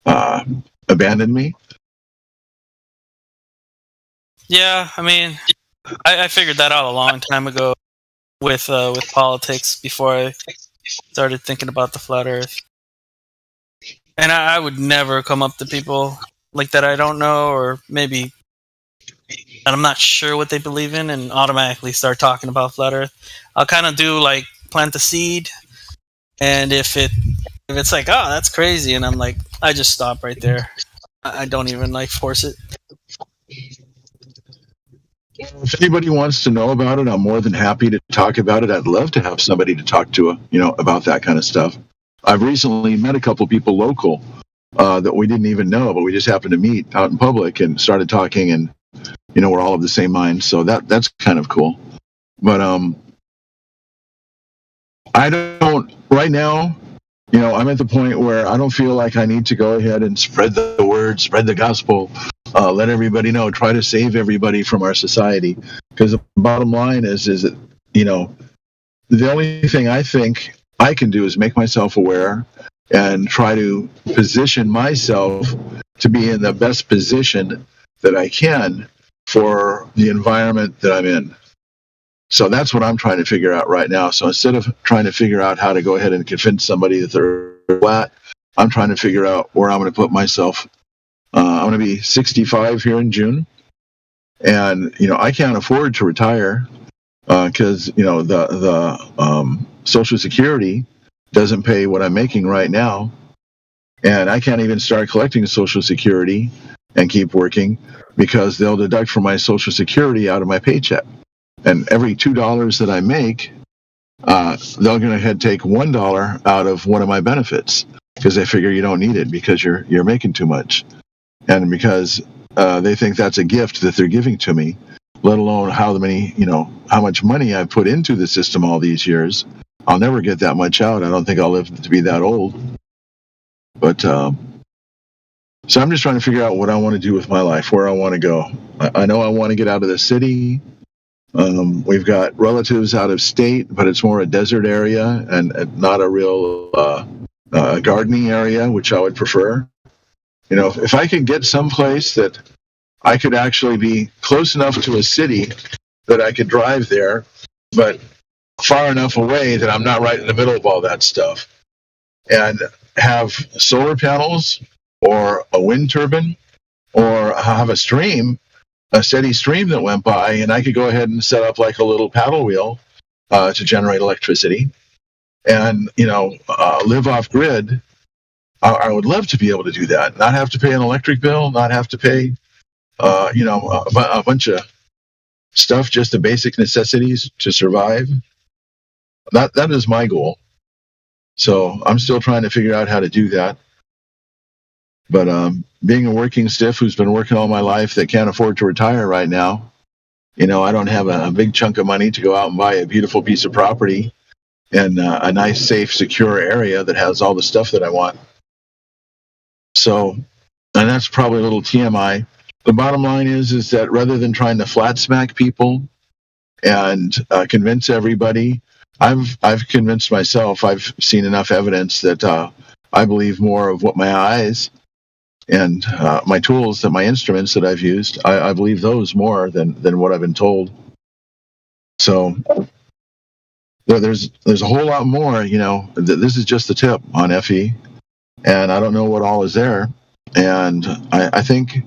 abandoned me. Yeah, I mean, I figured that out a long time ago with politics before I started thinking about the flat Earth. And I would never come up to people like that I don't know, or maybe that I'm not sure what they believe in, and automatically start talking about flat Earth. I'll kind of do like plant the seed, and if it's like, oh, that's crazy, and I'm like, I just stop right there. I don't even like force it. If anybody wants to know about it, I'm more than happy to talk about it. I'd love to have somebody to talk to, about that kind of stuff. I've recently met a couple people local that we didn't even know, but we just happened to meet out in public and started talking, and we're all of the same mind. So that's kind of cool. But I don't right now. I'm at the point where I don't feel like I need to go ahead and spread the word, spread the gospel, let everybody know, try to save everybody from our society. Because the bottom line is that, the only thing I think I can do is make myself aware and try to position myself to be in the best position that I can for the environment that I'm in. So that's what I'm trying to figure out right now. So instead of trying to figure out how to go ahead and convince somebody that they're flat, I'm trying to figure out where I'm going to put myself. I'm going to be 65 here in June, and I can't afford to retire because the Social Security doesn't pay what I'm making right now, and I can't even start collecting Social Security and keep working because they'll deduct from my Social Security out of my paycheck. And every $2 that I make, they're going to take $1 out of one of my benefits because they figure you don't need it because you're making too much, and because they think that's a gift that they're giving to me. Let alone how much money I put into the system all these years. I'll never get that much out. I don't think I'll live to be that old. But so I'm just trying to figure out what I want to do with my life, where I want to go. I know I want to get out of the city. We've got relatives out of state, but it's more a desert area and not a real gardening area, which I would prefer. If I could get someplace that I could actually be close enough to a city that I could drive there, but far enough away that I'm not right in the middle of all that stuff, and have solar panels or a wind turbine or have a steady stream that went by, and I could go ahead and set up like a little paddle wheel to generate electricity and, live off grid. I would love to be able to do that, not have to pay an electric bill, not have to pay, a bunch of stuff, just the basic necessities to survive. That is my goal. So I'm still trying to figure out how to do that. But being a working stiff who's been working all my life that can't afford to retire right now, I don't have a big chunk of money to go out and buy a beautiful piece of property in a nice, safe, secure area that has all the stuff that I want. So, and that's probably a little TMI. The bottom line is that rather than trying to flat smack people and convince everybody, I've convinced myself. I've seen enough evidence that I believe more of what my eyes and my tools, and my instruments that I've used. I believe those more than what I've been told. So there's a whole lot more. This is just the tip on FE, and I don't know what all is there. And I think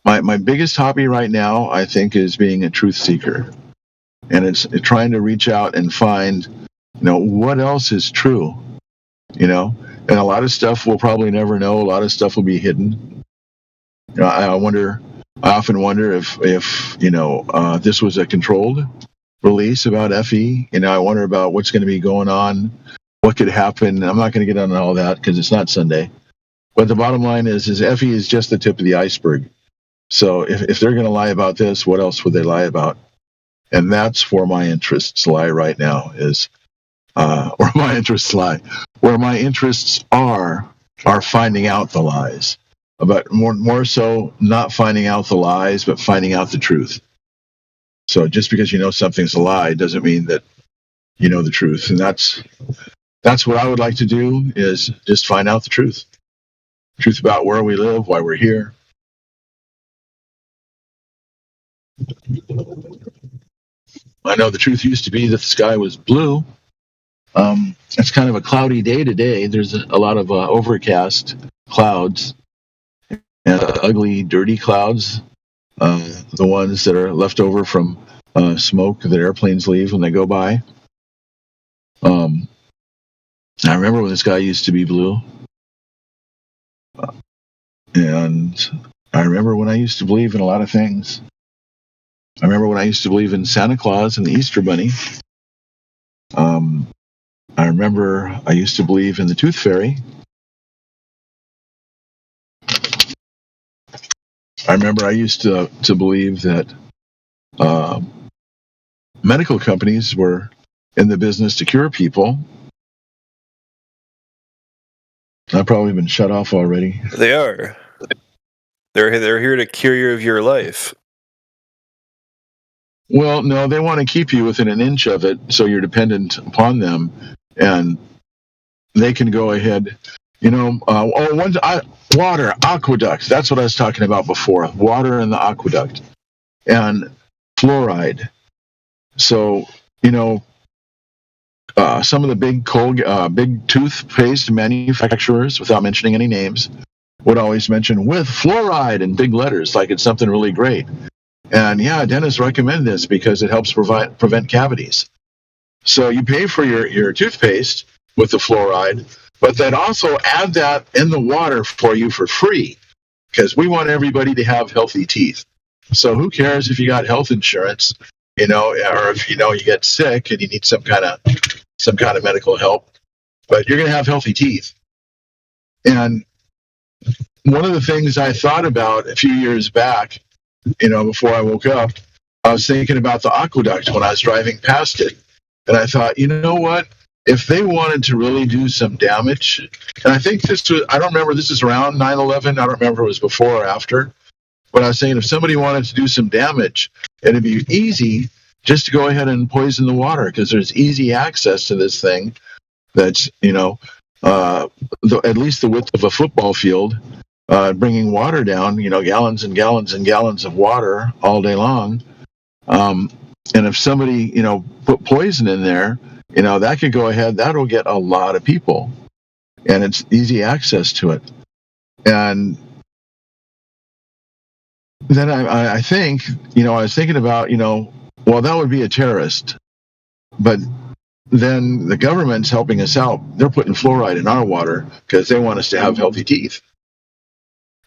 my biggest hobby right now, I think, is being a truth seeker, and it's trying to reach out and find, what else is true, and a lot of stuff we'll probably never know. A lot of stuff will be hidden. I often wonder if this was a controlled release about FE. I wonder about what's going to be going on, what could happen. I'm not going to get on all that because it's not Sunday. But the bottom line is FE is just the tip of the iceberg. So if they're going to lie about this, what else would they lie about? And that's where my interests lie right now, is where my interests lie. Where my interests are finding out the lies. But more so not finding out the lies, but finding out the truth. So just because you know something's a lie doesn't mean that you know the truth. And that's what I would like to do, is just find out the truth. truth about where we live, why we're here. I know the truth used to be that the sky was blue. It's kind of a cloudy day today. There's a lot of overcast clouds and ugly, dirty clouds. The ones that are left over from smoke that airplanes leave when they go by. I remember when the sky used to be blue. And I remember when I used to believe in a lot of things. I remember when I used to believe in Santa Claus and the Easter Bunny. I remember I used to believe in the Tooth Fairy. I remember I used to believe that medical companies were in the business to cure people. I've probably been shut off already. They are. They're here to cure you of your life. Well, no, they want to keep you within an inch of it, so you're dependent upon them, and they can go ahead. Water, aqueduct. That's what I was talking about before. Water in the aqueduct, and fluoride. So, some of the big toothpaste manufacturers, without mentioning any names, would always mention with fluoride in big letters, like it's something really great. And yeah, dentists recommend this because it helps prevent cavities. So you pay for your toothpaste with the fluoride, but then also add that in the water for you for free, because we want everybody to have healthy teeth. So who cares if you got health insurance, or if you get sick and you need some kind of medical help, but you're going to have healthy teeth. And one of the things I thought about a few years back, before I woke up, I was thinking about the aqueduct when I was driving past it. And I thought, you know what? If they wanted to really do some damage, and I think I don't remember, this is around 9/11. I don't remember if it was before or after. But I was saying if somebody wanted to do some damage, it'd be easy just to go ahead and poison the water, because there's easy access to this thing that's, at least the width of a football field. Bringing water down, gallons and gallons and gallons of water all day long. And if somebody, put poison in there, that could go ahead. That'll get a lot of people, and it's easy access to it. And then I think, I was thinking about, well, that would be a terrorist, but then the government's helping us out. They're putting fluoride in our water because they want us to have healthy teeth.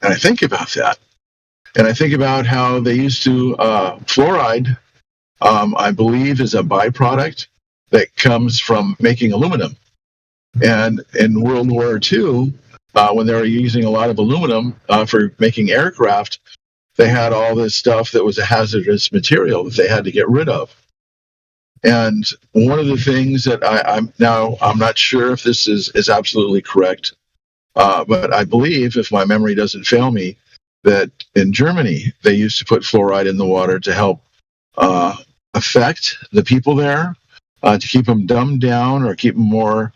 And I think about that. And I think about how they used to, fluoride, I believe, is a byproduct that comes from making aluminum. And in World War II, when they were using a lot of aluminum for making aircraft, they had all this stuff that was a hazardous material that they had to get rid of. And one of the things that I'm not sure if this is absolutely correct, but I believe, if my memory doesn't fail me, that in Germany, they used to put fluoride in the water to help affect the people there, to keep them dumbed down or keep them more...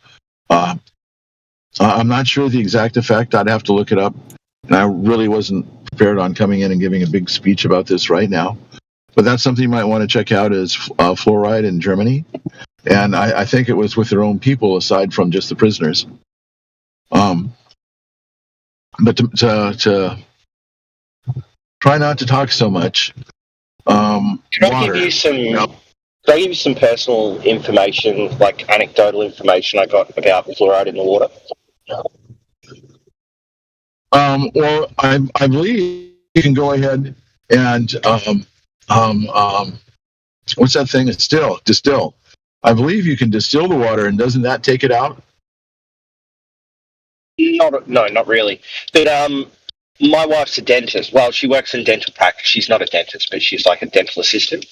I'm not sure the exact effect. I'd have to look it up. And I really wasn't prepared on coming in and giving a big speech about this right now. But that's something you might want to check out, is fluoride in Germany. And I think it was with their own people, aside from just the prisoners. But to try not to talk so much. Can I give you some personal information, like anecdotal information I got about fluoride in the water? Well, I believe you can go ahead and what's that thing? Distill. I believe you can distill the water, and doesn't that take it out? No, not really. But my wife's a dentist. Well, she works in dental practice. She's not a dentist, but she's like a dental assistant.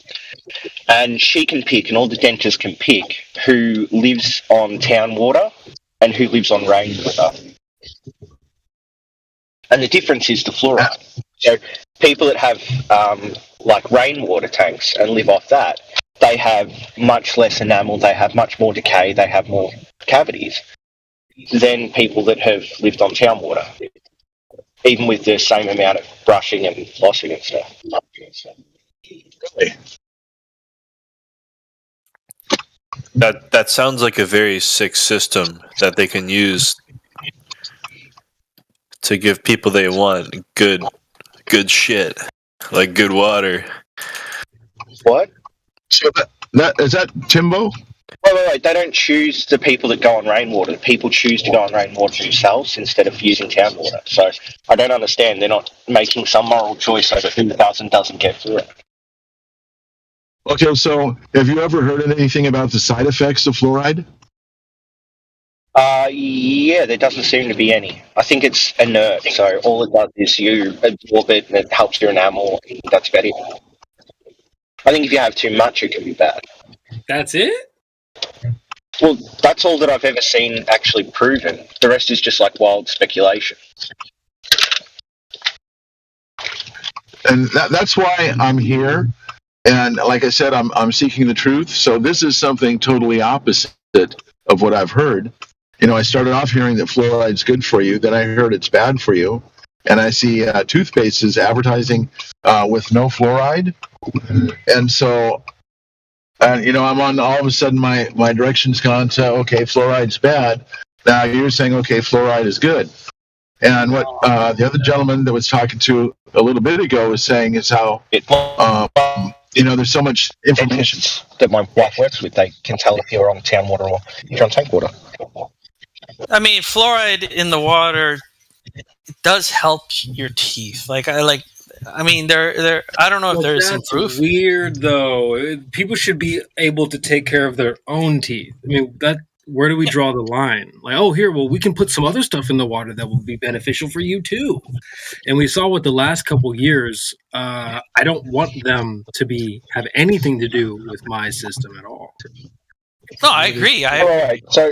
And she can pick, and all the dentists can pick, who lives on town water and who lives on rainwater. And the difference is the fluoride. So people that have like rainwater tanks and live off that, they have much less enamel, they have much more decay, they have more cavities than people that have lived on town water. even with the same amount of brushing and flossing and stuff. Really? That sounds like a very sick system that they can use to give people they want good shit, like good water. What? So that is that Timbo? Wait. They don't choose the people that go on rainwater. The people choose to go on rainwater themselves instead of using town water. So I don't understand. They're not making some moral choice over who does and doesn't get fluoride. Okay, so have you ever heard anything about the side effects of fluoride? Yeah, there doesn't seem to be any. I think it's inert, so all it does is you absorb it and it helps your enamel. That's about it. I think if you have too much, it can be bad. That's it? Well, that's all that I've ever seen actually proven. The rest is just like wild speculation. And that's why I'm here. And like I said, I'm seeking the truth. So this is something totally opposite of what I've heard. You know, I started off hearing that fluoride's good for you. Then I heard it's bad for you. And I see toothpastes advertising with no fluoride. And so, you know, I'm on, all of a sudden my direction's gone to, okay, fluoride's bad. Now you're saying, okay, fluoride is good. And what the other gentleman that was talking to a little bit ago was saying is how, you know, there's so much information. That my wife works with, they can tell if you're on town water or if you're on tank water. I mean, fluoride in the water does help your teeth. I mean, there. I don't know if there's some proof. Weird though. People should be able to take care of their own teeth. I mean, where do we draw the line? Like, oh, here, well, we can put some other stuff in the water that will be beneficial for you too. And we saw with the last couple years. I don't want them to have anything to do with my system at all. No, I agree. Right. So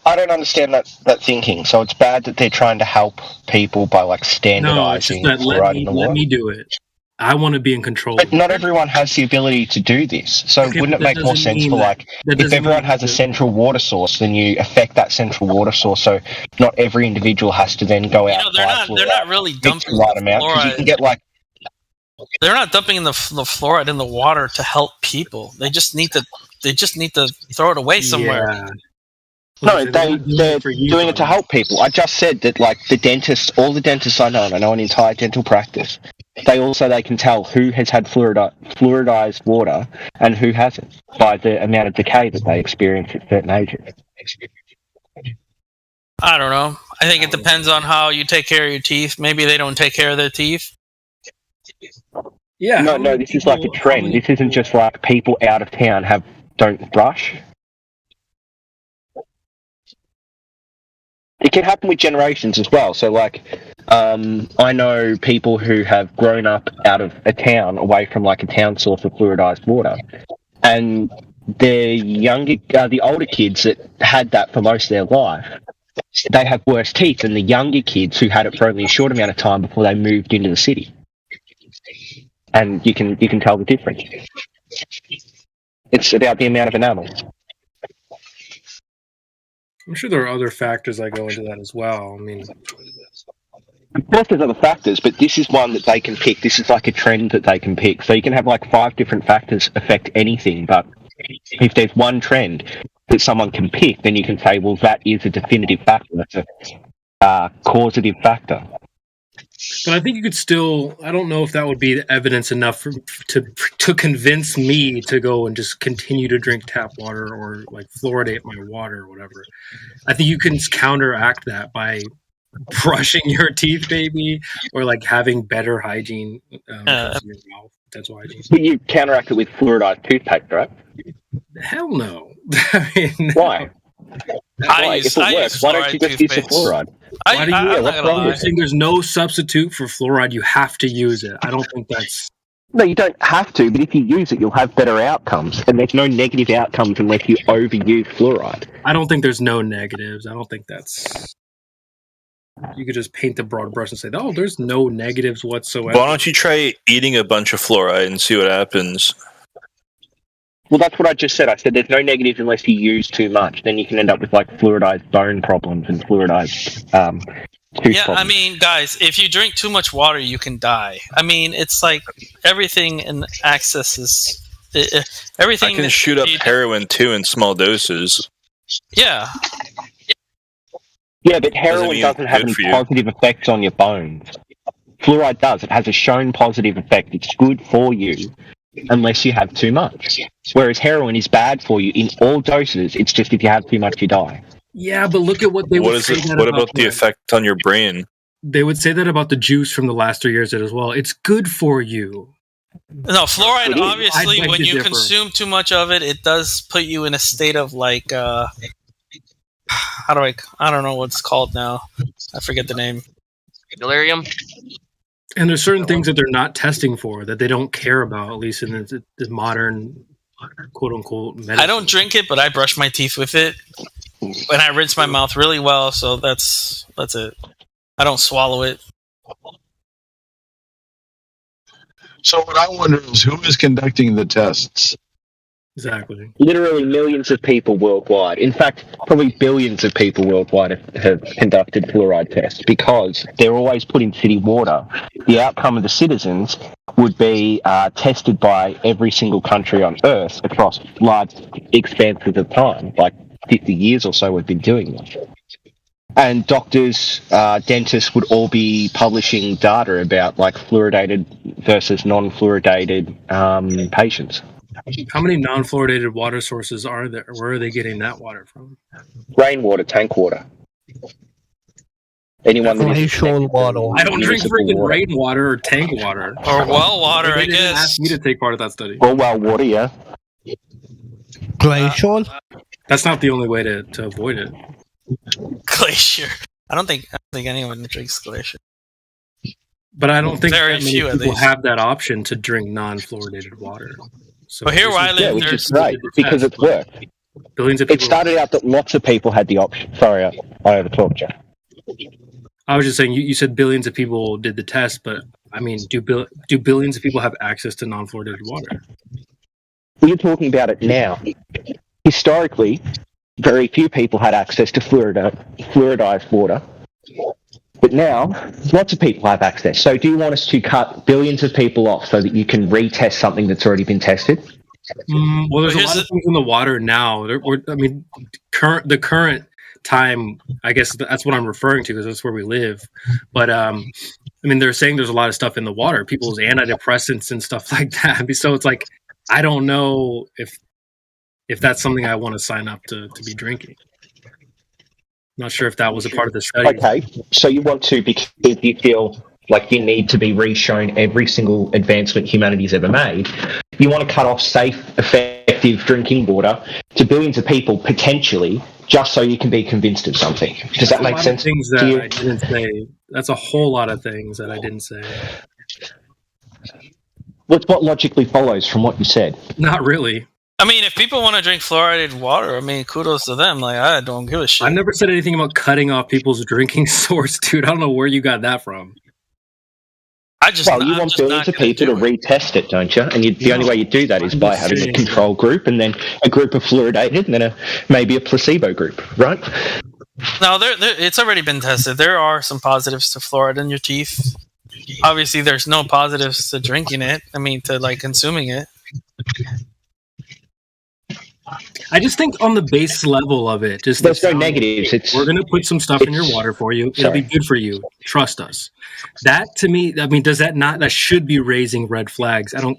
I don't understand that thinking. So it's bad that they're trying to help people by like standardizing fluoride in the water. Let me do it. I want to be in control. But not everyone has the ability to do this. So wouldn't it make more sense for if everyone has a central water source, then you affect that central water source. So not every individual has to then go out. They're not really dumping the right amount because you can get like. They're not dumping the fluoride in the water to help people. They just need to throw it away somewhere. Yeah. No, they're doing it to help people. I just said that, like, all the dentists I know an entire dental practice, they can tell who has had fluoridized water and who hasn't by the amount of decay that they experience at certain ages. I don't know. I think it depends on how you take care of your teeth. Maybe they don't take care of their teeth. Yeah. No, this is like a trend. This isn't just like people out of town don't brush. It can happen with generations as well. So, like, I know people who have grown up out of a town, away from like a town source of fluoridized water, and the older kids that had that for most of their life, they have worse teeth than the younger kids who had it for only a short amount of time before they moved into the city. And you can tell the difference. It's about the amount of enamel. I'm sure there are other factors that go into that as well. I mean, of course there's other factors, but this is one that they can pick. This is like a trend that they can pick. So you can have like 5 different factors affect anything, but if there's one trend that someone can pick, then you can say, well, that is a definitive factor. That's a causative factor. but I think you could still. I don't know if that would be evidence enough to convince me to go and just continue to drink tap water or like fluoridate my water or whatever. I think you can counteract that by brushing your teeth, maybe, or like having better hygiene. Your mouth, dental hygiene. But you counteract it with fluoridized toothpaste, right? Hell no. I mean, Why? I If it works, why don't you just use the fluoride? I'm not gonna lie. You're saying there's no substitute for fluoride. You have to use it. I don't think that's. No, you don't have to, but if you use it, you'll have better outcomes. And there's no negative outcomes unless you overuse fluoride. I don't think there's no negatives. I don't think that's. You could just paint the broad brush and say, "Oh, there's no negatives whatsoever." Why don't you try eating a bunch of fluoride and see what happens? Well, that's what I just said. I said there's no negatives unless you use too much. Then you can end up with like fluoridized bone problems and fluoridized Yeah, I mean, guys, if you drink too much water, you can die. I mean, it's like everything in access is everything. I can shoot up heroin too in small doses. Yeah. Yeah, but heroin doesn't have any positive effects on your bones. Fluoride does. It has a shown positive effect. It's good for you unless you have too much. Whereas heroin is bad for you in all doses. It's just if you have too much, you die. Yeah, but look at what they would say. What about the effect on your brain? They would say that about the juice from the last 3 years as well. It's good for you. No, fluoride, obviously, when you consume too much of it, it does put you in a state of like, I don't know what it's called now. I forget the name. Delirium. And there's certain things that they're not testing for, that they don't care about, at least in the modern, quote unquote, medicine. I don't drink it, but I brush my teeth with it. And I rinse my mouth really well, so that's it. I don't swallow it. So what I wonder is who is conducting the tests? Exactly. Literally millions of people worldwide. In fact, probably billions of people worldwide have conducted fluoride tests because they're always put in city water. The outcome of the citizens would be tested by every single country on Earth across large expanses of time, like 50 years or so we've been doing this. And doctors, dentists would all be publishing data about like fluoridated versus non-fluoridated patients. How many non-fluoridated water sources are there? Where are they getting that water from? Rainwater, tank water. Anyone that I don't drink freaking rainwater or tank water. Or well water, I They didn't guess. ask me to take part of that study. or well water, yeah. Glacial? That's not the only way to avoid it. Glacier. I don't think anyone drinks glacier. But I don't think Very that many few, at people least. have that option to drink non-fluoridated water. So But here where I Yeah, live, which there's is great because it's worked. billions of It people. started out that lots of people had the option. Sorry, I overtalked you. I was just saying, you said billions of people did the test, but I mean, do billions of people have access to non-fluoridated water? We're talking about it now. Historically, very few people had access to fluoridized water. But now, lots of people have access. So do you want us to cut billions of people off so that you can retest something that's already been tested? Well, there's a lot of things in the water now. The current time, I guess that's what I'm referring to because that's where we live. But I mean, they're saying there's a lot of stuff in the water, people's antidepressants and stuff like that. So it's like, I don't know if that's something I want to sign up to be drinking. Not sure if that was a part of the study. Okay, so you want to because you feel like you need to be re-shown every single advancement humanity's ever made. You want to cut off safe, effective drinking water to billions of people potentially, just so you can be convinced of something. Does that make sense? Things that I didn't say. That's a whole lot of things that I didn't say. What's what logically follows from what you said? Not really. I mean, if people want to drink fluoridated water, I mean, kudos to them. Like, I don't give a shit. I never said anything about cutting off people's drinking source, dude. I don't know where you got that from. You want billions of people to retest it, don't you? And the only way you do that is by having a control group and then a group of fluoridated and then maybe a placebo group, right? No, it's already been tested. There are some positives to fluoride in your teeth. Obviously, there's no positives to drinking it. I mean, to like consuming it. I just think on the base level of it, just there's no negatives. We're going to put some stuff in your water for you. It'll be good for you. Trust us. That to me, I mean, does that not? That should be raising red flags. I don't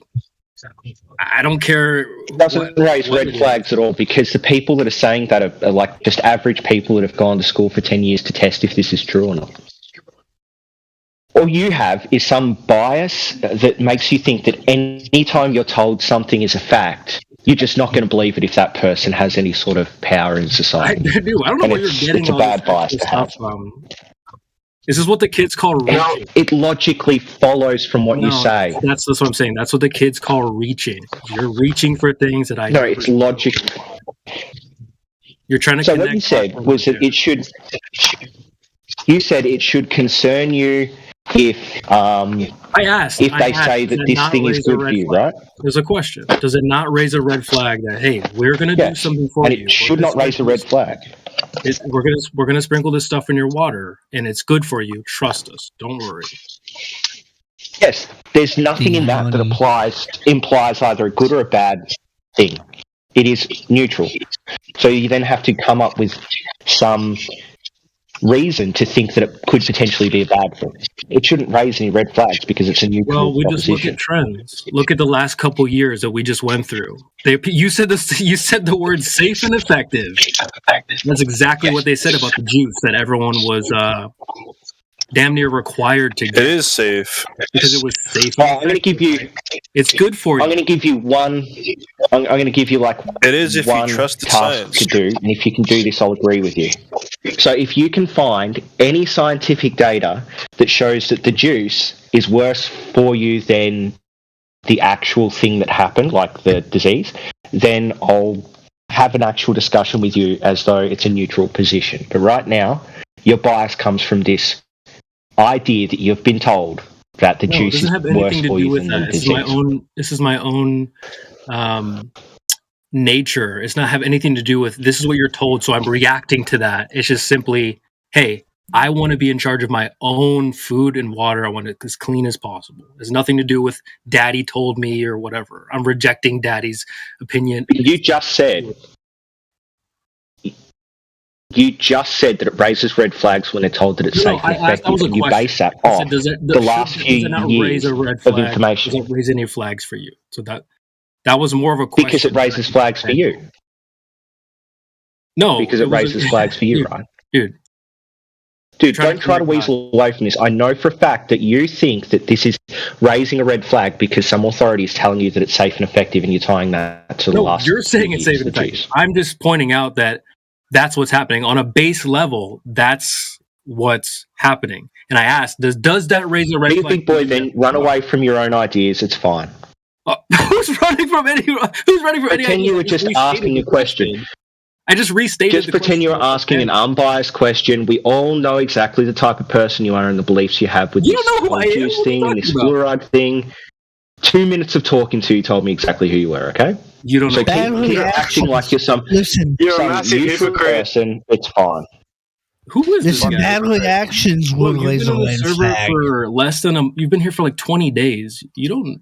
care. It doesn't raise red flags at all because the people that are saying that are like just average people that have gone to school for 10 years to test if this is true or not. All you have is some bias that makes you think that any time you're told something is a fact, you're just not going to believe it if that person has any sort of power in society. I don't know where you're getting it's a bad bias to have. This is what the kids call reaching. It logically follows from what you say. That's what I'm saying. That's what the kids call reaching. You're reaching for things that I... No, it's logic. You're trying to So connect... what you said was that it should... You said it should concern you if they say that this thing is good for you, right? There's a question. Does it not raise a red flag that, hey, we're going to do something for you? And it should not raise a red flag. We're gonna sprinkle this stuff in your water, and it's good for you. Trust us. Don't worry. Yes, there's nothing in that implies either a good or a bad thing. It is neutral. So you then have to come up with some reason to think that it could potentially be a bad thing. It shouldn't raise any red flags because it's a neutral Well, we proposition. just look at trends. Look at the last couple years that we just went through. You said this. You said the word safe and effective. That's exactly what they said about the juice that everyone was damn near required to get. It is safe because it was safe. Well, I'm going to give you. It's good for you. I'm going to give you one. I'm going to give you like it is if one you trust the task science to do, and if you can do this, I'll agree with you. So, if you can find any scientific data that shows that the juice is worse for you than the actual thing that happened, like the disease, then I'll have an actual discussion with you as though it's a neutral position. But right now, your bias comes from this idea that you've been told that the juice is worse for you than the disease. This is my own nature. It's not have anything to do with this is what you're told, so I'm reacting to that. It's just simply, hey, I want to be in charge of my own food and water. I want it as clean as possible. It has nothing to do with daddy told me or whatever. I'm rejecting daddy's opinion. You just said that it raises red flags when they're told that it's safe and effective. And you base that off the last few years of information. Does it raise any flags for you? So that was more of a question. Because it raises flags for you. No. Because it raises flags for you, right? Dude, don't try to weasel away from this. I know for a fact that you think that this is raising a red flag because some authority is telling you that it's safe and effective, and you're tying that to the last. You're saying it's safe and effective. I'm just pointing out that that's what's happening on a base level. That's what's happening. And I asked, does that raise a red flag? Big boy, then run away from your own ideas. It's fine. Who's running from any? Pretend you were just asking a question. I just restated. Just pretend you're asking an unbiased question. We all know exactly the type of person you are and the beliefs you have with this juice thing and this fluoride thing. 2 minutes of talking to you told me exactly who you were. Okay. You don't know. Keep acting like you're some neutral person. It's fine. Who is this guy? Bad reactions will raise a red flag. For less than you've been here for like 20 days. You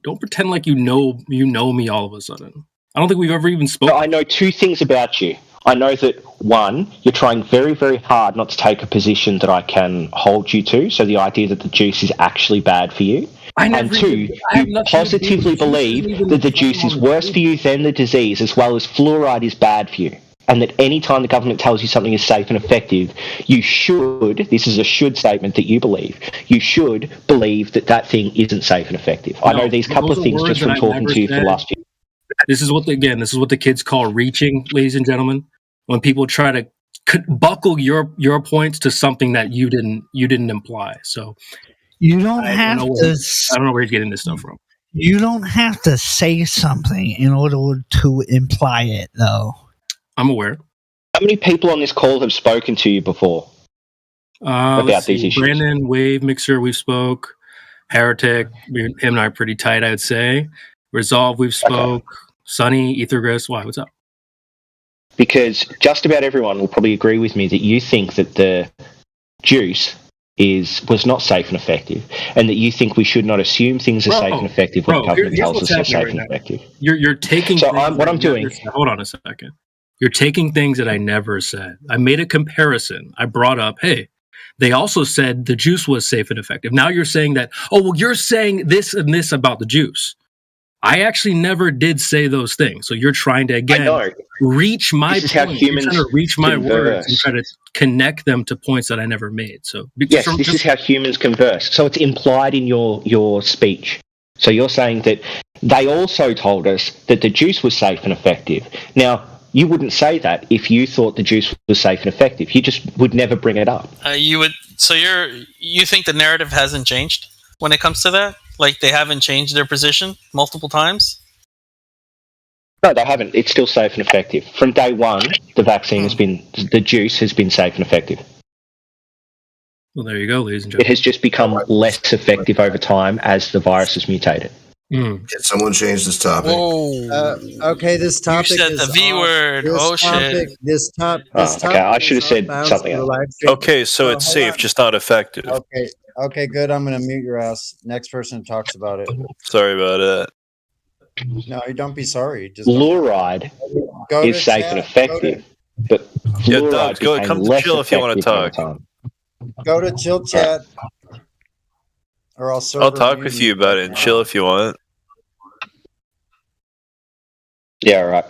don't pretend like you know me all of a sudden. I don't think we've ever even spoken. I know two things about you. I know that, one, you're trying very, very hard not to take a position that I can hold you to, so the idea that the juice is actually bad for you. And two, you positively believe that the juice is worse for you than the disease, as well as fluoride is bad for you. And that any time the government tells you something is safe and effective, you should, this is a should statement that you should believe that that thing isn't safe and effective. I know these couple of things just from talking to you for the last few. This is what the kids call reaching, ladies and gentlemen. When people try to buckle your points to something that you didn't imply. So you don't have to. I don't know where he's getting this stuff from. You don't have to say something in order to imply it, though. I'm aware. How many people on this call have spoken to you before about these issues? Brandon, Wave, Mixer, we've spoke. Heretic, him and I are pretty tight, I would say. Resolve, we've spoke. Okay. Sunny, Ethergris, why? What's up? Because just about everyone will probably agree with me that you think that the juice was not safe and effective, and that you think we should not assume things are safe and effective when the government tells us they're safe and effective. You're taking. So what I'm doing. Hold on a second. You're taking things that I never said. I made a comparison. I brought up, hey, they also said the juice was safe and effective. Now you're saying that, you're saying this and this about the juice. I actually never did say those things. So you're trying to, again, reach my point. You're trying to reach my words and try to connect them to points that I never made. So yes, this is how humans converse. So it's implied in your speech. So you're saying that they also told us that the juice was safe and effective. Now, you wouldn't say that if you thought the juice was safe and effective. You just would never bring it up. You would. So you think the narrative hasn't changed when it comes to that? Like they haven't changed their position multiple times? No, they haven't. It's still safe and effective. From day one, the juice has been safe and effective. Well, there you go, ladies and gentlemen. It has just become less effective over time as the virus has mutated. Mm. Can someone change this topic? Whoa! Okay, this You topic said is the V off. word. Oh shit! This topic. Okay, I should have said bounds something to the else. live stream. Okay, so it's hold safe, on. just not effective. Okay, good. I'm gonna mute your ass. Next person talks about it. Sorry about that. No, you don't be sorry. Just Fluoride go is to safe chat, and effective, but Yeah, fluoride Dogs, go became come to less chill if you want to effective talk. over time. Go to chill chat, or I'll server I'll talk mute with you about it and chill if you want. Yeah, right.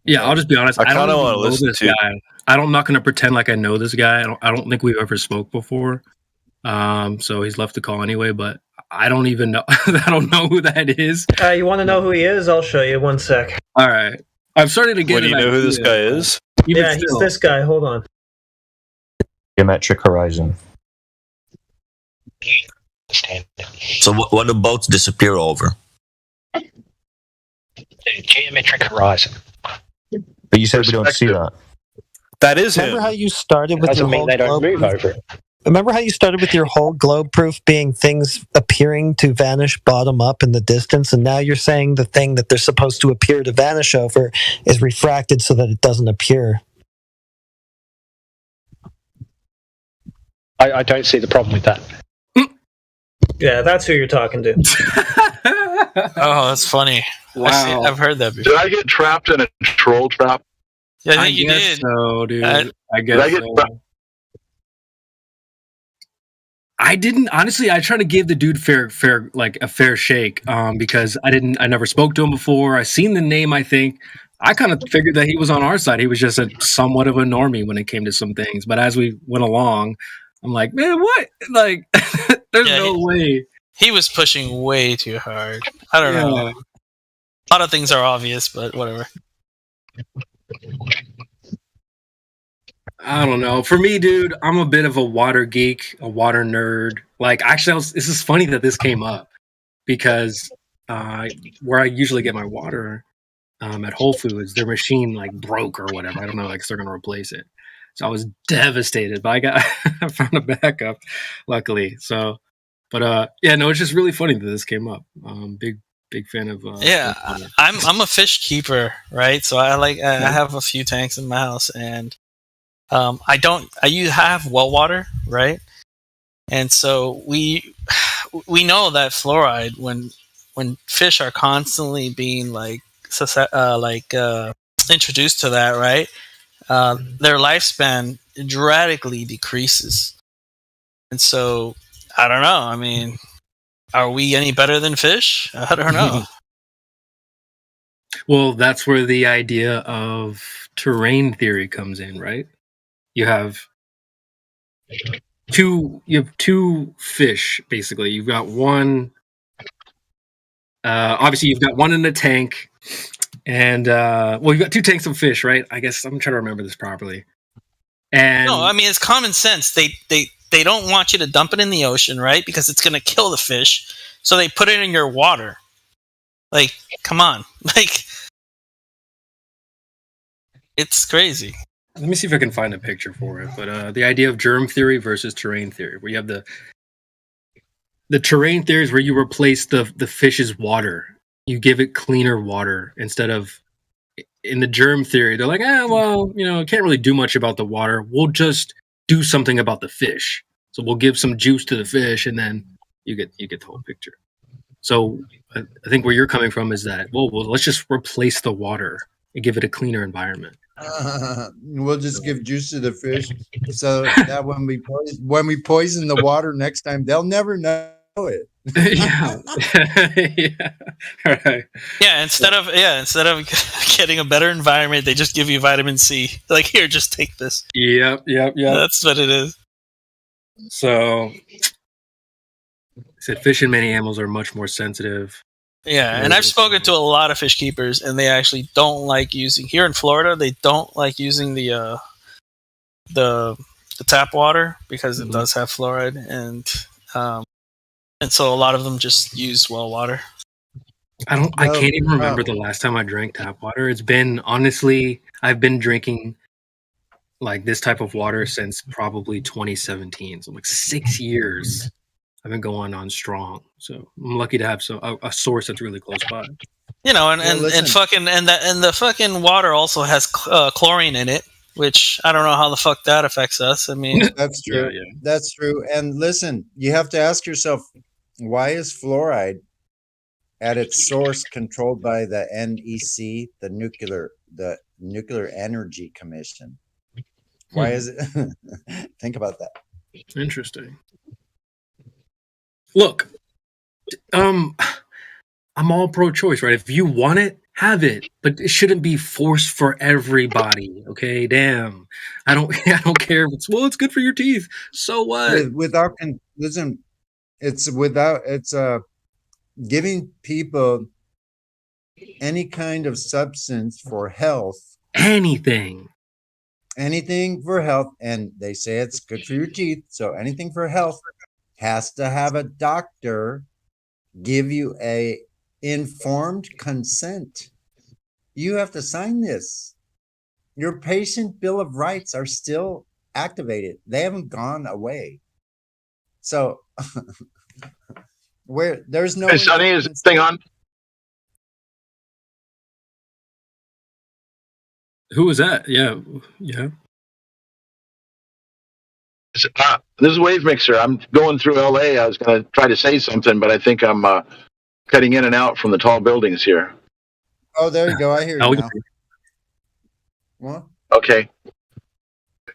Yeah, I'll just be honest. I I don't kinda even wanna know listen this to- guy. I'm not going to pretend like I know this guy. I don't think we've ever spoke before. So he's left the call anyway. But I don't even know. I don't know who that is. You want to know who he is? I'll show you. 1 sec. All right, I'm starting to get. What, do you know who this guy is? Yeah, he's this guy. Hold on. Geometric horizon. So what do boats disappear over? The geometric horizon. But you said we don't see that. That is Remember him. how you started with Doesn't your mean whole they don't globe move proof? over it. Remember how you started with your whole globe proof being things appearing to vanish bottom up in the distance, and now you're saying the thing that they're supposed to appear to vanish over is refracted so that it doesn't appear. I don't see the problem with that. Yeah, that's who you're talking to. Oh, that's funny. Wow. I've heard that before. Did I get trapped in a troll trap? Yeah, I I think you guess did. so, dude. I- I Did I guess get so. I didn't honestly. I tried to give the dude a fair shake, because I never spoke to him before. I seen the name. I think I kind of figured that he was on our side. He was just a somewhat of a normie when it came to some things. But as we went along, I'm like, man, what? Like, there's Yeah, no way. He was pushing way too hard. I don't know. Yeah. A lot of things are obvious, but whatever. I don't know. For me, dude, I'm a bit of a water geek, a water nerd. Like, actually, this is funny that this came up because where I usually get my water at Whole Foods, their machine like broke or whatever. I don't know, like they're gonna replace it. So I was devastated, but I found a backup, luckily. So, but yeah, no, it's just really funny that this came up. Big fan of. Yeah, I'm a fish keeper, right? So I have a few tanks in my house, and you have well water, right? And so we know that fluoride, when fish are constantly being introduced to that, right? Their lifespan drastically decreases. And so I don't know. I mean, are we any better than fish? I don't know. Well, that's where the idea of terrain theory comes in, right? You have two fish, basically. You've got one. Obviously, you've got one in the tank, and you've got two tanks of fish, right? I guess I'm trying to remember this properly. And No, I mean it's common sense. They don't want you to dump it in the ocean, right? Because it's going to kill the fish. So they put it in your water. Like, come on, like, it's crazy. let me see if I can find a picture for it. But the idea of germ theory versus terrain theory, where you have the terrain theory is where you replace the fish's water. You give it cleaner water instead of, in the germ theory, they're like, can't really do much about the water. We'll just do something about the fish. So we'll give some juice to the fish, and then you get the whole picture. So I think where you're coming from is that, well, let's just replace the water and give it a cleaner environment. We'll just give juice to the fish, so that when we poison the water next time, they'll never know it. Yeah. Yeah. All right. Yeah, instead of getting a better environment, they just give you vitamin C. Like, here, just take this. Yep. That's what it is. So, I said fish and many animals are much more sensitive. Yeah, and I've spoken to a lot of fish keepers, and they actually don't like using, here in Florida, they don't like using the tap water because it does have fluoride, and so a lot of them just use well water. I can't even remember the last time I drank tap water. It's been, honestly, I've been drinking like this type of water since probably 2017. So like 6 years. I've been going on strong. So I'm lucky to have a source that's really close by. You know, and listen. the fucking water also has chlorine in it, which I don't know how the fuck that affects us. I mean, That's true. Yeah. That's true. And listen, you have to ask yourself, why is fluoride at its source controlled by the NEC, the Nuclear Energy Commission? Why is it? Think about that. Interesting. Look, I'm all pro-choice, right? If you want it, have it, but it shouldn't be forced for everybody. Okay, damn. I don't care if it's good for your teeth. So what? Listen, it's giving people any kind of substance for health, Anything for health, and they say it's good for your teeth. So anything for health has to have a doctor give you a informed consent. You have to sign this. Your patient bill of rights are still activated. They haven't gone away. So where there's no. Hey, Sonny, is this thing on? Who was that? Yeah. This is Wave Mixer. I'm going through LA. I was going to try to say something, but I think I'm cutting in and out from the tall buildings here. Oh, there you go. I hear you now. What? Okay.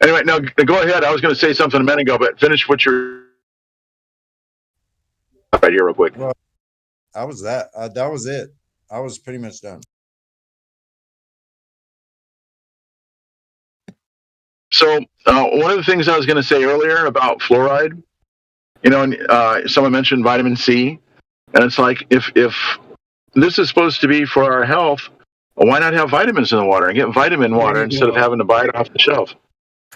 Anyway, no, go ahead. I was going to say something a minute ago, but finish what you're right here real quick. Well, that was that. That was it. I was pretty much done. So one of the things I was going to say earlier about fluoride, you know, and someone mentioned vitamin C, and it's like if this is supposed to be for our health, well, why not have vitamins in the water and get vitamin water instead of having to buy it off the shelf?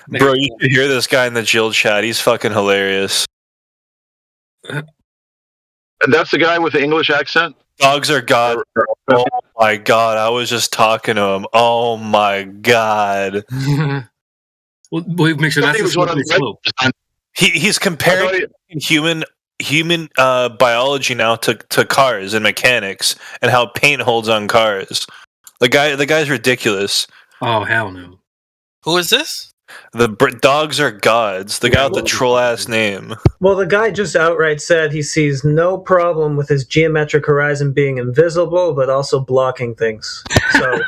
Bro, you should hear this guy in the Jill chat. He's fucking hilarious. And that's the guy with the English accent? Dogs are God. Oh my God. I was just talking to him. Oh my God. Well, make sure that's the slope. He's comparing human biology now to cars and mechanics and how paint holds on cars. The guy's ridiculous. Oh hell no! Who is this? The dogs are gods. The guy with the troll ass name. Well, the guy just outright said he sees no problem with his geometric horizon being invisible, but also blocking things. So,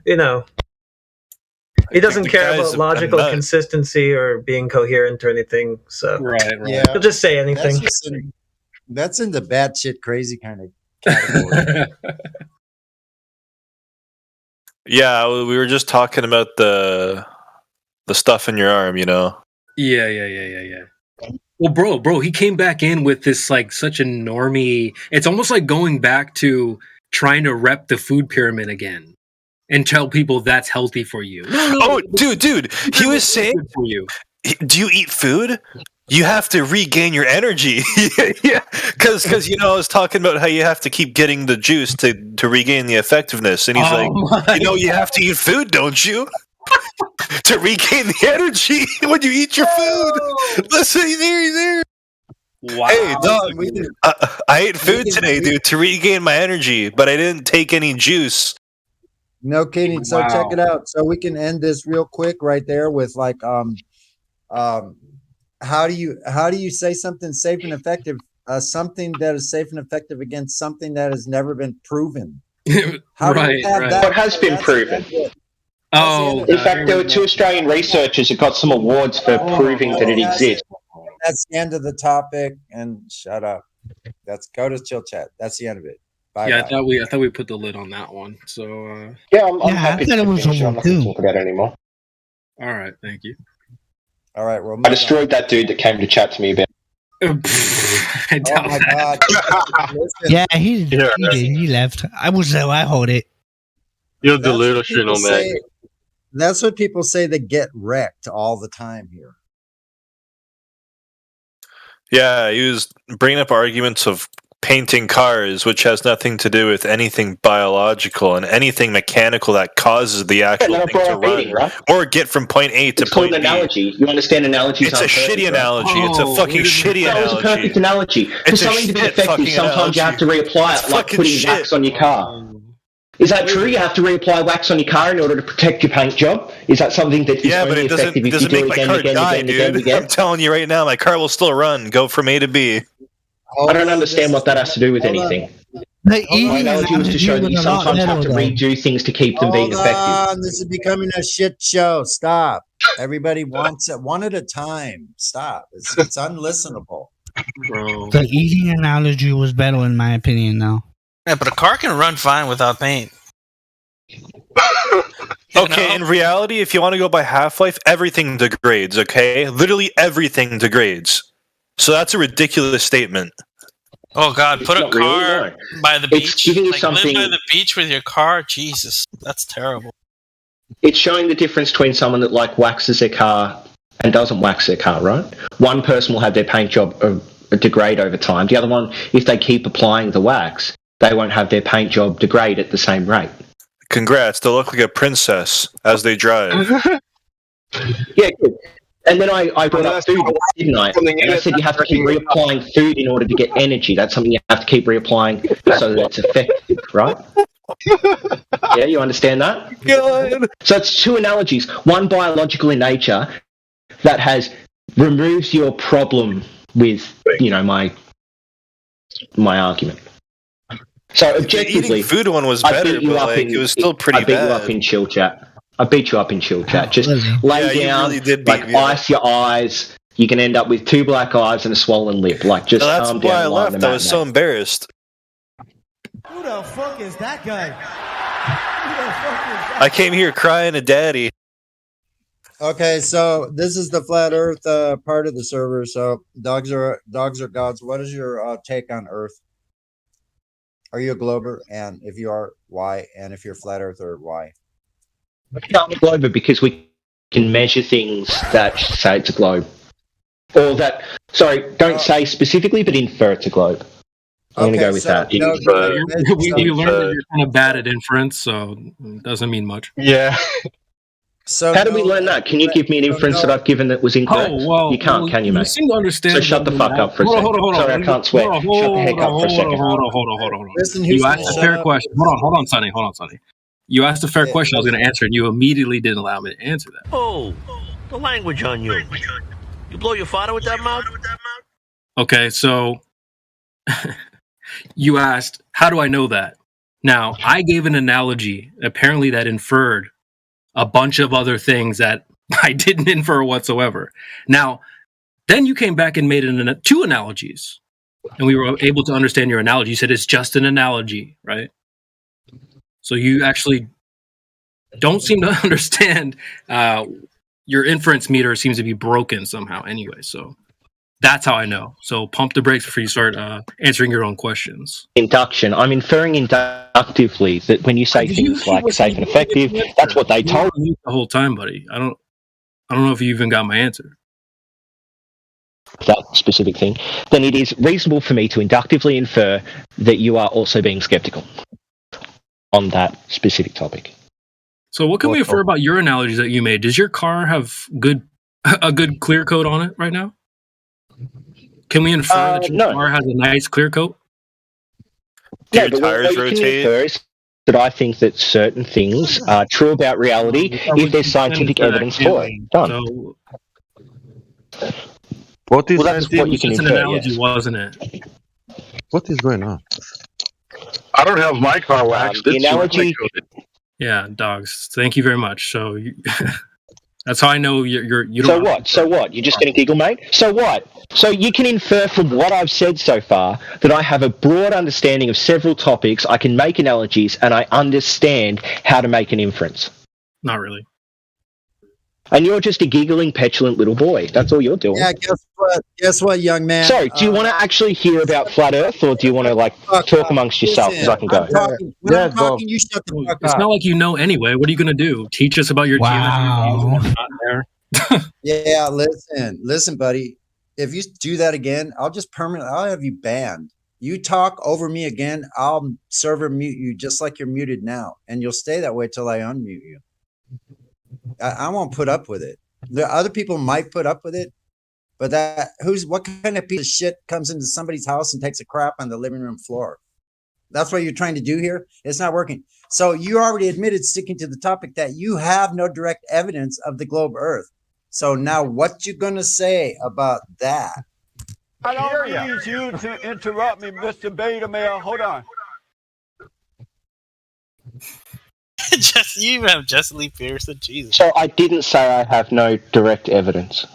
you know, he doesn't care about logical consistency or being coherent or anything. So, right. Yeah, he'll just say anything. That's in the batshit crazy kind of category. Yeah, we were just talking about the stuff in your arm, you know. Yeah. Well, bro, he came back in with this like such a normie. It's almost like going back to trying to rep the food pyramid again and tell people that's healthy for you. No, dude, he was saying for you. Do you eat food? You have to regain your energy. Yeah, because you know I was talking about how you have to keep getting the juice to regain the effectiveness, and he's you have to eat food, don't you? To regain the energy when you eat your food. Listen, he's there. Wow. Hey, dog, I ate food today, dude, to regain my energy, but I didn't take any juice. No kidding. So check it out. So we can end this real quick right there with like how do you say something safe and effective? Something that is safe and effective against something that has never been proven. How right. That? What has been proven? Oh, in fact, there were 2 Australian researchers who got some awards for proving that it exists. That's the end of the topic. And shut up. Go to chill chat. That's the end of it. Bye. Yeah, I thought we put the lid on that one. So yeah, I'm happy to finish. I'm not going to talk about it anymore. All right, thank you. All right, well, I destroyed that dude that came to chat to me about. I doubt my that. God! Yeah, he did. He left. I was there. I hold it. You're delusional, man. That's what people say. They get wrecked all the time here. Yeah, he was bringing up arguments of painting cars, which has nothing to do with anything biological and anything mechanical that causes the actual thing to run right? or get from point A to It's called point an B. analogy. You understand analogies? It's a aren't perfect, shitty right? analogy. It's a fucking shitty That was a analogy. perfect analogy. For It's a something to be shit effective, fucking sometimes you have to analogy. reapply It's it, like fucking putting shit. wax on your car. Is that true? You have to reapply wax on your car in order to protect your paint job? Is that something that is Yeah, but only it doesn't, effective if you doesn't do make it my again, car again, die, again, dude. again, again? I'm telling you right now, my car will still run. Go from A to B. I don't understand what that has to do with anything. The My eating analogy was to show that you was a lot sometimes have better, to though. redo things to keep them being Hold effective. on, this is becoming a shit show. Stop. Everybody wants it one at a time. Stop. It's unlistenable. Bro. The eating analogy was better, in my opinion, though. Yeah, but a car can run fine without paint. Okay, in reality, if you want to go by Half-Life, everything degrades, okay? Literally everything degrades. So that's a ridiculous statement. Oh God, put a Not really, car no. by the It's beach. giving you Like, something- live by the beach with your car. Jesus, that's terrible. It's showing the difference between someone that like waxes their car and doesn't wax their car, right? One person will have their paint job degrade over time. The other one, if they keep applying the wax, they won't have their paint job degrade at the same rate. Congrats, they'll look like a princess as they drive. Yeah, good. And then I brought up food, didn't I? And I said you have to keep reapplying food in order to get energy. That's something you have to keep reapplying so that it's effective, right? Yeah, you understand that? God. So it's two analogies. One biological in nature that removes your problem with, my argument. So objectively, The eating food one was I better, beat you but up like, in, it was still pretty I beat bad. you up in chill chat. I beat you up in chill chat. Just lay Yeah, you down, really did beat like me up. ice your eyes. You can end up with 2 black eyes and a swollen lip. Like just So that's calm why down I and lie on left. the I mat, was so mate. embarrassed. Who the fuck is that guy? I came here crying to daddy. Okay, so this is the flat Earth part of the server. So dogs are gods. What is your take on Earth? Are you a glober? And if you are, why? And if you're flat Earther, why? I'm a globe because we can measure things that say it's a globe. Or that, sorry, don't say specifically, but infer it's a globe. I'm going to go with that. We learned that you're kind of bad at inference, so it doesn't mean much. Yeah. So how do we learn that? Can you give me an inference that I've given that was incorrect? Oh, well, you can't, can you, you mate? seem to understand. So shut the fuck up for a second. Sorry, I can't swear. Shut the heck up for a second. Hold on. Listen, You asked a fair question. Hold on, Sonny. You asked a fair question. I was going to answer, and you immediately didn't allow me to answer that. Oh, the language on you. You blow your father with that mouth? Okay, so you asked, how do I know that? Now, I gave an analogy, apparently that inferred a bunch of other things that I didn't infer whatsoever. Now, then you came back and made two analogies, and we were able to understand your analogy. You said it's just an analogy, right? So you actually don't seem to understand. Your inference meter seems to be broken somehow anyway, so that's how I know. So pump the brakes before you start answering your own questions. Induction. I'm inferring inductively that when you say things like safe and effective, that's what they told me the whole time, buddy. I don't know if you even got my answer. That specific thing. Then it is reasonable for me to inductively infer that you are also being skeptical on that specific topic. So what can we infer about your analogies that you made? Does your car have a good clear coat on it right now? Can we infer that your car has a nice clear coat? Do your tires rotate? That I think that certain things are true about reality if there's scientific evidence for it. Done. So, What is that's what you can it's an infer, analogy, yes. wasn't it? What is going on? I don't have my car waxed. The It's analogy- Yeah, dogs. Thank you very much. So that's how I know you don't. So what? So what? You're just going to giggle, mate? So what? So you can infer from what I've said so far that I have a broad understanding of several topics, I can make analogies, and I understand how to make an inference. Not really. And you're just a giggling, petulant little boy. That's all you're doing. Yeah, guess what, young man? Sorry, do you want to actually hear about flat Earth, or do you want to talk amongst yourself so I can go? When I'm talking, you shut the fuck It's up. not like you know anyway. What are you going to do? Teach us about your geometry? Not there. Yeah, listen, buddy. If you do that again, I'll have you banned. You talk over me again, I'll server mute you just like you're muted now, and you'll stay that way till I unmute you. I won't put up with it. The other people might put up with it, but what kind of piece of shit comes into somebody's house and takes a crap on the living room floor? That's what you're trying to do here. It's not working. So you already admitted, sticking to the topic, that you have no direct evidence of the globe Earth. So now what you gonna say about that? I don't need you to interrupt me, Mr. Beta Male. Hold on. You have Jesse Lee Pearson, Jesus. So I didn't say I have no direct evidence.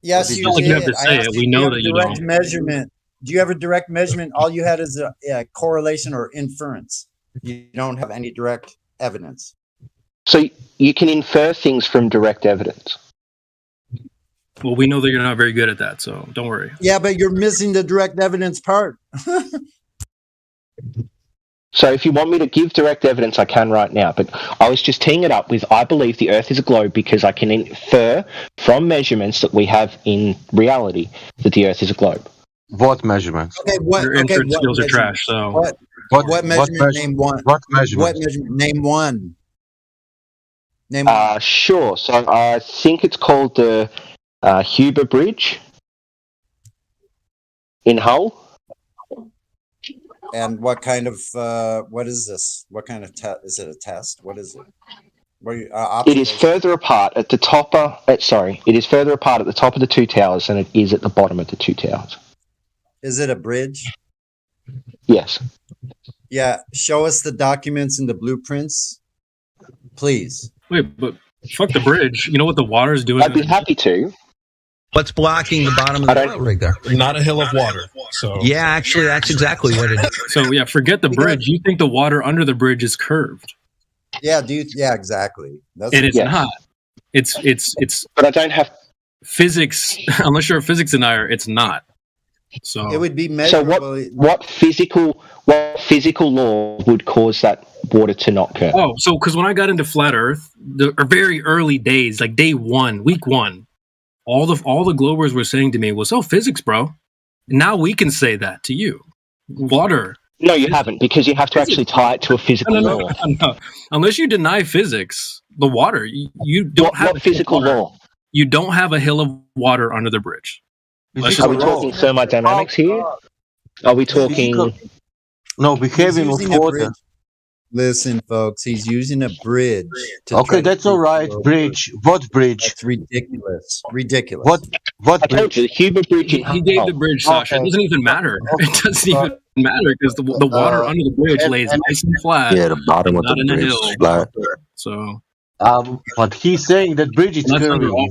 Yes, you You have did. to say it. We know that you direct don't. measurement. Do you have a direct measurement? All you had is a correlation or inference. You don't have any direct evidence. So you can infer things from direct evidence. Well, we know that you're not very good at that, so don't worry. Yeah, but you're missing the direct evidence part. So if you want me to give direct evidence, I can right now. But I was just teeing it up with, I believe the Earth is a globe because I can infer from measurements that we have in reality that the Earth is a globe. What measurements? Okay, Your inference skills are trash, so... What measurement? Name one. What measurement? What measurement? Name one. Name one. Sure. So I think it's called the Huber Bridge in Hull. And what kind of what is this? What kind of test? Is it a test? What is it? What are you, it is further apart at the top. It is further apart at the top of the two towers than it is at the bottom of the two towers. Is it a bridge? Yes. Yeah. Show us the documents and the blueprints, please. Wait, but fuck the bridge. You know what the water's doing? I'd be happy to. What's blocking the bottom of the oil rig there? Not a hill of water. So yeah, actually, that's exactly what it is. So yeah, forget the bridge. You think the water under the bridge is curved? Yeah, dude. Yeah, exactly. It is not. It's. But I don't have physics. Unless you're a physics denier, it's not. So it would be measurable. So what physical law would cause that water to not curve? Oh, so because when I got into flat Earth, the very early days, like day one, week one, all the globers were saying to me was, "Oh, physics, bro." Now we can say that to you. Water. No, you haven't, because you have to actually tie it to a physical law. No. Unless you deny physics, the water, you don't have what physical law. You don't have a hill of water under the bridge. Are we talking thermodynamics here? Are we talking... No, behaving of water. Listen, folks, he's using a bridge. Okay, that's all right. Bridge. What bridge? That's ridiculous. Ridiculous. What I told you, the Huber Bridge. He gave the bridge, Sasha. It doesn't even matter. It doesn't even matter because the water under the bridge lays nice and flat. Yeah, the bottom of not the in a bridge hill. is flat. So... but he's saying that bridge is curving.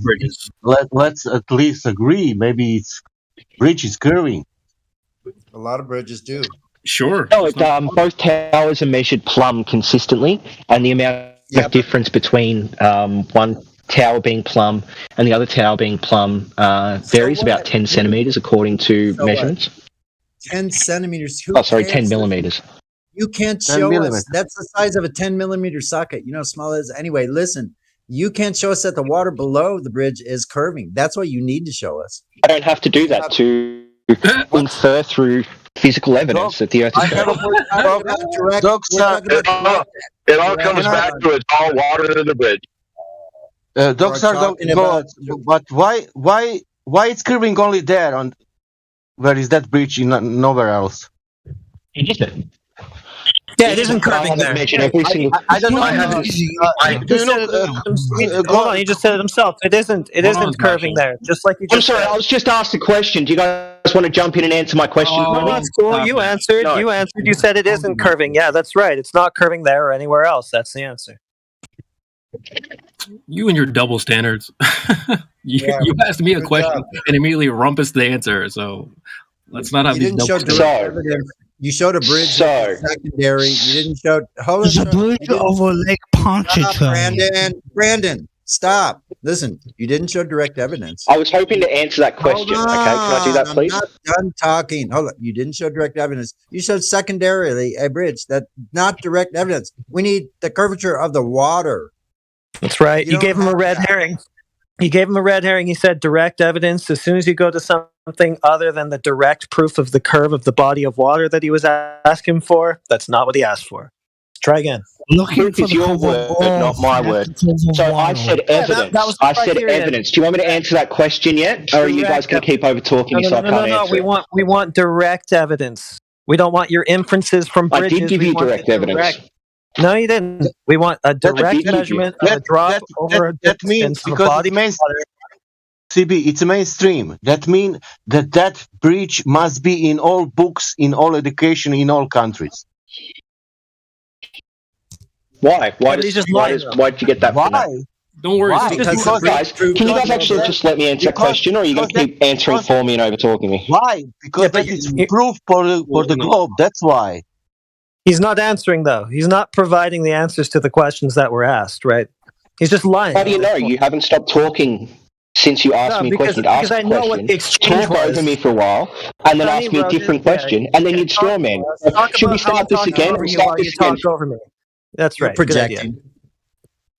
Let's at least agree. Maybe bridge is curving. A lot of bridges do. Sure. No, both towers are measured plumb consistently, and the amount of difference between one tower being plumb and the other tower being plumb varies about 10 centimeters according to measurements. 10 centimeters. 10 millimeters. You can't show us. That's the size of a 10 millimeter socket. You know how small it is. Anyway, listen. You can't show us that the water below the bridge is curving. That's what you need to show us. I don't have to do that to infer through physical evidence that the Earth is curving. It all comes back to it's all water under the bridge. But why it's curving only there? On where is that bridge? Nowhere else. Yeah, it isn't curving there. I don't know. Hold on, he just said it himself. It isn't curving there. Just like you just I'm sorry, I was just asked a question. Do you guys want to jump in and answer my question? No, that's cool. You answered. No. You answered. You said it isn't curving. Yeah, that's right. It's not curving there or anywhere else. That's the answer. You and your double standards. You asked me a question and immediately rumpused the answer. So let's not have these double standards. You showed a bridge secondary. You didn't show. There's a bridge over Lake Pontchartrain. Brandon, stop. Listen, you didn't show direct evidence. I was hoping to answer that question. Okay, can I do that, please? I'm not done talking. Hold on. You didn't show direct evidence. You showed secondarily a bridge that not direct evidence. We need the curvature of the water. That's right. You gave him a red herring. He gave him a red herring. He said direct evidence. As soon as you go to something other than the direct proof of the curve of the body of water that he was asking for, that's not what he asked for. Let's try again. Proof is your word, not my word. So I said evidence. that was the I said criteria. evidence. Do you want me to answer that question yet, or are you guys going to keep over talking me so I can't answer We it? we want direct evidence. We don't want your inferences from I bridges. did give We you want direct the evidence. No, you didn't. We want a direct measurement of a drop over a That means distance of a because body it's of water. CB, it's mainstream. That means that bridge must be in all books, in all education, in all countries. Why? Why he's just why lying, did you get that from that? Don't worry, Why? Steve. Because Guys, can you guys actually just let me answer that question, or are you going to keep answering for me and over talking me? Why? Because that is proof for the globe. That's why. He's not answering, though. He's not providing the answers to the questions that were asked, right? He's just lying. How do you know? You haven't stopped talking since you asked me a question. Because Ask I a know what question, the exchange talk over me for a while, and then Sonny ask me a wrote different it, yeah. question, and then you'd straw man. Should we start this again? Over you Start while you this again. talk over me. That's You're right. Good idea. projecting.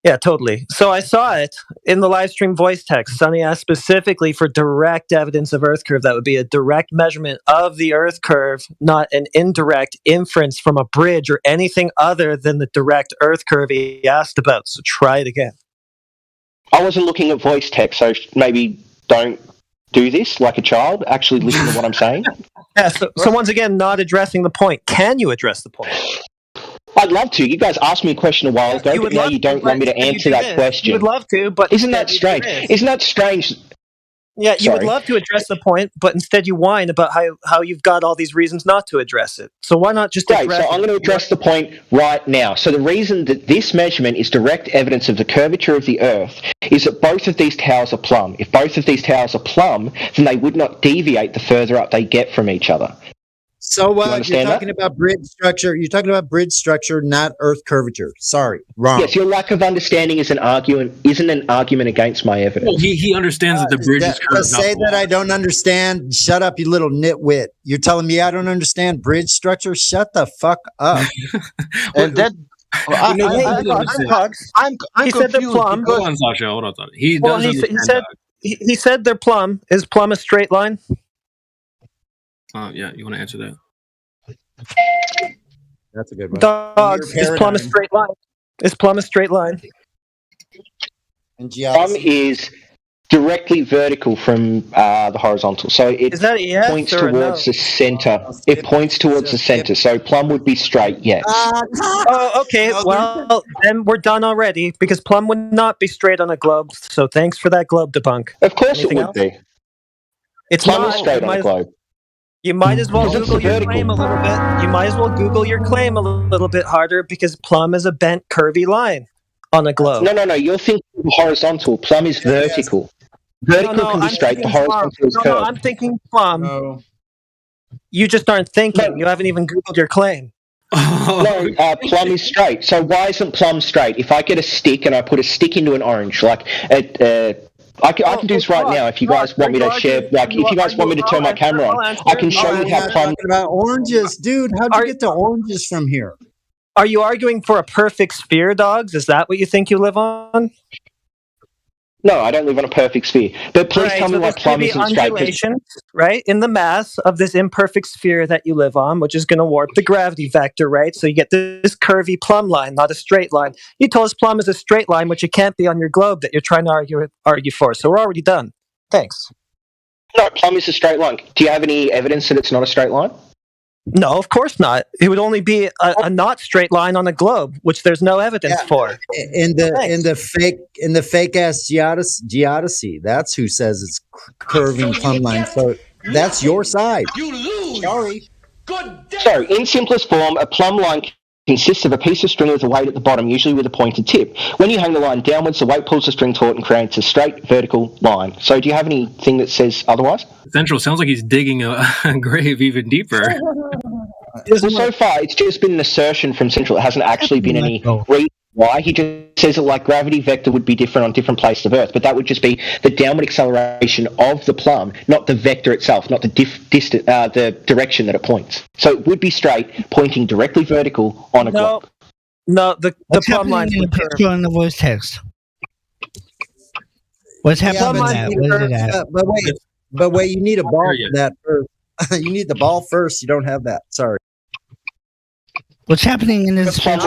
Yeah, totally. So I saw it in the live stream voice text. Sonny asked specifically for direct evidence of Earth curve. That would be a direct measurement of the Earth curve, not an indirect inference from a bridge or anything other than the direct Earth curve he asked about. So try it again. I wasn't looking at voice text, so maybe don't do this like a child. Actually listen to what I'm saying. Yeah, so once again, not addressing the point. Can you address the point? I'd love to. You guys asked me a question a while ago, but now you don't want me to answer that question. You would love to, but isn't that strange? Isn't that strange? Yeah, you would Sorry. love to address the point, but instead you whine about how you've got all these reasons not to address it. So why not just Great, address so I'm going to address the point right now. So the reason that this measurement is direct evidence of the curvature of the Earth is that both of these towers are plumb. If both of these towers are plumb, then they would not deviate the further up they get from each other. So you you're understand talking about bridge structure. You're talking about bridge structure, not Earth curvature. Sorry, wrong. Yes, your lack of understanding isn't an argument against my evidence. Well, he understands that the bridge is curved. To say that I don't understand, shut up, you little nitwit. You're telling me I don't understand bridge structure? Shut the fuck up. And that I'm he said they're plumb. Hold on, Sasha. Hold on. He Well, does understand. he said they're plumb. Is plumb a straight line? Yeah, you want to answer that? That's a good one. Dogs. Is plumb a straight line? Is plumb a straight line? And Plumb is directly vertical from the horizontal. So it points towards the center. It points towards the center. So plumb would be straight, yes. Oh, okay. Well, then we're done already because plumb would not be straight on a globe. So thanks for that globe debunk. Of course Anything it would else? be. It's Plumb not is straight on a globe. You might as well Because it's Google your vertical. claim a little bit. You might as well Google your claim a little bit harder because plumb is a bent, curvy line on a globe. No. You're thinking horizontal. Plumb is vertical. Vertical can be straight. The horizontal is curved. No, I'm thinking plumb. No. You just aren't thinking. You haven't even Googled your claim. No, plumb is straight. So why isn't plumb straight? If I get a stick and I put a stick into an orange, like I can do this right now. If you guys want me to share, like, if you guys want me to turn my camera on, I can show you how plumb. Talking about oranges, dude. How'd you get to oranges from here? Are you arguing for a perfect sphere, dogs? Is that what you think you live on? No, I don't live on a perfect sphere. But please tell me why plumb isn't straight. Right, in the mass of this imperfect sphere that you live on, which is going to warp the gravity vector, right? So you get this curvy plumb line, not a straight line. You told us plumb is a straight line, which it can't be on your globe that you're trying to argue for. So we're already done. Thanks. No, plumb is a straight line. Do you have any evidence that it's not a straight line? No, of course not. It would only be a not straight line on a globe, which there's no evidence for. In the fake ass geodesy, that's who says it's curving plumb line. So that's your side. You lose. Sorry. So, in simplest form, a plumb line consists of a piece of string with a weight at the bottom, usually with a pointed tip. When you hang the line downwards, the weight pulls the string taut and creates a straight vertical line. So do you have anything that says otherwise? Central sounds like he's digging a grave even deeper. Well, so far, it's just been an assertion from Central. It hasn't actually been any reason why. He just says that like gravity vector would be different on different places of Earth, but that would just be the downward acceleration of the plumb, not the vector itself, not the the direction that it points. So it would be straight, pointing directly vertical on a globe. No, the plumb line in the picture on the voice text. What's Yeah, happening but, at? What is it at? but wait, you need a ball for that first. You need the ball first. You don't have that. Sorry. What's happening in this I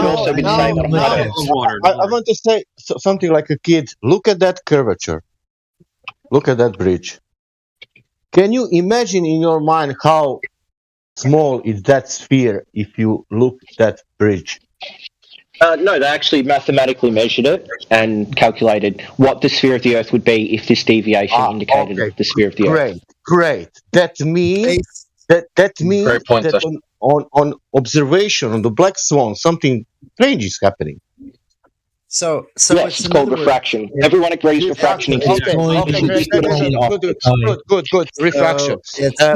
want to say something like a kid. Look at that curvature. Look at that bridge. Can you imagine in your mind how small is that sphere if you look at that bridge? No, they actually mathematically measured it and calculated what the sphere of the Earth would be if this deviation indicated the sphere of the Earth. Great. That means Great point, that Josh. on observation on the black swan, something strange is happening. So yes, it's called refraction. Everyone agrees refraction exists. Good. Refraction.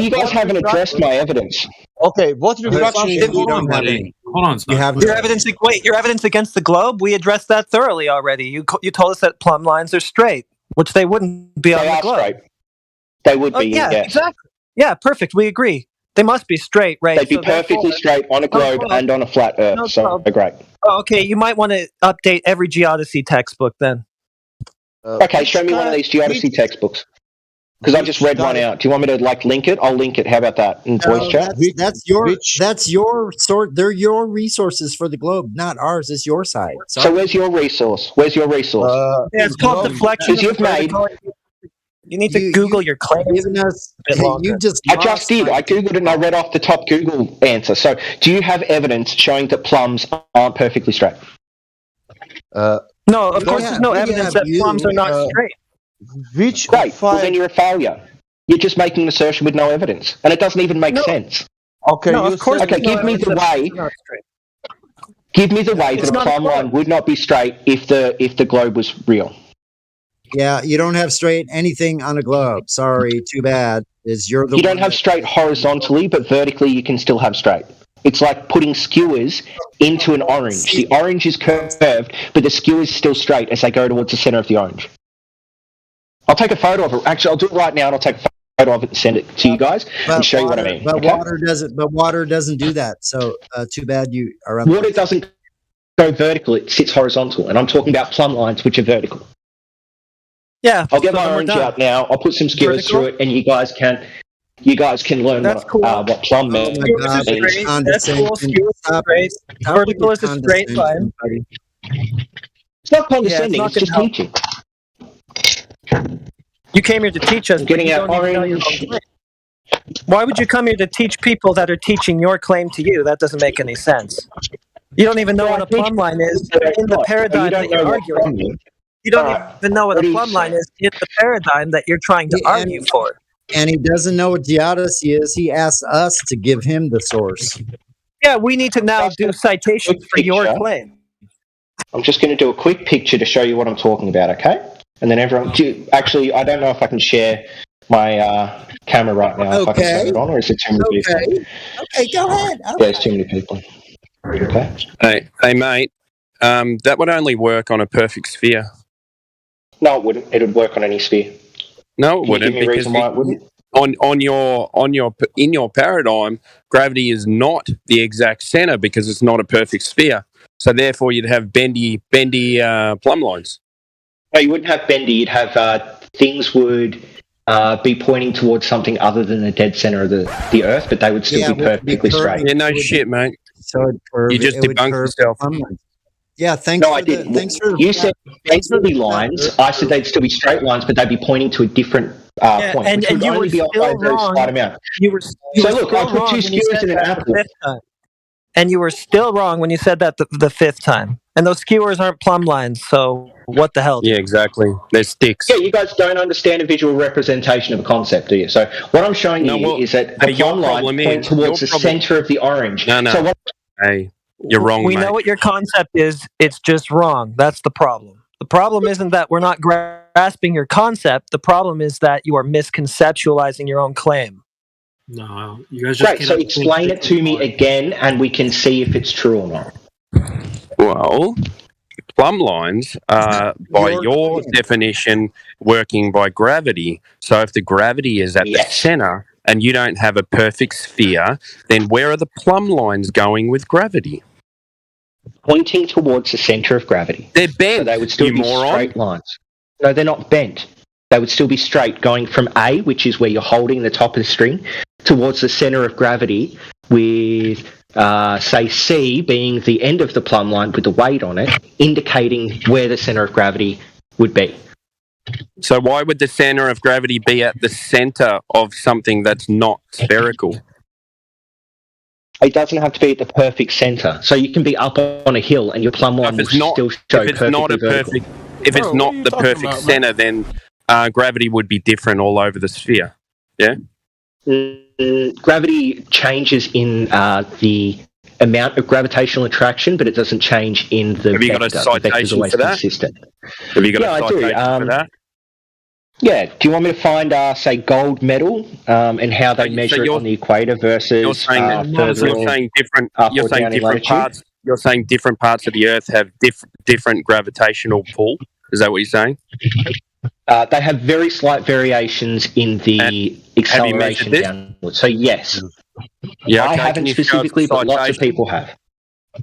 You guys haven't addressed my evidence. Okay, what refraction is Hold on, you Your evidence. Wait, your evidence against the globe. We addressed that thoroughly already. You told us that plumb lines are straight, which they wouldn't be on the globe. Straight. They would be. Yeah, yes. exactly. Yeah, perfect. We agree. They must be straight, right? They'd be perfectly straight on a globe and on a flat Earth. So they're great. Oh, okay, you might want to update every geodesy textbook then. Okay, show me one of these geodesy textbooks. Because I just read one out. Do you want me to link it? I'll link it. How about that in voice chat? That's your sort. They're your resources for the globe, not ours. It's your side. So where's your resource? Yeah, it's called deflection. Because you've made. You need to Google your claims. I just did. I Googled it and I read off the top Google answer. So, do you have evidence showing that plumbs aren't perfectly straight? No, of course there's no evidence that plumbs are not straight. Great. Well, then you're a failure. You're just making an assertion with no evidence. And it doesn't even make sense. Okay, no, of course. Okay, give me the way. Give me the way that a plumb line would not be straight if the globe was real. Yeah, you don't have straight anything on a globe. Sorry, too bad. You don't have straight horizontally, but vertically you can still have straight. It's like putting skewers into an orange. The orange is curved, but the skewer is still straight as they go towards the center of the orange. I'll take a photo of it. Actually, I'll do it right now, and I'll take a photo of it and send it to you guys and show you what I mean. But water doesn't. But water doesn't do that. So too bad you are. On water doesn't go vertical; it sits horizontal, and I'm talking about plumb lines, which are vertical. Yeah, I'll get my orange out now. I'll put some skewers through it, and you guys can learn what plumb means. That's cool. Vertical is a straight line. It's not condescending. It's just teaching. You came here to teach us. Getting out orange. Why would you come here to teach people that are teaching your claim to you? That doesn't make any sense. You don't even know what a plumb line is in the paradigm that you're arguing. You don't even know what a plumb line is in the paradigm that you're trying to argue for. And he doesn't know what geodesy is. He asks us to give him the source. Yeah, we need to now do citations for your claim. I'm just going to do a quick picture to show you what I'm talking about, okay? And then everyone... Actually, I don't know if I can share my camera right now. If I can turn it on, or is it too many people? Okay, go ahead. Yeah, there's too many people. Okay. Hey, mate. That would only work on a perfect sphere. No, it wouldn't. It would work on any sphere. No, it wouldn't, because in your paradigm, gravity is not the exact center because it's not a perfect sphere. So therefore, you'd have bendy plumb lines. No, you wouldn't have bendy. You'd have things would be pointing towards something other than the dead center of the Earth, but they would still be perfectly straight. Yeah, no shit, mate. So you just debunked yourself. Yeah, thanks. No, I didn't. You said they'd still be lines. I said they'd still be straight lines, but they'd be pointing to a different point. And you were still wrong. You were look, I put two skewers in an apple. And you were still wrong when you said that the fifth time. And those skewers aren't plumb lines, so what the hell? Yeah, exactly. They're sticks. Yeah, you guys don't understand a visual representation of a concept, do you? So what I'm showing you is that the plumb lines point towards the center of the orange. No. So hey, you're wrong, We mate. know what your concept is. It's just wrong. That's the problem. The problem isn't that we're not grasping your concept. The problem is that you are misconceptualizing your own claim. No, you guys just great. So explain it to me again, and we can see if it's true or not. Well, plumb lines are, by your definition, working by gravity. So if the gravity is at the center and you don't have a perfect sphere, then where are the plumb lines going with gravity? Pointing towards the center of gravity. They're bent. So they would still be straight lines. No, they're not bent. They would still be straight, going from A, which is where you're holding the top of the string, towards the centre of gravity, with, say, C being the end of the plumb line with the weight on it, indicating where the centre of gravity would be. So why would the center of gravity be at the center of something that's not spherical? It doesn't have to be at the perfect centre. So you can be up on a hill and your plumb line will still show perfectly vertical. If it's not the perfect center, then gravity would be different all over the sphere. Yeah? Gravity changes in the amount of gravitational attraction, but it doesn't change in the Have you vector. got a The vector's citation always for that? consistent. Have you got Yeah, a I do. citation for that? Yeah. Do you want me to find, say, gold medal and how they measure it on the equator versus You're saying different. You're saying different parts. You're saying different parts of the Earth have different gravitational pull. Is that what you're saying? They have very slight variations in the acceleration downwards. So yes, Yeah, I okay. haven't specifically, but lots of people have.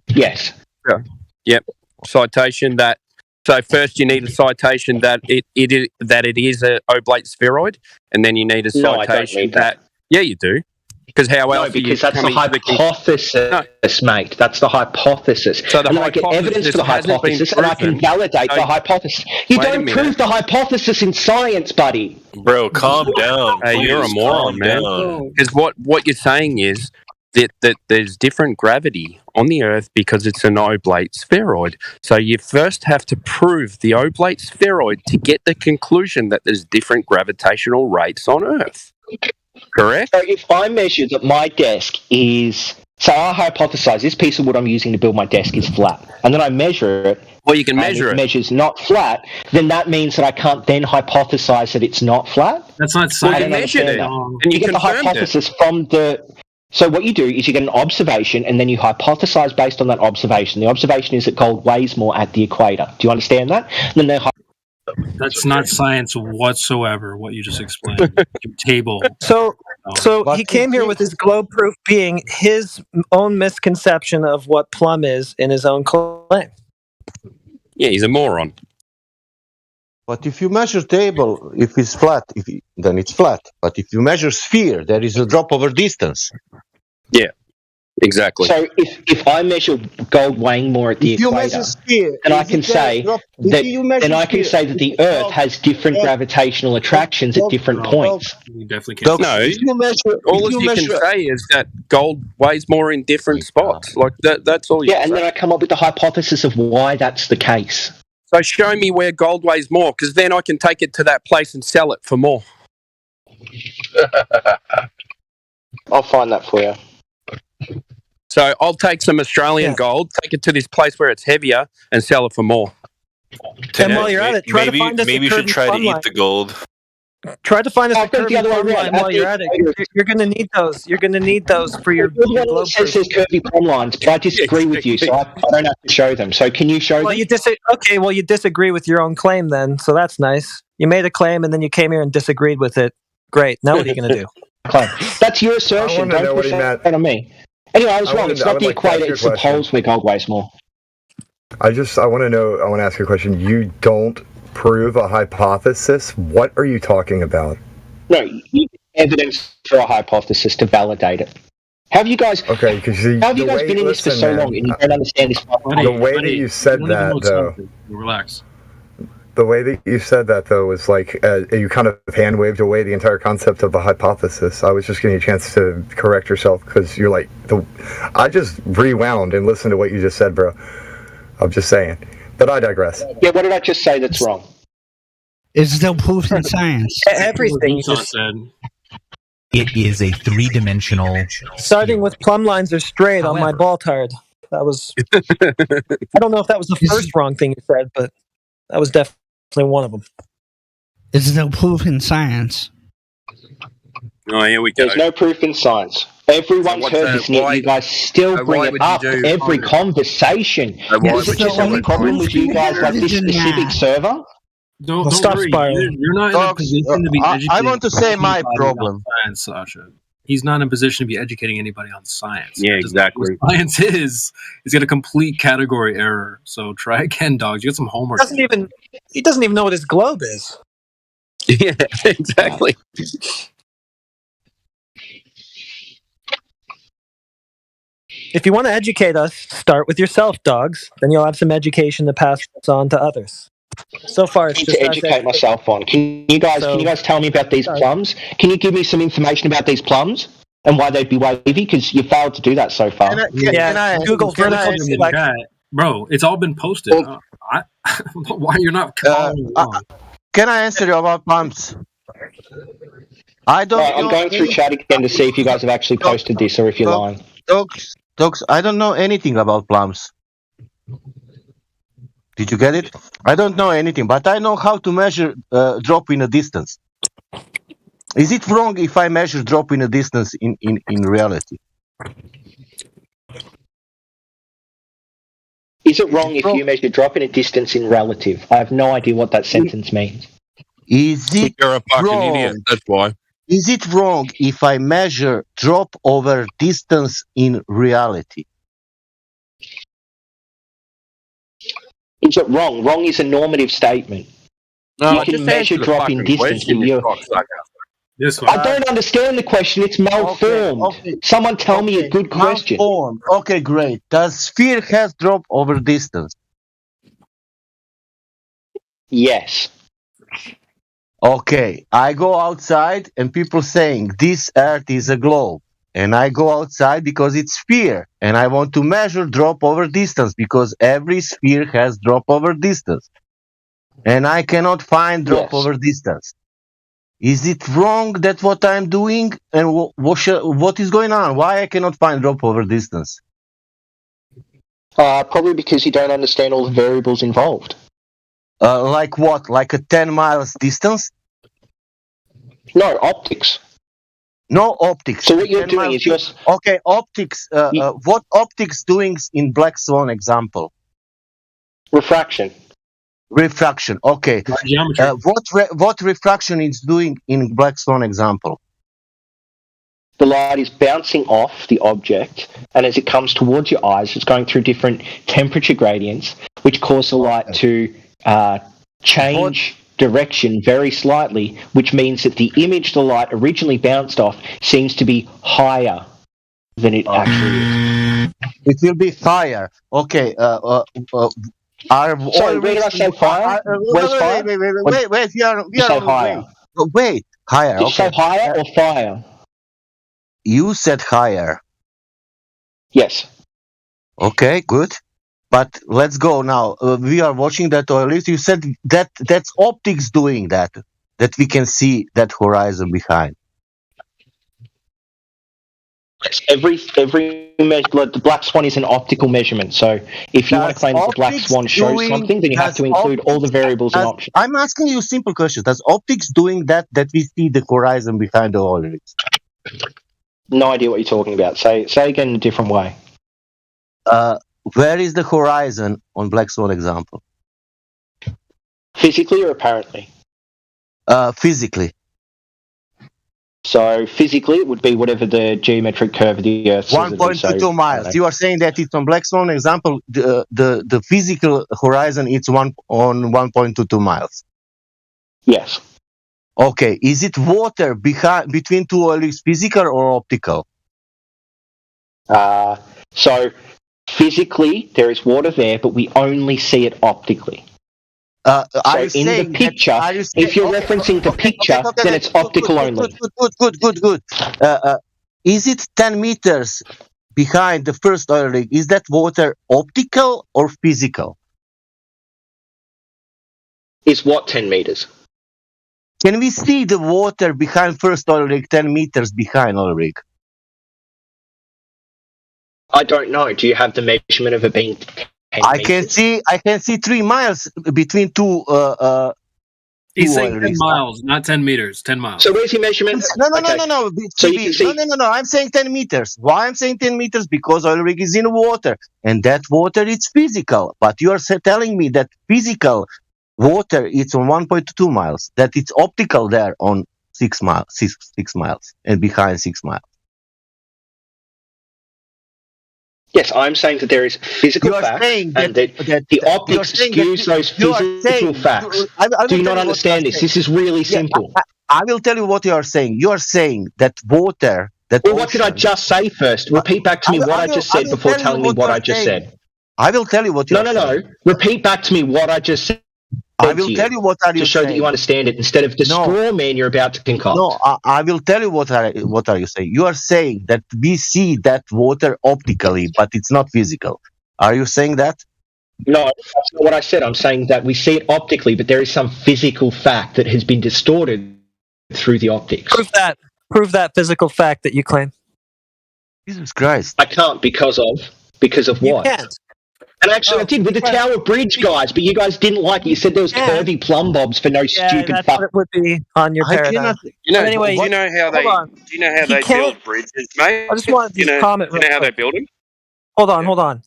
Yes. Yeah. Yep. Citation that. So first you need a citation that it is a oblate spheroid, and then you need a No, I don't citation need that. Yeah, you do. Because how else? No, because that's the hypothesis, mate. That's the hypothesis. So the and I get evidence for the hypothesis, and I can validate the hypothesis. You don't prove the hypothesis in science, buddy. Bro, calm down. Hey, you're a moron, man. Because what you're saying is that there's different gravity on the Earth because it's an oblate spheroid. So you first have to prove the oblate spheroid to get the conclusion that there's different gravitational rates on Earth. Correct? So if I measure that my desk is... So I hypothesize this piece of wood I'm using to build my desk is flat. And then I measure it. Well, you can measure it. Measures not flat. Then that means that I can't then hypothesize that it's not flat. That's not science. Well, you measured it. And you get the hypothesis from the... So what you do is you get an observation and then you hypothesize based on that observation. The observation is that gold weighs more at the equator. Do you understand that? And then That's not science whatsoever, what you just explained. Your table. So he came here with his globe proof being his own misconception of what Plumb is in his own claim. Yeah, he's a moron. But if you measure table, if it's flat, then it's flat. But if you measure sphere, there is a drop over distance. Yeah, exactly. So if I measure gold weighing more at the equator, then I can say that the Earth has different gravitational attractions at different points. You definitely can't. No, all you can say is that gold weighs more in different spots. Like that's all you can say. Then I come up with the hypothesis of why that's the case. So show me where gold weighs more, because then I can take it to that place and sell it for more. I'll find that for you. So I'll take some Australian gold, take it to this place where it's heavier, and sell it for more. And while you're at it, try to find us maybe you should try to eat the gold. Try to find us a curvy plumb line while you're at it. You're going to need those. You're going to need those for your globe proof. It says curvy plumb lines, but I disagree with you, so I don't have to show them. So can you show them? You disagree with your own claim then, so that's nice. You made a claim and then you came here and disagreed with it. Great. Now what are you going to do? That's your assertion. Don't push that on me. Anyway, I was wrong. It's not the equator, it's the poles where gold weighs more. I want to ask you a question. You don't prove a hypothesis? What are you talking about? No, you need evidence for a hypothesis to validate it. How have you guys been in this for so long and you don't understand this? The way that you said that, though. Relax. The way that you said that, though, was like you kind of hand-waved away the entire concept of a hypothesis. I was just giving you a chance to correct yourself because you're like, I just rewound and listened to what you just said, bro. I'm just saying. But I digress. Yeah, what did I just say that's wrong? Is no proof in science. Everything you just said. It is a three-dimensional... Starting with plumb lines are straight on my ball card. That was... I don't know if that was the first wrong thing you said, but that was definitely one of them. There's no proof in science. Oh, here we go. There's no proof in science. Everyone's heard this, yet you guys still bring it up every conversation. Which is the only problem with you guys, like this specific server? Don't stop worry. spiraling. You're not in a position to be educating. I want to say my problem. Science, Sasha. He's not in a position to be educating anybody on science. Yeah, exactly. What science is got a complete category error. So try again, dogs. You got some homework. He doesn't even know what his globe is. Yeah, exactly. If you want to educate us, start with yourself, dogs. Then you'll have some education to pass on to others. So far, it's Need just to us educate myself on. Can you guys tell me about these plums? Can you give me some information about these plums and why they'd be wavy? Because you failed to do that so far. Google Can I vertical in the selection. chat, bro? It's all been posted. I don't know why you're not following along. Can I answer you about plums? I don't Right, I'm know going through chat again to see if you guys have actually posted this or if you're lying. Dogs, I don't know anything about plums. Did you get it? I don't know anything, but I know how to measure drop in a distance. Is it wrong if I measure drop in a distance in reality? Is it wrong if you measure drop in a distance in relative? I have no idea what that sentence means. Is it You're a fucking wrong? idiot. That's why. Is it wrong if I measure drop over distance in reality? Is it wrong? Wrong is a normative statement. No, you can just measure answer the drop in fucking distance. question, you cocksucker. This I don't understand the question. It's malformed. Someone tell me a good question. Malformed. Okay, great. Does sphere have drop over distance? Yes. Okay, I go outside and people saying this earth is a globe. And I go outside because it's sphere. And I want to measure drop over distance because every sphere has drop over distance. And I cannot find drop over distance. Is it wrong that what I'm doing? And what is going on? Why I cannot find drop over distance? Probably because you don't understand all the variables involved. Like what? Like a 10 miles distance? No, optics. No optics. So what you're doing is you're... Okay, optics. What optics doing in Black Swan example? Refraction. Refraction. Okay. What refraction is doing in Black Swan example? The light is bouncing off the object, and as it comes towards your eyes, it's going through different temperature gradients, which cause the light to change direction very slightly, which means that the image the light originally bounced off seems to be higher than it actually is. It will be higher. Okay. Sorry, where did I say higher? Where's fire? Wait. We are on higher. Wait, higher. Did you say higher or fire? You said higher. Yes. Okay, good. But let's go now. We are watching that, or at least you said that that's optics doing that we can see that horizon behind. Every the Black Swan is an optical measurement. So if you want to claim that the Black Swan shows something, then you have to include all the variables and options. I'm asking you a simple question. Does optics doing that we see the horizon behind the oil rigs? No idea what you're talking about. Say again in a different way. Where is the horizon on Black Swan example? Physically or apparently? Physically. So physically, it would be whatever the geometric curve of the Earth says. 1.22 miles. You are saying that it's on Black Swan example. The physical horizon it's on 1.22 miles. Yes. Okay. Is it water between two oil rigs, physical or optical? So physically, there is water there, but we only see it optically. So in the picture, if you're referencing the picture, then it's optical only. Good. Is it 10 meters behind the first oil rig? Is that water optical or physical? It's what 10 meters? Can we see the water behind first oil rig 10 meters behind oil rig? I don't know. Do you have the measurement of it being 10 meters? I can see 3 miles between two. He's saying 10 miles, not 10 meters. 10 miles. So where's your measurement? No. So you can see... No. I'm saying 10 meters. Why I'm saying 10 meters? Because oil rig is in water, and that water is physical. But you are telling me that physical water it's on 1.2 miles. That it's optical there on 6 miles, 6 miles, and behind 6 miles. Yes, I'm saying that there is physical facts and that the optics skews those physical facts. Do you not understand this? This is really simple. I will tell you what you are saying. You are saying that water, that Well, what did I just say first? Repeat back to me what I just said before telling me what I just said. I will tell you what you are saying. No. Repeat back to me what I just said. I will tell you what are you to show saying. that you understand it instead of the straw man you're about to concoct. No, I will tell you what are you saying. You are saying that we see that water optically, but it's not physical. Are you saying that? No, that's not what I said. I'm saying that we see it optically, but there is some physical fact that has been distorted through the optics. Prove that physical fact that you claim. Jesus Christ! I can't because of what? You can't. And actually, I did with the Tower Bridge, guys, but you guys didn't like it. You said there was curvy plumb bobs for no stupid that's fuck. what it would be on your paradigm. You know, anyway, do you know how they build bridges, mate? I just wanted to comment. Do you know how they build them? Hold on.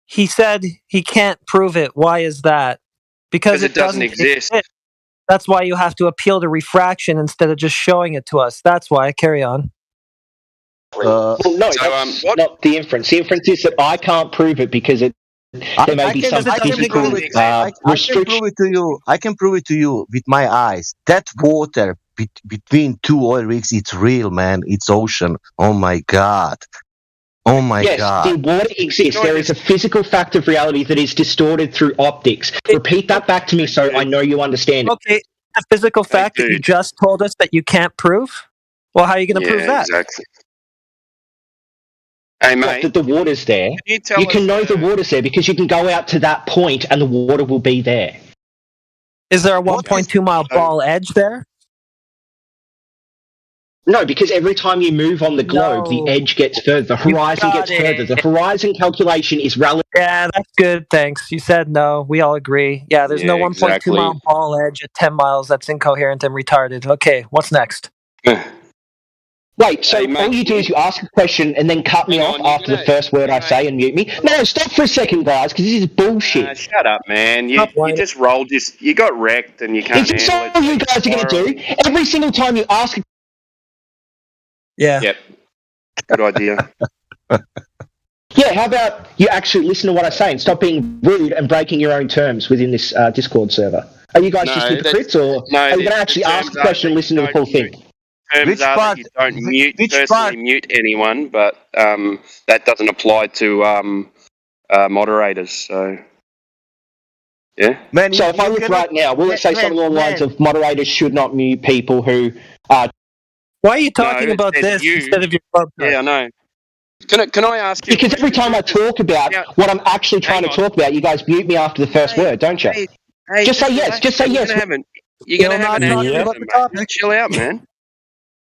He said he can't prove it. Why is that? Because it doesn't exist. That's why you have to appeal to refraction instead of just showing it to us. That's why. Carry on. Well, no, that's not the inference. The inference is that I can't prove it because there may be some physical restriction. I can prove it to you with my eyes. That water between two oil rigs, it's real, man. It's ocean. Oh my God. Oh my God. Yes, the water exists. There is a physical fact of reality that is distorted through optics. Repeat that back to me so I know you understand it. Okay, a physical fact that you just told us that you can't prove? Well, how are you going to prove that? Exactly. Hey, mate. That the water's there. You can know the water's there because you can go out to that point and the water will be there. Is there a 1.2 mile ball edge there? No, because every time you move on the globe, the edge gets further, the horizon gets further. The horizon calculation is relative. Yeah, that's good, thanks. You said no. We all agree. Yeah, there's no 1.2 mile ball edge at 10 miles. That's incoherent and retarded. Okay, what's next? Wait, so all you do is you ask a question and then cut me off after the first word I say and mute me? No, stop for a second, guys, because this is bullshit. Shut up, man. You just rolled this. You got wrecked and you can't handle it. Is this all you guys are going to do? Every single time you ask a Yeah. Yep. Good idea. Yeah, how about you actually listen to what I say and stop being rude and breaking your own terms within this Discord server? Are you guys just hypocrites, or are you going to actually ask a question and listen to the full thing? Terms are that you don't personally mute anyone, but that doesn't apply to moderators. So, yeah. Man, so if I look right now, will it say something along the lines of moderators should not mute people who are... Why are you talking about this instead of your club? Yeah, I know. Can I ask you? Because every time I talk about what I'm actually trying to talk about, you guys mute me after the first word, don't you? Just say yes. Just say yes. You're going to have an aneurysm. Chill out, man.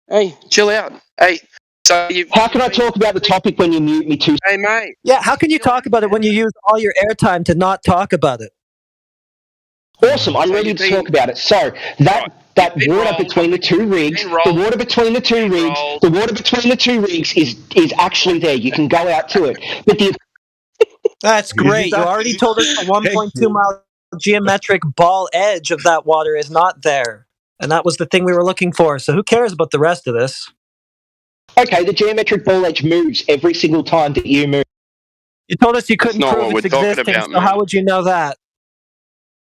Hey, chill out. Hey, so how can I talk about the topic when you mute me too? Hey, mate. Yeah, how can you talk about it when you use all your airtime to not talk about it? Awesome, I'm ready to talk about it. So that water between the two rigs, the water between the two rigs is actually there. You can go out to it. But that's great. You already told us the 1.2 mile geometric ball edge of that water is not there. And that was the thing we were looking for. So who cares about the rest of this? Okay, the geometric ball edge moves every single time that you move. You told us you couldn't prove its existence, so how would you know that?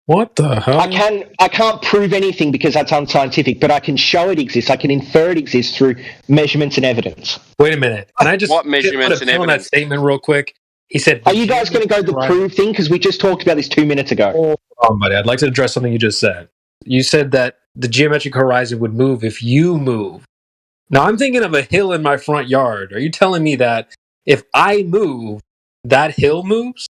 What the hell? I can't prove anything because that's unscientific, but I can show it exists. I can infer it exists through measurements and evidence. Wait a minute. Can I just what measurements and evidence? That statement real quick? He said, "Are you guys going to go the prove thing? Because we just talked about this 2 minutes ago." Hold on, buddy. I'd like to address something you just said. You said that the geometric horizon would move if you move. Now, I'm thinking of a hill in my front yard. Are you telling me that if I move, that hill moves?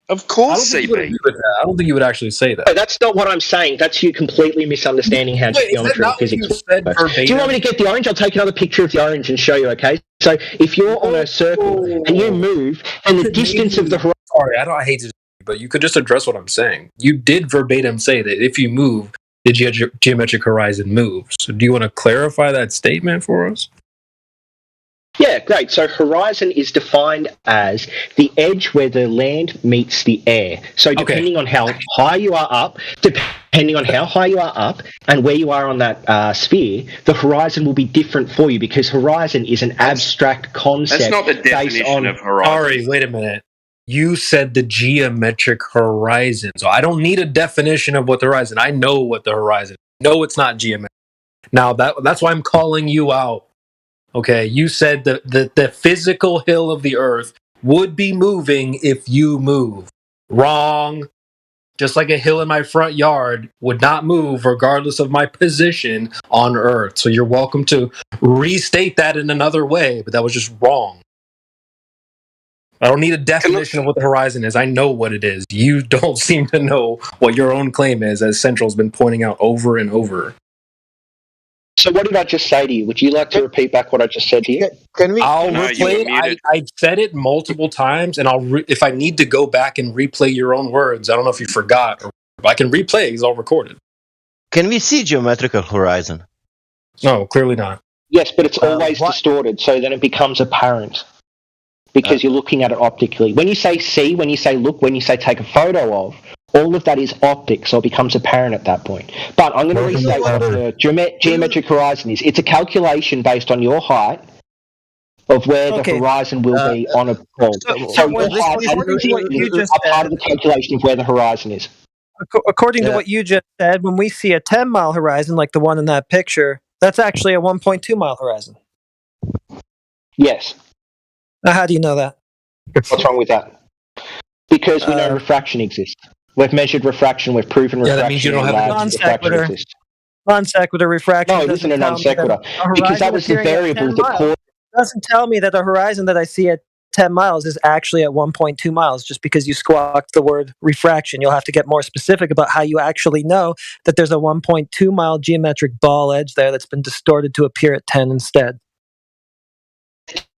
Of course, I don't think you would actually say that. No, that's not what I'm saying. That's you completely misunderstanding how geometry and physics works. Do you want me to get the orange? I'll take another picture of the orange and show you, okay? So if you're on a circle and you move, and the distance of the horizon... Sorry, I hate to... But you could just address what I'm saying. You did verbatim say that if you move, the geometric horizon moves. So do you want to clarify that statement for us? Yeah, Yeah, great. So horizon is defined as the edge where the land meets the air. So depending on how high you are up, and where you are on that sphere, the horizon will be different for you because horizon is an abstract concept. That's not the definition of horizon. Sorry, wait a minute. You said the geometric horizon. So I don't need a definition of what the horizon. I know what the horizon is. No, it's not geometric. Now that's why I'm calling you out. Okay, you said that the physical hill of the earth would be moving if you move. Wrong. Just like a hill in my front yard would not move regardless of my position on earth. So you're welcome to restate that in another way, but that was just wrong. I don't need a definition of what the horizon is. I know what it is. You don't seem to know what your own claim is, as Central's been pointing out over and over. So what did I just say to you? Would you like to repeat back what I just said to you? I'll replay it. I've said it multiple times, and if I need to go back and replay your own words, I don't know if you forgot, or I can replay it because I'll record it. Can we see geometrical horizon? No, clearly not. Yes, but it's always distorted, so then it becomes apparent because you're looking at it optically. When you say see, when you say look, when you say take a photo of, all of that is optics, so it becomes apparent at that point. But I'm going to restate what the geometric horizon is. It's a calculation based on your height of where the horizon will be on a ball. So your height is a part of the calculation of where the horizon is. According to what you just said, when we see a 10-mile horizon, like the one in that picture, that's actually a 1.2-mile horizon. Yes. Now, how do you know that? What's wrong with that? Because we know refraction exists. We've measured refraction. We've proven refraction. That means you don't have a non sequitur. Non sequitur refraction. No, it isn't a non sequitur because that was the variable that caused. It doesn't tell me that the horizon that I see at 10 miles is actually at 1.2 miles just because you squawked the word refraction. You'll have to get more specific about how you actually know that there's a 1.2 mile geometric ball edge there that's been distorted to appear at 10 instead.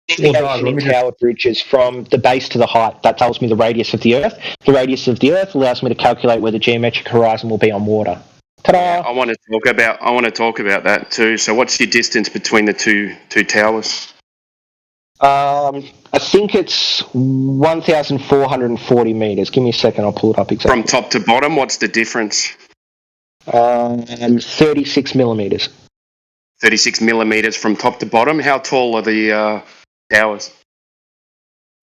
Deviation in tower bridges from the base to the height. That tells me the radius of the Earth. The radius of the Earth allows me to calculate where the geometric horizon will be on water. Ta-da! Yeah, I want to talk about that too. So, what's your distance between the two towers? I think it's 1,440 meters. Give me a second. I'll pull it up exactly. From top to bottom, what's the difference? 36 millimeters. 36 millimeters from top to bottom. How tall are the towers?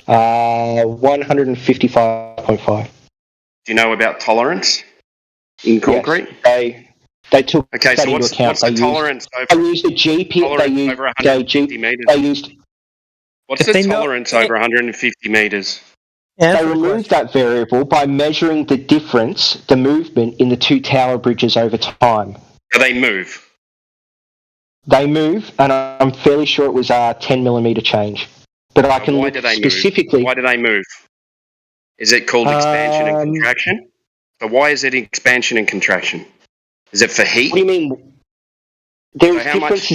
155.5. Do you know about tolerance in concrete? Yes, they took that into account. What's the tolerance they used the GP. Over 150 meters. What's the tolerance over 150 meters? They removed that variable by measuring the difference, the movement in the two tower bridges over time. So they move. They move, and I'm fairly sure it was a 10 millimeter change. But I can look specifically. Why do they move? Is it called expansion and contraction? So why is it expansion and contraction? Is it for heat? What do you mean? There's how much do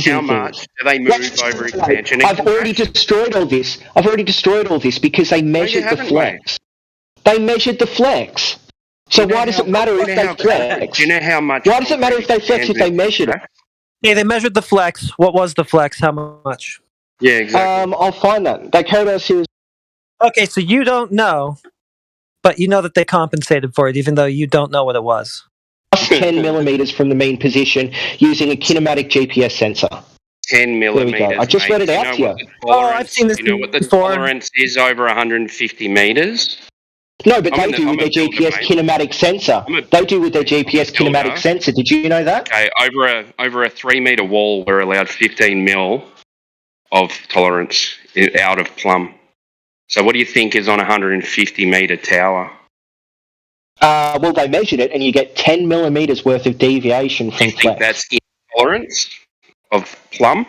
they move over expansion and I've already destroyed all this. Because they measured the flex. They measured the flex. So why does it matter if they flex? Do you know how much? Why does it matter if they flex if they measured it? Yeah, they measured the flex. What was the flex? How much? Yeah, exactly. I'll find that. They carried out a series. Okay, so you don't know, but you know that they compensated for it, even though you don't know what it was. 10 millimeters from the mean position using a kinematic GPS sensor. 10 millimeters. I just read it out to you. Oh, I've seen this. You know what the tolerance is over 150 meters? No, but they do with their GPS kinematic sensor. They do with their GPS kinematic sensor. Did you know that? Okay, over a 3 meter wall, we're allowed 15 mil of tolerance out of Plumb. So what do you think is on a 150 meter tower? Well, they measured it, and you get 10 millimeters worth of deviation from flex. You think that's intolerance of Plumb?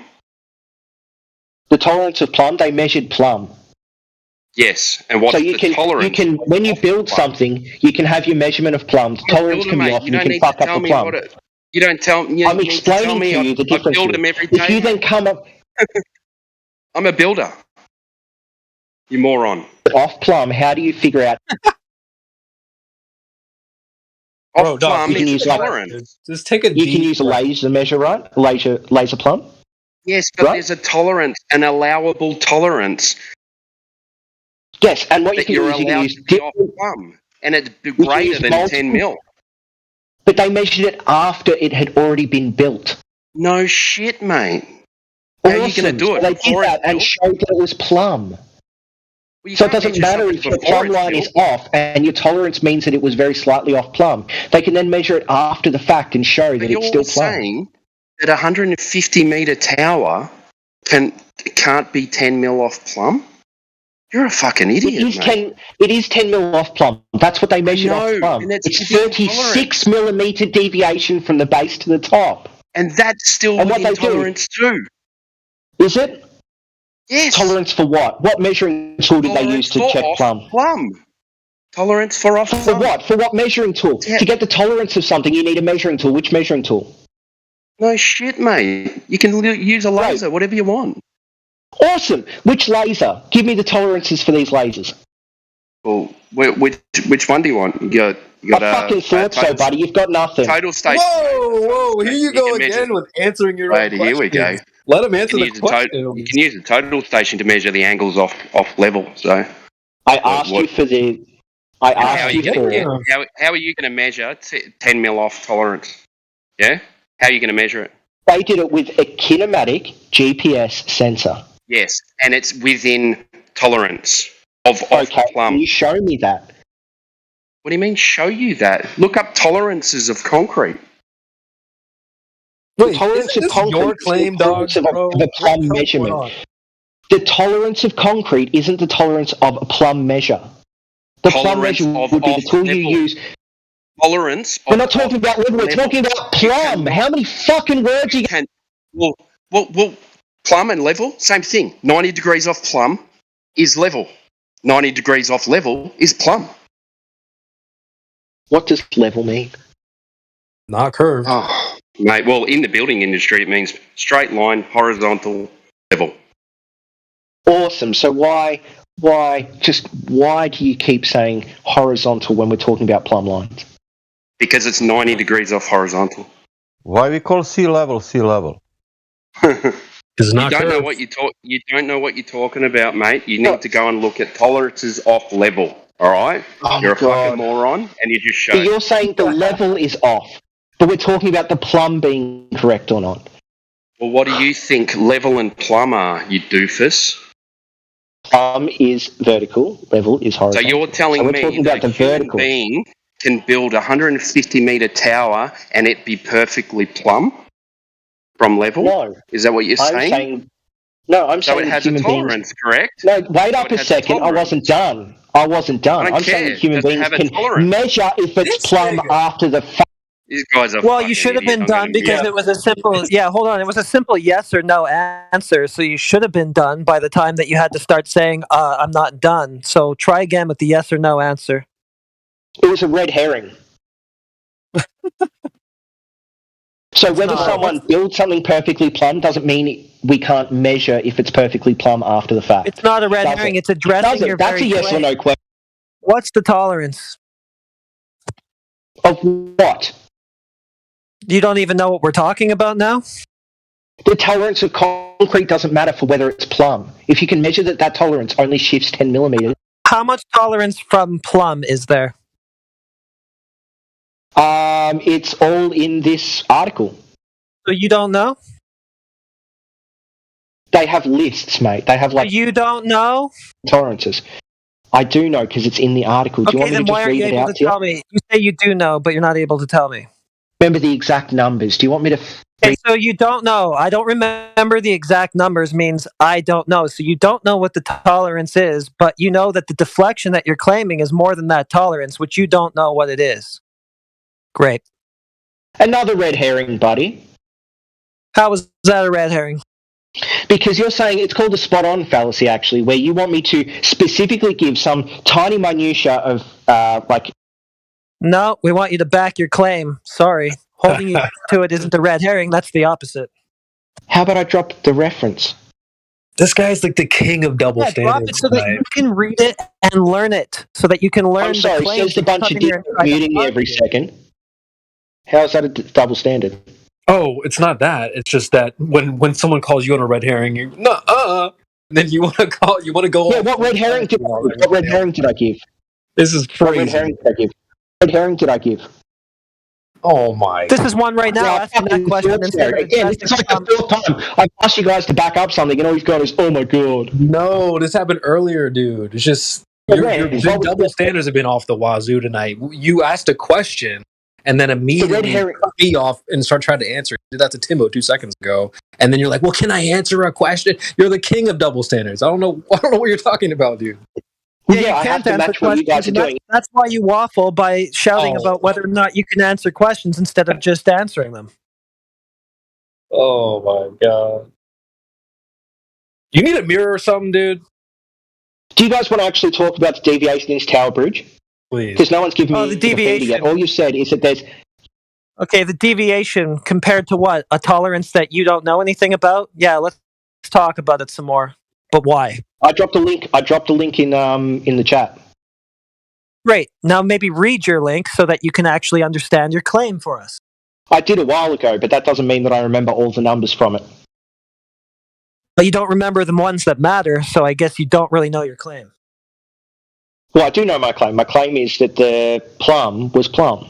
The tolerance of Plumb, they measured Plumb. Yes, and what's the tolerance? When you build something, you can have your measurement of Plumb. The tolerance can be off, and you can fuck up the Plumb. You don't tell me. I'm explaining to you the difference. I build them every day. If you then come up... I'm a builder. You moron. Off Plumb, how do you figure out... Off Plumb is tolerance. Just take a You can use a laser measure, right? Laser Plumb. Yes, but Right? there's a tolerance, an allowable tolerance Yes, and what you that can do you're is you can allowed use to be off plumb, and it's can greater use than 10 multiple- mil. But they measured it after it had already been built. No shit, mate. How are you going to do it? So they before did it's that and built? showed that it was plumb. Well, you So it can't doesn't measure matter something if your before plumb it's line built. is off and your tolerance means that it was very slightly off plumb. They can then measure it after the fact and show that You're it's still plumb. saying that a 150 meter tower can't be 10 mil off plumb? You're a fucking idiot, mate. It is 10 mil off plumb. That's what they measured off plumb. and it's It's within 36 millimeter deviation from the base to the top. And that's still And what within they do- tolerance too. Is it? Yes. Tolerance for what? What measuring tool did they use to check plumb? Tolerance for off For plumb. what? For what measuring tool? Yeah. To get the tolerance of something, you need a measuring tool. Which measuring tool? No shit, mate. You can use a laser, whatever you want. Awesome. Which laser? Give me the tolerances for these lasers. Well, which one do you want? You got I fucking thought so, buddy. You've got nothing. Total station. Whoa, here you go again with answering your own Right, here we go. questions. Let him answer the You question. can use a total station to measure the angles off level. So I asked you for the. I how asked are you you for. gonna, how are you going to measure 10 mil off tolerance? Yeah, how are you going to measure it? They did it with a kinematic GPS sensor. Yes, and it's within tolerance of Okay, plumb. can you show me that? What do you mean? Show you that? Look up tolerances of concrete. The tolerance of this concrete your is claim, the tolerance dog, of bro? a plumb What's measurement. going on? The tolerance of concrete isn't the tolerance of a plumb measure. The plumb Tolerance measure of would be the tool level. you use. Tolerance. We're not talking about level. We're talking about plumb. How many fucking words you can? Well, plumb and level, same thing. 90 degrees off plumb is level. 90 degrees off level is plumb. What does level mean? Not curved. Oh, mate. Well, in the building industry, it means straight line, horizontal, level. Awesome. So why do you keep saying horizontal when we're talking about plumb lines? Because it's 90 degrees off horizontal. Why we call sea level sea level? It's not You don't know curved. what you don't know what you're talking about, mate. You need to go and look at tolerances off level. All right? Oh, you're a God. fucking moron, and you just So showed. you're saying the level is off, but we're talking about the plumb being correct or not. Well, what do you think level and plumb are, you doofus? Plumb is vertical, level is So horizontal. you're telling we're me talking that about a the human vertical. being can build a 150 meter tower and it be perfectly plumb from level? No. Is that what you're I'm saying? saying no, I'm So saying it that has a human tolerance, beings. correct? No, wait So up it a has a second. I tolerance. wasn't done. I'm don't saying care. that human Does it beings have a can tolerance? measure if it's This plumb nigga. after the fact. These guys are Well, fucking you should have idiot. been I'm done gonna because mute it was a simple. Yeah, hold on. It was a simple yes or no answer. So you should have been done by the time that you had to start saying, "I'm not done." So try again with the yes or no answer. It was a red herring. So whether not. someone builds something perfectly plumb doesn't mean we can't measure if it's perfectly plumb after the fact. It's not a red Does herring. it? It's addressing Does it? your That's very a yes claim. or no question. What's the tolerance? Of what? You don't even know what we're talking about now? The tolerance of concrete doesn't matter for whether it's plumb. If you can measure that tolerance only shifts 10 millimeters. How much tolerance from plumb is there? It's all in this article. So you don't know? They have lists, mate. They have like You don't know? tolerances. I do know because it's in the article. Do you Okay, want me then to why just aren't read you it able out to to you? tell me? You say you do know, but you're not able to tell me. Remember the exact numbers. Do you want me to? Okay, so you don't know. I don't remember the exact numbers means I don't know. So you don't know what the tolerance is, but you know that the deflection that you're claiming is more than that tolerance, which you don't know what it is. Great. Another red herring, buddy. How is that a red herring? Because you're saying it's called the spot-on fallacy, actually, where you want me to specifically give some tiny minutia of like. No, we want you to back your claim. Sorry. Holding you to it isn't a red herring. That's the opposite. How about I drop the reference? This guy's like the king of double Yeah, drop standards it so that tonight. you can read it and learn it, so that you can learn I'm sorry, the claims. says the bunch of that you're dicks trying to muting me every argue. second. How is that a double standard? Oh, it's not that. It's just that when someone calls you on a red herring, you then you want to go. Yeah, off what red herring did I give? What red herring did I give? This is What red herring crazy. did I give? Red herring did I give? Oh my! This is one right now Yeah, asking that question instead of again, addressing it's like the fourth time I've asked you guys to back up something, and all you've got is, "Oh my god." No, this happened earlier, dude. It's just your double standards have been off the wazoo tonight. You asked a question and then immediately cut me off and start trying to answer. You did that to Timo 2 seconds ago, and then you're like, "Well, can I answer a question?" You're the king of double standards. I don't know what you're talking about, dude. Yeah, you can't answer questions. And that's why you waffle by shouting about whether or not you can answer questions instead of just answering them. Oh my god! You need a mirror or something, dude. Do you guys want to actually talk about the deviation in this tower bridge? Please. Because no one's given me the the feeder yet. All you've said is that there's... Okay, the deviation compared to what? A tolerance that you don't know anything about? Yeah, let's talk about it some more. But why? I dropped a link in the chat. Great. Now maybe read your link so that you can actually understand your claim for us. I did a while ago, but that doesn't mean that I remember all the numbers from it. But you don't remember the ones that matter, so I guess you don't really know your claim. Well, I do know my claim. My claim is that the Plumb was Plumb.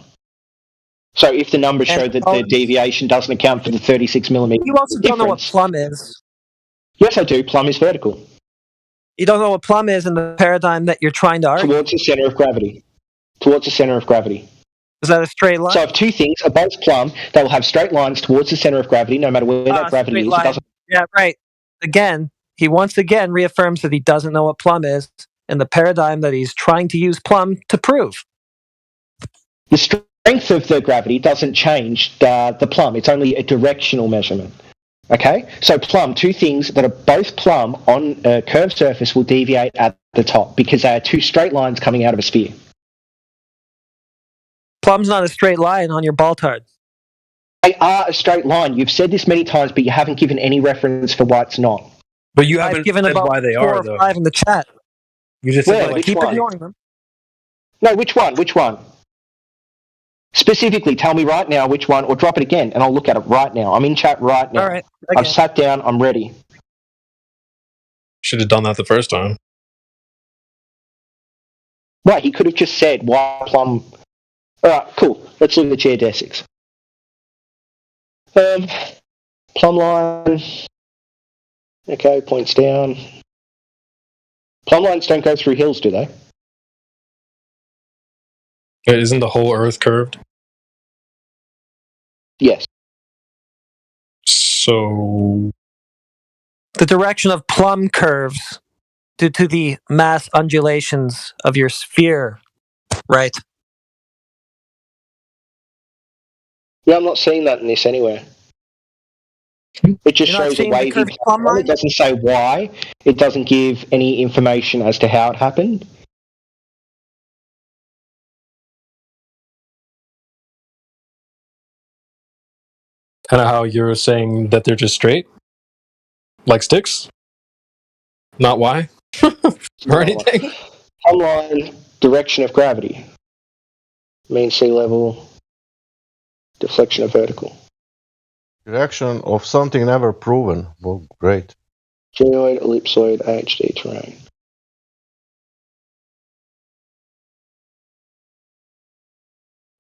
So if the numbers show that the deviation doesn't account for the 36 millimeter You also don't know what Plumb is. Yes, I do. Plumb is vertical. You don't know what Plumb is in the paradigm that you're trying to argue. Towards the center of gravity. Towards the center of gravity. Is that a straight line? So if two things are both Plumb, they will have straight lines towards the center of gravity, no matter where that gravity is. It doesn't... Yeah, right. Again, he once again reaffirms that he doesn't know what Plumb is in the paradigm that he's trying to use Plumb to prove. The strength of the gravity doesn't change the Plumb. It's only a directional measurement. Okay? So Plumb, two things that are both Plumb on a curved surface will deviate at the top because they are two straight lines coming out of a sphere. Plumb's not a straight line on your Baltard. They are a straight line. You've said this many times, but you haven't given any reference for why it's not. But you haven't given said about why they 4 are, or though. 5 in the chat. You just said Which keep one? ignoring them. No, which one? Which one? Specifically, tell me right now which one, or drop it again, and I'll look at it right now. I'm in chat right now. All right. I've sat down. I'm ready. Should have done that the first time. Right, he could have just said why Plumb. All right, cool. Let's look at the geodesics. Plumb line. Okay, points down. Plumb lines don't go through hills, do they? Isn't the whole Earth curved? Yes. So The direction of Plumb curves due to the mass undulations of your sphere, right? Yeah, I'm not seeing that in this anywhere. It just You're not shows a seeing the wavy curved Plumb platform. line? It doesn't say why. It doesn't give any information as to how it happened. kind of how you're saying that they're just straight, like sticks, not why or anything. Plumb line, direction of gravity, mean sea level, deflection of vertical. Direction of something never proven. Well, great. Geoid, ellipsoid, AHD terrain.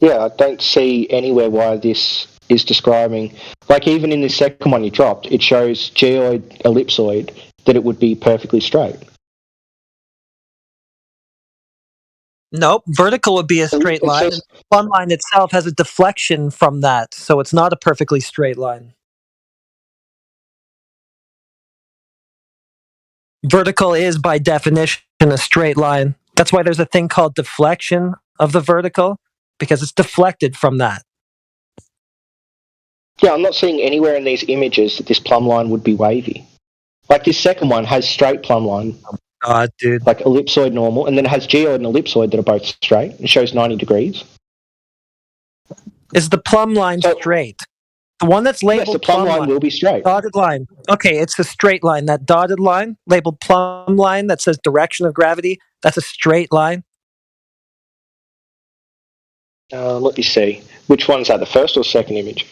Yeah, I don't see anywhere why this is describing, like even in the second one you dropped, it shows geoid, ellipsoid, that it would be perfectly straight. Nope, vertical would be a straight line, and the plumb line itself has a deflection from that, so it's not a perfectly straight line. Vertical is, by definition, a straight line. That's why there's a thing called deflection of the vertical, because it's deflected from that. Yeah, I'm not seeing anywhere in these images that this plumb line would be wavy. Like this second one has straight plumb line. Dude. Like ellipsoid normal, and then it has geoid and ellipsoid that are both straight. It shows 90 degrees. Is the plumb line straight? The one that's labeled yes, the plumb line will be straight. Dotted line. Okay, it's a straight line. That dotted line, labeled plumb line, that says direction of gravity, that's a straight line. Let me see. Which one's that, the first or second image?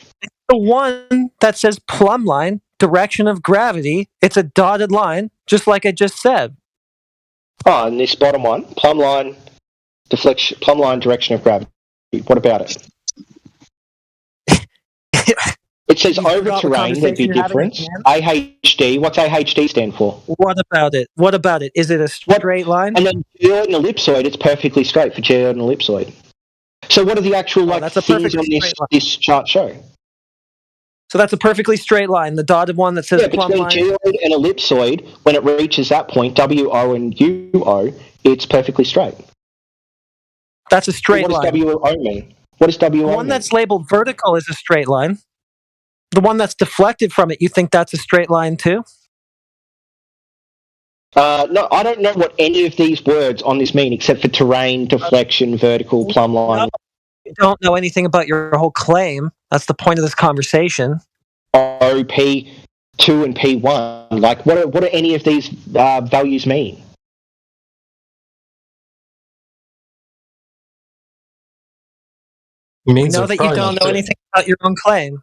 The one that says plumb line, direction of gravity, it's a dotted line, just like I just said. Oh, and this bottom one, plumb line, deflection, plumb line, direction of gravity. What about it? It says over terrain, there'd be difference. AHD, what's AHD stand for? What about it? What about it? Is it a straight line? And then geoid and ellipsoid, it's perfectly straight for geoid and ellipsoid. So what are the actual things on this chart show? So that's a perfectly straight line. The dotted one that says plumb between line. geoid and ellipsoid, when it reaches that point, WO and UO, it's perfectly straight. That's a straight line. What does WO mean? What does WO mean? The one that's labeled vertical is a straight line. The one that's deflected from it, you think that's a straight line too? No, I don't know what any of these words on this mean, except for terrain, deflection, vertical, plumb line. You don't know anything about your whole claim. That's the point of this conversation. O, P2 and P1. Like, what do any of these values mean? You know that you don't know anything about your own claim.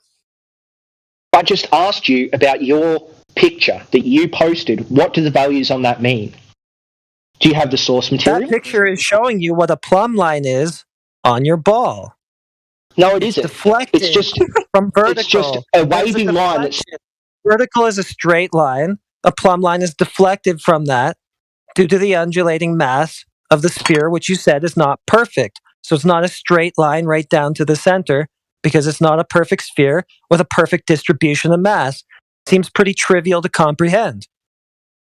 I just asked you about your picture that you posted. What do the values on that mean? Do you have the source material? That picture is showing you what a plumb line is on your ball. No, it isn't. Deflected. It's just from vertical. It's just a wavy line. That's... Vertical is a straight line. A plumb line is deflected from that due to the undulating mass of the sphere, which you said is not perfect. So it's not a straight line right down to the center because it's not a perfect sphere with a perfect distribution of mass. Seems pretty trivial to comprehend.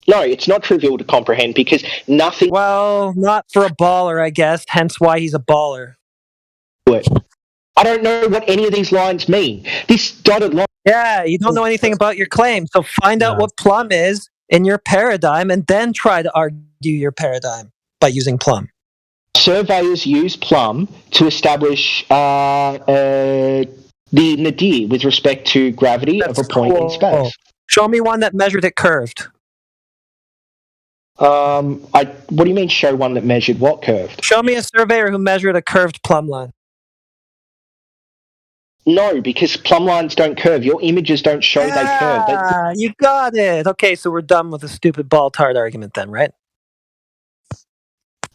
No, it's not trivial to comprehend because nothing... Well, not for a baller, I guess, hence why he's a baller. I don't know what any of these lines mean. This dotted line... Yeah, you don't know anything about your claim, so find out what Plumb is in your paradigm and then try to argue your paradigm by using Plumb. Surveyors use Plumb to establish the nadir with respect to gravity of a point in space. Show me one that measured it curved. What do you mean show one that measured what curved? Show me a surveyor who measured a curved plumb line. No, because plumb lines don't curve. Your images don't show they curve. You got it. Okay, so we're done with the stupid ball tart argument then, right?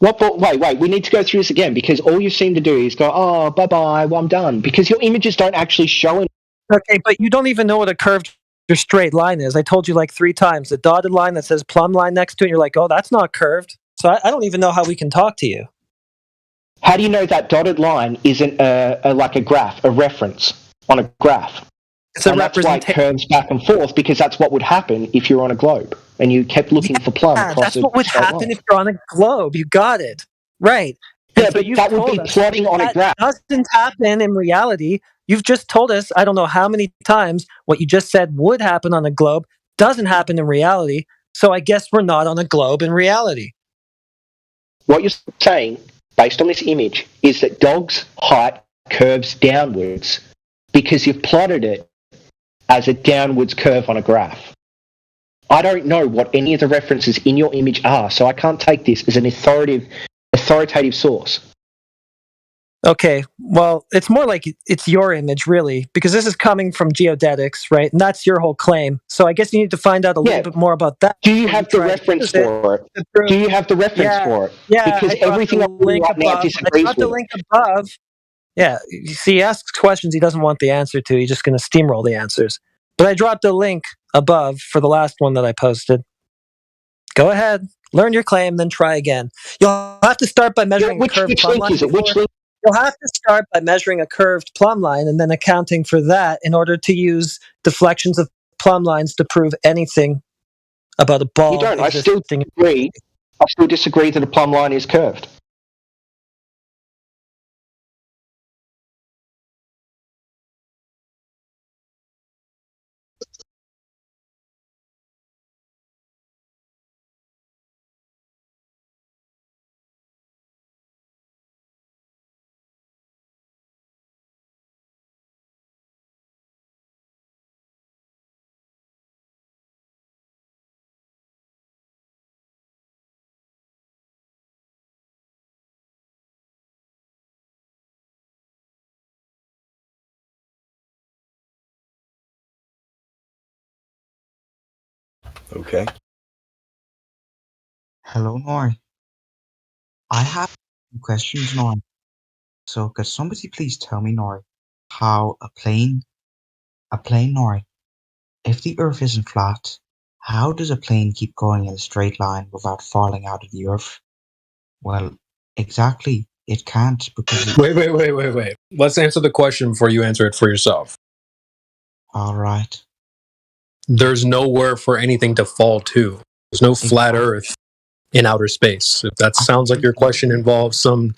Wait. We need to go through this again because all you seem to do is go, oh, bye-bye, well, I'm done. Because your images don't actually show it. Okay, but you don't even know what a curved or straight line is. I told you like 3 times. The dotted line that says plumb line next to it, you're like, oh, that's not curved. So I don't even know how we can talk to you. How do you know that dotted line isn't like a graph, a reference on a graph? It's a that's why it curves back and forth, because that's what would happen if you're on a globe and you kept looking for plumb across that's what would happen line. if you're on a globe. You got it. Right. Yeah, so but that would be plotting on a graph. That doesn't happen in reality. You've just told us, I don't know how many times, what you just said would happen on a globe doesn't happen in reality. So I guess we're not on a globe in reality. What you're saying, based on this image, is that dog's height curves downwards because you've plotted it as a downwards curve on a graph. I don't know what any of the references in your image are, so I can't take this as an authoritative source. Okay, well, it's more like it's your image, really, because this is coming from geodetics, right? And that's your whole claim. So I guess you need to find out a little bit more about that. Do you have the reference for it? Do you have the reference for it? Yeah, because everything I'm reading right now disagrees with the link above. Yeah, you see, he asks questions he doesn't want the answer to. He's just going to steamroll the answers. But I dropped a link above for the last one that I posted. Go ahead, learn your claim, then try again. You'll have to start by measuring a curved plumb line. You'll have to start by measuring a curved plumb line and then accounting for that in order to use deflections of plumb lines to prove anything about a ball. You don't. I still disagree that a plumb line is curved. Okay. Hello, Nori. I have some questions, Nori. So, could somebody please tell me, Nori, how a plane, Nori, if the Earth isn't flat, how does a plane keep going in a straight line without falling out of the Earth? Well, exactly, it can't because the. Wait. Let's answer the question before you answer it for yourself. All right. There's nowhere for anything to fall to. There's no flat Earth in outer space. If that sounds like your question involves some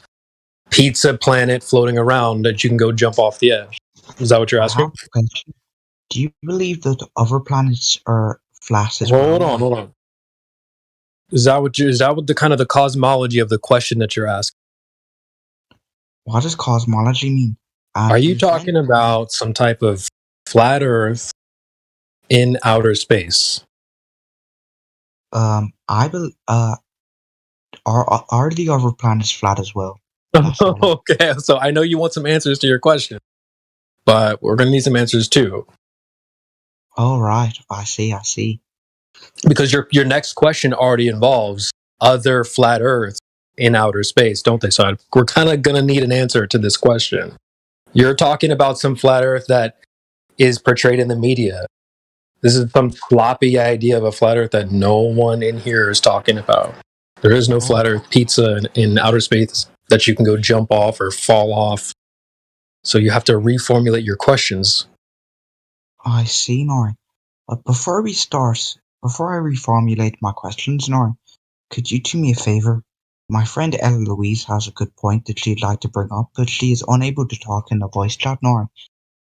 pizza planet floating around that you can go jump off the edge. Is that what you're I asking? have a question. Do you believe that other planets are flat as Hold well? on. Is that what the kind of the cosmology of the question that you're asking? What does cosmology mean? Are you talking about some type of flat Earth in outer space? I will. Are the other planets flat as well? Okay, so I know you want some answers to your question, but we're going to need some answers too. All right, I see. Because your next question already involves other flat Earths in outer space, don't they? So we're kind of going to need an answer to this question. You're talking about some flat Earth that is portrayed in the media. This is some sloppy idea of a flat Earth that no one in here is talking about. There is no flat Earth pizza in outer space that you can go jump off or fall off. So you have to reformulate your questions. I see, Nori. But before I reformulate my questions, Nori, could you do me a favor? My friend Ella Louise has a good point that she'd like to bring up, but she is unable to talk in the voice chat, Nori.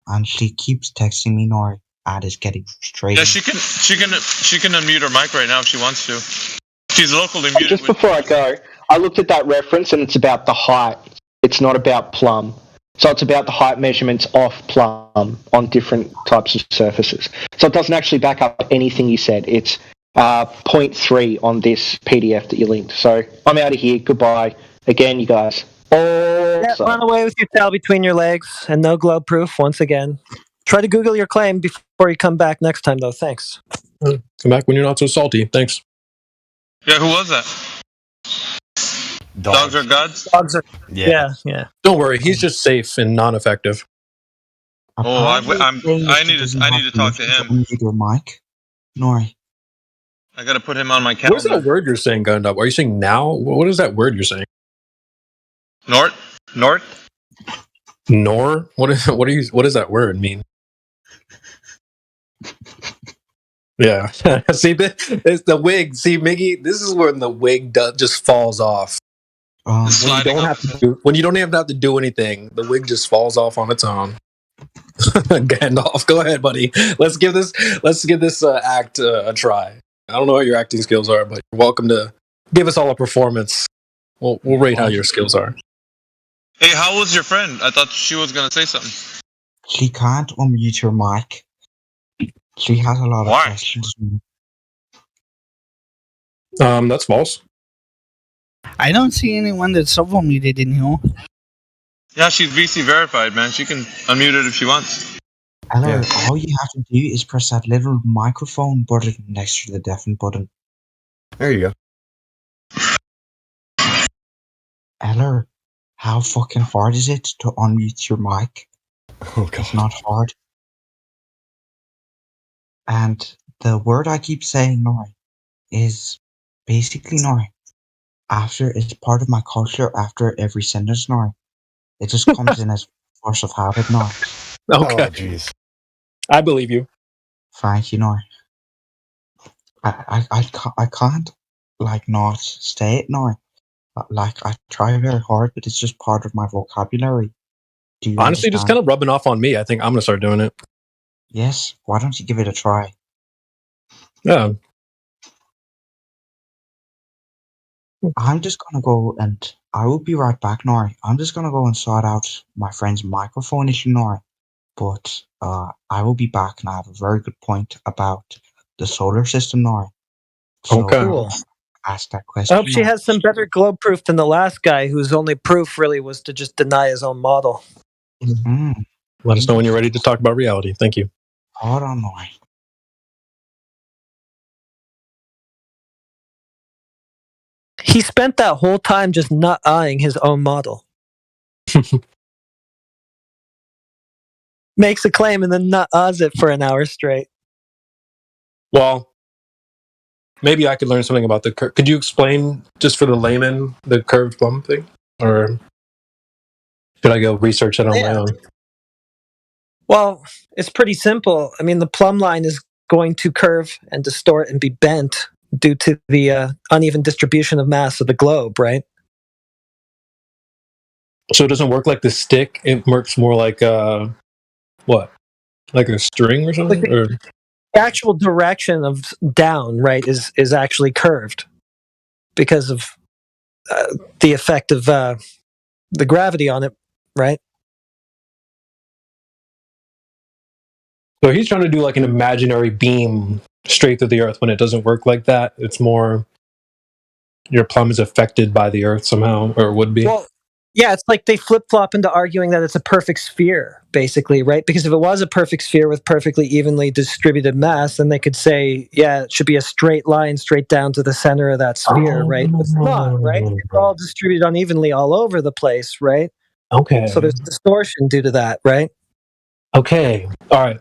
And she keeps texting me, Nori, and is getting frustrated. Yeah, she can unmute her mic right now if she wants to. She's locally muted. Just before I go, I looked at that reference and it's about the height. It's not about Plumb. So it's about the height measurements off Plumb on different types of surfaces. So it doesn't actually back up anything you said. It's 0.3 on this PDF that you linked. So I'm out of here. Goodbye. Again, you guys. Run away with your tail between your legs and no globe proof once again. Try to Google your claim before you come back next time, though. Thanks. Come back when you're not so salty. Thanks. Yeah, who was that? Dogs are gods? Dogs are. Yeah. Don't worry, he's just safe and non-effective. Oh, I need to talk to him. Unmute your mic, Nori. I got to put him on my What is calendar. that word you're saying, Gundab? Are you saying now? What is that word you're saying? Nort? Nor? What does that word mean? Yeah. See, it's the wig. See, Miggy, this is when the wig just falls off. When you don't even have to do anything, the wig just falls off on its own. Gandalf, go ahead, buddy. Let's give this act a try. I don't know what your acting skills are, but you're welcome to give us all a performance. We'll rate how your skills are. Hey, how was your friend? I thought she was going to say something. She can't unmute her mic. She has a lot of questions. That's false. I don't see anyone that's unmuted in here. Yeah, she's VC verified, man. She can unmute it if she wants. Eller, all you have to do is press that little microphone button next to the deafen button. There you go. Eller, how fucking hard is it to unmute your mic? Oh, God. It's not hard. And the word I keep saying, Nori, is basically Nori. After it's part of my culture after every sentence, Nori. It just comes in as force of habit, Nori. Okay. Oh, jeez. I believe you. Thank you, Nori. I can't like not say it, Nori. Like I try very hard, but it's just part of my vocabulary. Do you Honestly, just kind of rubbing off on me. I think I'm gonna start doing it. Yes. Why don't you give it a try? Yeah. I'm just gonna go and I will be right back, Nori. I'm just gonna go and sort out my friend's microphone issue, Nori. But I will be back and I have a very good point about the solar system, Nori. So Okay. Cool. Ask that I question. hope she has some better globe proof than the last guy, whose only proof really was to just deny his own model. Mm-hmm. Let us know when you're ready to talk about reality. Thank you. Hold on, Nori. He spent that whole time just not eyeing his own model. Makes a claim and then not ahs it for an hour straight. Well, maybe I could learn something about the curve. Could you explain, just for the layman, the curved Plumb thing? Or should I go research it on my own? Well, it's pretty simple. I mean, the plumb line is going to curve and distort and be bent due to the uneven distribution of mass of the globe, right? So it doesn't work like the stick. It works more like what? Like a string or something? Like or the actual direction of down, right, is actually curved because of the effect of the gravity on it, right? So he's trying to do like an imaginary beam straight through the Earth when it doesn't work like that. It's more your plumb is affected by the Earth somehow, or would be. Well, yeah, it's like they flip-flop into arguing that it's a perfect sphere, basically, right? Because if it was a perfect sphere with perfectly evenly distributed mass, then they could say, yeah, it should be a straight line straight down to the center of that sphere, right? It's not, right? It's all distributed unevenly all over the place, right? Okay. So there's distortion due to that, right? Okay. All right.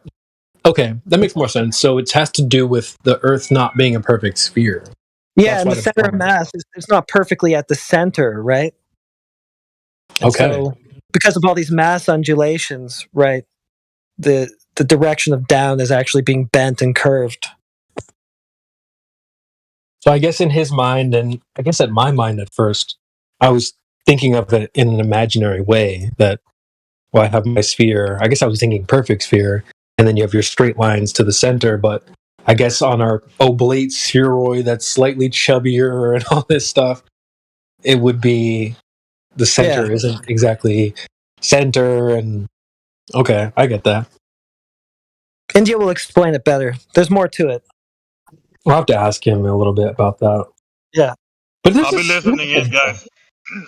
Okay, that makes more sense. So it has to do with the Earth not being a perfect sphere. Yeah, That's and why the center of mass is not perfectly at the center, right? And Okay. so because of all these mass undulations, right, the direction of down is actually being bent and curved. So I guess in his mind, and I guess at my mind at first, I was thinking of it in an imaginary way that, well, I have my sphere. I guess I was thinking perfect sphere, and then you have your straight lines to the center, but I guess on our oblate spheroid that's slightly chubbier and all this stuff, it would be the center isn't exactly center, and okay, I get that. India will explain it better. There's more to it. I'll have to ask him a little bit about that. Yeah. But I'll be listening in, guys.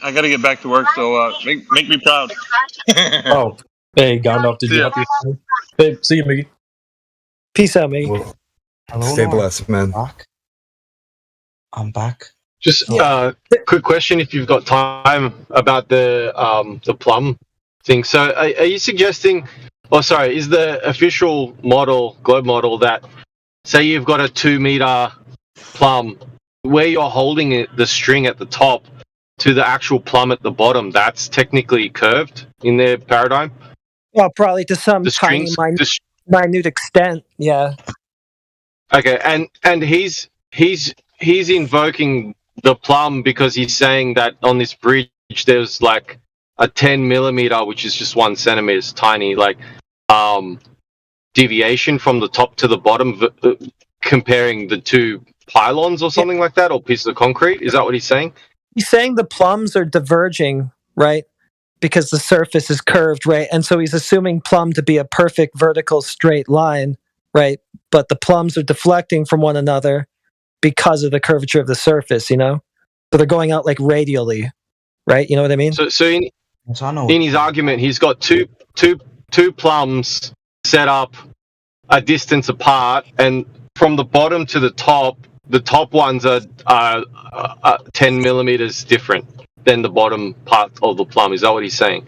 I gotta get back to work, so make me proud. Oh, hey, Gandalf, did you help you? Hey, see you, Miggy. Peace out, Miggy. Hello, Stay Nora. blessed, man. I'm back. Just quick question, if you've got time, about the Plumb thing. So, are you suggesting? Oh, sorry. Is the official model, globe model, that say you've got a 2-meter plumb, where you're holding it, the string at the top to the actual plumb at the bottom, that's technically curved in their paradigm? Well, probably to some The tiny, strings, minute extent, yeah. Okay, and he's invoking the plumb because he's saying that on this bridge there's like a 10 millimeter, which is just 1 centimeter, it's tiny, like deviation from the top to the bottom, comparing the two pylons or something like that, or pieces of concrete. Is that what he's saying? He's saying the plumbs are diverging, right? Because the surface is curved, right? And so he's assuming plumb to be a perfect vertical straight line, right? But the plumbs are deflecting from one another because of the curvature of the surface, you know? So they're going out like radially, right? You know what I mean? So in his argument, he's got two plumbs set up a distance apart, and from the bottom to the top ones are 10 millimeters different than the bottom part of the plumb. Is that what he's saying?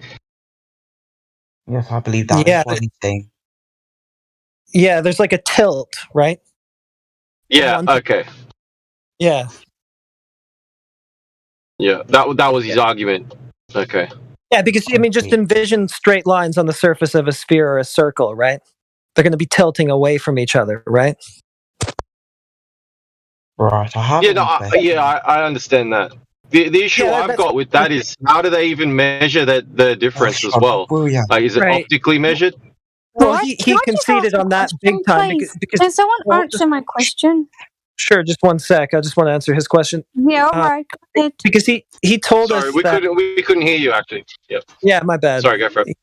Yes, I believe that is what he's saying. Yeah, there's like a tilt, right? Yeah, okay. Yeah. Yeah, that was his argument. Okay. Yeah, because, I mean, just envision straight lines on the surface of a sphere or a circle, right? They're going to be tilting away from each other, right? Right, I have I understand that. The issue I've got with that is, how do they even measure the difference as well? Like, is it optically measured? Well, he conceded on that big time. Because Can someone answer my question? Sure, just 1 sec. I just want to answer his question. Yeah, all right. Go ahead. Because he told us we that... we couldn't hear you, actually. Yep. Yeah, my bad. Sorry, go for it.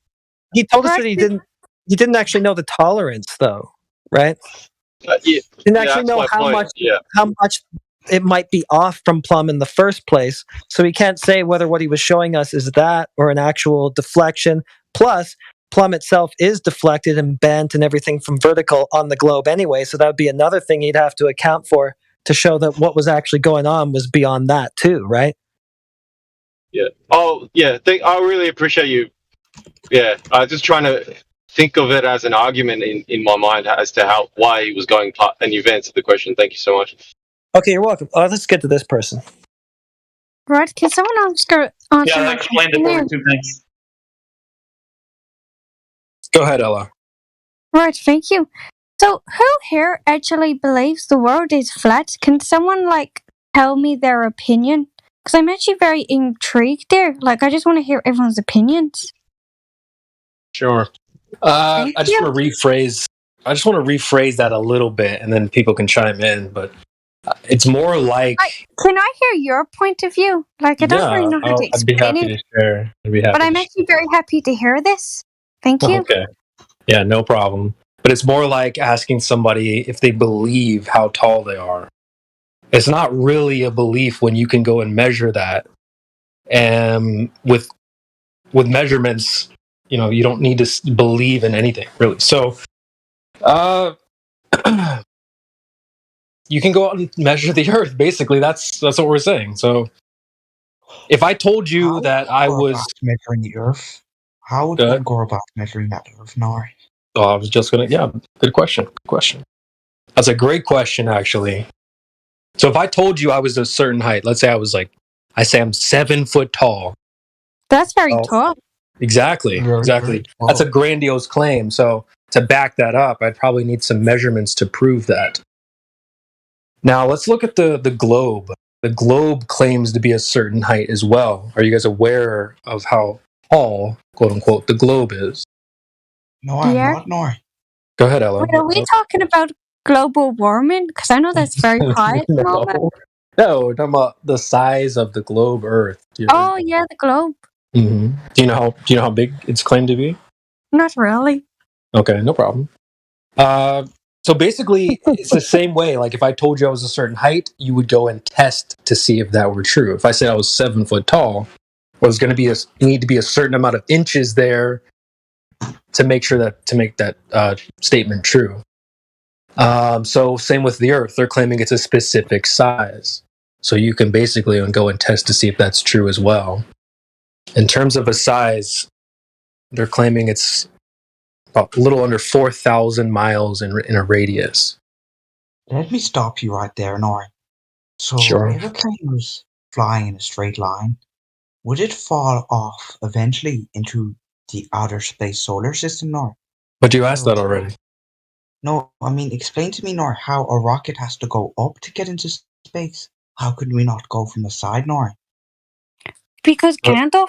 He told us that he didn't actually know the tolerance, though, right? Didn't actually know how much it might be off from Plumb in the first place. So he can't say whether what he was showing us is that or an actual deflection. Plus, Plumb itself is deflected and bent and everything from vertical on the globe anyway. So that would be another thing he'd have to account for to show that what was actually going on was beyond that too, right? Yeah. Oh, yeah. I really appreciate you. Yeah. I was just trying to think of it as an argument in my mind as to why he was going, and you've answered the question. Thank you so much. Okay, you're welcome. Let's get to this person. Right, can someone else go answer my explained it question for there? me too. Thanks. Go ahead, Ella. Right, thank you. So, who here actually believes the world is flat? Can someone, tell me their opinion? Because I'm actually very intrigued there. I just want to hear everyone's opinions. Sure. I Thank just you. want to rephrase. I just want to rephrase that a little bit, and then people can chime in. But it's more like, Can I hear your point of view? I don't really know how to I'd be explain happy it, to share. I'd be happy. but I'm to actually very happy to hear this. Thank you. Okay. Yeah, no problem. But it's more like asking somebody if they believe how tall they are. It's not really a belief when you can go and measure that. And with measurements, you don't need to believe in anything, really. So, you can go out and measure the Earth. Basically, that's what we're saying. So, if I told you that I was measuring the Earth, how would one go about measuring that Earth, Nari? Oh, I was just gonna. Yeah, good question. Good question. That's a great question, actually. So, if I told you I was a certain height, let's say I say I'm 7 foot tall. That's very tall. Exactly. Exactly. That's a grandiose claim. So, to back that up, I'd probably need some measurements to prove that. Now, let's look at the globe. The globe claims to be a certain height as well. Are you guys aware of how tall, quote unquote, the globe is? No, I'm not, Nori. Go ahead, Ella. Wait, are we talking about global warming? Because I know that's very high at the moment. No, we're talking about the size of the globe Earth. Oh, yeah, the globe. Mm-hmm. Do you know how big it's claimed to be? Not really. Okay, no problem. So basically, it's the same way. Like if I told you I was a certain height, you would go and test to see if that were true. If I said I was 7 foot tall, well, there's going to need to be a certain amount of inches there to make that statement true. So same with the Earth. They're claiming it's a specific size. So you can basically go and test to see if that's true as well. In terms of a size, they're claiming it's about a little under 4,000 miles in a radius. Let me stop you right there, Nori. So Sure. if a plane was flying in a straight line, would it fall off eventually into the outer space solar system, Nori? But you asked that already. No, I mean, explain to me, Nori, how a rocket has to go up to get into space. How could we not go from the side, Nori? Because Gandalf,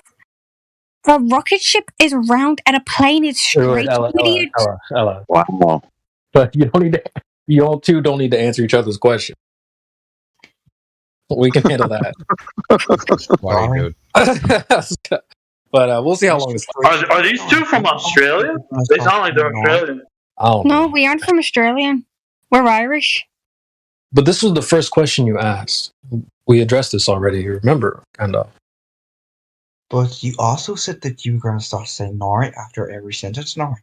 a rocket ship is round and a plane is straight. Ella. Wow. But you all two don't need to answer each other's question. We can handle that. Funny, dude. But we'll see how long this lasts. Are these two from Australia? They sound like they're Australian. Oh, No, we aren't from Australia. We're Irish. But this was the first question you asked. We addressed this already. You remember, kind of. But you also said that you were going to start saying Nori after every sentence, Nori.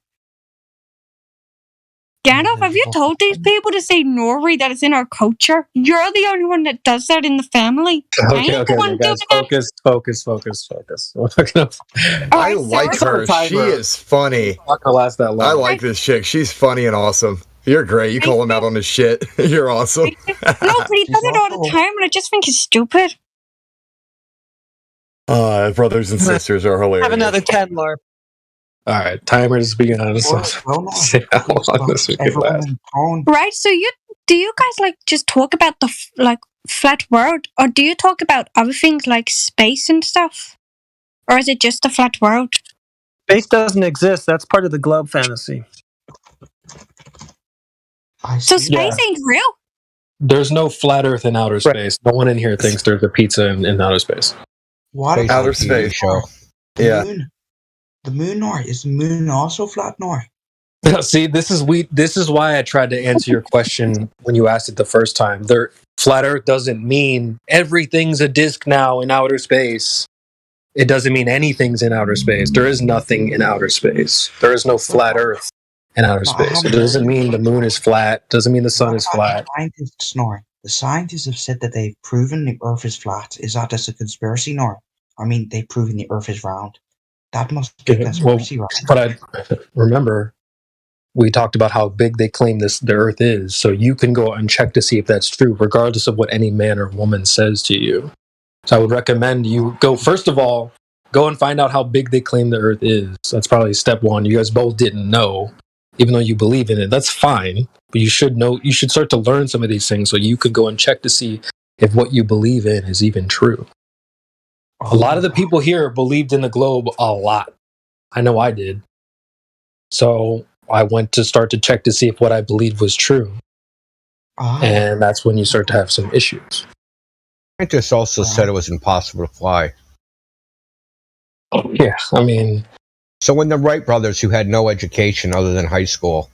Gandalf, have you told these people to say Nori, that it's in our culture? You're the only one that does that in the family. I ain't the one guys, focus. I like her. She is funny. Not gonna last that long. I like this chick. She's funny and awesome. You're great. You call him out on his shit. You're awesome. No, but he does it all the time, and I just think he's stupid. Brothers and sisters are hilarious. Have another 10, Larp. All right, timer is beginning on this. See how long this we can last. Right, so do you guys just talk about the flat world, or do you talk about other things like space and stuff, or is it just the flat world? Space doesn't exist. That's part of the globe fantasy. So space ain't real. There's no flat Earth in outer space. No one in here thinks there's a pizza in outer space. What about outer space show? Yeah. The moon, Nori. Is the moon also flat, Nori? See, this is why I tried to answer your question when you asked it the first time. Flat Earth doesn't mean everything's a disk now in outer space. It doesn't mean anything's in outer space. There is nothing in outer space. There is no flat Earth in outer space. It doesn't mean the moon is flat. Doesn't mean the sun is flat. Scientists, Nori. The scientists have said that they've proven the Earth is flat. Is that just a conspiracy, Nor? I mean, they've proven the Earth is round. That must be a conspiracy, right? But I remember we talked about how big they claim the Earth is, so you can go and check to see if that's true, regardless of what any man or woman says to you. So I would recommend you go, first of all, go and find out how big they claim the Earth is. That's probably step one. You guys both didn't know, even though you believe in it. That's fine, but you should know. You should start to learn some of these things so you could go and check to see if what you believe in is even true. A lot of the people here believed in the globe a lot. I know I did. So I went to start to check to see if what I believed was true. And that's when you start to have some issues. Scientists also said it was impossible to fly. Yeah, I mean... So when the Wright brothers, who had no education other than high school,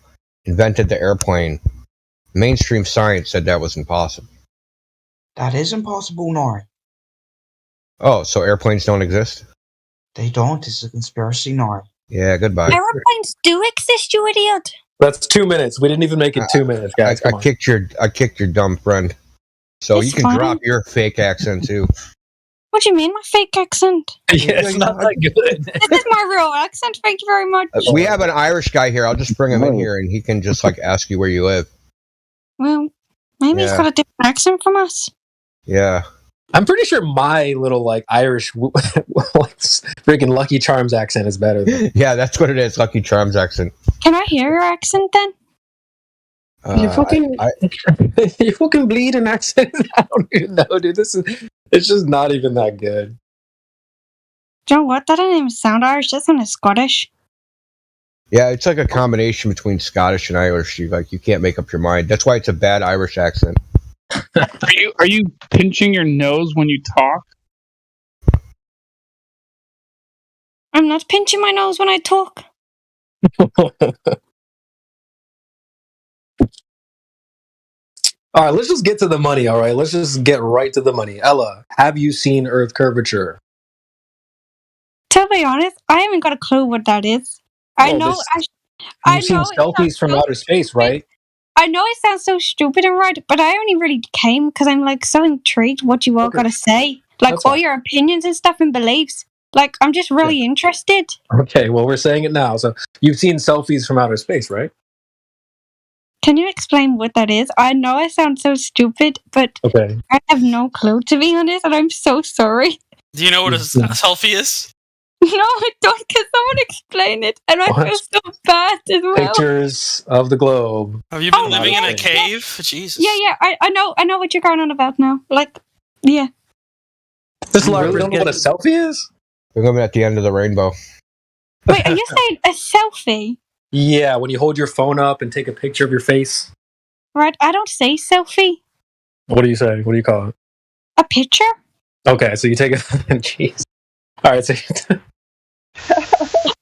invented the airplane, mainstream science said that was impossible. That is impossible, Nor. Oh, so airplanes don't exist? They don't. It's a conspiracy, Nor. Yeah, goodbye. Aeroplanes do exist, you idiot. That's 2 minutes. We didn't even make it 2 minutes, guys. I kicked your dumb friend. So It's you can fine. drop your fake accent too. What do you mean, my fake accent? Yeah, it's not that good. This is my real accent. Thank you very much. We have an Irish guy here. I'll just bring him in here, and he can just ask you where you live. Well, maybe he's Yeah. got a different accent from us. Yeah. I'm pretty sure my little Irish freaking Lucky Charms accent is better. Yeah, that's what it is. Lucky Charms accent. Can I hear your accent then? You fucking bleed an accent. I don't even know, dude. It's just not even that good. Do you know what? That didn't even sound Irish. That sounded Scottish. Yeah, it's like a combination between Scottish and Irish. You can't make up your mind. That's why it's a bad Irish accent. Are you pinching your nose when you talk? I'm not pinching my nose when I talk. All right, let's just get to the money, all right? Let's just get right to the money. Ella, have you seen Earth curvature? To be honest, I haven't got a clue what that is. I know. You've seen selfies from outer space, right? I know it sounds so stupid and right, but I only really came because I'm so intrigued what you all got to say, That's all fine. your opinions and stuff and beliefs. I'm just really interested. Okay, well, we're saying it now. So you've seen selfies from outer space, right? Can you explain what that is? I know I sound so stupid, but Okay. I have no clue, to be honest, and I'm so sorry. Do you know what a selfie is? No, I don't. Can someone explain it? And I feel What? so bad as well. Pictures of the globe. Have you been living in a cave? Jesus. Yeah, I know what you're going on about now. Yeah. This really don't know what a selfie is? We're living at the end of the rainbow. Wait, are you saying a selfie? Yeah, when you hold your phone up and take a picture of your face. Right, I don't say selfie. What do you say? What do you call it? A picture? Okay, so you take it. Jeez. All right, so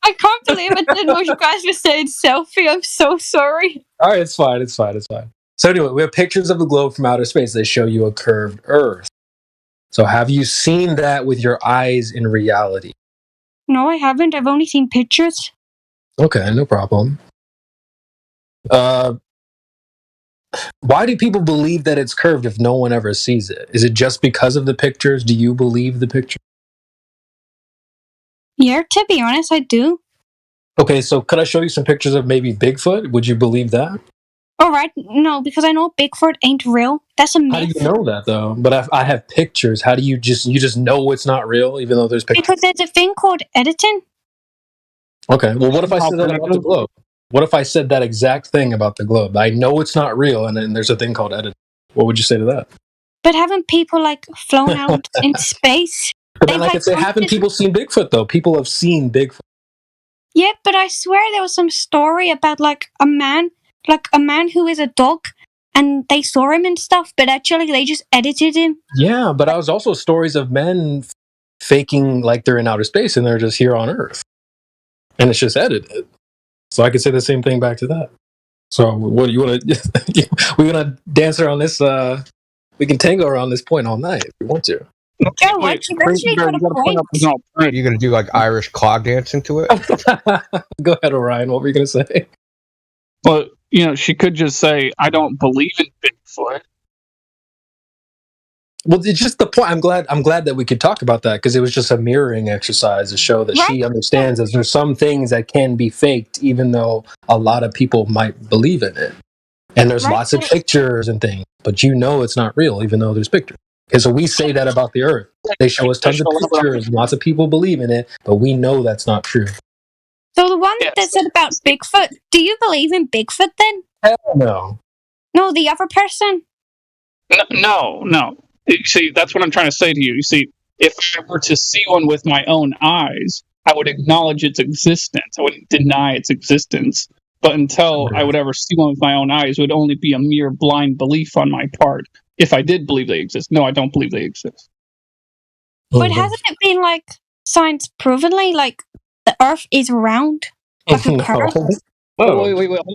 I can't believe I didn't know you guys were saying selfie. I'm so sorry. all right, it's fine. So anyway, we have pictures of the globe from outer space. They show you a curved Earth. So have you seen that with your eyes in reality? No, I haven't. I've only seen pictures. Okay, no problem. Why do people believe that it's curved if no one ever sees it? Is it just because of the pictures? Do you believe the picture? Yeah, to be honest, I do. Okay, so could I show you some pictures of maybe Bigfoot? Would you believe that? Alright, no, because I know Bigfoot ain't real. That's a myth. How do you know that though? But I have pictures. How do you just know it's not real, even though there's pictures? Because there's a thing called editing. Okay, well, what if I said that about the globe? What if I said that exact thing about the globe? I know it's not real, and then there's a thing called editing. What would you say to that? But haven't people flown out in space? But then, like I say, haven't people seen Bigfoot though? People have seen Bigfoot. Yeah, but I swear there was some story about a man who is a dog, and they saw him and stuff, but actually they just edited him. Yeah, but I was also stories of men faking like they're in outer space and they're just here on Earth, and it's just edited. So I could say the same thing back to that. So what do you want to? We're gonna dance around this. We can tango around this point all night if we want to. Joe, what? You actually got a point. You're gonna do Irish clog dancing to it? Go ahead, Orion. What were you gonna say? Well, she could just say, I don't believe in Bigfoot. Well, it's just the point. I'm glad that we could talk about that because it was just a mirroring exercise to show that she understands that there's some things that can be faked, even though a lot of people might believe in it. And there's lots of pictures and things, but it's not real, even though there's pictures. Okay, so we say that about the Earth. They show us tons of pictures, lots of people believe in it, but we know that's not true. So the one that said about Bigfoot, do you believe in Bigfoot then? Hell no. No, the other person. No. You see, that's what I'm trying to say to you. You see, if I were to see one with my own eyes, I would acknowledge its existence. I wouldn't deny its existence. But until I would ever see one with my own eyes, it would only be a mere blind belief on my part. If I did believe they exist. No, I don't believe they exist. But hasn't it been like science provenly, like the Earth is round, like a curve? Wait, hold on.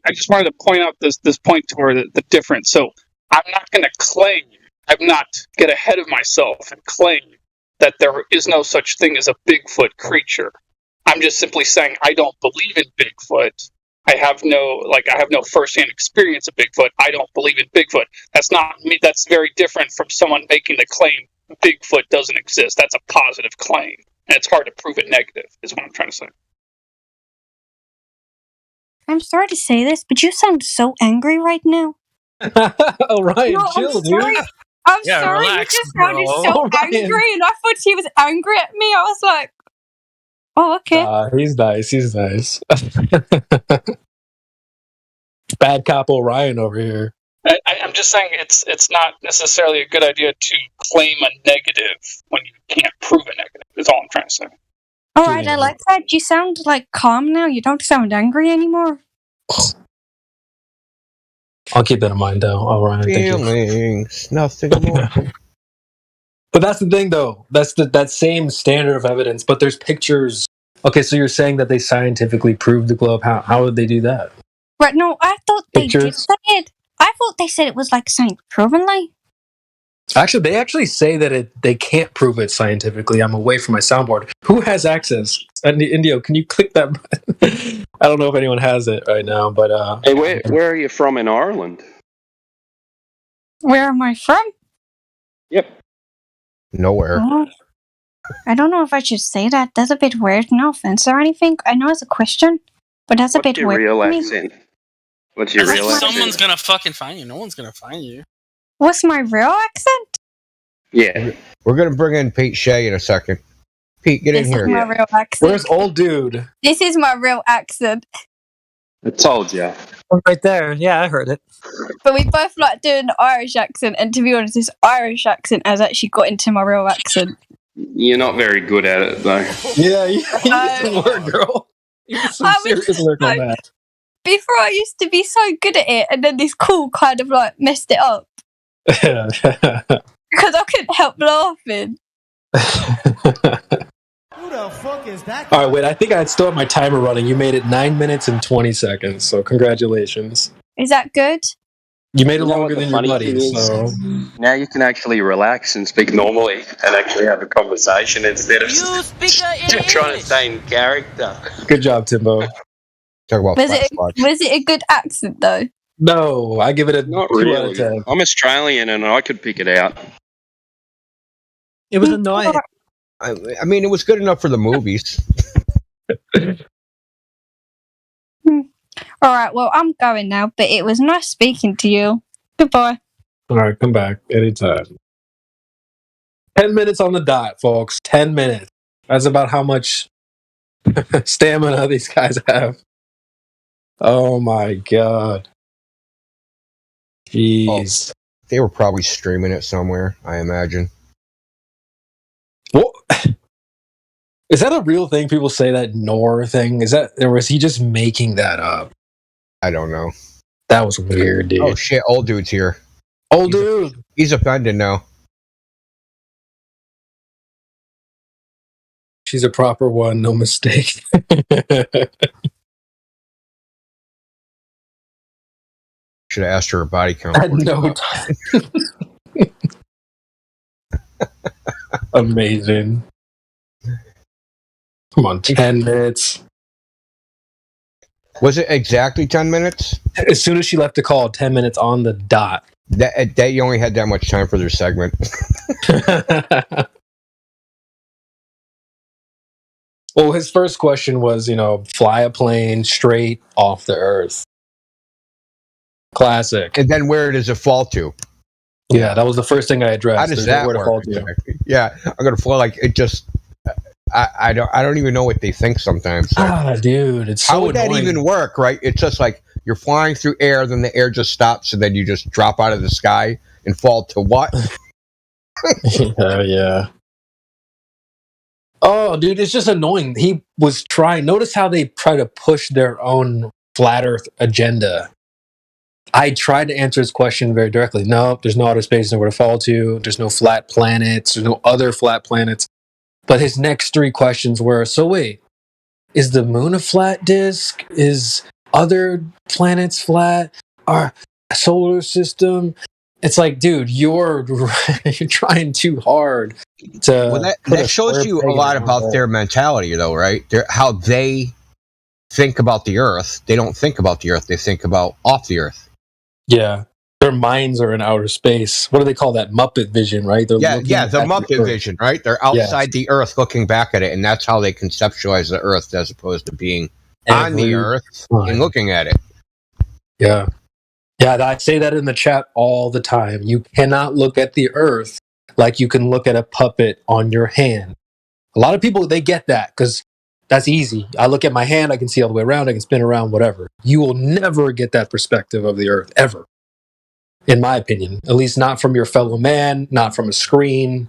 I just wanted to point out this point to where the difference. So I'm not going to claim, I'm not get ahead of myself and claim that there is no such thing as a Bigfoot creature. I'm just simply saying I don't believe in Bigfoot. I have no firsthand experience of Bigfoot. I don't believe in Bigfoot. That's not me. That's very different from someone making the claim Bigfoot doesn't exist. That's a positive claim, and it's hard to prove it negative. Is what I'm trying to say. I'm sorry to say this, but you sound so angry right now. Oh, Ryan, No, chill, I'm sorry. dude. I'm Yeah, sorry. relax, You just sounded bro. so Oh, Ryan. angry, and I thought he was angry at me. I was like, "Oh, okay." He's nice. He's nice. Bad cop Orion over here. I'm just saying it's not necessarily a good idea to claim a negative when you can't prove a negative. Is all I'm trying to say. All right, I like that. You sound like calm now. You don't sound angry anymore. I'll keep that in mind, though. All right, thank you. Feelings, nothing more. But that's the thing, though. That's that same standard of evidence. But there's pictures. Okay, so you're saying that they scientifically proved the globe. How would they do that? Right? No, I thought they did Pictures? say it. I thought they said it was like science provenly. Actually, they actually say that they can't prove it scientifically. I'm away from my soundboard. Who has access? Indio, can you click that button? I don't know if anyone has it right now, but Hey, where are you from in Ireland? Where am I from? Yep. Nowhere. Oh, I don't know if I should say that. That's a bit weird. No offense or anything. I know it's a question, but that's a What's bit your weird. real for me. accent? What's your real accent? Someone's gonna fucking find you. No one's gonna find you. What's my real accent? Yeah. We're going to bring in Pete Shea in a second. Pete, get in This here. is my real accent. Where's old dude? This is my real accent. I told you. Right there. Yeah, I heard it. But we both like doing the Irish accent, and to be honest, this Irish accent has actually got into my real accent. You're not very good at it, though. Yeah, you need some work, girl. You need some serious work on that. Before I used to be so good at it, and then this call kind of like messed it up. Because I couldn't help laughing. Who the fuck is that? All right, wait. I think I still have my timer running. You made it 9 minutes and 20 seconds. So congratulations. Is that good? You made it You know longer what the than your funny buddy. thing is? So Now you can actually relax and speak normally and actually have a conversation instead of just trying to stay in character. good job, Timbo. Talk about Was it a good accent though? No, I give it a Not 2 really. out of 10. I'm Australian and I could pick it out. It was annoying. I mean, it was good enough for the movies. All right, well, I'm going now, but it was nice speaking to you. Goodbye. All right, come back anytime. 10 minutes on the dot, folks. 10 minutes. That's about how much stamina these guys have. Oh my god. Jeez. They were probably streaming it somewhere, I imagine. What? Is that a real thing? People say that Nor thing? Is that, or was he just making that up? I don't know. That was weird, dude. Oh shit, old dude's here. Old dude. He's offended now. She's a proper one, no mistake. Should have asked her her body count. At no time. Amazing. Come on, 10 minutes. Was it exactly 10 minutes? As soon as she left the call, 10 minutes on the dot. That you only had that much time for their segment. Well, his first question was, fly a plane straight off the Earth. Classic. And then where does it fall to? Yeah, that was the first thing I addressed. How does that work? Exactly. Yeah, I'm gonna fly like it just. I don't even know what they think sometimes. Like, Dude, it's so how would annoying. that even work? Right? It's just like you're flying through air, then the air just stops, and then you just drop out of the sky and fall to what? Yeah. Oh, dude, it's just annoying. He was trying. Notice how they try to push their own flat Earth agenda. I tried to answer his question very directly. No, there's no outer space, nowhere to fall to. There's no flat planets. There's no other flat planets. But his next three questions were, so wait, is the moon a flat disk? Is other planets flat? Our solar system? It's like, dude, you're trying too hard to. Well, that shows you a lot about their mentality, though, right? How they think about the Earth. They don't think about the Earth. They think about off the Earth. Yeah. Their minds are in outer space. What do they call that? Muppet vision, right? They're the Muppet vision, right? They're outside the Earth looking back at it, and that's how they conceptualize the Earth as opposed to being on the Earth and looking at it. Yeah. Yeah, I say that in the chat all the time. You cannot look at the Earth like you can look at a puppet on your hand. A lot of people, they get that because that's easy. I look at my hand, I can see all the way around, I can spin around, whatever. You will never get that perspective of the Earth, ever. In my opinion. At least not from your fellow man, not from a screen.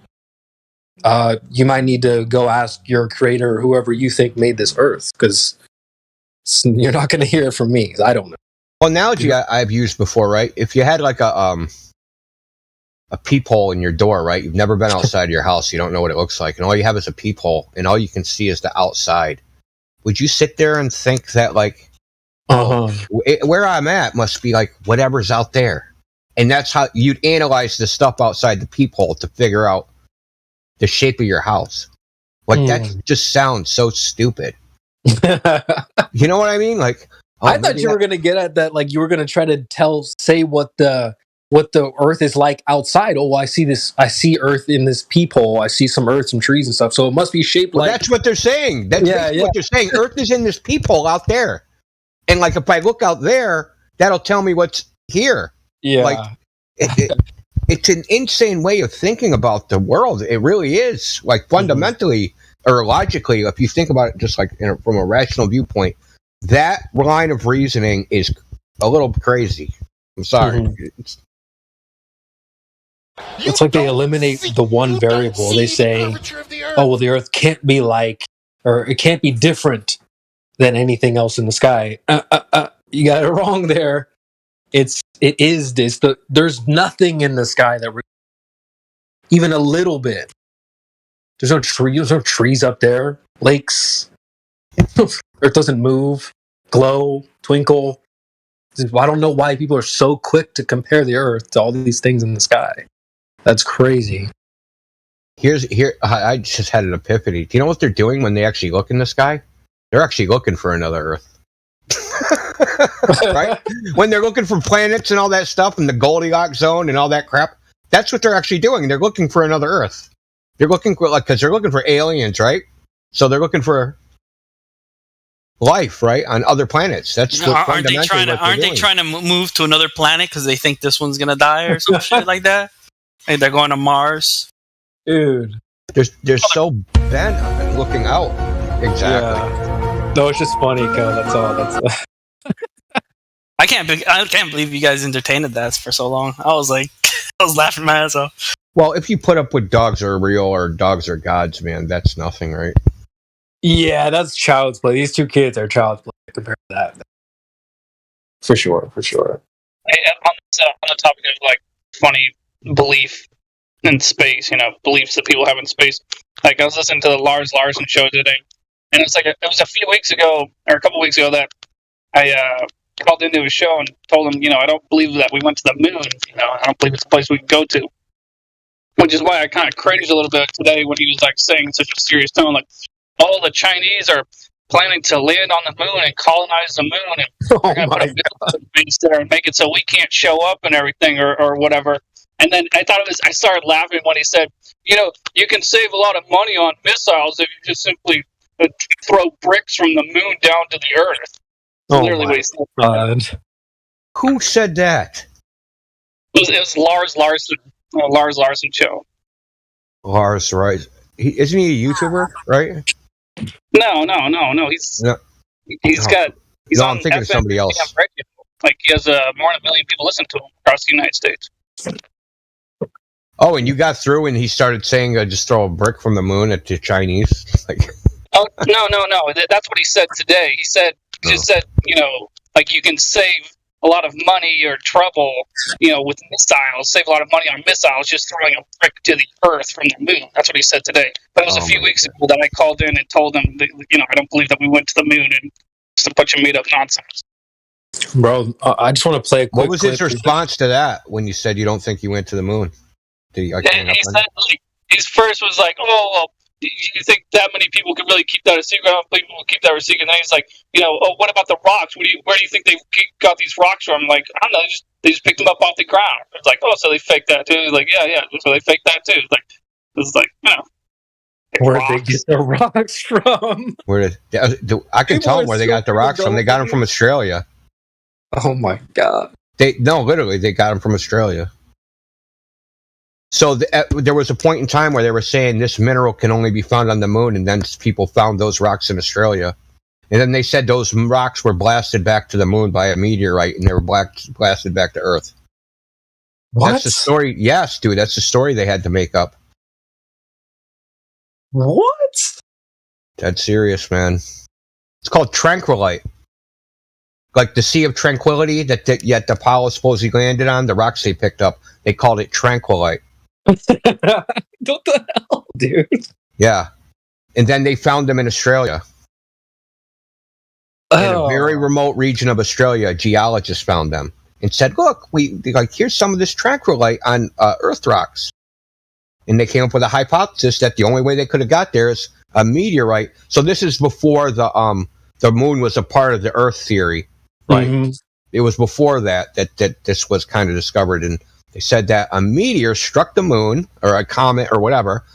You might need to go ask your creator or whoever you think made this Earth, because you're not going to hear it from me, 'cause I don't know. Well, analogy I've used before, right? If you had like a peephole in your door, right? You've never been outside your house, you don't know what it looks like, and all you have is a peephole, and all you can see is the outside. Would you sit there and think that, like, where I'm at must be like whatever's out there? And that's how you'd analyze the stuff outside the peephole to figure out the shape of your house. Like, that just sounds so stupid. You know what I mean? Like, I thought you were going to get at that, like you were going to try to say what the Earth is like outside. Oh, I see Earth in this peephole. I see some Earth, some trees and stuff. So it must be shaped like. That's what they're saying. That's what they're saying. Earth is in this peephole out there, and like if I look out there, that'll tell me what's here. Yeah, like it's an insane way of thinking about the world. It really is. Like fundamentally or logically, if you think about it, just like from a rational viewpoint, that line of reasoning is a little crazy. I'm sorry. It's like they eliminate the one variable. They say, "Oh, well, the Earth can't be like, or it can't be different than anything else in the sky." You got it wrong there. It is this. There's nothing in the sky that even a little bit. There's no trees up there. Lakes. Earth doesn't move, glow, twinkle. I don't know why people are so quick to compare the Earth to all these things in the sky. That's crazy. I just had an epiphany. Do you know what they're doing when they actually look in the sky? They're actually looking for another Earth. Right? When they're looking for planets and all that stuff and the Goldilocks zone and all that crap, that's what they're actually doing. They're looking for another Earth. They're looking for, because they're looking for aliens, right? So they're looking for life, right, on other planets. That's aren't they trying to move to another planet because they think this one's gonna die or some shit like that? Like they're going to Mars, dude. They're so bent on looking out. Exactly. Yeah. No, it's just funny, That's all. I can't believe you guys entertained that for so long. I was laughing my ass off. Well, if you put up with dogs are real or dogs are gods, man, that's nothing, right? Yeah, that's child's play. These two kids are child's play compared to that. For sure. Hey, on the topic of like funny belief in space, beliefs that people have in space. Like I was listening to the Lars Larson show today, and it was a few weeks ago or a couple weeks ago that I called into his show and told him, I don't believe that we went to the moon. I don't believe it's a place we can go to. Which is why I kind of cringed a little bit today when he was like saying in such a serious tone, like, "Oh, the Chinese are planning to land on the moon and colonize the moon, and they're going to put a military base there and make it so we can't show up and everything or whatever. And then I started laughing when he said, you can save a lot of money on missiles if you just simply throw bricks from the moon down to the Earth. Literally what he said. God. Who said that? It was Lars Larson. Lars Larson show. Lars, right? Isn't he a YouTuber, right? No. He's got. He's no, on I'm thinking of somebody else. Radio. Like he has more than 1 million people listen to him across the United States. Oh, and you got through, and he started saying, "Just throw a brick from the moon at the Chinese." Like, oh no! That's what he said today. He said, like you can save a lot of money or trouble, with missiles. Save a lot of money on missiles just throwing a brick to the Earth from the moon. That's what he said today. But it was a few weeks ago that I called in and told him that, I don't believe that we went to the moon, and just a bunch of made up nonsense. Bro, I just want to play a quick what was his response to that when you said you don't think he went to the moon? Did he? He said, his first was like, "Oh, well, do you think that many people could really keep that a secret? I don't think people will keep that a secret." And then he's like, "Oh, what about the rocks? Where do you think they got these rocks from?" I'm like, I don't know. They just picked them up off the ground. It's like, oh, so they faked that too. He's like, yeah. So they faked that too. It's like, where did they get the rocks from? Where did I can tell them where they got the rocks from. They got them from Australia. Oh my god! Literally, they got them from Australia. So there was a point in time where they were saying this mineral can only be found on the moon, and then people found those rocks in Australia. And then they said those rocks were blasted back to the moon by a meteorite, and they were blasted back to Earth. What? That's the story. Yes, dude, that's the story they had to make up. What? That's serious, man. It's called tranquilite. Like the Sea of Tranquility that the Apollo supposedly landed on, the rocks they picked up, they called it tranquilite. What the hell, dude? Yeah. And then they found them in Australia. In a very remote region of Australia, geologists found them and said, look, here's some of this tranquilite on Earth rocks. And they came up with a hypothesis that the only way they could have got there is a meteorite. So this is before the moon was a part of the Earth theory, right? Mm-hmm. It was before that this was kind of discovered, and they said that a meteor struck the moon, or a comet, or whatever,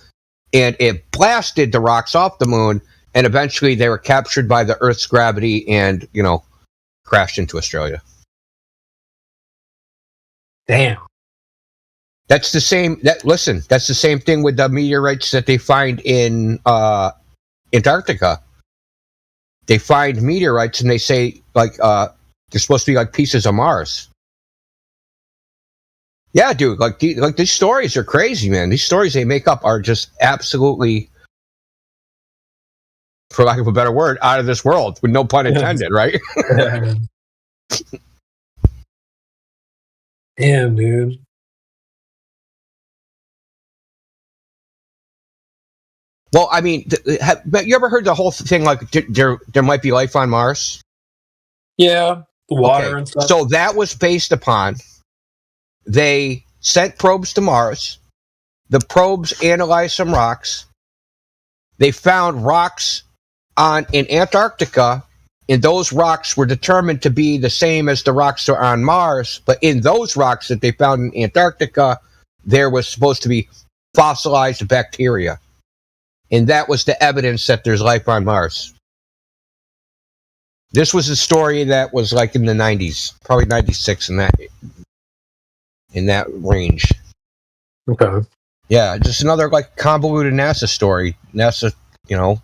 and it blasted the rocks off the moon, and eventually they were captured by the Earth's gravity and, crashed into Australia. Damn. That's the same. That's the same thing with the meteorites that they find in Antarctica. They find meteorites, and they say they're supposed to be like pieces of Mars. Yeah, dude. These stories are crazy, man. These stories they make up are just absolutely, for lack of a better word, out of this world, with no pun intended, right? Damn, dude. Well, I mean, have you ever heard the whole thing like there might be life on Mars? Yeah, water and stuff. So that was based upon they sent probes to Mars. The probes analyzed some rocks. They found rocks in Antarctica, and those rocks were determined to be the same as the rocks that are on Mars. But in those rocks that they found in Antarctica, there was supposed to be fossilized bacteria. And that was the evidence that there's life on Mars. This was a story that was like in the 90s, probably 96 in that range. Okay. Yeah, just another like convoluted NASA story. NASA, You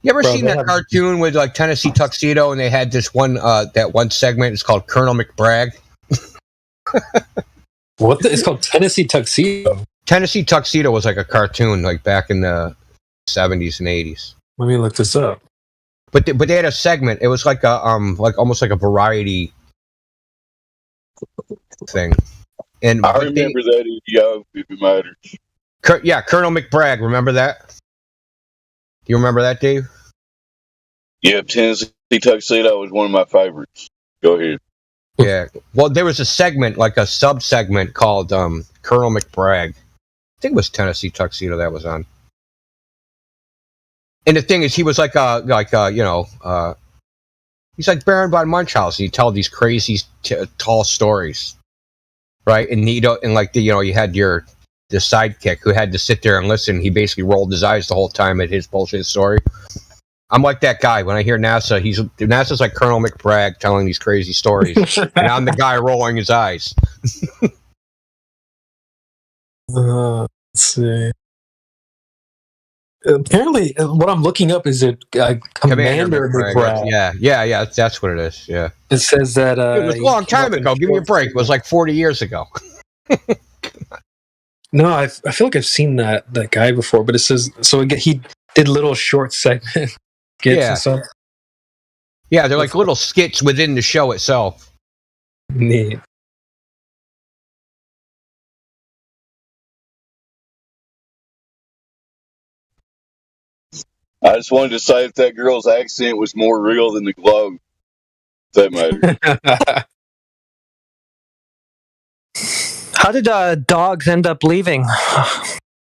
ever seen that cartoon with like Tennessee Tuxedo, and they had this one that one segment? It's called Colonel McBragg. It's called Tennessee Tuxedo. Tennessee Tuxedo was like a cartoon, like back in the 70s and 80s. Let me look this up. But they had a segment. It was like a almost like a variety thing. And I remember that in Young, if it matters. Colonel McBragg. Remember that? Do you remember that, Dave? Yep, Tennessee Tuxedo was one of my favorites. Go ahead. Yeah. Well, there was a segment, like a sub-segment called Colonel McBragg. I think it was Tennessee Tuxedo that was on. And the thing is, he was like he's like Baron von Munchausen. He tell these crazy tall stories, right? And you had the sidekick who had to sit there and listen. He basically rolled his eyes the whole time at his bullshit story. I'm like that guy when I hear NASA. NASA's like Colonel McBragg telling these crazy stories, and I'm the guy rolling his eyes. Let's see. Apparently, what I'm looking up is Commander McBride. Yeah, that's what it is. Yeah, it says that it was a long time ago. Give me a break. It was like 40 years ago. No, I feel like I've seen that guy before, but it says so. He did little short segment skits and stuff. Yeah, they're like little skits within the show itself. Neat. I just wanted to say if that girl's accent was more real than the globe, that matters. How did dogs end up leaving?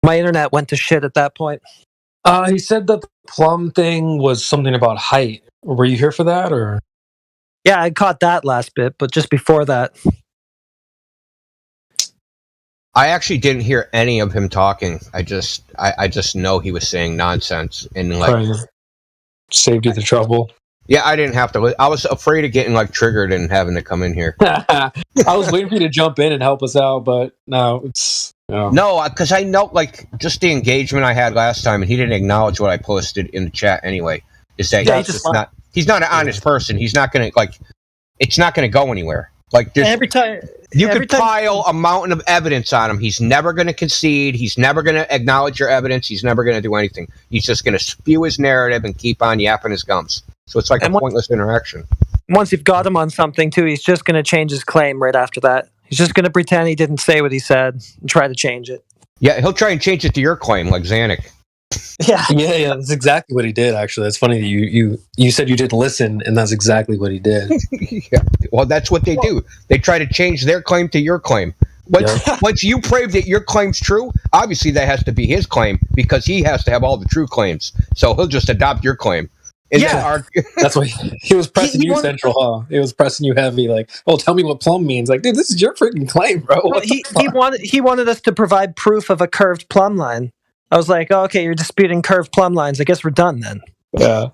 My internet went to shit at that point. He said that the Plumb thing was something about height. Were you here for that, or? Yeah, I caught that last bit, but just before that, I actually didn't hear any of him talking. I just know he was saying nonsense and saved you the trouble. Yeah, I didn't have to. I was afraid of getting triggered and having to come in here. I was waiting for you to jump in and help us out, but no, it's no, because I know just the engagement I had last time, and he didn't acknowledge what I posted in the chat anyway. Is that he's not an honest person. He's not gonna it's not gonna go anywhere. Every time you could pile a mountain of evidence on him, he's never going to concede. He's never going to acknowledge your evidence. He's never going to do anything. He's just going to spew his narrative and keep on yapping his gums. So it's like a pointless interaction. Once you've got him on something too, he's just going to change his claim right after that. He's just going to pretend he didn't say what he said and try to change it. Yeah, he'll try and change it to your claim, like Zanuck. Yeah, that's exactly what he did. Actually, that's funny that you said you didn't listen, and that's exactly what he did. Yeah, well, that's what they do. They try to change their claim to your claim. Once you prove that your claim's true, obviously that has to be his claim because he has to have all the true claims. So he'll just adopt your claim. That's why he was pressing you central, huh? He was pressing you heavy, like, "Oh, tell me what Plumb means." Like, dude, this is your freaking claim, bro. Well, he wanted us to provide proof of a curved plumb line. I was like, oh, okay, you're disputing curved plumb lines. I guess we're done then. Yeah.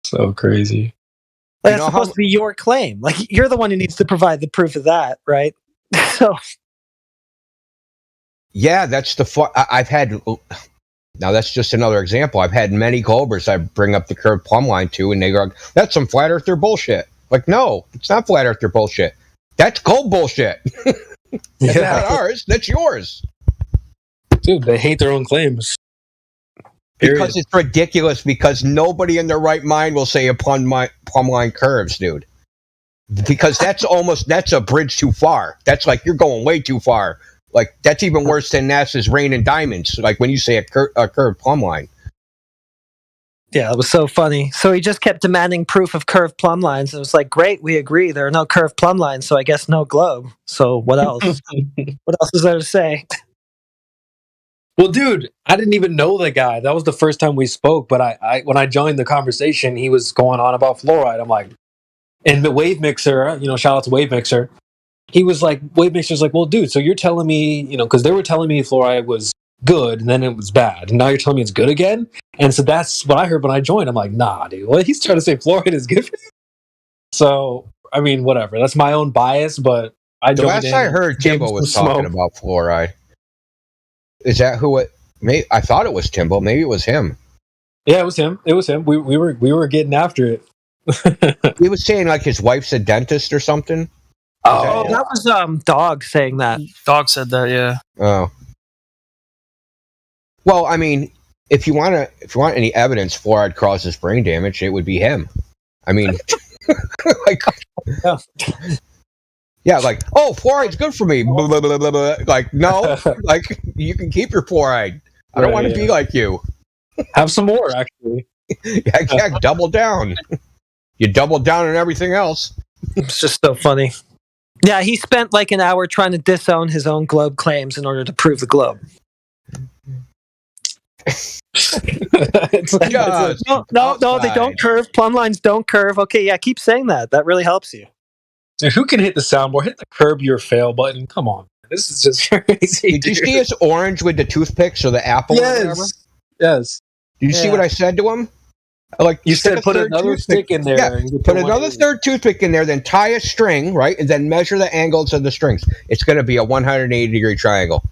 So crazy. That's supposed to be your claim. You're the one who needs to provide the proof of that, right? So. Yeah, that's I've had. Now that's just another example. I've had many Globers I bring up the curved plumb line to, and they go, "That's some flat earther bullshit." Like, no, it's not flat earther bullshit. That's gold bullshit. That's not ours. That's yours. Dude, they hate their own claims. Because it's ridiculous, because nobody in their right mind will say a plumb line curves, dude. Because that's a bridge too far. That's like, you're going way too far. Like, that's even worse than NASA's rain and diamonds, like when you say a curved plumb line. Yeah, it was so funny. So he just kept demanding proof of curved plumb lines. It was like, great, we agree. There are no curved plumb lines, so I guess no globe. So what else? What else is there to say? Well, dude, I didn't even know the guy. That was the first time we spoke. But I when I joined the conversation, he was going on about fluoride. I'm like, and the Wave Mixer, shout out to Wave Mixer. He was like, Wave Mixer's like, well, dude, so you're telling me, because they were telling me fluoride was good and then it was bad, and now you're telling me it's good again. And so that's what I heard when I joined. I'm like, nah, dude. Well, he's trying to say fluoride is good for you. So I mean, whatever. That's my own bias, but the last I heard, Timbo was talking about fluoride. Is that who it? I thought it was Timbo. Maybe it was him. Yeah, it was him. It was him. We were getting after it. He was saying like his wife's a dentist or something. Oh, that was Dog saying that. Dog said that, yeah. Oh. Well, I mean, if you want any evidence fluoride causes brain damage, it would be him. I mean, yeah, like, oh, fluoride's good for me. Blah, blah, blah, blah, blah. Like, no, like, you can keep your fluoride. I don't want to be like you. Have some more, actually. Yeah, double down. You double down on everything else. It's just so funny. Yeah, he spent like an hour trying to disown his own globe claims in order to prove the globe. No, they don't curve. Plumb lines don't curve. Okay, yeah, keep saying that. That really helps you. Dude, who can hit the soundboard? Hit the curb your fail button. Come on. This is just crazy. Did you see his orange with the toothpicks or the apple or whatever? Yes. Did you see what I said to him? Like, You stick said a put third another toothpick- stick in there. Yeah, and you put one another in. third toothpick in there, then tie a string, right? And then measure the angles of the strings. It's going to be a 180-degree triangle.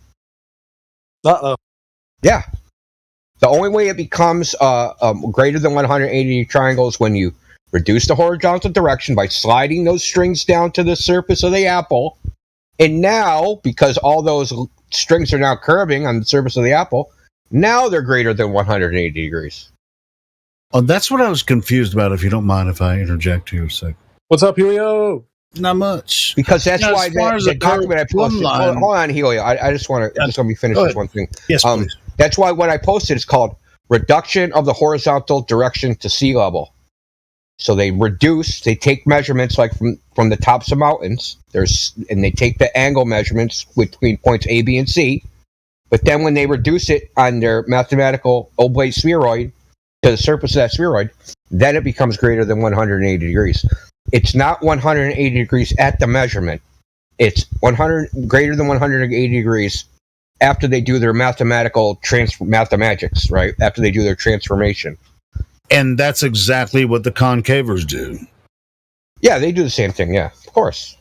Uh-oh. Yeah. The only way it becomes greater than 180 triangle is when you reduce the horizontal direction by sliding those strings down to the surface of the apple. And now, because all those strings are now curving on the surface of the apple, now they're greater than 180 degrees. Oh, that's what I was confused about, if you don't mind if I interject here a sec. What's up, Helio? Not much. Because that's Now, why as far as the the document I plumb posted. line- Hold on, Helio. I just want to. Just let me finish Go this ahead. one thing. Yes, please. That's why what I posted is called reduction of the horizontal direction to sea level. So they take measurements like from the tops of mountains. And they take the angle measurements between points A, B, and C. But then when they reduce it on their mathematical oblate spheroid to the surface of that spheroid, then it becomes greater than 180 degrees. It's not 180 degrees at the measurement. It's greater than 180 degrees after they do their mathematical mathematics, right? After they do their transformation. And that's exactly what the concavers do. Yeah, they do the same thing. Yeah, of course.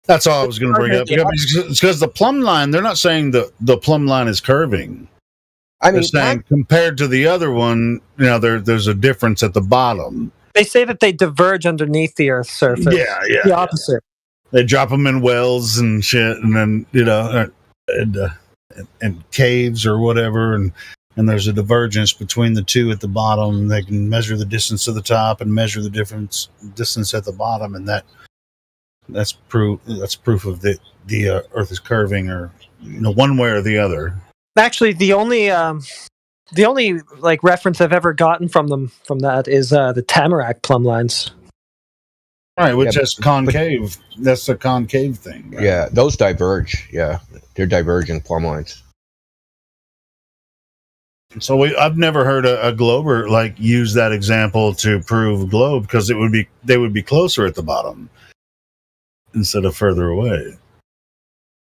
That's all I was going to bring up. Yeah, it's because the plumb line, they're not saying the plumb line is curving. They're saying compared to the other one, there's a difference at the bottom. They say that they diverge underneath the Earth's surface. Yeah. The opposite. They drop them in wells and shit, and then and caves or whatever, and there's a divergence between the two at the bottom. They can measure the distance to the top and measure the distance at the bottom, and that's proof of the Earth is curving, or one way or the other. Actually, the only like reference I've ever gotten from that is the Tamarack plumb lines. Right, which is concave. That's a concave thing. Right? Yeah, those diverge. Yeah, they're divergent plumb lines. So I've never heard a glober use that example to prove globe, because they would be closer at the bottom instead of further away.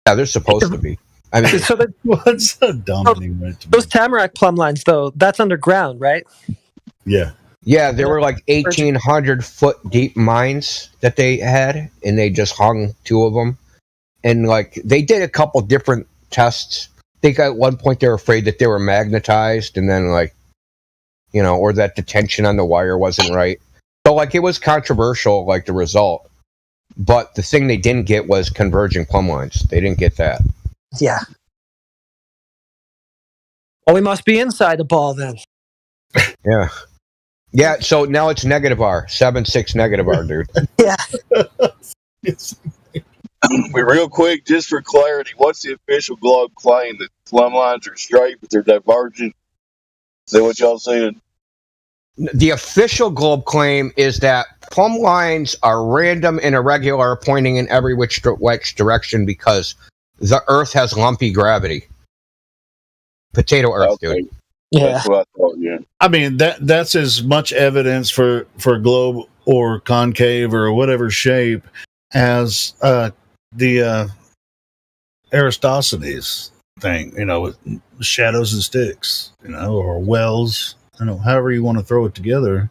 Yeah, they're supposed to be. I mean, what's a dumb thing, right? Those Tamarack plumb lines, though, that's underground, right? Yeah. Yeah, there were 1,800 foot deep mines that they had, and they just hung two of them. And they did a couple different tests. I think at one point they were afraid that they were magnetized, and then or that the tension on the wire wasn't right. So it was controversial, the result. But the thing they didn't get was converging plumb lines. They didn't get that. Yeah. Well, we must be inside the ball then. Yeah. Yeah, so now it's negative R. 7-6 negative R, dude. Yeah. Real quick, just for clarity, what's the official globe claim? That plumb lines are straight, but they're divergent? Is that what y'all saying? The official globe claim is that plumb lines are random and irregular, pointing in every which direction because the Earth has lumpy gravity. Potato Earth, dude. Yeah. That's what I thought, yeah. I mean, that's as much evidence for globe or concave or whatever shape as the Aristosthenes thing, with shadows and sticks, or wells, however you want to throw it together.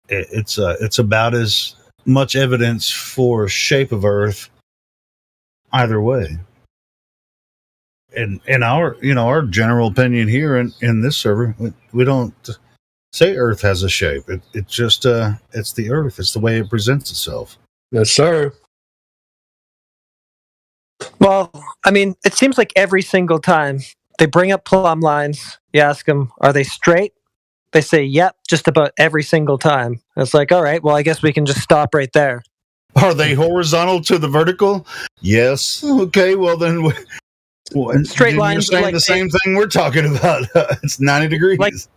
It's about as much evidence for shape of Earth either way. In our our general opinion here in this server, we don't say Earth has a shape. It's just it's the Earth. It's the way it presents itself. Yes, sir. Well, I mean, it seems like every single time they bring up plumb lines, you ask them, are they straight? They say, yep, just about every single time. It's all right, well, I guess we can just stop right there. Are they horizontal to the vertical? Yes. Okay, well then straight lines you're saying the same thing we're talking about. It's 90 degrees.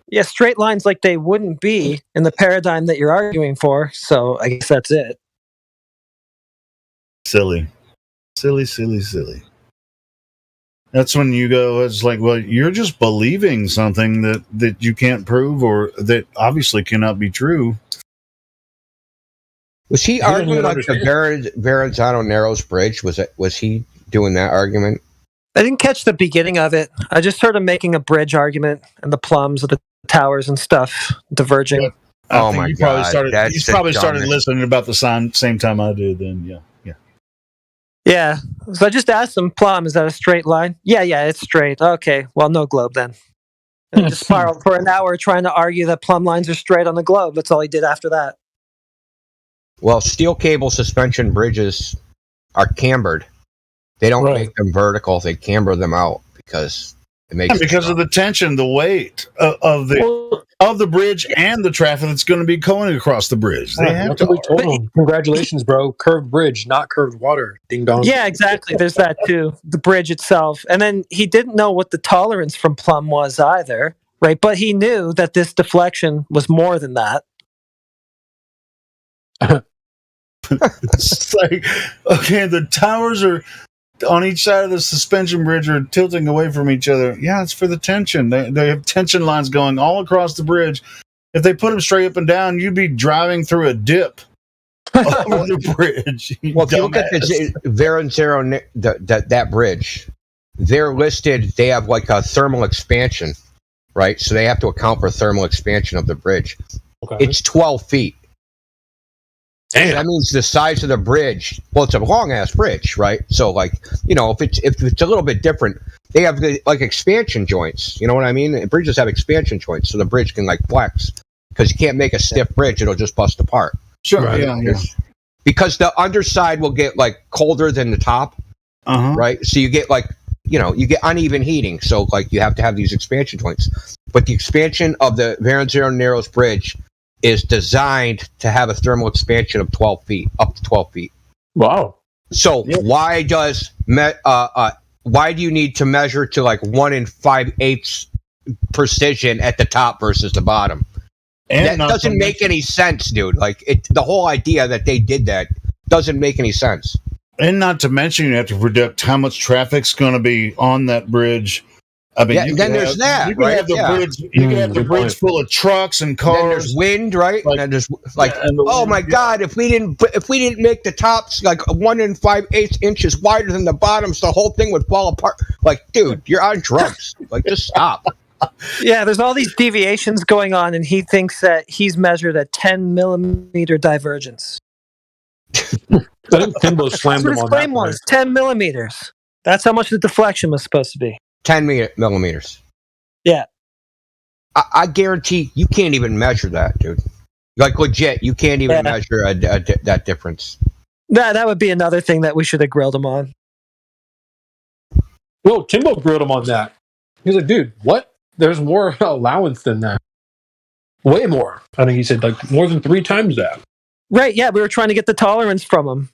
Yeah, straight lines they wouldn't be in the paradigm that you're arguing for, so I guess that's it. Silly. That's when you go, it's like, well, you're just believing something that you can't prove or that obviously cannot be true. Was he doesn't arguing even like the Verrazano Narrows Bridge? Was he doing that argument? I didn't catch the beginning of it. I just heard him making a bridge argument and the plumbs of the towers and stuff diverging. I think you probably started listening about the same time I did. Then, yeah. Yeah. So I just asked him, Plumb, is that a straight line? Yeah, it's straight. Okay. Well, no globe then. And he just spiraled for an hour trying to argue that plumb lines are straight on the globe. That's all he did after that. Well, steel cable suspension bridges are cambered. They don't make them vertical; they camber them out because it makes because of the tension, the weight of the bridge and the traffic that's going to be going across the bridge. They have That's what we told him. Congratulations, bro! Curved bridge, not curved water. Ding dong. Yeah, exactly. There's that too. The bridge itself, and then he didn't know what the tolerance from Plumb was either, right? But he knew that this deflection was more than that. It's like, okay, the towers are on each side of the suspension bridge are tilting away from each other. Yeah, it's for the tension. They have tension lines going all across the bridge. If they put them straight up and down, you'd be driving through a dip over the bridge. Well, if you look at the Verrazano, that bridge, they're listed. They have like a thermal expansion, right? So they have to account for thermal expansion of the bridge. Okay. It's 12 feet. Damn. So that means the size of the bridge. Well, it's a long ass bridge, right? So, like, if it's a little bit different, they have like expansion joints. You know what I mean? Bridges have expansion joints, so the bridge can like flex. Because you can't make a stiff bridge; it'll just bust apart. Sure, right. Yeah. Because the underside will get like colder than the top, right? So you get you get uneven heating. So like you have to have these expansion joints. But the expansion of the Verrazano Narrows Bridge is designed to have a thermal expansion of 12 feet, up to 12 feet. Wow. So why do you need to measure to like 1 5/8 precision at the top versus the bottom? And that doesn't make any sense, dude. Like the whole idea that they did that doesn't make any sense. And not to mention, you have to predict how much traffic's going to be on that bridge. I mean, then there's that, you can right? have the bridge. You can have the bridge full of trucks and cars. Then there's wind, right? And there's my God! If we didn't make the tops like 1 5/8 inches wider than the bottoms, the whole thing would fall apart. Like, dude, you're on drugs. Like, just stop. Yeah, there's all these deviations going on, and he thinks that he's measured a 10 millimeter divergence. I think Timbo slammed him his on claim that. Was 10 millimeters. That's how much the deflection was supposed to be. 10 millimeters. Yeah. I guarantee you can't even measure that, dude. Like, legit, you can't even measure that difference. That would be another thing that we should have grilled him on. Whoa, Timbo grilled him on that. He's like, dude, what? There's more allowance than that. Way more. I think he said like more than 3 times that. Right, yeah, we were trying to get the tolerance from him.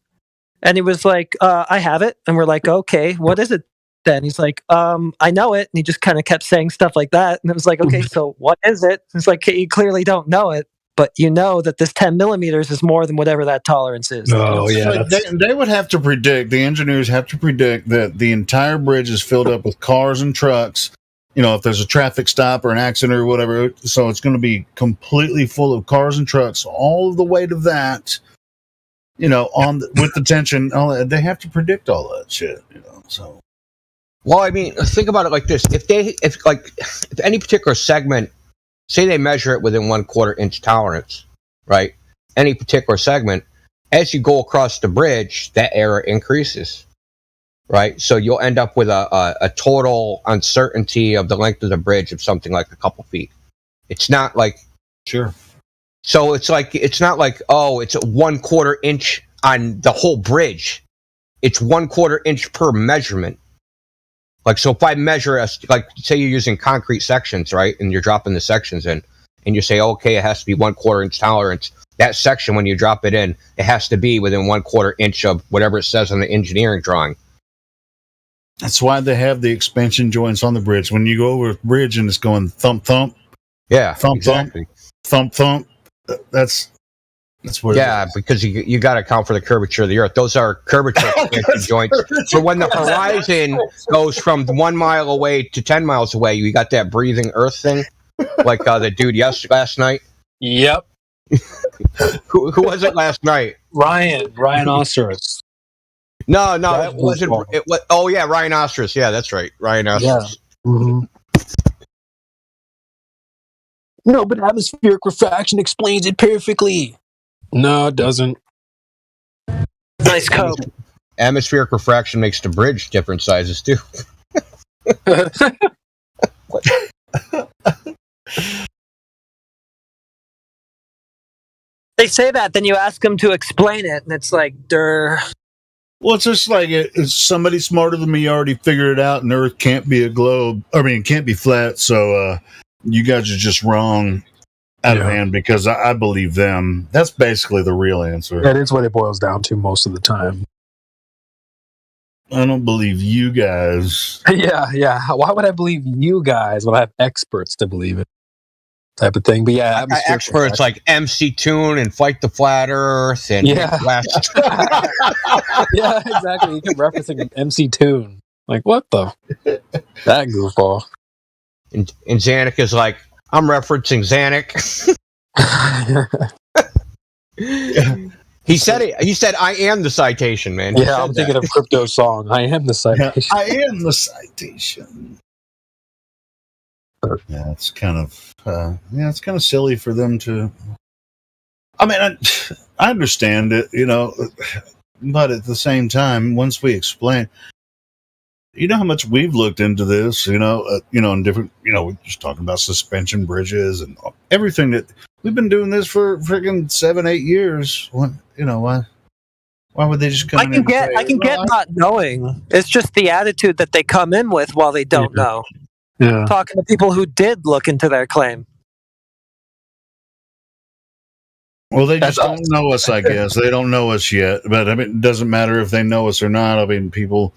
And he was like, I have it. And we're like, okay, what is it then? He's like, I know it. And he just kind of kept saying stuff like that. And it was like, okay, so what is it? It's like, you clearly don't know it, but you know that this 10 millimeters is more than whatever that tolerance is. Oh, yeah. Like they would have to predict, the engineers have to predict that the entire bridge is filled up with cars and trucks. If there's a traffic stop or an accident or whatever, so it's going to be completely full of cars and trucks. All of the weight of that, with the tension, they have to predict all that shit. So. Well, I mean, think about it like this: if any particular segment, say they measure it within 1/4 inch tolerance, right? Any particular segment, as you go across the bridge, that error increases. Right, so you'll end up with a total uncertainty of the length of the bridge of something like a couple feet. It's not like sure. So it's not like it's a 1/4 inch on the whole bridge. It's 1/4 inch per measurement. Like, so if I measure say you're using concrete sections, right, and you're dropping the sections in, and you say, okay, it has to be 1/4 inch tolerance. That section, when you drop it in, it has to be within 1/4 inch of whatever it says on the engineering drawing. That's why they have the expansion joints on the bridge. When you go over a bridge and it's going thump, thump. Yeah, thump, exactly. thump, thump, thump. That's That's where Yeah, because you got to account for the curvature of the Earth. Those are curvature expansion joints. So when the horizon goes from 1 mile away to 10 miles away, you got that breathing Earth thing, like the dude last night. Yep. Who was it last night? Ryan Osiris. No, That it wasn't. goofball. It was. Oh yeah, Ryan Ostris. Yeah, that's right, Ryan Ostris. Yeah. Mm-hmm. No, but atmospheric refraction explains it perfectly. No, it doesn't. Nice cope. Atmospheric refraction makes the bridge different sizes too. They say that, then you ask them to explain it, and it's like, durr. Well, it's just like somebody smarter than me already figured it out, and Earth can't be a globe. I mean, it can't be flat. So you guys are just wrong out of hand because I believe them. That's basically the real answer. That is what it boils down to most of the time. I don't believe you guys. Yeah. Why would I believe you guys when I have experts to believe it? Type of thing. But yeah, experts like MC Toon and Fight the Flat Earth and West. Yeah, exactly. You keep referencing MC Toon. Like, what the? That goofball. And Zanuck is like, I'm referencing Zanuck. He said it. He said, I am the citation, man. Yeah, I'm thinking of Crypto song. I am the citation. I am the citation. Yeah, it's kind of silly for them to. I mean, I understand it, but at the same time, once we explain, how much we've looked into this, in different, we're just talking about suspension bridges and everything that we've been doing this for freaking 7-8 years. Why would they just come? I can get not knowing. It's just the attitude that they come in with while they don't know. Yeah. Talking to people who did look into their claim. Well, they just don't know us, I guess. They don't know us yet. But I mean, it doesn't matter if they know us or not. I mean, people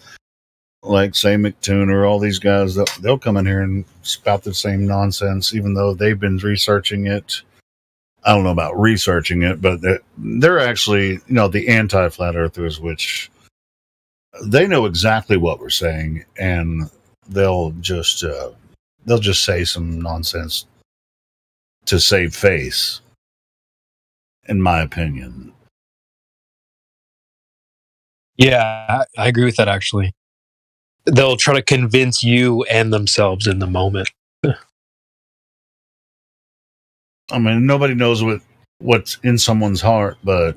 like, say, McToon or all these guys, they'll come in here and spout the same nonsense, even though they've been researching it. I don't know about researching it, but they're actually, the anti-flat earthers, which they know exactly what we're saying, and they'll just say some nonsense to save face, in my opinion. Yeah, I agree with that, actually. They'll try to convince you and themselves in the moment. I mean, nobody knows what's in someone's heart, but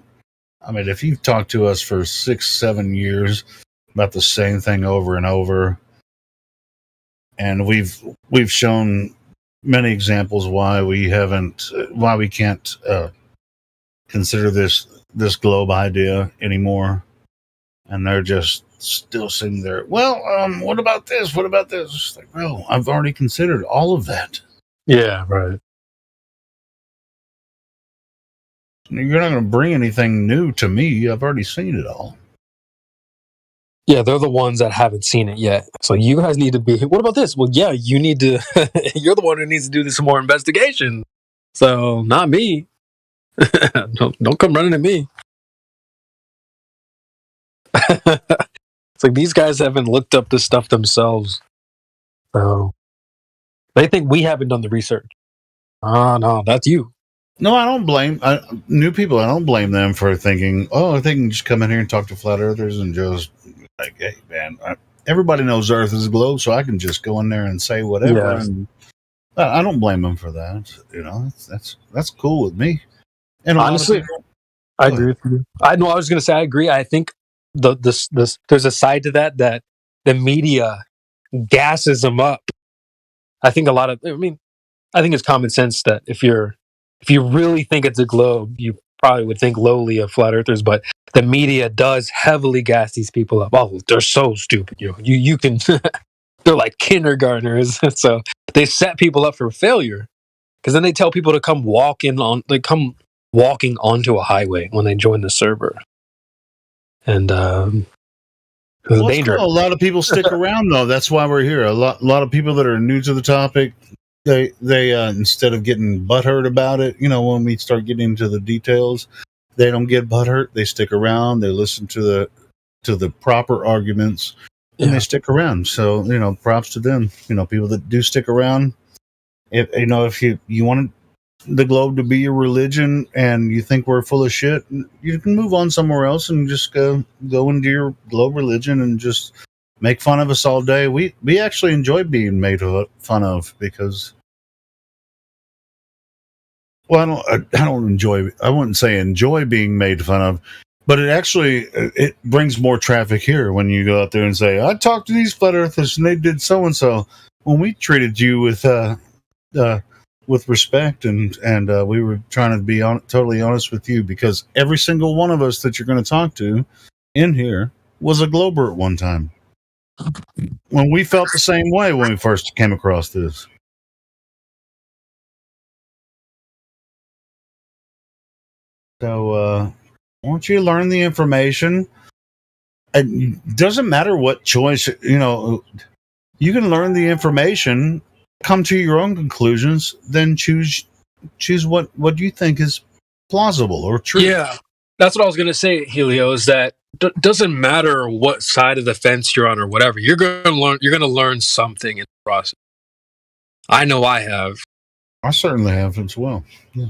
I mean, if you've talked to us for 6-7 years about the same thing over and over, and we've shown many examples why we can't consider this globe idea anymore, and they're just still sitting there. Well, what about this? What about this? It's like, well, I've already considered all of that. Yeah, right. You're not going to bring anything new to me. I've already seen it all. Yeah, they're the ones that haven't seen it yet. So you guys need to be. What about this? Well, yeah, you need to. You're the one who needs to do some more investigation. So not me. Don't come running at me. It's like these guys haven't looked up this stuff themselves. So they think we haven't done the research. No, that's you. No, I don't blame new people. I don't blame them for thinking, oh, they can just come in here and talk to flat earthers and just like, hey, man, everybody knows Earth is a globe, so I can just go in there and say whatever. Yeah. And I don't blame them for that. That's cool with me. And honestly, I agree with you. I was going to say I agree. I think there's a side to that the media gasses them up. I think I think it's common sense that if you really think it's a globe, you probably would think lowly of flat earthers, but the media does heavily gas these people up. Oh, they're so stupid. You can they're like kindergartners. So they set people up for failure because then they tell people to come walking onto a highway when they join the server. And it's dangerous. Cool. A lot of people stick around though. That's why we're here. A lot of people that are new to the topic, they instead of getting butthurt about it, when we start getting into the details, they don't get butthurt. They stick around. They listen to the proper arguments, and they stick around. So props to them. People that do stick around. If you want the globe to be your religion, and you think we're full of shit, you can move on somewhere else and just go into your globe religion and just make fun of us all day. We actually enjoy being made fun of because. Well, I don't enjoy. I wouldn't say enjoy being made fun of, but it brings more traffic here when you go out there and say, "I talked to these flat earthers and they did so and so." When we treated you with respect and we were trying to be totally honest with you, because every single one of us that you're going to talk to in here was a glober at one time. When we felt the same way when we first came across this. So, once you learn the information, it doesn't matter what choice, you can learn the information, come to your own conclusions, then choose what you think is plausible or true. Yeah, that's what I was going to say, Helio, is that doesn't matter what side of the fence you're on or whatever. You're going to learn something in the process. I know I have. I certainly have as well. Yeah.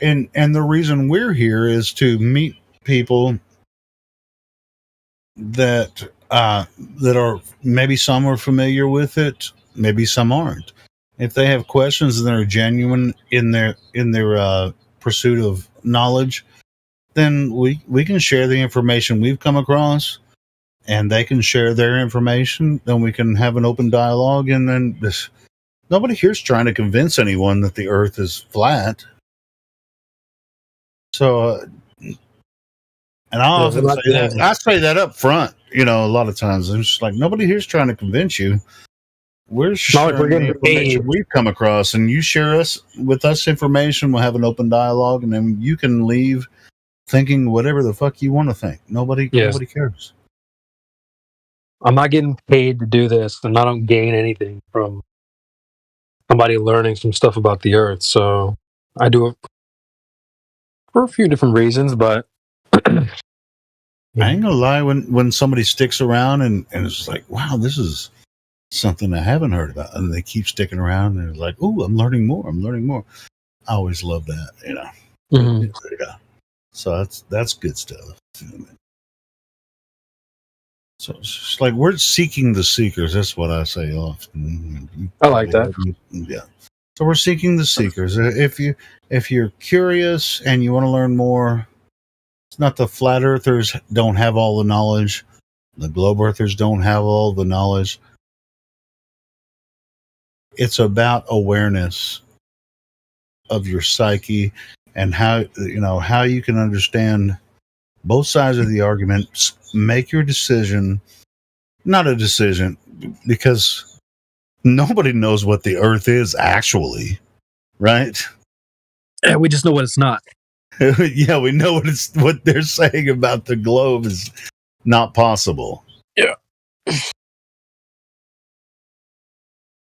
And the reason we're here is to meet people that are, maybe some are familiar with it, maybe some aren't. If they have questions and they're genuine in their pursuit of knowledge, then we can share the information we've come across, and they can share their information. Then we can have an open dialogue, and then nobody here's trying to convince anyone that the Earth is flat. So, and I often say that. I say that up front. A lot of times I'm just like, nobody here's trying to convince you. We're sharing the information we've come across, and you share with us information. We'll have an open dialogue, and then you can leave thinking whatever the fuck you want to think. Nobody cares. I'm not getting paid to do this, and I don't gain anything from somebody learning some stuff about the Earth. So I do it for a few different reasons, but I ain't gonna lie, when somebody sticks around and it's like, wow, this is something I haven't heard about, and they keep sticking around and they're like, oh, I'm learning more. I always love that, Mm-hmm. Yeah. So that's good stuff. So it's just like we're seeking the seekers. That's what I say often. I like that. Yeah. So we're seeking the seekers. If you're curious and you want to learn more, it's not the flat earthers don't have all the knowledge. The globe earthers don't have all the knowledge. It's about awareness of your psyche and how you can understand both sides of the argument. Make your decision. Not a decision, because nobody knows what the Earth is actually, right? Yeah, we just know what it's not. Yeah, we know what they're saying about the globe is not possible. Yeah.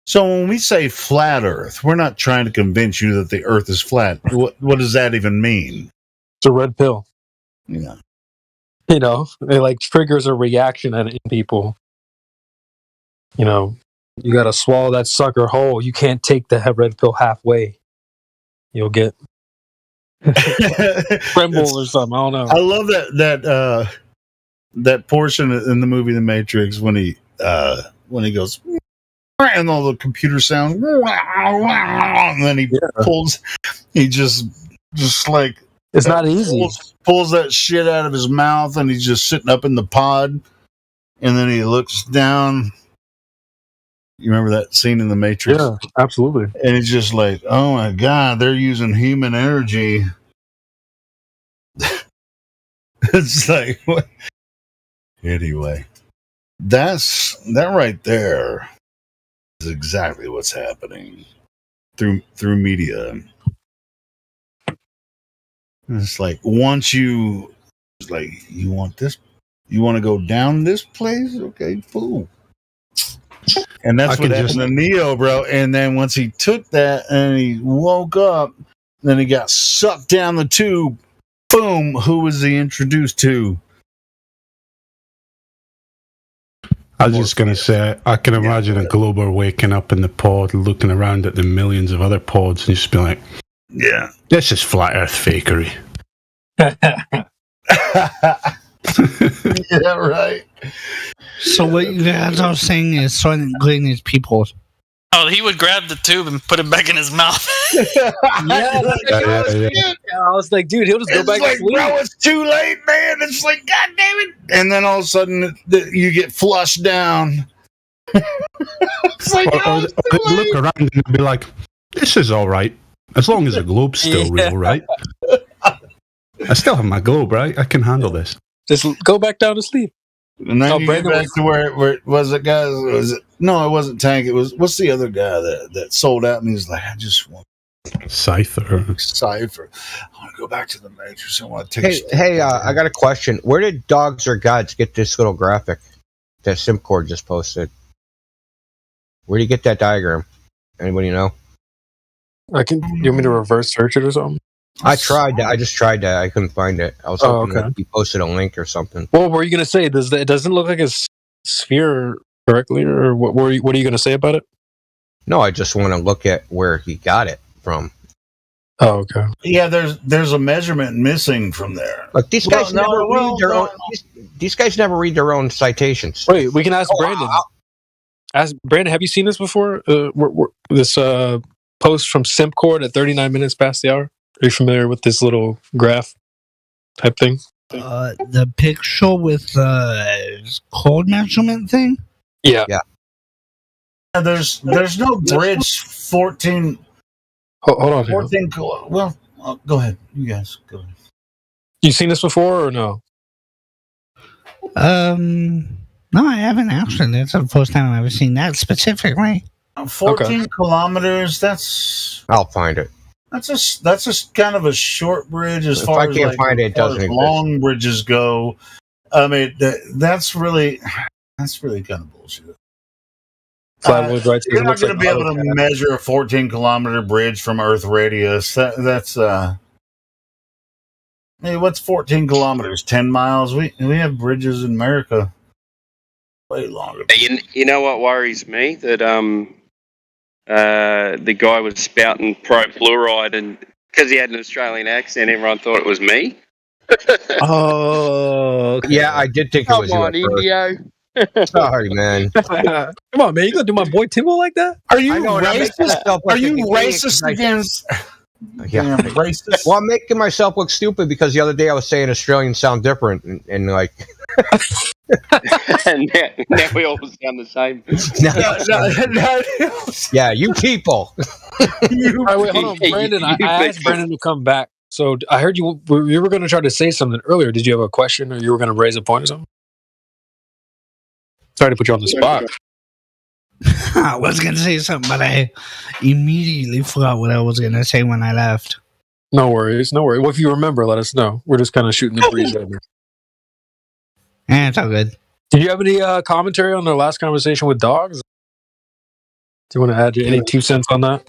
So when we say flat Earth, we're not trying to convince you that the Earth is flat. What does that even mean? It's a red pill. Yeah. It like triggers a reaction in people. You got to swallow that sucker whole. You can't take the red pill halfway. You'll get tremble or something. I don't know. I love that portion in the movie The Matrix when he goes and all the computer sound, and then he just like, it's not easy. Pulls that shit out of his mouth, and he's just sitting up in the pod, and then he looks down. You remember that scene in The Matrix? Yeah, absolutely. And he's just like, oh my God, they're using human energy. It's like, what? Anyway, that right there is exactly what's happening through media. It's like, once you want this, you want to go down this place? Okay, fool. And that's what happened to Neo, bro. And then once he took that and he woke up, Then he got sucked down the tube. Boom! Who was he introduced to? I was just going to say, I can imagine a Glober waking up in the pod, looking around at the millions of other pods, and just be like, yeah, this is flat earth fakery. Yeah, right. So what you guys are saying is Silent Green is people. Oh, he would grab the tube and put it back in his mouth. Yeah, I was like, dude, he'll just go It's back like, to sleep. bro, it's too late, man. It's like, God damn it. And then all of a sudden, you get flushed down. It's like, Or they'd look around and they'd be like, this is all right. As long as the globe's still real, right? I still have my globe, right? I can handle this. Just go back down to sleep. And then you get back to where it was it, guys? Was it? No, it wasn't Tank. It was, what's the other guy that sold out and he's like, I just want Cypher. I want to go back to the Matrix. I want to take Hey, I got a question. Where did Dogs or Gods get this little graphic that Simcord just posted? Where do you get that diagram? Anybody know? You want me to reverse search it or something? I tried that. I just tried that. I couldn't find it. I was hoping that you posted a link or something. What were you going to say? It doesn't look like a sphere correctly, or what are you going to say about it? No, I just want to look at where he got it from. Oh, okay. Yeah, there's a measurement missing from there. Look, these guys These guys never read their own citations. Wait, we can ask Brandon. Ask Brandon, have you seen this before? This post from Simpcord at 39 minutes past the hour. Are you familiar with this little graph type thing? The picture with the cold measurement thing? Yeah. There's no bridge 14. Hold on. 14. Well, go ahead. You guys go ahead. You seen this before or no? No, I haven't actually. That's the first time I've ever seen that specifically. 14 kilometers. I'll find it. That's just kind of a short bridge as far as find it, doesn't exist. Long bridges go. I mean, that's really kind of bullshit. You're not going to be able to measure a 14-kilometer bridge from Earth radius. That's hey, what's 14 kilometers? 10 miles. We have bridges in America way longer. You know what worries me? That the guy was spouting pro-fluoride, and because he had an Australian accent, everyone thought it was me. Oh, okay. Yeah, I did think it was you. Come on, Indio. Sorry, man. Come on, man. You gonna do my boy Timbo like that? Are you racist? Are you racist against? Yeah, racist. Well, I'm making myself look stupid because the other day I was saying Australians sound different, and like. And now we all sound the same. Yeah, you people. All right, wait, hold on, Brandon. I asked Brandon to come back. So I heard you were going to try to say something earlier. Did you have a question, or you were going to raise a point or something? Sorry to put you on the spot. I was going to say something, but I immediately forgot what I was going to say when I left. No worries. Well, if you remember, let us know. We're just kind of shooting the breeze right now. It's all good. Did you have any commentary on our last conversation with Dogs? Do you want to add any 2 cents on that?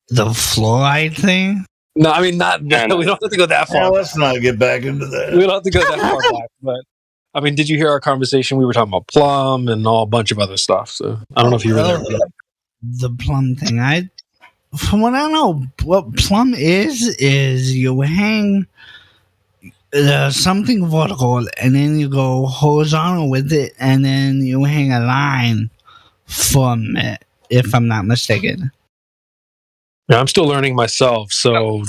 The fluoride thing? No, I mean, not that. We don't have to go that far. Let's not get back into that. We don't have to go that far back. But, I mean, did you hear our conversation? We were talking about Plumb and a bunch of other stuff. So, I don't know if you were there. The Plumb thing. From what I know, what Plumb is you hang something vertical, and then you go horizontal with it, and then you hang a line from it, if I'm not mistaken. Yeah, I'm still learning myself, so...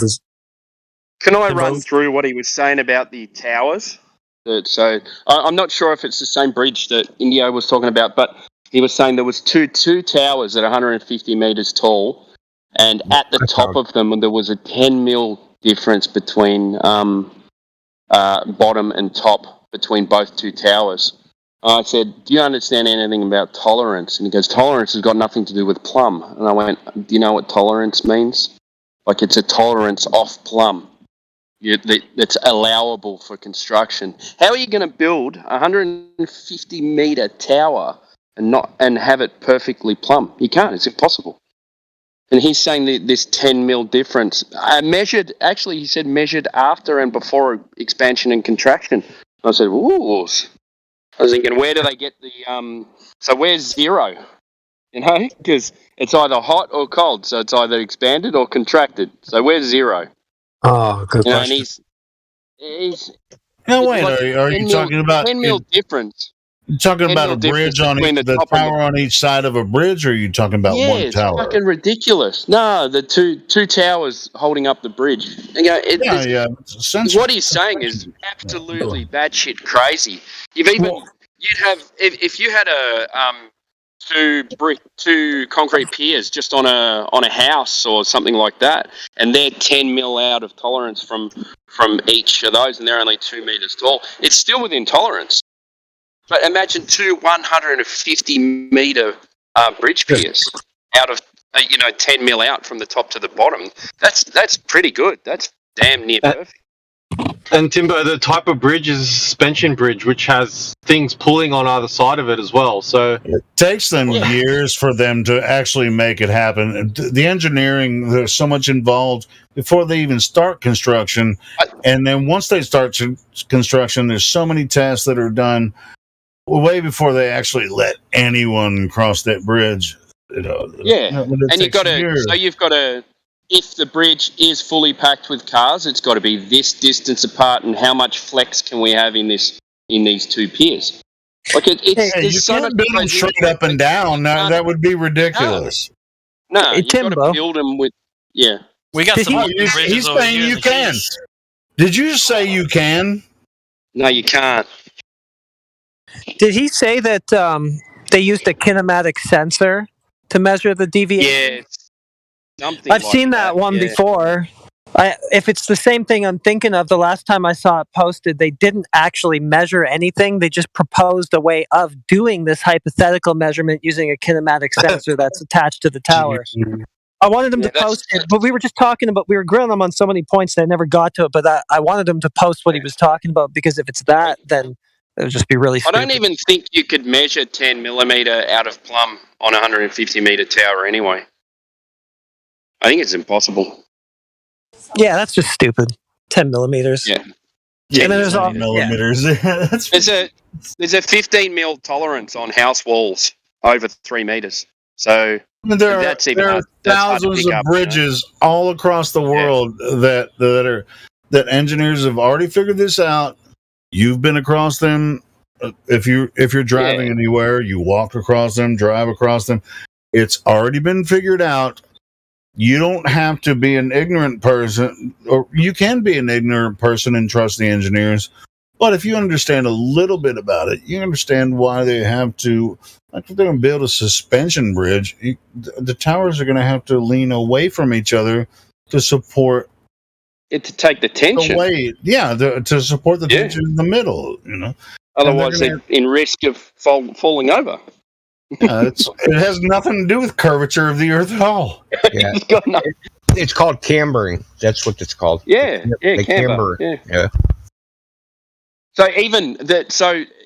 Can I run through what he was saying about the towers? So I'm not sure if it's the same bridge that Indio was talking about, but he was saying there was two towers at 150 meters tall, and at the top of them there was a 10 mil difference between... bottom and top between both two towers. I said, do you understand anything about tolerance? And he goes, tolerance has got nothing to do with Plumb. And I went, do you know what tolerance means? Like, it's a tolerance off Plumb. That's allowable for construction. How are you going to build a 150 meter tower and have it perfectly plumb? You can't. It's impossible. And he's saying that this 10 mil difference, measured, actually, he said measured after and before expansion and contraction. I said, ooh. I was thinking, where do they get the, so where's zero? You know, because it's either hot or cold. So it's either expanded or contracted. So where's zero? Oh, good You know, and question. he's No, wait, like are you talking about 10 mil difference. you talking 10 about mil a difference bridge on between each, the the top and the tower on each side of a bridge, or are you talking about yeah, one it's tower? fucking ridiculous. No, the two towers holding up the bridge. You know, Yeah. what he's saying is absolutely batshit crazy. You'd have if you had a two concrete piers just on a house or something like that, and they're 10 mil out of tolerance from each of those, and they're only 2 meters tall. It's still within tolerance. But imagine two 150 meter bridge piers out of 10 mil out from the top to the bottom. That's pretty good. That's damn near perfect. And Timbo, the type of bridge is a suspension bridge, which has things pulling on either side of it as well. So it takes them years for them to actually make it happen. The engineering, there's so much involved before they even start construction. And then once they start construction, there's so many tests that are done way before they actually let anyone cross that bridge. Yeah, and you've got to, if the bridge is fully packed with cars, it's got to be this distance apart, and how much flex can we have in these two piers? Like you so can't build them straight up and down. That would be ridiculous. No, Hey, you've got to build them with We got some He's saying you can. Did you just say you can? No, you can't. Did he say that they used a kinematic sensor to measure the deviation? Yeah, something. I've seen that one before. If it's the same thing I'm thinking of, the last time I saw it posted, they didn't actually measure anything. They just proposed a way of doing this hypothetical measurement using a kinematic sensor that's attached to the tower. I wanted them to post it, but we were just talking about, we were grilling them on so many points that I never got to it, but I wanted him to post what he was talking about, because if it's that, then it would just be really stupid. I don't even think you could measure 10 millimeter out of Plumb on a 150 meter tower anyway. I think it's impossible. Yeah, that's just stupid. 10 millimeters. Yeah. And then there's 10 millimeters. There's a 15 mil tolerance on house walls over 3 meters. So There are thousands of bridges all across the world that engineers have already figured this out. You've been across them. If you're driving anywhere, you walk across them, drive across them. It's already been figured out. You don't have to be an ignorant person, or you can be an ignorant person and trust the engineers. But if you understand a little bit about it, you understand why they have to, like if they're going to build a suspension bridge, the towers are going to have to lean away from each other to support it, to take the tension. The weight, to support the tension in the middle, Otherwise, they're in risk of falling over. It has nothing to do with curvature of the Earth at all. Yeah. It's called cambering. That's what it's called. They camber. Yeah. So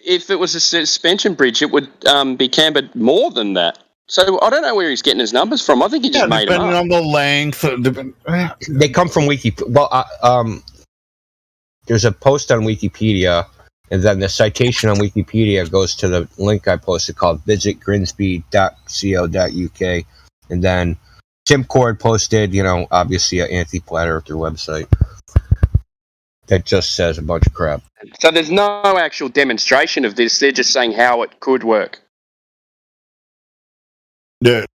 if it was a suspension bridge, it would be cambered more than that. So I don't know where he's getting his numbers from. I think he just made them up. Depending on the length. They come from Wikipedia. Well, there's a post on Wikipedia, and then the citation on Wikipedia goes to the link I posted called visitgrinsby.co.uk. And then Tim Cord posted, obviously an anti-flat earther website that just says a bunch of crap. So there's no actual demonstration of this. They're just saying how it could work.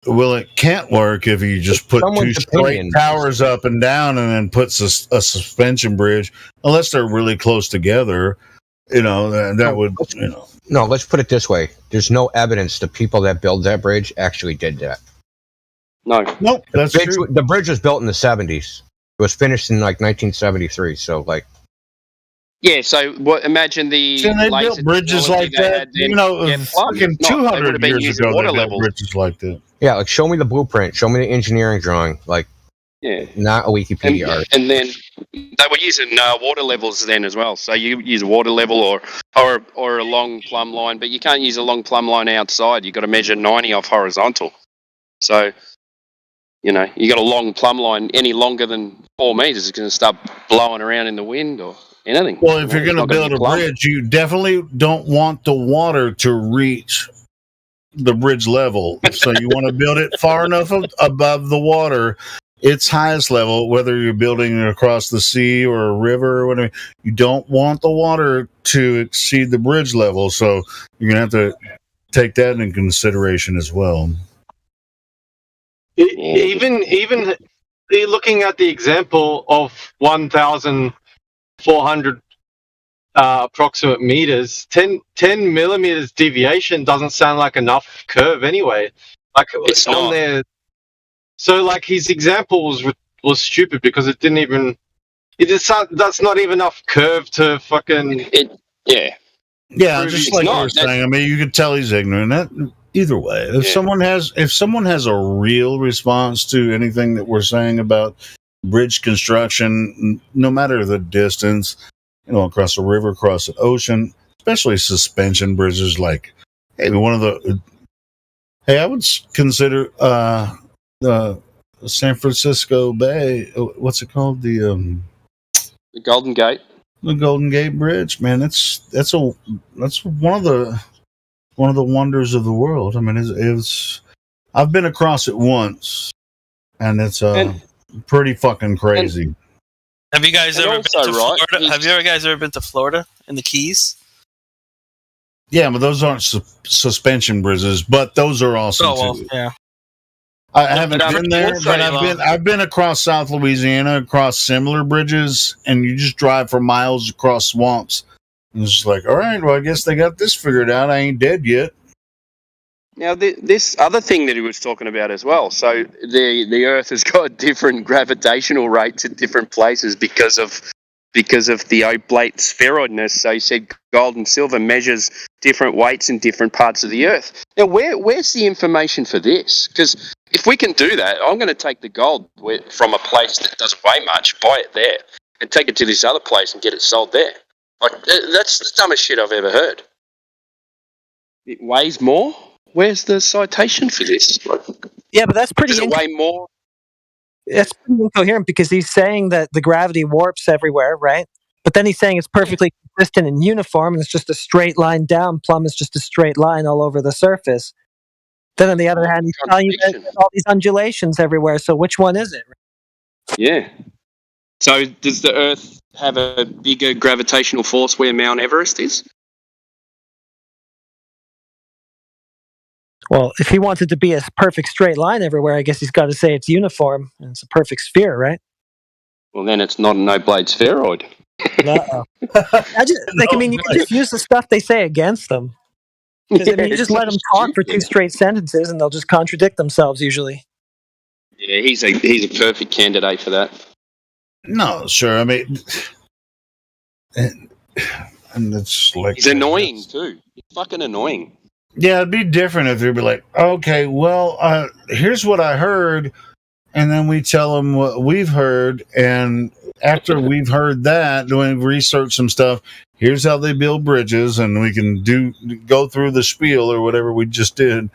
Well, it can't work if you just put two straight towers up and down and then puts a suspension bridge, unless they're really close together. That would. No, let's put it this way: there's no evidence the people that built that bridge actually did that. Nope, that's true. The bridge was built in the 70s. It was finished in 1973. So Yeah, so imagine the they built bridges like that. Fucking 200 years ago, they built bridges like that. Yeah, show me the blueprint. Show me the engineering drawing. Not a Wikipedia article. And then they were using water levels then as well. So you use a water level or a long plumb line, but you can't use a long plumb line outside. You've got to measure 90 off horizontal. So, You know, you got a long plumb line any longer than 4 meters, it's going to start blowing around in the wind or anything. Well, if you're It's going to not gonna build be a plumb. bridge, you definitely don't want the water to reach the bridge level. So you want to build it far enough above the water, its highest level, whether you're building it across the sea or a river or whatever. You don't want the water to exceed the bridge level. So you're going to have to take that into consideration as well. Even looking at the example of 1,400 approximate meters, 10 millimeters deviation doesn't sound like enough curve anyway. Like it's on not. there, so like his example was stupid because it didn't even. That's not even enough curve to fucking. Yeah. Yeah, just like you were saying. I mean, you could tell he's ignorant. Either way, if someone has a real response to anything that we're saying about bridge construction, no matter the distance, across a river, across an ocean, especially suspension bridges, like I would consider the San Francisco Bay. What's it called? The Golden Gate. The Golden Gate Bridge, man. That's one of the wonders of the world. I mean, it's I've been across it once, and it's pretty fucking crazy. Have you guys ever been to right, Florida? Have you guys ever been to Florida in the Keys? Yeah, but those aren't suspension bridges, but those are awesome too. Yeah. I haven't been there, but I've been across South Louisiana, across similar bridges, and you just drive for miles across swamps. And it's just like, all right, well, I guess they got this figured out. I ain't dead yet. Now, this other thing that he was talking about as well. So the Earth has got different gravitational rates at different places because of the oblate spheroidness. So he said gold and silver measures different weights in different parts of the Earth. Now, where's the information for this? Because if we can do that, I'm going to take the gold from a place that doesn't weigh much, buy it there, and take it to this other place and get it sold there. Like that's the dumbest shit I've ever heard. It weighs more? Where's the citation for this? Yeah, but that's pretty. Does it weigh more? That's pretty incoherent because he's saying that the gravity warps everywhere, right? But then he's saying it's perfectly consistent and uniform, and it's just a straight line down. Plumb is just a straight line all over the surface. Then on the other hand, he's telling you that there's all these undulations everywhere. So which one is it? Yeah. So does the Earth have a bigger gravitational force where Mount Everest is? Well, if he wanted to be a perfect straight line everywhere, I guess he's got to say it's uniform and it's a perfect sphere, right? Well, then it's not an oblate spheroid. Uh-oh. I mean, you can just use the stuff they say against them. Because I mean, you just let them talk for two straight sentences, and they'll just contradict themselves usually. Yeah, he's a perfect candidate for that. No, sure. I mean, and it's like he's annoying too. He's fucking annoying. Yeah, it'd be different if they'd be like, okay, well, here's what I heard, and then we tell them what we've heard, and after we've heard that, doing research some stuff, here's how they build bridges, and we can go through the spiel or whatever we just did.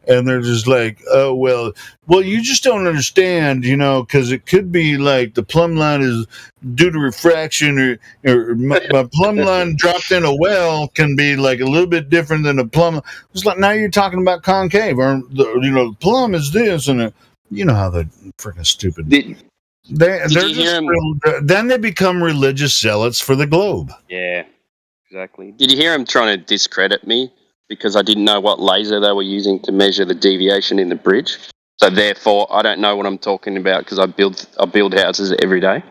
And they're just like, oh, well, you just don't understand, because it could be like the plumb line is due to refraction, or my plumb line dropped in a well can be like a little bit different than a plumb. It's like now you're talking about concave, or the plumb is this, and you know how they're freaking stupid. Then they become religious zealots for the globe. Yeah, exactly. Did you hear him trying to discredit me? Because I didn't know what laser they were using to measure the deviation in the bridge. So therefore, I don't know what I'm talking about because I build houses every day.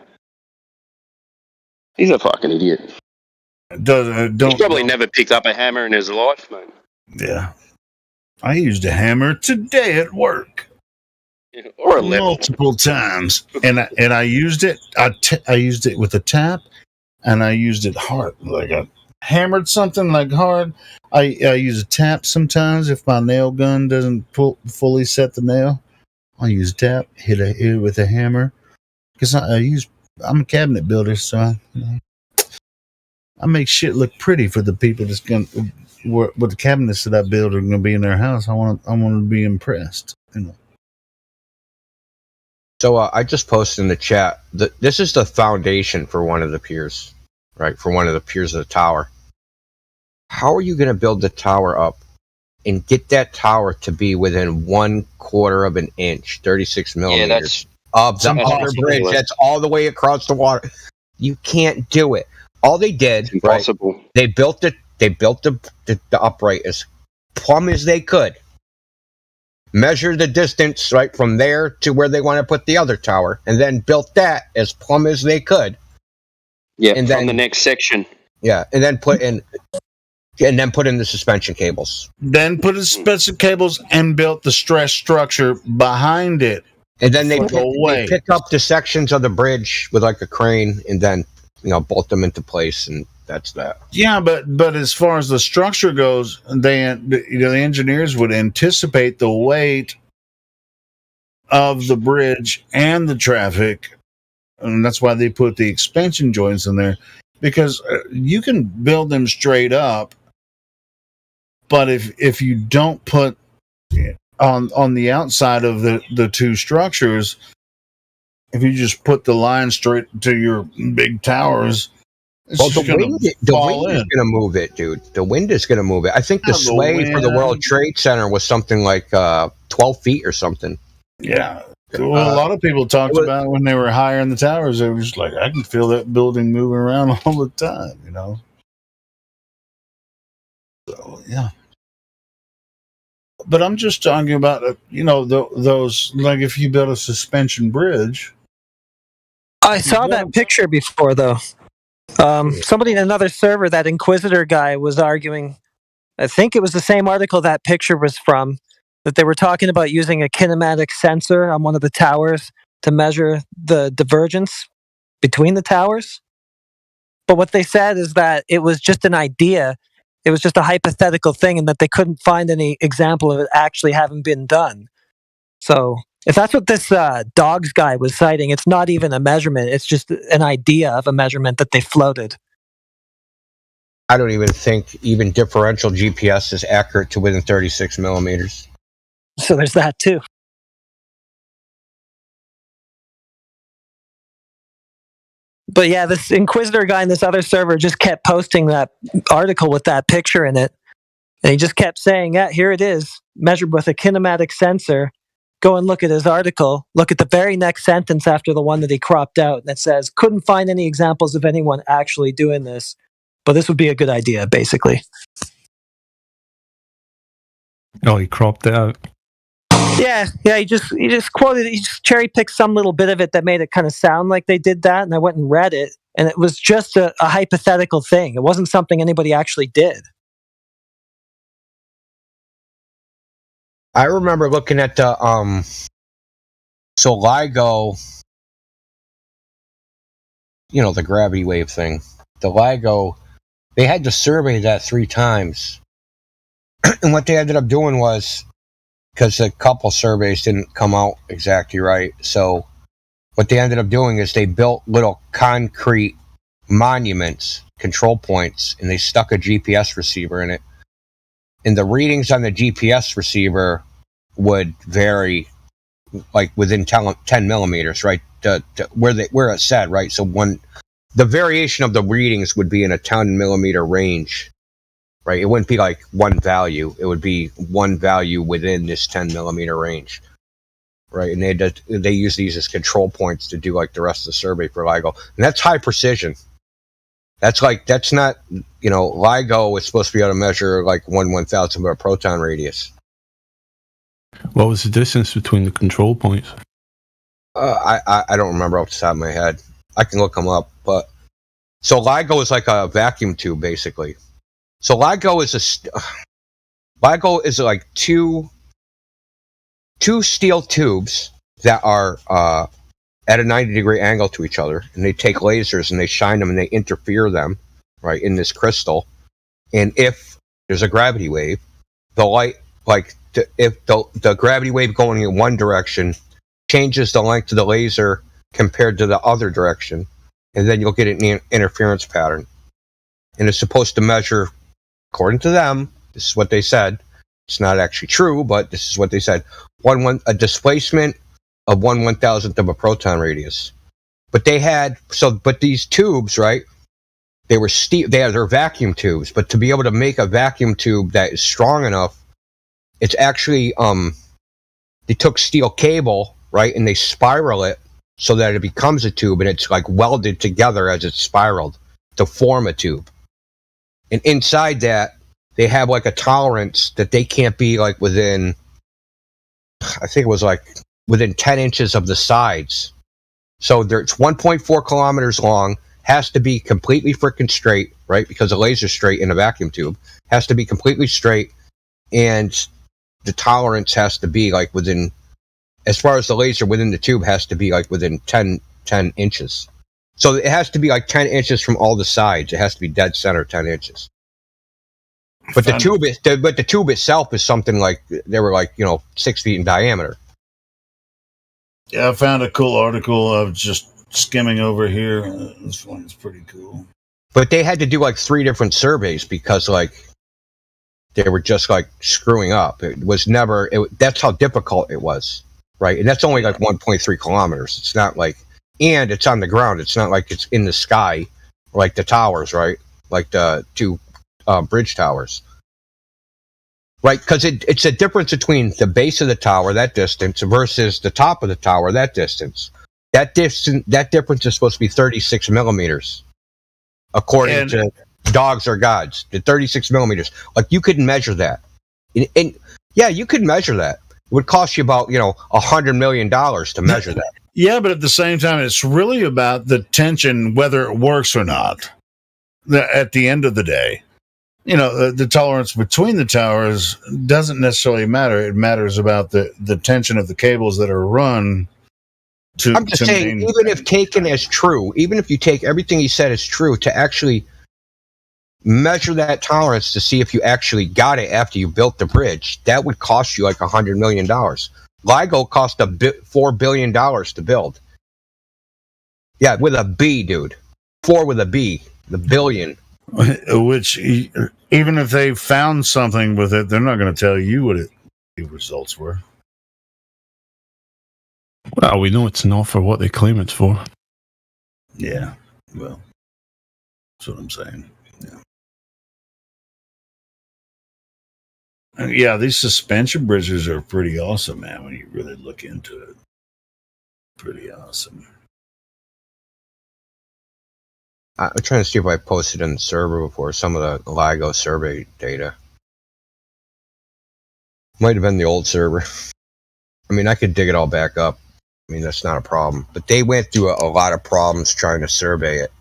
He's a fucking idiot. He's probably never picked up a hammer in his life, mate. Yeah. I used a hammer today at work. Yeah, or a level. Multiple times. And I used it. I used it with a tap, and I used it hard. Like I hammered something like hard. I use a tap sometimes if my nail gun doesn't fully set the nail. I use a tap, hit it with a hammer, because I'm a cabinet builder, so I make shit look pretty for the people that's going with the cabinets that I build are going to be in their house. I want to be impressed. So I just posted in the chat that this is the foundation for one of the piers, right? For one of the piers of the tower. How are you going to build the tower up and get that tower to be within 1/4 of an inch, 36 millimeters of the other bridge that's all the way across the water? You can't do it. All they did, impossible. Right, they built the upright as plumb as they could. Measure the distance right from there to where they want to put the other tower, and then built that as plumb as they could. Yeah, and then the next section. Yeah, and then put in the suspension cables. Then put the suspension cables and built the stress structure behind it. And then they pick up the sections of the bridge with like a crane, and then bolt them into place, and that's that. Yeah, but as far as the structure goes, the engineers would anticipate the weight of the bridge and the traffic, and that's why they put the expansion joints in there, because you can build them straight up, but if you don't put on the outside of the two structures, if you just put the line straight to your big towers, the wind is going to move it, dude. The wind is going to move it. I think the sway for the World Trade Center was something like 12 feet or something. Yeah. Well, a lot of people talked about when they were higher in the towers, they were just like, I can feel that building moving around all the time, So, yeah. But I'm just talking about, those, like if you build a suspension bridge. I saw that picture before, though. Somebody in another server, that Inquisitor guy, was arguing, I think it was the same article that picture was from, that they were talking about using a kinematic sensor on one of the towers to measure the divergence between the towers. But what they said is that it was just an idea. It was just a hypothetical thing, and that they couldn't find any example of it actually having been done. So if that's what this dogs guy was citing, it's not even a measurement. It's just an idea of a measurement that they floated. I don't even think even differential GPS is accurate to within 36 millimeters. So there's that too. But yeah, this Inquisitor guy in this other server just kept posting that article with that picture in it. And he just kept saying, yeah, here it is, measured with a kinematic sensor. Go and look at his article. Look at the very next sentence after the one that he cropped out. And it says, couldn't find any examples of anyone actually doing this, but this would be a good idea, basically. Oh, he cropped it out. Yeah, he just quoted, he just cherry picked some little bit of it that made it kind of sound like they did that, and I went and read it, and it was just a hypothetical thing. It wasn't something anybody actually did. I remember looking at the LIGO, the gravity wave thing. The LIGO, they had to survey that 3 times. And what they ended up doing was, because a couple surveys didn't come out exactly right, so what they ended up doing is they built little concrete monuments, control points, and they stuck a GPS receiver in it. And the readings on the GPS receiver would vary, like within 10 millimeters, right? Where it said, right? So the variation of the readings would be in a 10 millimeter range, right? It wouldn't be like one value. It would be one value within this 10 millimeter range, right? And they use these as control points to do like the rest of the survey for LIGO, and that's high precision. That's not, LIGO is supposed to be able to measure like 1/1000th of a proton radius. What was the distance between the control points? I don't remember off the top of my head. I can look them up, but so LIGO is like a vacuum tube, basically. So LIGO is like two steel tubes that are at a 90-degree angle to each other, and they take lasers and they shine them and they interfere them, right, in this crystal. And if there's a gravity wave, the light, if the gravity wave going in one direction changes the length of the laser compared to the other direction, and then you'll get an interference pattern. And it's supposed to measure, according to them, this is what they said. It's not actually true, but this is what they said. A displacement of 1/1000th of a proton radius. But but these tubes, right? They're vacuum tubes, but to be able to make a vacuum tube that is strong enough, it's actually they took steel cable, right, and they spiral it so that it becomes a tube, and it's like welded together as it's spiraled to form a tube. And inside that, they have like a tolerance that they can't be like within, I think it was like within 10 inches of the sides. So it's 1.4 kilometers long, has to be completely freaking straight, right? Because a laser straight in a vacuum tube has to be completely straight, and the tolerance has to be like within, as far as the laser within the tube has to be like within 10 inches. So it has to be like 10 inches from all the sides. It has to be dead center 10 inches. But the tube itself is something like, they were like, 6 feet in diameter. Yeah, I found a cool article. I was just skimming over here. This one's pretty cool. But they had to do like 3 different surveys because like they were just like screwing up. It was never, that's how difficult it was, right? And that's only like 1.3 kilometers. It's not like, and it's on the ground. It's not like it's in the sky like the towers, right? Like the 2 bridge towers. Right, because it's a difference between the base of the tower, that distance, versus the top of the tower, that distance. That difference is supposed to be 36 millimeters, according to Dogs Are Gods. The 36 millimeters, like you could measure that, and yeah, you could measure that. It would cost you about $100 million to measure that. Yeah, but at the same time, it's really about the tension, whether it works or not. At the end of the day. The tolerance between the towers doesn't necessarily matter. It matters about the tension of the cables that are run to. I'm just saying, even if taken as true, even if you take everything he said as true, to actually measure that tolerance to see if you actually got it after you built the bridge, that would cost you like $100 million. LIGO cost $4 billion to build. Yeah, with a B, dude. 4 with a B. The billion. Which, even if they found something with it, they're not going to tell you what the results were. Well, we know it's not for what they claim it's for. Yeah, well, that's what I'm saying. Yeah, these suspension bridges are pretty awesome, man, when you really look into it. Pretty awesome. I'm trying to see if I posted in the server before some of the LIGO survey data. Might have been the old server. I mean, I could dig it all back up. I mean, that's not a problem. But they went through a lot of problems trying to survey it.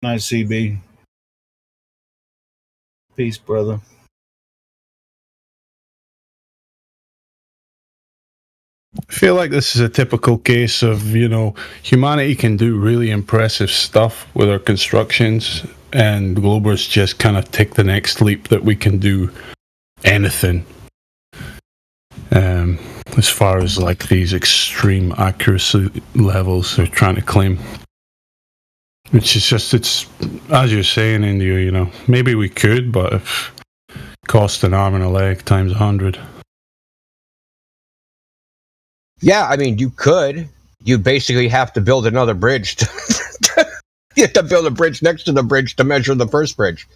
Nice, CB. Peace, brother. I feel like this is a typical case of, humanity can do really impressive stuff with our constructions, and Globers just kind of take the next leap that we can do anything. As far as like these extreme accuracy levels they're trying to claim. Which is just, it's, as you're saying, India, maybe we could, but if it cost an arm and a leg times 100. Yeah, I mean, you could. You basically have to build another bridge. You have to build a bridge next to the bridge to measure the first bridge.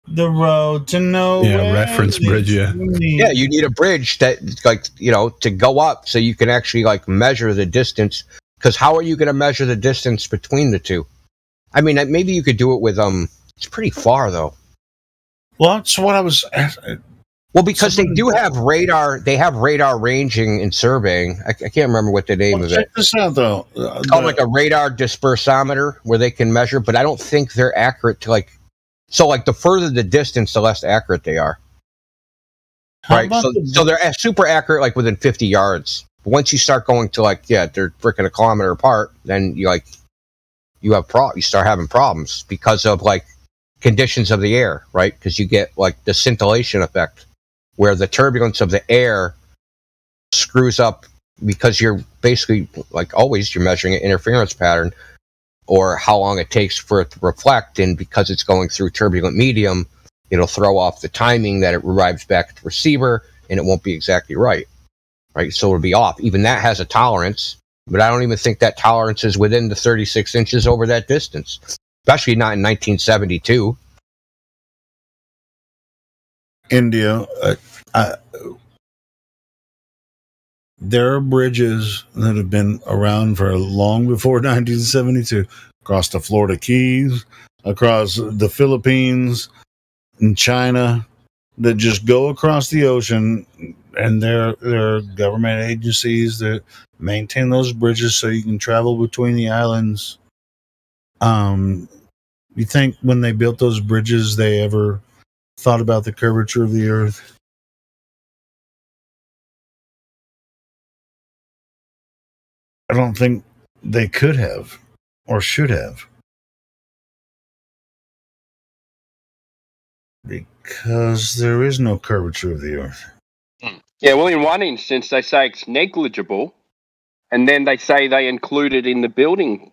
The road to nowhere. Yeah, reference bridge, yeah. Yeah, you need a bridge that, like, to go up so you can actually, like, measure the distance. Because how are you going to measure the distance between the two? I mean, maybe you could do it with, it's pretty far, though. Well, that's what I was asking. Well, because they do have radar. They have radar ranging and surveying. I can't remember what the name of it. Check this out, though. It's called like a radar dispersometer, where they can measure, but I don't think they're accurate to like. So, like, the further the distance, the less accurate they are. Right. So they're super accurate, like within 50 yards. But once you start going to they're freaking a kilometer apart, then you start having problems because of like conditions of the air, right? Because you get like the scintillation effect, where the turbulence of the air screws up, because you're basically, like always, you're measuring an interference pattern or how long it takes for it to reflect. And because it's going through turbulent medium, it'll throw off the timing that it arrives back at the receiver, and it won't be exactly right. Right? So it'll be off. Even that has a tolerance, but I don't even think that tolerance is within the 36 inches over that distance, especially not in 1972. India, there are bridges that have been around for long before 1972, across the Florida Keys, across the Philippines, and China, that just go across the ocean, and there are government agencies that maintain those bridges so you can travel between the islands. You think when they built those bridges, they ever thought about the curvature of the Earth? I don't think they could have or should have, because there is no curvature of the Earth. Yeah, well, in one instance, they say it's negligible, and then they say they include it in the building.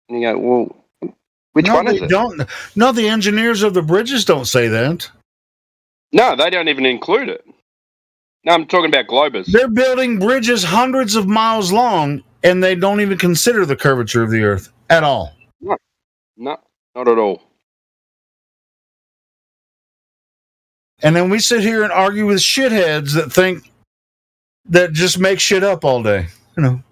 And you go, well, which one is it? No, the engineers of the bridges don't say that. No, they don't even include it. No, I'm talking about Globus. They're building bridges hundreds of miles long, and they don't even consider the curvature of the Earth at all. No, not at all. And then we sit here and argue with shitheads that think that just make shit up all day, for no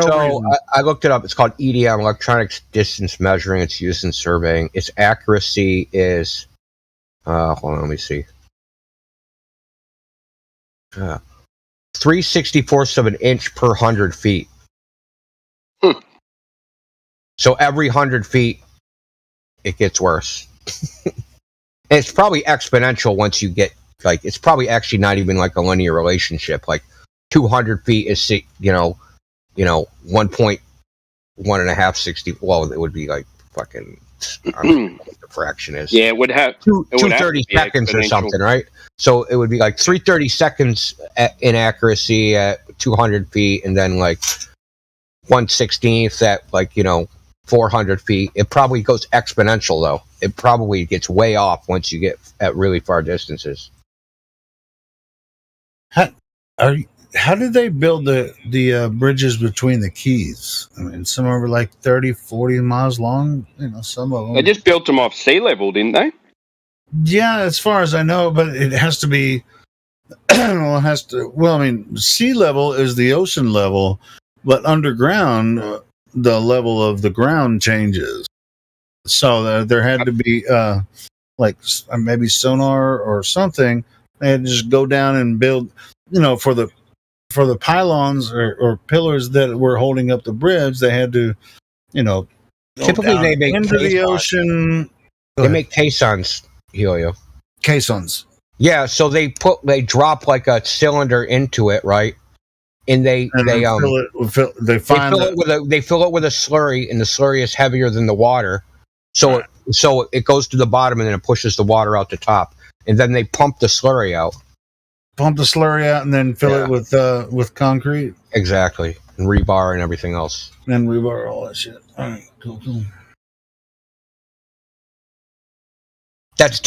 reason. I looked it up. It's called EDM, electronic distance measuring. It's used in surveying. Its accuracy is, hold on, let me see. 3/64ths of an inch per 100 feet. So every 100 feet, it gets worse. And it's probably exponential once you get, it's probably actually not even like a linear relationship. 200 feet is, 1.1.560. Well, it would be fucking, I don't know what the fraction is. Yeah, it would have 230 seconds or something, right? So it would be 330 seconds in accuracy at 200 feet, and then 1/16th at 400 feet. It probably goes exponential, though. It probably gets way off once you get at really far distances. How did they build the bridges between the keys? I mean, some are 30, 40 miles long. Some of them. They just built them off sea level, didn't they? Yeah, as far as I know, but it has to be. Sea level is the ocean level, but underground, the level of the ground changes. So there had to be maybe sonar or something. They had to just go down and build, for the pylons or pillars that were holding up the bridge. They had to, typically they make into the ocean. They make caissons, Helio. Caissons. Yeah, so they drop a cylinder into it, right? And they fill it with a slurry, and the slurry is heavier than the water. So it goes to the bottom, and then it pushes the water out the top, and then they pump the slurry out. And then fill it with concrete. Exactly, and rebar and everything else. And rebar, all that shit. All right, cool. That's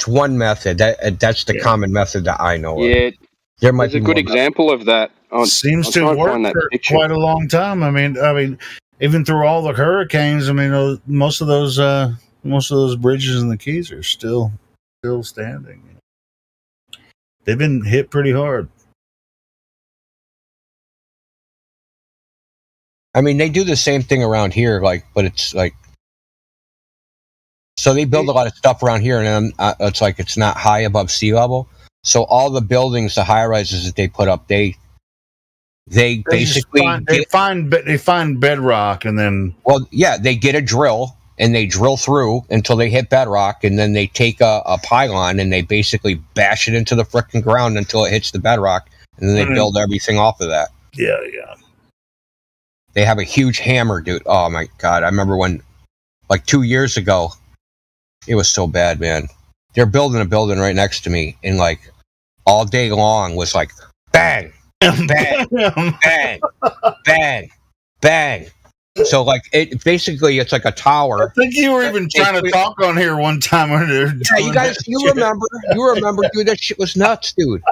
one method. That's the common method that I know of. Yeah, there's a good example of that. Seems to have worked for quite a long time. I mean, even through all the hurricanes, most of those bridges in the Keys are still standing. They've been hit pretty hard. They do the same thing around here, but it's so they build a lot of stuff around here, and it's not high above sea level. So all the buildings, the high rises that they put up, they basically find bedrock, and then they get a drill and they drill through until they hit bedrock, and then they take a pylon and they basically bash it into the frickin' ground until it hits the bedrock, and then they build everything off of that. Yeah. They have a huge hammer, dude. Oh my god! I remember when, 2 years ago, it was so bad, man. They're building a building right next to me, and all day long was bang, bang, bang, bang, bang. So like it basically it's like a tower. I think you were even trying to talk on here one time when they were Yeah, you guys, you remember, dude. That shit was nuts, dude.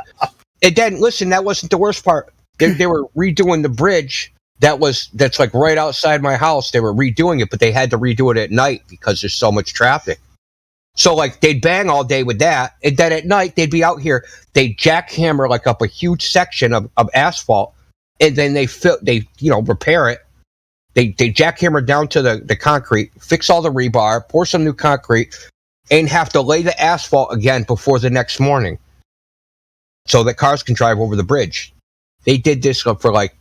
And then listen, that wasn't the worst part. They were redoing the bridge. That's like right outside my house. They were redoing it, but they had to redo it at night because there's so much traffic. So like they'd bang all day with that, and then at night they'd be out here. They jackhammer like up a huge section of asphalt, and then they repair it. They jackhammer down to the concrete, fix all the rebar, pour some new concrete, and have to lay the asphalt again before the next morning so that cars can drive over the bridge. They did this for like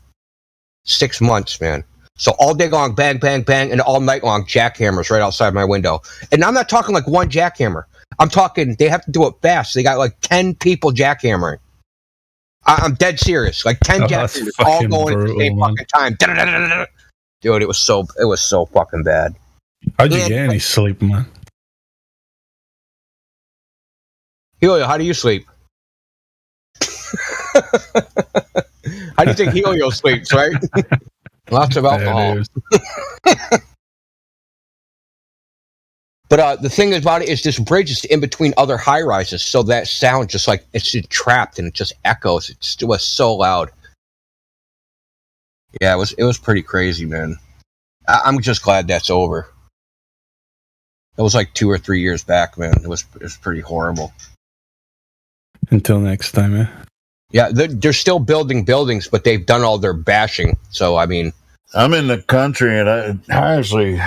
6 months, man. So all day long, bang, bang, bang, and all night long, jackhammers right outside my window. And I'm not talking like one jackhammer. I'm talking they have to do it fast. They got like 10 people jackhammering. I'm dead serious. Like 10 jackhammers all going at the same fucking time. Da-da-da-da-da-da. Dude, it was so fucking bad. How'd you get any sleep, man? Helio, how do you sleep? How do you think Helio sleeps, right? Lots of alcohol. But the thing about it is this bridge is in between other high rises, so that sound just like it's trapped and it just echoes. It was so loud. Yeah, it was pretty crazy, man. I'm just glad that's over. That was like 2 or 3 years back, man. It was pretty horrible. Until next time, eh? Yeah, they're still building buildings, but they've done all their bashing. So I mean, I'm in the country, and I actually,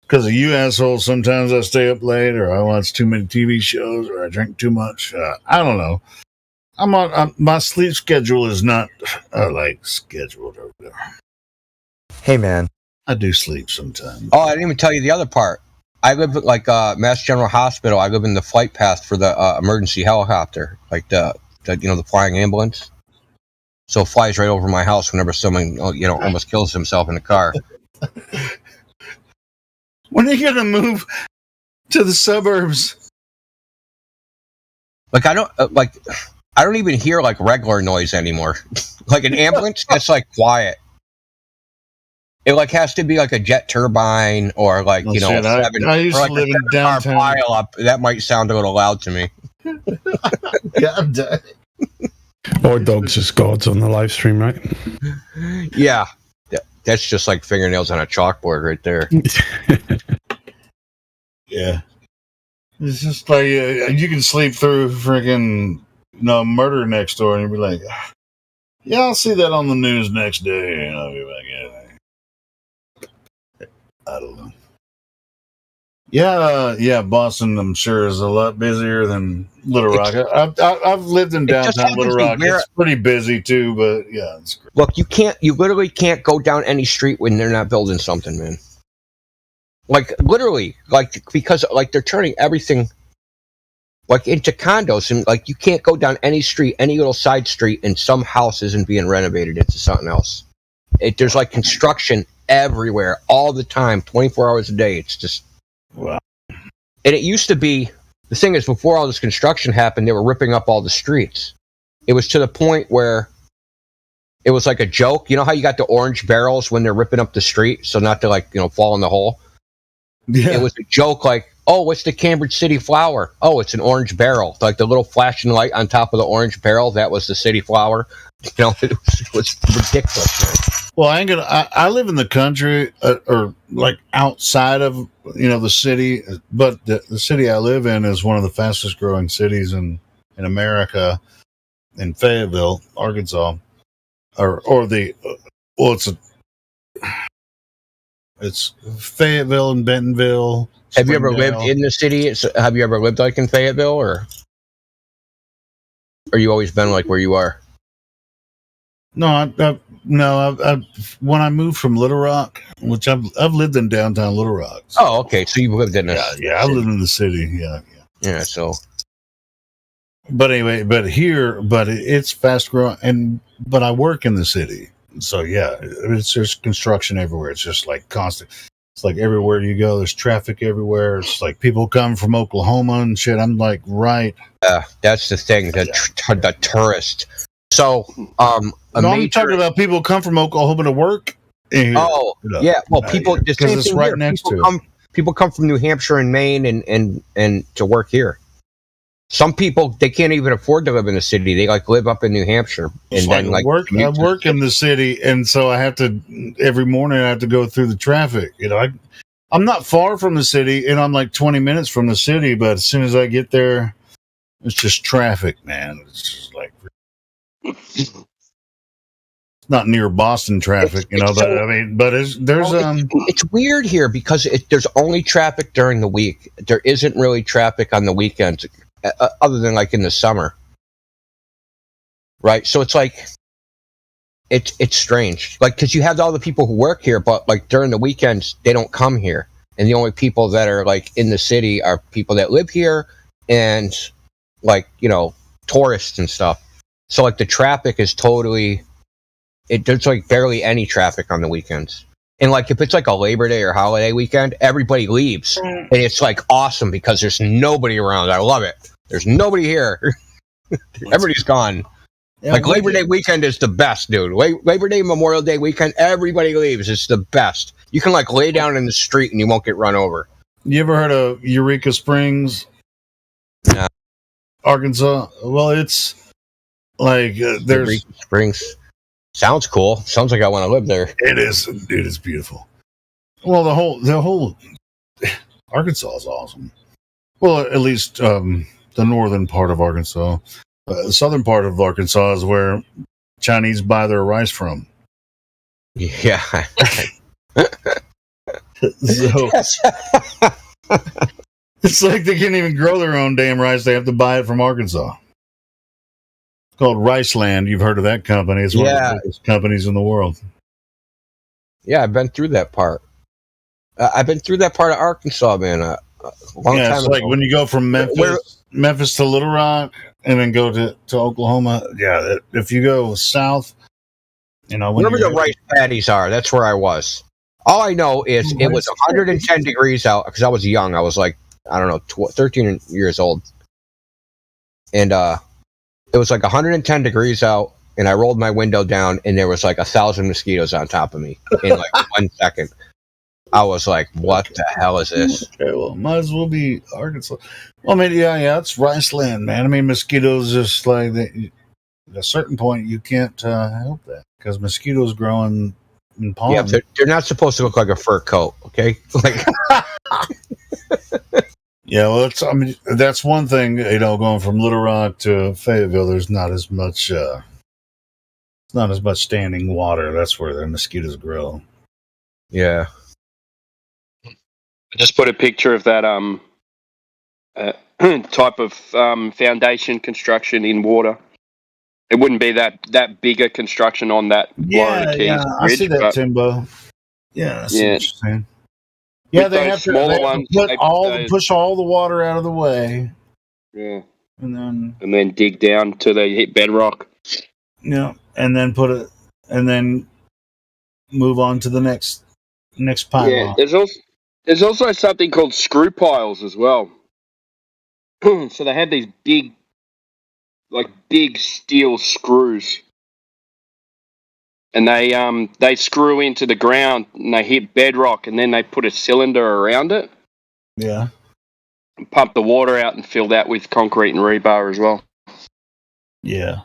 because of you assholes, sometimes I stay up late, or I watch too many TV shows, or I drink too much. I don't know. My sleep schedule is not like scheduled over there. Hey, man. I do sleep sometimes. Oh, I didn't even tell you the other part. I live at like Mass General Hospital. I live in the flight path for the emergency helicopter, like the flying ambulance. So it flies right over my house whenever someone almost kills himself in the car. When are you gonna move to the suburbs? Like I don't even hear like regular noise anymore. Like an ambulance, that's like quiet. It like has to be like a jet turbine or like I used to live in downtown. Pile up. That might sound a little loud to me. God. Or dogs as gods on the live stream, right? Yeah, that's just like fingernails on a chalkboard right there. Yeah, it's just like you can sleep through freaking murder next door, and you'll be like, "Yeah, I'll see that on the news next day," and I'll be like, "Yeah." I don't know. Yeah, Boston, I'm sure, is a lot busier than Little Rock. I've lived in downtown Little Rock. It's pretty busy too, but yeah, it's great. Look, you literally can't go down any street when they're not building something, man. Like literally, like because like they're turning everything like into condos, and like you can't go down any street, any little side street, and some house isn't being renovated into something else. There's like construction everywhere, all the time, 24 hours a day. It's just wow. And it used to be, the thing is, before all this construction happened, they were ripping up all the streets. It was to the point where it was like a joke. You know how you got the orange barrels when they're ripping up the street, so not to fall in the hole? Yeah. It was a joke like, oh, what's the Cambridge City flower? Oh, it's an orange barrel. Like the little flashing light on top of the orange barrel, that was the city flower. It was ridiculous, man. Well, I live in the country, or like outside of the city, but the city I live in is one of the fastest growing cities in America, in Fayetteville, Arkansas, it's Fayetteville and Bentonville. Have you ever lived in the city? Have you ever lived like in Fayetteville, or you always been like where you are? No, when I moved from Little Rock, which I've lived in downtown Little Rock. So. Oh, okay. So you've lived in I lived in the city. Yeah. So, but anyway, it's fast growing, but I work in the city, so yeah, it's just construction everywhere. It's just like constant. It's like everywhere you go, there's traffic everywhere. It's like people come from Oklahoma and shit. I'm like, right. That's the thing. The tourist. So, I'm talking about people come from Oklahoma to work. Oh, yeah. Well, people the because same it's thing right here. next People to come people come from New Hampshire and Maine and to work here. Some people they can't even afford to live in the city. They like live up in New Hampshire It's and like then like I commute to work in the city, and so I have to every morning I have to go through the traffic. I'm not far from the city, and I'm like 20 minutes from the city. But as soon as I get there, it's just traffic, man. It's just like it's not near Boston traffic, but so- I mean, but it's weird here because there's only traffic during the week. There isn't really traffic on the weekends, other than like in the summer, right? So it's like it's strange, like because you have all the people who work here, but like during the weekends they don't come here, and the only people that are like in the city are people that live here and like tourists and stuff. So like the traffic is totally there's like barely any traffic on the weekends. And like if it's like a Labor Day or holiday weekend, everybody leaves. And it's like awesome because there's nobody around. I love it. There's nobody here. Everybody's gone. Yeah, like Labor Day weekend is the best, dude. Labor Day, Memorial Day weekend, everybody leaves. It's the best. You can like lay down in the street and you won't get run over. You ever heard of Eureka Springs, No. Arkansas? Well, it's like there's Eureka Springs. Sounds cool. Sounds like I want to live there. It is, dude. It's beautiful. Well, the whole Arkansas is awesome. Well, at least the northern part of Arkansas. The southern part of Arkansas is where Chinese buy their rice from. Yeah. So it's like they can't even grow their own damn rice. They have to buy it from Arkansas. It's called Riceland. You've heard of that company. It's one of the biggest companies in the world. Yeah, I've been through that part. I've been through that part of Arkansas, man. A long time it's ago. like when you go from Memphis to Little Rock and then go to Oklahoma. Yeah, if you go south, wherever the rice paddies are, that's where I was. All I know is it was 110 degrees out because I was young. I was like, I don't know, 13 years old. And it was like 110 degrees out, and I rolled my window down, and there was like 1,000 mosquitoes on top of me in like 1 second. I was like, what the hell is this? Okay, well, might as well be Arkansas. Well, I mean, yeah, it's Riceland, man. I mean, mosquitoes just like at a certain point, you can't help that because mosquitoes growing in pollen. Yeah, they're not supposed to look like a fur coat, okay? Like, yeah, well, that's one thing. Going from Little Rock to Fayetteville, there's not as much. It's not as much standing water. That's where the mosquitoes grow. Yeah. I just put a picture of that type of foundation construction in water. It wouldn't be that bigger construction on that Florida Keys Yeah, bridge. I see that, Timbo. Yeah, I see what you're saying. Yeah, With they those have to, smaller they have ones, to push all the water out of the way. Yeah, and then dig down till they hit bedrock. Yeah, and then and then move on to the next pile. Yeah, there's also something called screw piles as well. So they have these big steel screws, and they screw into the ground and they hit bedrock, and then they put a cylinder around it. Yeah. And pump the water out and fill that with concrete and rebar as well. Yeah.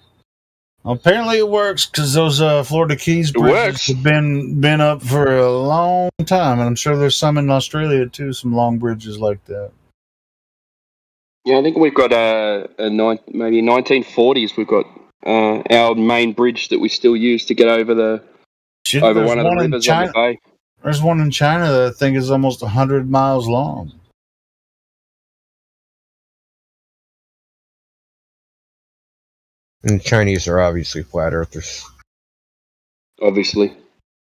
Apparently it works because those Florida Keys bridges have been up for a long time, and I'm sure there's some in Australia too. Some long bridges like that. Yeah, I think we've got maybe 1940s. We've got our main bridge that we still use to get over over one of the rivers on the bay. There's one in China that I think is almost 100 miles long. And the Chinese are obviously flat earthers. Obviously.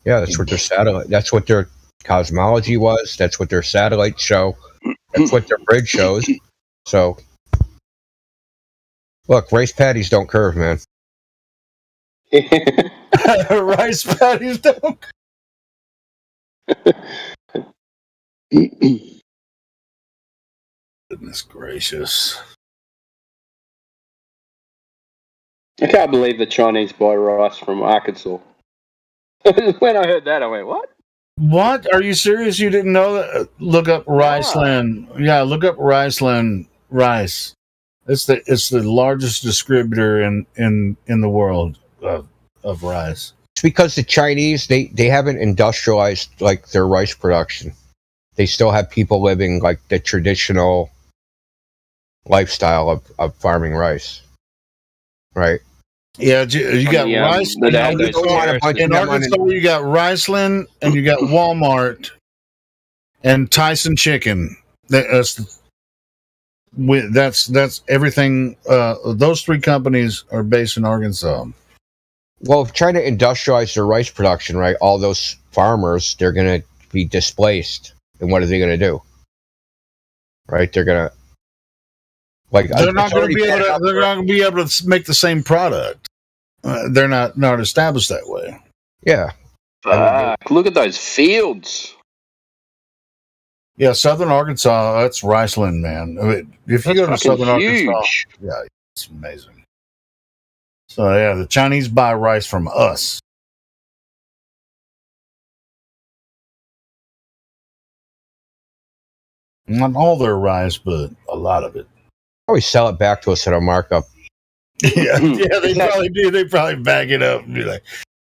Yeah, that's what their satellite. That's what their cosmology was. That's what their satellites show. That's what their bridge shows. So, look, rice paddies don't curve, man. Rice paddies don't. Goodness gracious. I can't believe the Chinese buy rice from Arkansas. When I heard that, I went, "What? What? Are you serious? You didn't know that? Look up Riceland. Yeah, look up Riceland rice. It's the largest distributor in the world of rice. It's because the Chinese they haven't industrialized like their rice production. They still have people living like the traditional lifestyle of farming rice, right? Yeah, you got rice in Arkansas. In Arkansas, you got Riceland and you got Walmart and Tyson Chicken. That's everything. Those three companies are based in Arkansas. Well, trying to industrialize their rice production, right? All those farmers, they're going to be displaced, and what are they going to do? Right? They're going to they're not going to be able to. They're not going to be able to make the same product. They're not established that way. Yeah. Fuck, look at those fields. Yeah, Southern Arkansas, that's Riceland, man. I mean, if you go to Southern Arkansas, yeah, it's amazing. So yeah, the Chinese buy rice from us. Not all their rice, but a lot of it. Always sell it back to us at a markup. yeah, they probably do. They probably back it up and be like,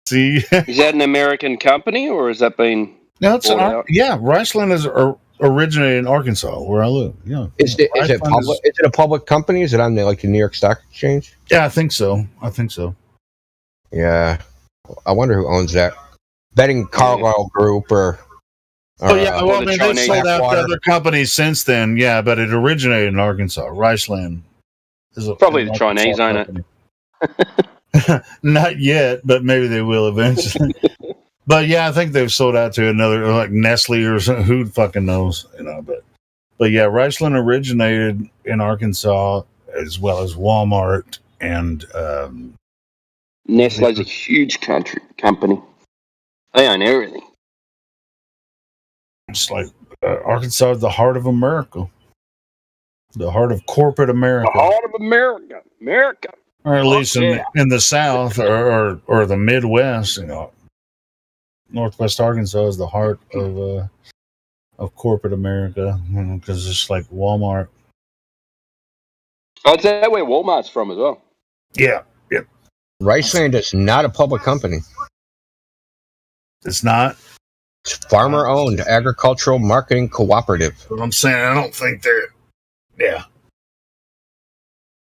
"See." Is that an American company, or has that been? No, it's Riceland is originated in Arkansas, where I live. Yeah, is it public? Is it a public company? Is it on the New York Stock Exchange? Yeah, I think so. Yeah, I wonder who owns that. Betting Carlyle Group or. Oh yeah, well, I mean, they've sold out to other companies since then. Yeah, but it originated in Arkansas. Riceland is probably the Chinese own it. Not yet, but maybe they will eventually. But yeah, I think they've sold out to another like Nestle or something. Who fucking knows, But yeah, Riceland originated in Arkansas as well as Walmart and Nestle's a huge company. They own everything. It's like Arkansas is the heart of America, the heart of corporate America, The heart of America, or at least in the South or the Midwest. Northwest Arkansas is the heart of corporate America because it's like Walmart. Oh, is that where Walmart's from as well? Yeah. Riceland is not a public company. It's not. It's farmer-owned agricultural marketing cooperative. But I'm saying I don't think they're. Yeah.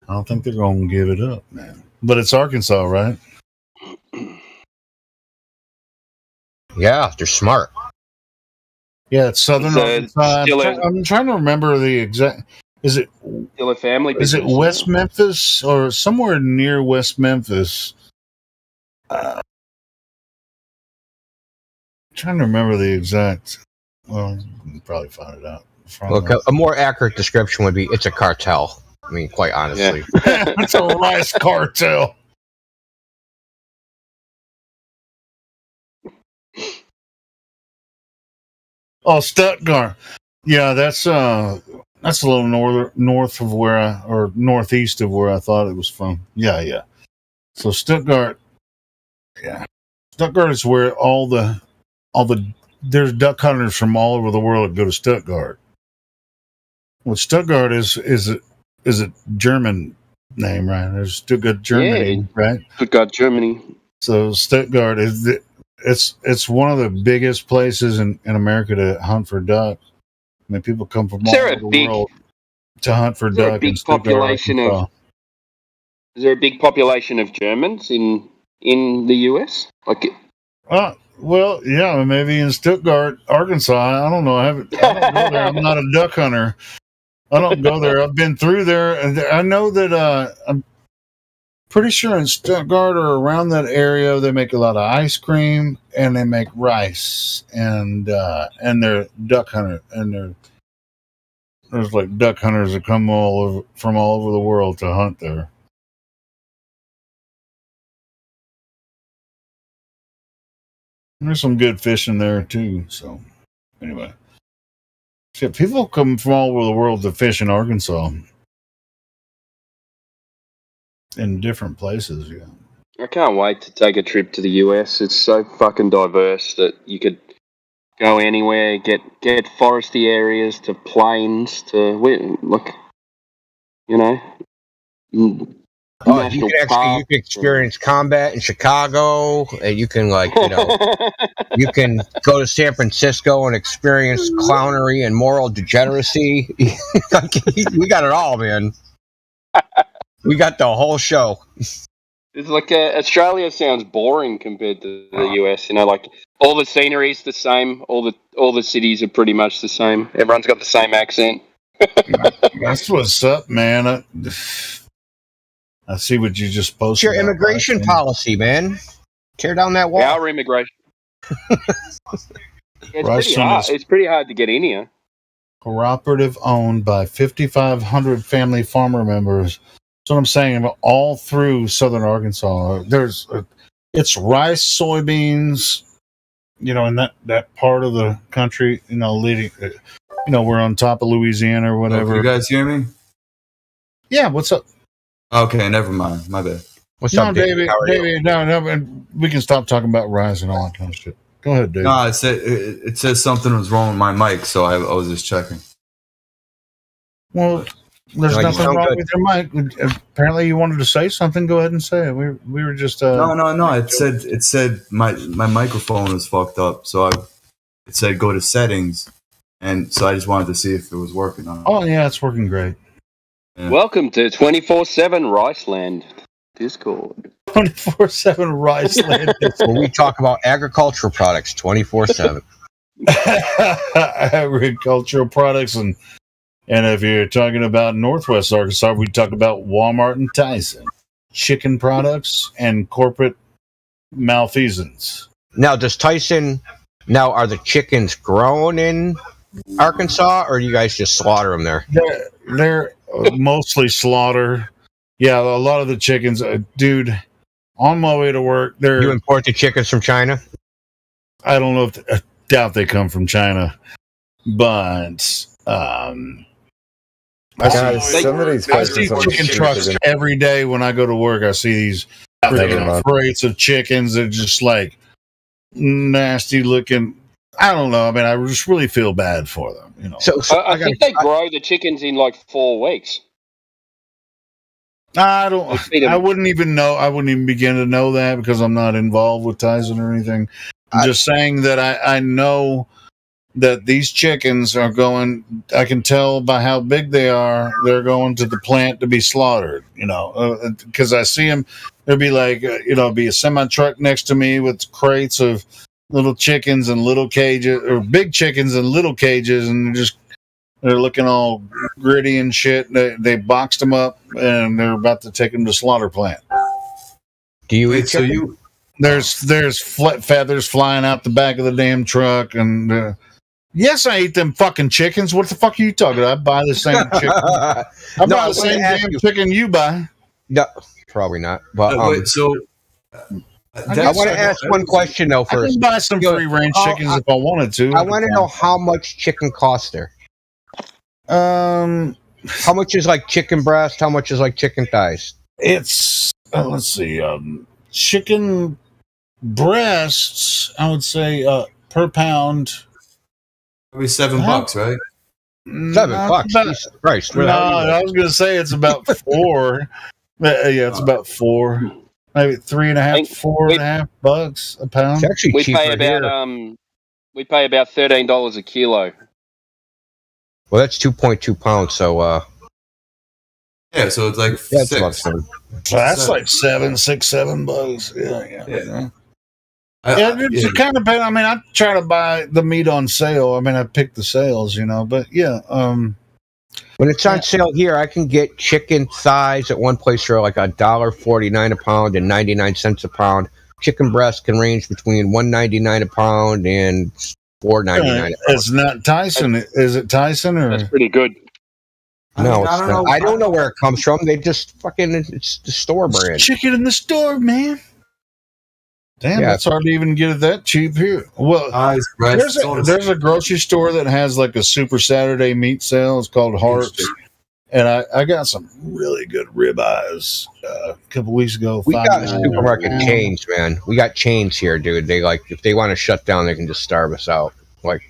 I don't think they're going to give it up, man. But it's Arkansas, right? Yeah, they're smart. Yeah, it's Southern Arkansas. I'm trying to remember the exact. Is it still a family business? Is it West Memphis or somewhere near West Memphis? Trying to remember the exact. Well, you can probably find it out. Look, a more accurate description would be it's a cartel. I mean, quite honestly. Yeah. It's a rice cartel. Oh, Stuttgart. Yeah, that's a little north of or northeast of where I thought it was from. Yeah. So Stuttgart. Yeah. Stuttgart is where all the there's duck hunters from all over the world that go to Stuttgart. Well, Stuttgart is a German name, right? There's Stuttgart, Germany, right? Stuttgart, Germany. So Stuttgart it's one of the biggest places in America to hunt for duck. I mean, people come from all over the world to hunt for duck. Is there a big population of Germans in the US? Well, yeah, maybe in Stuttgart, Arkansas. I don't know. I don't go there. I'm not a duck hunter. I don't go there. I've been through there, and I know that I'm pretty sure in Stuttgart or around that area they make a lot of ice cream and they make rice and they're duck hunter and there's like duck hunters that come from all over the world to hunt there. There's some good fishing there too. So anyway, shit, people come from all over the world to fish in Arkansas in different places. Yeah. I can't wait to take a trip to the US. It's so fucking diverse that you could go anywhere, get foresty areas to plains to look, you know, Oh, you national can parks. experience combat in Chicago, and you can you can go to San Francisco and experience clownery and moral degeneracy. We got it all, man. We got the whole show. It's like Australia sounds boring compared to the US. You know, like all the scenery is the same. All the cities are pretty much the same. Everyone's got the same accent. That's what's up, man. I see what you just posted. It's your immigration policy, man. Tear down that wall. Our immigration. It's pretty hard. It's pretty hard to get in here. Cooperative owned by 5,500 family farmer members. That's what I'm saying. All through southern Arkansas, it's rice, soybeans. You know, in that part of the country. You know, leading. You know, we're on top of Louisiana or whatever. You guys hear me? Yeah. What's up? Okay, never mind. My bad. What's up, David? David, no, we can stop talking about rice and all that kind of shit. Go ahead, David. No, it says something was wrong with my mic, so I was just checking. Well, there's nothing wrong with your mic. Apparently, you wanted to say something. Go ahead and say it. We were just. No. It said my microphone was fucked up, so it said go to settings, and so I just wanted to see if it was working on. Oh yeah, it's working great. Yeah. Welcome to 24/7 Riceland Discord. 24/7 Riceland. Where we talk about agricultural products 24/7. Agricultural products, and if you're talking about Northwest Arkansas, we talk about Walmart and Tyson, chicken products, and corporate malfeasance. Now, does Tyson? Now, are the chickens grown in Arkansas, or do you guys just slaughter them there? They're mostly slaughter. Yeah, a lot of the chickens, dude. On my way to work, you import the chickens from China. I don't know I doubt they come from China, but I see chicken trucks every day when I go to work. I see these crates of chickens that are just like nasty looking. I don't know. I mean, I just really feel bad for them. You know. So I think they grow the chickens in like 4 weeks. I wouldn't even know. I wouldn't even begin to know that because I'm not involved with Tyson or anything. I'm just saying that I know that these chickens are going. I can tell by how big they are. They're going to the plant to be slaughtered. You know, because I see them. There'd be like be a semi truck next to me with crates of little chickens and little cages, or big chickens and little cages, and they're looking all gritty and shit. They boxed them up, and they're about to take them to slaughter plant. Do you eat chicken? There's feathers flying out the back of the damn truck, and yes, I eat them fucking chickens. What the fuck are you talking about? I buy the same chicken. I buy the same damn chicken you buy. No, probably not. But wait, so I want to ask one question though first. I can buy some free range chickens if I wanted to. I want to know how much chicken costs there. How much is like chicken breast? How much is like chicken thighs? It's let's see, chicken breasts. I would say per pound, probably $7, right? $7. Jesus Christ! No, I was going to say it's about 4. Yeah, it's about 4, maybe 3.5, $4.5 a pound. It's actually we cheaper pay about here. We pay about $13 a kilo. Well, that's 2.2 pounds. So yeah, so it's like that's 6. So that's like $7. Yeah. It kind of. I mean, I try to buy the meat on sale. I mean, I pick the sales, but yeah. When it's on sale here, I can get chicken thighs at one place for like $1.49 a pound and 99 cents a pound. Chicken breast can range between $1.99 a pound and $4.99. It's not Tyson. Is it Tyson or? That's pretty good. No, I don't know where it comes from. They just it's the store brand. Chicken in the store, man. Damn, that's hard to even get it that cheap here. Well, there's a grocery store that has like a Super Saturday meat sale. It's called Harps. And I got some really good ribeyes a couple weeks ago. We got $5.99 supermarket a pound. chains, man. We got chains here, dude. They like if they want to shut down, they can just starve us out. Like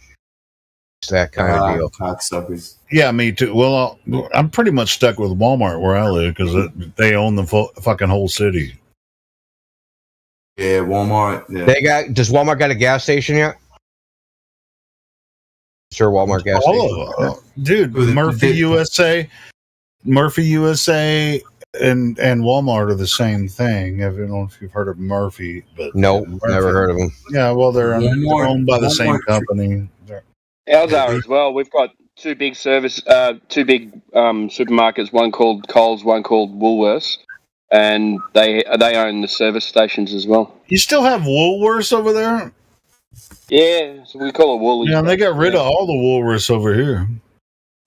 it's that kind of deal. Cocksuckers. Yeah, me too. Well, I'm pretty much stuck with Walmart where I live because they own the fucking whole city. Yeah, Walmart. Yeah. Does Walmart got a gas station yet? Sure, Walmart gas station. Dude, Murphy USA, and Walmart are the same thing. I don't know if you've heard of Murphy, but nope, never heard of them. Yeah, well, they're owned by the same company. Ours are as well. We've got two big supermarkets. One called Coles, one called Woolworths, and they own the service stations as well. You still have Woolworths over there? Yeah, so we call it Woolies. Yeah, they got rid of all the Woolworths over here.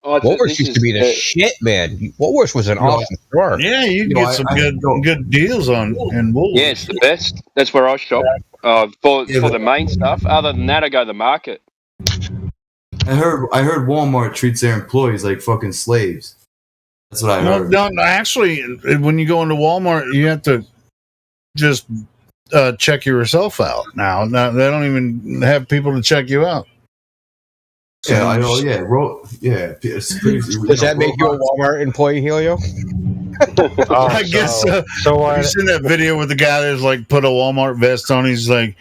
Oh, Woolworths used to be the shit, man. Woolworths was an awesome store. Yeah, you can get some good deals on in Woolworths. Yeah, it's the best. That's where I shop for the main stuff. Other than that, I go to the market. I heard Walmart treats their employees like fucking slaves. That's what I heard. No, actually, when you go into Walmart, you have to just check yourself out. Now they don't even have people to check you out. So Yeah, I know. Yeah. Does that make you a Walmart employee, Helio? I guess so. Have you seen that video with the guy that's like put a Walmart vest on? He's like,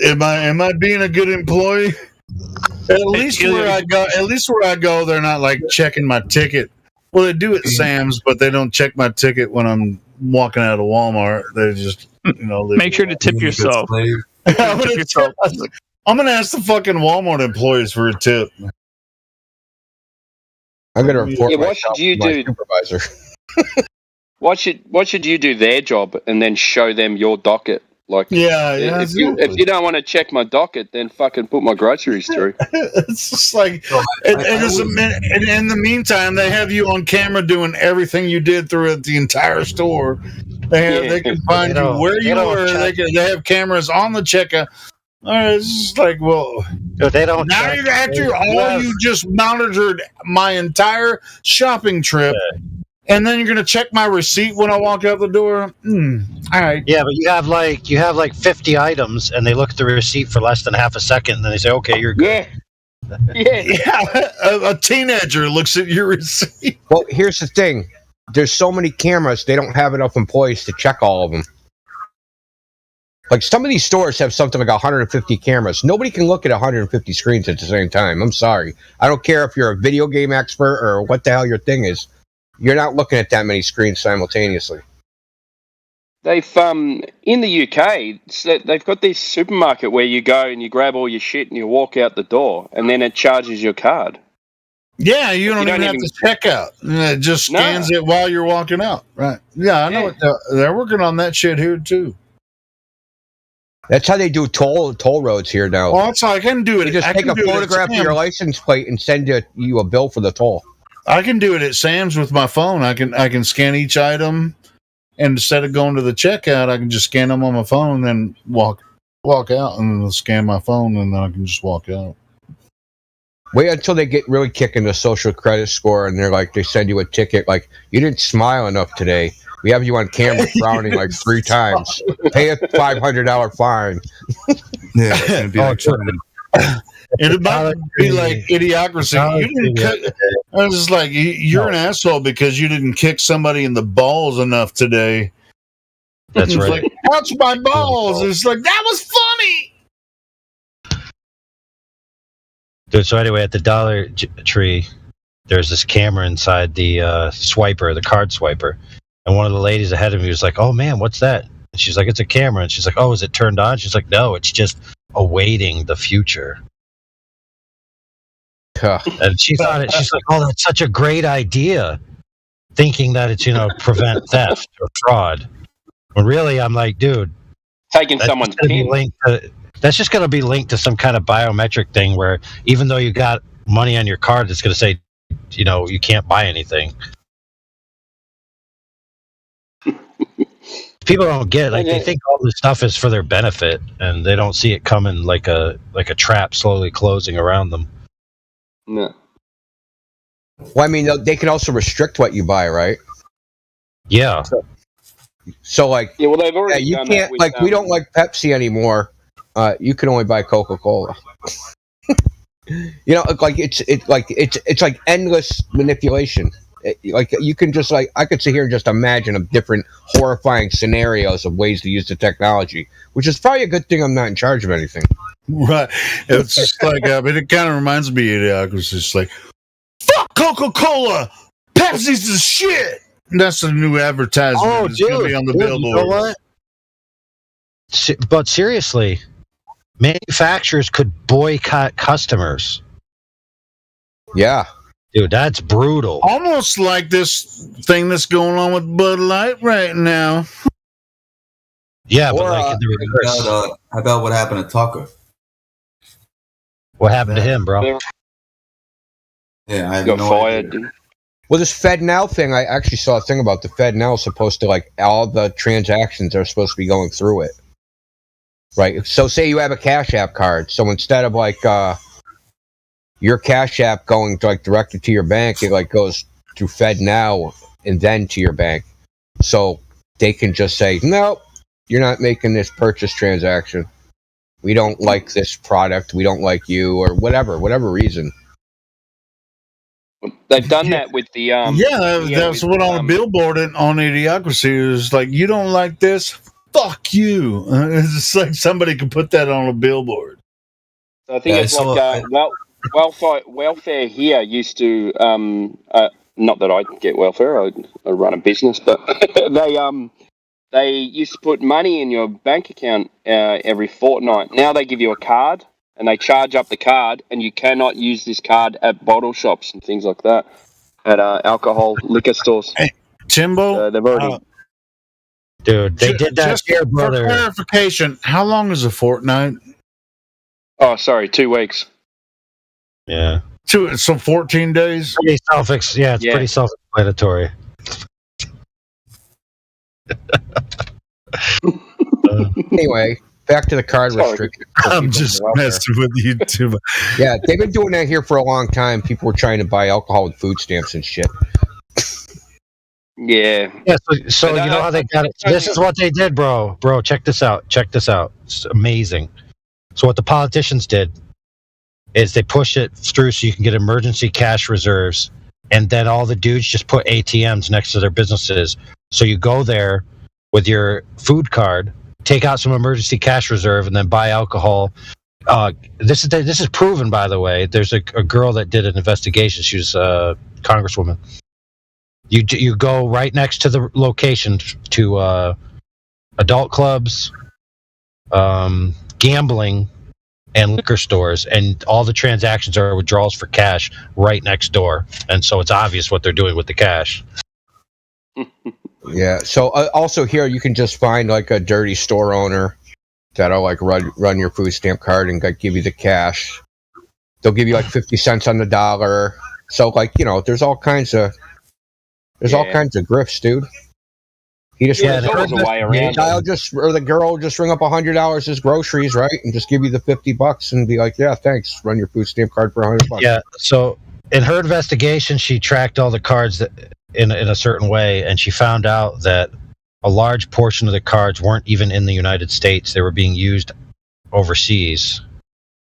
"Am I being a good employee?" At least where I go, they're not like checking my ticket. Well, they do at Sam's, but they don't check my ticket when I'm walking out of Walmart. They just, make sure to tip yourself. I'm gonna ask the fucking Walmart employees for a tip. I'm gonna report what should you do? Supervisor. What should you do their job and then show them your docket? Like, if you don't want to check my docket, then fucking put my groceries through. It's just like, in the meantime, they have you on camera doing everything you did throughout the entire store. They can find you where you were. They have cameras on the checkout. All right, it's just like, well, they don't. Now you just monitored my entire shopping trip. And then you're gonna check my receipt when I walk out the door. All right. Yeah, but you have like 50 items, and they look at the receipt for less than half a second, and then they say, "Okay, you're good." Yeah. A teenager looks at your receipt. Well, here's the thing: there's so many cameras, they don't have enough employees to check all of them. Like some of these stores have something like 150 cameras. Nobody can look at 150 screens at the same time. I'm sorry. I don't care if you're a video game expert or what the hell your thing is. You're not looking at that many screens simultaneously. They've in the UK, they've got this supermarket where you go and you grab all your shit and you walk out the door, and then it charges your card. Yeah, you don't even have to check out. It just scans it while you're walking out. Right? Yeah, I know. They're working on that shit here too. That's how they do toll roads here now. Well, I can do it. You just take a photograph of your license plate and send you a bill for the toll. I can do it at Sam's with my phone. I can scan each item, and instead of going to the checkout, I can just scan them on my phone and walk out, and then scan my phone, and then I can just walk out. Wait until they get really kicking the social credit score, and they send you a ticket like, you didn't smile enough today. We have you on camera frowning like 3 times. Pay a $500 fine. Yeah, it's gonna be it might be like idiocracy. I was just like, you're an asshole because you didn't kick somebody in the balls enough today. That's right. Like, watch my balls. It's like, that was funny. Dude, so anyway, at the Dollar Tree, there's this camera inside the the card swiper. And one of the ladies ahead of me was like, "Oh man, what's that?" And she's like, "It's a camera." And she's like, "Oh, is it turned on?" She's like, "No, it's just awaiting the future." And she thought it. She's like, "Oh, that's such a great idea," thinking that it's prevent theft or fraud. When really, I'm like, dude, taking someone's pin. That's just going to be linked to some kind of biometric thing where even though you got money on your card, it's going to say, you can't buy anything. People don't get it. They think all this stuff is for their benefit, and they don't see it coming like a trap slowly closing around them. No. Well, I mean, they can also restrict what you buy, right? Yeah. So like, Yeah, well, they've already you done can't that with. like we don't like Pepsi anymore. You can only buy Coca-Cola. You know, like it's like endless manipulation. Like you can just like I could sit here and just imagine of different horrifying scenarios of ways to use the technology, which is probably a good thing I'm not in charge of anything. Right. It's just like, I mean, it kind of reminds me of Idiocracy. It's like, fuck Coca-Cola! Pepsi's the shit! That's the new advertisement. Oh, It's going to be on the billboard. You know what? But seriously, manufacturers could boycott customers. Yeah. Dude, that's brutal. Almost like this thing that's going on with Bud Light right now. Yeah, Or, but like in the reverse. how about what happened to Tucker? What happened to him, bro? Yeah, I have got no fired. idea. Well, this FedNow thing, I actually saw a thing about the FedNow supposed to like all the transactions are supposed to be going through it. Right. So say you have a Cash App card. So instead of like your Cash App going to, like directly to your bank, it like goes through FedNow and then to your bank. So they can just say, nope, you're not making this purchase transaction. We don't like this product. We don't like you, or whatever reason. They've done that with the that's what on the billboard on Idiocracy is like, you don't like this? Fuck you. It's just like somebody could put that on a billboard. So I think it's like welfare here used to not that I get welfare, I run a business, but they used to put money in your bank account every fortnight. Now they give you a card and they charge up the card, and you cannot use this card at bottle shops and things like that, at alcohol liquor stores. Hey, Timbo, they've already. Dude, they did that just here, brother. For clarification, how long is a fortnight? Oh, sorry, 2 weeks. Yeah. So 14 days? Pretty pretty self-explanatory. Anyway, back to the card restriction. I'm just messing with you too. Yeah, they've been doing that here for a long time. People were trying to buy alcohol with food stamps and shit. Yeah. Yeah. So you know how they got it. This is what they did, bro. Bro, check this out. It's amazing. So what the politicians did is they push it through so you can get emergency cash reserves, and then all the dudes just put ATMs next to their businesses. So you go there with your food card, take out some emergency cash reserve, and then buy alcohol. This is proven, by the way. There's a girl that did an investigation. She was a congresswoman. You go right next to the location to adult clubs, gambling, and liquor stores, and all the transactions are withdrawals for cash right next door. And so it's obvious what they're doing with the cash. Yeah. So also here you can just find like a dirty store owner that'll like run your food stamp card and like give you the cash. They'll give you like 50 cents on the dollar. So like, you know, there's all kinds of grifts, dude. He just there's always a way around. The girl just ring up $100 as groceries, right, and just give you the $50 and be like, yeah, thanks. Run your food stamp card for $100. Yeah. So in her investigation, she tracked all the cards that in a certain way, and she found out that a large portion of the cards weren't even in the United States. They were being used overseas,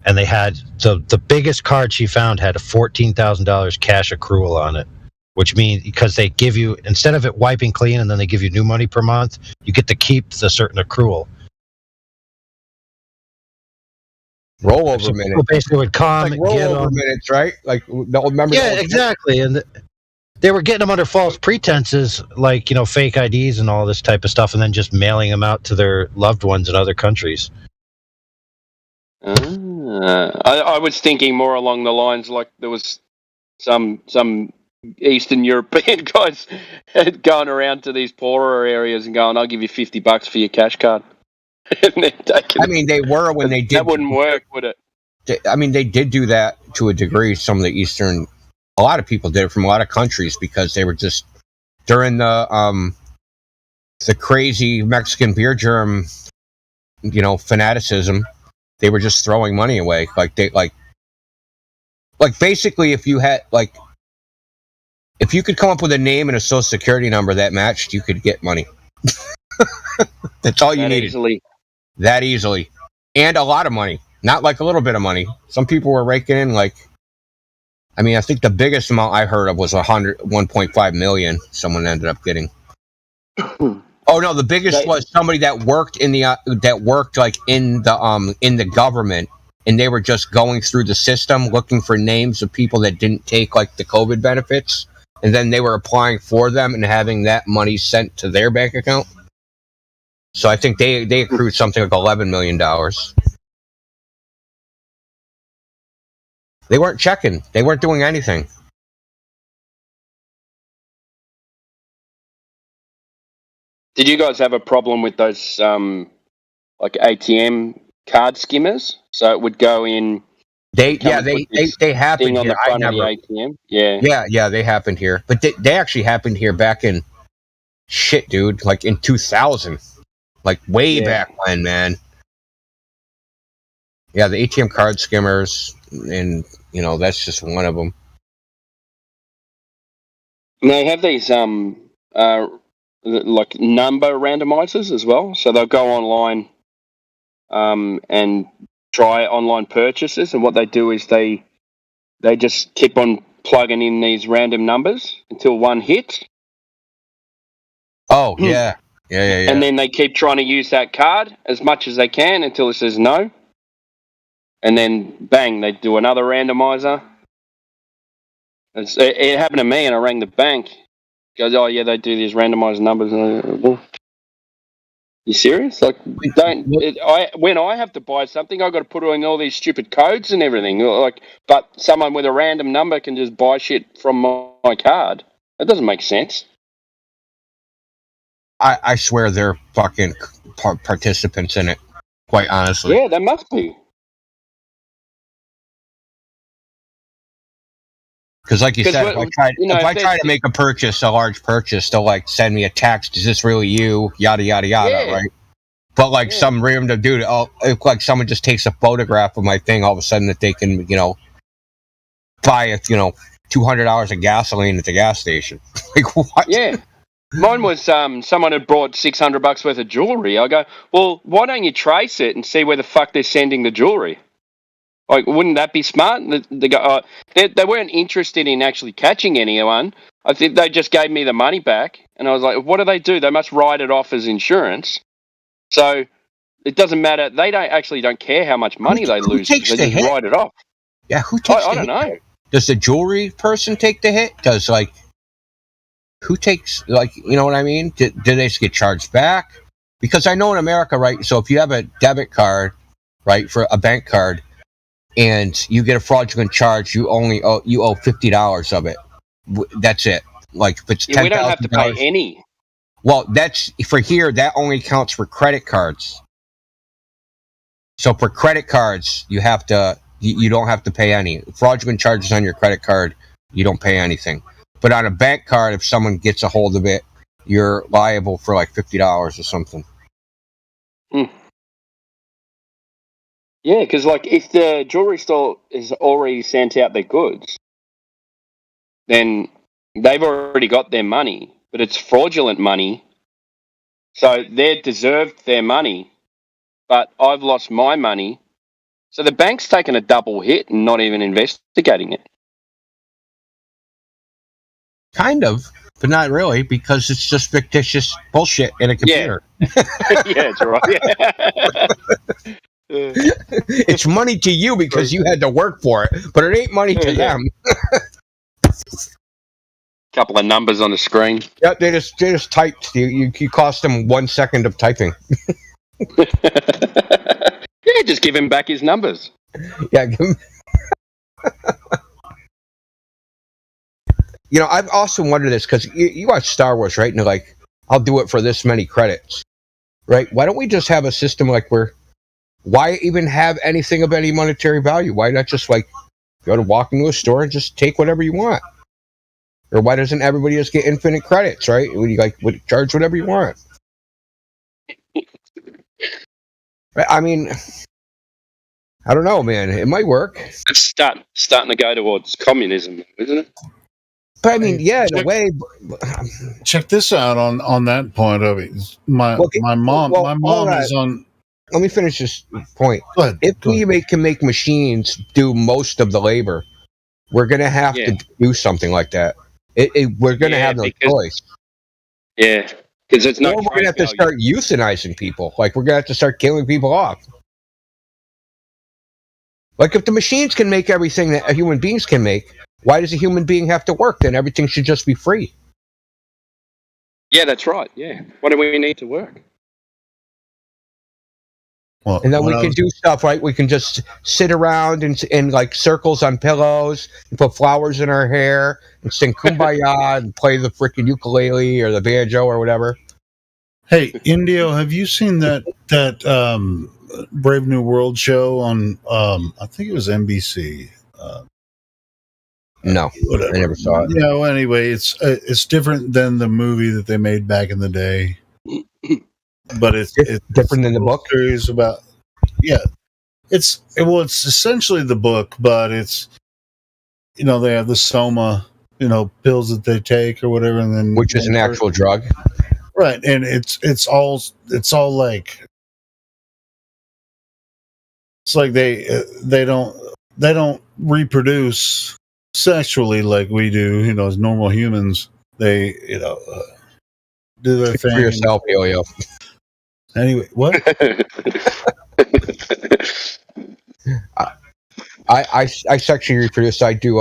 and they had the biggest card she found had a $14,000 cash accrual on it. Which means because they give you, instead of it wiping clean and then they give you new money per month, you get to keep the certain accrual. Rollover minutes. People basically would come like and get rollover them. minutes, right? Like they'll remember. Yeah, exactly. And they were getting them under false pretenses, like, you know, fake IDs and all this type of stuff, and then just mailing them out to their loved ones in other countries. I was thinking more along the lines like there was some Eastern European guys going around to these poorer areas and going, I'll give you $50 for your cash card. I mean, they were when they did. That wouldn't work, would it? I mean, they did do that to a degree. Some of the Eastern, a lot of people did it from a lot of countries because they were just during the crazy Mexican beer germ, you know, fanaticism. They were just throwing money away. Like basically, if you had like If you could come up with a name and a social security number that matched, you could get money. That's all you That needed. easily. That easily. And a lot of money. Not like a little bit of money. Some people were raking in like, I mean, I think the biggest amount I heard of was 1.5 million someone ended up getting. Oh no, the biggest was somebody that worked in the in the government, and they were just going through the system looking for names of people that didn't take like the COVID benefits, and then they were applying for them and having that money sent to their bank account. So I think they accrued something like $11 million. They weren't checking. They weren't doing anything. Did you guys have a problem with those like ATM card skimmers? So it would go in. They happened thing on here. the front of the ATM. Yeah. Yeah, they happened here. But they actually happened here back in shit, dude. Like in 2000, like way back when, man. Yeah, the ATM card skimmers, and you know that's just one of them. And they have these like number randomizers as well. So they'll go online and try online purchases, and what they do is they just keep on plugging in these random numbers until one hits. Oh yeah. And then they keep trying to use that card as much as they can until it says no. And then bang, they do another randomizer. It happened to me, and I rang the bank. Goes, oh yeah, they do these randomized numbers. And well, you serious? Like, when I have to buy something, I've got to put in all these stupid codes and everything. Like, but someone with a random number can just buy shit from my card. That doesn't make sense. I swear they're fucking participants in it. Quite honestly. Yeah, they must be. Because, like you said, if I try to make a large purchase, they'll like send me a text. Is this really you? Yada yada yada, right? But like some random dude, if like someone just takes a photograph of my thing, all of a sudden that they can, buy $200 of gasoline at the gas station. Like what? Yeah. Mine was someone had brought $600 worth of jewelry. I go, well, why don't you trace it and see where the fuck they're sending the jewelry? Like, wouldn't that be smart? They weren't interested in actually catching anyone. I think they just gave me the money back, and I was like, what do? They must write it off as insurance. So it doesn't matter. They don't care how much money they lose. They just write it off. Yeah, who takes the hit? I don't know. Does the jewelry person take the hit? Who takes, you know what I mean? Do they just get charged back? Because I know in America, right, so if you have a debit card, right, for a bank card, and you get a fraudulent charge, you owe $50 of it. That's it. Like if it's $10,000, we don't have to pay any. Well, that's for here. That only counts for credit cards. So for credit cards, you don't have to pay any fraudulent charges on your credit card. You don't pay anything. But on a bank card, if someone gets a hold of it, you're liable for like $50 or something. Yeah, because if the jewelry store has already sent out their goods, then they've already got their money, but it's fraudulent money. So they deserved their money, but I've lost my money. So the bank's taken a double hit and not even investigating it. Kind of, but not really, because it's just fictitious bullshit in a computer. Yeah, that's right. It's money to you because you had to work for it, but it ain't money to them. Couple of numbers on the screen. Yeah, they just typed. You cost them 1 second of typing. Yeah, just give him back his numbers. Yeah, give him. I've also wondered this because you watch Star Wars, right? And they're like, I'll do it for this many credits, right? Why don't we just have a system why even have anything of any monetary value? Why not just go to walk into a store and just take whatever you want? Or why doesn't everybody just get infinite credits, right? Would charge whatever you want? I mean, I don't know, man. It might work. It's starting to go towards communism, isn't it? But I mean, yeah, in a way. Check this out on that point of it. My mom is on. Let me finish this point. Go ahead. If we can make machines do most of the labor, we're going to have to do something like that. We're going to have no choice. Yeah, because it's not. Or we're going to have to start euthanizing people. Like, we're going to have to start killing people off. Like, if the machines can make everything that human beings can make, why does a human being have to work? Then everything should just be free. Yeah, that's right. Yeah. Why do we need to work? Well, and then we can do stuff, right? We can just sit around in like circles on pillows and put flowers in our hair and sing Kumbaya and play the freaking ukulele or the banjo or whatever. Hey, Indio, have you seen that Brave New World show on I think it was NBC? No, whatever. I never saw it. Yeah, well, anyway, it's different than the movie that they made back in the day. But it's different than the book. Series about it's essentially the book, but it's they have the soma pills that they take or whatever, and then which is an actual drug, right? And it's all like it's like they don't reproduce sexually like we do, as normal humans. They do their thing for yourself, yo. Anyway, what? I sexually reproduce. I do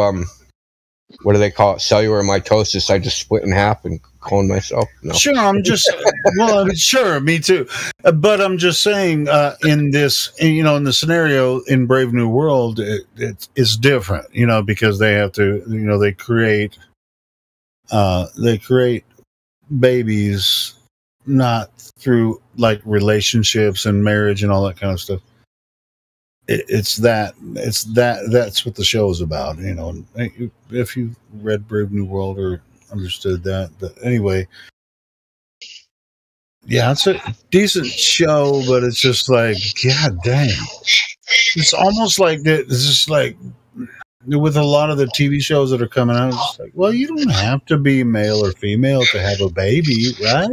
what do they call it? Cellular mitosis. I just split in half and clone myself. No. Sure, I'm just sure, me too. But I'm just saying, in this, in the scenario in Brave New World, it's different, because they have to, they create babies not through like relationships and marriage and all that kind of stuff. That's what the show is about, if you read Brave New World or understood that. But anyway, yeah, it's a decent show, but it's just like, god dang, it's almost like that. It's just like with a lot of the TV shows that are coming out, it's like, well, you don't have to be male or female to have a baby, right?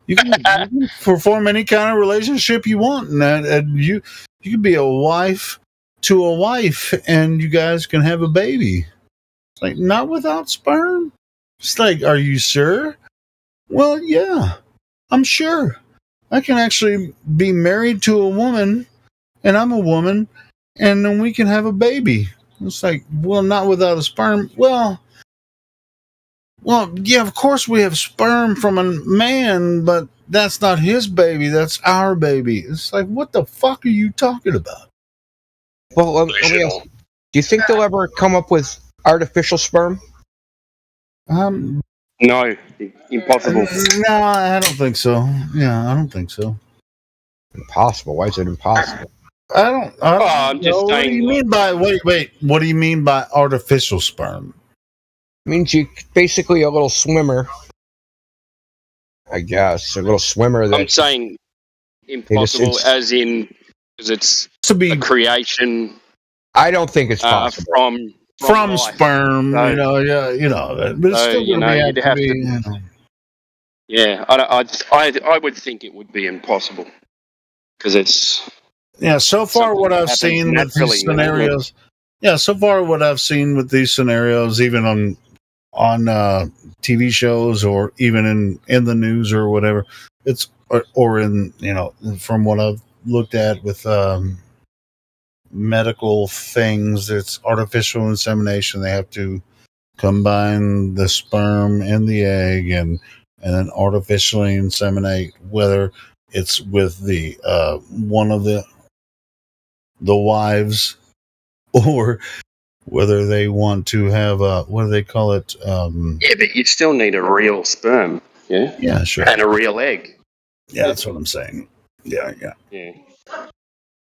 You can perform any kind of relationship you want, and you can be a wife to a wife, and you guys can have a baby. It's like, not without sperm. It's like, are you sure? Well, yeah, I'm sure. I can actually be married to a woman, and I'm a woman, and then we can have a baby. It's like, well, not without a sperm. Well, yeah, of course we have sperm from a man, but that's not his baby. That's our baby. It's like, what the fuck are you talking about? Well, let me ask, do you think they'll ever come up with artificial sperm? No, impossible. No, I don't think so. Yeah, I don't think so. Impossible? Why is it impossible? I don't I'm just know. saying. What do you mean by wait? What do you mean by artificial sperm? It means you basically a little swimmer, I guess, a little swimmer. I'm saying impossible, as in because it's to be a creation. I don't think it's possible from life. Sperm. So, but it's still going to have to be. Yeah, I would think it would be impossible because it's. Yeah, so far what I've seen with these scenarios. Yeah, so far what I've seen with these scenarios, even on TV shows or even in the news or whatever, it's or in from what I've looked at with medical things, it's artificial insemination. They have to combine the sperm and the egg and then artificially inseminate, whether it's with the one of the wives or whether they want to have what do they call it? Yeah, but you still need a real sperm. Yeah. Yeah, sure. And a real egg. Yeah, that's what I'm saying. Yeah.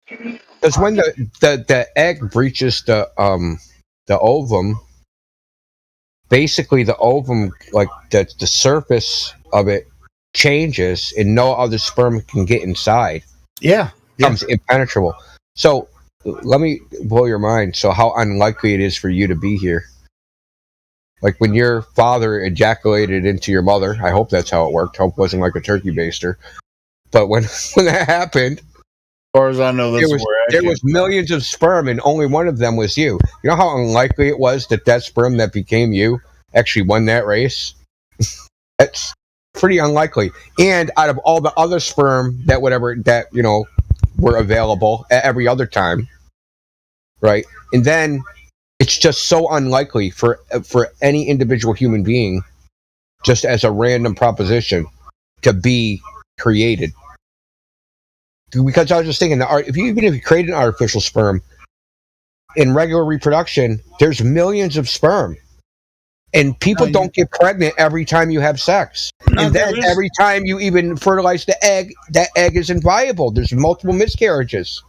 Because when the egg breaches the ovum, basically the ovum, like the surface of it changes, and no other sperm can get inside. Yeah, becomes impenetrable. So let me blow your mind. So how unlikely it is for you to be here? Like when your father ejaculated into your mother, I hope that's how it worked. Hope it wasn't like a turkey baster. But when that happened, far as I know, that's there was millions of sperm, and only one of them was you. You know how unlikely it was that sperm that became you actually won that race? That's pretty unlikely. And out of all the other sperm that were available at every other time, right? And then it's just so unlikely for any individual human being, just as a random proposition, to be created. Because I was just thinking, even if you create an artificial sperm, in regular reproduction, there's millions of sperm. And people don't get pregnant every time you have sex. And then every time you even fertilize the egg, that egg isn't viable. There's multiple miscarriages.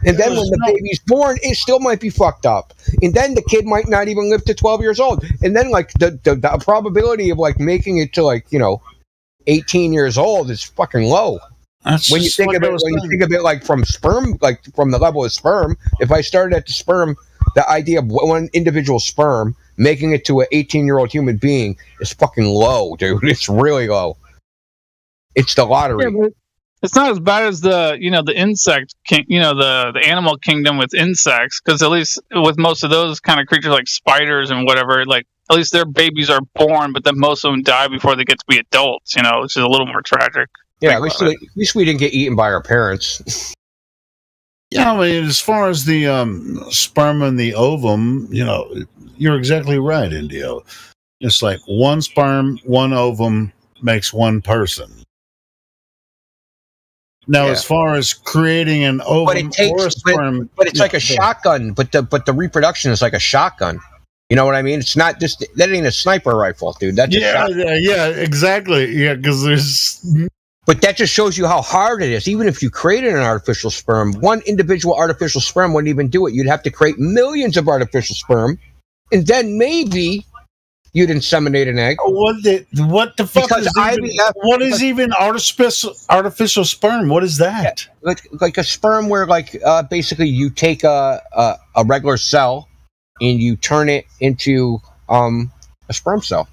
And then when the baby's born, it still might be fucked up. And then the kid might not even live to 12 years old. And then like the probability of like making it to 18 years old is fucking low. When you think of it like from sperm, like from the level of sperm, if I started at the sperm, the idea of one individual sperm making it to an 18-year-old human being is fucking low, dude. It's really low. It's the lottery. Yeah, it's not as bad as the insect the animal kingdom with insects, because at least with most of those kind of creatures like spiders and whatever, like at least their babies are born, but then most of them die before they get to be adults, which is a little more tragic. Yeah, at least we didn't get eaten by our parents. Yeah, I mean, as far as the sperm and the ovum, you're exactly right, Indio. It's like one sperm, one ovum makes one person. Now, as far as creating an ovum or a sperm, but it's like a shotgun. But the reproduction is like a shotgun. You know what I mean? It's not just that ain't a sniper rifle, dude. That's exactly. Yeah, because there's. But that just shows you how hard it is. Even if you created an artificial sperm, one individual artificial sperm wouldn't even do it. You'd have to create millions of artificial sperm, and then maybe you'd inseminate an egg. What the fuck because is even artificial sperm? What is that? Yeah, like a sperm where basically you take a regular cell and you turn it into a sperm cell.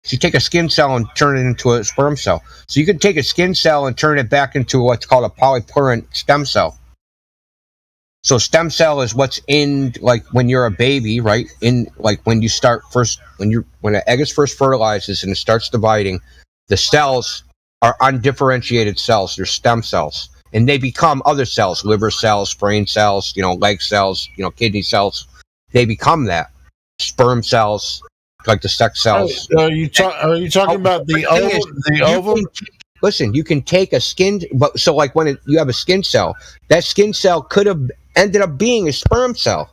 So you take a skin cell and turn it into a sperm cell. So you can take a skin cell and turn it back into what's called a polyplurant stem cell. So stem cell is what's in when you're a baby, right? In when you start first, when an egg is first fertilizes and it starts dividing, the cells are undifferentiated cells. They're stem cells, and they become other cells: liver cells, brain cells, leg cells, kidney cells. They become that sperm cells. Like the sex cells. Are you talking about the ovum? Listen, you can take a skin, but so when you have a skin cell, that skin cell could have ended up being a sperm cell,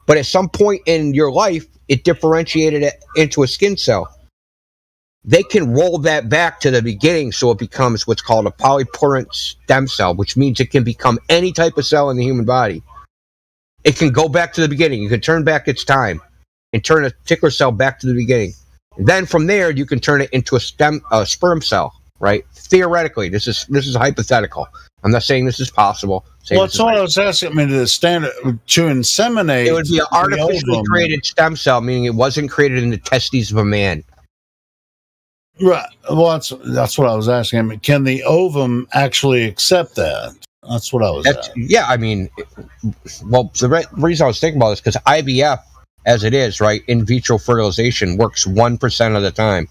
but at some point in your life, it differentiated it into a skin cell. They can roll that back to the beginning, so it becomes what's called a polyplurant stem cell, which means it can become any type of cell in the human body. It can go back to the beginning. You can turn back its time and turn a particular cell back to the beginning. And then from there, you can turn it into a sperm cell, right? Theoretically, this is hypothetical. I'm not saying this is possible. Well, that's what I was asking. I mean, to inseminate, it would be an artificially created stem cell, meaning it wasn't created in the testes of a man. Right. Well, that's what I was asking. I mean, can the ovum actually accept that? That's what I was asking. Yeah, I mean, the reason I was thinking about this because IVF, as it is, right, in vitro fertilization works 1% of the time,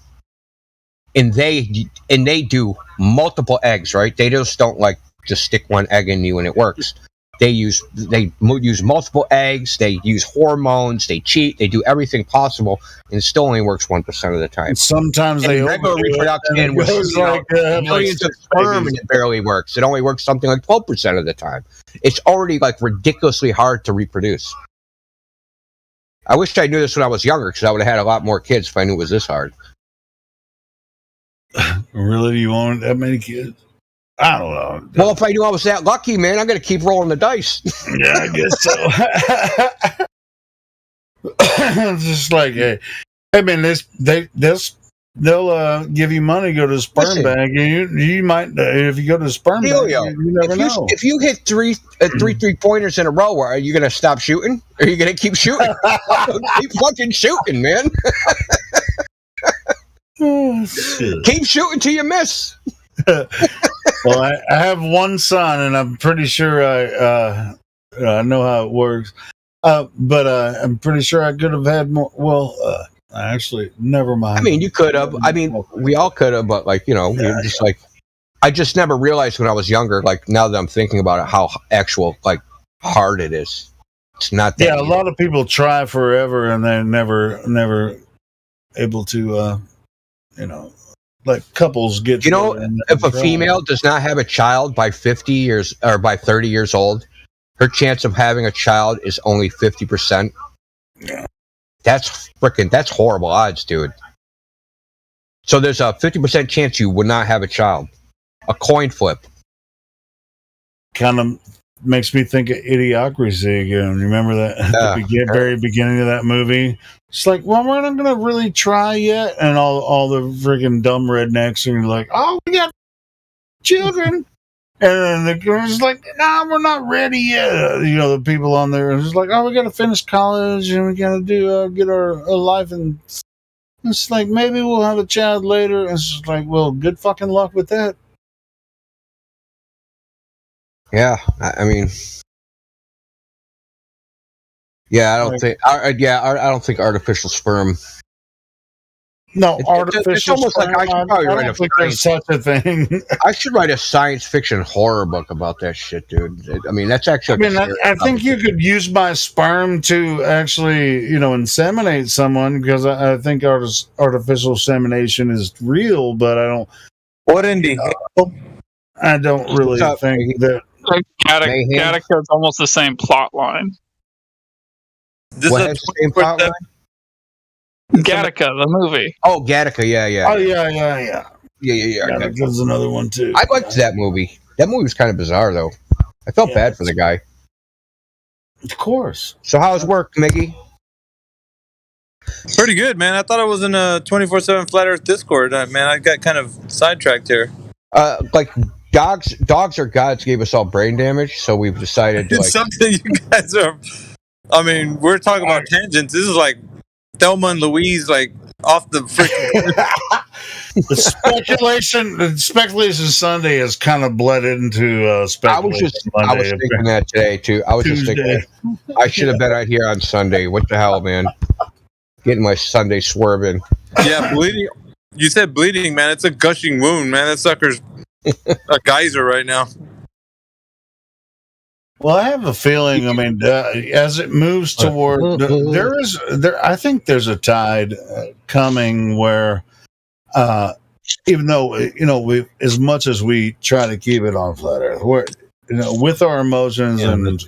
and they do multiple eggs, right? They just don't just stick one egg in you and it works. They use multiple eggs. They use hormones. They cheat. They do everything possible, and it still only works 1% of the time. And sometimes they regular reproduction with millions of sperm and it barely works. It only works something like 12% of the time. It's already ridiculously hard to reproduce. I wish I knew this when I was younger because I would have had a lot more kids if I knew it was this hard. Really? You want that many kids? I don't know. Well, if I knew I was that lucky, man, I'm going to keep rolling the dice. Yeah, I guess so. It's just like, hey man, they'll give you money to go to the sperm bank. You might, if you go to the sperm bank, you never know. If you hit three pointers in a row, are you going to stop shooting? Or are you going to keep shooting? Keep fucking shooting, man. Keep shooting till you miss. Well, I have one son, and I'm pretty sure I know how it works. But I'm pretty sure I could have had more. Well, actually, never mind. I mean, you could have. I mean, we all could have, but like, you're just like, I just never realized when I was younger. Like now that I'm thinking about it, how actual like hard it is. It's not that. Yeah, a lot of people try forever, and they're never able to. Like couples get. If a female does not have a child by 50 years or by 30 years old, her chance of having a child is only 50%. Yeah. That's horrible odds, dude. So there's a 50% chance you would not have a child. A coin flip. Kind of makes me think of Idiocracy again. Remember that at the very beginning of that movie? It's like, well, we're not going to really try yet. And all the freaking dumb rednecks are like, oh, we got children. And then the girl's like, nah, we're not ready yet. The people on there are just like, oh, we got to finish college and we got to get our life. And it's like, maybe we'll have a child later. And it's just like, well, good fucking luck with that. Yeah, I mean, yeah, I don't think artificial sperm. No, it's almost like I should probably write there's such a thing. I should write a science fiction horror book about that shit, dude. I mean, that's actually. I think you could use my sperm to actually, inseminate someone because I think artificial insemination is real, but I don't. What in the hell? I don't really think that. Gattaca is almost the same plot line. What has the same plot line? Gattaca, the movie. Oh, Gattaca, yeah. Oh, yeah. Yeah. Gattaca's another one too. I liked that movie. That movie was kind of bizarre, though. I felt bad for the guy. Of course. So how's work, Mickey? Pretty good, man. I thought I was in a 24/7 Flat Earth Discord. Man, I got kind of sidetracked here. Like dogs or gods gave us all brain damage, so we've decided to. It's something you guys are. I mean, we're talking about tangents. This is like Thelma and Louise, like off the freaking. The speculation Sunday has kind of bled into speculation Monday. I was thinking that today too. I was just thinking I should have been out here on Sunday. What the hell, man? Getting my Sunday swerving. Yeah, bleeding. You said bleeding, man. It's a gushing wound, man. That sucker's a geyser right now. Well, I have a feeling. I mean, as it moves toward, I think there's a tide coming where, even though we, as much as we try to keep it on flat Earth, we're with our emotions and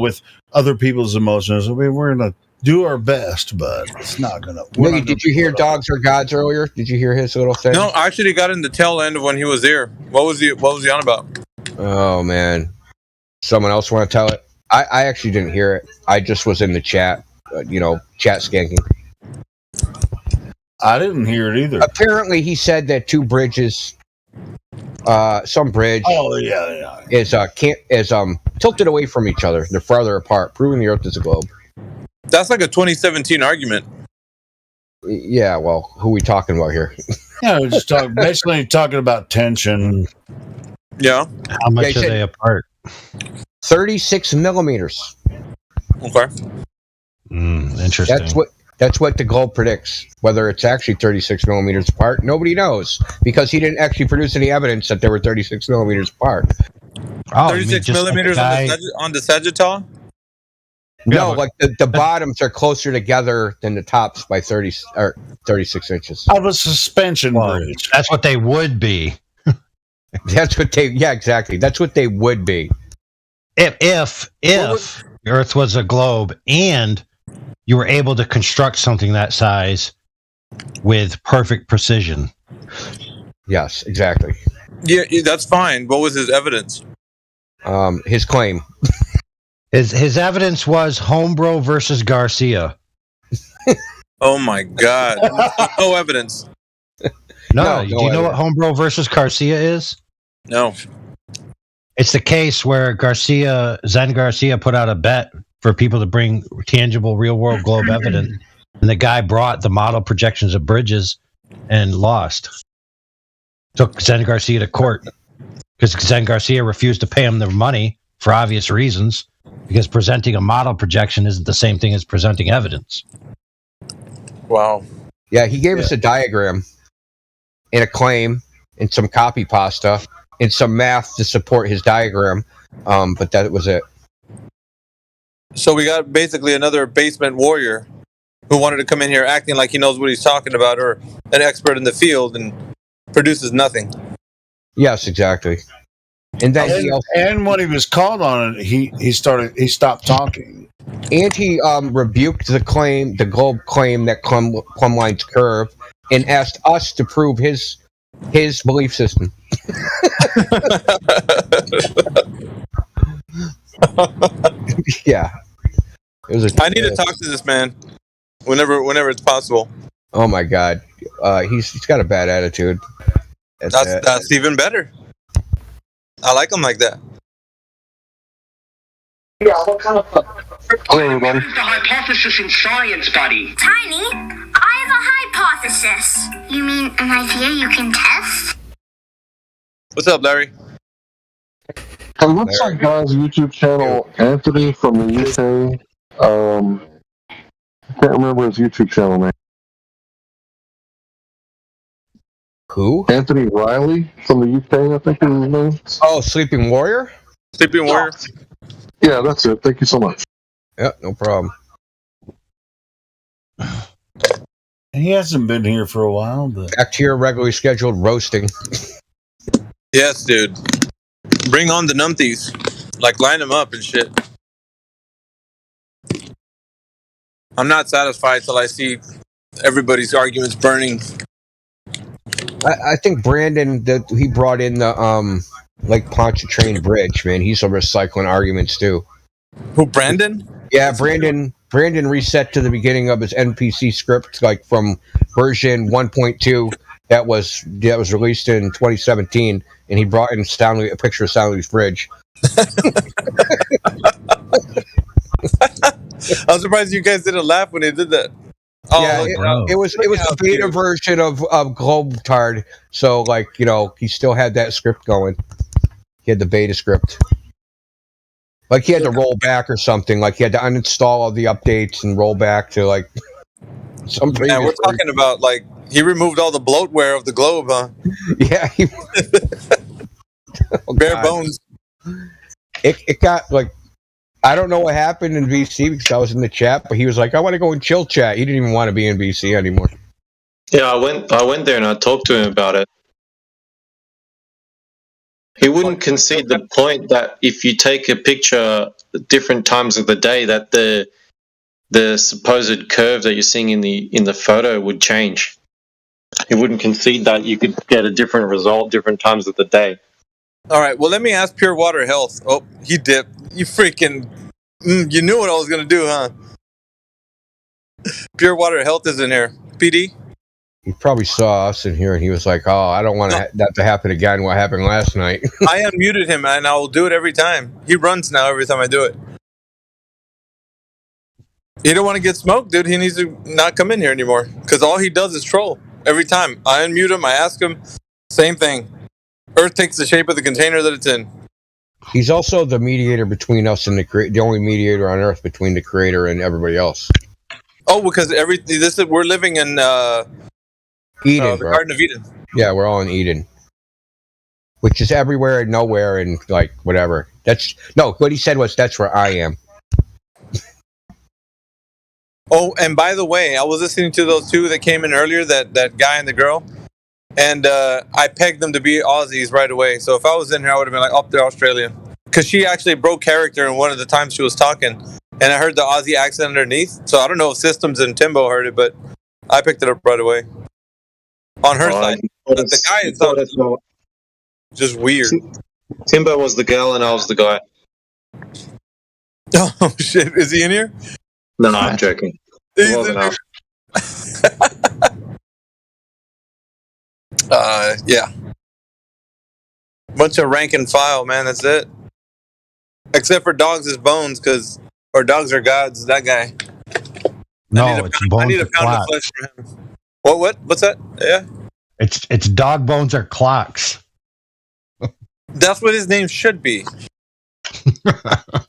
with other people's emotions, we're gonna do our best, but it's not gonna. Mickey, did you hear Dogs or Gods earlier? Did you hear his little thing? No, I actually got in the tail end of when he was there. What was he on about? Oh man. Someone else want to tell it? I actually didn't hear it. I just was in the chat, chat skanking. I didn't hear it either. Apparently, he said that two bridges, some bridge, is tilted away from each other. They're farther apart, proving the Earth is a globe. That's like a 2017 argument. Yeah, well, who are we talking about here? Yeah, we're just basically talking about tension. Yeah. How much are they apart? 36 millimeters. Okay. Interesting. That's what the globe predicts. Whether it's actually 36 millimeters apart, nobody knows because he didn't actually produce any evidence that they were 36 millimeters apart. 36 millimeters on the Sagittarius? No, like the bottoms are closer together than the tops by 36 inches. Of a suspension bridge. That's what they would be. Exactly. That's what they would be. If the Earth was a globe and you were able to construct something that size with perfect precision. Yes, exactly. Yeah, that's fine. What was his evidence? His claim. His evidence was Homebro versus Garcia. Oh my God! No evidence. No, do you know what Homebro versus Garcia is? No. It's the case where Zen Garcia put out a bet for people to bring tangible real-world globe evidence, and the guy brought the model projections of bridges and lost. Took Zen Garcia to court because Zen Garcia refused to pay him the money for obvious reasons, because presenting a model projection isn't the same thing as presenting evidence. Wow. Yeah, he gave us a diagram and a claim and some copy pasta and some math to support his diagram, but that was it. So we got basically another basement warrior who wanted to come in here acting like he knows what he's talking about, or an expert in the field, and produces nothing. Yes, exactly. And then and when he was called on it, he stopped talking. And he rebuked the globe claim that plumb lines curve, and asked us to prove his belief system. Yeah, it was. I need to talk to this man whenever it's possible. Oh my God, he's got a bad attitude. That's even better. I like him like that. Yeah, what kind of Hello, everybody. The hypothesis in science, buddy. Tiny, I have a hypothesis. You mean an idea you can test? What's up, Larry? Hey, what's that guy's YouTube channel? Anthony from the UK. I can't remember his YouTube channel name. Who? Anthony Riley from the UK, I think is his name. Oh, Sleeping Warrior? Sleeping Warrior? Yeah, that's it. Thank you so much. Yeah, no problem. He hasn't been here for a while, but back to your regularly scheduled roasting. Yes, dude. Bring on the numpties. Like, line them up and shit. I'm not satisfied till I see everybody's arguments burning. I think Brandon, he brought in the Lake Pontchartrain Bridge, man. He's recycling arguments too. Who, Brandon? Yeah, Brandon reset to the beginning of his NPC script, like from version 1.2 that was released in 2017, and he brought in a picture of Stanley's Bridge. I'm surprised you guys didn't laugh when they did that. Oh, yeah, it was a beta version of Globetard, so he still had that script going. He had the beta script. Like he had to roll back or something. Like he had to uninstall all the updates and roll back to some previous. Yeah, we're talking about he removed all the bloatware of the globe, huh? Yeah. Bare bones. It got I don't know what happened in VC because I was in the chat, but he was like, I want to go in chill chat. He didn't even want to be in VC anymore. Yeah, I went there and I talked to him about it. He wouldn't concede the point that if you take a picture at different times of the day, that the supposed curve that you're seeing in the photo would change. He wouldn't concede that you could get a different result different times of the day. All right, well, let me ask Pure Water Health. Oh, he dipped. You freaking... you knew what I was going to do, huh? Pure Water Health is in here. PD? He probably saw us in here and he was like, oh, I don't want that to happen again, what happened last night. I unmuted him and I will do it every time. He runs now every time I do it. He don't want to get smoked, dude. He needs to not come in here anymore because all he does is troll every time. I unmute him, I ask him, same thing. Earth takes the shape of the container that it's in. He's also the mediator between us and the only mediator on Earth between the creator and everybody else. Oh, because we're living in Eden, the Garden of Eden. Yeah, we're all in Eden, which is everywhere and nowhere and whatever. What he said was that's where I am. Oh, and by the way, I was listening to those two that came in earlier, that guy and the girl, and I pegged them to be Aussies right away. So if I was in here, I would have been like, up there, Australian. Because she actually broke character in one of the times she was talking, and I heard the Aussie accent underneath. So I don't know if Systems and Timbo heard it, but I picked it up right away. On her side. But the guy is just weird. Timbo was the girl and I was the guy. Oh, shit. Is he in here? No, I'm joking. He's It wasn't enough. Yeah. Bunch of rank and file, man. That's it. Except for Dogs is Bones, or Dogs are Gods. That guy. No, it's Bones I need a are pound of flat. flesh from him. What's that? Yeah. It's dog bones or clocks. That's what his name should be.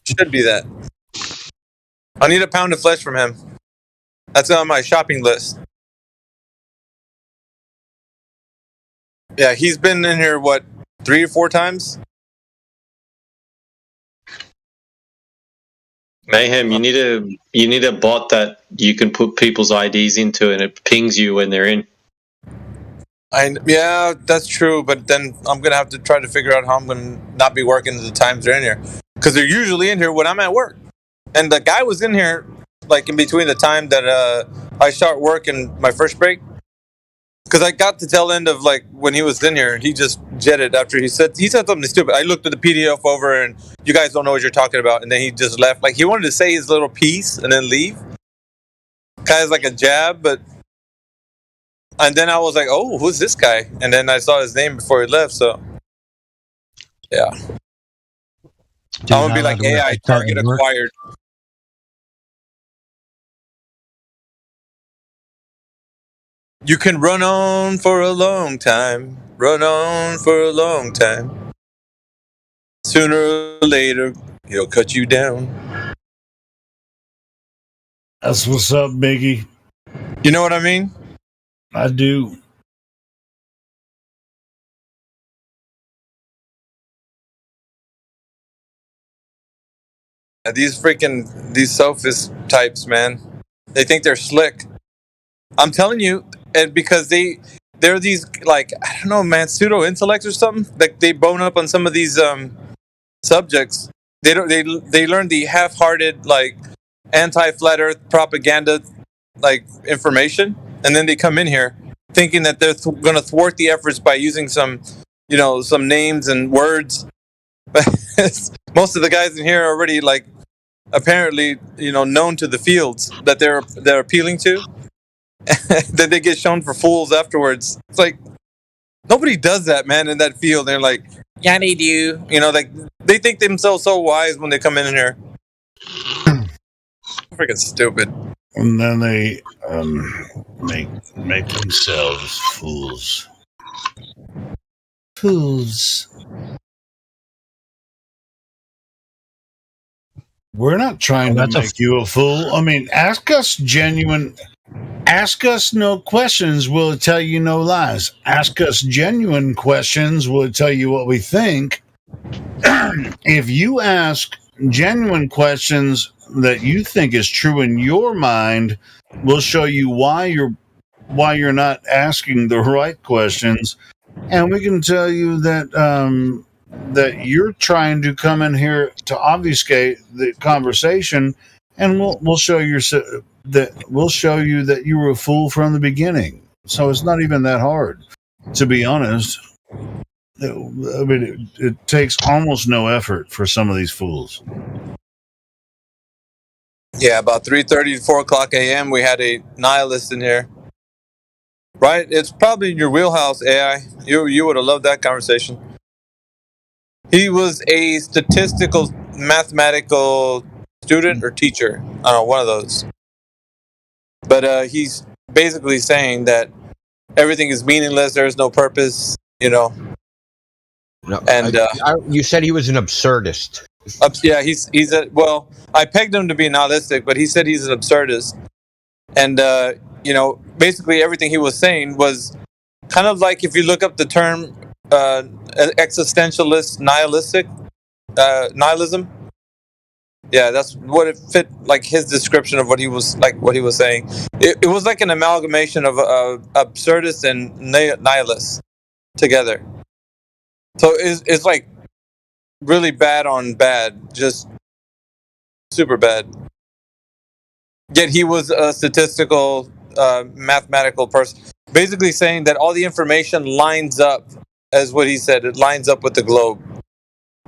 Should be that. I need a pound of flesh from him. That's on my shopping list. Yeah, he's been in here, 3 or 4 times? Mayhem, you need a bot that you can put people's IDs into and it pings you when they're in. Yeah, that's true, but then I'm going to have to try to figure out how I'm going to not be working at the times they're in here. Because they're usually in here when I'm at work. And the guy was in here, like, in between the time that I start work and my first break. Because I got the tail end of, like, when he was in here, he just jetted after he said something stupid. I looked at the PDF over, and you guys don't know what you're talking about. And then he just left. Like, he wanted to say his little piece and then leave. Kind of like a jab, but... And then I was like, oh, who's this guy? And then I saw his name before he left, so... Yeah. I'm going to be like, AI, target acquired. You can run on for a long time. Run on for a long time. Sooner or later, he'll cut you down. That's what's up, Biggie. You know what I mean? I do. These sophist types, man. They think they're slick. I'm telling you, and because they're these, like, I don't know, man, pseudo intellects or something. Like, they bone up on some of these subjects. They learn the half-hearted, like, anti-flat Earth propaganda, like, information, and then they come in here thinking that they're going to thwart the efforts by using some names and words. But most of the guys in here are already, like, apparently, known to the fields that they're appealing to. That they get shown for fools afterwards. It's like, nobody does that, man, in that field. They're like, yeah, they do. Like, they think themselves so wise when they come in here. Freaking stupid. And then they make themselves fools. Fools. We're not trying to make you a fool. I mean, ask us no questions, we'll tell you no lies. Ask us genuine questions, we'll tell you what we think. If you ask genuine questions that you think is true in your mind, we'll show you why you're not asking the right questions, and we can tell you that that you're trying to come in here to obfuscate the conversation, and we'll show you that you were a fool from the beginning. So it's not even that hard, to be honest. I mean, it takes almost no effort for some of these fools. Yeah, about 3:30 to 4 o'clock a.m. we had a nihilist in here. Right? It's probably in your wheelhouse, AI. You would have loved that conversation. He was a statistical, mathematical student or teacher. I don't know, one of those. But he's basically saying that everything is meaningless. There is no purpose, No, And you said he was an absurdist. Yeah, he's I pegged him to be nihilistic, but he said he's an absurdist. And basically everything he was saying was kind of like, if you look up the term existentialist nihilism. Yeah, that's what it fit, like his description of what he was saying. It was like an amalgamation of absurdist and nihilist together. So it's like really bad on bad, just super bad. Yet he was a statistical, mathematical person, basically saying that all the information lines up, as what he said, it lines up with the globe.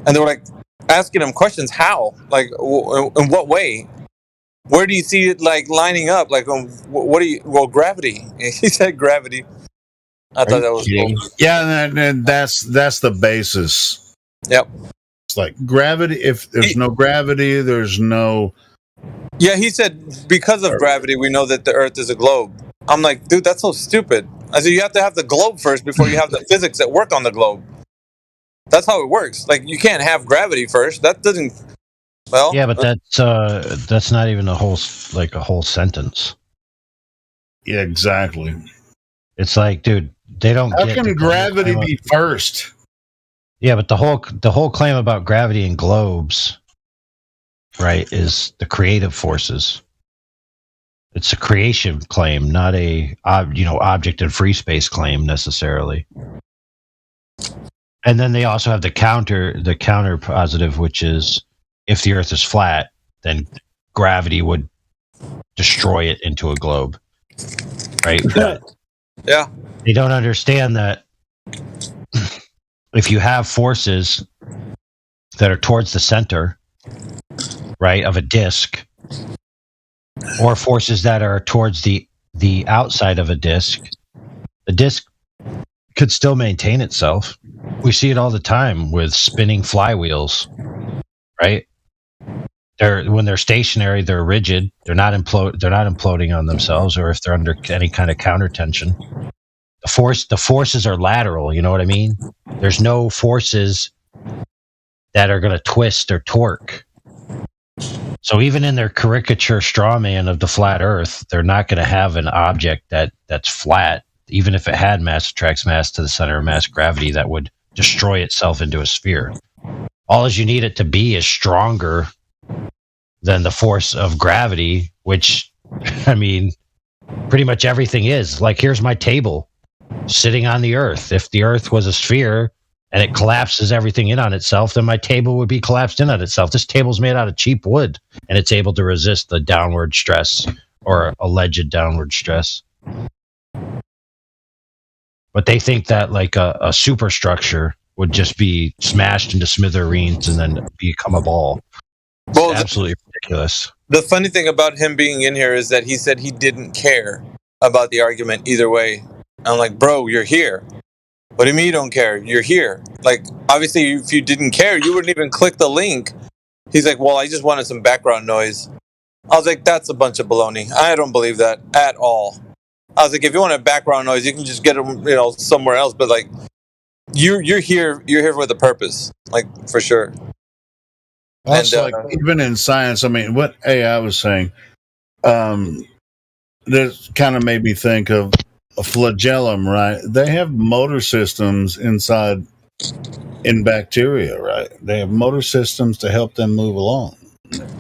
And they were like asking him questions, how? Like, in what way? Where do you see it, like, lining up? Like, gravity. He said gravity. I thought that was cool. Yeah, and that's the basis. Yep. It's like gravity. If there's no gravity, there's no... Yeah, he said because of gravity, we know that the Earth is a globe. I'm like, dude, that's so stupid. I said, you have to have the globe first before you have the physics that work on the globe. That's how it works. Like, you can't have gravity first. That doesn't. Well, Yeah, but that's not even a whole sentence. Yeah, exactly. It's like, dude, they don't How get can that the whole gravity claim be first? Yeah, but the whole claim about gravity and globes, right, is the creative forces. It's a creation claim, not a object in free space claim necessarily. And then they also have the counter positive, which is if the Earth is flat, then gravity would destroy it into a globe, right? But yeah. they don't understand that if you have forces that are towards the center, right, of a disk, or forces that are towards the outside of a disk, the disk could still maintain itself. We see it all the time with spinning flywheels, right? When they're stationary, they're rigid. They're not imploding on themselves, or if they're under any kind of counter tension. The forces are lateral. You know what I mean? There's no forces that are going to twist or torque. So even in their caricature straw man of the flat Earth, they're not going to have an object that's flat, even if it had mass attracts mass to the center of mass gravity, that would destroy itself into a sphere. All you need it to be is stronger than the force of gravity, which, I mean, pretty much everything is. Like, here's my table sitting on the Earth. If the Earth was a sphere and it collapses everything in on itself, then my table would be collapsed in on itself. This table's made out of cheap wood, and it's able to resist the downward stress or alleged downward stress. But they think that like a superstructure would just be smashed into smithereens and then become a ball. It's absolutely ridiculous. The funny thing about him being in here is that he said he didn't care about the argument either way. I'm like, bro, you're here. What do you mean you don't care? You're here. Like, obviously, if you didn't care, you wouldn't even click the link. He's like, well, I just wanted some background noise. I was like, that's a bunch of baloney. I don't believe that at all. I was like, if you want a background noise, you can just get it, somewhere else. But like, you're here. You're here with a purpose, like for sure. That's like even in science. I mean, what AI was saying, this kind of made me think of a flagellum, right? They have motor systems inside in bacteria, right? They have motor systems to help them move along.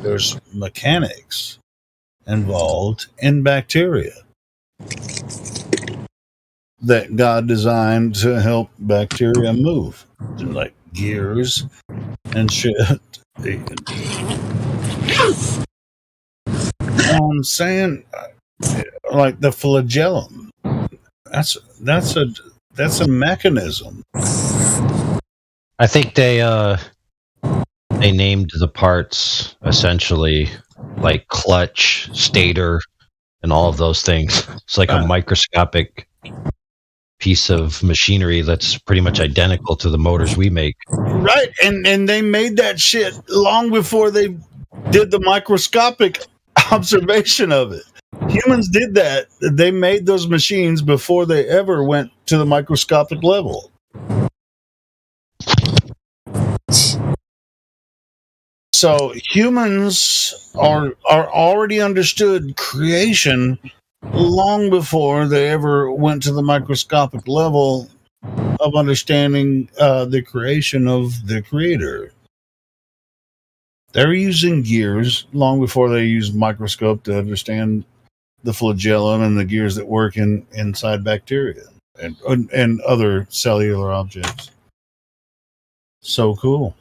There's mechanics involved in bacteria that God designed to help bacteria move, like gears and shit. I'm saying, like the flagellum, that's a mechanism. I think they named the parts essentially like clutch, stator, and all of those things. It's like a microscopic piece of machinery that's pretty much identical to the motors we make. Right, and they made that shit long before they did the microscopic observation of it. Humans did that. They made those machines before they ever went to the microscopic level. So humans are already understood creation long before they ever went to the microscopic level of understanding the creation of the creator. They're using gears long before they use microscope to understand the flagellum and the gears that work inside bacteria and other cellular objects. So cool.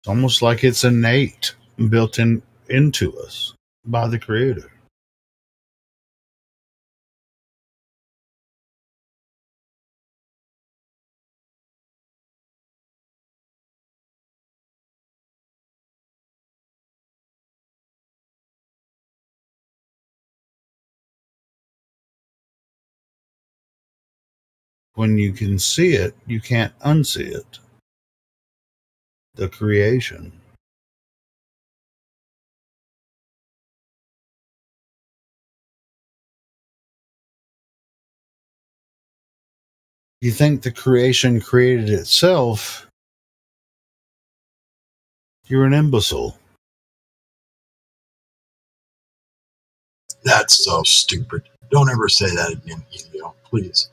It's almost like it's innate, built into us by the creator. When you can see it, you can't unsee it. the creation. You think the creation created itself, you're an imbecile. That's so stupid. Don't ever say that again, Helio, please.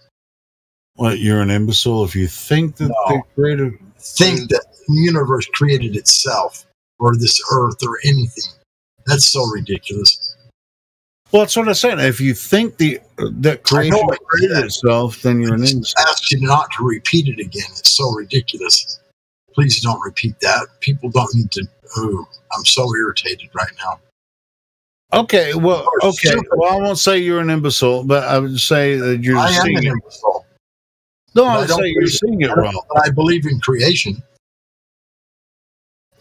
What, you're an imbecile if you think that they created... Think that the universe created itself, or this earth, or anything. That's so ridiculous. Well, that's what I said. If you think that creation created itself, then you're an imbecile. I ask you not to repeat it again. It's so ridiculous. Please don't repeat that. People don't need to... Oh, I'm so irritated right now. Okay, well, I won't say you're an imbecile, but I would say that you're seeing an it. imbecile. No, I would say you're seeing it wrong. I believe in creation.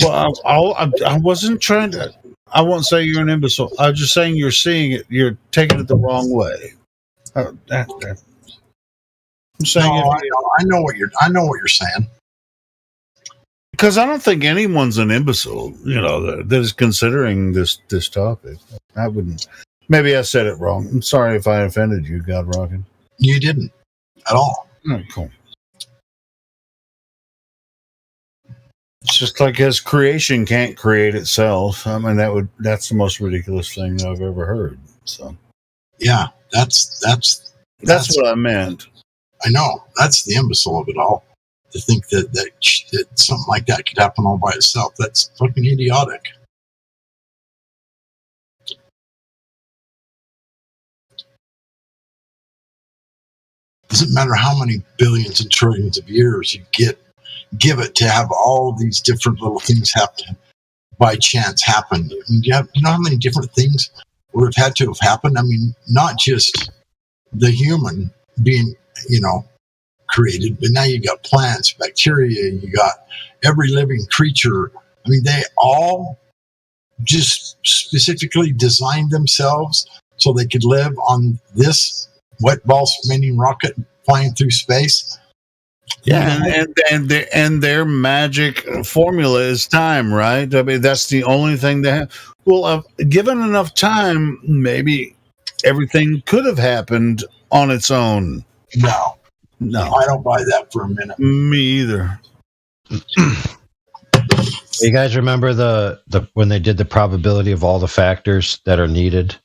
Well, I wasn't trying to... I won't say you're an imbecile. I'm just saying you're seeing it. You're taking it the wrong way. I'm saying I know what you're saying. Because I don't think anyone's an imbecile, that is considering this topic. I wouldn't. Maybe I said it wrong. I'm sorry if I offended you, God Rockin'. You didn't at all. Oh, cool. It's just like as creation can't create itself. I mean, that's the most ridiculous thing I've ever heard. So yeah, that's what I meant. I know that's the imbecile of it all. To think that something like that could happen all by itself. That's fucking idiotic. Doesn't matter how many billions and trillions of years you give it to have all these different little things happen by chance happen. I mean, you know how many different things would have had to have happened? I mean, not just the human being, created, but now you got plants, bacteria, you got every living creature. I mean, they all just specifically designed themselves so they could live on this wet ball spinning rocket flying through space. Yeah, and their magic formula is time, right? I mean, that's the only thing they have. Well, given enough time, maybe everything could have happened on its own. No, I don't buy that for a minute. Me either. You guys remember the when they did the probability of all the factors that are needed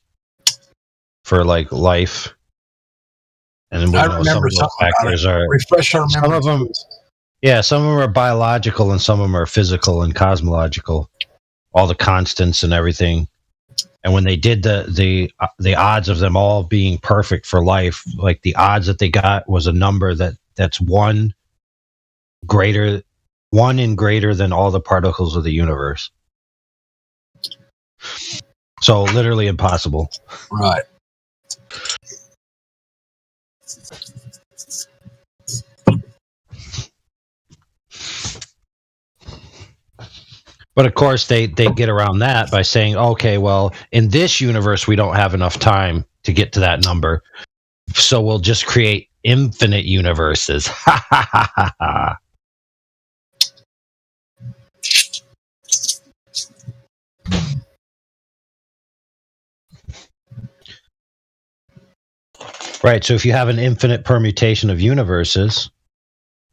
for like life? And I remember some of those factors are refresh our some of them. Yeah, some of them are biological and some of them are physical and cosmological. All the constants and everything. And when they did the odds of them all being perfect for life, like the odds that they got was a number that's one in greater than all the particles of the universe. So literally impossible. Right. But of course, they get around that by saying, okay, well, in this universe, we don't have enough time to get to that number. So we'll just create infinite universes. Ha ha ha ha ha. Right. So if you have an infinite permutation of universes,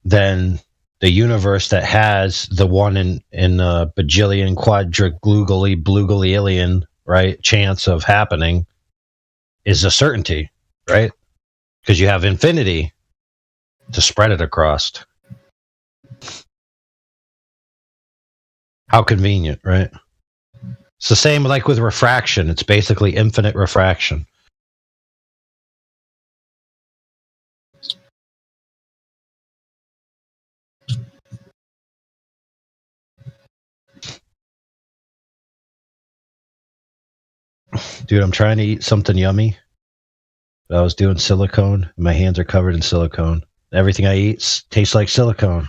then the universe that has the one in a bajillion quadriglugally right chance of happening is a certainty, right? Because you have infinity to spread it across. How convenient, right? It's the same like with refraction. It's basically infinite refraction. Dude, I'm trying to eat something yummy. But I was doing silicone. And my hands are covered in silicone. Everything I eat tastes like silicone.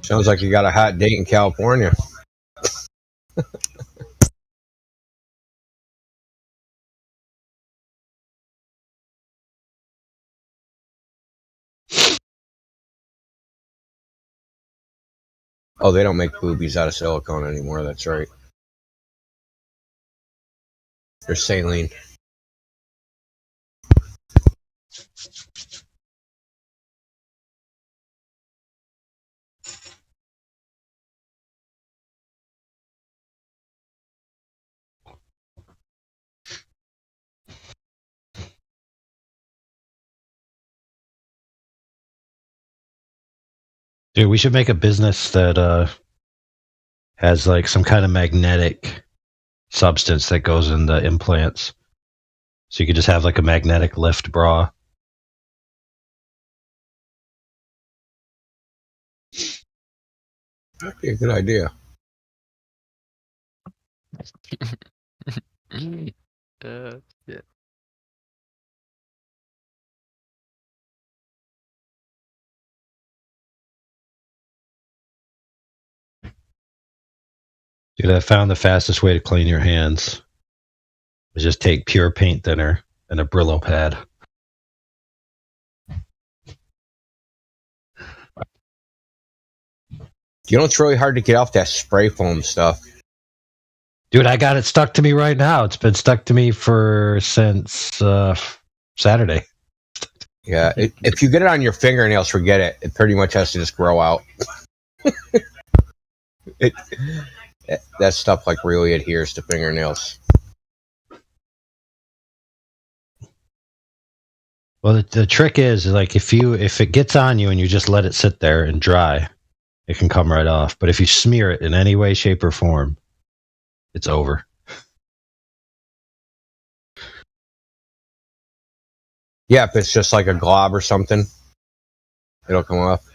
Sounds like you got a hot date in California. Oh, they don't make boobies out of silicone anymore. That's right. They're saline. Dude, we should make a business that has like some kind of magnetic substance that goes in the implants. So you could just have like a magnetic lift bra. That'd be a good idea. Yeah. Dude, I found the fastest way to clean your hands is just take pure paint thinner and a Brillo pad. You know, it's really hard to get off that spray foam stuff. Dude, I got it stuck to me right now. It's been stuck to me since Saturday. Yeah, if you get it on your fingernails, forget it. It pretty much has to just grow out. That stuff like really adheres to fingernails. Well, the trick is like if it gets on you and you just let it sit there and dry, it can come right off. But if you smear it in any way, shape, or form, it's over. Yeah, if it's just like a glob or something, it'll come off.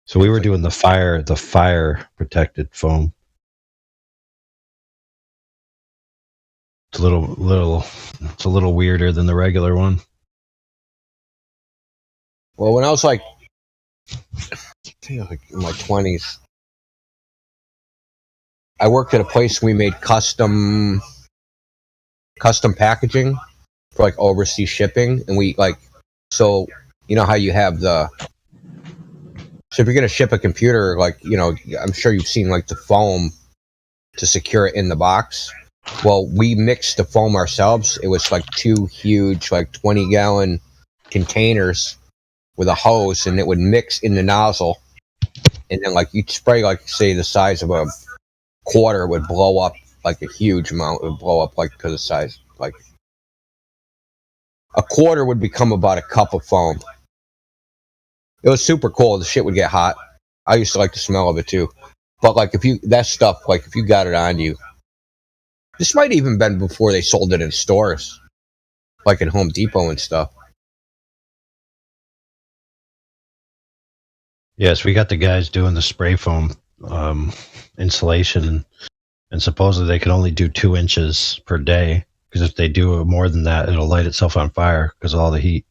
So we were doing the fire protected foam. It's a little weirder than the regular one. Well, when I was like in my 20s, I worked at a place we made custom packaging for like overseas shipping, and we so you know how you have so if you're gonna ship a computer, I'm sure you've seen like the foam to secure it in the box. Well, we mixed the foam ourselves. It was like 2 huge 20-gallon containers with a hose, and it would mix in the nozzle, and then you'd spray say the size of a quarter would blow up like a huge amount. It would blow up to the size a quarter would become about a cup of foam. It was super cool. The shit would get hot. I used to like the smell of it too. But if you got it on you, this might even been before they sold it in stores, like in Home Depot and stuff. Yes, we got the guys doing the spray foam insulation, and supposedly they can only do 2 inches per day, because if they do more than that, it'll light itself on fire because of all the heat.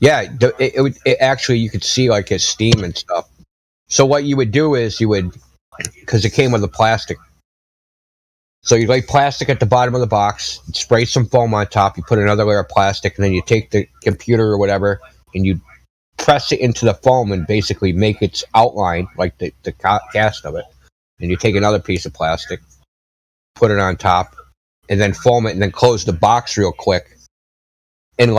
Yeah, it actually, you could see its steam and stuff. So what you would do is because it came with the plastic. So you lay plastic at the bottom of the box, spray some foam on top, you put another layer of plastic, and then you take the computer or whatever, and you press it into the foam and basically make its outline, like the cast of it. And you take another piece of plastic, put it on top, and then foam it, and then close the box real quick. And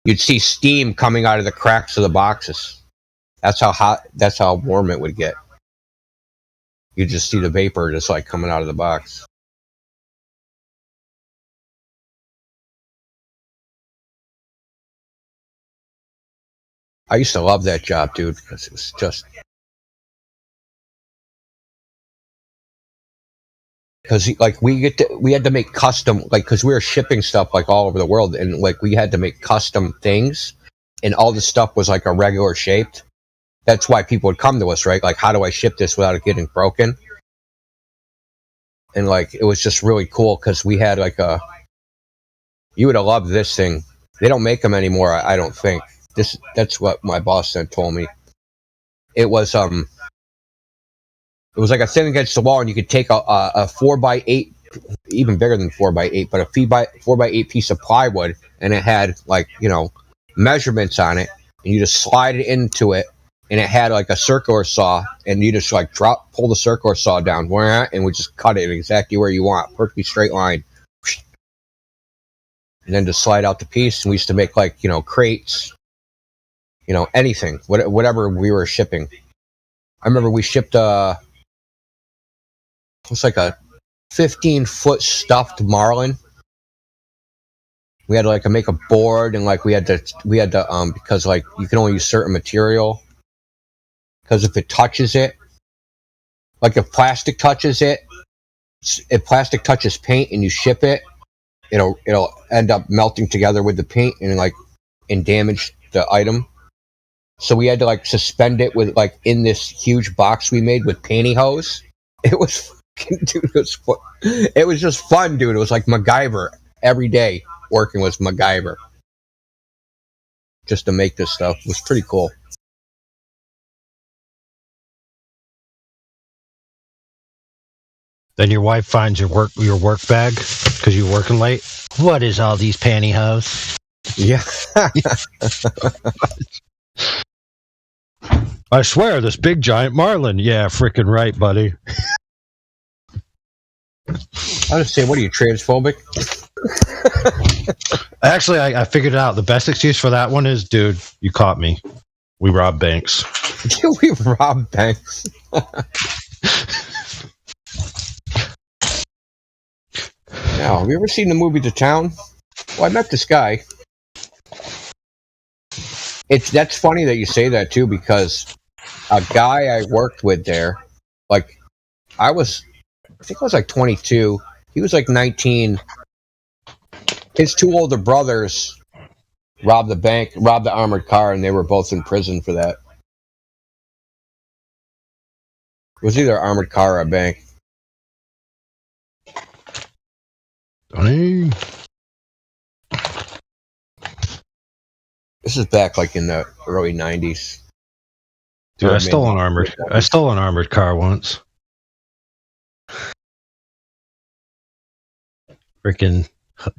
you'd see steam coming out of the cracks of the boxes. That's how warm it would get. You just see the vapor just coming out of the box. I used to love that job, dude, because it was just because we had to make custom, because we were shipping stuff all over the world, and we had to make custom things, and all the stuff was a regular shaped. That's why people would come to us, right? How do I ship this without it getting broken? And it was just really cool because we had you would have loved this thing. They don't make them anymore, I don't think. That's what my boss then told me. It was like a thing against the wall, and you could take a 4x8, even bigger than 4x8, but a 4x8 piece of plywood, and it had measurements on it, and you just slide it into it, and it had like a circular saw, and you just like pull the circular saw down, and we just cut it exactly where you want, perfectly straight line, and then just slide out the piece. And we used to make like crates, anything, whatever we were shipping. I remember we shipped it was like a 15-foot stuffed marlin. We had to like make a board, and like we had to because like you can only use certain material, because if it touches it, like if plastic touches it, if plastic touches paint and you ship it, it'll end up melting together with the paint and damage the item. So we had to like suspend it with like in this huge box we made with pantyhose. It was dude, it was just fun, dude. It was like MacGyver. Every day working was MacGyver just to make this stuff. It was pretty cool. Then your wife finds your work bag because you're working late. What is all these pantyhose? Yeah. I swear, this big giant marlin. Yeah, freaking right, buddy. I was saying, what are you, transphobic? Actually, I figured it out. The best excuse for that one is, dude, you caught me. We robbed banks. We robbed banks. Now, have you ever seen the movie The Town? Well, I met this guy. That's funny that you say that too, because a guy I worked with there, like I think I was like 22. He was like 19. His two older brothers robbed the bank, robbed the armored car, and they were both in prison for that. It was either an armored car or a bank. Donnie. This is back like in the early 90s. Dude, I stole an armored car once. Freaking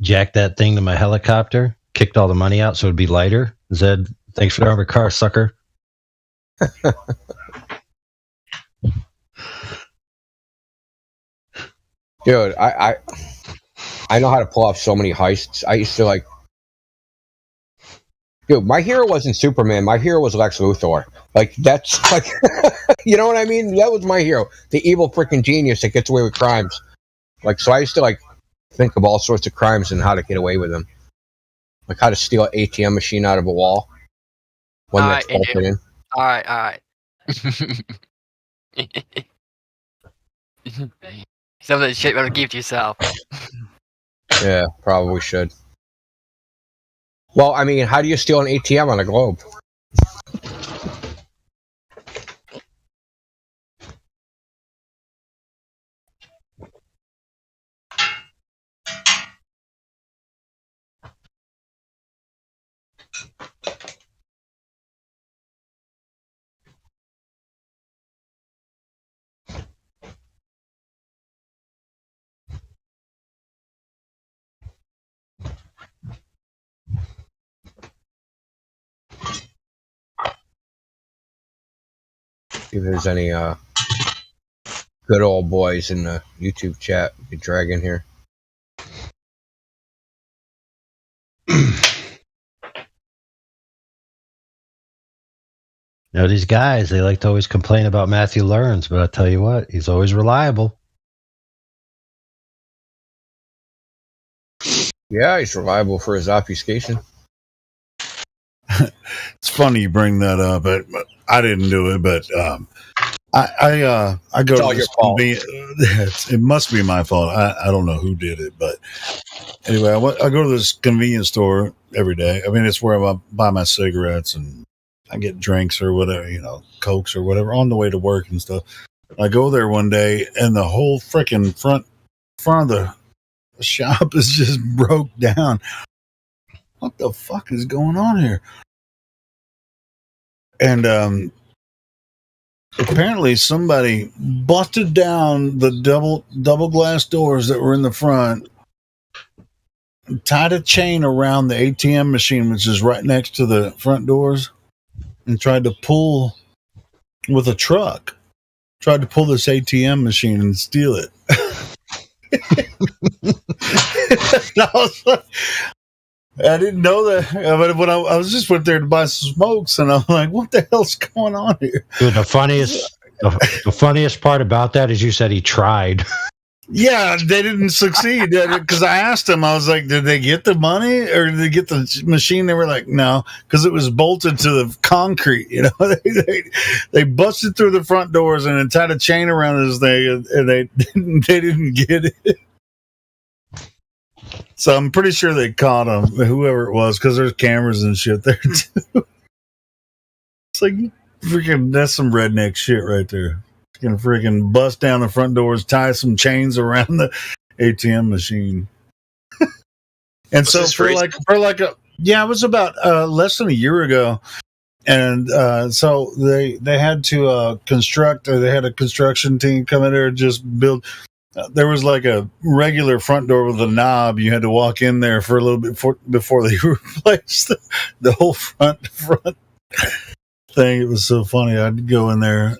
jacked that thing to my helicopter, kicked all the money out so it'd be lighter. Zed, thanks for the armored car, sucker. Dude, I know how to pull off so many heists. I used to like. Dude, my hero wasn't Superman. My hero was Lex Luthor. Like, that's like, you know what I mean? That was my hero. The evil freaking genius that gets away with crimes. Like, so I used to like think of all sorts of crimes and how to get away with them. Like how to steal an ATM machine out of a wall. One that's bolted in. Alright. Some of that shit you want to keep to yourself. Yeah, probably should. Well, I mean, how do you steal an ATM on a globe? See if there's any good old boys in the YouTube chat we could drag in here. You know, these guys, they like to always complain about Matthew Learns, but I'll tell you what, he's always reliable. Yeah, he's reliable for his obfuscation. It's funny you bring that up, but I didn't do it. But I go to this convenience. It must be my fault. I don't know who did it, but anyway, I go to this convenience store every day. I mean, it's where I buy my cigarettes and I get drinks or whatever, Cokes or whatever on the way to work and stuff. I go there one day and the whole freaking front of the shop is just broke down. What the fuck is going on here? And apparently somebody busted down the double glass doors that were in the front, tied a chain around the ATM machine, which is right next to the front doors, and tried to pull with a truck. Tried to pull this ATM machine and steal it. I didn't know that. But when I was just went there to buy some smokes, and I'm like, "What the hell's going on here?" Dude, the funniest part about that is you said he tried. Yeah, they didn't succeed because I asked them. I was like, "Did they get the money or did they get the machine?" They were like, "No," because it was bolted to the concrete. You know, they busted through the front doors and then tied a chain around this thing, and they didn't get it. So I'm pretty sure they caught him, whoever it was, because there's cameras and shit there too. It's like freaking, that's some redneck shit right there. Gonna freaking bust down the front doors, tie some chains around the ATM machine. And so it was about less than a year ago. And so they had to construct, or they had a construction team come in there and just build. There was like a regular front door with a knob. You had to walk in there for a little bit before they replaced the whole front thing. It was so funny. I'd go in there.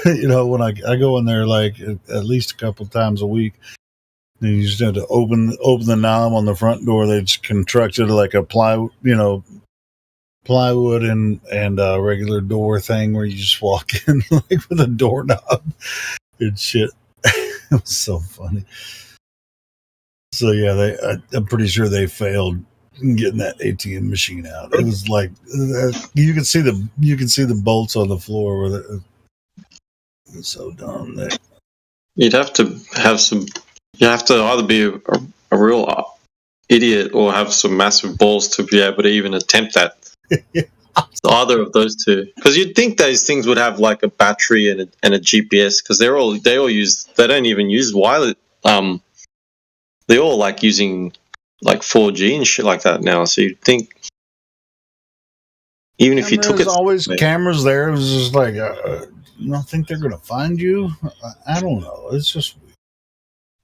You know, when I go in there like at least a couple times a week, and you just have to open the knob on the front door. They just constructed like a plywood and regular door thing where you just walk in like with a doorknob and shit. It was so funny. So yeah, I'm pretty sure they failed in getting that ATM machine out. It was like you can see the bolts on the floor with it. It's so dumb. You'd have to have some. You have to either be a real idiot or have some massive balls to be able to even attempt that. It's either of those two, because you'd think those things would have like a battery and a GPS, because they all use. They don't even use wireless. They all like using like 4G and shit like that now. So you'd think, even if you took it, there's always cameras there. It was just like. You don't think they're going to find you? I don't know. It's just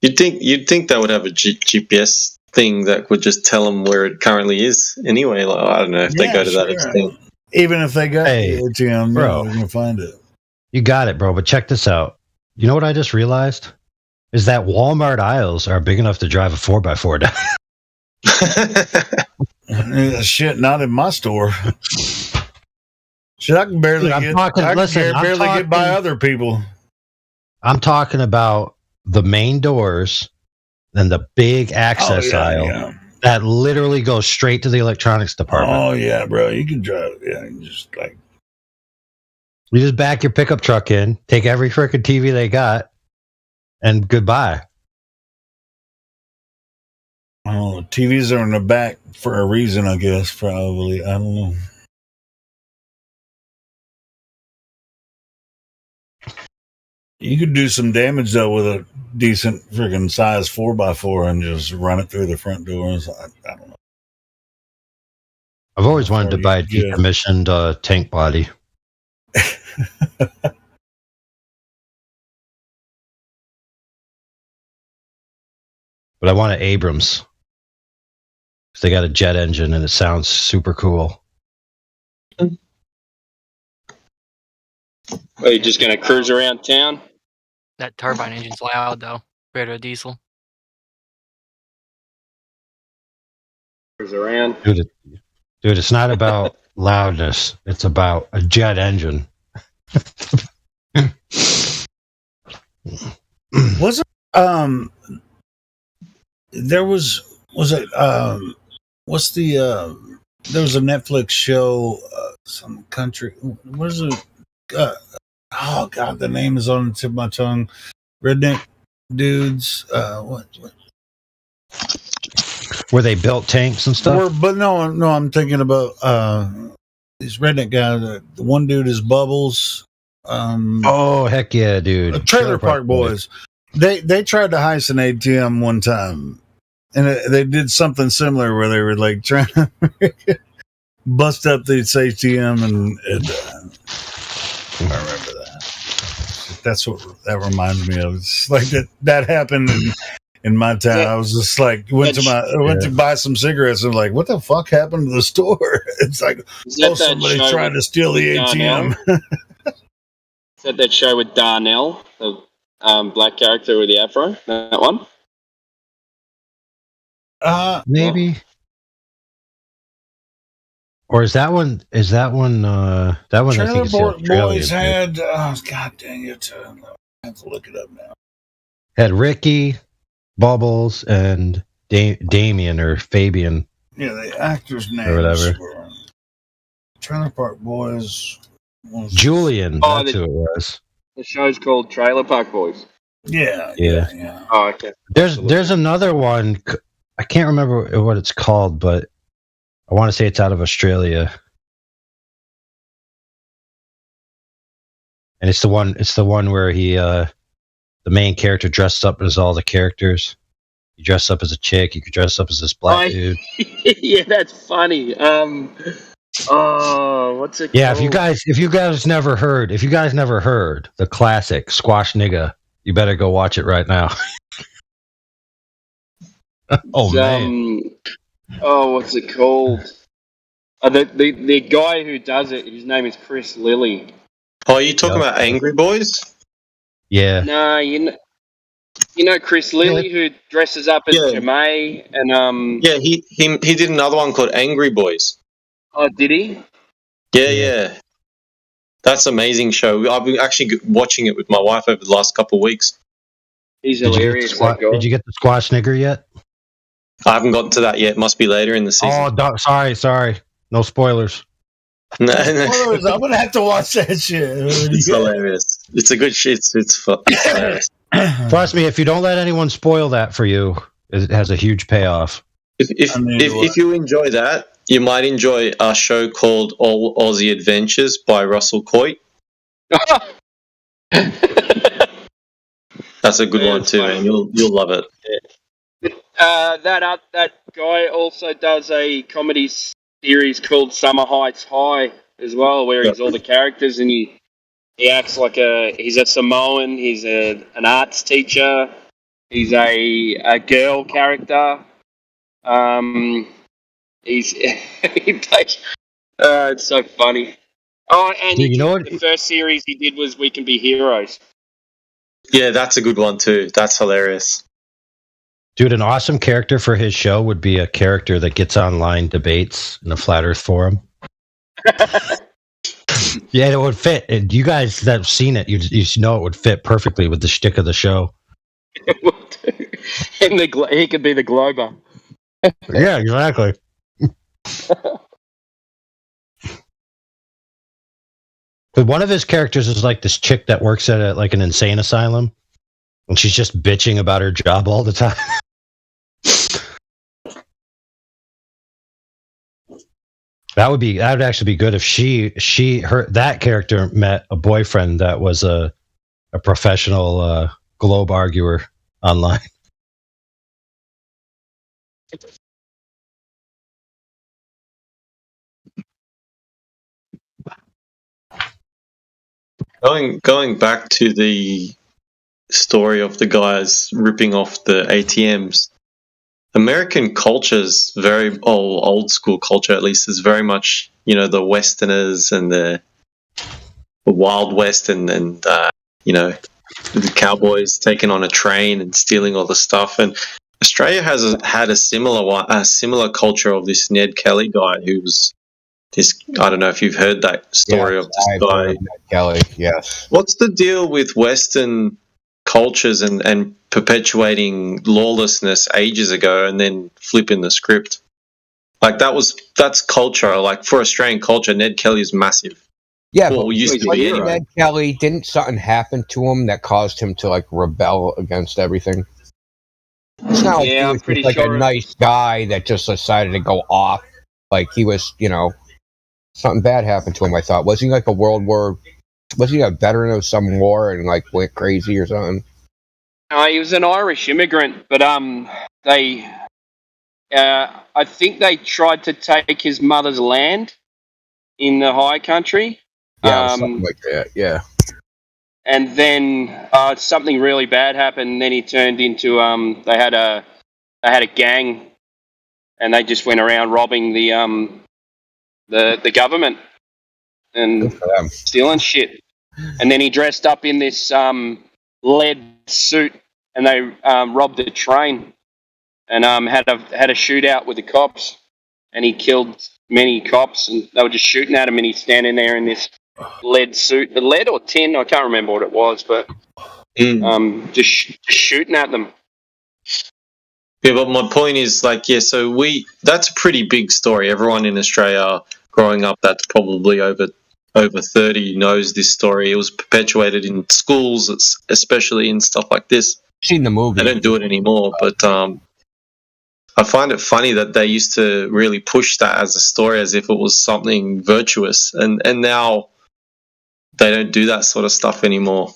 you'd think they would have a GPS thing that would just tell them where it currently is. Anyway, like, I don't know if they go to that extent. Even if they got the ATM, bro, they're going to find it. You got it, bro. But check this out. You know what I just realized is that Walmart aisles are big enough to drive a 4x4 down. Shit, not in my store. Shit, I can barely get by other people. I'm talking about the main doors and the big access aisle that literally goes straight to the electronics department. Oh yeah, bro, you can drive. Yeah, you just back your pickup truck in, take every freaking TV they got, and goodbye. Oh, TVs are in the back for a reason, I guess. Probably, I don't know. You could do some damage though with a decent freaking size 4x4 and just run it through the front doors. I don't know. I've always wanted to buy a decommissioned tank body. But I want an Abrams. Because they got a jet engine and it sounds super cool. Are you just going to cruise around town? That turbine engine's loud, though, compared to a diesel. Cruise around. Dude, it's not about loudness. It's about a jet engine. Was it, there was it, what's the, there was a Netflix show, some country, what is it? Oh God, the name is on the tip of my tongue. Redneck dudes. What? Where they built tanks and stuff. But no, I'm thinking about these redneck guys. The one dude is Bubbles. Oh heck yeah, dude! Trailer Park Boys. They tried to heist an ATM one time, and they did something similar where they were like trying to bust up this ATM and I remember that. That's what that reminds me of. It's like that happened in my town. I was just like, went to buy some cigarettes and like, what the fuck happened to the store? It's like, somebody tried to steal the ATM. Is that show with Darnell, the black character with the afro? That one? Maybe. Or is that one? That one I think is Trailer Australian. Boys had. God dang it! I have to look it up now. Had Ricky, Bubbles, and Damien or Fabian. Yeah, the actors' names or whatever. were Trailer Park Boys. Julian, that's who it was. The show's called Trailer Park Boys. Yeah. Oh, okay. There's another one. I can't remember what it's called, but I want to say it's out of Australia. And it's the one where he the main character dressed up as all the characters. You dress up as a chick, you could dress up as this black dude. Yeah, that's funny. What's it Yeah, called? if you guys never heard the classic Squash Nigga, you better go watch it right now. Man. What's it called? The guy who does it, his name is Chris Lilly. Oh, are you talking about Angry Boys? Yeah. No, you know Chris Lilly who dresses up as Jemay and Yeah, he did another one called Angry Boys. Oh, did he? Yeah. That's an amazing show. I've been actually watching it with my wife over the last couple of weeks. He's hilarious. Did you get the Squash Nigger yet? I haven't gotten to that yet. It must be later in the season. Oh, sorry. No spoilers. No. Spoilers, I'm gonna have to watch that shit. It's hilarious. It's a good shit. It's hilarious. Trust me, if you don't let anyone spoil that for you, it has a huge payoff. If you enjoy that, you might enjoy a show called All Aussie Adventures by Russell Coit. That's a good one too, man. You'll love it. That guy also does a comedy series called Summer Heights High as well, where he's all the characters and he acts like he's a Samoan, he's an arts teacher, he's a girl character. He's it's so funny. Oh, and Dude, you know what? The first series he did was We Can Be Heroes. Yeah, that's a good one too. That's hilarious. Dude, an awesome character for his show would be a character that gets online debates in a Flat Earth forum. Yeah, it would fit. And you guys that have seen it, you know it would fit perfectly with the shtick of the show. And he could be the Glober. Yeah, exactly. But one of his characters is like this chick that works at an insane asylum, and she's just bitching about her job all the time. That would actually be good if that character met a boyfriend that was a professional globe arguer online. Going back to the story of the guys ripping off the ATMs, American culture is very old school culture. At least is very much the Westerners and the Wild West and the cowboys taking on a train and stealing all the stuff. And Australia has had a similar culture of this Ned Kelly guy who was this. I don't know if you've heard that story of this guy. Ned Kelly, yes. What's the deal with Western cultures and perpetuating lawlessness ages ago and then flipping the script? Like that's culture. Like for Australian culture, Ned Kelly is massive. Yeah, well, but used to be anyway. Ned Kelly, didn't something happen to him that caused him to rebel against everything? It's not like he was pretty just sure. a nice guy that just decided to go off. Like he was, something bad happened to him. I thought, was he like was he a veteran of some war and went crazy or something? He was an Irish immigrant, but I think they tried to take his mother's land in the high country. Yeah, something like that. Yeah. and then something really bad happened. And then he turned into they had a gang, and they just went around robbing the government and stealing shit. And then he dressed up in this lead suit, and they robbed a train and had a shootout with the cops, and he killed many cops, and they were just shooting at him, and he's standing there in this lead suit, the lead or tin, I can't remember what it was, but just shooting at them. Yeah, but my point is, like, yeah, so that's a pretty big story. Everyone in Australia growing up that's probably over 30 knows this story. It was perpetuated in schools, especially in stuff like this. Seen the movie. They don't do it anymore, but I find it funny that they used to really push that as a story as if it was something virtuous, and now they don't do that sort of stuff anymore.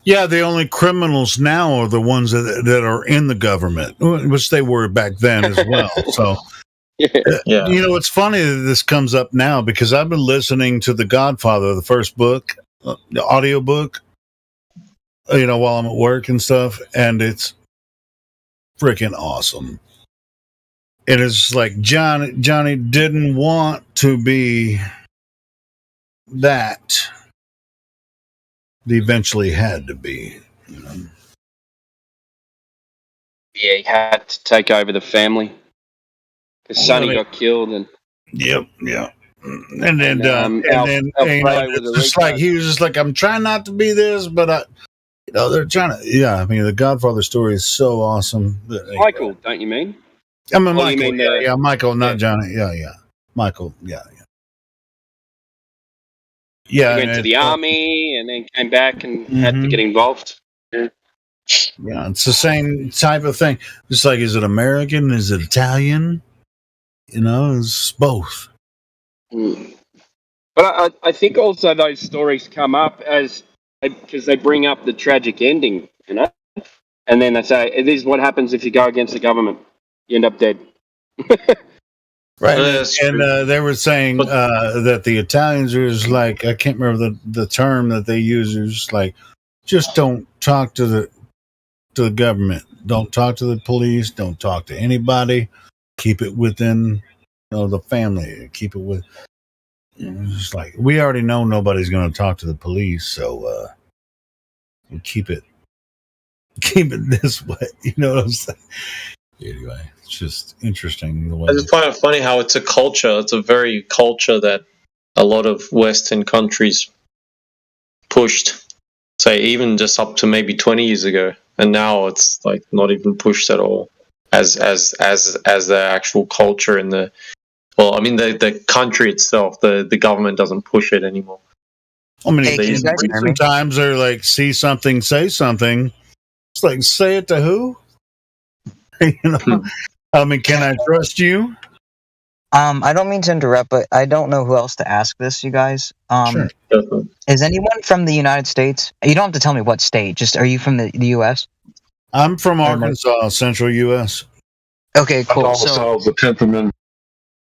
Yeah, the only criminals now are the ones that are in the government, which they were back then as well. So, yeah. You know, it's funny that this comes up now because I've been listening to The Godfather, the first book, the audiobook, you know, while I'm at work and stuff, and it's freaking awesome. It is like Johnny didn't want to be that. He eventually had to be. You know? Yeah, he had to take over the family because Sonny got killed, and yep. And then it's just like he was just like, I'm trying not to be this, but they're trying to. Yeah, I mean, the Godfather story is so awesome. Michael, don't you mean? I mean, Michael. Yeah, Michael, not Johnny. Yeah, Michael. Yeah. He went to the army and then came back and had to get involved. Yeah, it's the same type of thing. Just like, is it American? Is it Italian? You know, it's both. But I think also those stories come up because they bring up the tragic ending, you know? And then they say, this is what happens if you go against the government. You end up dead. Right, and they were saying that the Italians was like, I can't remember the term that they use. It was like, just don't talk to the government, don't talk to the police, don't talk to anybody, keep it within the family, keep it with. It's like we already know nobody's going to talk to the police, so we'll keep it this way. You know what I'm saying? Anyway, it's just interesting the way. I just find it funny how it's a culture. It's a very culture that a lot of Western countries pushed, say, even just up to maybe 20 years ago, and now it's like not even pushed at all as the actual culture in the. Well, I mean, the country itself, the government doesn't push it anymore. I mean, sometimes they're like, see something, say something. It's like, say it to who? You know, I mean, can I trust you? I don't mean to interrupt, but I don't know who else to ask this, you guys. Sure. Is anyone from the United States? You don't have to tell me what state. Just, are you from the U.S.? I'm from Arkansas, central U.S. Okay, cool. So the 10th Amendment.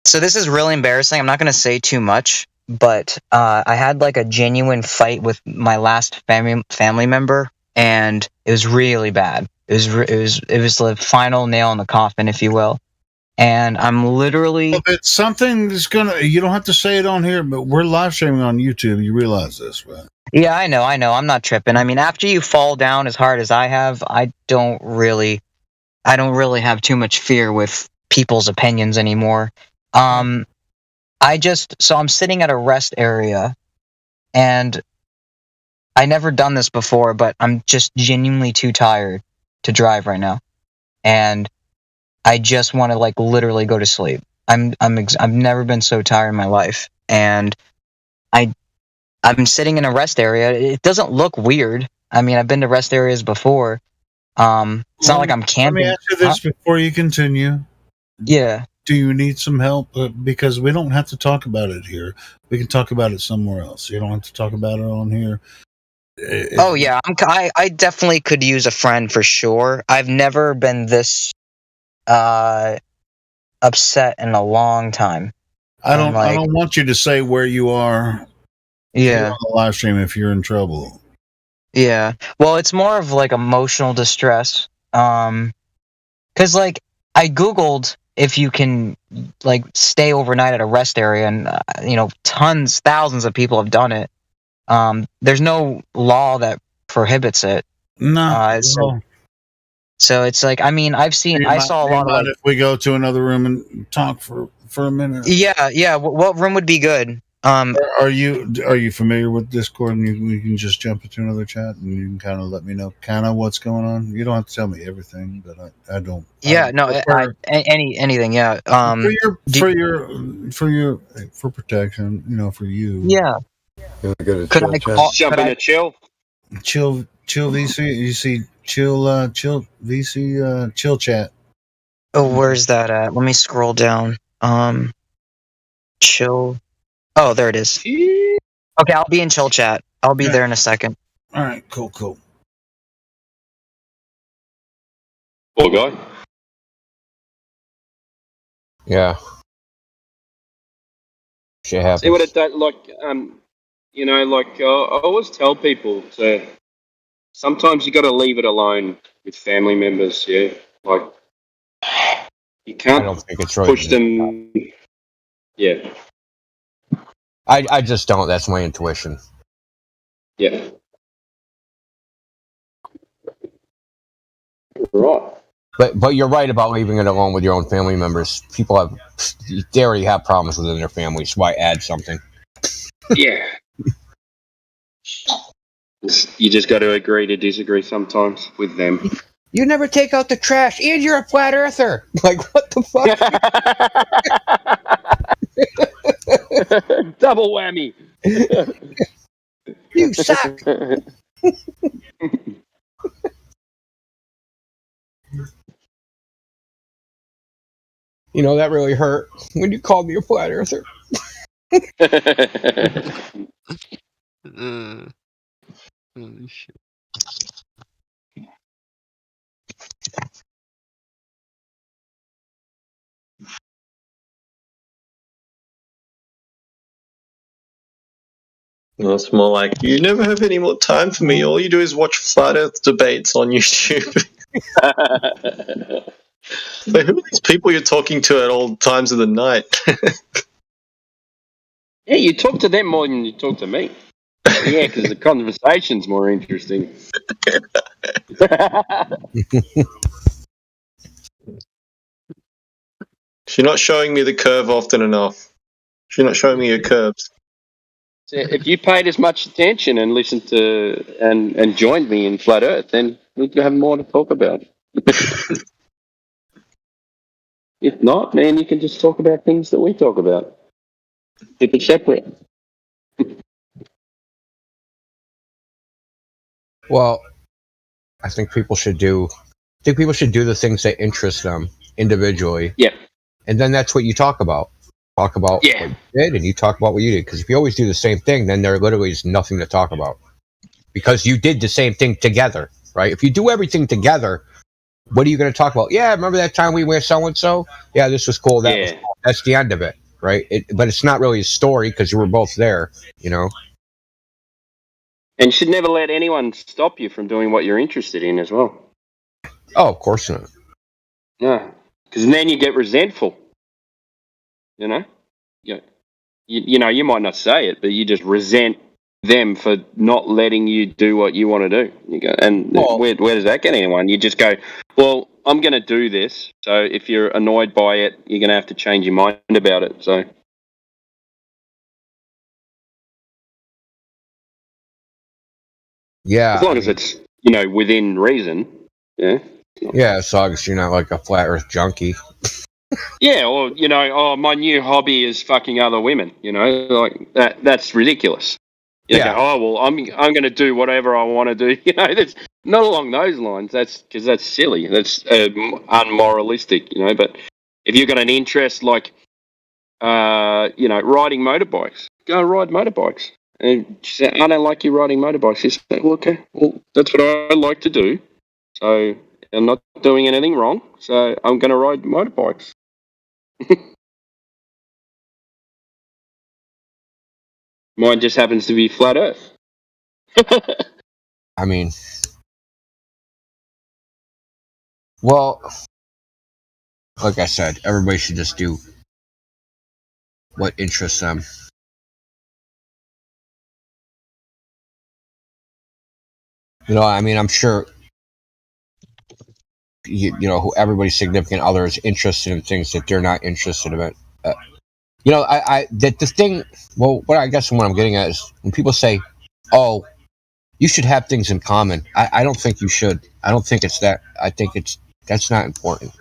So this is really embarrassing. I'm not going to say too much, but I had like a genuine fight with my last family member, and it was really bad. It was the final nail in the coffin, if you will. And I'm literally. Well, it's something that's gonna. You don't have to say it on here, but we're live streaming on YouTube. You realize this, right? Yeah, I know. I'm not tripping. I mean, after you fall down as hard as I have, I don't really have too much fear with people's opinions anymore. So I'm sitting at a rest area, and I never done this before, but I'm just genuinely too tired to drive right now, and I just want to like literally go to sleep. I've never been so tired in my life, and I'm sitting in a rest area. It doesn't look weird. I mean, I've been to rest areas before. It's not like I'm camping. Let me ask you this before you continue. Yeah. Do you need some help? Because we don't have to talk about it here. We can talk about it somewhere else. You don't have to talk about it on here. Oh yeah, I definitely could use a friend for sure. I've never been this upset in a long time. I don't want you to say where you are. Yeah. On the live stream if you're in trouble. Yeah. Well, it's more of like emotional distress. Cause like I googled if you can like stay overnight at a rest area, and thousands of people have done it. There's no law that prohibits it. No. So it's like, I mean, I saw a lot of like. If we go to another room and talk for a minute. Yeah. What room would be good? Are you familiar with Discord? And we can just jump into another chat, and you can kind of let me know kind of what's going on. You don't have to tell me everything, but I don't. Yeah, anything. Yeah. For protection, for you. Yeah. Could I call? Jump Could in I? a chill. Chill VC. You see chill VC chill chat. Oh, where's that at? Let me scroll down. Chill. Oh, there it is. Okay, I'll be in chill chat. I'll be there in a second. All right, cool. Poor guy. Yeah. Shit happens. See what it does, like, I always tell people to sometimes you got to leave it alone with family members. Yeah, like you can't I don't think it's really push them. Yeah, I just don't. That's my intuition. yeah, right. But you're right about leaving it alone with your own family members. People they already have problems within their families. Why add something? Yeah. You just got to agree to disagree sometimes with them. You never take out the trash, and you're a flat earther. Like, what the fuck? Double whammy. You suck. That really hurt when you called me a flat earther. Holy shit. No, it's more like, you never have any more time for me. All you do is watch flat Earth debates on YouTube. So who are these people you're talking to at all times of the night? Yeah, you talk to them more than you talk to me. Yeah, because the conversation's more interesting. You're not showing me the curve often enough. You're not showing me your curves. So if you paid as much attention and listened to and joined me in Flat Earth, then we'd have more to talk about. If not, man, you can just talk about things that we talk about. Keep it separate. Well, I think people should do the things that interest them individually. Yeah. And then that's what you talk about. Talk about what you did, and you talk about what you did. Because if you always do the same thing, then there literally is nothing to talk about. Because you did the same thing together, right? If you do everything together, what are you going to talk about? Yeah, remember that time we went so-and-so? Yeah, this was cool. That was cool. That's the end of it, right? But it's not really a story because you were both there, And you should never let anyone stop you from doing what you're interested in as well. Oh, of course not. Yeah, because then you get resentful. You might not say it, but you just resent them for not letting you do what you want to do. You go, and where does that get anyone? You just go, well, I'm going to do this. So if you're annoyed by it, you're going to have to change your mind about it. So. Yeah. As long as it's, within reason. Yeah. Yeah, as long as you're not like a flat earth junkie. Yeah, or my new hobby is fucking other women. Like that's ridiculous. You go, oh well, I'm going to do whatever I want to do. That's not along those lines. That's because that's silly. That's unmoralistic. But if you've got an interest like, riding motorbikes, go ride motorbikes. And she said, I don't like you riding motorbikes. She said, well, okay, well that's what I like to do. So I'm not doing anything wrong. So I'm going to ride motorbikes. Mine just happens to be flat Earth. I mean, well, like I said, everybody should just do what interests them. I mean, I'm sure who everybody's significant other is interested in things that they're not interested in. The thing. Well, what I guess what I'm getting at is when people say, "Oh, you should have things in common." I don't think you should. I don't think it's that. I think that's not important.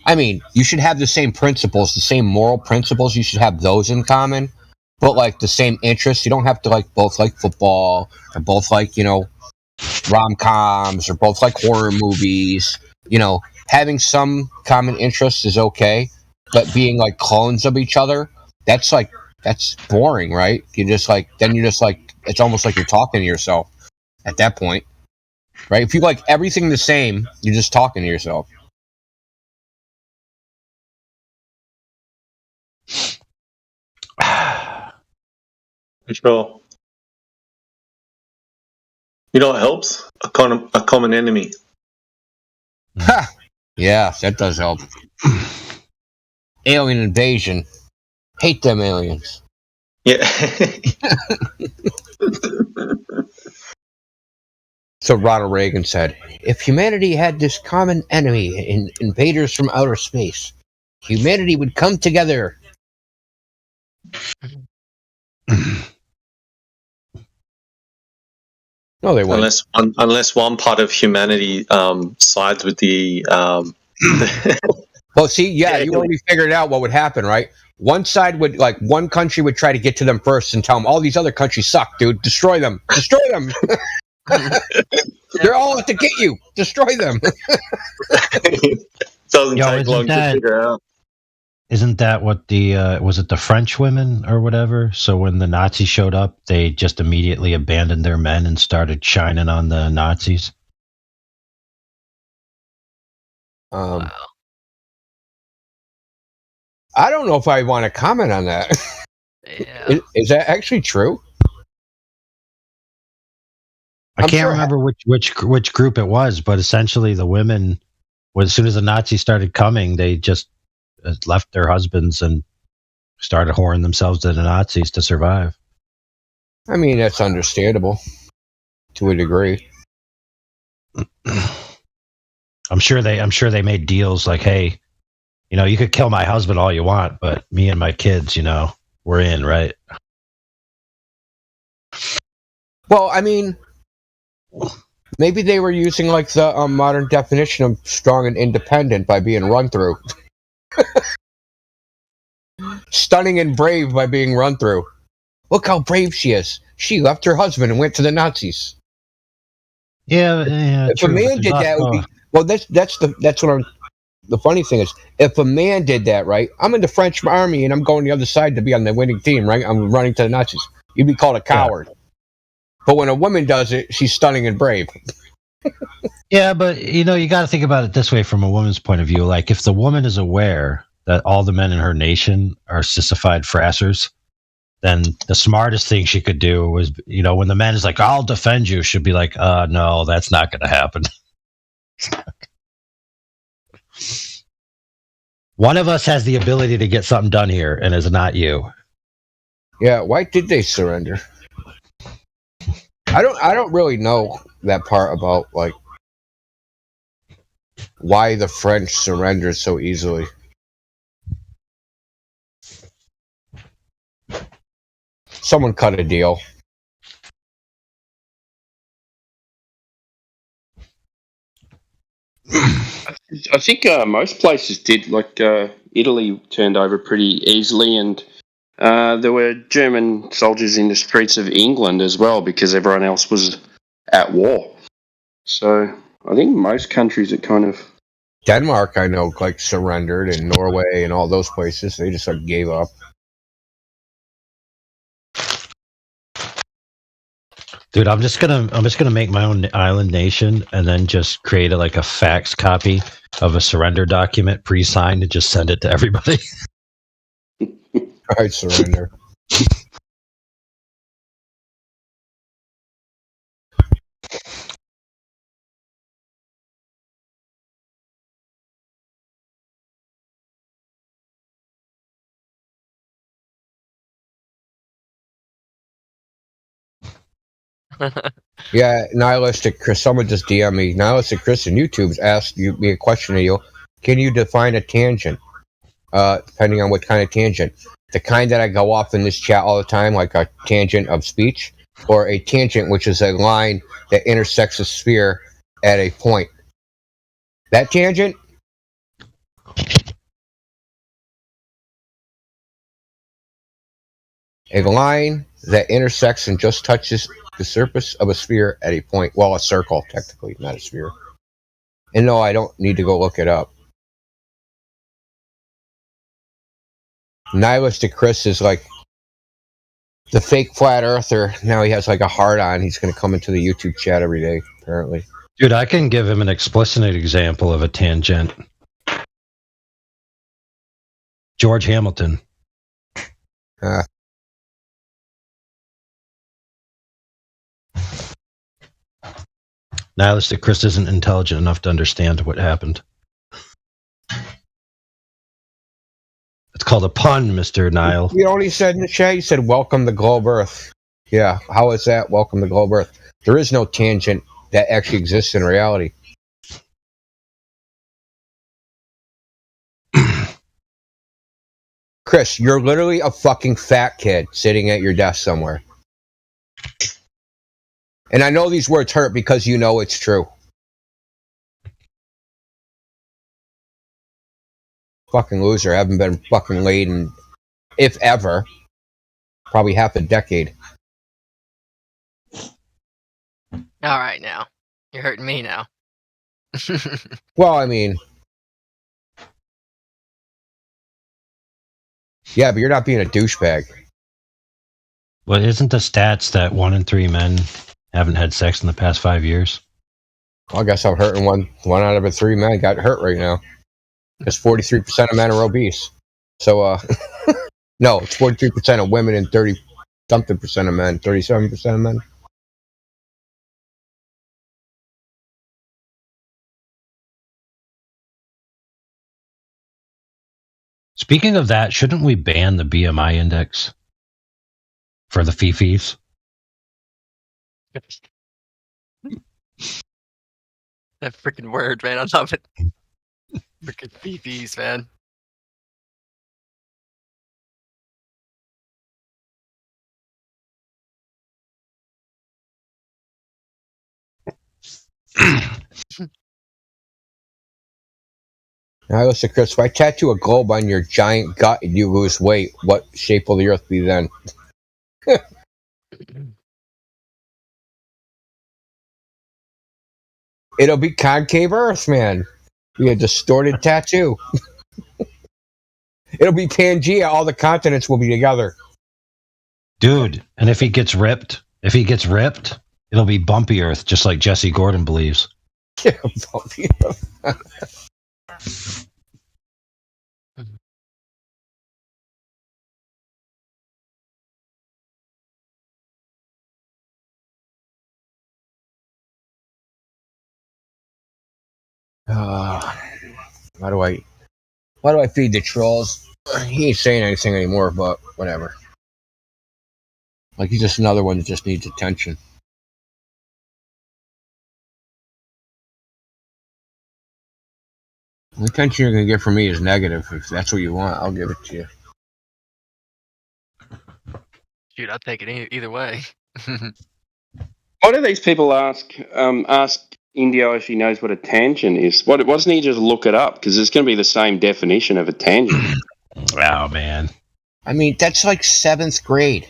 I mean, you should have the same principles, the same moral principles. You should have those in common, but like the same interests. You don't have to both like football or both like rom-coms or both like horror movies. Having some common interests is okay, but being like clones of each other, that's boring, right? It's almost like you're talking to yourself at that point, right? If you like everything the same, you're just talking to yourself. Sure. It helps? A common enemy. Ha! Yeah, that does help. Alien invasion. Hate them aliens. Yeah. So Ronald Reagan said, if humanity had this common enemy, invaders from outer space, humanity would come together. No, they wouldn't. Unless one part of humanity sides with the. Well, see, you already figured out what would happen, right? One side one country would try to get to them first and tell them, all these other countries suck, dude. Destroy them. Destroy them. They're all out to get you. Destroy them. Doesn't take long to figure out. Isn't that what was it the French women or whatever? So when the Nazis showed up, they just immediately abandoned their men and started shining on the Nazis? Wow. I don't know if I want to comment on that. Yeah. Is that actually true? I can't remember which group it was, but essentially the women, as soon as the Nazis started coming, they just left their husbands and started whoring themselves to the Nazis to survive. I mean, that's understandable to a degree. I'm sure they made deals like, hey, you could kill my husband all you want, but me and my kids, we're in, right? Well, I mean, maybe they were using the modern definition of strong and independent by being run through. Stunning and brave by being run through. Look how brave she is. She left her husband and went to the Nazis. Yeah. If true, a man did that, it would be that's what I'm. The funny thing is, if a man did that, right? I'm in the French army and I'm going the other side to be on the winning team, right? I'm running to the Nazis. You'd be called a coward. Yeah. But when a woman does it, she's stunning and brave. Yeah, but you got to think about it this way from a woman's point of view. Like, if the woman is aware that all the men in her nation are sissified frassers, then the smartest thing she could do was, when the man is like, I'll defend you, she'd be like, no, that's not going to happen. One of us has the ability to get something done here, and it's not you. Yeah, why did they surrender? I don't really know that part about why the French surrendered so easily. Someone cut a deal. I think most places did. Italy turned over pretty easily, and there were German soldiers in the streets of England as well because everyone else was at war. So I think most countries are kind of. Denmark, I know, surrendered, and Norway and all those places, they just gave up. Dude, I'm just gonna make my own island nation and then just create a fax copy of a surrender document pre-signed and just send it to everybody. I'd surrender. Yeah, nihilistic Chris. Someone just DM me. Nihilistic Chris on YouTube's asked me a question to you. Can you define a tangent? Depending on what kind of tangent. The kind that I go off in this chat all the time, like a tangent of speech, or a tangent, which is a line that intersects a sphere at a point. That tangent? A line that intersects and just touches the surface of a sphere at a point. Well, a circle, technically, not a sphere. And no, I don't need to go look it up. Nihilistic Chris is like the fake flat earther. Now he has like a heart on. He's going to come into the YouTube chat every day, apparently. Dude, I can give him an explicit example of a tangent. George Hamilton. Nihilistic Chris isn't intelligent enough to understand what happened. It's called a pun, Mr. Nile. You know what he said in the chat? He said, welcome to Globe Earth. Yeah, how is that? Welcome to Globe Earth. There is no tangent that actually exists in reality. Chris, you're literally a fucking fat kid sitting at your desk somewhere. And I know these words hurt because you know it's true. Fucking loser. I haven't been fucking laid in, if ever, probably half a decade. All right, now you're hurting me now. Well, I mean, yeah, but you're not being a douchebag. Well, isn't the stats that 1 in 3 men haven't had sex in the past 5 years? Well, I guess I'm hurting one out of 3 men got hurt right now. Because 43% of men are obese. So, no, it's 43% of women and 30-something percent of men. 37% of men. Speaking of that, shouldn't we ban the BMI index for the fifis? That freaking word, man. I love it. Freaking fifis, man. Now, listen, Chris, if I tattoo a globe on your giant gut and you lose weight, what shape will the earth be then? It'll be concave earth, man. Be a distorted tattoo. It'll be Pangea. All the continents will be together. Dude, and if he gets ripped, it'll be bumpy earth, just like Jesse Gordon believes. Yeah, bumpy earth. Why do I feed the trolls? He ain't saying anything anymore, but whatever. Like, he's just another one that just needs attention. The attention you're going to get from me is negative. If that's what you want, I'll give it to you. Shoot, I'll take it either way. Why do these people ask Indio if he knows what a tangent is? Why doesn't he just look it up? Because it's going to be the same definition of a tangent. Oh, man. I mean, that's like 7th grade.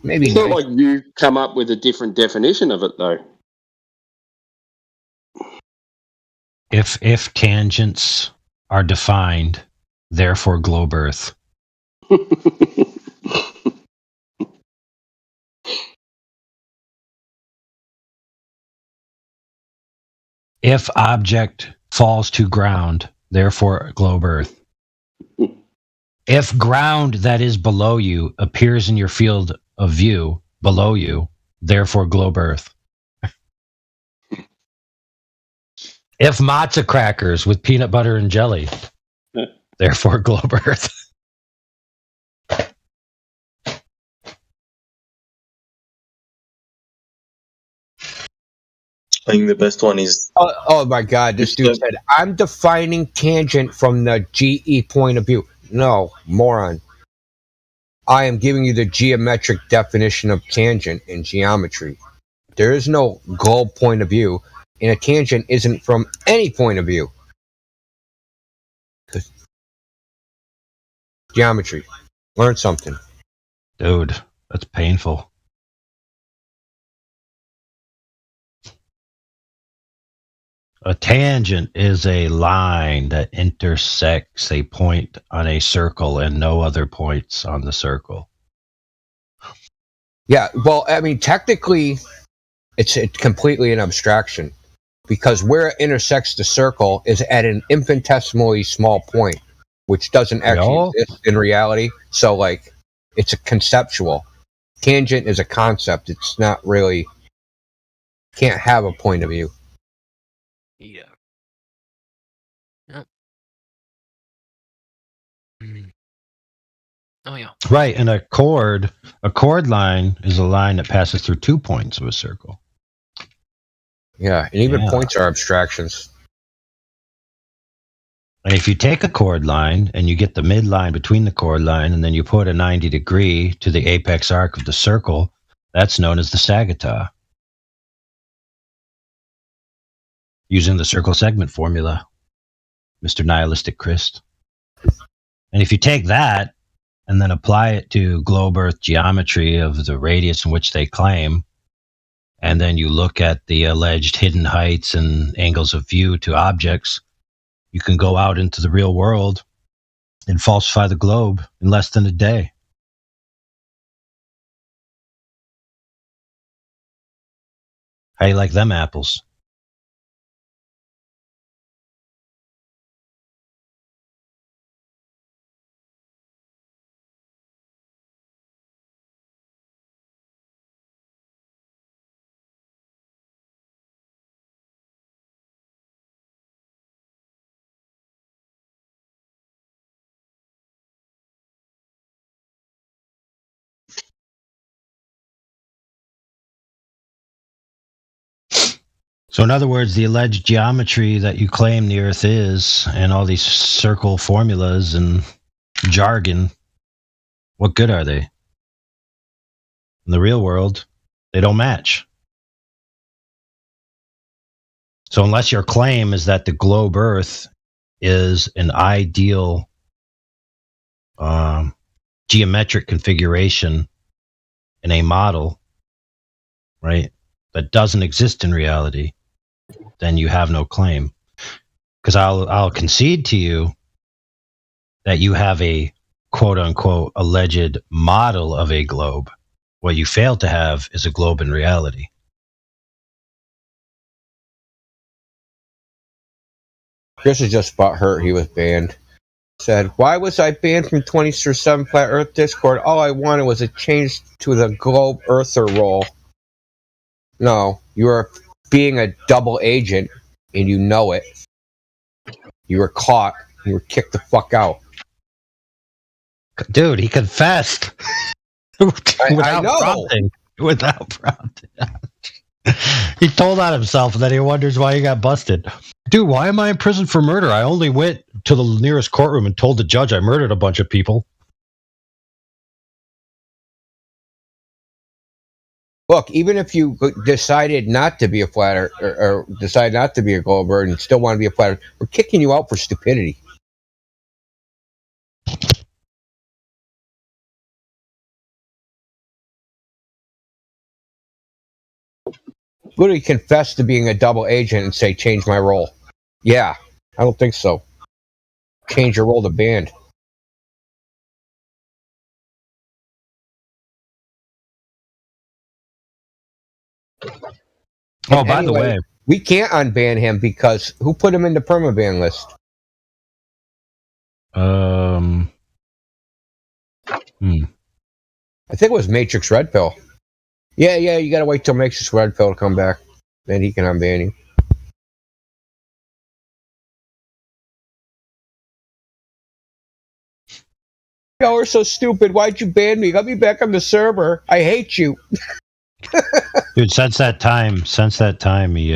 Maybe it's not like you come up with a different definition of it, though. If tangents are defined, therefore globe Earth. If object falls to ground, therefore globe Earth. If ground that is below you appears in your field of view below you, therefore globe Earth. If matzo crackers with peanut butter and jelly, therefore globe Earth. think the best one is. Oh my God! This dude said, "I'm defining tangent from the GE point of view." No, moron. I am giving you the geometric definition of tangent in geometry. There is no globe point of view, and a tangent isn't from any point of view. Geometry. Learn something. Dude, that's painful. A tangent is a line that intersects a point on a circle and no other points on the circle. Yeah, well, I mean, technically, it's completely an abstraction because where it intersects the circle is at an infinitesimally small point, which doesn't actually exist in reality. So, like, it's a conceptual. Tangent is a concept. It's not really, can't have a point of view. Yeah. Oh yeah. Right, and a chord line is a line that passes through 2 points of a circle. Yeah, and even points are abstractions. And if you take a chord line and you get the midline between the chord line and then you put a 90 degree to the apex arc of the circle, that's known as the sagittah. Using the circle segment formula, Mr. Nihilistic Christ. And if you take that and then apply it to globe earth geometry of the radius in which they claim, and then you look at the alleged hidden heights and angles of view to objects, you can go out into the real world and falsify the globe in less than a day. How you like them apples? So in other words, the alleged geometry that you claim the Earth is, and all these circle formulas and jargon, what good are they? In the real world, they don't match. So unless your claim is that the globe Earth is an ideal geometric configuration in a model, right, that doesn't exist in reality, then you have no claim. Because I'll concede to you that you have a quote unquote alleged model of a globe. What you fail to have is a globe in reality. Chris is just about hurt he was banned. Said, why was I banned from 24/7 Flat Earth Discord? All I wanted was a change to the globe earther role. No, you are being a double agent, and you know it. You were caught. You were kicked the fuck out. Dude, he confessed. I know. Prompting. Without prompting. He told on himself and then he wonders why he got busted. Dude, why am I in prison for murder? I only went to the nearest courtroom and told the judge I murdered a bunch of people. Look, even if you decided not to be a flat earth, or decide not to be a globe bird and still want to be a flat earth, we're kicking you out for stupidity. Literally confess to being a double agent and say, change my role. Yeah, I don't think so. Change your role to banned. Oh, by the way, we can't unban him because who put him in the permaban list? I think it was Matrix Red Pill. Yeah, you gotta wait till Matrix Red Pill to come back. Then he can unban you. Y'all are so stupid. Why'd you ban me? Let me back on the server. I hate you. Dude, since that time, he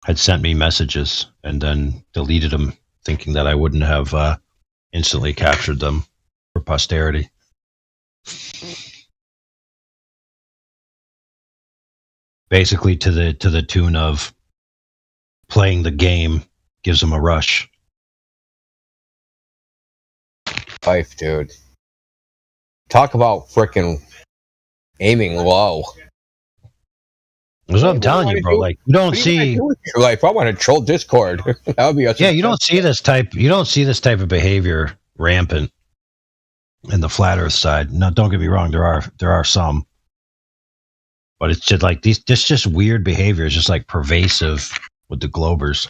had sent me messages and then deleted them, thinking that I wouldn't have instantly captured them for posterity. Basically, to the tune of playing the game gives him a rush. Life, dude. Talk about freaking aiming low. That's what I'm telling you, bro. Like, you don't see. Like, I want to troll Discord. That would be Yeah, you don't see this type. You don't see this type of behavior rampant in the flat Earth side. No, don't get me wrong. There are some, but it's just like these. Just weird behavior is just like pervasive with the Globers.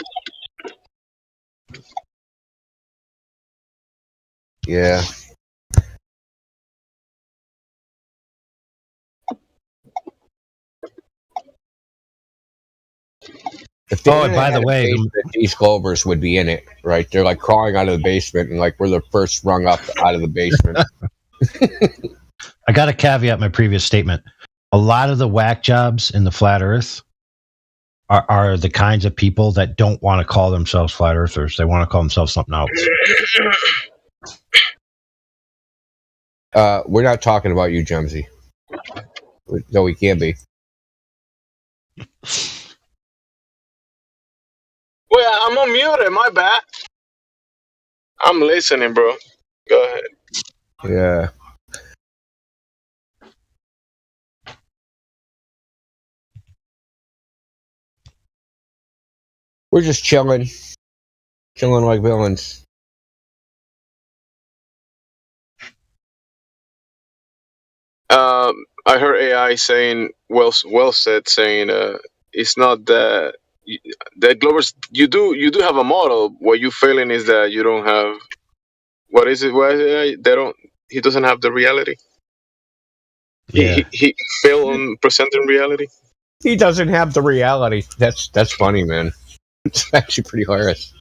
Yeah. If the And by the way, these Globers would be in it, right? They're like crawling out of the basement, and like we're the first rung up out of the basement. I got to caveat my previous statement. A lot of the whack jobs in the flat Earth are the kinds of people that don't want to call themselves flat earthers. They want to call themselves something else. We're not talking about you, Jemsy. No, we can't be. Well, I'm unmuted. My bad. I'm listening, bro. Go ahead. Yeah. We're just chilling like villains. I heard AI saying, well said, saying, it's not that the Glovers. You do have a model. What you failing is that you don't have. What is it? Why they don't? He doesn't have the reality. Yeah. He failed on presenting reality. He doesn't have the reality. That's funny, man. It's actually pretty hilarious.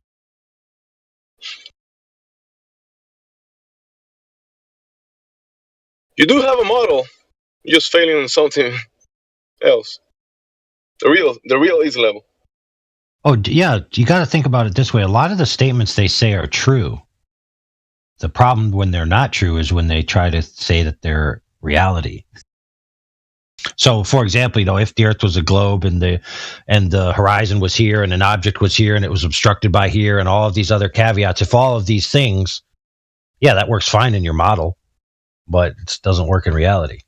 You do have a model. You're just failing on something else. The real is level. Oh, yeah. You got to think about it this way. A lot of the statements they say are true. The problem when they're not true is when they try to say that they're reality. So, for example, if the Earth was a globe and the horizon was here and an object was here and it was obstructed by here and all of these other caveats, if all of these things, yeah, that works fine in your model, but it doesn't work in reality.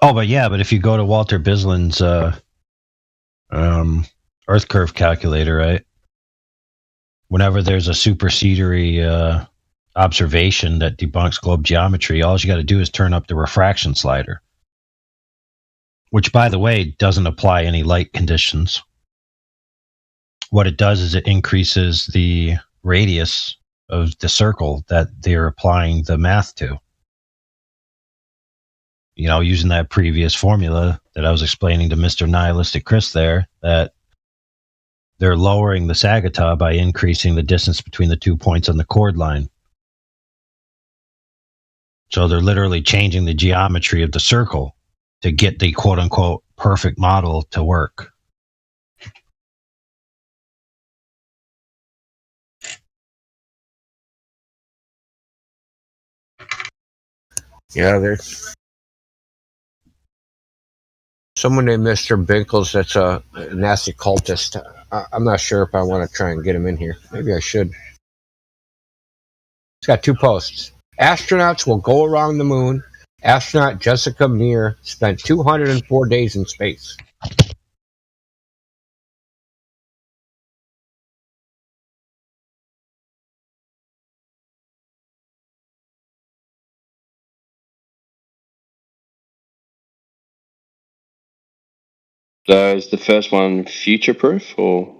Oh, but if you go to Walter Bislin's Earth curve calculator, right? Whenever there's a supersedery observation that debunks globe geometry, all you got to do is turn up the refraction slider, which, by the way, doesn't apply any light conditions. What it does is it increases the radius of the circle that they're applying the math to. Using that previous formula that I was explaining to Mr. Nihilistic Chris there, that they're lowering the Sagitah by increasing the distance between the 2 points on the chord line. So they're literally changing the geometry of the circle to get the quote-unquote perfect model to work. Yeah, there's someone named Mr. Binkles that's a nasty cultist. I'm not sure if I want to try and get him in here. Maybe I should. He's got 2 posts. Astronauts will go around the moon. Astronaut Jessica Meir spent 204 days in space. So is the first one future proof, or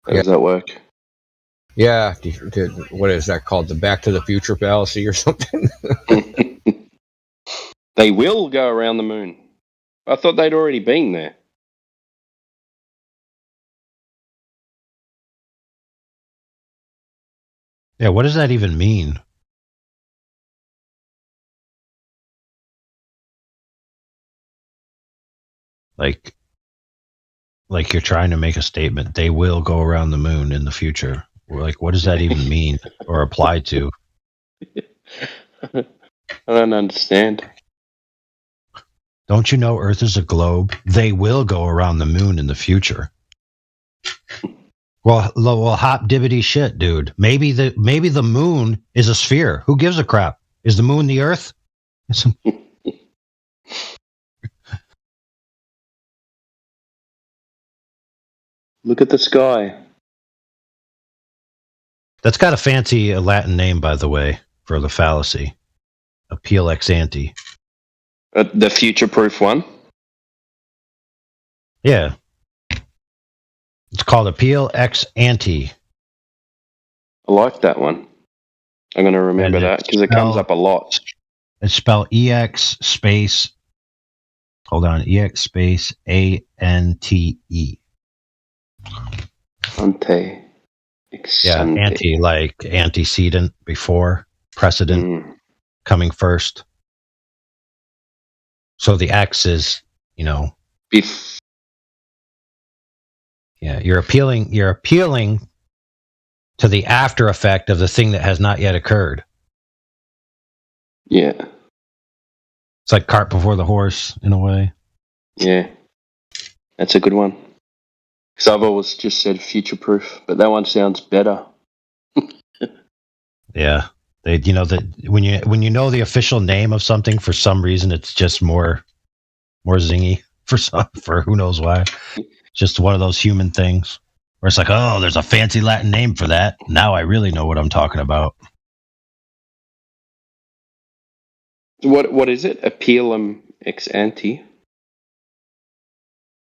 how does that work? Yeah, what is that called? The Back to the Future fallacy or something? They will go around the moon. I thought they'd already been there. Yeah, what does that even mean? Like you're trying to make a statement. They will go around the moon in the future. Like, what does that even mean or apply to? I don't understand. Don't you know Earth is a globe? They will go around the moon in the future. Well, hot dibbity shit, dude. Maybe the moon is a sphere. Who gives a crap? Is the moon the Earth? Look at the sky. That's got a fancy Latin name, by the way, for the fallacy. Appeal ex ante. The future-proof one? Yeah. It's called appeal ex ante. I like that one. I'm going to remember that because it comes up a lot. It's spelled EX space. Hold on. EX space ANTE. Ante. Yeah, ante, like antecedent, before, precedent, coming first. So the X is, yeah, you're appealing to the after effect of the thing that has not yet occurred. Yeah. It's like cart before the horse, in a way. Yeah. That's a good one. Because I've always just said future-proof, but that one sounds better. Yeah. That when you know the official name of something, for some reason it's just more zingy for who knows why. Just one of those human things where it's like, oh, there's a fancy Latin name for that. Now I really know what I'm talking about. What is it? Appealum ex ante?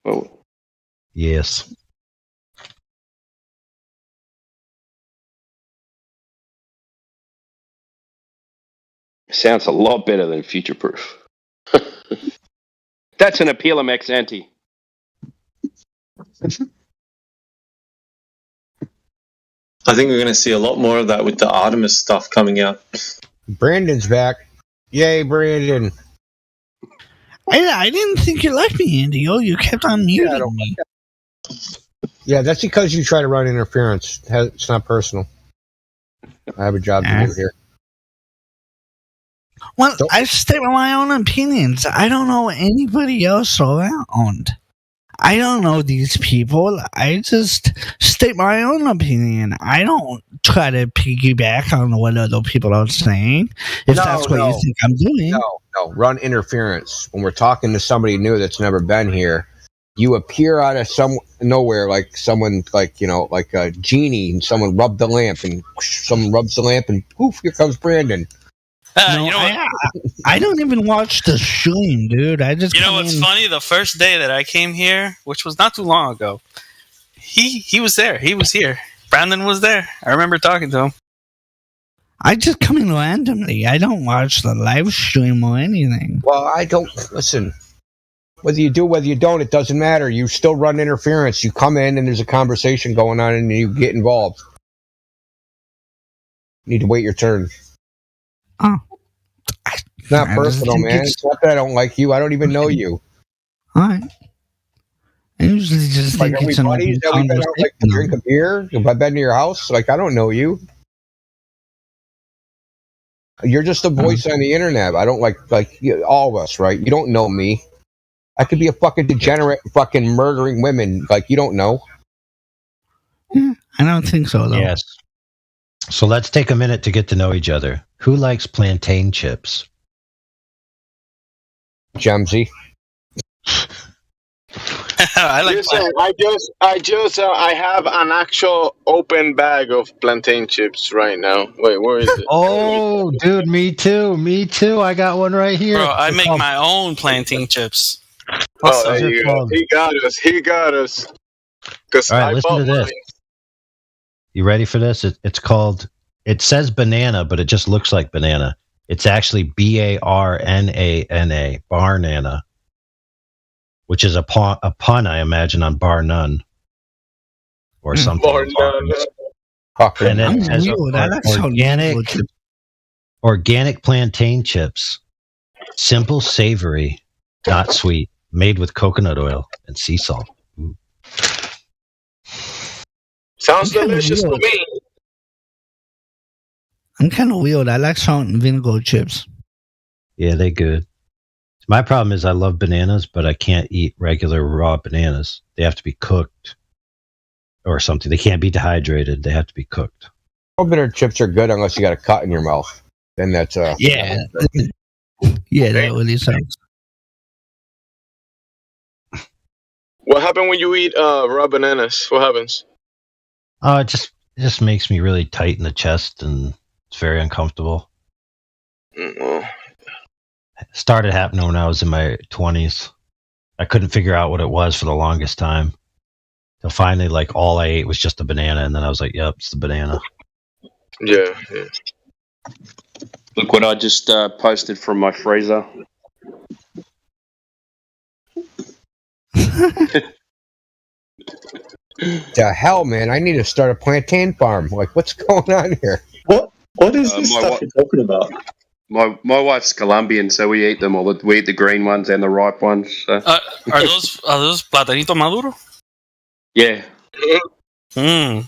Oh. Yes. Sounds a lot better than future-proof. That's an appealum ex ante. I think we're going to see a lot more of that with the Artemis stuff coming out. Brandon's back. Yay, Brandon. I didn't think you liked me, Andy. Oh, you kept on muting me. Yeah, that's because you try to run interference. It's not personal. I have a job to do here. Well, I state my own opinions. I don't know anybody else around. I don't know these people. I just state my own opinion. I don't try to piggyback on what other people are saying. If that's what you think I'm doing. No, run interference. When we're talking to somebody new that's never been here, you appear out of nowhere like someone, like a genie, and someone rubbed the lamp, and someone rubs the lamp, and poof, here comes Brandon. I don't even watch the stream, dude. I just what's funny? The first day that I came here, which was not too long ago, he was there. He was here. Brandon was there. I remember talking to him. I just come in randomly. I don't watch the live stream or anything. Well, I don't listen. Whether you do, whether you don't, it doesn't matter. You still run interference. You come in and there's a conversation going on, and you get involved. You need to wait your turn. Oh. It's not personal, man. It's not that I don't like you. I don't even know you. Alright. I usually just think are we buddies? Have we been out to drink a beer? Have I been to your house? I don't know you. You're just a voice on the internet. I don't like all of us, right? You don't know me. I could be a fucking degenerate, fucking murdering women. You don't know. Yeah, I don't think so, though. Yes. So let's take a minute to get to know each other. Who likes plantain chips? Jemsy. I like. Listen, I have an actual open bag of plantain chips right now. Wait, where is it? Oh, dude, me too. I got one right here. Bro, I make my own plantain chips. What's Oh, up? there you go. He got us. He got us. Cause All right, I listen bought to this. mine. You ready for this? It's called. It says banana, but it just looks like banana. It's actually BARNANA, barnana, which is a pun, I imagine, on bar none or something. Bar none. And then it says Unreal. That actually organic plantain chips, simple, savory, not sweet, made with coconut oil and sea salt. Ooh. Sounds I'm kinda delicious to weird. me. I'm kind of weird. I like salt and vinegar chips. Yeah, they good. My problem is I love bananas, but I can't eat regular raw bananas. They have to be cooked or something. They can't be dehydrated. They have to be cooked. All bitter chips are good unless you got a cut in your mouth. Then that's Yeah. Yeah, that really sucks. What happened when you eat raw bananas? What happens? It just makes me really tight in the chest, and it's very uncomfortable. Mm-mm. It started happening when I was in my 20s. I couldn't figure out what it was for the longest time. So finally, like, all I ate was just a banana, and then I was like, "Yep, it's the banana." Yeah. Look what I just posted from my freezer. the hell, man. I need to start a plantain farm. Like, what's going on here? What is this my stuff wa- you're talking about? My wife's Colombian, so we eat them all. We eat the green ones and the ripe ones. So. Are those platanito maduro? Yeah. Hmm.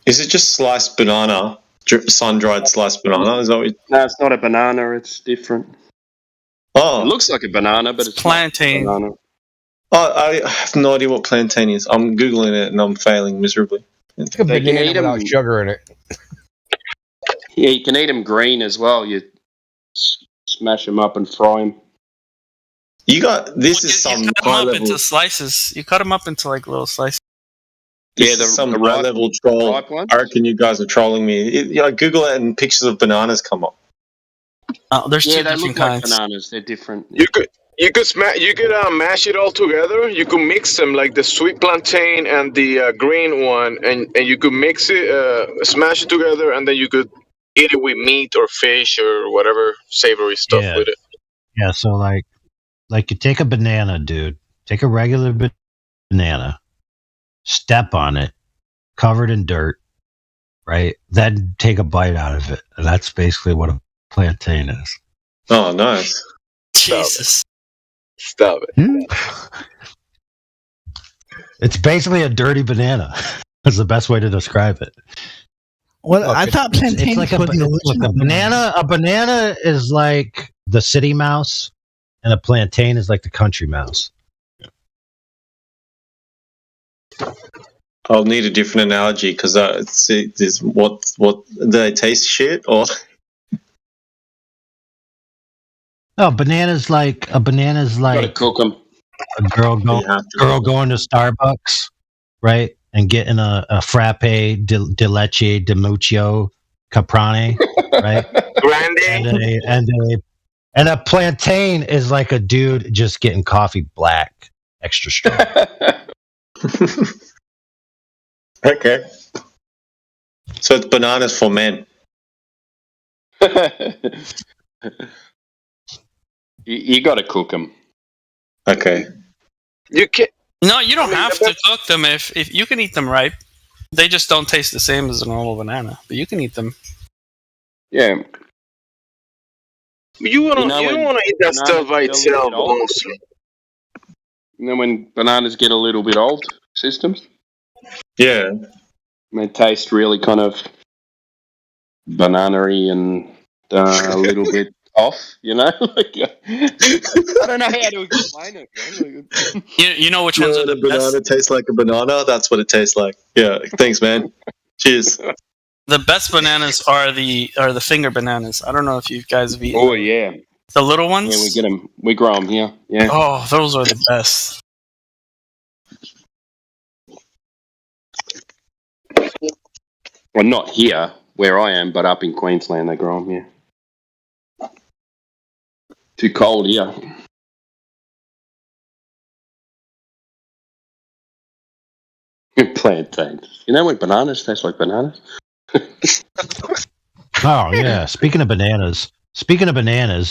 Is it just sliced banana, sun-dried sliced banana? Is that what No, it's not a banana. It's different. Oh. It looks like a banana, but it's plantain. Not a banana. Oh, I have no idea what plantain is. I'm Googling it and I'm failing miserably. It's a They can banana eat without 'em- sugar in it. Yeah, you can eat them green as well. You smash them up and fry them. You got this is You some cut them high up level. into slices. You cut them up into like little slices. This Yeah, is some the high ripe- level troll. ripe ones? I reckon you guys are trolling me. Google it and pictures of bananas come up. There's Yeah, two they different look like kinds. bananas. They're different. You could mash it all together. You could mix them like the sweet plantain and the green one, and you could mix it, smash it together, and then you could eat it with meat or fish or whatever savory stuff Yeah. with it. Yeah, so like you take a banana, dude. Take a regular banana, step on it, covered in dirt, right? Then take a bite out of it. And that's basically what a plantain is. Oh, nice. Jesus. Stop it. It's basically a dirty banana. That's the best way to describe it. Well, I thought plantain It's like was the look, original a banana. A banana is like the city mouse, and a plantain is like the country mouse. I'll need a different analogy because is what do they taste shit or? No, bananas like Gotta cook them. a girl going to Starbucks, right, and getting a frappe de leche de mucho caprane, right? Grande. And a plantain is like a dude just getting coffee black, extra strong. Okay. So it's bananas for men. you got to cook them. Okay. You can. No, you don't have to cook them if you can eat them ripe. They just don't taste the same as a normal banana, but you can eat them. Yeah. You don't want to eat that stuff by itself, honestly. And then when bananas get a little bit old, systems. Yeah. They taste really kind of banana-y and a little bit off, you know? Like, I don't know how to explain it, man. You know which ones are the banana best? tastes like a banana? That's what it tastes like. Yeah. Thanks, man. Cheers. The best bananas are the finger bananas. I don't know if you guys have eaten. Oh, yeah. The little ones? Yeah, we get them. We grow them here. Yeah. Oh, those are the best. Well, not here, where I am, but up in Queensland, they grow them here. Too cold, yeah. Plantains. You know what bananas taste like bananas? Oh yeah. Speaking of bananas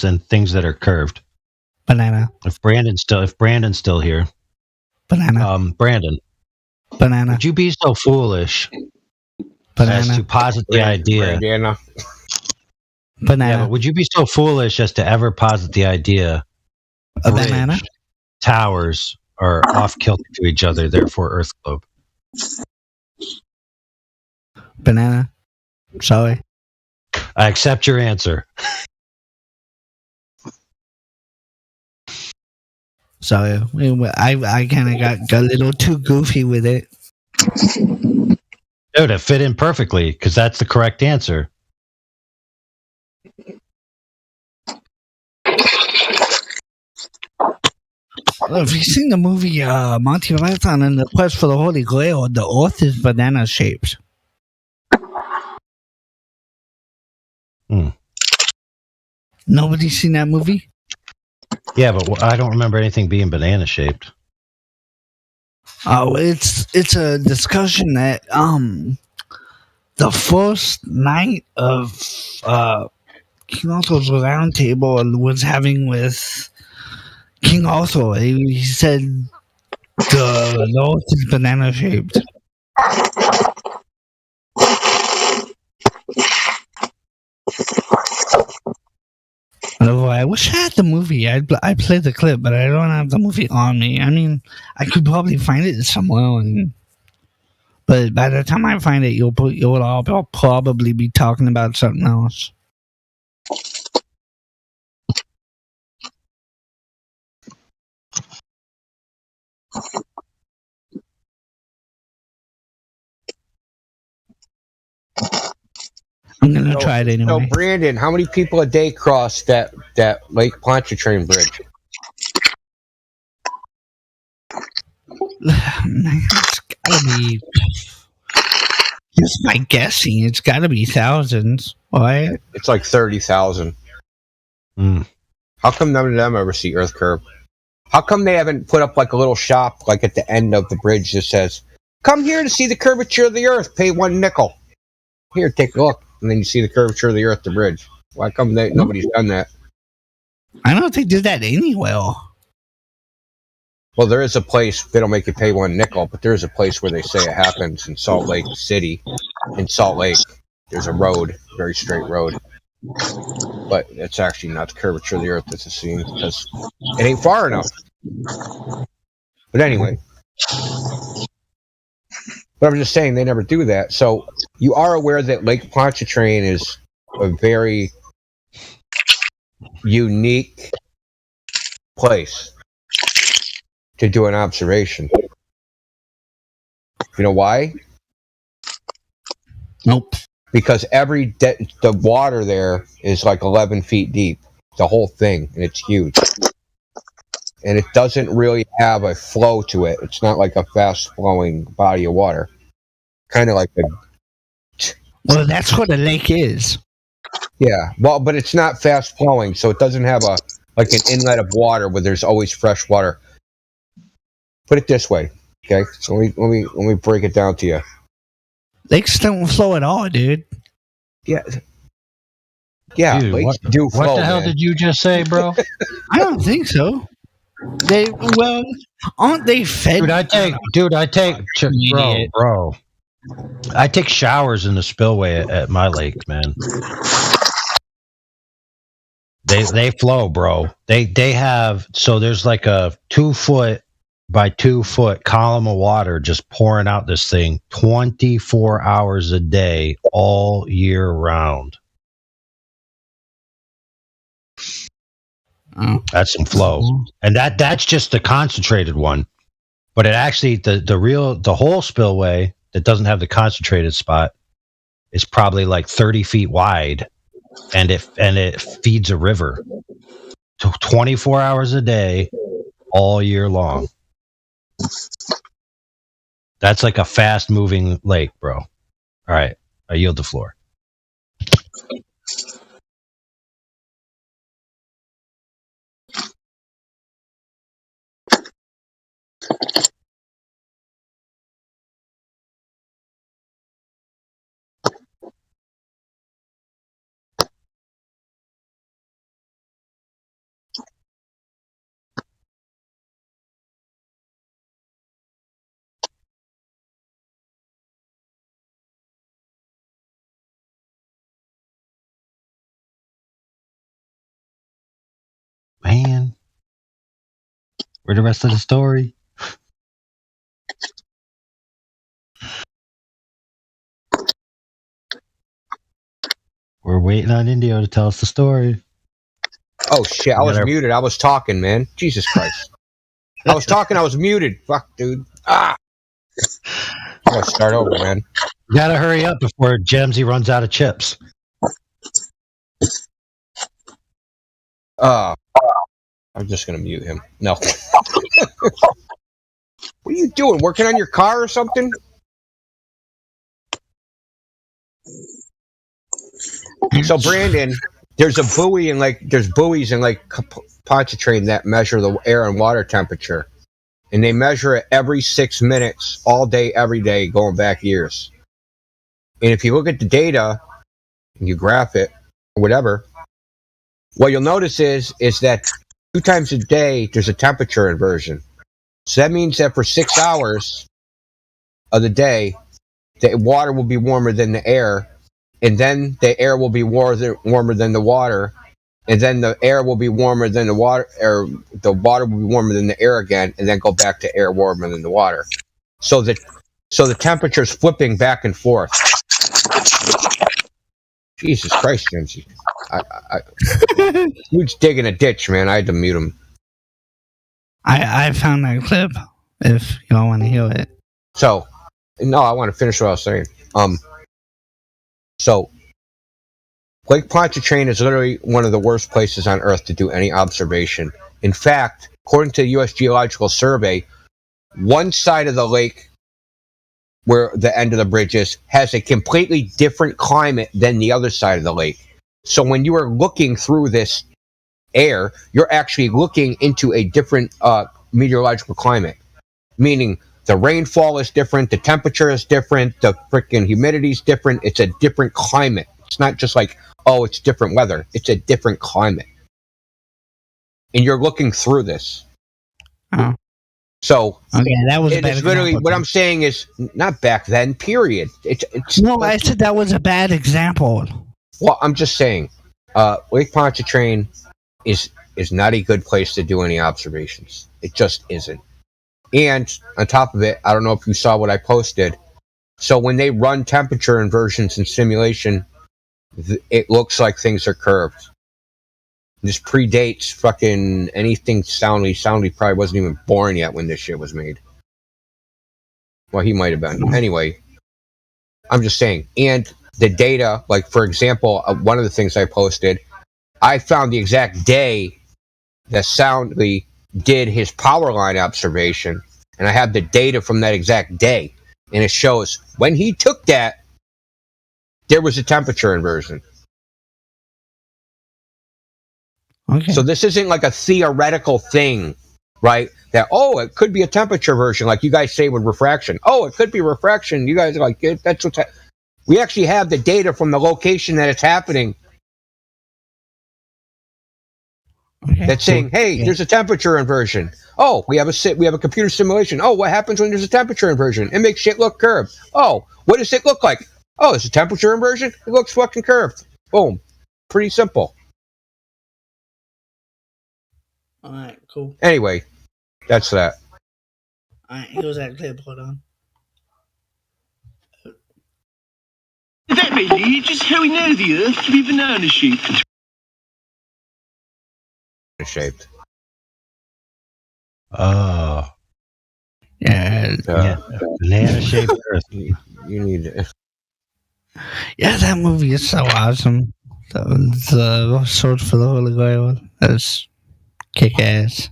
and things that are curved. Banana. If Brandon's still here. Banana. Brandon. Banana. Would you be so foolish as to posit the idea? Banana. Banana. Yeah, but would you be so foolish as to ever posit the idea a banana? Towers are off kilter to each other, therefore Earth globe? Banana. Sorry. I accept your answer. Sorry. I kind of got a little too goofy with it. Dude, it fit in perfectly because that's the correct answer. Well, if you've seen the movie Monty Python and the Quest for the Holy Grail, the Earth is banana shaped. Nobody's seen that movie? Yeah, but I don't remember anything being banana shaped. Oh, it's a discussion that the first night of King Arthur's Round Table was having with King Arthur. He said the Earth is banana shaped. I wish I had the movie. I played the clip, but I don't have the movie on me. I mean, I could probably find it somewhere, but by the time I find it, you'll all probably be talking about something else. I'm gonna try it anyway. So, Brandon, how many people a day cross that Lake Pontchartrain bridge? It's gotta be. Just by guessing, it's gotta be thousands. Right? It's like 30,000. How come none of them ever see Earth curve? How come they haven't put up like a little shop like at the end of the bridge that says, "Come here to see the curvature of the Earth. Pay $1 Here, take a look." And then you see the curvature of the Earth, the bridge. Why come nobody's done that? I don't think they did that anywhere. Well, there is a place, they don't make you pay $1, but there is a place where they say it happens in Salt Lake City. In Salt Lake, there's a road, very straight road. But it's actually not the curvature of the Earth that's seen because it ain't far enough. But anyway. But I'm just saying they never do that. So you are aware that Lake Pontchartrain is a very unique place to do an observation. You know why? Nope. Because the water there is like 11 feet deep, the whole thing, and it's huge. And it doesn't really have a flow to it. It's not like a fast-flowing body of water. Kind of like a... Well, that's what a lake is. Yeah, well, but it's not fast-flowing, so it doesn't have an inlet of water where there's always fresh water. Put it this way, okay? So let me break it down to you. Lakes don't flow at all, dude. Yeah, dude, lakes do flow. What the hell did you just say, bro? I don't think so. Aren't they fed? Bro. I take showers in the spillway at my lake, man. They flow, bro. They have, so there's like a 2 foot by 2 foot column of water just pouring out this thing 24 hours a day all year round. That's some flow. And that's just the concentrated one. But it actually the whole spillway that doesn't have the concentrated spot is probably like 30 feet wide, and it feeds a river 24 hours a day all year long. That's like a fast moving lake, bro. All right, I yield the floor. Where's the rest of the story? We're waiting on Indio to tell us the story. Oh shit! I was muted. I was talking, man. Jesus Christ! I was talking. I was muted. Fuck, dude. Ah! I gotta start over, man. You gotta hurry up before Gemsy runs out of chips. I'm just gonna mute him. No. What are you doing? Working on your car or something? So Brandon, there's buoys in Pontchartrain that measure the air and water temperature, and they measure it every 6 minutes, all day, every day, going back years. And if you look at the data and you graph it or whatever, what you'll notice is that 2 times a day there's a temperature inversion. So that means that for 6 hours of the day, the water will be warmer than the air, and then the air will be warmer than the water, and then the air will be warmer than the water, or the water will be warmer than the air again, and then go back to air warmer than the water. So the temperature is flipping back and forth. Jesus Christ, Jimsy. Dude's digging a ditch, man. I had to mute him. I found that clip if y'all want to hear it. So, no, I want to finish what I was saying. So, Lake Pontchartrain is literally one of the worst places on Earth to do any observation. In fact, according to the U.S. Geological Survey, one side of the lake, where the end of the bridge is, has a completely different climate than the other side of the lake. So when you are looking through this air, you're actually looking into a different meteorological climate, meaning the rainfall is different, the temperature is different, the freaking humidity is different. It's a different climate. It's not just like, oh, it's different weather. It's a different climate. And you're looking through this. Oh. So okay, that was it is literally what I'm saying is not back then, period. It's no, I said that was a bad example. Well, I'm just saying, Lake Pontchartrain is not a good place to do any observations. It just isn't. And on top of it, I don't know if you saw what I posted. So when they run temperature inversions in simulation, it looks like things are curved. This predates fucking anything Soundly. Soundly probably wasn't even born yet when this shit was made. Well, he might have been. Anyway, I'm just saying. And the data, like, for example, one of the things I posted, I found the exact day that Soundly did his power line observation, and I have the data from that exact day. And it shows when he took that, there was a temperature inversion. Okay. So this isn't like a theoretical thing, right? That, oh, it could be a temperature inversion, like you guys say with refraction. Oh, it could be refraction. You guys are like, that's what's we actually have the data from the location that it's happening. Okay. That's saying, hey, there's a temperature inversion. Oh, we have a computer simulation. Oh, what happens when there's a temperature inversion? It makes shit look curved. Oh, what does it look like? Oh, it's a temperature inversion? It looks fucking curved. Boom. Pretty simple. All right, cool. Anyway, that's that. All right, here's that clip. Hold on. Is that really just how we know the Earth to be banana shaped? Shaped. Oh. Yeah. Banana shaped Earth. You need it. Yeah, that movie is so awesome. The Sword for the Holy Grail. That's kick ass.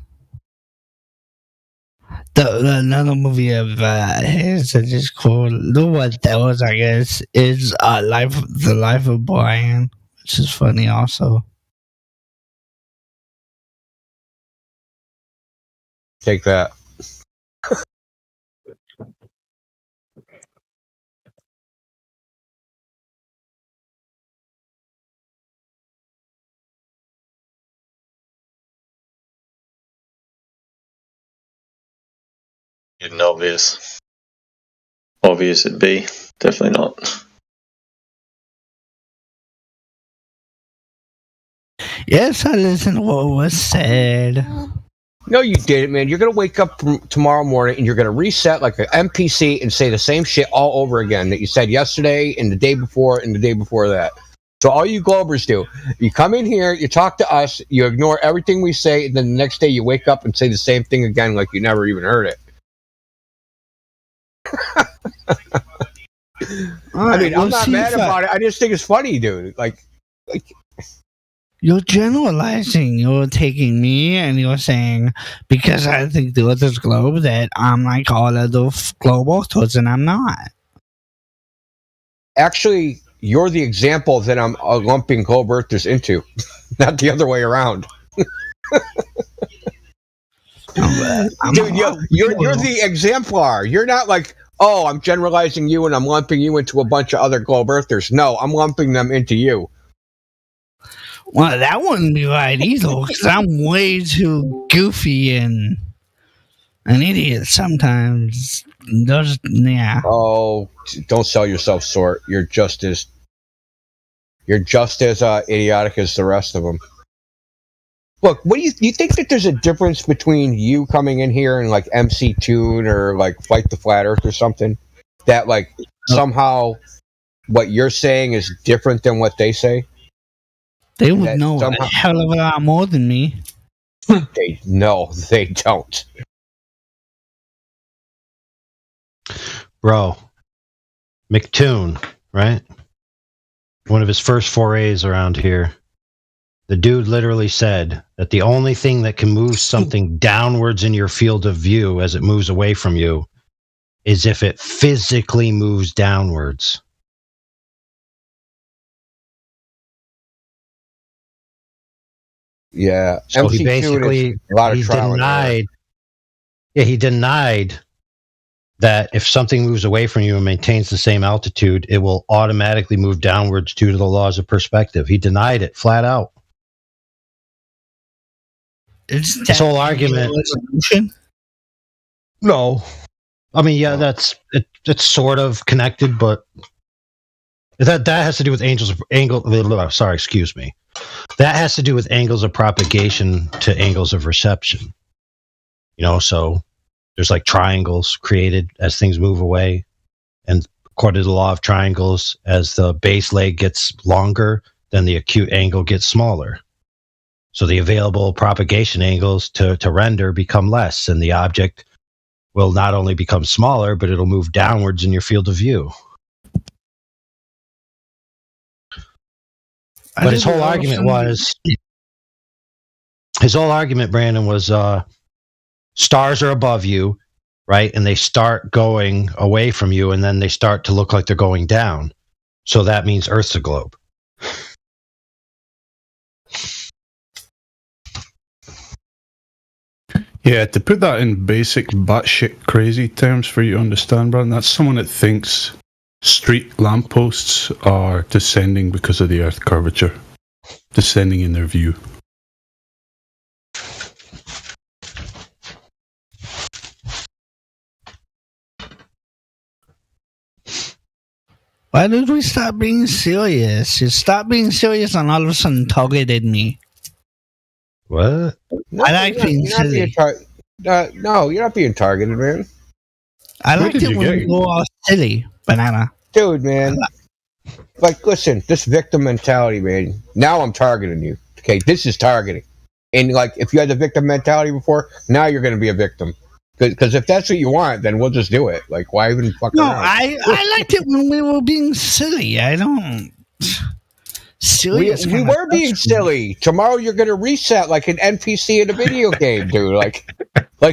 Another movie of his that is cool. The one that was, I guess, is The Life of Brian, which is funny also. Take that. Getting obvious. Obvious it'd be. Definitely not. Yes, I listened to what was said. No, you didn't, man. You're going to wake up tomorrow morning and you're going to reset like an NPC and say the same shit all over again that you said yesterday and the day before and the day before that. So all you Globers do, you come in here, you talk to us, you ignore everything we say, and then the next day you wake up and say the same thing again like you never even heard it. I mean, I'm not mad about it. I just think it's funny, dude. Like you're generalizing. You're taking me and you're saying because I think the Earth is globe that I'm like all other globe authors, and I'm not. Actually, you're the example that I'm lumping globe earthers into, not the other way around. Dude, you're the exemplar. You're not like, oh, I'm generalizing you and I'm lumping you into a bunch of other globe earthers. No, I'm lumping them into you. Well, that wouldn't be right either, because I'm way too goofy and an idiot sometimes. Yeah. Oh, don't sell yourself short. You're just as idiotic as the rest of them. Look, what do you think that there's a difference between you coming in here and like MC Tune or like Fight the Flat Earth or something? That like somehow what you're saying is different than what they say? They would know a hell of a lot more than me. They don't. Bro, McToon, right? One of his first forays around here. The dude literally said that the only thing that can move something downwards in your field of view as it moves away from you is if it physically moves downwards. Yeah. So he basically he denied that if something moves away from you and maintains the same altitude, it will automatically move downwards due to the laws of perspective. He denied it flat out. This whole argument. No, I mean, yeah, that's sort of connected, but that has to do with excuse me. That has to do with angles of propagation to angles of reception. So there's like triangles created as things move away, and according to the law of triangles, as the base leg gets longer, then the acute angle gets smaller. So the available propagation angles to render become less, and the object will not only become smaller, but it'll move downwards in your field of view. But his whole argument, Brandon, was stars are above you, right? And they start going away from you, and then they start to look like they're going down. So that means Earth's a globe. Yeah, to put that in basic batshit crazy terms for you to understand, Brandon, that's someone that thinks street lampposts are descending because of the Earth curvature. Descending in their view. Why did we stop being serious? You stopped being serious and all of a sudden targeted me. What? I like being silly. No, you're not being targeted, man. I like it when you go all silly, banana. Dude, man. Like, listen, this victim mentality, man. Now I'm targeting you. Okay, this is targeting. And, like, if you had the victim mentality before, now you're going to be a victim. Because if that's what you want, then we'll just do it. Like, why even fuck around? I liked it when we were being silly. I don't... Silly we were being silly. Tomorrow you're going to reset like an NPC in a video game, dude. Like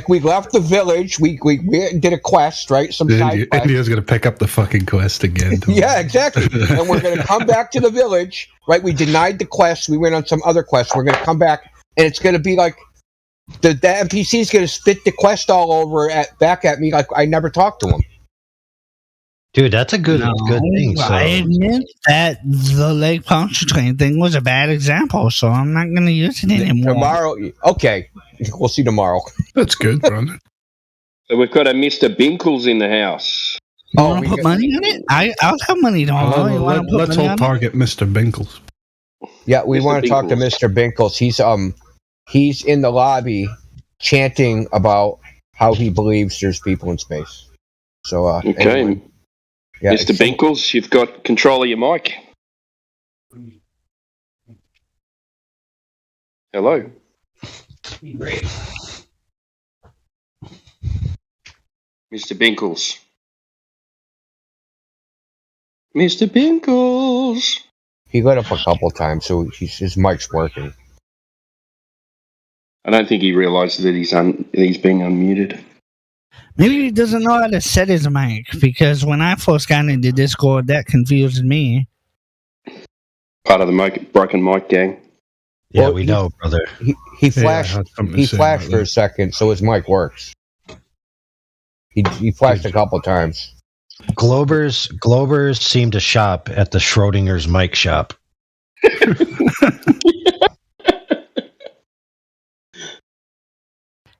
we left the village. We did a quest, right? India's going to pick up the fucking quest again. Yeah, exactly. And we're going to come back to the village, right? We denied the quest. We went on some other quest. We're going to come back, and it's going to be like the NPC is going to spit the quest all over back at me like I never talked to him. Dude, that's a good thing. So. I admit that the Lake Pontchartrain thing was a bad example, so I'm not going to use it anymore. Tomorrow, okay. We'll see tomorrow. That's good, Brandon. So we've got a Mr. Binkles in the house. You want to put money on it? I'll have money tomorrow. Let's all target Mr. Binkles. Yeah, we want to talk to Mr. Binkles. He's in the lobby chanting about how he believes there's people in space. So, Okay, anyway. Yeah, Mr. Binkles, you've got control of your mic. Hello. Mr. Binkles. Mr. Binkles. He lit up a couple times, so his mic's working. I don't think he realises that he's being unmuted. Maybe he doesn't know how to set his mic, because when I first got into Discord, that confused me. Part of the broken mic gang. Yeah, we know, brother. He flashed. He flashed for a second, so his mic works. He flashed a couple times. Globers seem to shop at the Schrodinger's mic shop.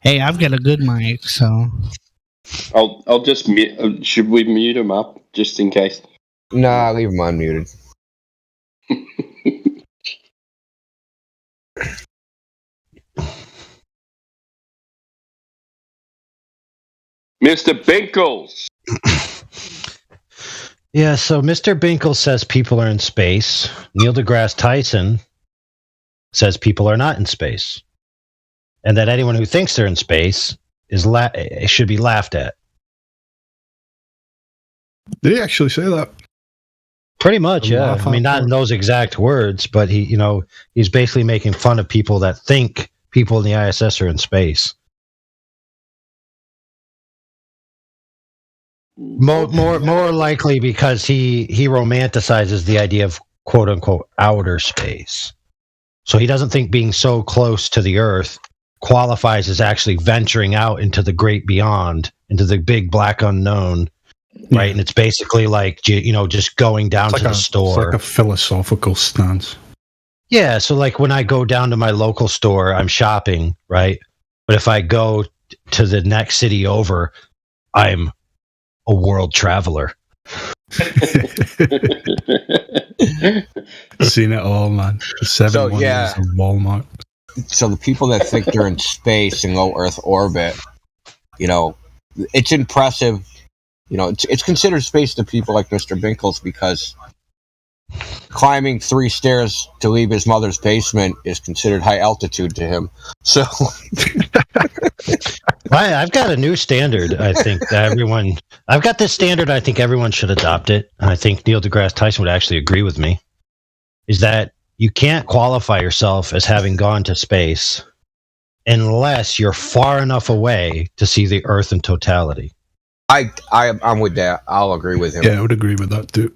Hey, I've got a good mic, so I'll just mute. Should we mute him up just in case? Nah, leave him unmuted. Mr. Binkles. Yeah, so Mr. Binkles says people are in space. Neil deGrasse Tyson says people are not in space. And that anyone who thinks they're in space should be laughed at. Did he actually say that? Pretty much, yeah. I mean, not in those exact words, but he's basically making fun of people that think people in the ISS are in space. More likely because he romanticizes the idea of quote unquote outer space. So he doesn't think being so close to the Earth qualifies as actually venturing out into the great beyond, into the big black unknown, right? And it's basically like, just going down to the store. It's like a philosophical stance. Yeah, so like when I go down to my local store, I'm shopping, right? But if I go to the next city over, I'm a world traveler. Seen it all, man. The 7 wonders of Walmart. So the people that think they're in space in low Earth orbit, it's impressive. It's considered space to people like Mr. Binkles because climbing 3 stairs to leave his mother's basement is considered high altitude to him. So I've got a new standard. I think that I've got this standard. I think everyone should adopt it. And I think Neil deGrasse Tyson would actually agree with me. Is that you can't qualify yourself as having gone to space unless you're far enough away to see the Earth in totality. I'm with that. I'll agree with him. Yeah, I would agree with that too.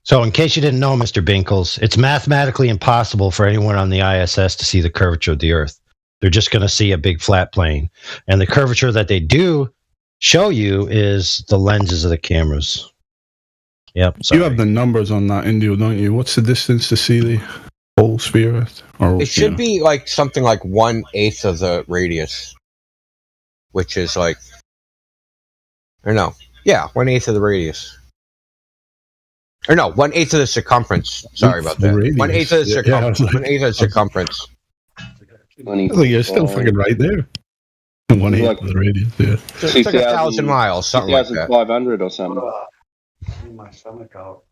So in case you didn't know, Mr. Binkles, it's mathematically impossible for anyone on the ISS to see the curvature of the Earth. They're just going to see a big flat plane. And the curvature that they do show you is the lenses of the cameras. Yep. Sorry. You have the numbers on that, Indio, don't you? What's the distance to see the whole sphere? It should be like something like 1/8 of the radius, which is like, or no, yeah, 1/8 of the radius. Or no, 1/8 of the circumference. Sorry about that. 1/8 of the circumference. 1/8 of the circumference. Oh, you're still fucking right there. 1/8 of the radius, yeah. So it's like 1,000 miles, something like that. 2,500 or something. My stomach out.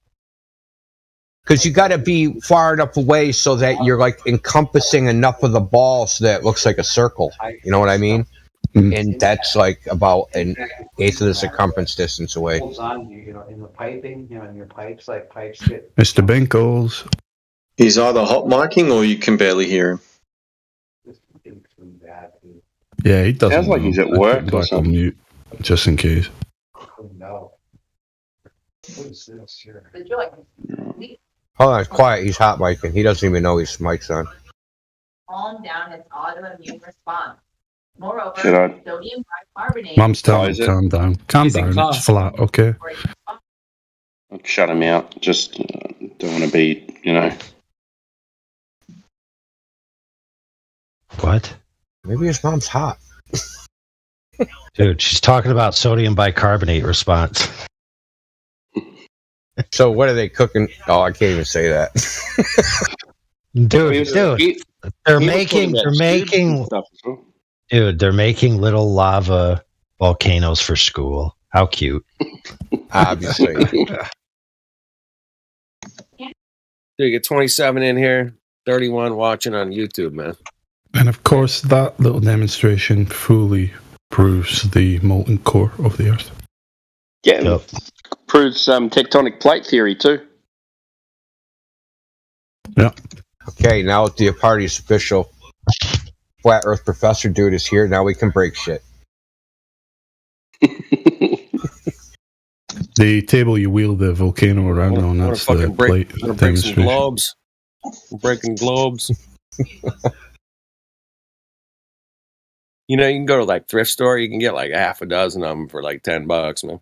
Because you got to be far enough away so that you're like encompassing enough of the ball so that it looks like a circle. You know what I mean? And that's like about 1/8 of the circumference distance away. In the piping, in your pipes, like pipes get. Mr. Binkles. He's either hot micing or you can barely hear him. Yeah, he doesn't. Sounds like he's at work or something. Mute, just in case. No. What is this here? Hold on, quiet. He's hot micing. He doesn't even know his mic's on. Calm down his autoimmune response. Moreover, sodium bicarbonate. Mom's telling him, calm down. Calm down. It's flat, okay? I'll shut him out. Just don't want to be, What? Maybe his mom's hot. Dude, she's talking about sodium bicarbonate response. So what are they cooking? Oh, I can't even say that. Dude. They're He was talking making. about They're tubes and making. stuff as well. Dude, they're making little lava volcanoes for school. How cute! Obviously. You get 27 in here, 31 watching on YouTube, man. And of course, that little demonstration fully proves the molten core of the Earth. Yeah, proves tectonic plate theory too. Yeah. Okay, now the party's official. Flat Earth Professor dude is here. Now we can break shit. The table you wheel the volcano around on, that's the plate I'm gonna break some demonstration. globes. I'm breaking globes. You know, you can go to like thrift store. You can get like half a dozen of them for like $10, man.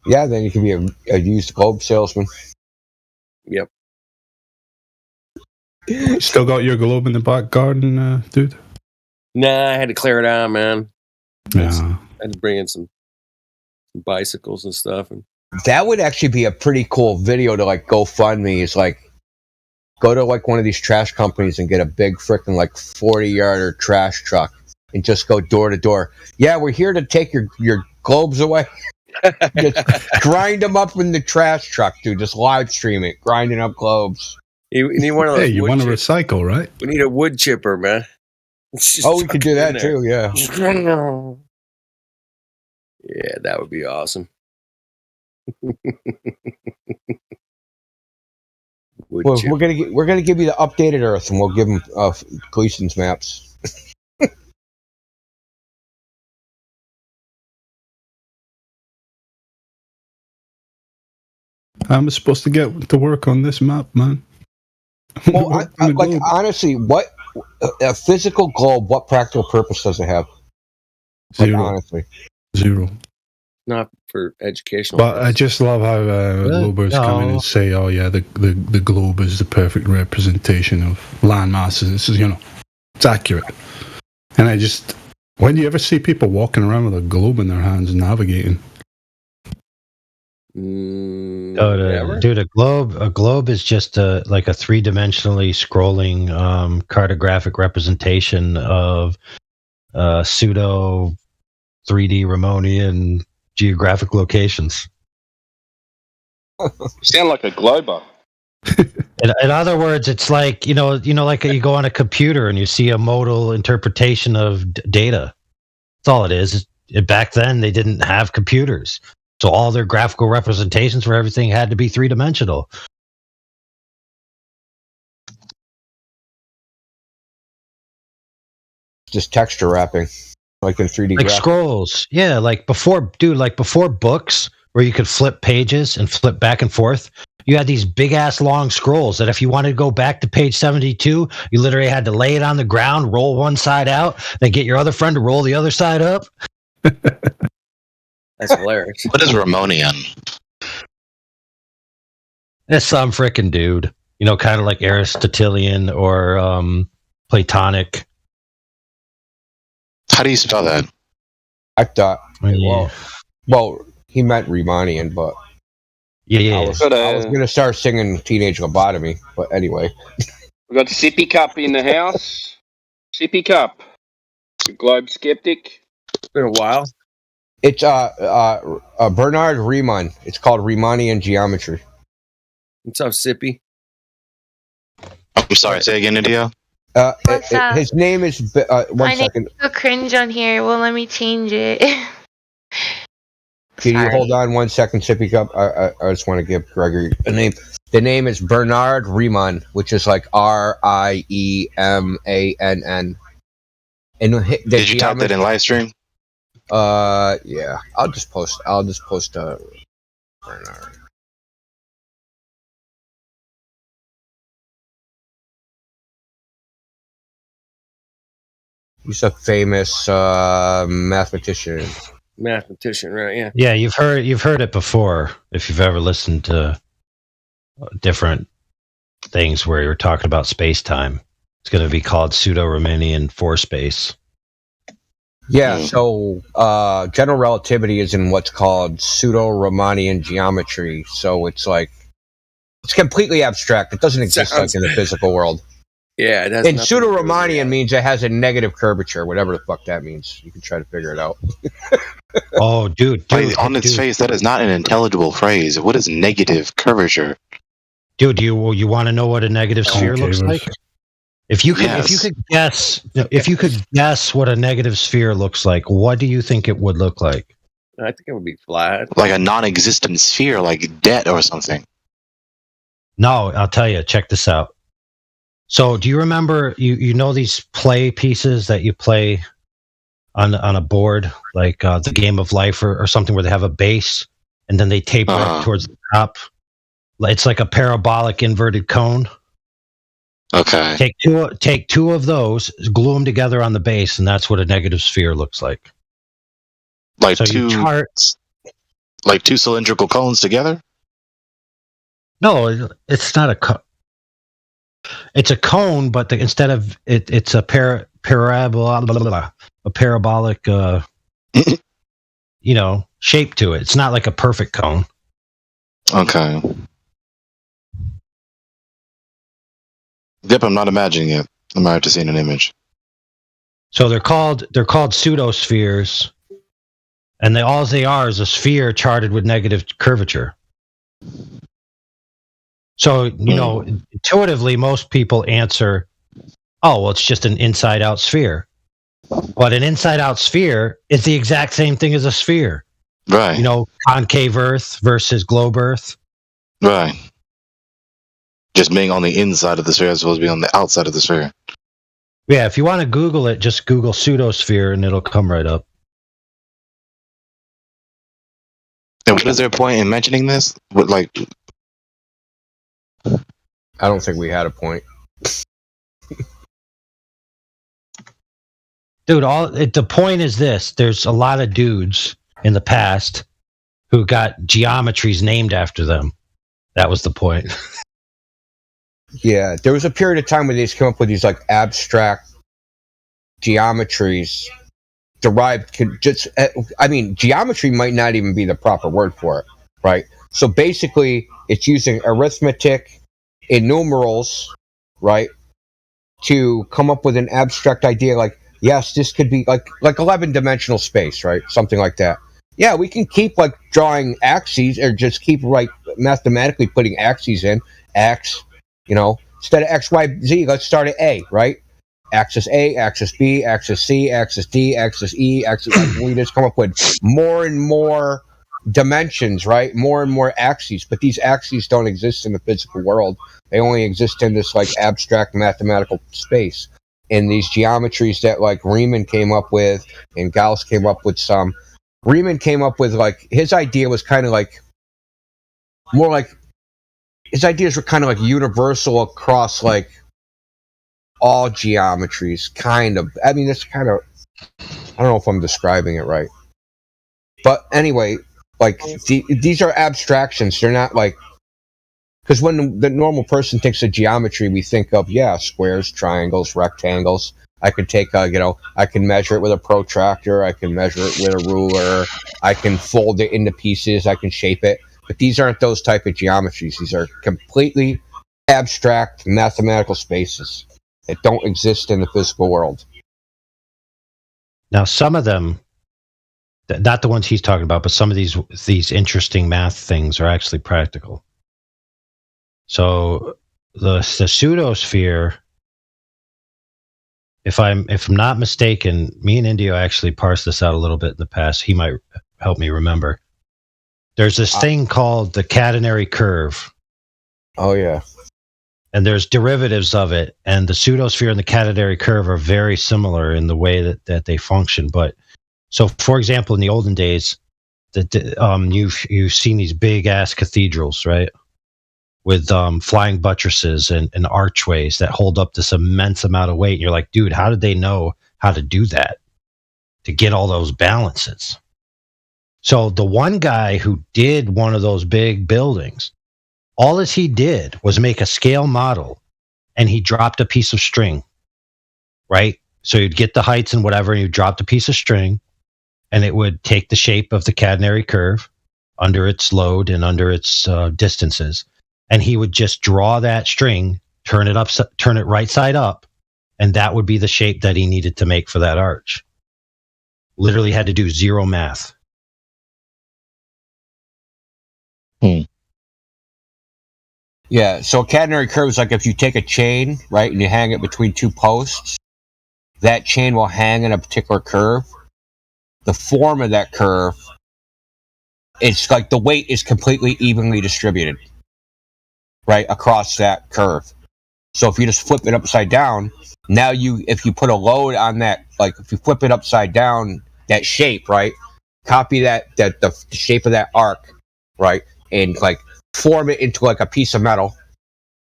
Yeah, then you can be a used globe salesman. Yep. Still got your globe in the back garden, dude? Nah, I had to clear it out, man. Yeah. I had to bring in some bicycles and stuff. And That would actually be a pretty cool video to like GoFundMe. Is like go to like one of these trash companies and get a big freaking like 40-yarder trash truck and just go door to door. Yeah, we're here to take your globes away. Just grind them up in the trash truck, dude. Just live stream it, grinding up globes. you need one of those. Hey, you want to recycle, right? We need a wood chipper, man. Oh, we could do that too. Yeah. Yeah, that would be awesome. Well, we're gonna give you the updated Earth, and we'll give them Gleason's maps. I'm supposed to get to work on this map, man. Well, like honestly, what a physical globe? What practical purpose does it have? Like, Zero. honestly, Zero. Not for educational. But I just love how Globers come in and say, "Oh yeah, the globe is the perfect representation of land masses." This is, it's accurate. And when do you ever see people walking around with a globe in their hands navigating? Dude, a globe is just like a three-dimensionally scrolling cartographic representation of pseudo 3D Ramonian geographic locations. You sound like a glober. In other words, it's like like you go on a computer and you see a modal interpretation of data. That's all it is. Back then, they didn't have computers, so all their graphical representations for everything had to be three-dimensional. just texture wrapping, like in 3D. Like graphics. scrolls, yeah. Like before books where you could flip pages and flip back and forth. You had these big ass long scrolls that if you wanted to go back to page 72, you literally had to lay it on the ground, roll one side out, then get your other friend to roll the other side up. That's hilarious. What is Ramonian? It's some frickin' dude. Kind of like Aristotelian or Platonic. How do you spell that? I thought. Yeah. Well, he meant Riemannian, but yeah. I was gonna start singing Teenage Lobotomy, but anyway. We've got Sippy Cup in the house. Sippy Cup, the globe skeptic. It's been a while. It's Bernard Riemann. It's called Riemannian geometry. What's up, Sippy? I'm sorry, say again, India. What's up? His name is. My name's so cringe on here. Well, let me change it. Can you hold on 1 second, Sippy Cup? I just want to give Gregory a name. The name is Bernard Riemann, which is like Riemann. And Did you type that in live stream? Yeah. I'll just post Bernard. He's a famous mathematician. Mathematician, right? Yeah. Yeah, you've heard it before if you've ever listened to different things where you're talking about space-time. It's going to be called pseudo-Riemannian four-space. Yeah, so general relativity is in what's called pseudo-Riemannian geometry. So it's like It's completely abstract. It doesn't exist like in the physical world. Yeah, it has And nothing to do with pseudo-Riemannian means it has a negative curvature, whatever the fuck that means. You can try to figure it out. Oh, dude, Like, on its face, that is not an intelligible phrase. What is negative curvature? dude, you want to know what a negative sphere looks like? If you could guess what a negative sphere looks like, what do you think it would look like? I think it would be flat. Like a non-existent sphere, like debt or something. No, I'll tell you. Check this out. So, do you remember you know these play pieces that you play on a board, like the Game of Life or something, where they have a base and then they taper up towards the top? It's like a parabolic inverted cone. Okay. Take two of those, glue them together on the base, and that's what a negative sphere looks like. Like so two cylindrical cones together? No, it's not a cone. It's a cone, but instead of it's a parabolic, shape to it. It's not like a perfect cone. Okay. Yep, I'm not imagining it. I might have to see an image. So they're called pseudospheres, and all they are is a sphere charted with negative curvature. So, intuitively, most people answer, oh, well, it's just an inside-out sphere. But an inside-out sphere is the exact same thing as a sphere. Right. Concave Earth versus globe Earth. Right. Just being on the inside of the sphere as opposed to being on the outside of the sphere. Yeah, if you want to Google it, just Google pseudosphere and it'll come right up. And what is their point in mentioning this? I don't think we had a point. Dude, the point is this. There's a lot of dudes in the past who got geometries named after them. That was the point. Yeah, there was a period of time where they just came up with these like abstract geometries derived. Geometry might not even be the proper word for it, right? So basically, it's using arithmetic and numerals, right, to come up with an abstract idea. Like, yes, this could be like 11-dimensional space, right? Something like that. Yeah, we can keep like drawing axes, or just keep mathematically putting axes in x. Instead of X, Y, Z, let's start at A, right? Axis A, axis B, axis C, axis D, axis E, axis. We just come up with more and more dimensions, right? More and more axes. But these axes don't exist in the physical world. They only exist in this like abstract mathematical space. And these geometries that like Riemann came up with, and Gauss came up with some. Riemann came up with his idea was kind of like more like. His ideas were kind of like universal across like all geometries, kind of. I mean, it's kind of, I don't know if I'm describing it right. But anyway, these are abstractions. They're not because when the normal person thinks of geometry, we think of, squares, triangles, rectangles. I could take, I can measure it with a protractor. I can measure it with a ruler. I can fold it into pieces. I can shape it. But these aren't those type of geometries. These are completely abstract mathematical spaces that don't exist in the physical world. Now, some of them, not the ones he's talking about, but some of these interesting math things are actually practical. So the pseudosphere, if I'm not mistaken, me and Indio actually parsed this out a little bit in the past. He might help me remember. There's this thing called the catenary curve. Oh, yeah. And there's derivatives of it. And the pseudosphere and the catenary curve are very similar in the way that they function. But so, for example, in the olden days, you've seen these big-ass cathedrals, right? With flying buttresses and archways that hold up this immense amount of weight. And you're like, dude, how did they know how to do that? To get all those balances? So the one guy who did one of those big buildings, all he did was make a scale model, and he dropped a piece of string, right? So you'd get the heights and whatever, and you dropped a piece of string, and it would take the shape of the catenary curve under its load and under its distances. and he would just draw that string, turn it right side up, and that would be the shape that he needed to make for that arch. Literally had to do zero math. Yeah, so a catenary curve is like if you take a chain, right, and you hang it between two posts, that chain will hang in a particular curve. The form of that curve, it's like the weight is completely evenly distributed, right, across that curve. So if you just flip it upside down, now if you put a load on that, like if you flip it upside down, that shape, right, copy the shape of that arc, right, and like form it into like a piece of metal.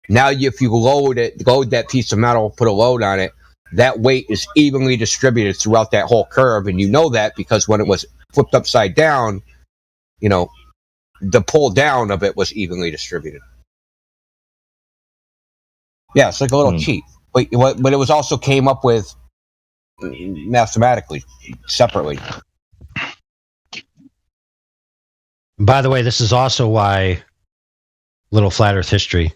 Now if you load that piece of metal, put a load on it, that weight is evenly distributed throughout that whole curve, and you know that because when it was flipped upside down, you know, the pull down of it was evenly distributed. Yeah, it's like a little cheat. But it was also came up with mathematically, separately. By the way, this is also why, little flat earth history,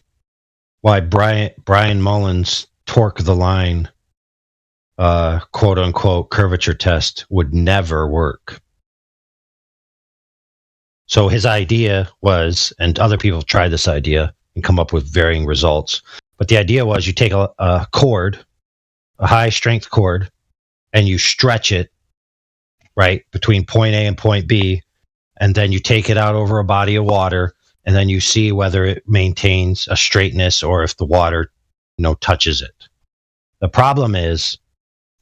why Brian Mullins' torque the line, quote unquote, curvature test would never work. So his idea was, and other people have tried this idea and come up with varying results, but the idea was you take a cord, a high strength cord, and you stretch it, right, between point A and point B, and then you take it out over a body of water, and then you see whether it maintains a straightness or if the water, touches it. The problem is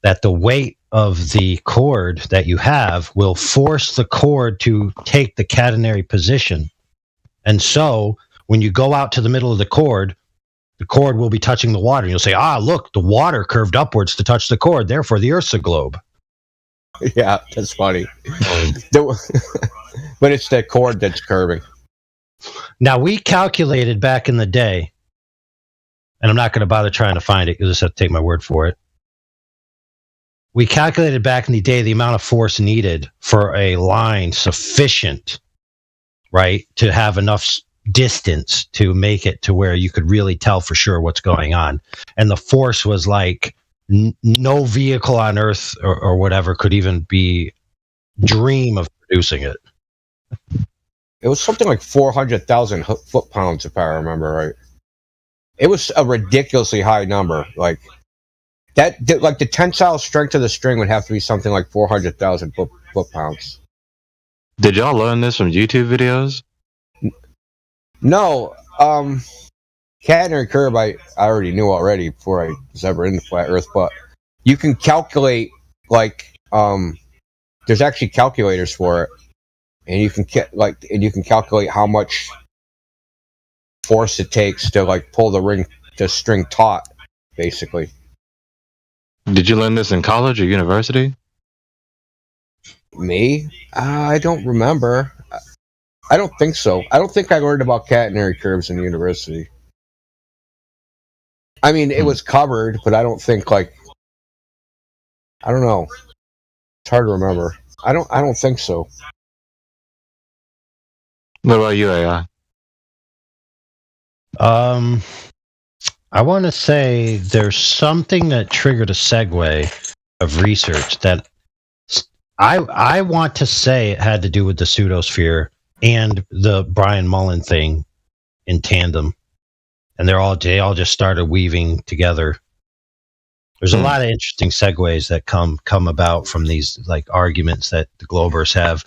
that the weight of the cord that you have will force the cord to take the catenary position. And so when you go out to the middle of the cord will be touching the water. And you'll say, look, the water curved upwards to touch the cord. Therefore, the Earth's a globe. Yeah, that's funny. But it's the cord that's curving. Now, we calculated back in the day, and I'm not going to bother trying to find it. You'll just have to take my word for it. We calculated back in the day the amount of force needed for a line sufficient, right, to have enough distance to make it to where you could really tell for sure what's going on. And the force was like no vehicle on Earth or whatever could even dream of producing it. It was something like 400,000 foot-pounds, if I remember right. It was a ridiculously high number. Like the tensile strength of the string would have to be something like 400,000 foot-pounds. Did y'all learn this from YouTube videos? No, catenary curve I already knew already before I was ever in the flat Earth, but you can calculate there's actually calculators for it, and you can calculate how much force it takes to pull the string taut, basically. Did you learn this in college or university? Me? I don't remember. I don't think so. I don't think I learned about catenary curves in university. I mean, it was covered, but I don't think I don't know. It's hard to remember. I don't think so. What about you, AI? I want to say there's something that triggered a segue of research that I want to say it had to do with the pseudosphere and the Brian Mullen thing in tandem, and they all just started weaving together. There's a lot of interesting segues that come about from these arguments that the Globers have,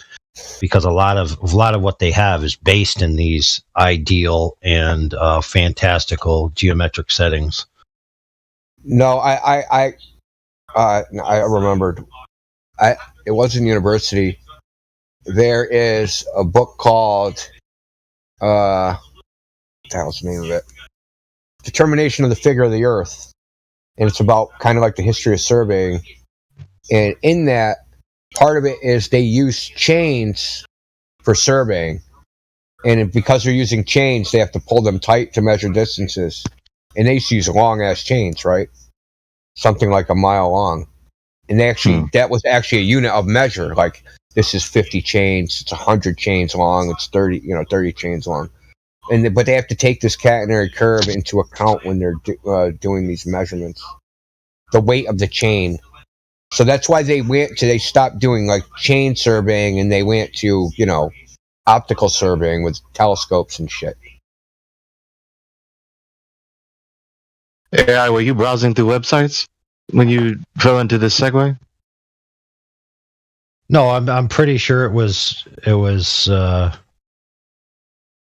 because a lot of what they have is based in these ideal and fantastical geometric settings. No, I remembered. It was in university. There is a book called what the hell's the name of it? Determination of the Figure of the Earth. And it's about kind of like the history of surveying. And in that, part of it is they use chains for surveying. And because they're using chains, they have to pull them tight to measure distances. And they used to use long-ass chains, right? Something like a mile long. And that was actually a unit of measure. Like, this is 50 chains, it's 100 chains long, it's 30 chains long. but they have to take this catenary curve into account when they're doing these measurements, the weight of the chain. So that's why they stopped doing like chain surveying and they went to optical surveying with telescopes and shit. AI, were you browsing through websites when you fell into this segue? No, I'm pretty sure it was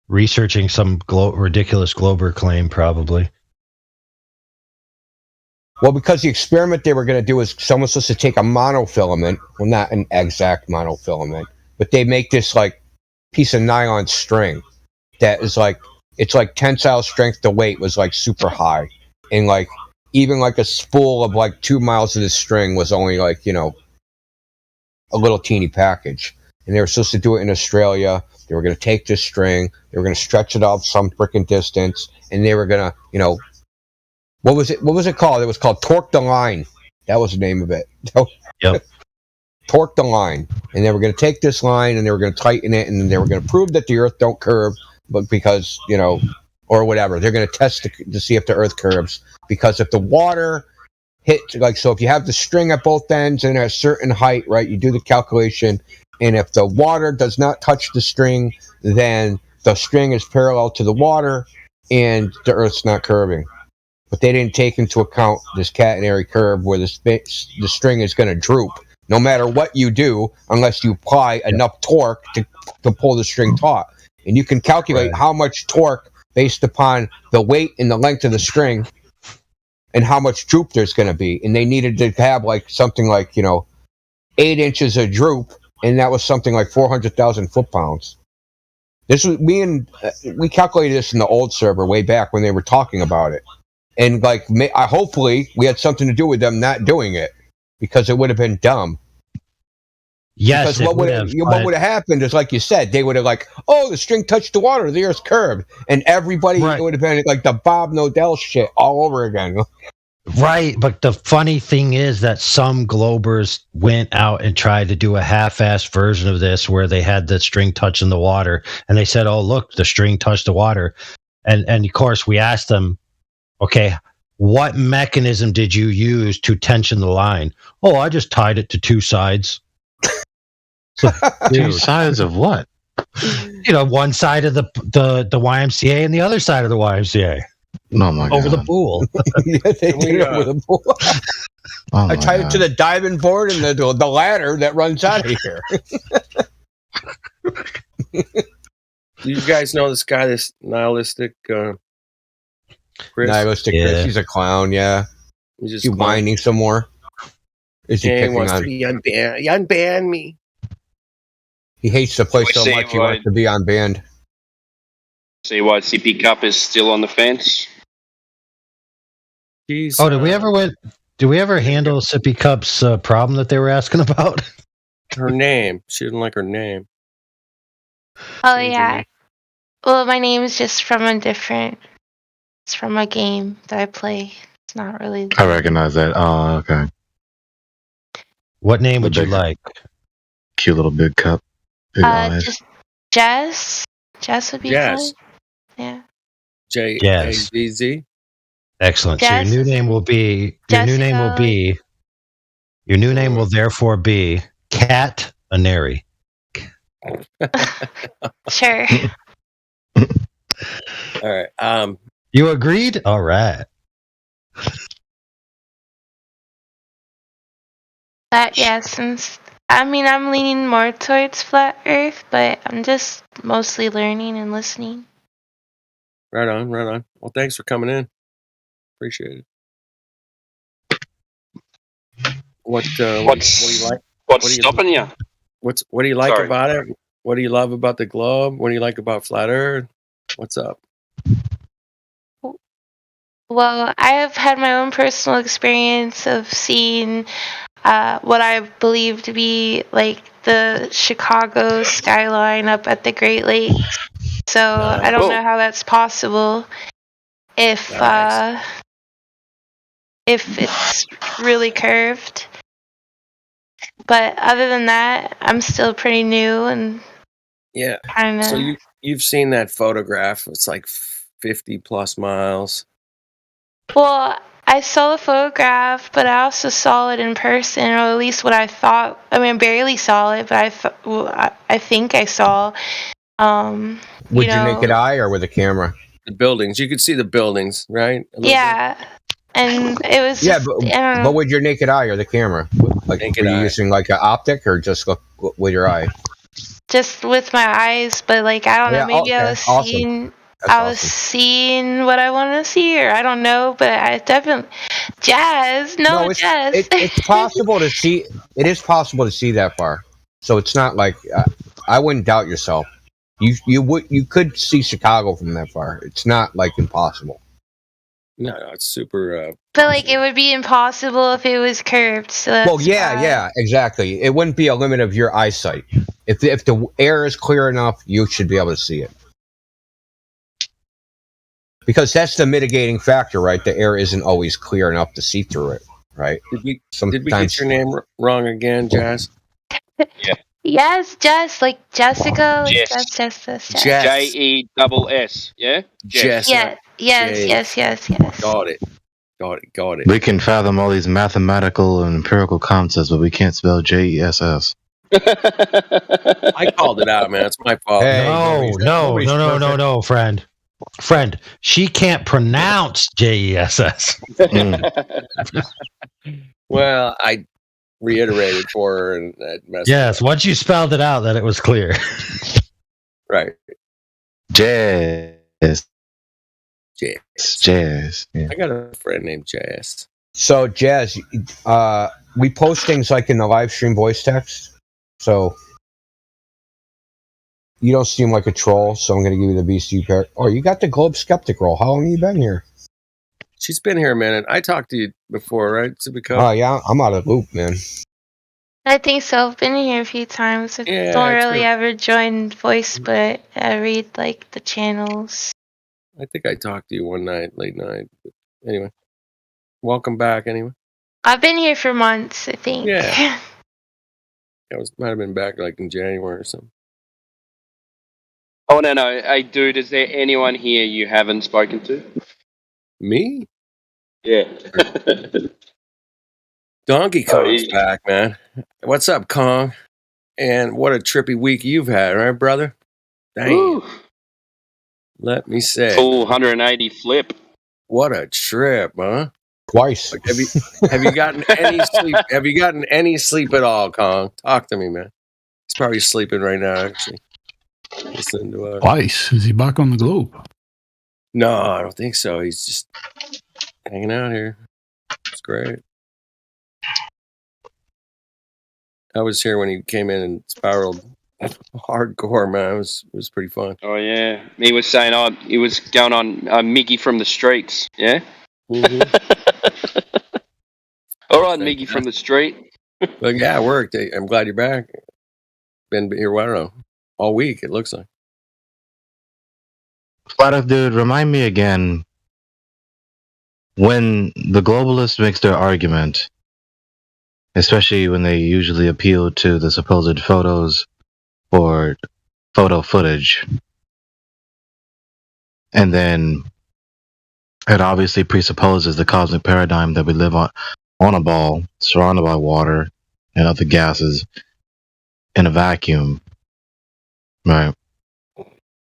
researching some ridiculous Glober claim, probably. Well, because the experiment they were going to do is someone's supposed to take a monofilament, well, not an exact monofilament, but they make this like piece of nylon string that is like, it's like tensile strength to weight was like super high, and like even like a spool of like 2 miles of this string was only like a little teeny package. And they were supposed to do it in Australia. They were going to take this string, they were going to stretch it off some freaking distance, and they were going to what was it called? It was called Torque the Line. That was the name of it. Yep. Torque the line. And they were going to take this line and they were going to tighten it, and they were going to prove that the Earth don't curve, but because, or whatever. They're going to test to see if the Earth curves. Because if the water hits, like, so if you have the string at both ends and at a certain height, right, you do the calculation, and if the water does not touch the string, then the string is parallel to the water and the Earth's not curving. But they didn't take into account this catenary curve where the string is going to droop no matter what you do, unless you apply enough torque to pull the string taut. And you can calculate how much torque based upon the weight and the length of the string and how much droop there's going to be. And they needed to have like something like 8 inches of droop, and that was something like 400,000 foot-pounds. This was we calculated this in the old server way back when they were talking about it. And like, hopefully, we had something to do with them not doing it, because it would have been dumb. Yes, because what would have happened is, like you said, they would have like, oh, the string touched the water, the Earth's curved, and everybody would have been like the Bob Nodell shit all over again. Right, but the funny thing is that some Globers went out and tried to do a half-assed version of this where they had the string touching the water, and they said, oh, look, the string touched the water. And of course, we asked them, okay, what mechanism did you use to tension the line? Oh, I just tied it to two sides. So, two sides of what? One side of the YMCA and the other side of the YMCA. Oh my God. Over the pool. Yeah, they did it over the pool. I tied it to the diving board and the ladder that runs out of here. Do you guys know this guy, this nihilistic Chris? Nihilistic Chris, he's a clown, yeah. He's just he whining some more? Is he picking wants on? to be unban me. He hates the place so much he wants to be unbanned. See why CP Cup is still on the fence? He's, did we ever handle Sippy Cup's problem that they were asking about? Her name. She didn't like her name. Oh yeah. Well, my name is just from it's from a game that I play. It's not really. I recognize that. Oh, okay. What name would you like? Cute little big cup. Big eyes. Just Jess. Jess would be fun. Yeah. JAZZ. Excellent. Jess, so your new name will be your new name will therefore be Cat Aneri. Sure. All right. You agreed? All right. But yeah, since I'm leaning more towards flat Earth, but I'm just mostly learning and listening. Right on. Well, thanks for coming in. Appreciate it. What do you like? What's stopping you? What do you like about it? What do you love about the globe? What do you like about flat Earth? What's up? Well, I have had my own personal experience of seeing what I believe to be like the Chicago skyline up at the Great Lakes. So I don't know how that's possible if it's really curved. But other than that, I'm still pretty new and yeah. Kinda. So you've seen that photograph. It's like 50 plus miles. Well, I saw the photograph, but I also saw it in person, or at least what I thought. I mean, I barely saw it, but I think I saw. With your naked eye or with a camera? The buildings. You could see the buildings, right? Yeah, and it was Yeah, just, I don't know. but with your naked eye or the camera? Like, Naked were you eye. using like an optic or just with your eye? Just with my eyes, but like I don't know, Yeah, maybe I okay, was awesome. seeing That's I was awesome. seeing what I wanted to see, or I don't know, but I definitely Jazz. No, Jazz. It's possible to see. It is possible to see that far. So it's not like I wouldn't doubt yourself. You could see Chicago from that far. It's not like impossible. No, it's super. But like it would be impossible if it was curved. So that's Well, yeah, exactly. It wouldn't be a limit of your eyesight. If the air is clear enough, you should be able to see it. Because that's the mitigating factor, right? The air isn't always clear enough to see through it, right? Did we get your name wrong again, Jazz? Yeah. Yes, Jess, like Jessica, like Jess. Jess. JESS. Yeah. Jess. Yes. Got it. We can fathom all these mathematical and empirical concepts, but we can't spell JESS. I called it out, man. It's my fault. No, friend. She can't pronounce JESS. Well, I reiterated for her, and that messed Yes, once you spelled it out, that it was clear. Right. Jazz. Yeah. I got a friend named Jazz. So, Jazz, we post things like in the live stream voice text. So, you don't seem like a troll, so I'm going to give you the BC pair. Oh, you got the Globe Skeptic role. How long have you been here? She's been here a minute. I talked to you before, right? Oh, yeah, I'm out of the loop, man. I think so. I've been here a few times. I don't really ever join voice, but I read like the channels. I think I talked to you one night, late night. But anyway, welcome back. Anyway, I've been here for months, I think. Yeah. Might have been back like in January or something. I want to know, hey dude, is there anyone here you haven't spoken to? Me? Yeah. Donkey Kong's back, man. What's up, Kong? And what a trippy week you've had, right, brother? Damn. Ooh. Let me say. Full 180 flip. What a trip, huh? Twice. Like, have you gotten any sleep? Have you gotten any sleep at all, Kong? Talk to me, man. He's probably sleeping right now, actually. Listening to Twice. Is he back on the globe? No, I don't think so. He's just hanging out here. It's great. I was here when he came in and spiraled hardcore, man. It was pretty fun. Oh yeah, he was saying, he was going on Mickey from the streets. Yeah. Mm-hmm. All right, Mickey from the street. But yeah, it worked. I'm glad you're back. Been here, I don't know, all week. It looks like. Flat Earth dude, remind me again, when the globalist makes their argument, especially when they usually appeal to the supposed photos or photo footage, and then it obviously presupposes the cosmic paradigm that we live on a ball, surrounded by water and other gases in a vacuum, right?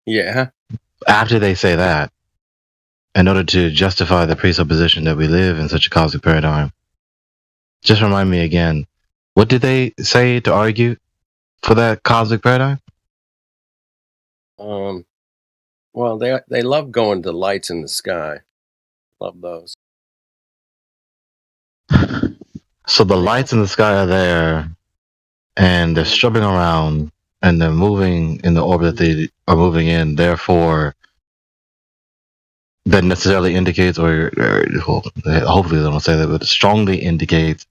Yeah. After they say that, in order to justify the presupposition that we live in such a cosmic paradigm, just remind me again, what did they say to argue for that cosmic paradigm? Well, they love going to lights in the sky. Love those. So the lights in the sky are there, and they're stripping around, and they're moving in the orbit that they are moving in. Therefore, that necessarily indicates, or hopefully they don't say that, but it strongly indicates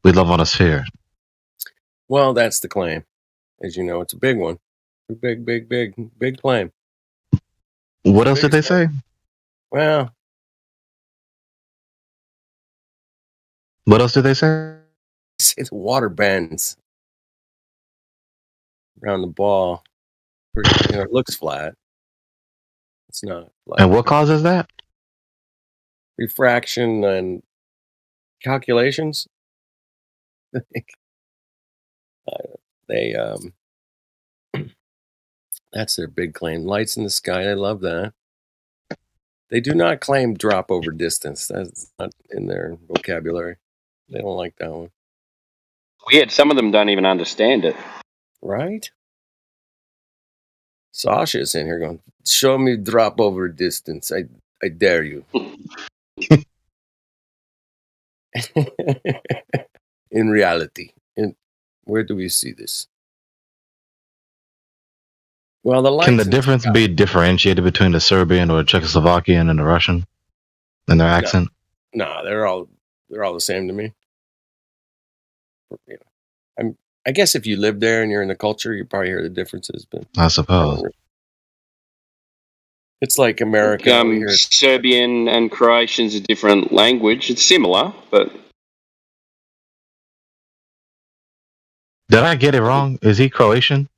we live on a sphere. Well, that's the claim. As you know, it's a big one. Big claim. What else did they say? Well, what else did they say? Say the water bends around the ball. it looks flat. It's not flat. And what causes that? Refraction and calculations. They that's their big claim. Lights in the sky. I love that. They do not claim drop over distance. That's not in their vocabulary. They don't like that one. Weird. Some of them don't even understand it. Right? Sasha's in here going, show me drop over distance. I dare you. In reality. Where do we see this? Well, Can the difference be differentiated between the Serbian or Czechoslovakian and the Russian in their accent? No, they're all the same to me. You know, I guess if you live there and you're in the culture, you probably hear the differences. But I suppose it's like America. Serbian and Croatian's a different language. It's similar, but did I get it wrong? Is he Croatian?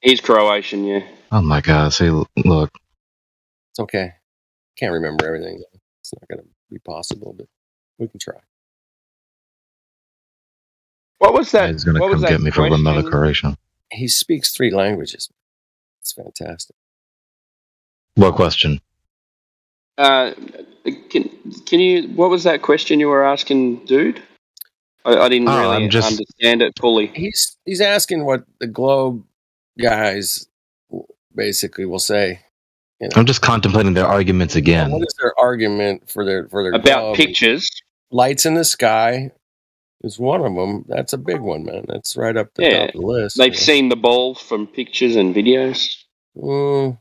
He's Croatian, yeah. Oh my God! See, look. It's okay. Can't remember everything. It's not going to be possible, but we can try. What was that? He's going to come get me for another Croatian. He speaks 3 languages. It's fantastic. What question? Can you? What was that question you were asking, dude? I didn't really understand it fully. He's asking what the Globe guys basically will say. You know. I'm just contemplating their arguments again. What is their argument for their about Globe? pictures? Lights in the sky is one of them. That's a big one, man. That's right up the top of the list. They've seen the ball from pictures and videos. Mm.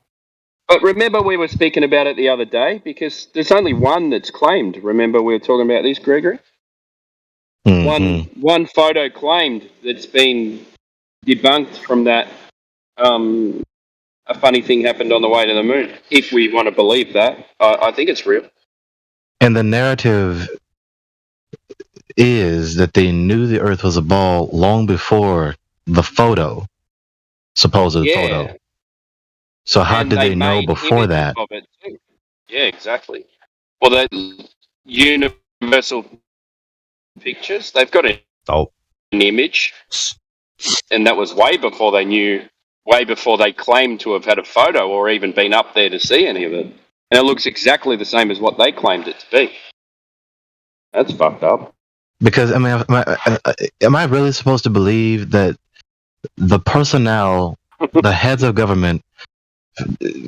But remember, we were speaking about it the other day because there's only one that's claimed. Remember, we were talking about this, Gregory. Mm-hmm. One photo claimed that's been debunked from that. A funny thing happened on the way to the moon. If we want to believe that, I think it's real. And the narrative is that they knew the Earth was a ball long before the supposed photo. So how did they know before that? Of it too. Yeah, exactly. Well, the Universal Pictures, they've got an image, and that was way before they knew, way before they claimed to have had a photo or even been up there to see any of it. And it looks exactly the same as what they claimed it to be. That's fucked up. Because, I mean, am I really supposed to believe that the personnel, the heads of government,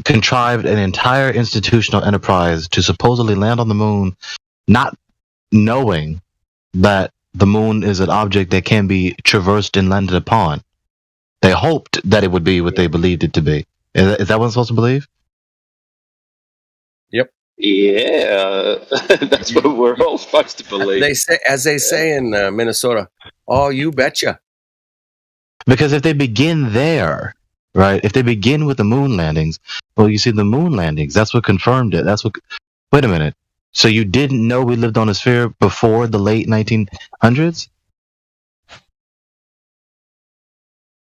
contrived an entire institutional enterprise to supposedly land on the moon, not knowing that the moon is an object that can be traversed and landed upon? They hoped that it would be what they believed it to be. Is that what I'm supposed to believe? Yep. Yeah, that's what we're all supposed to believe. They say in Minnesota, oh, you betcha. Because if they begin there, right? If they begin with the moon landings, well, you see the moon landings. That's what confirmed it. Wait a minute. So you didn't know we lived on a sphere before the late 1900s?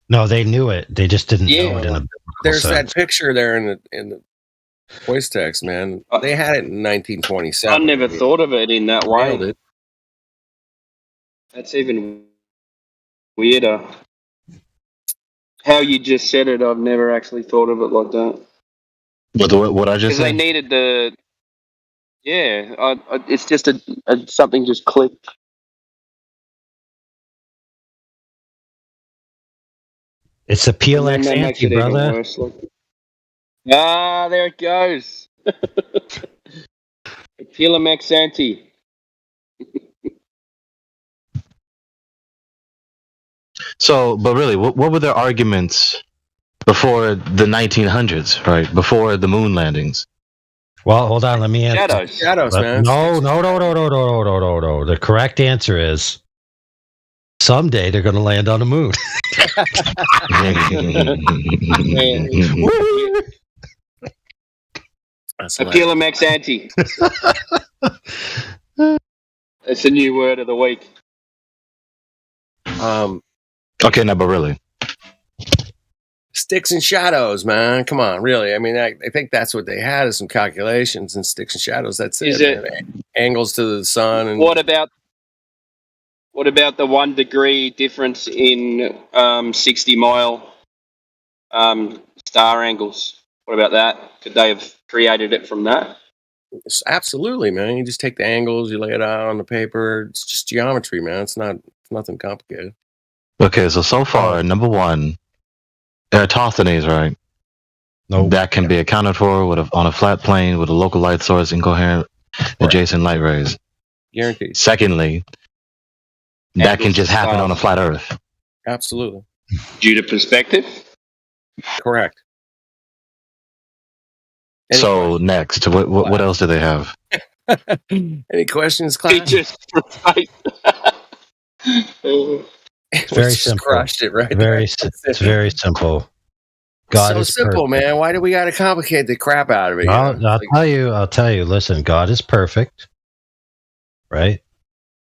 No, they knew it. They just didn't know it in a biblical There's sense. that picture there in the voice text, man. They had it in 1927. I never thought of it in that way. Nailed it. That's even weirder. How you just said it, I've never actually thought of it like that. What I just Because they said? needed the... Yeah, it's just something just clicked. It's a PLX And that makes anti, it even brother. worse. Ah, there it goes. PLMX anti. So, but really, what were their arguments before the 1900s, right? Before the moon landings? Well, hold on. Let me answer. Shadows, man. No. The correct answer is someday they're going to land on the moon. A PLMX anti. It's a new word of the week. Okay, no, but really. Sticks and shadows, man. Come on, really. I mean, I think that's what they had is some calculations and sticks and shadows. That's Is it. it- Man. Angles to the sun. And What about the 1 degree difference in 60 mile star angles? What about that? Could they have created it from that? Absolutely, man. You just take the angles, you lay it out on the paper. It's just geometry, man. It's nothing complicated. Okay, so far, number one, Eratosthenes, right? No. That can be accounted for on a flat plane with a local light source, incoherent adjacent light rays. Guaranteed. Secondly, that can just happen on a flat Earth. Absolutely. Due to perspective? Correct. So next, what else do they have? Any questions, class? It's very just simple. crushed it right It's very simple. God so is simple, perfect. man. Why do we got to complicate the crap out of it? I'll tell you. Listen, God is perfect, right?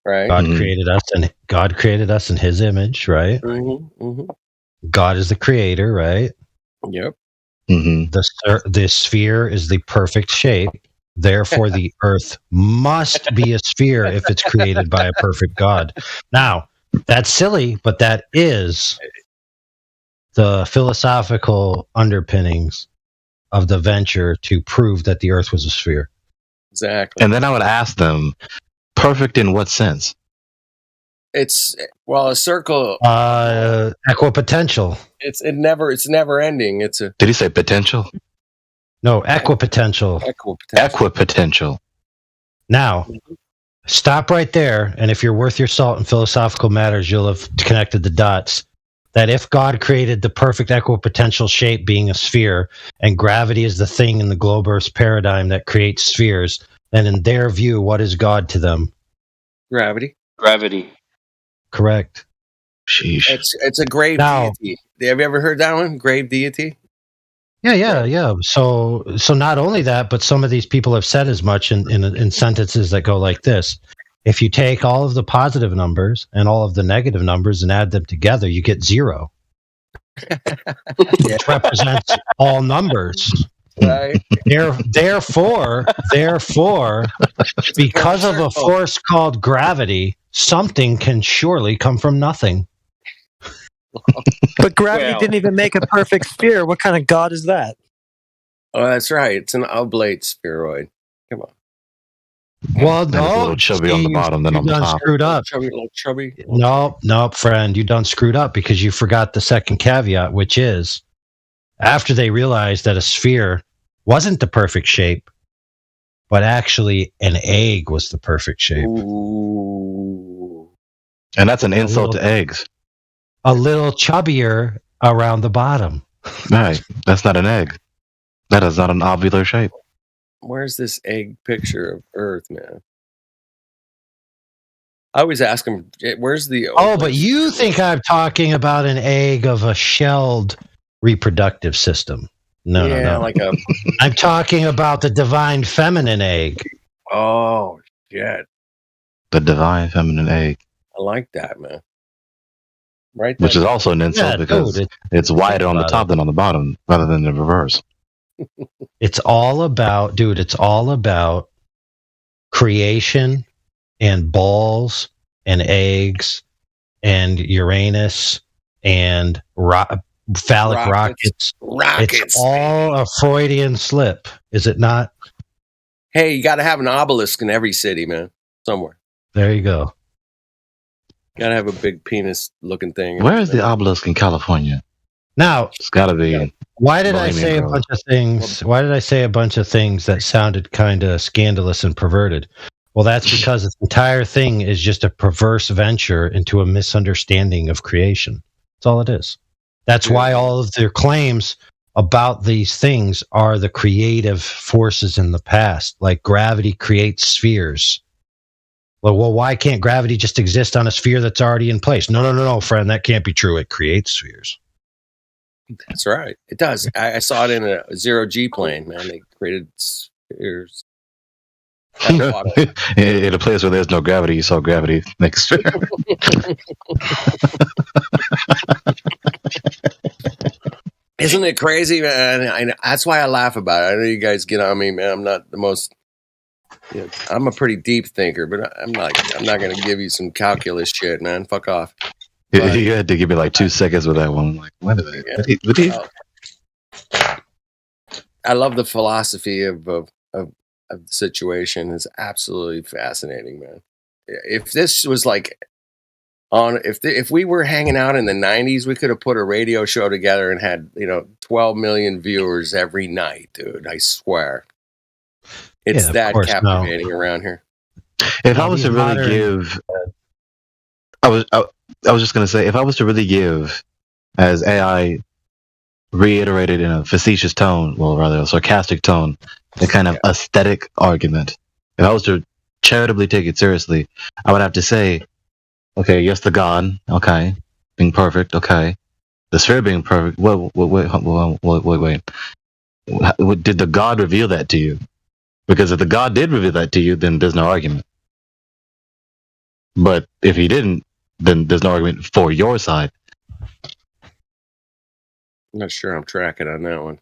Right. God created us in His image, right? Mm-hmm. Mm-hmm. God is the creator, right? Yep. Mm-hmm. The sphere is the perfect shape. Therefore, the Earth must be a sphere if it's created by a perfect God. Now, that's silly, but that is the philosophical underpinnings of the venture to prove that the Earth was a sphere. Exactly. And then I would ask them, perfect in what sense? It's a circle. Equipotential. It's never ending. It's a. Did he say potential? No, equipotential. Equipotential. Now, stop right there, and if you're worth your salt in philosophical matters, you'll have connected the dots. That if God created the perfect equipotential shape being a sphere, and gravity is the thing in the globe Earth paradigm that creates spheres, then in their view, what is God to them? Gravity. Correct. Sheesh. It's a grave deity. Have you ever heard that one? Grave deity? Yeah. So not only that, but some of these people have said as much in sentences that go like this. If you take all of the positive numbers and all of the negative numbers and add them together, you get 0. Which represents all numbers. Right. Therefore, because of a force called gravity, something can surely come from nothing. But gravity didn't even make a perfect sphere. What kind of God is that? Oh, that's right. It's an oblate spheroid. Come on. Well, and it's a little chubby on the bottom than on the top. Screwed up. Chubby. Nope, friend. You done screwed up because you forgot the second caveat, which is after they realized that a sphere wasn't the perfect shape, but actually an egg was the perfect shape. Ooh. And that's an insult to eggs. A little chubbier around the bottom. Right. That's not an egg. That is not an ovular shape. Where's this egg picture of Earth, man? I always ask them, where's the... Oh, but you think I'm talking about an egg of a shelled reproductive system. No. Like a... I'm talking about the divine feminine egg. Oh, shit. The divine feminine egg. I like that, man. Right. Which is also an insult because it's wider on the top than on the bottom, rather than the reverse. It's all about creation and balls and eggs and Uranus and phallic rockets. It's all a Freudian slip, is it not? Hey, you got to have an obelisk in every city, man. Somewhere. There you go. Got to have a big penis looking thing. Where is the obelisk in California? Now, it's got to be. Why did I say a bunch of things? Why did I say a bunch of things that sounded kind of scandalous and perverted? Well, that's because this entire thing is just a perverse venture into a misunderstanding of creation. That's all it is. That's why all of their claims about these things are the creative forces in the past, like gravity creates spheres. Well, why can't gravity just exist on a sphere that's already in place? No, friend, that can't be true. It creates spheres. That's right. It does. I saw it in a 0G plane, man. They created spheres. In a place where there's no gravity, you saw gravity make a sphere. Isn't it crazy, man? That's why I laugh about it. I know you guys get on me, man. I'm not the most. You know, I'm a pretty deep thinker, but I'm not going to give you some calculus shit, man. Fuck off. But, you had to give me like 2 seconds with that one. I'm like, wait a minute. yeah. I love the philosophy of the situation. It's absolutely fascinating, man. If this was like if we were hanging out in the 90s, we could have put a radio show together and had 12 million viewers every night, dude. I swear, it's that captivating around here. If I was to really give, I was just gonna say, if I was to really give, as AI reiterated in a facetious tone, well, rather a sarcastic tone, the kind of aesthetic argument. If I was to charitably take it seriously, I would have to say, okay, yes, the God, okay, being perfect, okay, the sphere being perfect. Wait. Did the God reveal that to you? Because if the God did reveal that to you, then there's no argument. But if he didn't, then there's no argument for your side. I'm not sure I'm tracking on that one.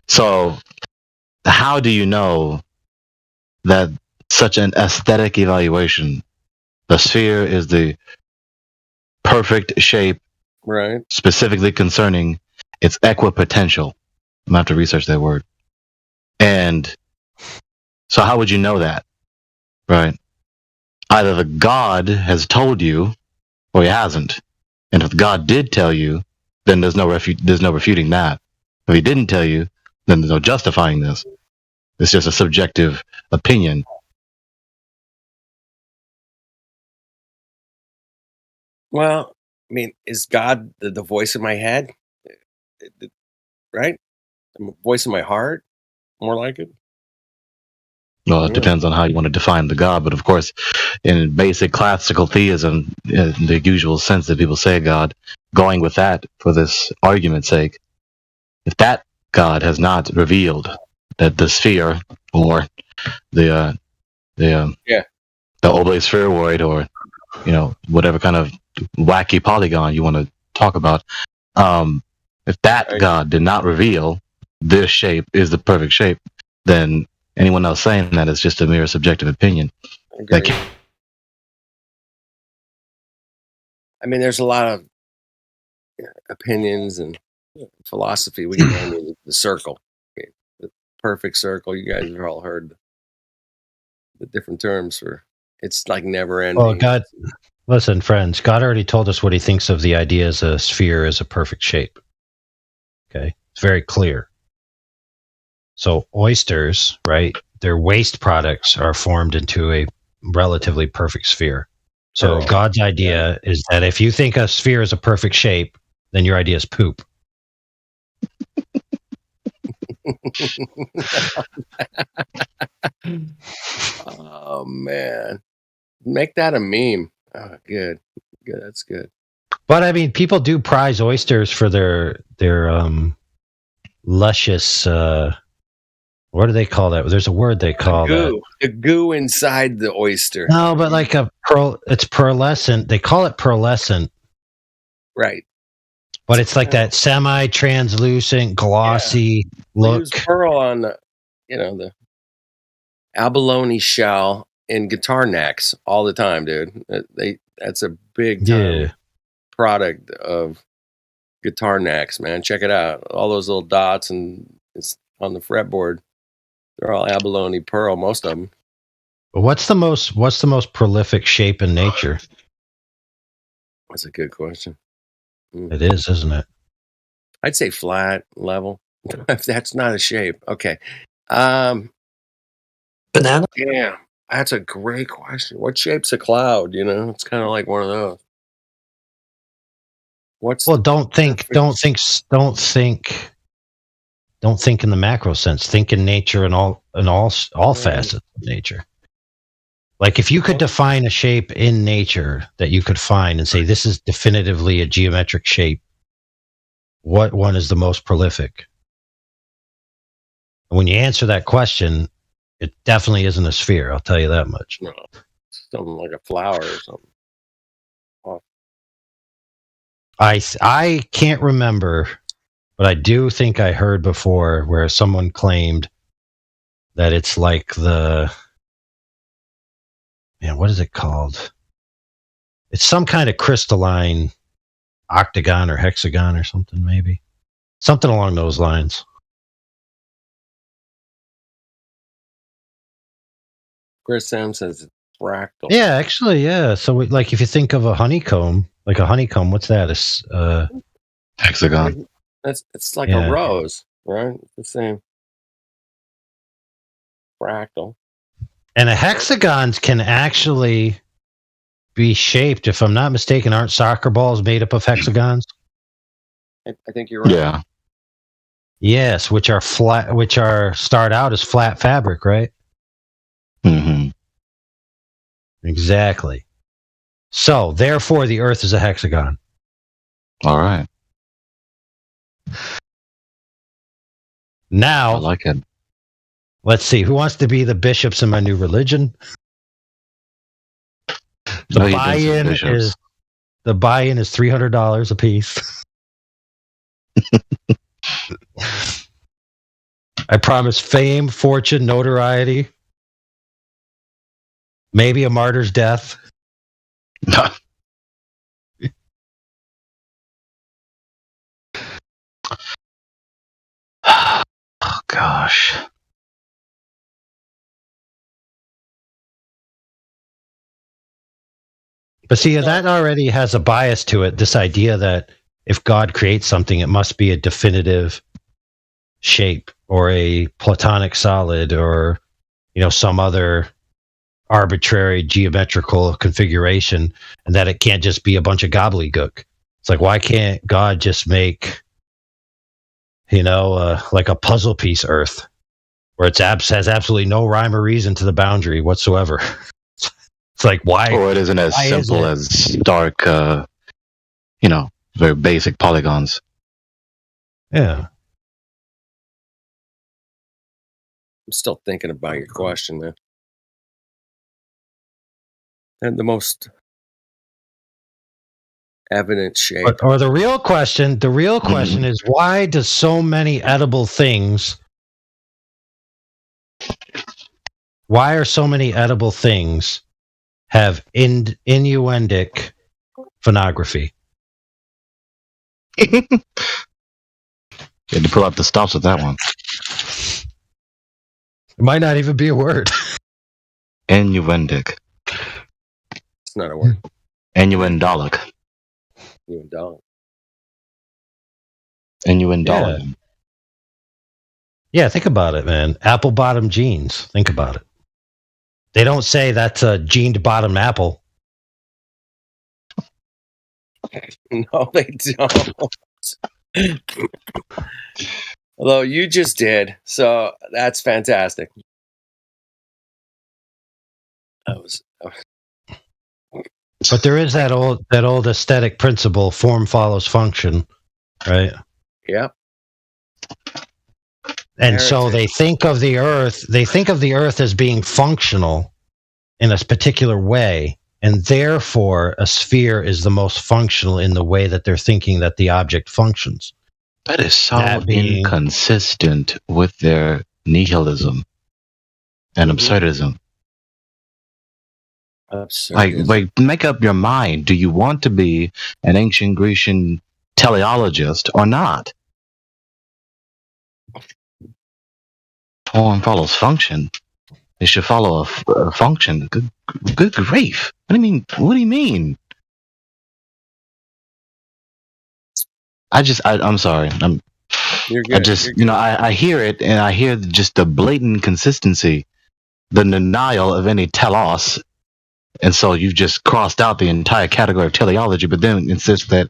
So, how do you know that such an aesthetic evaluation, the sphere is the perfect shape, right? Specifically concerning its equipotential. I'm gonna have to research that word. And so, how would you know that, right? Either the God has told you, or he hasn't. And if God did tell you, then there's no refuting that. If he didn't tell you, then there's no justifying this. It's just a subjective opinion. Well, I mean, is God the voice in my head? Right? The voice in my heart? More like it? Well, it depends on how you want to define the God, but of course, in basic classical theism, in the usual sense that people say God, going with that for this argument's sake, if that God has not revealed that the sphere or the oblate spheroid, or whatever kind of wacky polygon you want to talk about, if that God did not reveal this shape is the perfect shape, then anyone else saying that is just a mere subjective opinion. I mean, there's a lot of opinions and philosophy. We can name the circle, the perfect circle. You guys have all heard the different terms for. It's like never ending. Well, God, listen, friends. God already told us what he thinks of the idea as a sphere is a perfect shape. Okay, it's very clear. So oysters, right? Their waste products are formed into a relatively perfect sphere. So God's idea is that if you think a sphere is a perfect shape, then your idea is poop. Oh man, make that a meme. Oh, good. That's good. But I mean, people do prize oysters for their luscious. What do they call that? There's a word they call that. The goo inside the oyster. No, but like it's pearlescent. They call it pearlescent. Right. But it's like that semi-translucent, glossy look. Use pearl on the abalone shell in guitar necks all the time, dude. That's a big time product of guitar necks, man. Check it out. All those little dots and it's on the fretboard. They're all abalone pearl, most of them. But what's the most prolific shape in nature? That's a good question. It is, isn't it? I'd say flat, level. That's not a shape. Okay. Banana? Yeah, that's a great question. What shape's a cloud? It's kind of like one of those. Don't think in the macro sense. Think in nature and all facets of nature. Like if you could define a shape in nature that you could find and say this is definitively a geometric shape, what one is the most prolific? And when you answer that question, it definitely isn't a sphere. I'll tell you that much. No, something like a flower or something. Oh. I can't remember But I do think I heard before where someone claimed that it's like what is it called? It's some kind of crystalline octagon or hexagon or something, maybe. Something along those lines. Chris Sam says it's fractal. Yeah, actually, yeah. So, like, if you think of a honeycomb, what's that? It's hexagon. It's like Yeah. a rose, right? The same. Fractal. And a hexagons can actually be shaped, if I'm not mistaken, aren't soccer balls made up of hexagons? I think you're right. Yeah. Yes, which are start out as flat fabric, right? Mm-hmm. Exactly. So, therefore, the Earth is a hexagon. All right. Now, I like it. Let's see. Who wants to be the bishops in my new religion? The buy-in is $300 a piece. I promise fame, fortune, notoriety, maybe a martyr's death. Oh gosh. But see, that already has a bias to it. This idea that if God creates something, it must be a definitive shape or a platonic solid or, some other arbitrary geometrical configuration, and that it can't just be a bunch of gobbledygook. It's like, why can't God just make, like a puzzle piece Earth where it has absolutely no rhyme or reason to the boundary whatsoever? It's like, why? Or it isn't as simple as dark, very basic polygons. Yeah. I'm still thinking about your question, man. And the most evident shape. Or the real question is, why do so many edible things? Why are so many edible things have innuendic phonography? You had to pull out the stops with that one. It might not even be a word. Innuendic. It's not a word. Innuendolic. Innuendolic. Yeah, think about it, man. Apple bottom jeans. Think about it. They don't say that's a jeaned bottom apple. No, they don't. Although you just did, so that's fantastic. But there is that old aesthetic principle: form follows function, right? Yep. And so they think of the Earth. They think of the Earth as being functional in a particular way, and therefore a sphere is the most functional in the way that they're thinking that the object functions. That is so inconsistent with their nihilism and absurdism. Like, make up your mind. Do you want to be an ancient Grecian teleologist or not? Form follows function. It should follow a function. Good grief! What do you mean? I'm sorry. You're good. I hear it, and I hear just the blatant consistency, the denial of any telos, and so you've just crossed out the entire category of teleology, but then insist that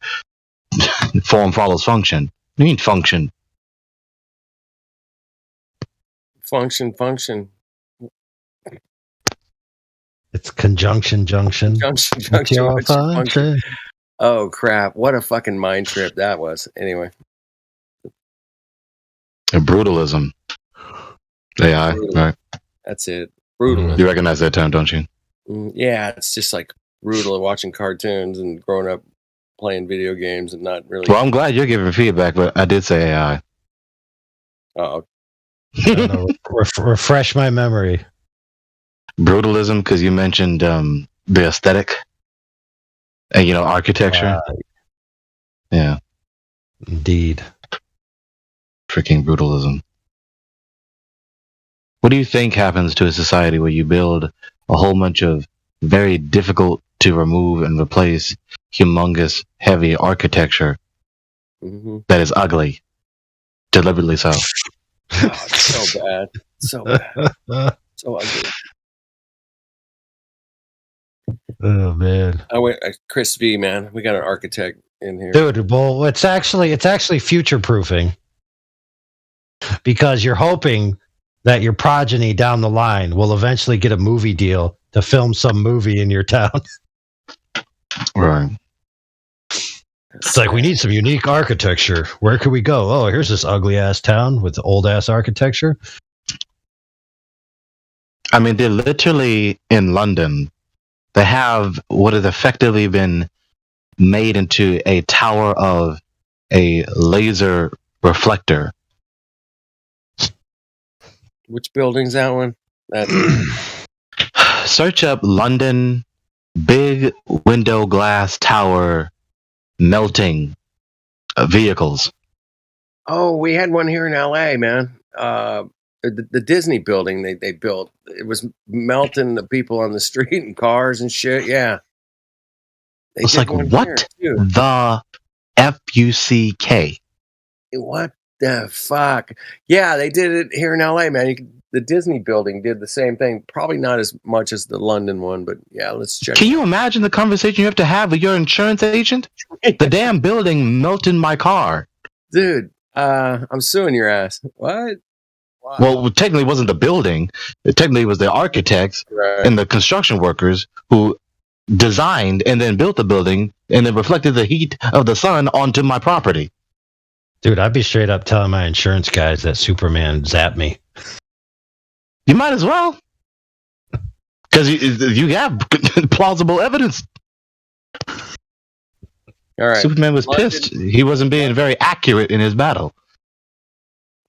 form follows function. What do you mean function? Function. It's conjunction, junction. Function. Oh crap! What a fucking mind trip that was. Anyway, a brutalism. AI, right? That's it. Brutalism. You recognize that term, don't you? Yeah, it's just like brutal watching cartoons and growing up playing video games and not really. Well, I'm glad you're giving feedback, but I did say AI. Oh, I don't know, refresh my memory. Brutalism, because you mentioned the aesthetic and architecture. Yeah, indeed. Freaking brutalism. What do you think happens to a society where you build a whole bunch of very difficult to remove and replace humongous, heavy architecture that is ugly, deliberately so? Oh, it's so bad. So bad. So ugly. Oh man. Chris V, man. We got an architect in here. Dude, well, it's actually future proofing. Because you're hoping that your progeny down the line will eventually get a movie deal to film some movie in your town. Right. It's like, we need some unique architecture. Where could we go? Oh, here's this ugly ass town with old ass architecture. I mean, they're literally in London. They have what has effectively been made into a tower of a laser reflector. Which building's that one? Search up London big window glass tower melting vehicles. Oh, we had one here in LA, man. The Disney building they built. It was melting the people on the street and cars and shit. Yeah. It's like, what the FUCK? What the fuck? Yeah, they did it here in LA, man. The Disney building did the same thing. Probably not as much as the London one, but yeah, let's check. Can you imagine the conversation you have to have with your insurance agent? The damn building melted my car. Dude, I'm suing your ass. What? Wow. Well, technically it wasn't the building. It technically was the architects and the construction workers who designed and then built the building and then reflected the heat of the sun onto my property. Dude, I'd be straight up telling my insurance guys that Superman zapped me. You might as well. Because you have plausible evidence. All right. Superman was pissed. He wasn't being very accurate in his battle.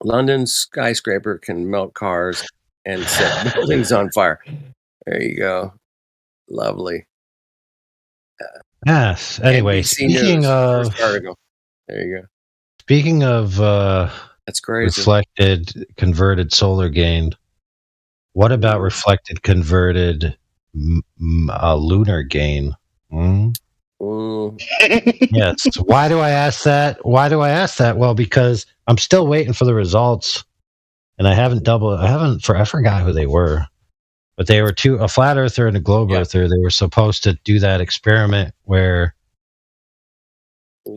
London skyscraper can melt cars and set buildings on fire. There you go. Lovely. Yes. Anyway, speaking of... There you go. Speaking of that's crazy. Reflected converted solar gain, what about reflected converted lunar gain? Yes. Why do I ask that? Well, because I'm still waiting for the results, and I forgot who they were, but they were a flat earther and a globe earther. They were supposed to do that experiment where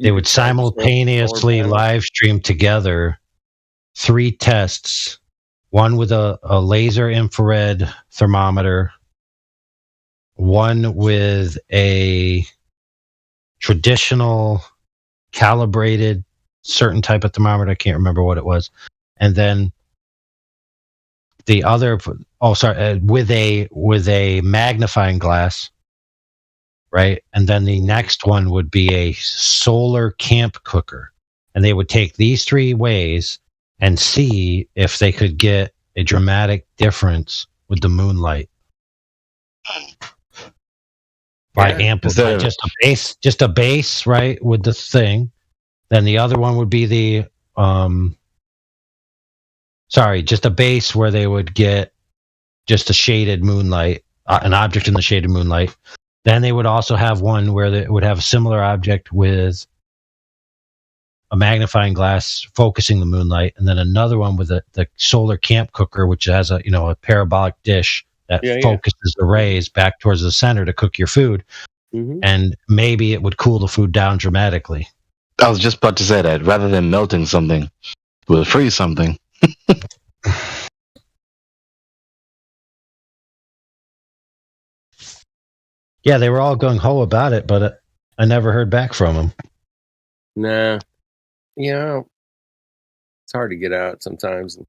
they would simultaneously live stream together 3 tests, one with a laser infrared thermometer, one with a traditional calibrated certain type of thermometer. I can't remember what it was. And then the other, with a magnifying glass. Right. And then the next one would be a solar camp cooker. And they would take these 3 ways and see if they could get a dramatic difference with the moonlight. By amplifying just a base, right, with the thing. Then the other one would be the just a base where they would get just a shaded moonlight, an object in the shaded moonlight. Then they would also have one where they would have a similar object with a magnifying glass focusing the moonlight, and then another one with the solar camp cooker, which has a parabolic dish that focuses the rays back towards the center to cook your food. Mm-hmm. And maybe it would cool the food down dramatically. I was just about to say that. Rather than melting something, we'll freeze something. Yeah, they were all gung-ho about it, but I never heard back from them. Nah. It's hard to get out sometimes and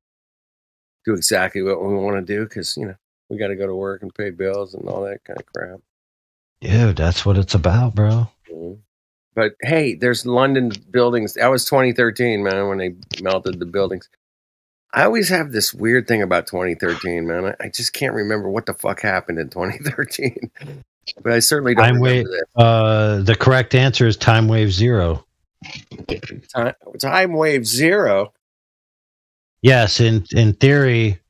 do exactly what we want to do because, we got to go to work and pay bills and all that kind of crap. Dude, that's what it's about, bro. Mm-hmm. But hey, there's London buildings. That was 2013, man, when they melted the buildings. I always have this weird thing about 2013, man. I just can't remember what the fuck happened in 2013. But I certainly don't Time wave. remember that. The correct answer is time wave 0. Time wave 0. Yes, in theory,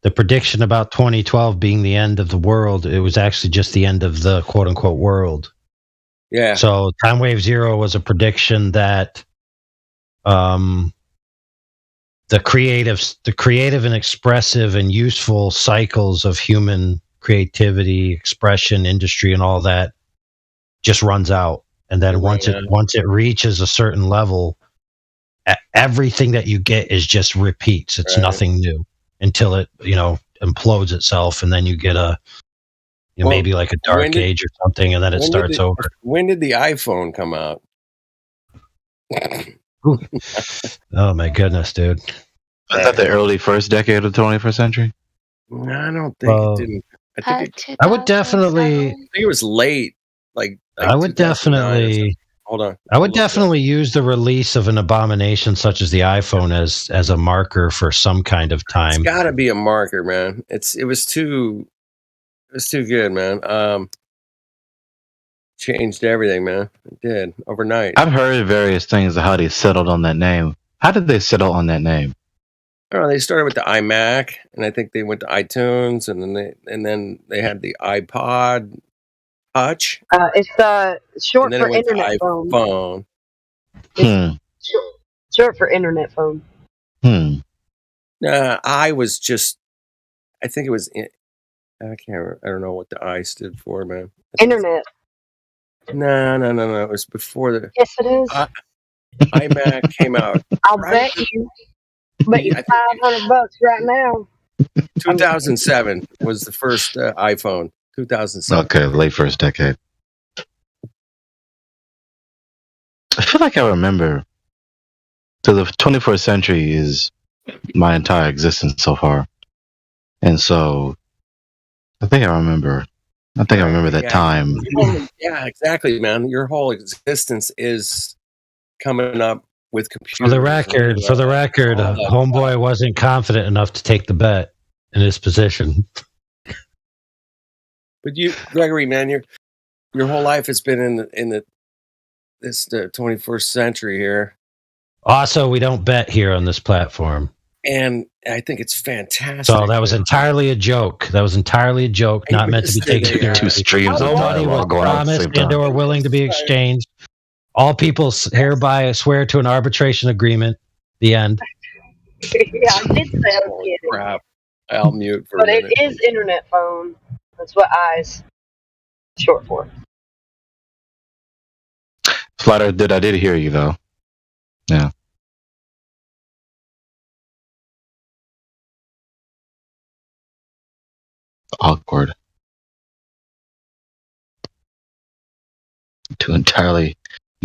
the prediction about 2012 being the end of the world, it was actually just the end of the quote unquote world. Yeah. So time wave 0 was a prediction that the creative and expressive and useful cycles of human creativity, expression, industry, and all that just runs out. And then once it reaches a certain level, everything that you get is just repeats. It's nothing new until it, implodes itself, and then you get maybe like a dark age or something, and then it starts over. When did the iPhone come out? Oh my goodness, dude! Was that the early first decade of the 21st century? No, I don't think it didn't. I would definitely. I think it was late. Like I would definitely. Hold on. I would definitely use the release of an abomination such as the iPhone as a marker for some kind of time. It's got to be a marker, man. It was too good, man. Changed everything, man. It did overnight. I've heard various things of how they settled on that name. How did they settle on that name? I don't know. They started with the iMac, and I think they went to iTunes, and then they had the iPod Touch. It's short and then for it went internet to phone. iPhone. Short for internet phone. I was just. I think it was. I can't. I don't know what the I stood for, man. Internet. No. It was before the. Yes, it is. iMac came out. I'll bet you $500 right now. 2007 was the first iPhone. 2007. Okay, late first decade. I feel like I remember. So the 21st century is my entire existence so far, and so I think I remember that time. Yeah, exactly, man. Your whole existence is coming up with computers. For the record, Homeboy wasn't confident enough to take the bet in his position. But you, Gregory, man, your whole life has been in the 21st century here. Also, we don't bet here on this platform. And I think it's fantastic. So that was entirely a joke. Not meant to be taken seriously. Two streams of money was dialogue going on at the promised same and time. or willing to be exchanged. All people hereby swear to an arbitration agreement. The end. Yeah, I did say I was kidding. Crap. I'll mute for But a minute. it is internet phone. That's what I's short for. Flatter, I did hear you though. Yeah. Awkward. Two entirely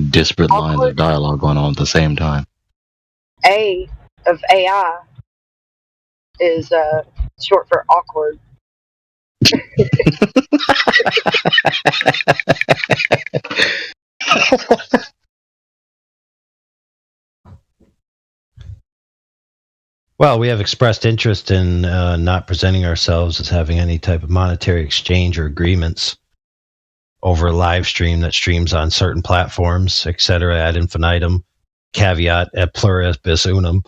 disparate lines of dialogue going on at the same time. A of AI is short for awkward. Well, we have expressed interest in not presenting ourselves as having any type of monetary exchange or agreements over a live stream that streams on certain platforms, etc. ad infinitum. Caveat et pluribus unum.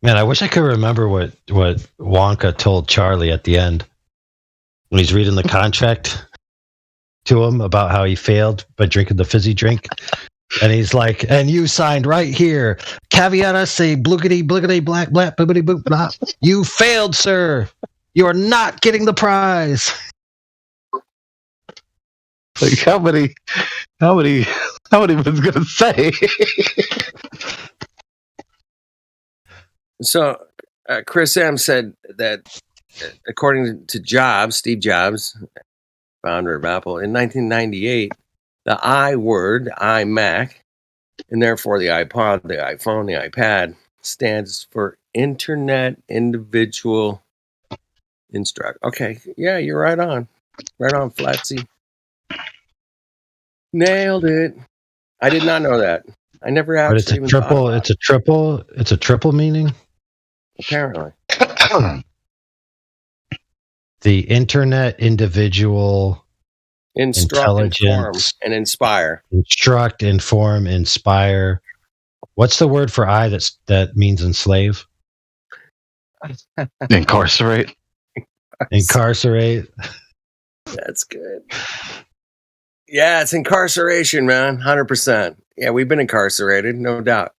Man, I wish I could remember what Wonka told Charlie at the end when he's reading the contract to him about how he failed by drinking the fizzy drink. And he's like, and you signed right here. Caveat I say, bloogity, bliggity, black, black, bibbity, boop, blah. You failed, sir. You are not getting the prize. Like how many was gonna say? So, Chris M said that according to Steve Jobs, founder of Apple, in 1998, the I word, iMac, And therefore, the iPod, the iPhone, the iPad stands for Internet Individual Instruct. Okay, yeah, you're right on. Right on, Flatsy. Nailed it. I did not know that. I never But it's actually a even thought triple. about it. It's a triple meaning. Apparently. The Internet Individual Instruct, inform, Intelligence, and inspire. Instruct, inform, inspire. What's the word for I that means enslave? Incarcerate. Incarcerate. That's good. Yeah, it's incarceration, man. 100%. Yeah, we've been incarcerated, no doubt.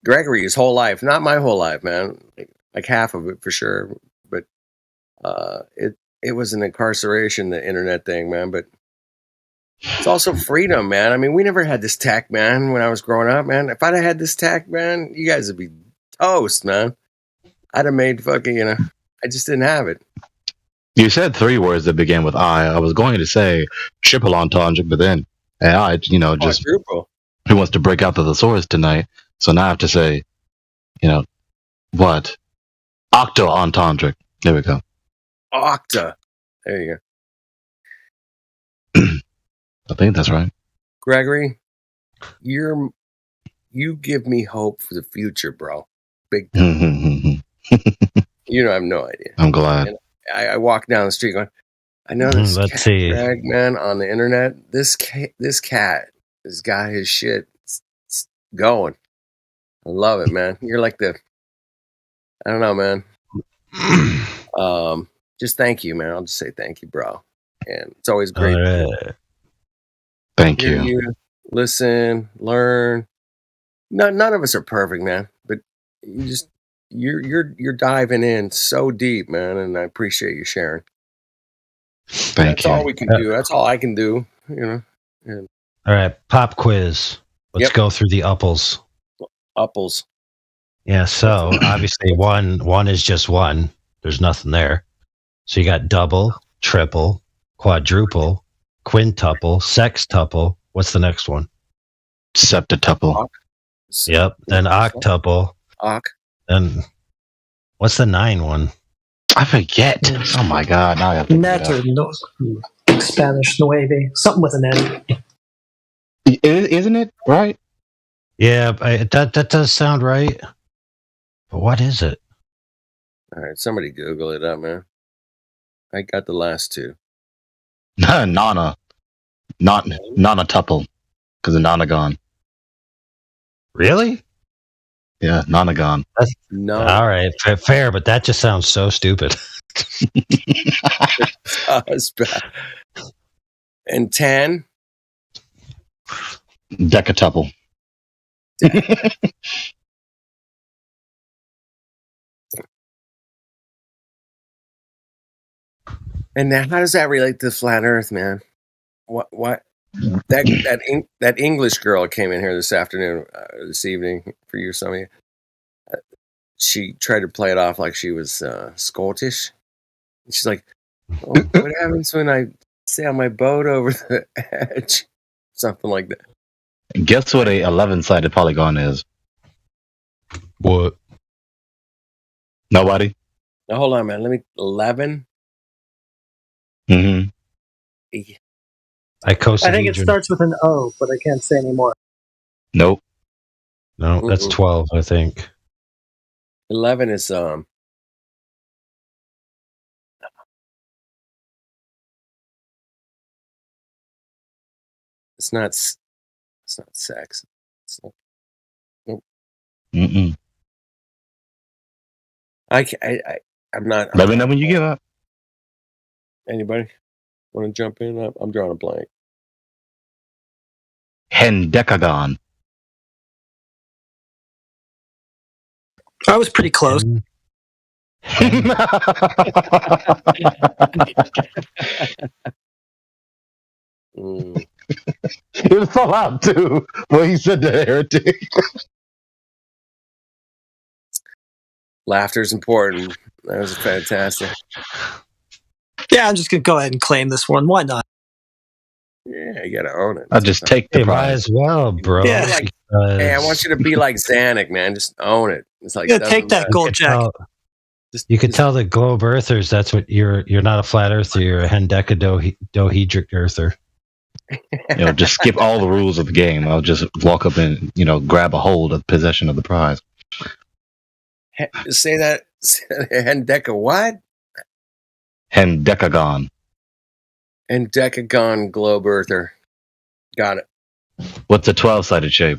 Gregory's whole life, not my whole life, man. Like half of it for sure. But it was an incarceration, the internet thing, man. But it's also freedom, man. I mean, we never had this tech, man, when I was growing up, man. If I'd have had this tech, man, you guys would be toast, man. I'd have made fucking, I just didn't have it. You said 3 words that began with I. I was going to say triple entendre, but then AI, just Quadruple. who wants to break out the thesaurus tonight? So now I have to say, what? Octo entendre. There we go. Octa. There you go. I think that's right. Gregory, you give me hope for the future, bro. Big time. You have no idea. I'm glad. And I walk down the street going, I know this Let's cat, see. Greg, man, on the internet. This cat has got his shit going. I love it, man. You're like I don't know, man. Just thank you, man. I'll just say thank you, bro. And it's always great. Right. Thank Hear you. you. Listen, learn. None of us are perfect, man. But you're diving in so deep, man, and I appreciate you sharing. Thank That's all we can do. That's all I can do, And All right, pop quiz. Let's go through the upples. Upples. Yeah, so obviously one is just one. There's nothing there. So you got double, triple, quadruple, quintuple, sextuple. What's the next one? Septuple. Yep. Then octuple. Then what's the 9 one? I forget. Oh my god! Now I have to Net or no, Spanish nueve, something with an N. Isn't it right? Yeah, that does sound right. But what is it? All right, somebody Google it up, man. I got the last 2. Nana, not Nana tuple, because the Nana gone. Really? Yeah, Nana gone. No. All right, fair, but that just sounds so stupid. And 10? Decatuple. And now, how does that relate to flat Earth, man? What? That English girl came in here this evening for you, some of you. She tried to play it off like she was Scottish. She's like, "Oh, what happens when I sail my boat over the edge?" Something like that. Guess what a 11-sided polygon is? What? Nobody? Now, hold on, man. 11? Mm-hmm. I think it starts with an O, but I can't say anymore. Nope. No, that's 12, I think. 11 is it's not sex. It's not, nope. Mm-mm. I'm not. Let me know when you give up. Anybody want to jump in? I'm drawing a blank. Hendecagon. I was pretty close. It was so loud too when he said the heretic. Laughter's important. That was fantastic. Yeah, I'm just gonna go ahead and claim this one. Why not? Yeah, you gotta own it. I'll just take the Hey, might prize. as well, bro. Yeah. Like, hey, I want you to be like Zanuck, man. Just own it. It's like Yeah, doesn't take that matter. gold jacket. You could tell the globe earthers that's what you're not a flat earther, you're a hendecadohedric earther. Just skip all the rules of the game. I'll just walk up and grab a hold of possession of the prize. Say that. Hendeca what? Hendecagon. Hendecagon globe earther. Got it. What's a 12-sided shape?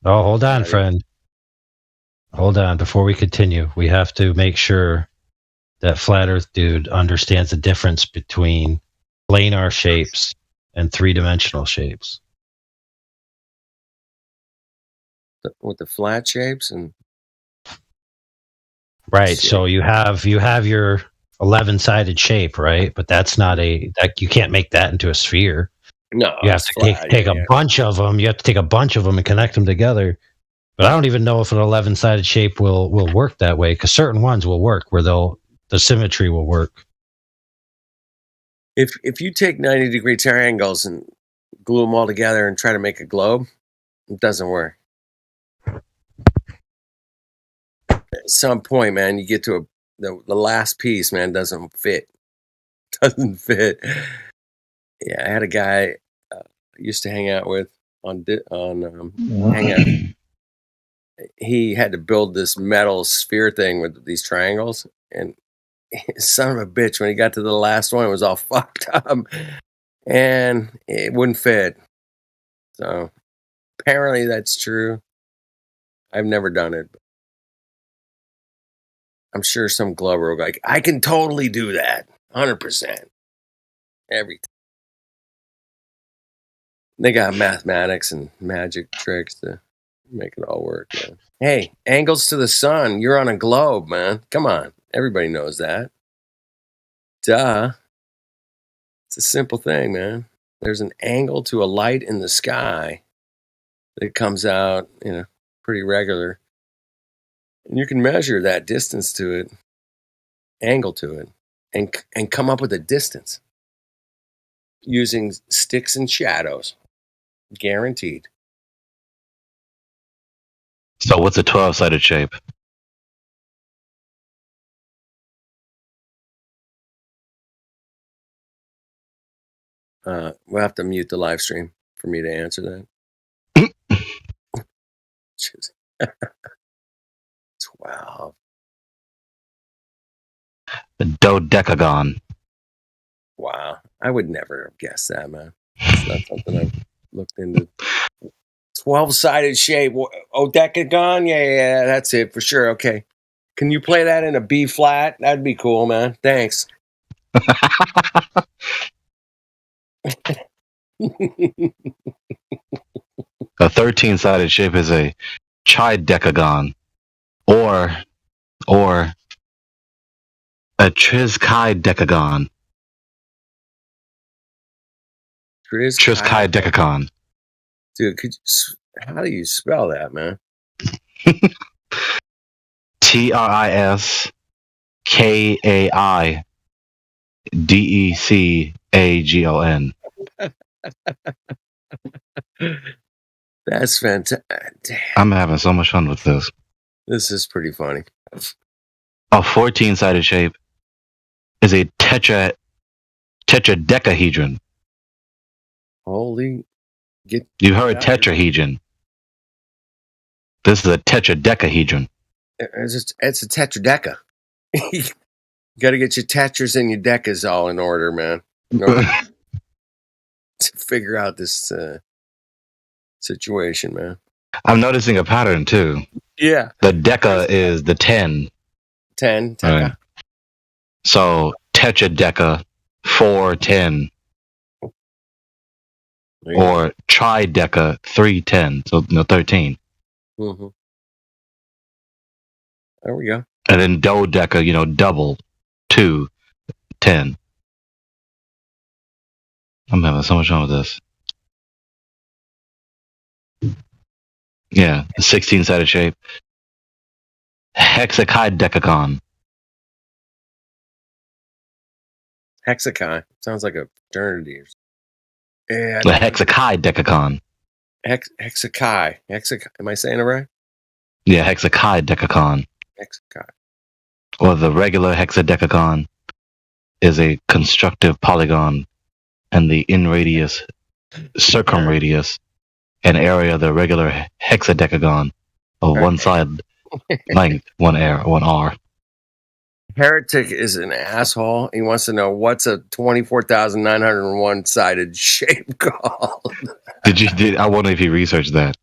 Oh, hold on, friend. Hold on. Before we continue, we have to make sure that Flat Earth Dude understands the difference between planar shapes and three-dimensional shapes. With the flat shapes and right. So you have your 11-sided shape, right? But that's not you can't make that into a sphere. No, you have to take a bunch of them. You have to take a bunch of them and connect them together. But I don't even know if an 11-sided shape will work that way, because certain ones will work where the symmetry will work. If you take 90-degree triangles and glue them all together and try to make a globe, it doesn't work. At some point, man, you get to the last piece, man, doesn't fit. Doesn't fit. Yeah, I had a guy I used to hang out with on Hangout. He had to build this metal sphere thing with these triangles, and son of a bitch, when he got to the last one, it was all fucked up, and it wouldn't fit. So apparently that's true. I've never done it. I'm sure some glober will go like, I can totally do that, 100%. Every time. They got mathematics and magic tricks to make it all work, man. Hey, angles to the sun. You're on a globe, man. Come on. Everybody knows that. Duh. It's a simple thing, man. There's an angle to a light in the sky that comes out, pretty regular. And you can measure that distance to it, angle to it, and come up with a distance using sticks and shadows. Guaranteed. So what's a 12-sided shape? We'll have to mute the live stream for me to answer that. 12. The dodecagon. Wow. I would never have guessed that, man. It's not something I've looked into. 12-sided shape. Dodecagon? Yeah, that's it for sure. Okay. Can you play that in a B flat? That'd be cool, man. Thanks. A 13-sided shape is a tridecagon, or a triskidecagon. Triskidecagon. Dude, how do you spell that, man? TRISKAIDECAGON. That's fantastic. I'm having so much fun with this. This is pretty funny. A 14-sided shape is a tetradecahedron. Holy. You heard tetrahedron. This is a tetradecahedron. It's a tetradeca. You got to get your tetras and your decas all in order, man. To figure out this situation, man. I'm noticing a pattern too. Yeah. The deca is the 10. 10. Right. So tetradeca, 4, 10. Or trideca, 3, 10. So 13. Mm-hmm. There we go. And then dodeca, double, 2, 10. I'm having so much fun with this. Yeah, the 16-sided shape. Hexakidecagon. Hexagon sounds like a fraternity. Yeah, The hexachidecacon. hexachi. Am I saying it right? Yeah, hexachidecacon. Hexachi. Or the regular hexadecacon is a constructive polygon, and the in radius, circumradius, an area of the regular hexadecagon of one side length, one R. Heretic is an asshole. He wants to know what's a 24,901 sided shape called. I wonder if you researched that.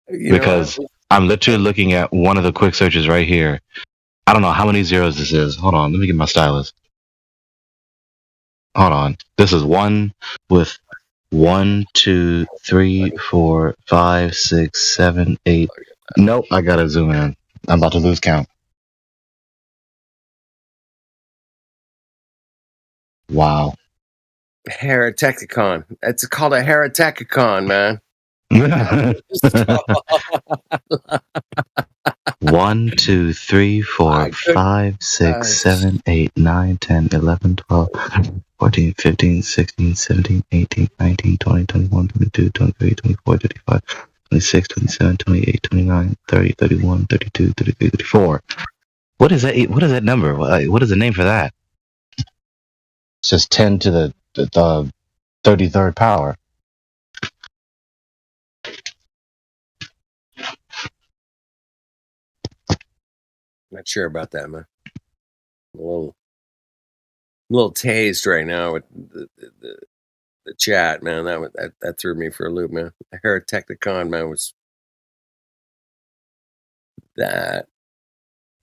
Because I'm literally looking at one of the quick searches right here. I don't know how many zeros this is. Hold on, let me get my stylus. Hold on. This is one with 1, 2, 3, 4, 5, 6, 7, 8. Nope, I gotta zoom in. I'm about to lose count. Wow. Hereticon. It's called a hereticon, man. 1, 2, 3, 4, 5, 6, 7, 8, 9, 10, 11, 12, 14, 15, 16, 17, 18, 19, 20, 21, 22, 23, 24, 25, 26, 27, 28, 29, 30, 31, 32, 33, 34. What is that? What is that number? What is the name for that? It's just 10 to the 33rd power. Not sure about that, man. I'm a little tased right now with the chat, man. That threw me for a loop, man. The Hereticon, man, was that.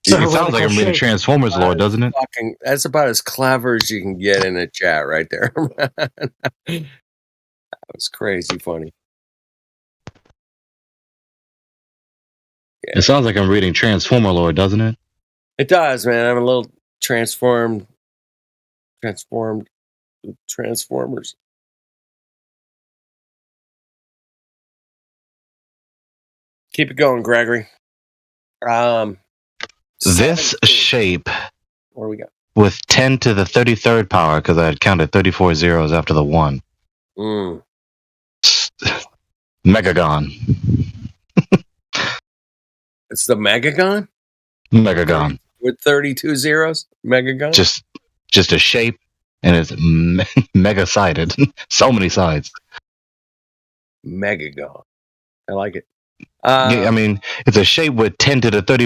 It sounds like I'm reading Transformers lore, doesn't it? That's about as clever as you can get in a chat right there, man. That was crazy funny. It sounds like I'm reading Transformer lore, doesn't it? It does, man. I'm a little transformed Transformers. Keep it going, Gregory. This shape, what do we got? With 10 to the 33rd power, because I had counted 34 zeros after the 1. Megagon. It's the Megagon? Megagon. With 32 zeros? Megagon? Just a shape, and it's mega-sided. So many sides. Megagon. I like it. Yeah, I mean, it's a shape with 10 to the 10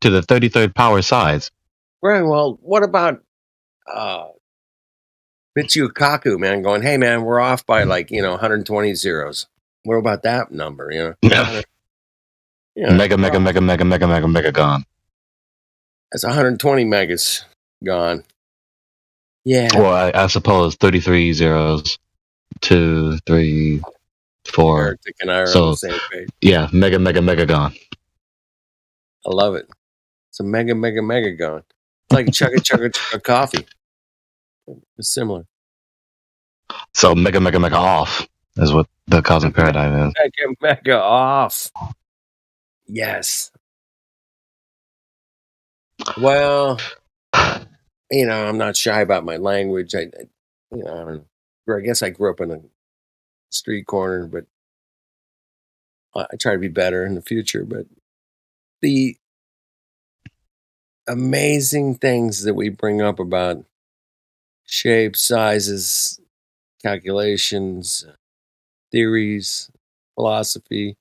to the 33rd power sides. Right, well, what about Mitsukaku, man, going, hey, man, we're off by 120 zeros. What about that number, Yeah. Mega gone. That's 120 megas gone. Yeah. Well, I suppose 33 zeros, 2, 3, 4. Heretic and I are on the same page. Yeah, mega gone. I love it. It's a mega gone. It's like chugga coffee. It's similar. So mega off is what the cosmic paradigm is. Mega off. Yes. Well, I'm not shy about my language. I don't know. I guess I grew up in a street corner, but I try to be better in the future. But the amazing things that we bring up about shapes, sizes, calculations, theories, philosophy.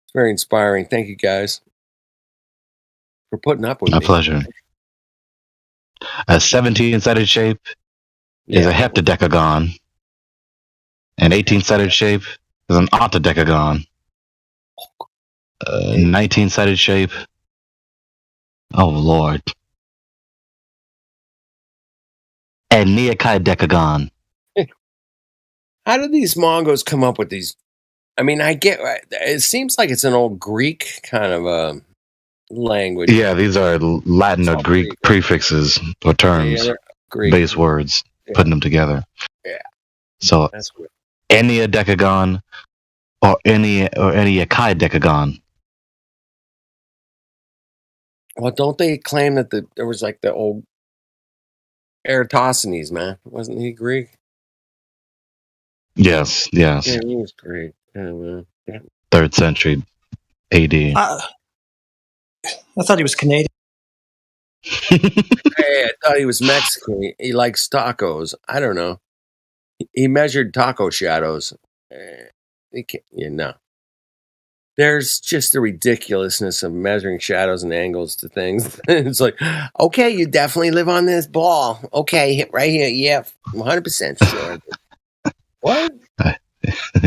It's very inspiring. Thank you guys for putting up with me. My pleasure. A 17-sided shape is a heptadecagon. An 18-sided shape is an octadecagon. 19-sided shape. Oh, Lord. A neochidecagon. How did these Mongos come up with these? I mean, it seems like it's an old Greek kind of language. Yeah, these are Latin or Greek prefixes or terms, base words, putting them together. Yeah. So, enneadecagon or enneachidecagon. Well, don't they claim that there was the old Eratosthenes, man. Wasn't he Greek? Yes, yes. Yeah, he was Greek. Yeah, man. Yeah. 3rd century AD. I thought he was Canadian. Hey, I thought he was Mexican. He likes tacos. I don't know. He measured taco shadows. He can't, There's just the ridiculousness of measuring shadows and angles to things. It's like, okay, you definitely live on this ball. Okay, right here. Yeah, 100% sure. What?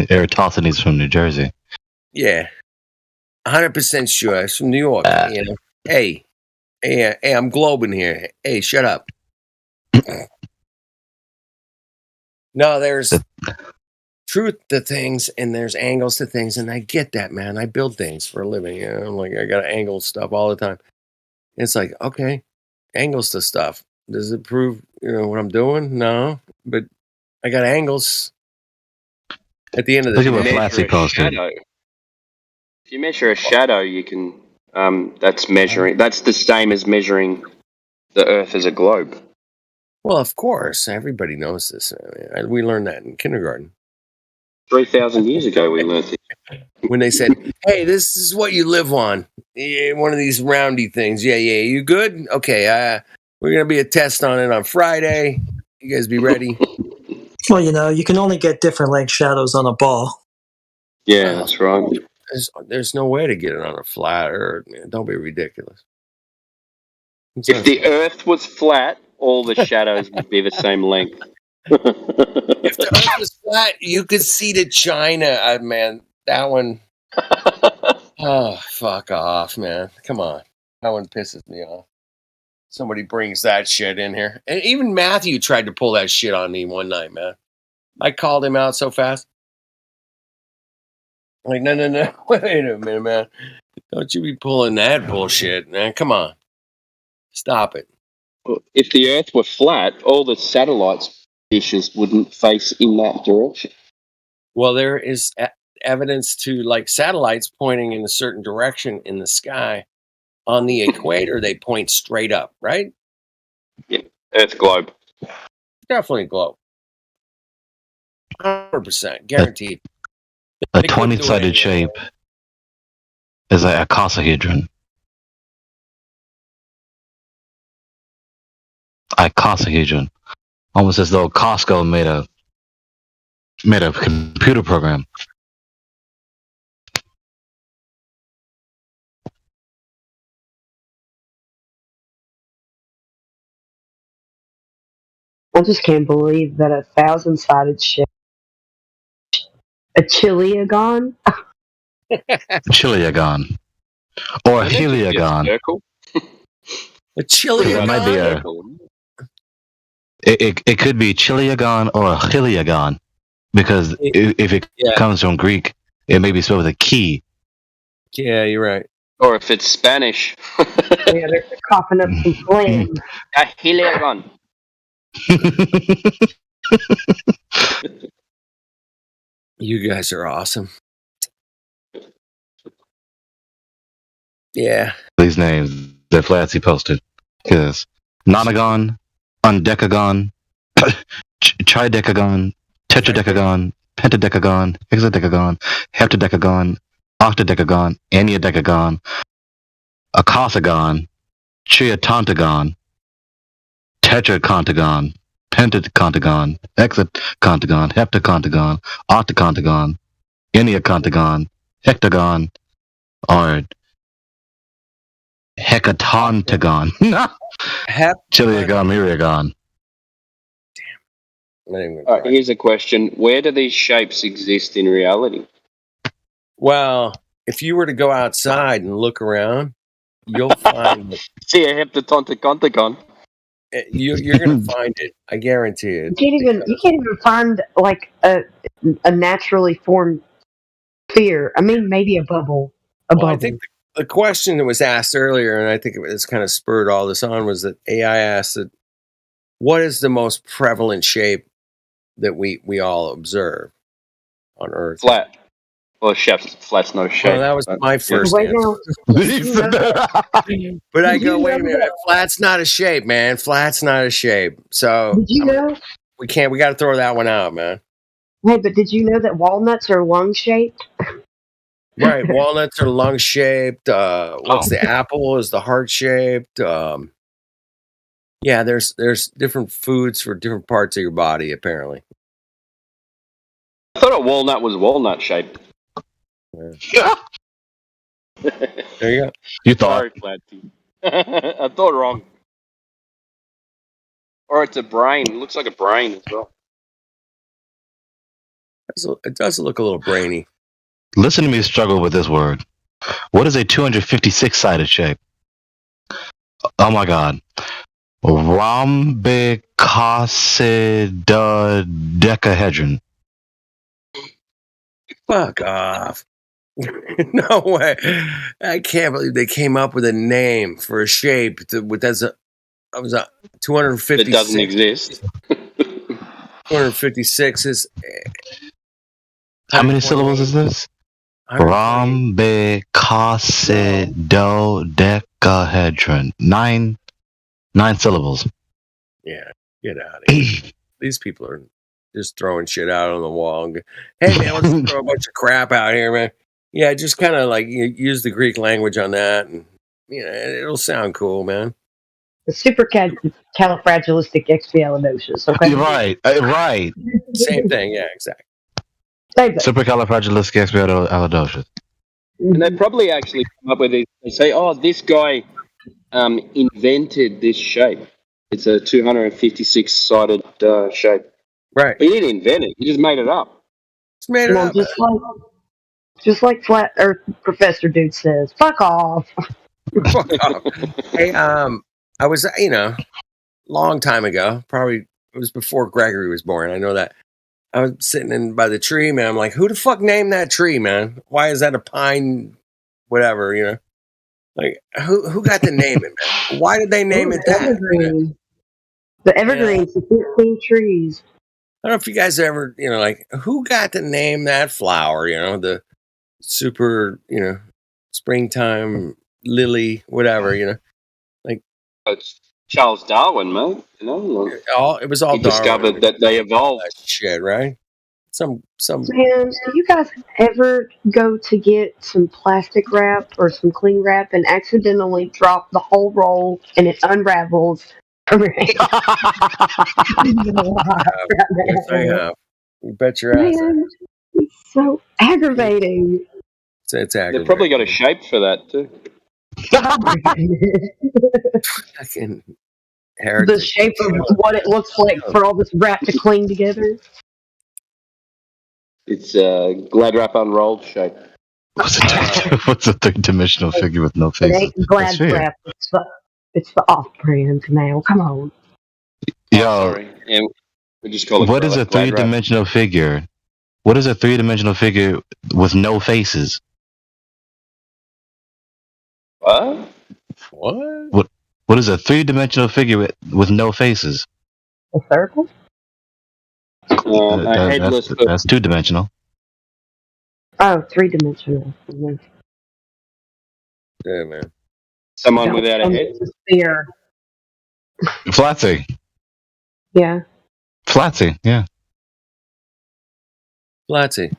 Eratosthenes from New Jersey. Yeah, 100% sure. It's from New York. Hey, I'm globing here. Hey, shut up. No, there's truth to things and there's angles to things, and I get that, man. I build things for a living. I'm like, I got to angle stuff all the time. It's like, okay, angles to stuff. Does it prove what I'm doing? No, but I got angles. At the end of the Look at what day, Flatsy posted. If you measure a shadow, you can. That's measuring. That's the same as measuring the Earth as a globe. well, of course, everybody knows this. We learned that in kindergarten 3,000 years ago, we learned it. when they said, "Hey, this is what you live on. Yeah, one of these roundy things. Yeah, you good? Okay, we're gonna be a test on it on Friday. You guys be ready." Well, you can only get different length shadows on a ball. Yeah, that's right. There's no way to get it on a flat Earth. Man. Don't be ridiculous. If the Earth was flat, all the shadows would be the same length. If the Earth was flat, you could see to China. Man, that one. Oh, fuck off, man. Come on. That one pisses me off. Somebody brings that shit in here. And even Matthew tried to pull that shit on me one night, man. I called him out so fast. Like, no. Wait a minute, man. Don't you be pulling that bullshit, man. Come on. Stop it. If the Earth were flat, all the satellites dishes wouldn't face in that direction. Well, there is evidence to like satellites pointing in a certain direction in the sky. On the equator, they point straight up, right? Yeah, Earth globe. Definitely globe. 100%, guaranteed. A 20-sided shape is a icosahedron. Icosahedron. Almost as though Costco made a computer program. I just can't believe that 1,000-sided ship, a chiliagon. Chiliagon. Or a heliogon. A chiliagon? It might be it could be chiliagon or a heliogon. Because if it comes from Greek, it may be spelled with a key. Yeah, you're right. Or if it's Spanish. Yeah, they're coughing up some flames. A heliogon. You guys are awesome. Yeah. These names that Flatsy posted. Because nonagon, undecagon, tridecagon, tetradecagon, pentadecagon, hexadecagon, heptadecagon, octadecagon, enneadecagon, icosahedron, triatontagon, tetracontagon, pentacontagon, hexacontagon, heptacontagon, octacontagon, enneacontagon, hectagon, or hecatontagon. Chiliagon, miriagon. All right, here's a question. Where do these shapes exist in reality? Well, if you were to go outside and look around, you'll find See a heptatontacontagon. You're going to find it. I guarantee it. You can't even find like a naturally formed sphere. I mean, maybe a bubble. I think the question that was asked earlier, and I think it's kind of spurred all this on, was that AI asked that what is the most prevalent shape that we all observe on Earth? Flat. Well, flat's not a shape. Well, that was my first Wait answer. now. Did you know that? But I Did go, you wait a know minute. that? Flat's not a shape, man. Flat's not a shape. So Did you know? we got to throw that one out, man. Hey, but did you know that walnuts are lung shaped? Right. Walnuts are lung shaped. What's the apple is the heart shaped. Yeah, there's different foods for different parts of your body, apparently. I thought a walnut was walnut shaped. Yeah. There you go. You thought. Sorry, Flatty. I thought wrong. Or it's a brain. It looks like a brain as well. It does look a little brainy. Listen to me struggle with this word. What is a 256 sided shape? Oh my god. Rhombicosidodecahedron. Fuck off. No way. I can't believe they came up with a name for a shape that's a 256. That doesn't exist. 256 is. How many syllables is this? Rhombicosidodecahedron. Nine syllables. Yeah, get out of here. These people are just throwing shit out on the wall. Hey, man, let's throw a bunch of crap out here, man. Yeah, just kind of like use the Greek language on that, and it'll sound cool, man. The supercalifragilisticexpialidocious. Okay. Right. Same thing. Yeah, exactly. Same thing. Supercalifragilisticexpialidocious. And they probably actually come up with it. They say, "Oh, this guy invented this shape. It's a 256-sided shape." Right. But he didn't invent it. He just made it up. Just made it up. Just like Flat Earth Professor Dude says, "Fuck off." Fuck off. Hey, I was long time ago. Probably it was before Gregory was born. I know that. I was sitting by the tree, man. I'm like, who the fuck named that tree, man? Why is that a pine? Whatever, Like, who got to name it, man? Why did they name it that? Evergreen. The evergreens, the 15 trees. I don't know if you guys ever, like, who got to name that flower? The super, springtime lily, whatever. Like, it's Charles Darwin, man. it was all he Darwin. discovered that they evolved. That shit, right? Some. Man, do you guys ever go to get some plastic wrap or some cling wrap and accidentally drop the whole roll and it unravels? Yes, I have. You bet your ass. Man, it's so aggravating. It's aggravating. They've probably got a shape for that too. Fucking heretic. The shape of what it looks like for all this wrap to cling together. It's a glad wrap unrolled shape. What's a three-dimensional figure with no It faces? ain't glad wrap. It's the off-brand now. Come on. Yo, Sorry. And we just call it. what is a glad wrap. three-dimensional figure? What is a three-dimensional figure with no faces? What? What is a three-dimensional figure with no faces? A circle? A headless. That's two-dimensional. Oh, three-dimensional. Yeah, man. Someone without a head. Sphere. Flatsy. Yeah. Flatsy, yeah. Flatsy.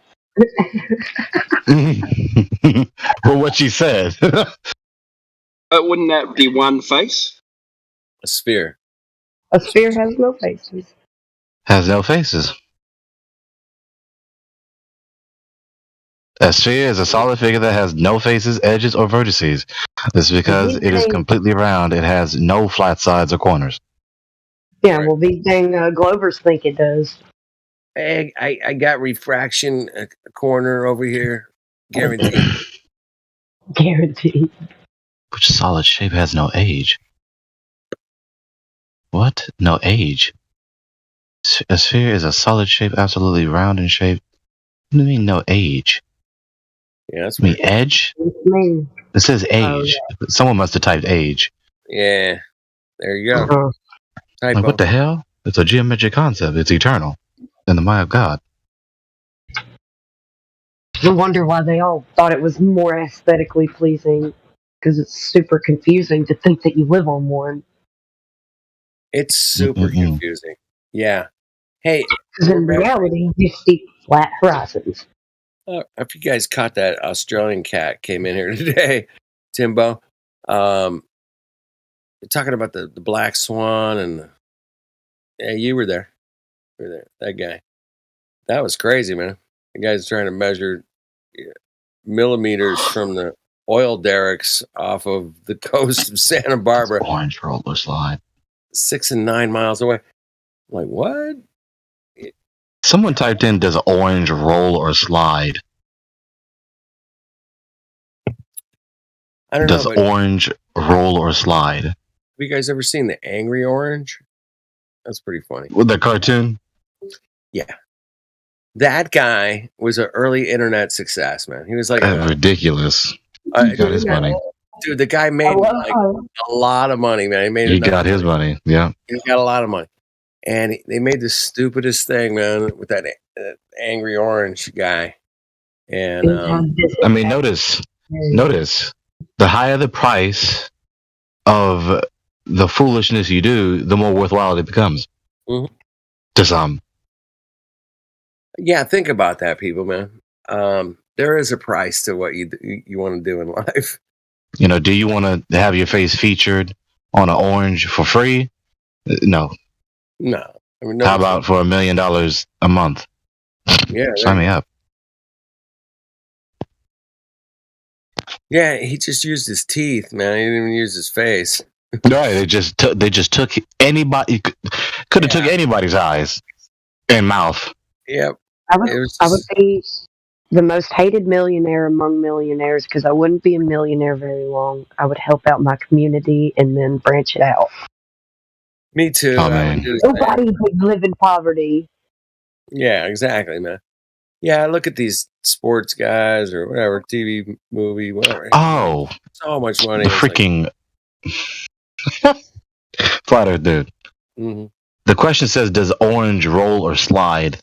Well, what she said. But wouldn't that be one face? A sphere. A sphere has no faces. Has no faces. A sphere is a solid figure that has no faces, edges, or vertices. This is because it is completely round. It has no flat sides or corners. Yeah, well, these dang Glovers think it does. Hey, I got refraction a corner over here. Guaranteed. Guaranteed. Which solid shape has no age? What? No age? A sphere is a solid shape, absolutely round in shape. What do you mean no age? Yeah, that's me. Edge? It says age. Oh, Someone must have typed age. Yeah. There you go. Like, what the hell? It's a geometric concept. It's eternal. In the mind of God. No wonder why they all thought it was more aesthetically pleasing, because it's super confusing to think that you live on one. It's super confusing. Yeah. Hey, Because in reality, you see flat horizons. if you guys caught that Australian cat came in here today, Timbo, talking about the black swan and yeah, you were there. You were there. That guy. That was crazy, man. The guy's trying to measure millimeters from the oil derricks off of the coast of Santa Barbara. Orange roller slide. 6 and 9 miles away. I'm like, what? Someone typed in, does orange roll or slide? I don't Does know. But orange roll or slide? have you guys ever seen the Angry Orange? That's pretty funny. With the cartoon? Yeah. That guy was an early internet success, man. He was like ridiculous. He got his money. Dude, the guy made like a lot of money, man. He made He enough got his money. Yeah. He got a lot of money. And they made the stupidest thing, man, with that Angry Orange guy. And I mean, notice, the higher the price of the foolishness you do, the more worthwhile it becomes. Mm-hmm. To some. Yeah, think about that, people, man. There is a price to what you want to do in life. You know, do you want to have your face featured on an orange for free? No. No. I mean, How about for $1 million a month? Yeah, Sign me up. Yeah, he just used his teeth, man. He didn't even use his face. Right, they just took anybody. Could have took anybody's eyes and mouth. Yep. I would be the most hated millionaire among millionaires because I wouldn't be a millionaire very long. I would help out my community and then branch it out. Me too. Oh, man. Nobody would live in poverty. Yeah, exactly, man. Yeah, look at these sports guys or whatever, TV, movie, whatever. Oh. So much money. The freaking flat earth dude. Mm-hmm. The question says, does orange roll or slide?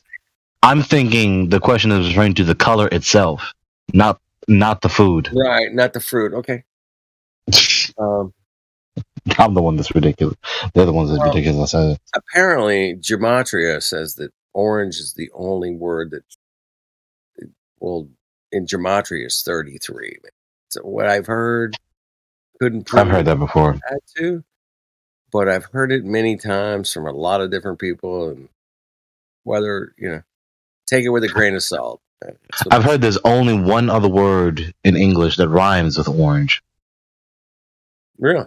I'm thinking the question is referring to the color itself, not the food. Right, not the fruit. Okay. I'm the one that's ridiculous. They're the ones that's ridiculous. Apparently, gematria says that orange is the only word that, well, in gematria is 33. So what I've heard, couldn't prove. I've heard that before. I had to, but I've heard it many times from a lot of different people, and whether, take it with a grain of salt. I've heard there's only one other word in English that rhymes with orange. Really?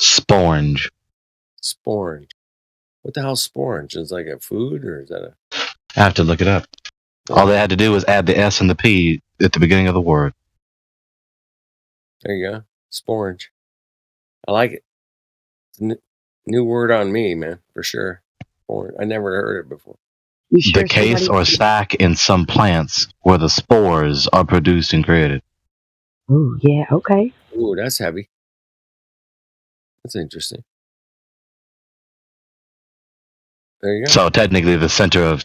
Sporange. Sporange. What the hell sporange? Is it like a food or is that a... I have to look it up. All they had to do was add the S and the P at the beginning of the word. There you go. Sporange. I like it. It's a new word on me, man, for sure. I never heard it before. The case or sac in some plants where the spores are produced and created. Ooh, yeah, okay. Ooh, that's heavy. That's interesting. There you go. So technically, the center of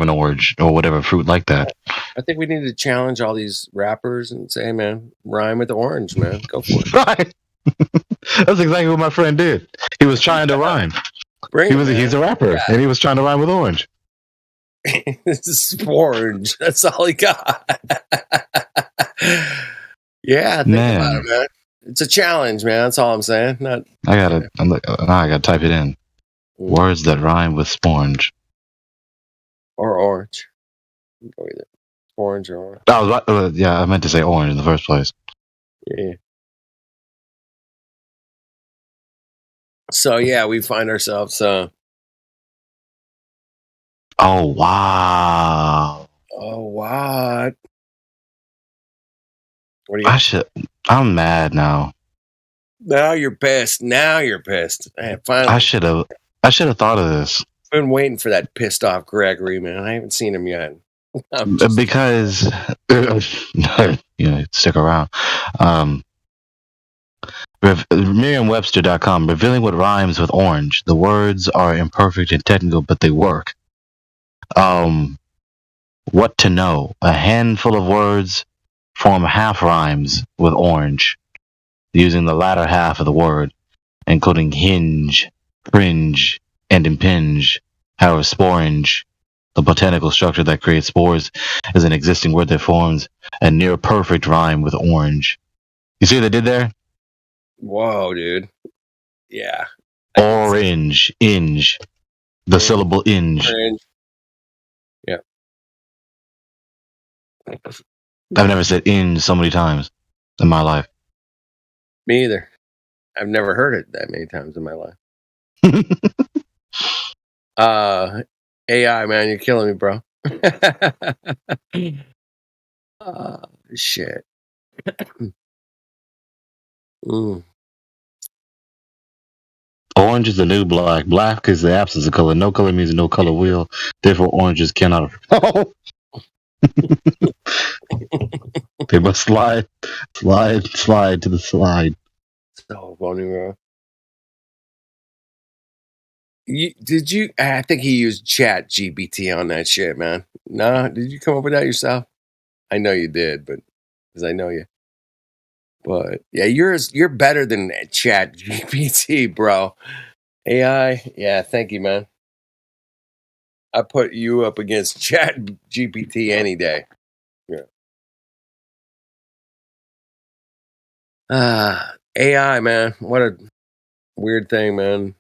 an orange or whatever fruit like that. I think we need to challenge all these rappers and say, hey, man, rhyme with the orange, man. Go for it. Right. That's exactly what my friend did. He was trying to rhyme. He's a rapper, and he was trying to rhyme with orange. This is orange. That's all he got. Yeah, think about it, man. It's a challenge, man. That's all I'm saying. I gotta type it in. Words that rhyme with sporange. Or orange. Go either. Orange or orange. I meant to say orange in the first place. Yeah. So yeah, we find ourselves. Oh wow! Oh what? What do you? I'm mad now. Now you're pissed. Finally. I should have thought of this. Been waiting for that pissed off Gregory, man. I haven't seen him yet. Because stick around. Merriam-Webster.com, revealing what rhymes with orange. The words are imperfect and technical, but they work. What to know? A handful of words form half rhymes with orange, using the latter half of the word, including hinge, fringe, and impinge. However, sporange, the botanical structure that creates spores, is an existing word that forms a near perfect rhyme with orange. You see what they did there? Whoa, dude. Yeah. Orange, inge. The syllable inge. Orange. Yeah. I've never said inge so many times in my life. Me either. I've never heard it that many times in my life. AI, man, you're killing me, bro. Shit. Orange is the new black. Black is the absence of color. No color means no color will. Therefore, oranges cannot. They must slide to the slide. So funny, bro. I think he used Chat GPT on that shit, man. Nah, did you come up with that yourself? I know you did, but because I know you. But yeah, you're better than Chat GPT, bro. AI, yeah, thank you, man. I put you up against Chat GPT any day. Yeah. AI, man. What a weird thing, man.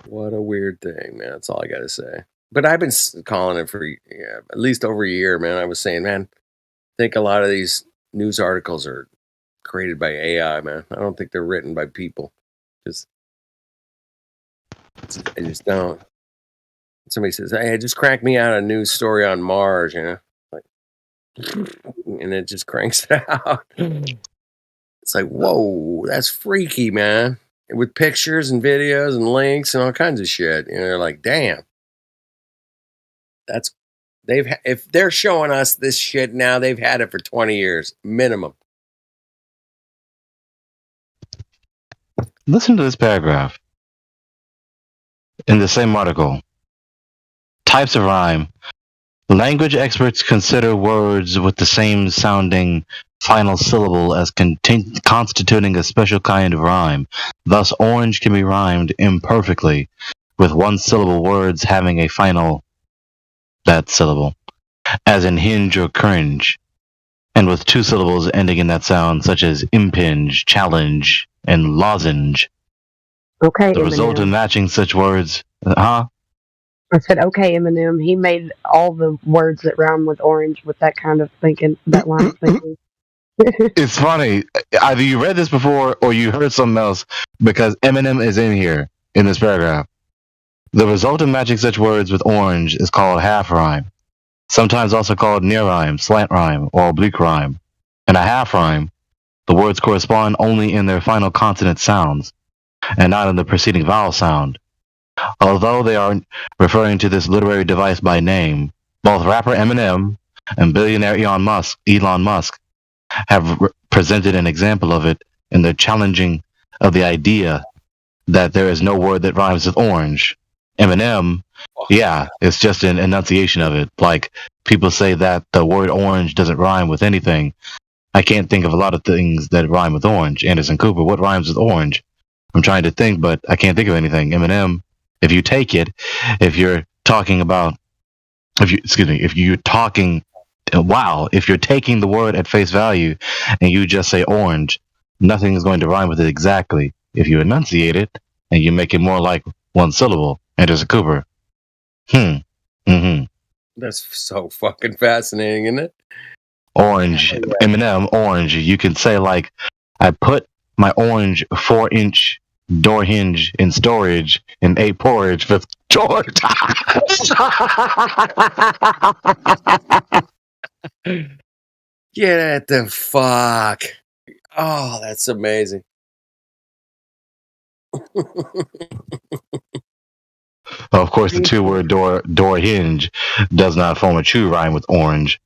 What a weird thing, man. That's all I got to say. But I've been calling it for at least over a year, man. I was saying, man, I think a lot of these news articles are created by AI, man. I don't think they're written by people. I just don't. Somebody says, "Hey, just crank me out a news story on Mars," like, and it just cranks it out. It's like, whoa, that's freaky, man. With pictures and videos and links and all kinds of shit. They're like, damn. If they're showing us this shit now, they've had it for 20 years minimum. Listen to this paragraph in the same article. Types of rhyme. Language experts consider words with the same sounding final syllable as constituting a special kind of rhyme. Thus, orange can be rhymed imperfectly, with one syllable words having a final that syllable, as in hinge or cringe, and with two syllables ending in that sound, such as impinge, challenge, and lozenge. Okay, The result in Eminem. matching such words, I said, okay, Eminem. He made all the words that rhyme with orange with that kind of thinking, that line of thinking. It's funny. Either you read this before or you heard something else, because Eminem is in here in this paragraph. The result of matching such words with orange is called half rhyme, sometimes also called near rhyme, slant rhyme, or oblique rhyme. In a half rhyme, the words correspond only in their final consonant sounds, and not in the preceding vowel sound. Although they are referring to this literary device by name, both rapper Eminem and billionaire Elon Musk have presented an example of it in their challenging of the idea that there is no word that rhymes with orange. Eminem, yeah, it's just an enunciation of it. Like, people say that the word orange doesn't rhyme with anything. I can't think of a lot of things that rhyme with orange. Anderson Cooper, what rhymes with orange? I'm trying to think, but I can't think of anything. Eminem, if you take it, if you're taking the word at face value and you just say orange, nothing is going to rhyme with it exactly. If you enunciate it and you make it more like one syllable, Anderson Cooper. That's so fucking fascinating, isn't it? Orange, Eminem, orange. You can say, like, I put my orange 4-inch door hinge in storage and ate porridge with George. Get the fuck. Oh, that's amazing. Of course, the two-word door hinge does not form a true rhyme with orange,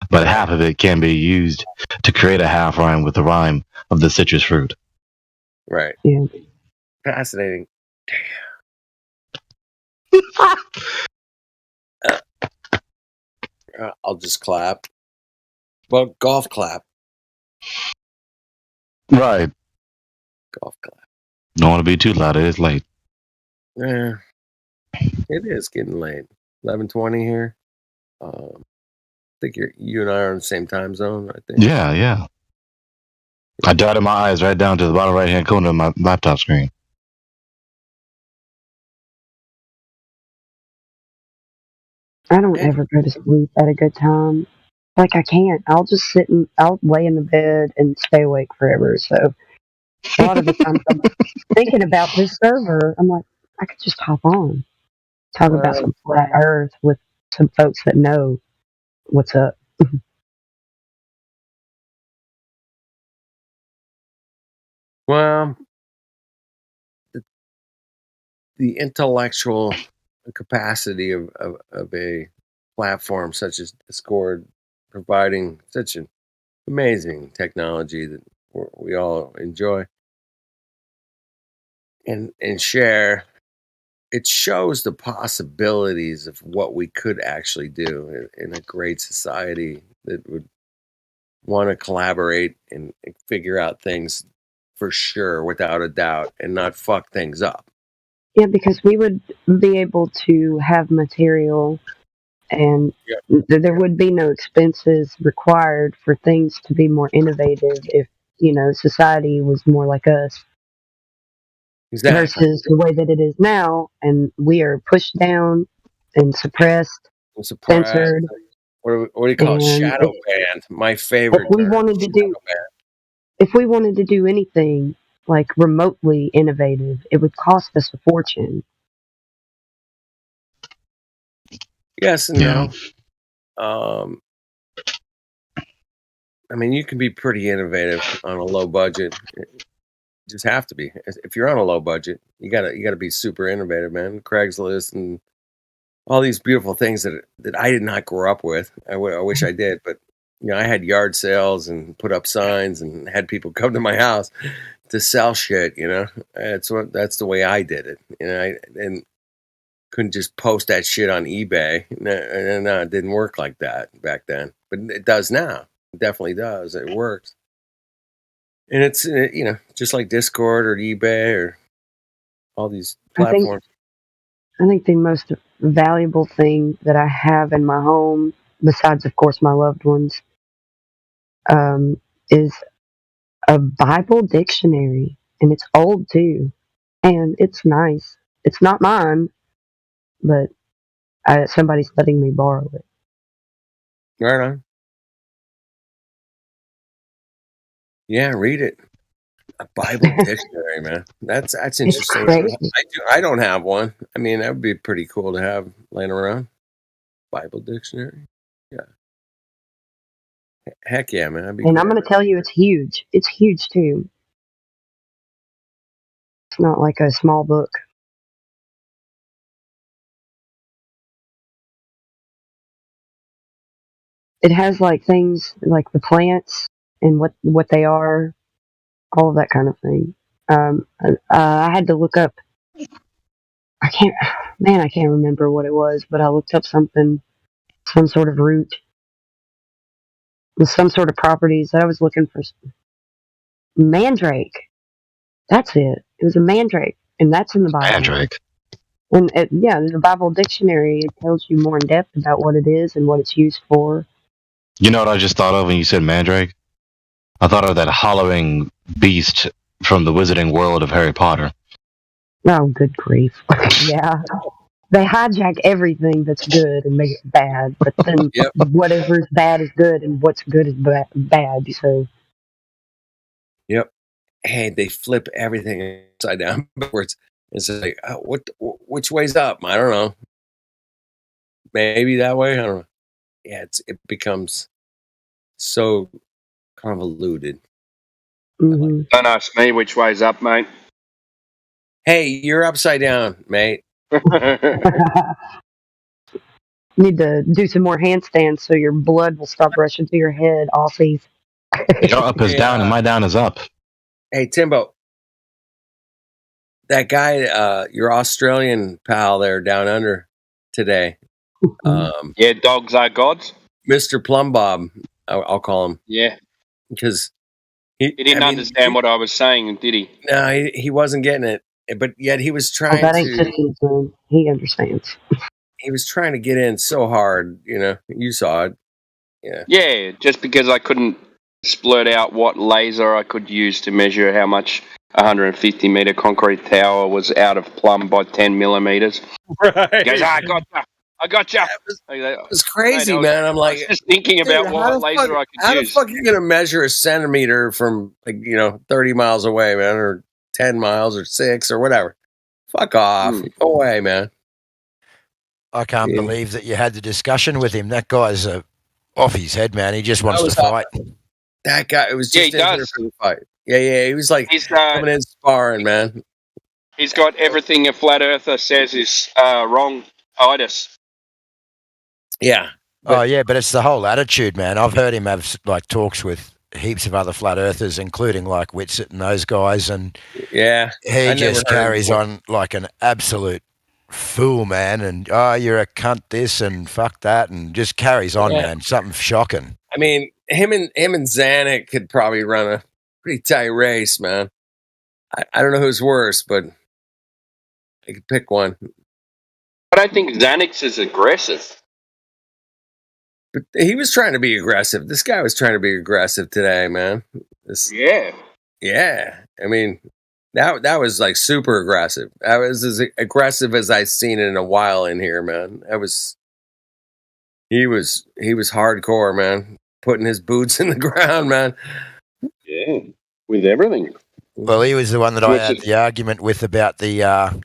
but half of it can be used to create a half rhyme with the rhyme of the citrus fruit. Right. Yeah. Fascinating. I'll just clap. Well, golf clap. Right. Golf clap. Don't want to be too loud. It is late. Yeah, it is getting late. 11:20 here. I think you and I are in the same time zone. I think. Yeah, yeah. I darted my eyes right down to the bottom right-hand corner of my laptop screen. I don't ever go to sleep at a good time. Like I can't. I'll just I'll lay in the bed and stay awake forever. So a lot of the times I'm thinking about this server. I'm like, I could just hop on, talk about some flat Earth with some folks that know what's up. Well, the intellectual capacity of a platform such as Discord providing such an amazing technology that we all enjoy and share, it shows the possibilities of what we could actually do in a great society that would want to collaborate and figure out things for sure, without a doubt, and not fuck things up. Yeah, because we would be able to have material and there would be no expenses required for things to be more innovative if, society was more like us. Exactly. Versus the way that it is now, and we are pushed down and suppressed, censored. What do you call it? And Shadow banned. My favorite if we term. wanted to do, if we wanted to do anything like remotely innovative, it would cost us a fortune. Yes and no. I mean, you can be pretty innovative on a low budget. You just have to be. If you're on a low budget, you gotta be super innovative, man. Craigslist and all these beautiful things that I did not grow up with. I wish I did, but I had yard sales and put up signs and had people come to my house to sell shit. That's the way I did it. And couldn't just post that shit on eBay. No, it didn't work like that back then, but it does now. It definitely does. It works. And it's, just like Discord or eBay or all these platforms. I think the most valuable thing that I have in my home, besides, of course, my loved ones, is a Bible dictionary. And it's old, too. And it's nice. It's not mine, but somebody's letting me borrow it. Right on. Yeah, read it. A Bible dictionary, man. That's interesting. I don't have one. I mean, that would be pretty cool to have laying around. Bible dictionary. Yeah. Heck yeah, man. And I'm going to tell you, it's huge. It's huge, too. It's not like a small book. It has like things like the plants and what they are, all of that kind of thing. I had to look up. I can't remember what it was, but I looked up some sort of root with some sort of properties that I was looking for. Mandrake. That's it. It was a mandrake, and that's in the Bible. Mandrake. And in the Bible dictionary, it tells you more in depth about what it is and what it's used for. You know what I just thought of when you said mandrake? I thought of that hollowing beast from the wizarding world of Harry Potter. Oh, good grief. Yeah. They hijack everything that's good and make it bad, but then whatever's bad is good and what's good is bad. So. Yep. Hey, they flip everything upside down backwards. It's like, which way's up? I don't know. Maybe that way. I don't know. Yeah, it becomes so convoluted. Mm-hmm. Don't ask me which way's up, mate. Hey, you're upside down, mate. Need to do some more handstands so your blood will stop rushing to your head, Aussies. Your up is down and my down is up. Hey, Timbo. That guy, your Australian pal there down under today. Yeah, dogs are gods. Mr. Plumb Bob, I'll call him. Yeah. Because he didn't understand what I was saying, did he? No, he wasn't getting it. But yet he was Oh, trying that ain't to. systems, man. He understands. He was trying to get in so hard. You saw it. Yeah. Yeah, just because I couldn't splurt out what laser I could use to measure how much a 150 meter concrete tower was out of plumb by 10 millimeters. Right. He goes, I gotcha. It was crazy, man. I'm like, I was just thinking about dude, what laser I could how use. the fuck are you gonna measure a centimeter from 30 miles away, man, or 10 miles or 6 or whatever? Fuck off. Go away, man. I can't believe that you had the discussion with him. That guy's off his head, man. He just wants to fight. That guy, it was just he does. For the fight. Yeah. He was like he's coming in sparring, man. He's got everything a flat earther says is wrong. Itis. Yeah. But it's the whole attitude, man. I've heard him have talks with heaps of other flat earthers, including like Whitsett and those guys, and he just carries on like an absolute fool, man. And you're a cunt, this and fuck that, and just carries on, man. Something shocking. I mean, him and Zanuck could probably run a pretty tight race, man. I don't know who's worse, but I could pick one. I don't think Xanax is aggressive. But he was trying to be aggressive. This guy was trying to be aggressive today, man. Yeah. I mean, that was like super aggressive. That was as aggressive as I've seen it in a while in here, man. He was hardcore, man. Putting his boots in the ground, man. Yeah, with everything. Well, he was the one that I had the argument with about the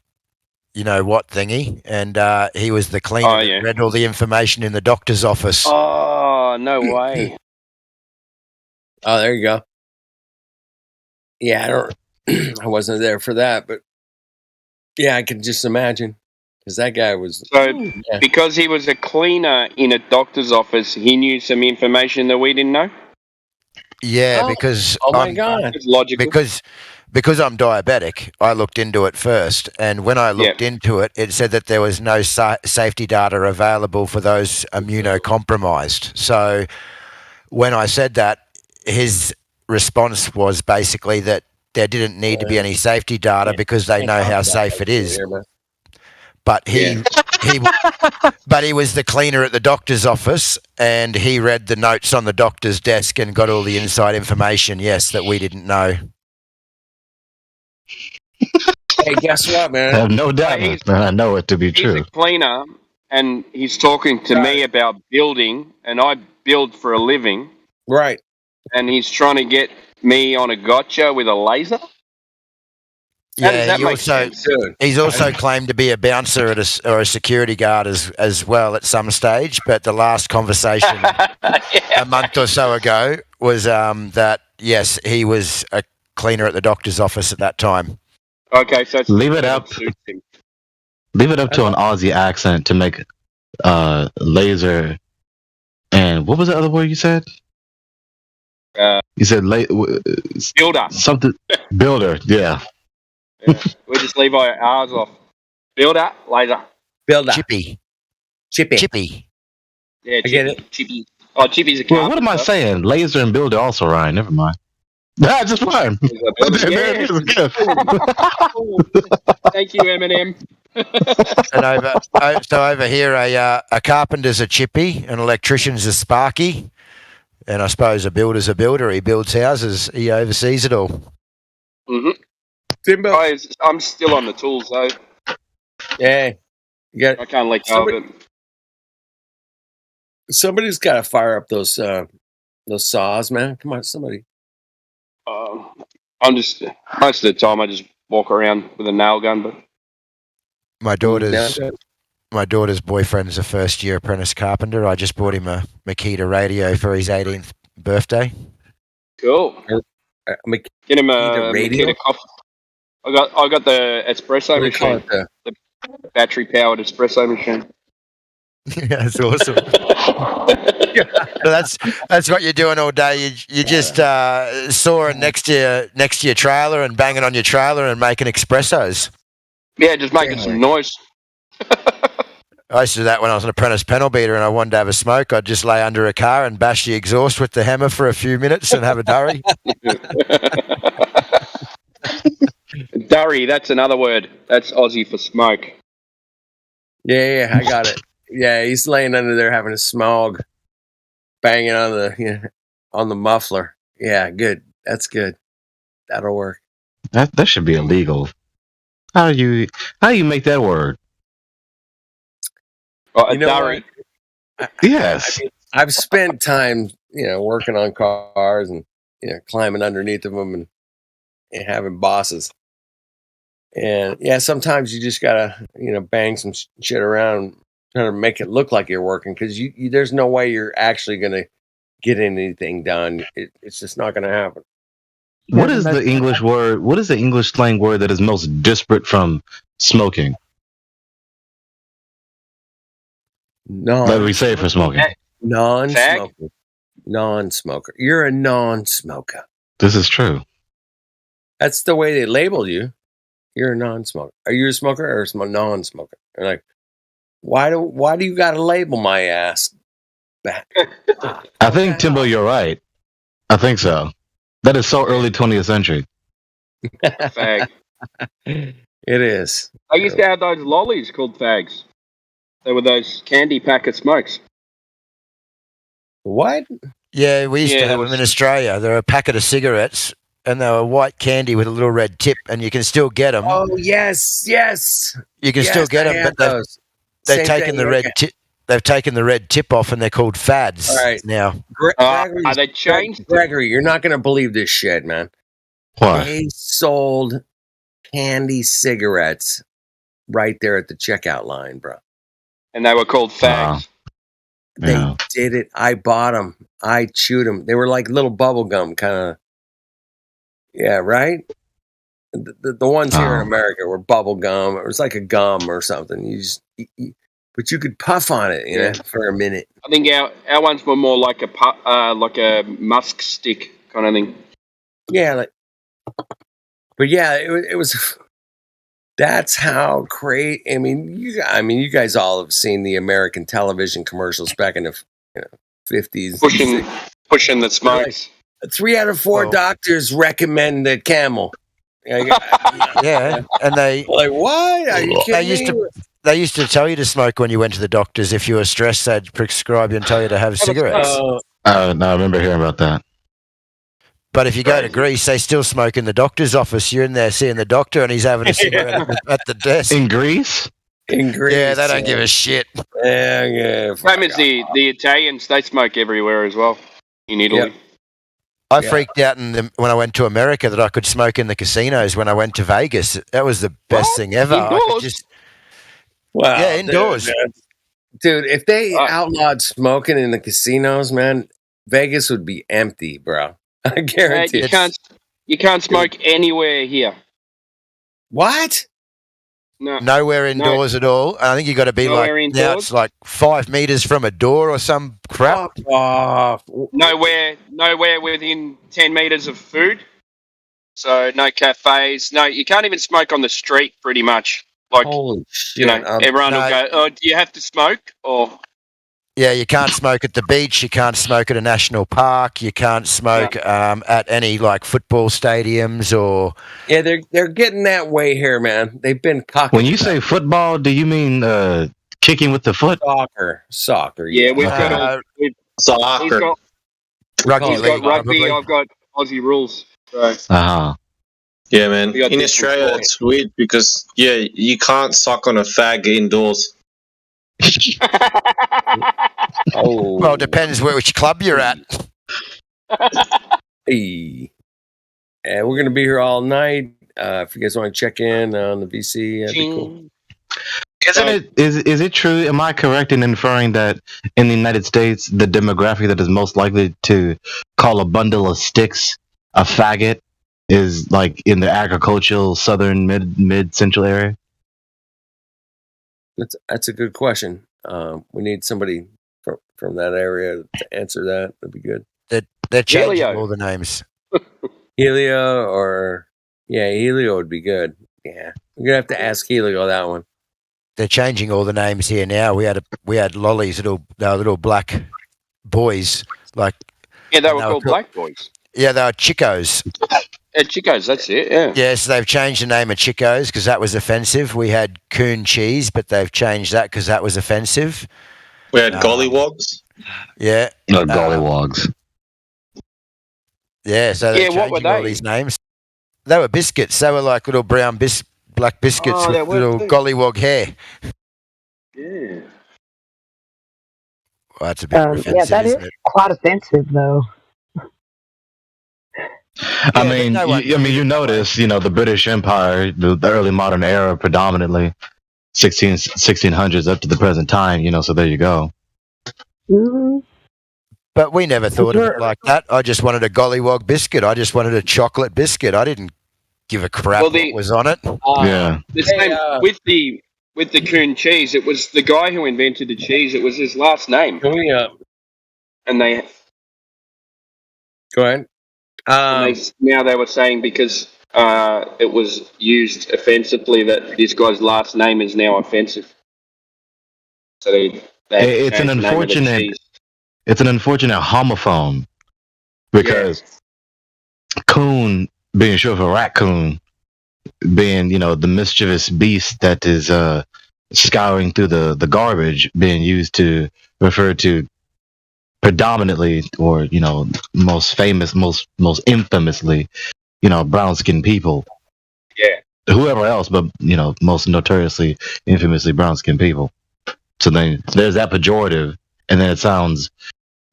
what thingy, and he was the cleaner that read all the information in the doctor's office. Oh, no way. Oh, there you go. Yeah, I wasn't there for that, but yeah, I could just imagine because that guy was. So, because he was a cleaner in a doctor's office, he knew some information that we didn't know. Yeah, because my God, it's logical. Because I'm diabetic, I looked into it first, and when I looked into it, it said that there was no safety data available for those immunocompromised. So when I said that, his response was basically that there didn't need to be any safety data because they know how safe it is. But he was the cleaner at the doctor's office, and he read the notes on the doctor's desk and got all the inside information, that we didn't know. Hey, guess what, man? I have no doubt. I know it to be true. He's a cleaner, and he's talking to me about building, and I build for a living. Right. And he's trying to get me on a gotcha with a laser? Yeah, he's also claimed to be a bouncer or a security guard as well at some stage. But the last conversation a month or so ago was that, yes, he was a cleaner at the doctor's office at that time. Okay, so leave it up to an Aussie accent to make laser. And what was the other word you said? You said builder. Something builder. Yeah. We just leave our R's off. Builder, laser. Builder. Chippy. Yeah, I get it. Chippy. Oh, Chippy's a Well, what am I saying? Laser and builder also rhyme. Never mind. That's just fine. There it is again. Thank you, Eminem. And over here, a carpenter's a chippy, an electrician's a sparky, and I suppose a builder's a builder. He builds houses. He oversees it all. Mm-hmm. Timber. I'm still on the tools, though. Yeah. I can't let go of it. Somebody's got to fire up those saws, man. Come on, somebody. Most of the time I just walk around with a nail gun, but my daughter's boyfriend's a first-year apprentice carpenter. I just bought him a Makita radio for his 18th birthday. Cool. Get him a radio? Makita coffee. I got the espresso machine, the battery-powered espresso machine. That's awesome. That's what you're doing all day. You just sawing next to your trailer and banging on your trailer and making espressos. Yeah, just making some noise. I used to do that when I was an apprentice panel beater and I wanted to have a smoke. I'd just lay under a car and bash the exhaust with the hammer for a few minutes and have a durry. Durry, that's another word. That's Aussie for smoke. Yeah, I got it. Yeah, he's laying under there having a smog, banging on the muffler. Yeah, good. That's good. That'll work. That should be illegal. How do you make that word? Oh, You know durry. Yes. I've spent time, working on cars and climbing underneath of them and having bosses. And yeah, sometimes you just gotta bang some shit around, trying to make it look like you're working, because you there's no way you're actually gonna get anything done. It's just not gonna happen. What is the English word? What is the English slang word that is most disparate from smoking? That we say for smoking. Non-smoker. Non-smoker. You're a non-smoker. This is true. That's the way they labeled you. You're a non-smoker. Are you a smoker or a non-smoker? They're like, why do you got to label my ass back? I think, Timbo, you're right. I think so. That is so early 20th century. Fag. It is. I used to have those lollies called fags. They were those candy packet smokes. What? Yeah, we used to have them in Australia. They're a packet of cigarettes, and they were white candy with a little red tip, and you can still get them. Oh yes. You can still get them, but they've taken the red tip. They've taken the red tip off, and they're called fads now. They changed. Gregory, you're not going to believe this shit, man. What? They sold candy cigarettes right there at the checkout line, bro. And they were called fags. They did it. I bought them. I chewed them. They were like little bubble gum kind of. Yeah, right? The ones here in America were bubble gum. It was like a gum or something. But you could puff on it, for a minute. I think our ones were more like a musk stick kind of thing. Yeah, but yeah, it was. That's how great. I mean, you guys all have seen the American television commercials back in the 50s. Pushing the smokes. Like, 3 out of 4 doctors recommend the Camel. Yeah, and they like, what? Are you kidding me? They used to tell you to smoke when you went to the doctors. If you were stressed, they'd prescribe you and tell you to have cigarettes. No, I remember hearing about that. But if you go to Greece, they still smoke in the doctor's office. You're in there seeing the doctor, and he's having a cigarette at the desk. In Greece? In Greece. Yeah, they don't give a shit. Yeah. Same as the Italians, they smoke everywhere as well in Italy. Yep. I freaked out when I went to America that I could smoke in the casinos when I went to Vegas. That was the best thing ever. Indoors? Wow. Yeah, indoors. Dude, if they outlawed smoking in the casinos, man, Vegas would be empty, bro. I guarantee you can't smoke anywhere here. What? No. Nowhere indoors at all. I think you got to be now it's like 5 meters from a door or some crap. Nowhere within 10 meters of food. So no cafes. No, you can't even smoke on the street. Pretty much. Like, holy shit! Everyone will go. Oh, do you have to smoke? Or yeah, you can't smoke at the beach. You can't smoke at a national park. You can't smoke at any like football stadiums or. Yeah, they're getting that way here, man. They've been cocking. When you say football, do you mean kicking with the foot? Soccer. Yeah, we've got soccer. Rugby league. Rugby. I've got Aussie rules. So. Yeah, man. In Australia, it's weird because you can't suck on a fag indoors. Well, it depends which club you're at. Hey. And we're gonna be here all night. If you guys want to check in on the VC, that'd be cool. Is it true? Am I correct in inferring that in the United States, the demographic that is most likely to call a bundle of sticks a faggot is like in the agricultural southern mid central area? That's a good question. We need somebody from that area to answer that. That'd be good. They're changing all the names. Helio Helio would be good. Yeah, we're gonna have to ask Helio that one. they're changing all the names here now. We had lollies, little black boys, like Yeah, they and were called black boys. Yeah, they were chicos. Chicos, that's it. Yeah. Yeah, so they've changed the name of chicos because that was offensive. We had coon cheese, but they've changed that because that was offensive. We had gollywogs. Yeah, No, gollywogs. Yeah, so they're Yeah, what were changing all they? these names. They were biscuits. They were like little brown black biscuits Oh, they with were little too. gollywog hair. Yeah. Well, that's a bit offensive, yeah, that is isn't it? quite offensive, though. I mean, you notice, the British Empire, the early modern era, predominantly 1600s up to the present time. So there you go. Mm-hmm. But we never thought of it like that. I just wanted a gollywog biscuit. I just wanted a chocolate biscuit. I didn't give a crap what was on it. Yeah. The same with the coon cheese. It was the guy who invented the cheese. It was his last name. And they Go ahead. now they were saying because it was used offensively that this guy's last name is now offensive. So they It's an unfortunate homophone because coon being short for raccoon, being the mischievous beast that is scouring through the garbage, being used to refer to predominantly or most infamously brown skinned people. Yeah. Whoever else, but most notoriously, infamously brown skinned people. So then there's that pejorative, and then it sounds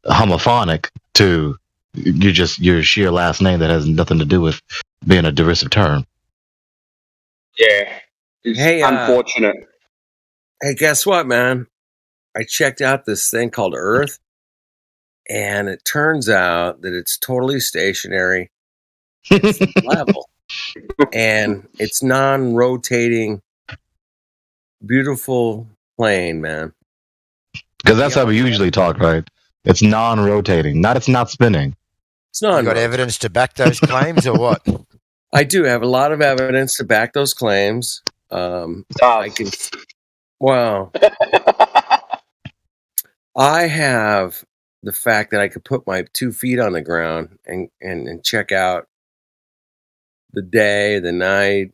homophonic to your sheer last name that has nothing to do with being a derisive term. Yeah. It's unfortunate. Hey, guess what, man? I checked out this thing called Earth, and it turns out that it's totally stationary. It's level. And it's non-rotating, beautiful plane, man. Because that's how we usually talk, right? It's non-rotating. It's not spinning. It's not. You got evidence to back those claims or what? I do have a lot of evidence to back those claims. I can. Well, I have the fact that I could put my 2 feet on the ground and check out the day, the night,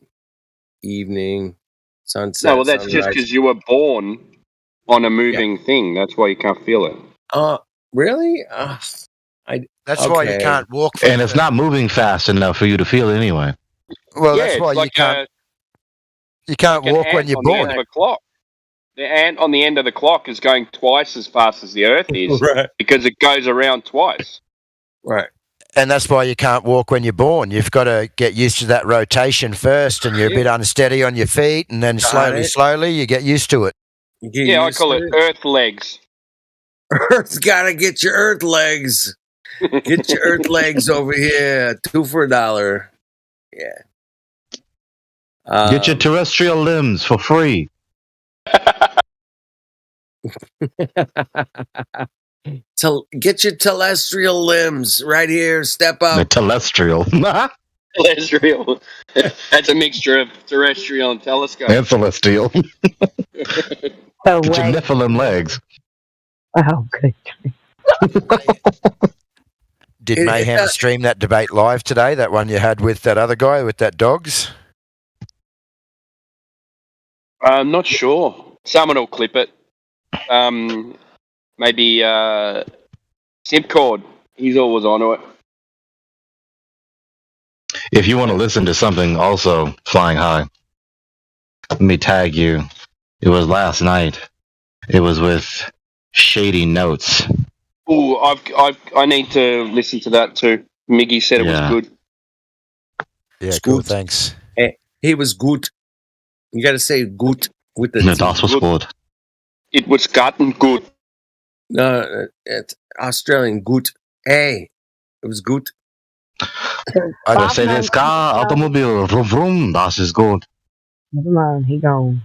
evening, sunset. No, well, that's just because you were born on a moving thing. That's why you can't feel it. Really? That's why you can't walk. And it's not moving fast enough for you to feel it anyway. Well, that's why you can't. You can't walk when you're born. The ant on the end of the clock is going twice as fast as the Earth is, right? Because it goes around twice. Right. And that's why you can't walk when you're born. You've got to get used to that rotation first, and you're a bit unsteady on your feet, and then slowly you get used to it. Yeah, I call it Earth legs. Earth's gotta get your Earth legs. Get your Earth legs over here. 2 for $1. Yeah. Get your terrestrial limbs for free. Get your telestial limbs right here. Step up. The telestial. Terrestrial. That's a mixture of terrestrial and telescope. And celestial. Get your Nephilim legs. Oh, good. Did Mayhem stream that debate live today? That one you had with that other guy with that dogs? I'm not sure. Someone will clip it. Maybe Simpcord. He's always onto it. If you want to listen to something also flying high, let me tag you. It was last night. It was with Shady Notes. Oh, I need to listen to that too. Miggy said it was good. Yeah, cool. Thanks. He was good. You got to say good with the. Das was good. It was gotten good. No, it's Australian good. Hey, it was good. Mercedes car, automobile, vroom vroom. Das is good. Never mind, he gone.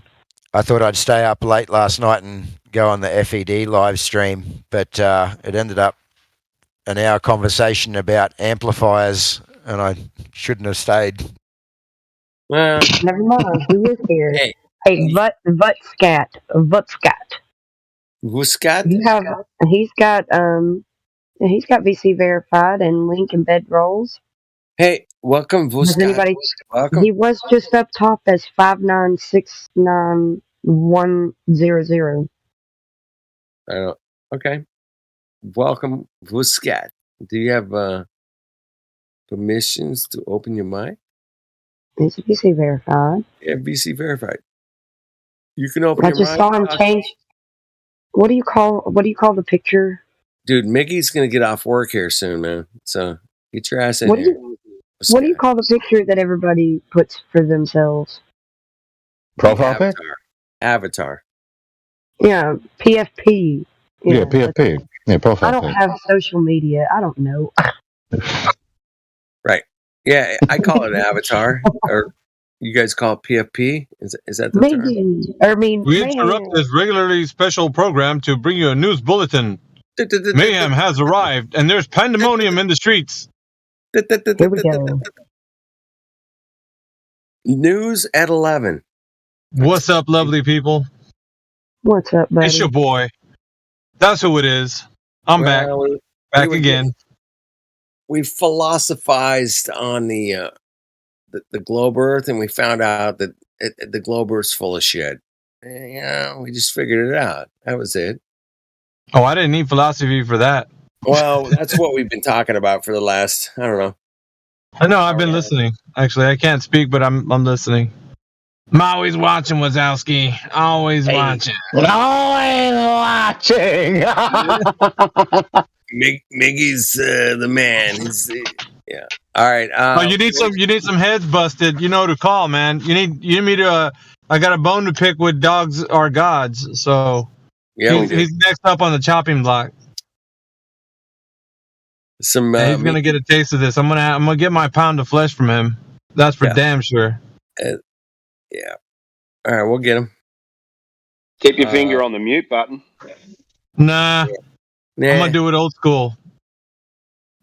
I thought I'd stay up late last night and go on the FED live stream, but it ended up an hour conversation about amplifiers, and I shouldn't have stayed. Well, never mind. He was here. Hey, Hey, Vutscat. Wuscat? He's got VC verified and link and bedrolls. Hey, welcome, Has Wuscat. anybody? Welcome. He was just up top as 5969100. I don't. Okay. Welcome, Wuscat. Do you have permissions to open your mic? He's VC verified. Yeah, VC verified. You can open I your just mic. saw him change. What do you call the picture? Dude, Mickey's gonna get off work here soon, man. So get your ass in What do here. what do you call the picture that everybody puts for themselves? Profile pic? Avatar. Yeah, PFP. Yeah, PFP. Yeah, I profile don't pic. have social media. I don't know. Right. Yeah, I call it an avatar. Or you guys call it PFP? Is that the term? We interrupt this regularly special program to bring you a news bulletin. Mayhem has arrived, and there's pandemonium in the streets. Here we go. News at 11. What's up, lovely people? What's up, buddy? It's your boy. That's who it is. I'm back again. We philosophized on the globe Earth, and we found out that the globe Earth's full of shit. Yeah, we just figured it out. That was it. Oh, I didn't need philosophy for that. Well, that's what we've been talking about for the last, I don't know. I know, I've been listening. Actually, I can't speak, but I'm listening. I'm always watching, Wazowski. Always watching. Always watching. Miggy's the man. He's yeah. All right. You need some heads busted. You know to call, man. You need me to. I got a bone to pick with dogs or gods. So yeah, he's next up on the chopping block. He's gonna get a taste of this. I'm gonna get my pound of flesh from him. That's for damn sure. Yeah. All right, we'll get him. Keep your finger on the mute button. Nah. I'm gonna do it old school.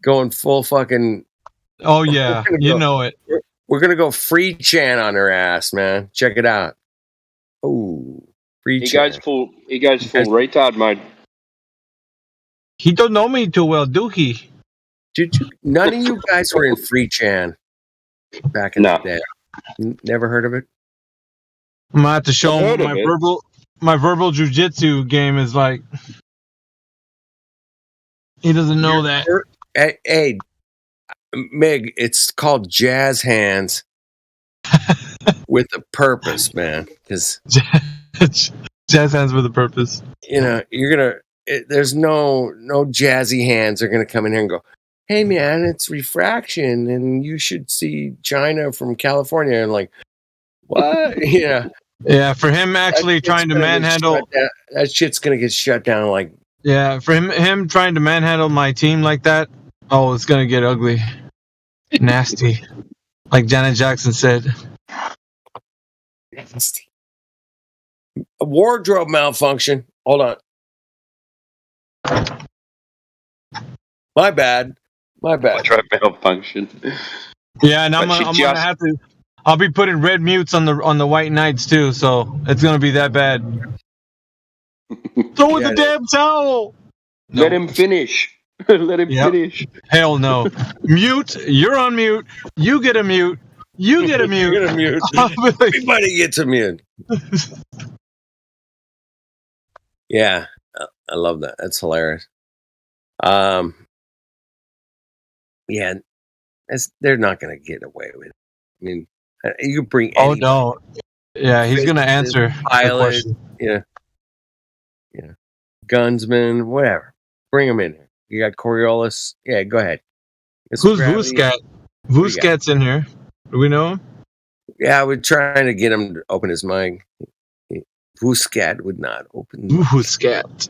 Going full fucking. Oh yeah, you know it. We're gonna go free chan on her ass, man. Check it out. Oh, free He chan. goes full retard mode. He don't know me too well, do he? None of you guys were in free chan back in the day. Never heard of it? I'm gonna have to show him my verbal jujitsu game is like. He doesn't know that. Hey, Meg, it's called jazz hands with a purpose, man. Because jazz hands with a purpose. You know, there's no jazzy hands are gonna come in here and go, hey man, it's refraction and you should see China from California, and like, what? Yeah, for him actually trying to manhandle that shit's gonna get shut down. Like, yeah, for him trying to manhandle my team like that, oh, it's gonna get ugly, nasty, like Janet Jackson said. Nasty. A wardrobe malfunction. Hold on. My bad. Wardrobe malfunction. Yeah, and I'm gonna have to. I'll be putting red mutes on the white knights too, so it's gonna be that bad. Throw with the damn towel. Let him finish. Let him finish. Hell no. Mute. You're on mute. You get a mute. You get a mute. You get a mute. Everybody gets a mute. Yeah, I love that. That's hilarious. Yeah, they're not gonna get away with it. I mean, you bring. Oh no. Yeah, he's gonna answer the pilot. question. Yeah. Gunsman, whatever. Bring them in here. You got Coriolis. Yeah, go ahead. Who's Vuscat? Vuscat's in here. Do we know him? Yeah, we're trying to get him to open his mic. Vuscat would not open. Vuscat.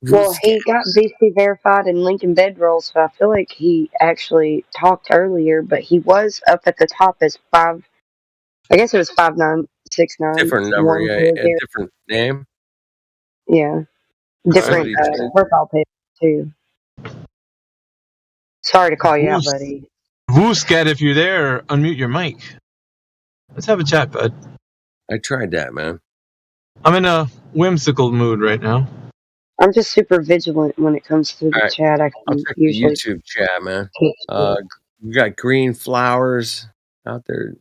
Well, he got VC verified and Lincoln bedroll, so I feel like he actually talked earlier, but he was up at the top as 5. I guess it was 5969. Different number, yeah, a different name. Yeah, different profile picture too. Sorry to call you out, buddy. Vuscat, if you're there, unmute your mic. Let's have a chat, bud. I tried that, man. I'm in a whimsical mood right now. I'm just super vigilant when it comes to the All right. chat. I I'll can check the usually YouTube chat, man. can't see. We got green flowers out there.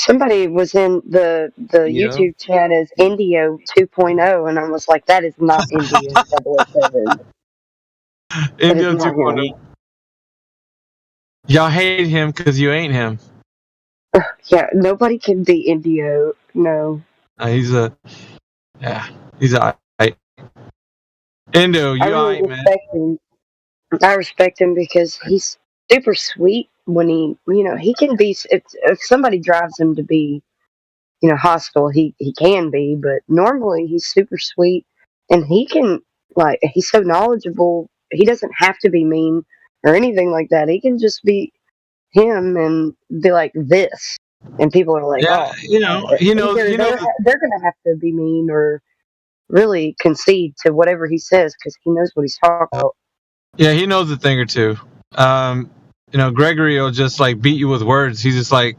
Somebody was in the You know? YouTube chat as Indio 2.0, and I was like, that is not Indio 007. That is Indio not 2.0. him. Y'all hate him because you ain't him. Yeah, nobody can be Indio. No. He's a Indo, I you really alright, man. respect him. I respect him because he's super sweet when he can be, if somebody drives him to be, hostile, he can be, but normally he's super sweet and he can, he's so knowledgeable. He doesn't have to be mean or anything like that. He can just be him and be like this. And people are like, Yeah, oh, he knows. either He knows. they're going to have to be mean or really concede to whatever he says because he knows what he's talking about. Yeah, he knows a thing or two. Gregory will just like beat you with words. He's just like,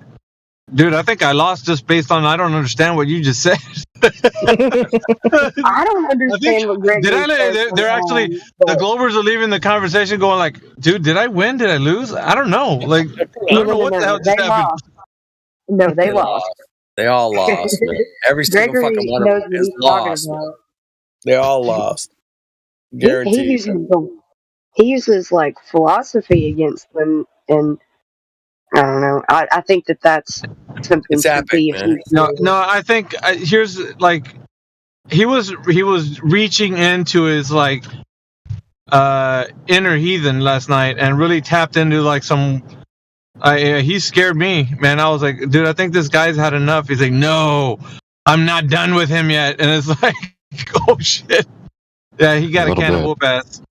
dude, I think I lost just based on I don't understand what you just said. I don't understand what Gregory says. They're actually the Glovers are leaving the conversation going like, dude, did I win? Did I lose? I don't know. Like, I don't know what the hell just They happened. lost. No, they lost. They all lost, man. Every single Gregory fucking one of knows them what is he's talking lost. about. They all lost. He Guaranteed. uses like philosophy against them, and I don't know. I think that's something It's to epic, be man. No, I think here's like he was reaching into his like inner heathen last night and really tapped into like some. He scared me, man. I was like, dude, I think this guy's had enough. He's like, no, I'm not done with him yet. And it's like, oh shit. Yeah, he got a can of whoop ass.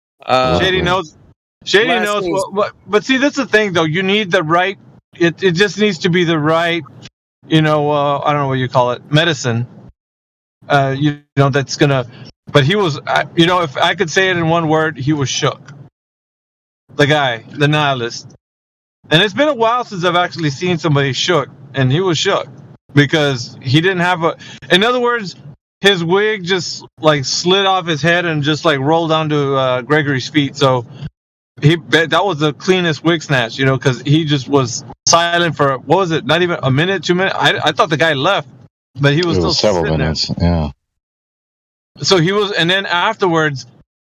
Shady knows. Shady knows what. But see, that's the thing, though. You need the right. It just needs to be the right. I don't know what you call it. Medicine. That's gonna. But he was. If I could say it in one word, he was shook. The guy, the nihilist. And it's been a while since I've actually seen somebody shook, and he was shook because he didn't have a. In other words, his wig just like slid off his head and just like rolled onto Gregory's feet. So that was the cleanest wig snatch, because he just was silent for what was it? Not even a minute, 2 minutes. I thought the guy left, but he was still several sitting minutes. there. Yeah. So he was, and then afterwards,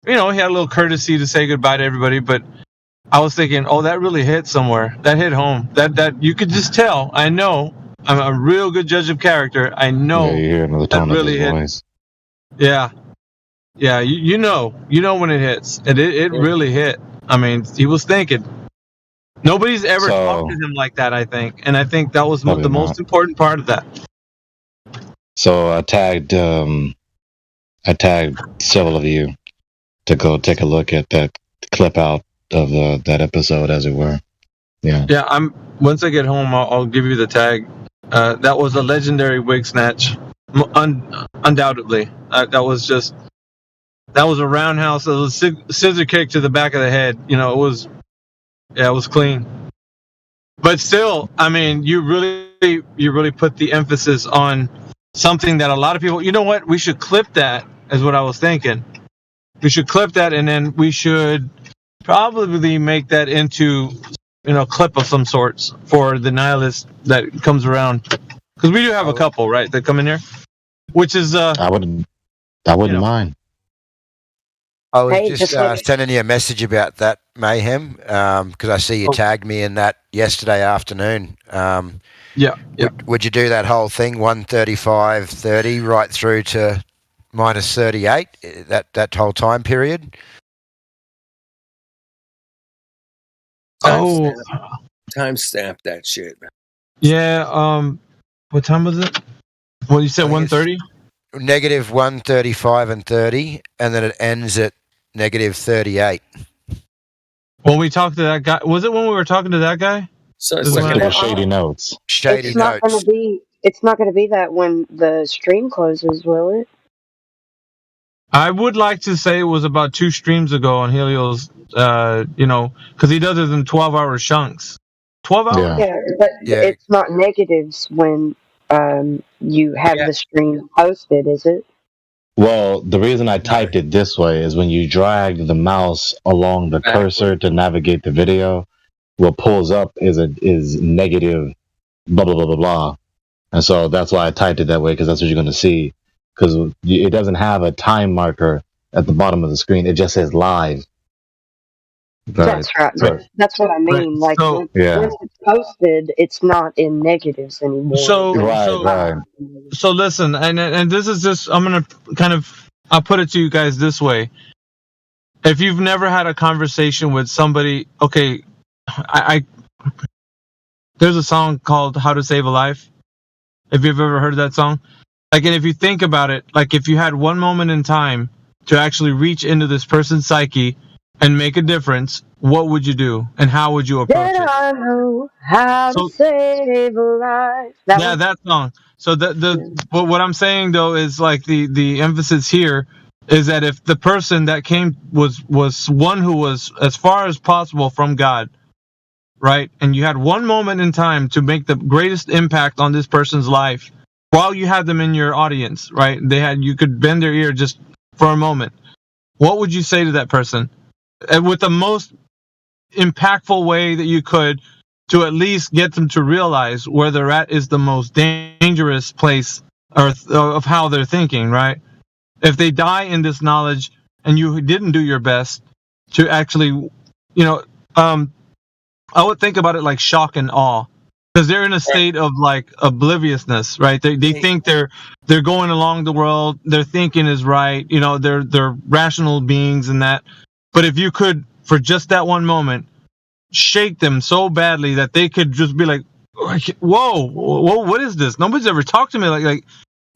he had a little courtesy to say goodbye to everybody, but. I was thinking, oh, that really hit somewhere. That hit home. That you could just tell. I know. I'm a real good judge of character. I know. Yeah, you hear another that tone really of his hit. voice. Yeah. Yeah, you know when it hits. And it really hit. I mean, he was thinking. Nobody's ever talked to him like that, I think. And I think that was the most important part of that. So I tagged several of you to go take a look at that clip out of that episode, as it were. Yeah. Yeah, once I get home, I'll give you the tag. That was a legendary wig snatch, undoubtedly. That was a roundhouse. It was a scissor kick to the back of the head. It was clean. But still, I mean, you really put the emphasis on something that a lot of people. You know what? We should clip that. Is what I was thinking. We should clip that, and then we should probably make that into clip of some sorts for the nihilist that comes around, because we do have a couple, right, that come in here, which is I wouldn't mind. I was just sending you a message about that, Mayhem, because I see you tagged me in that yesterday afternoon. Yeah. Would you do that whole thing, 135.30 right through to minus 38, that whole time period? Timestamp that shit. Yeah. What time was it? Well, you said 1:30. Negative 135 and 30, and then it ends at negative 38. When we talked to that guy, was it when we were talking to that guy? So it's like shady notes. Shady notes. It's not going to be that when the stream closes, will it? I would like to say it was about 2 streams ago on Helio's, because he does it in 12-hour chunks. 12 hours? Yeah, but it's not negatives when you have the screen posted, is it? Well, the reason I typed it this way is when you drag the mouse along the cursor to navigate the video, what pulls up is negative blah blah blah blah blah, and so that's why I typed it that way, because that's what you're going to see. Because it doesn't have a time marker at the bottom of the screen; it just says live. That's right. So, That's what I mean. Like So once it's posted, it's not in negatives anymore. So listen, and this is just, I'm gonna I'll put it to you guys this way. If you've never had a conversation with somebody, okay, I there's a song called "How to Save a Life." If you've ever heard that song, like, and if you think about it, like, if you had one moment in time to actually reach into this person's psyche and make a difference, what would you do, and how would you approach Then it? I know how to save a life. That song. So what I'm saying though is, like, the emphasis here is that if the person that came was one who was as far as possible from God, right, and you had one moment in time to make the greatest impact on this person's life while you had them in your audience, right? You could bend their ear just for a moment. What would you say to that person, and with the most impactful way that you could, to at least get them to realize where they're at is the most dangerous place of how they're thinking, right? If they die in this knowledge and you didn't do your best to actually, I would think about it like shock and awe, because they're in a state of, like, obliviousness, right? They think they're going along the world, their thinking is right, they're rational beings and that. But if you could, for just that one moment, shake them so badly that they could just be like, whoa, what is this? Nobody's ever talked to me like.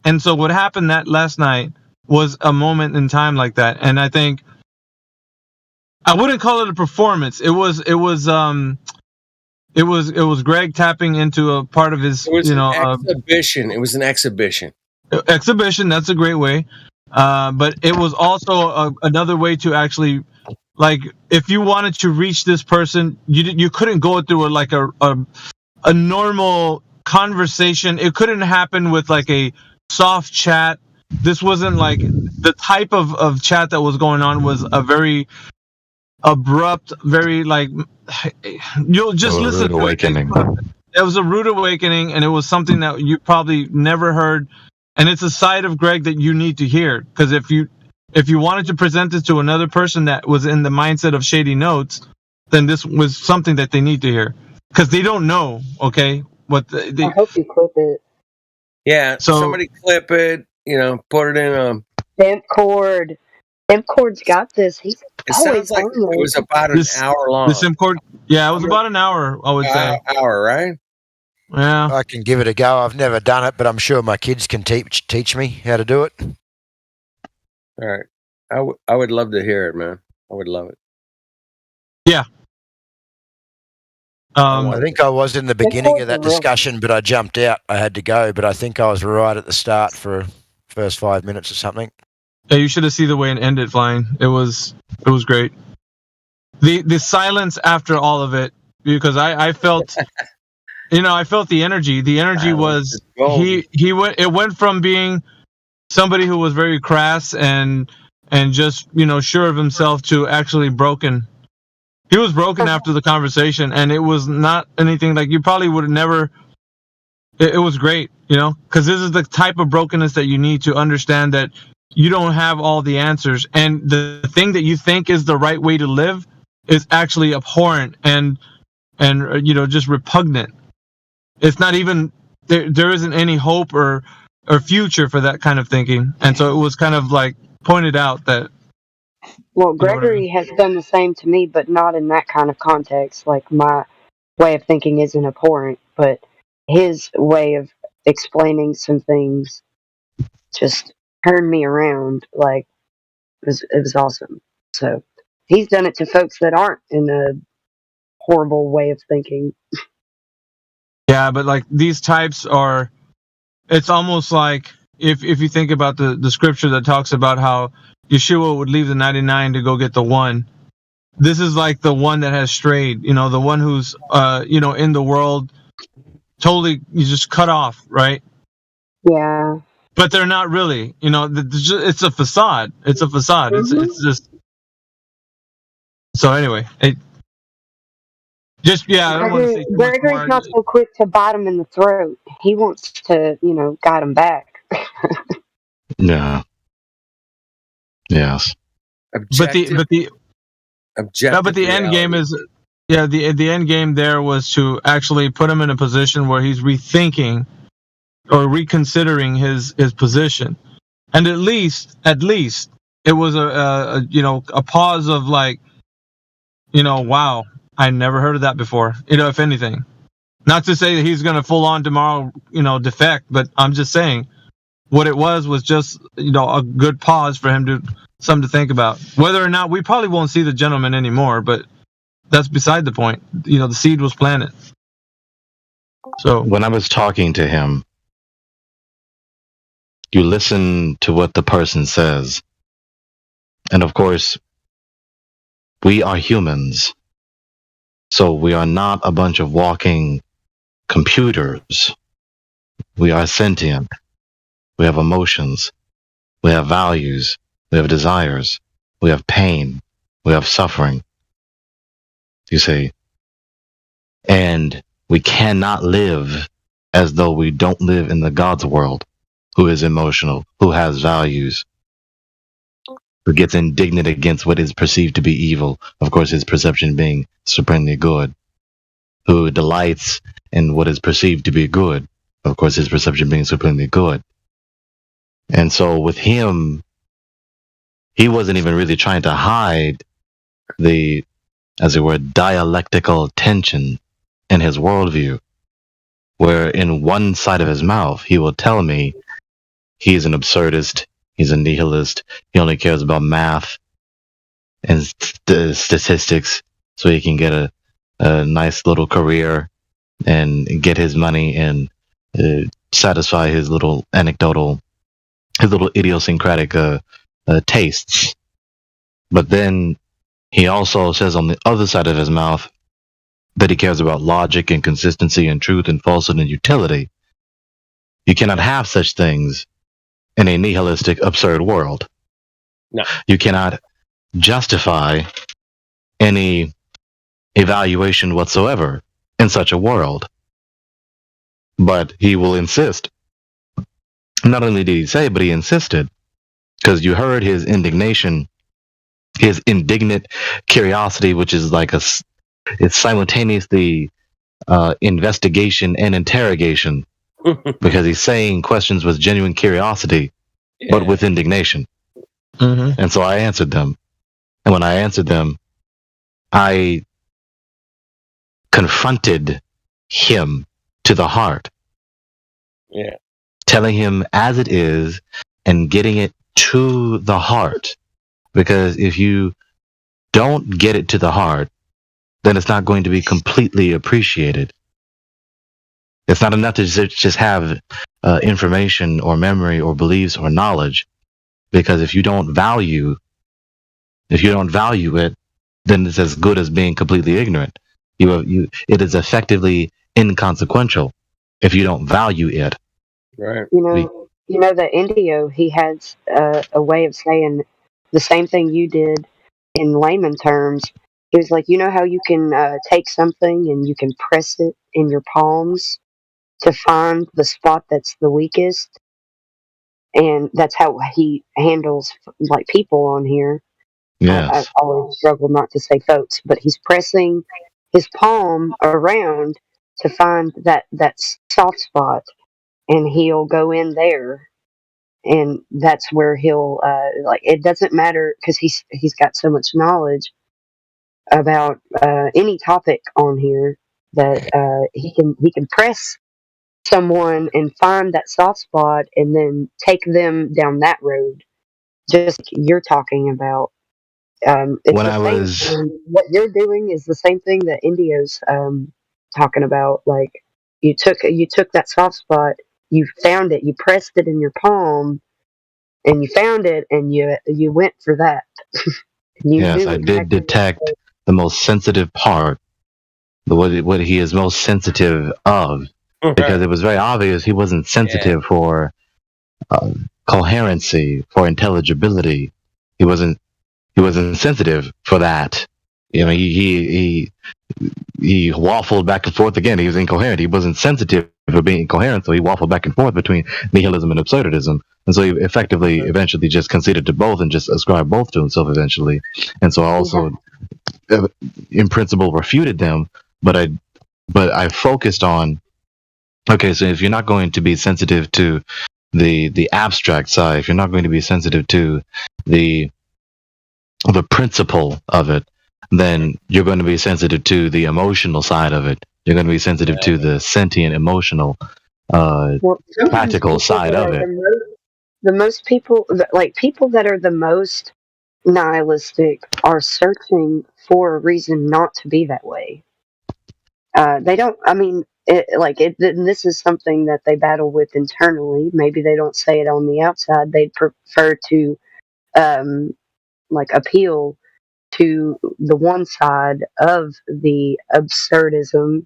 And so what happened that last night was a moment in time like that. And I think I wouldn't call it a performance. It was Greg tapping into a part of his, exhibition. It was an exhibition. Exhibition, that's a great way. But it was also another way to actually, like, if you wanted to reach this person, you couldn't go through a normal conversation. It couldn't happen with, like, a soft chat. This wasn't like the type of chat that was going on. Was a very abrupt, very, like, you'll just listen to awakening. It was a rude awakening, and it was something that you probably never heard, and it's a side of Greg that you need to hear, because if you wanted to present this to another person that was in the mindset of shady notes, then this was something that they need to hear, because they don't know, okay, what I hope you clip it. Yeah, So- somebody clip it, put it in a... Impcord. Impcord's got this. He's It always sounds like on it was about an hour long. The SimCord, yeah, it was about an hour, I would say. Hour, right? Yeah. I can give it a go. I've never done it, but I'm sure my kids can teach me how to do it. All right. I would love to hear it, man. I would love it. Yeah. I think I was in the beginning of that discussion, but I jumped out. I had to go, but I think I was right at the start for first 5 minutes or something. Yeah, you should have seen the way it ended, Flying. It was great. The silence after all of it, because I felt, I felt the energy. The energy was it went from being somebody who was very crass and just, sure of himself, to actually broken. He was broken after the conversation, and it was not anything like you probably would have never. It was great, because this is the type of brokenness that you need to understand that you don't have all the answers, and the thing that you think is the right way to live is actually abhorrent and just repugnant. It's not even there isn't any hope or future for that kind of thinking, and so it was kind of like pointed out that. Well, Gregory has done the same to me, but not in that kind of context. Like, my way of thinking isn't abhorrent, but his way of explaining some things just turned me around. Like, it was awesome. So he's done it to folks that aren't in a horrible way of thinking. Yeah, but like these types are, it's almost like if you think about the scripture that talks about how Yeshua would leave the 99 to go get the one. This is like the one that has strayed, the one who's in the world totally just cut off, right? Yeah. but they're not really. You know, it's a facade. It's a facade. It's just. So anyway, I don't want to say too much Gregory's more. not so quick to bite him in the throat. He wants to, guide him back. Yeah. Yes. But the end game is the end game there was to actually put him in a position where he's rethinking or reconsidering his position, and at least it was a pause of like, wow, I never heard of that before. If anything, not to say that he's going to full on tomorrow defect, but I'm just saying what it was just a good pause for him to something to think about. Whether or not we probably won't see the gentleman anymore, but that's beside the point. The seed was planted. So when I was talking to him, you listen to what the person says. And of course, we are humans. So we are not a bunch of walking computers. We are sentient. We have emotions. We have values. We have desires. We have pain. We have suffering. You see? And we cannot live as though we don't live in the God's world, who is emotional, who has values, who gets indignant against what is perceived to be evil, of course his perception being supremely good, who delights in what is perceived to be good, of course his perception being supremely good. And so with him, he wasn't even really trying to hide the, as it were, dialectical tension in his worldview, where in one side of his mouth he will tell me he's an absurdist, he's a nihilist, he only cares about math and statistics so he can get a nice little career and get his money and satisfy his little idiosyncratic tastes. But then he also says on the other side of his mouth that he cares about logic and consistency and truth and falsehood and utility. You cannot have such things in a nihilistic, absurd world. No. You cannot justify any evaluation whatsoever in such a world. But he will insist. Not only did he say, but he insisted, because you heard his indignation, his indignant curiosity, which is like it's simultaneously investigation and interrogation, because he's saying questions with genuine curiosity, but with indignation. Mm-hmm. And so I answered them. And when I answered them, I confronted him to the heart. Yeah. Telling him as it is and getting it to the heart. Because if you don't get it to the heart, then it's not going to be completely appreciated. It's not enough to just have information or memory or beliefs or knowledge. Because if you don't value it, then it's as good as being completely ignorant. It is effectively inconsequential if you don't value it. Right. You know that Indio, he has a way of saying the same thing you did in layman terms. He was like, how you can take something and you can press it in your palms to find the spot that's the weakest, and that's how he handles like people on here. Yes. I've always struggled not to say folks, but he's pressing his palm around to find that soft spot, and he'll go in there, and that's where he'll it doesn't matter because he's got so much knowledge about any topic on here that he can press someone and find that soft spot and then take them down that road, just like you're talking about. It's When the I same was thing. What you're doing is the same thing that Indio's talking about. Like you took that soft spot, you found it, you pressed it in your palm, and you found it, and you went for that. Yes, I did detect the most sensitive part, what he is most sensitive of, because it was very obvious he wasn't sensitive for coherency, for intelligibility. He wasn't sensitive for that. You know, he waffled back and forth again. He was incoherent. He wasn't sensitive for being incoherent, so he waffled back and forth between nihilism and absurdism. And so he effectively, eventually, just conceded to both and just ascribed both to himself eventually. And so I also, in principle, refuted them, but I focused on, okay, so if you're not going to be sensitive to the abstract side, if you're not going to be sensitive to the principle of it, then you're going to be sensitive to the emotional side of it. You're going to be sensitive to the sentient, emotional, practical side of it. The most people, like people that are the most nihilistic, are searching for a reason not to be that way. They don't. I mean, this is something that they battle with internally. Maybe they don't say it on the outside. They'd prefer to, appeal to the one side of the absurdism,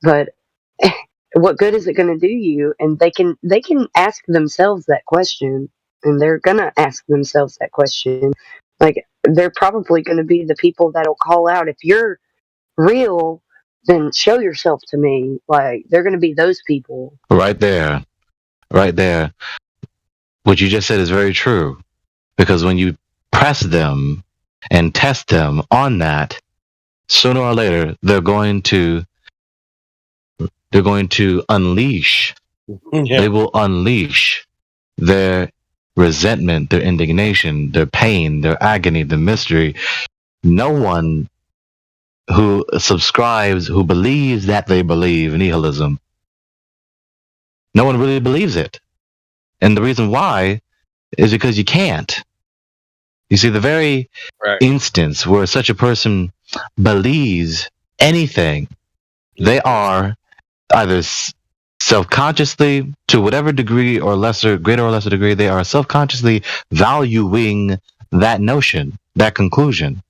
but what good is it going to do you? And they can ask themselves that question, and they're going to ask themselves that question. Like, they're probably going to be the people that'll call out, if you're real, then show yourself to me. Like, they're going to be those people. Right there. What you just said is very true, because when you press them and test them on that, sooner or later they're going to unleash. They will unleash their resentment, their indignation, their pain, their agony, the mystery. No one who subscribes, who believes that they believe in nihilism, no one really believes it. And the reason why is because you can't. You see, the very instance where such a person believes anything, they are either self-consciously, to whatever degree or greater or lesser degree, they are self-consciously valuing that notion, that conclusion.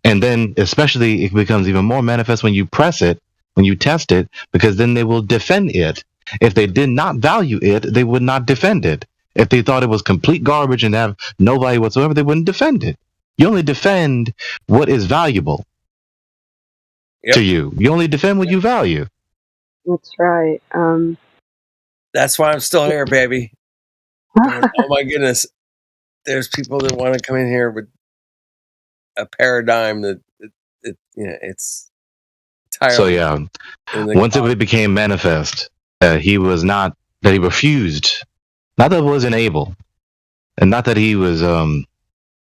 And then especially it becomes even more manifest when you press it, when you test it, because then they will defend it. If they did not value it, they would not defend it. If they thought it was complete garbage and have no value whatsoever, they wouldn't defend it. You only defend what is valuable to you. You only defend what you value. That's right. That's why I'm still here, baby. Oh my goodness. There's people that want to come in here with a paradigm that it's entirely. So once it became manifest that he refused, not that he wasn't able, and not that he was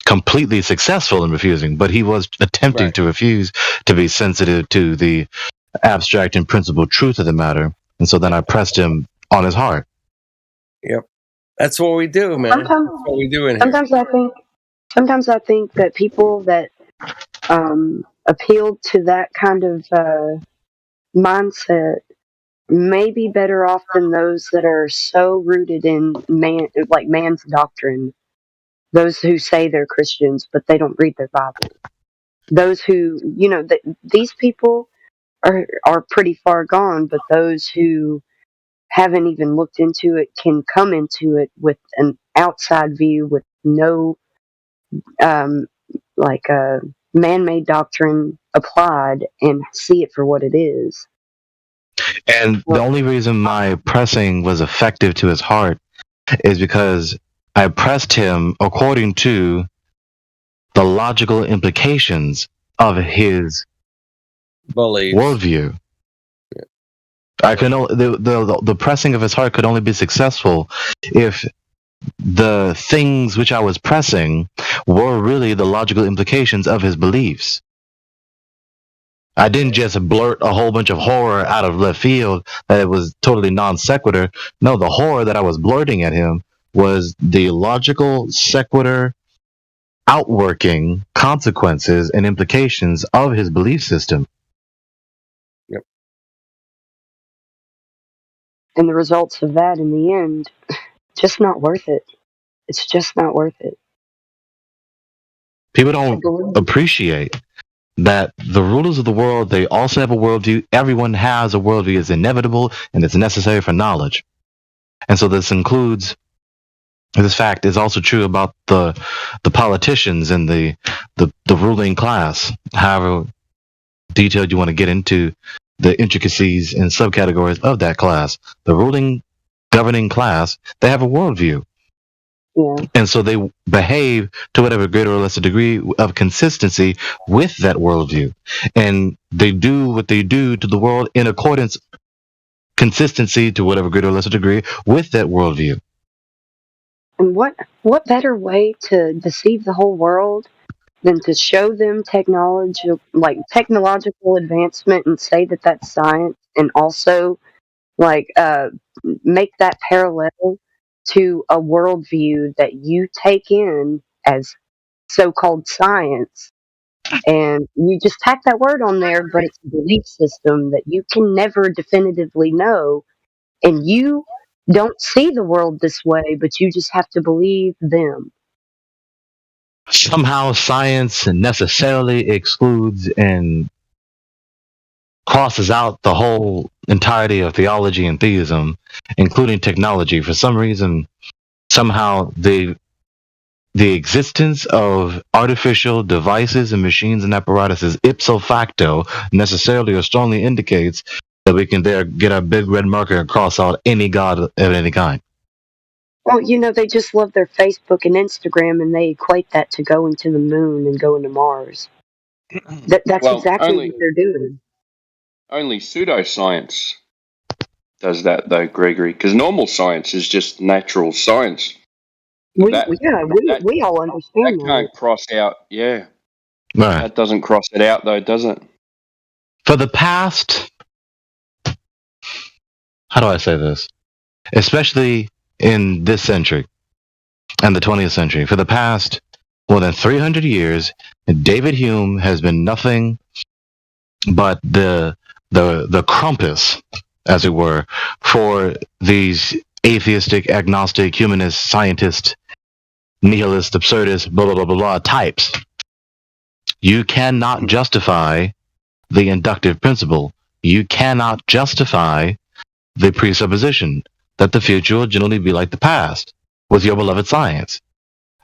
completely successful in refusing, but he was attempting to refuse to be sensitive to the abstract and principled truth of the matter. And so then I pressed him on his heart. Yep. That's what we do, man. That's what we do in here. Sometimes I think that people that appeal to that kind of mindset may be better off than those that are so rooted in man's doctrine. Those who say they're Christians, but they don't read their Bible. Those who, these people are pretty far gone, but those who haven't even looked into it can come into it with an outside view, with no man-made doctrine applied, and see it for what it is. And the only reason my pressing was effective to his heart is because I pressed him according to the logical implications of his beliefs, worldview. I can the pressing of his heart could only be successful if the things which I was pressing were really the logical implications of his beliefs. I didn't just blurt a whole bunch of horror out of left field that it was totally non sequitur. No, the horror that I was blurting at him was the logical sequitur outworking consequences and implications of his belief system. Yep. And the results of that in the end, just not worth it. It's just not worth it. People don't appreciate that the rulers of the world, they also have a worldview. Everyone has a worldview. It's inevitable and it's necessary for knowledge. And so this fact is also true about the politicians and the ruling class. However detailed you want to get into the intricacies and subcategories of that class, the ruling governing class, they have a worldview. Yeah. And so they behave to whatever greater or lesser degree of consistency with that worldview. And they do what they do to the world in accordance, consistency to whatever greater or lesser degree with that worldview. And what better way to deceive the whole world than to show them technological advancement and say that that's science, and also make that parallel to a worldview that you take in as so-called science, and you just tack that word on there, but it's a belief system that you can never definitively know, and you don't see the world this way, but you just have to believe them. Somehow science necessarily excludes and crosses out the whole entirety of theology and theism, including technology. For some reason, somehow the existence of artificial devices and machines and apparatuses ipso facto necessarily or strongly indicates that we can there get our big red marker and cross out any god of any kind. Well, they just love their Facebook and Instagram, and they equate that to going to the moon and going to Mars. That's exactly what they're doing. Only pseudoscience does that, though, Gregory, because normal science is just natural science. We all understand that. Can't cross out, yeah. Right. That doesn't cross it out, though, does it? For the past, how do I say this? Especially in this century and the 20th century, for the past more than 300 years, David Hume has been nothing but the crumpus, as it were, for these atheistic, agnostic, humanist, scientist, nihilist, absurdist, blah, blah, blah, blah, blah types. You cannot justify the inductive principle. You cannot justify the presupposition that the future will generally be like the past with your beloved science.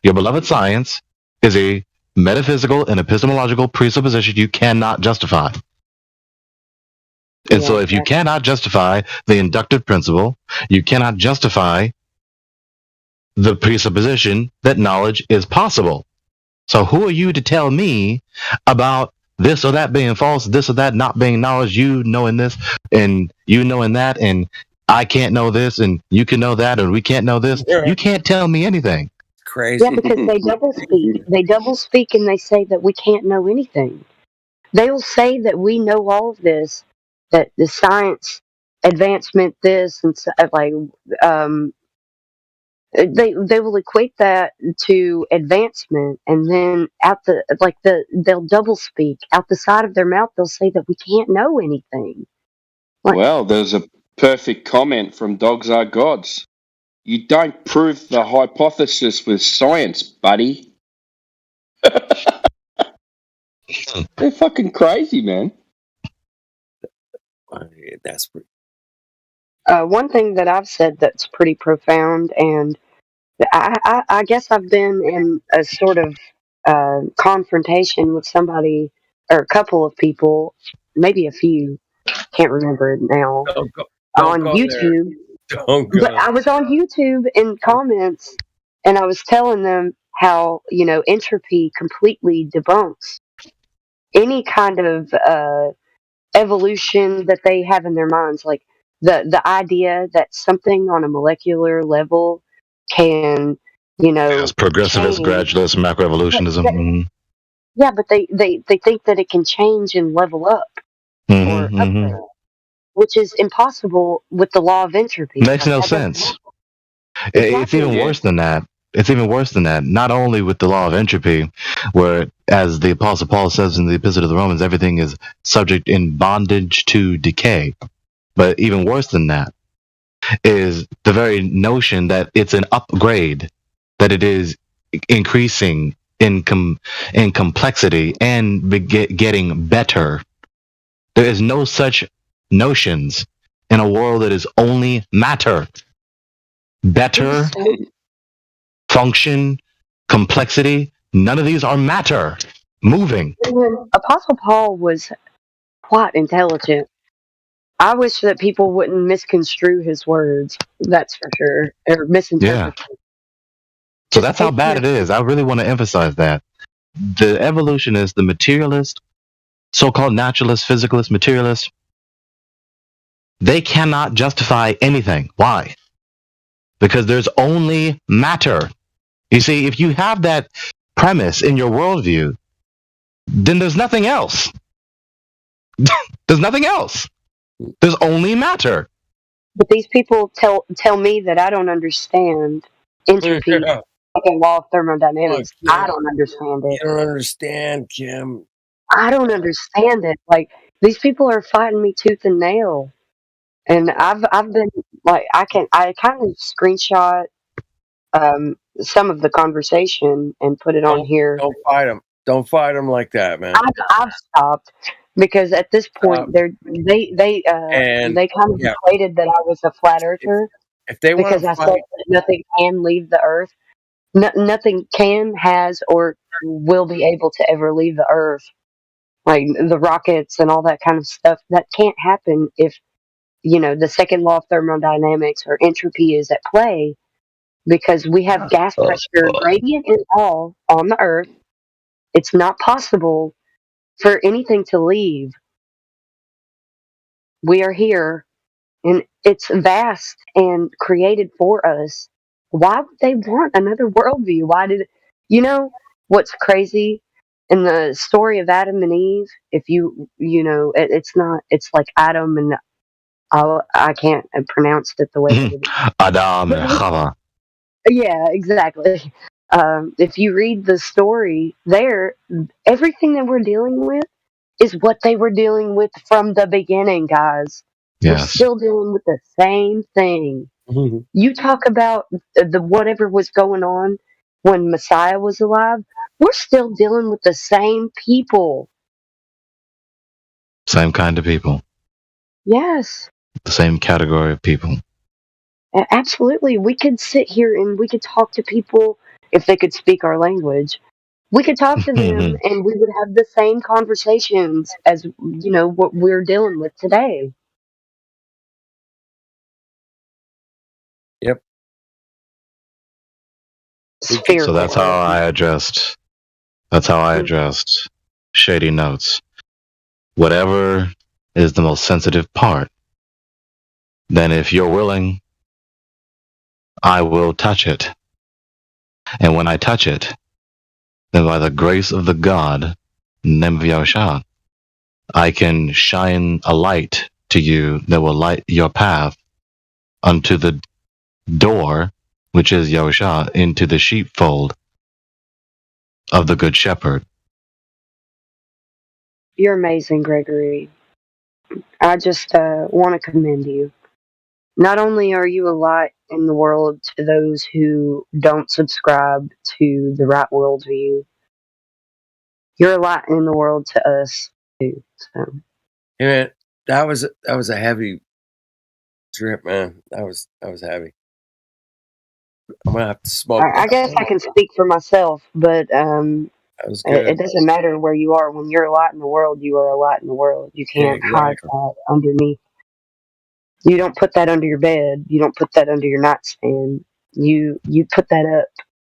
Your beloved science is a metaphysical and epistemological presupposition you cannot justify. And so if you cannot justify the inductive principle, you cannot justify the presupposition that knowledge is possible. So who are you to tell me about this or that being false, this or that not being knowledge, you knowing this and you knowing that, and I can't know this and you can know that, or we can't know this? You can't tell me anything. Crazy. Yeah, because they double speak. They double speak and they say that we can't know anything. They will say that we know all of this, that the science advancement, this and they will equate that to advancement, and then they'll double speak out the side of their mouth. They'll say that we can't know anything. Well, there's a perfect comment from Dogs Are Gods. You don't prove the hypothesis with science, buddy. They're fucking crazy, man. That's pretty. One thing that I've said that's pretty profound, and I guess I've been in a sort of confrontation with somebody or a couple of people, maybe a few, can't remember it now, on YouTube. But I was on YouTube in comments, and I was telling them how entropy completely debunks any kind of evolution that they have in their minds, like the idea that something on a molecular level can As progressivist, gradualist, macroevolutionism. Yeah, but they think that it can change and level up or upgrade, which is impossible with the law of entropy. Makes no sense. It's even worse than that. It's even worse than that. Not only with the law of entropy, where, as the Apostle Paul says in the Epistle to the Romans, everything is subject in bondage to decay. But even worse than that is the very notion that it's an upgrade, that it is increasing in complexity and getting better. There is no such notions in a world that is only matter. Better, function, complexity, none of these are matter. Moving. Apostle Paul was quite intelligent. I wish that people wouldn't misconstrue his words. That's for sure, or misinterpret. Yeah. So that's how bad it is. I really want to emphasize that. The evolutionist, the materialist, so-called naturalist, physicalist, materialist, they cannot justify anything. Why? Because there's only matter. You see, if you have that premise in your worldview, then there's nothing else. There's nothing else. There's only matter. But these people tell me that I don't understand entropy, like a law of thermodynamics. Look, I don't understand it. You don't understand, Kim. I don't understand it. Like, these people are fighting me tooth and nail, and I've been like, I kind of screenshot some of the conversation and put it on here. Don't fight them. Don't fight them like that, man. I've stopped because at this point they kind of equated that I was a flat earther if they want because to I fight, said that nothing can leave the earth. Nothing can, has, or will be able to ever leave the earth. Like the rockets and all that kind of stuff, that can't happen if, the second law of thermodynamics or entropy is at play, because we have gas pressure gradient and all on the earth. It's not possible for anything to leave. We are here, and it's vast and created for us. Why would they want another worldview? What's crazy in the story of Adam and Eve? If it's like Adam and I can't pronounce it the way that it is. Adam and Chava. Yeah, exactly. If you read the story there, everything that we're dealing with is what they were dealing with from the beginning, guys. We're Yes. still dealing with the same thing. You talk about the whatever was going on when Messiah was alive. We're still dealing with the same people. Same kind of people. Yes, The same category of people. absolutely. We could sit here and we could talk to people if they could speak our language. We could talk to them and we would have the same conversations as what we're dealing with today. Yep. So that's how I addressed. That's how I addressed shady notes. Whatever is the most sensitive part, then if you're willing, I will touch it. And when I touch it, then by the grace of the God, name of Yahushua, I can shine a light to you that will light your path unto the door, which is Yahushua, into the sheepfold of the Good Shepherd. You're amazing, Gregory. I just want to commend you. Not only are you a light in the world to those who don't subscribe to the right worldview, you're a light in the world to us too. So. Hey man, that was a heavy trip, man. That was heavy. I'm gonna have to smoke. I guess I can speak for myself, but that was good. it doesn't matter where you are. When you're a light in the world, you are a light in the world. You can't hide that underneath. You don't put that under your bed. You don't put that under your nightstand. You put that up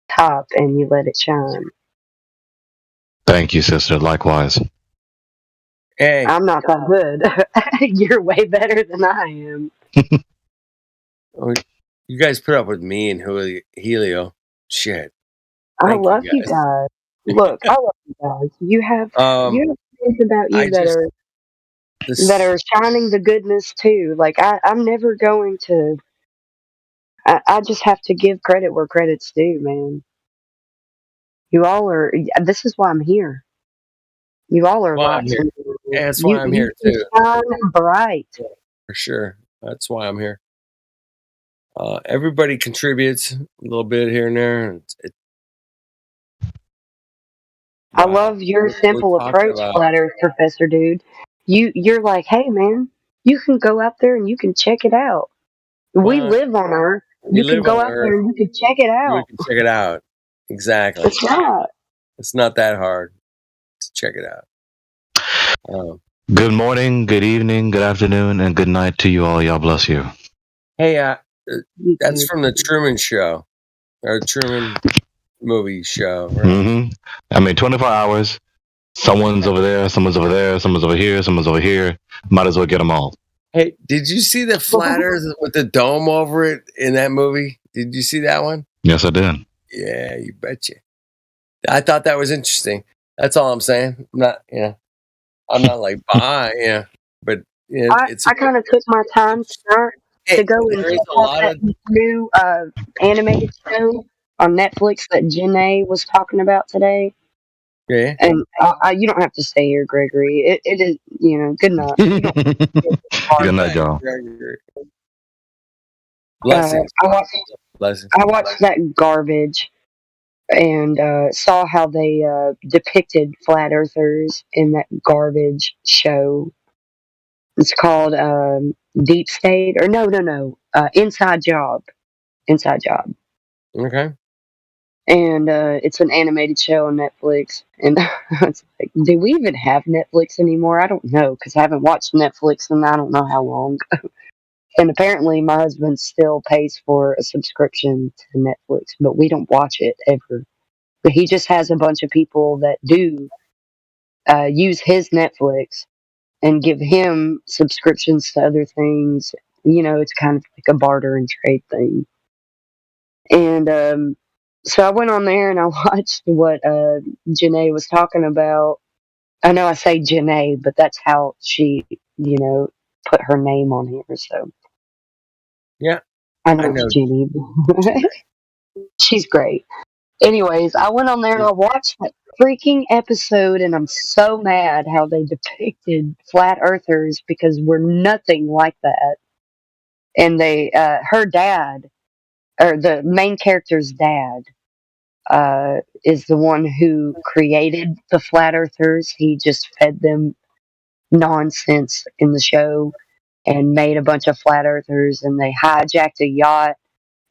top and you let it shine. Thank you, sister. Likewise. Hey, I'm not that good. You're way better than I am. You guys put up with me and Helio. Shit. I love you guys. Look, I love you guys. You have things about you that are shining the goodness too. Like I'm never going to. I just have to give credit where credit's due, man. You all are. This is why I'm here. You all are lights. Yeah, that's why I'm here too. Shine bright. For sure. That's why I'm here. Everybody contributes a little bit here and there. I Wow. love your What are we simple talking approach, about? Flat Earth Professor Dude. You're like, hey man, you can go out there and you can check it out. We Well, live on Earth. we You can live go on out there Earth. and you can check it We out. can check it out. Exactly. It's not. It's not that hard to check it out. Good morning, good evening, good afternoon, and good night to you all. Y'all bless you. Hey, that's from the Truman Show, or Truman movie show, right? Mm-hmm. I mean, 24 hours. Someone's over there, someone's over there, someone's over here, someone's over here. Might as well get them all. Hey, did you see the flat Earth with the dome over it in that movie? Did you see that one? Yes, I did. Yeah, you betcha. I thought that was interesting. That's all I'm saying. I'm not like but I kind of took my time tonight to go and there is check a out lot that of new animated show on Netflix that Janae was talking about today. Yeah. And you don't have to stay here, Gregory. It is, good enough. You don't. Good night, y'all. Blessings. Blessings. I watched that garbage and saw how they depicted flat earthers in that garbage show. It's called Deep State, or no, Inside Job. Inside Job. Okay. And it's an animated show on Netflix. And it's like, do we even have Netflix anymore? I don't know, because I haven't watched Netflix in I don't know how long. And apparently my husband still pays for a subscription to Netflix, but we don't watch it ever. But he just has a bunch of people that do use his Netflix and give him subscriptions to other things. It's kind of like a barter and trade thing. And so I went on there and I watched what Janae was talking about. I know I say Janae, but that's how she, put her name on here. So yeah, I know it's Jenny. She's great. Anyways, I went on there and I watched that freaking episode, and I'm so mad how they depicted flat earthers because we're nothing like that. And her dad, or the main character's dad, is the one who created the flat earthers. He just fed them nonsense in the show and made a bunch of flat earthers, and they hijacked a yacht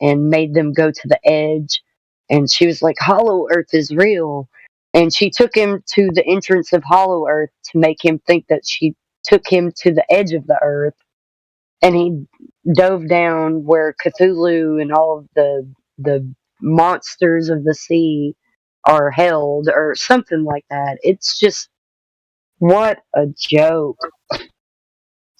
and made them go to the edge. And she was like, Hollow Earth is real. And she took him to the entrance of Hollow Earth to make him think that she took him to the edge of the earth. And he dove down where Cthulhu and all of the monsters of the sea are held, or something like that. It's just, what a joke.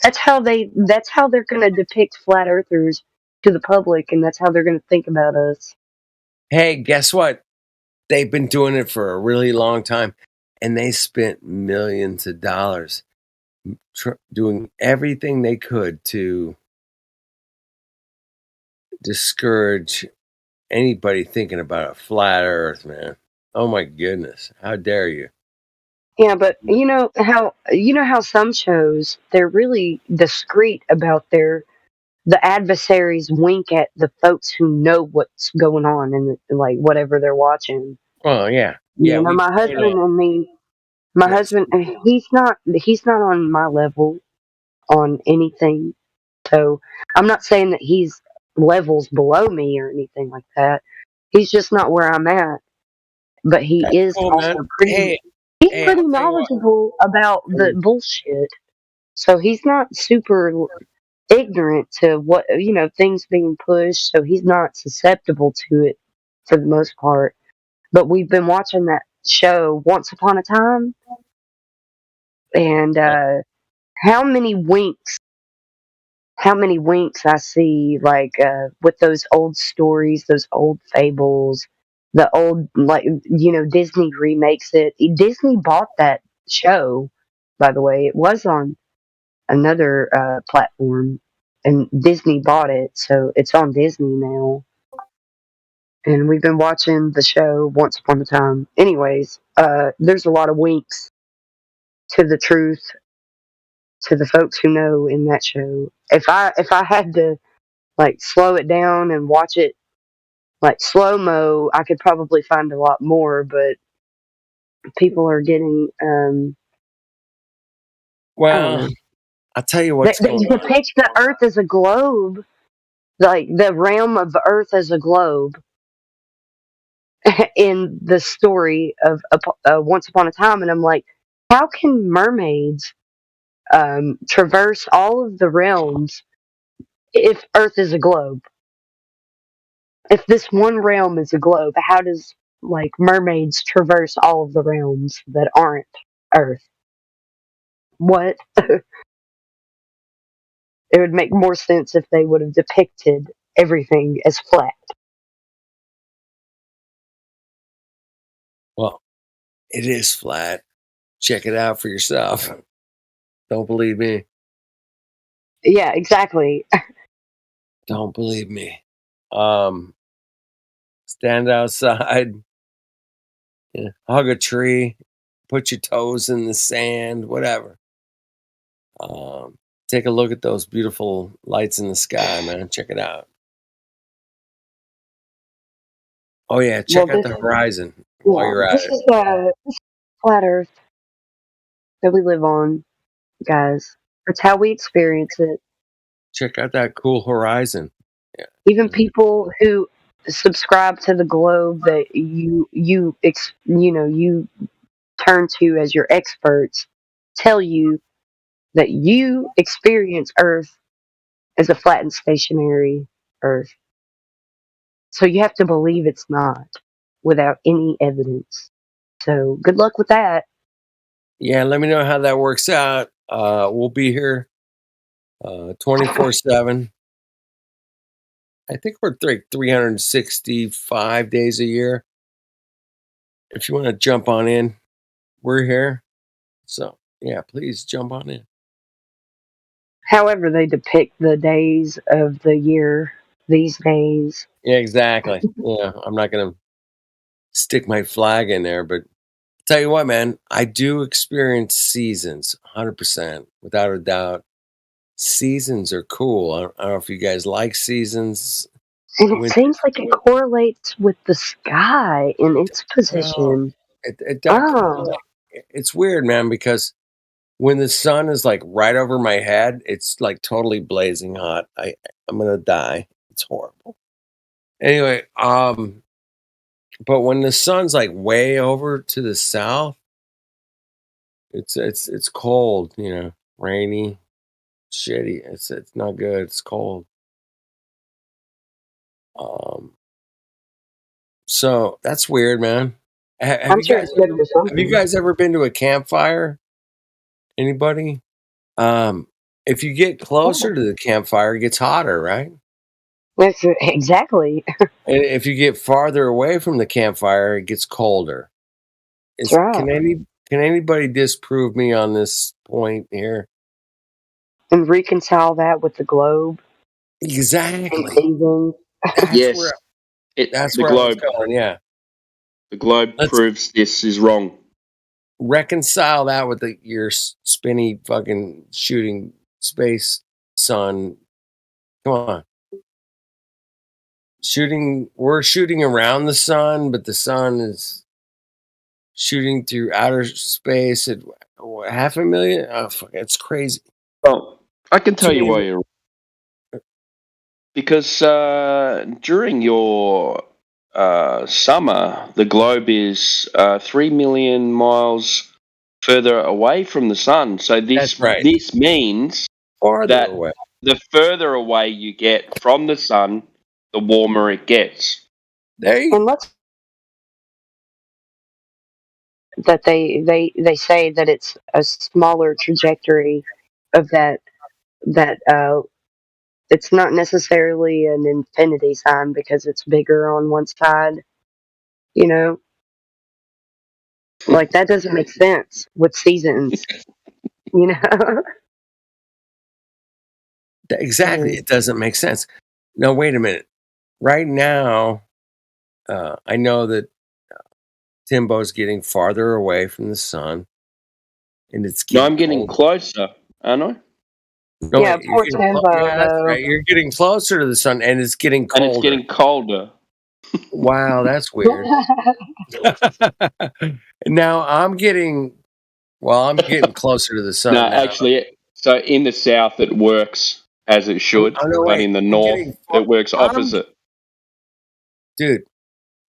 That's how they're going to depict flat earthers to the public, and that's how they're going to think about us. Hey, guess what? They've been doing it for a really long time, and they spent millions of dollars doing everything they could to discourage anybody thinking about a flat earth, man. Oh my goodness. How dare you? Yeah, but you know how some shows, they're really discreet about the adversaries wink at the folks who know what's going on and like whatever they're watching. Well, yeah. You know, my husband and me, husband, he's not on my level on anything. So I'm not saying that he's levels below me or anything like that. He's just not where I'm at. But he That's is cool, also man. pretty. He's pretty knowledgeable about the bullshit. So he's not super ignorant to what things being pushed. So he's not susceptible to it for the most part. But we've been watching that show Once Upon a Time, and how many winks I see, like with those old stories, those old fables, the old, like, Disney remakes it. Disney bought that show, by the way. It was on another platform, and Disney bought it, so it's on Disney now. And we've been watching the show Once Upon a Time. Anyways, there's a lot of winks to the truth, to the folks who know in that show. If I had to like slow it down and watch it like slow mo, I could probably find a lot more. But people are getting. Well, I'll tell you what's They going on. depict the Earth as a globe, like the realm of the Earth as a globe, in the story of Once Upon a Time, and I'm like, how can mermaids traverse all of the realms if Earth is a globe? If this one realm is a globe, how does like mermaids traverse all of the realms that aren't Earth? What? It would make more sense if they would have depicted everything as flat. Well, it is flat. Check it out for yourself. Don't believe me. Yeah, exactly. Don't believe me. Stand outside, hug a tree, put your toes in the sand, whatever. Take a look at those beautiful lights in the sky, man. Check it out. Oh yeah, check out the horizon while you're at This it. is flat Earth that we live on, guys. It's how we experience it. Check out that cool horizon. Even people who subscribe to the globe that you turn to as your experts tell you that you experience Earth as a flat and stationary Earth. So you have to believe it's not without any evidence. So good luck with that. Yeah, let me know how that works out. We'll be here 24/7. I think we're like 365 days a year. If you want to jump on in, we're here. So yeah, please jump on in. However they depict the days of the year these days. Yeah, exactly. Yeah, I'm not gonna stick my flag in there, but tell you what, man, I do experience seasons 100%, without a doubt. Seasons are cool. I don't know if you guys like seasons. And it seems like it correlates with the sky in its position. It don't. It's weird, man, because when the sun is like right over my head, it's like totally blazing hot. I'm gonna die. It's horrible. Anyway, but when the sun's like way over to the south, it's cold, rainy, shitty. It's not good. It's cold. So that's weird, man. I'm sure it's good for something. Have you guys ever been to a campfire? Anybody? If you get closer to the campfire, it gets hotter, right? Exactly. And if you get farther away from the campfire, it gets colder. That's right. Can anybody disprove me on this point here? And reconcile that with the globe. Exactly. Yes. That's the where I was globe. going, yeah. The globe proves this is wrong. Reconcile that with your spinny fucking shooting space sun. Come on. We're shooting around the sun, but the sun is shooting through outer space at 500,000. Oh, fuck, it's crazy. Well, I can tell you why you're wrong. Because during your summer, the globe is 3 million miles further away from the sun. So this means farther away. The further away you get from the sun, the warmer it gets. That they say that it's a smaller trajectory of that it's not necessarily an infinity sign because it's bigger on one side, like that doesn't make sense with seasons. Exactly. It doesn't make sense. Now, wait a minute. Right now, I know that Timbo's getting farther away from the sun. And it's getting I'm getting closer, aren't I? No, yeah, poor Timbo. That's right. You're getting closer to the sun and it's getting colder. And it's getting colder. Wow, that's weird. Now I'm getting closer to the sun. No, now. actually, so in the south it works as it should, Oh, no, but wait. in the I'm north getting it works I'm- opposite. Dude,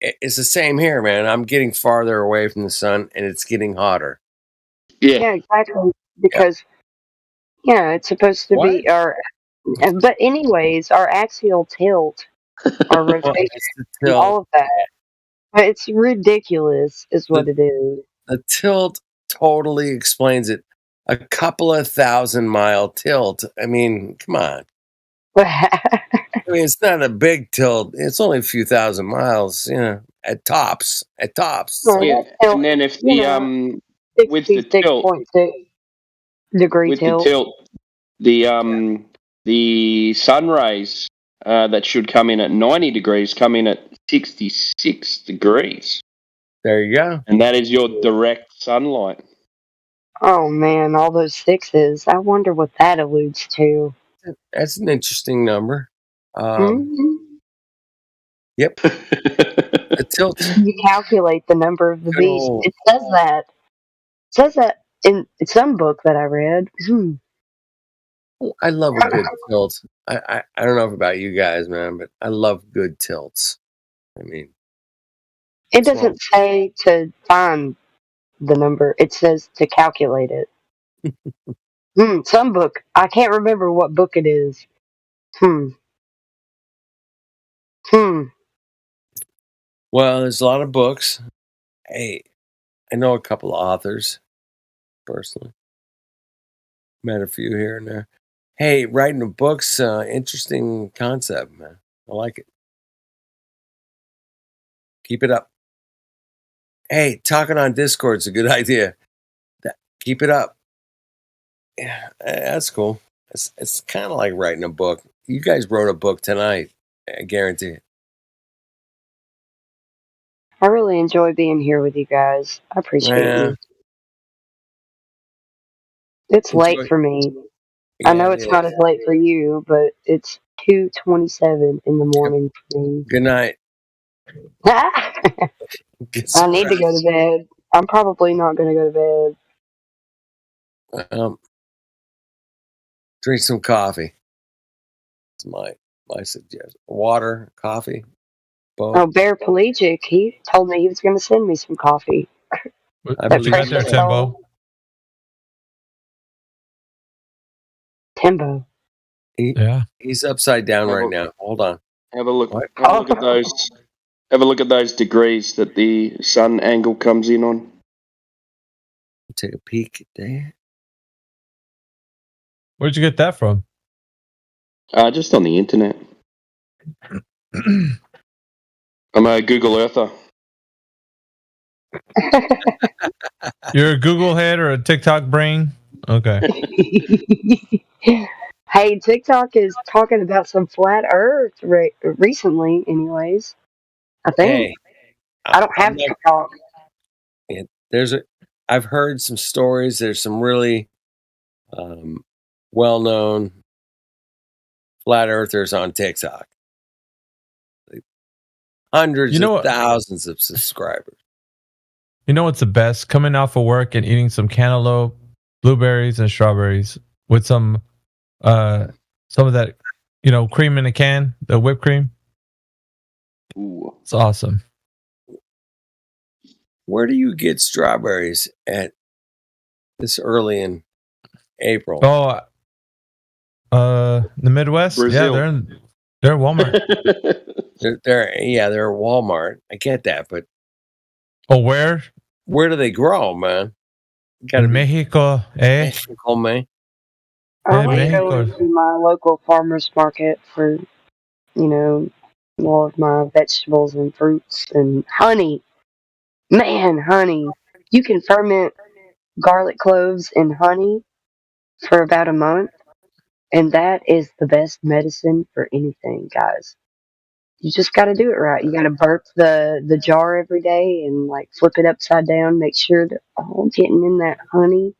it's the same here, man. I'm getting farther away from the sun, and it's getting hotter. Yeah, exactly. Because it's supposed to be but anyways, our axial tilt, our rotation, It's the and tilt. all of that. It's ridiculous, is what it is. The tilt totally explains it. A couple of 1,000-mile tilt. I mean, come on. I mean, it's not a big tilt. It's only a few thousand miles, at tops. At tops. Well, Yeah, that tilt, and then if the with the tilt 66.6 degree with tilt. the tilt, the sun rays that should come in at 90 degrees come in at 66 degrees. There you go. And that is your direct sunlight. Oh man, all those sixes. I wonder what that alludes to. That's an interesting number. Mhm. Yep. The tilt. You calculate the number of the beast. Oh. It says that. It says that in some book that I read. I love a good tilt. I don't know about you guys, man, but I love good tilts. I mean, It doesn't say to find the number. It says to calculate it. Some book. I can't remember what book it is. Well, there's a lot of books. Hey, I know a couple of authors personally. Met a few here and there. Hey, writing a book's interesting concept, man. I like it. Keep it up. Hey, talking on Discord's a good idea. Keep it up. Yeah, that's cool. It's kind of like writing a book. You guys wrote a book tonight. I guarantee it. I really enjoy being here with you guys. I appreciate you. It's late for me. I know it's not as late for you, but it's 2:27 in the morning for me. Good night. I need to go to bed. I'm probably not going to go to bed. Drink some coffee. It's my suggestion. Water, coffee, both. Oh, Bear Pelagic, he told me he was going to send me some coffee. What you got there, Timbo? Timbo. He's upside down right now. Hold on. Have a look. Have a look at those. Have a look at those degrees that the sun angle comes in on. Take a peek there. Where'd you get that from? Just on the internet. I'm a Google Earther. You're a Google head or a TikTok brain? Okay. Hey, TikTok is talking about some flat Earth recently, anyways. I think. Hey, I don't have TikTok. I've heard some stories. There's some really well-known flat earthers on TikTok. Hundreds of thousands of subscribers. You know what's the best? Coming off of work and eating some cantaloupe, blueberries, and strawberries with some of that, cream in a can, the whipped cream. Ooh. It's awesome. Where do you get strawberries at this early in April? Oh, the Midwest. Brazil. Yeah, they're at Walmart. they're at Walmart. I get that, but where? Where do they grow, man? In Mexico, eh? Mexico, man. I like going to my local farmer's market for, all of my vegetables and fruits and honey. Man, honey. You can ferment garlic cloves in honey for about a month, and that is the best medicine for anything, guys. You just got to do it right. You got to burp the jar every day and flip it upside down, make sure that all getting in that honey,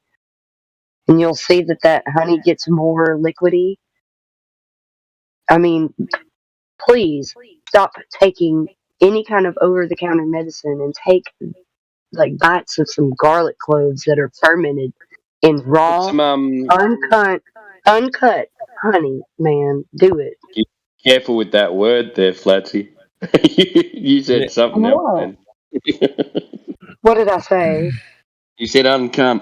and you'll see that honey gets more liquidy. I mean, please stop taking any kind of over-the-counter medicine and take like bites of some garlic cloves that are fermented in raw, Some uncut honey, man, do it. Be careful with that word there, Flatsy. You said something else What? then. What did I say? You said uncunt.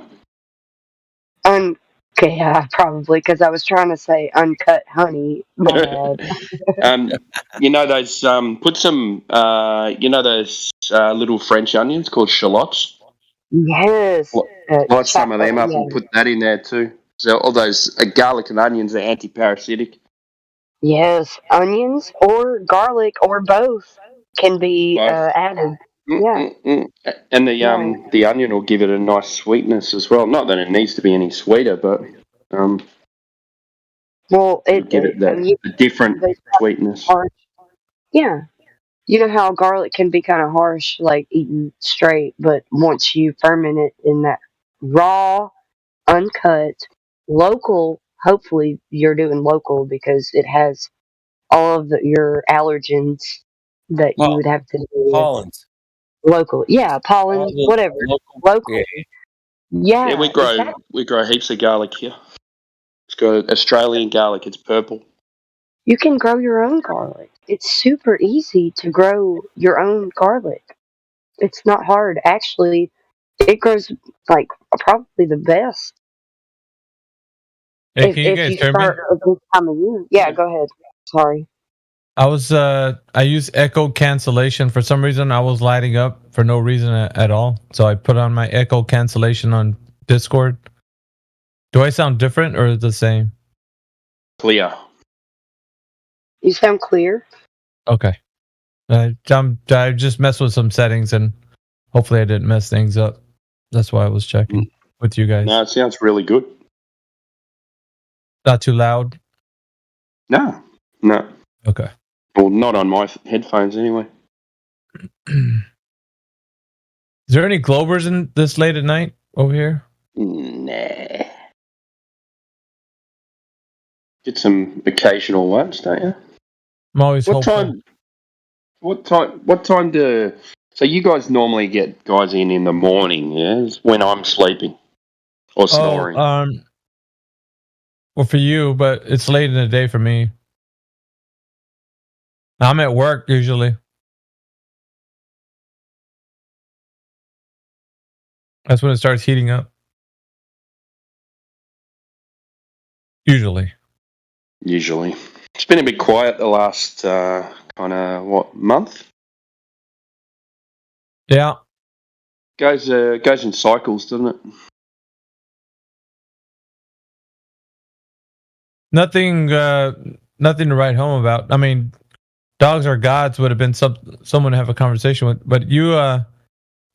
Okay, yeah, probably because I was trying to say uncut honey. My bad. You know those put some you know those little French onions called shallots? Yes. Light some of them up Yeah. and put that in there too. So all those garlic and onions are anti-parasitic. Yes, onions or garlic or both can be Both. added. Yeah. And Yeah. the onion will give it a nice sweetness as well. Not that it needs to be any sweeter, but Well, it'll give it that a different sweetness. Harsh. Yeah. You know how garlic can be kind of harsh, like eaten straight, but once you ferment it in that raw, uncut, local, hopefully you're doing local because it has all of your allergens that you would have to do with. Pollens. Local. Yeah, pollen, whatever. Local. Yeah, we grow heaps of garlic here. It's got Australian garlic. It's purple. you can grow your own garlic. It's super easy to grow your own garlic. It's not hard. Actually, it grows like probably the best. Hey, can you if guys you hear me? start at this time of year. Yeah, go ahead. Sorry. I use echo cancellation. For some reason, I was lighting up for no reason at all. So I put on my echo cancellation on Discord. Do I sound different or the same? Clear. You sound clear. Okay. I just messed with some settings and hopefully I didn't mess things up. That's why I was checking with you guys. No, it sounds really good. Not too loud? No. Okay. Well, not on my headphones anyway. Is there any Globers in this late at night over here? Nah. Get some occasional ones, don't you? I'm always What hopeful. time do... So you guys normally get guys in the morning, yeah? It's when I'm sleeping. Or snoring. Well, for you, but it's late in the day for me. I'm at work usually. That's when it starts heating up. Usually. It's been a bit quiet the last month? Yeah. Goes in cycles, doesn't it? Nothing to write home about. I mean, dogs are gods would have been someone to have a conversation with. But you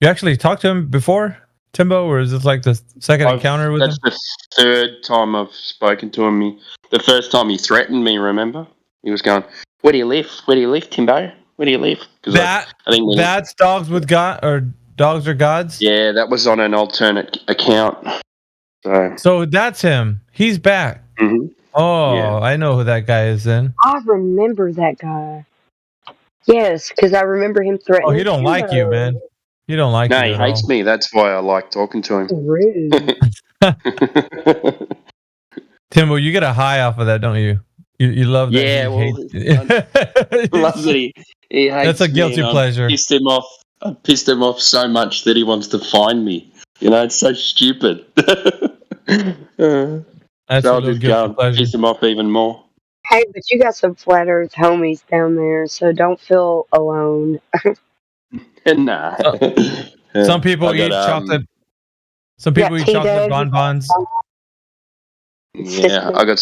actually talked to him before, Timbo, or is this like the second encounter with him? That's the third time I've spoken to him. The first time he threatened me, remember? He was going, "Where do you live? Where do you live, Timbo? Where do you live?" I think that's dogs with God or dogs are gods. Yeah, that was on an alternate account. So that's him. He's back. Mm-hmm. Oh, Yeah. I know who that guy is then. I remember that guy. Yes, because I remember him threatening. Oh, he don't like you, man. He don't like you. No, he hates me. That's why I like talking to him. Rude. Timbo, you get a high off of that, don't you? You love that. Yeah, loves it. He hates That's a me, guilty and pleasure. I pissed him off so much that he wants to find me. You know, it's so stupid. That's so a I'll little just go guilty and piss him off even more. Hey, but you got some flat Earth homies down there, so don't feel alone. Nah. Some people I got, eat chocolate. Some people eat chocolate bonbons. Yeah, I got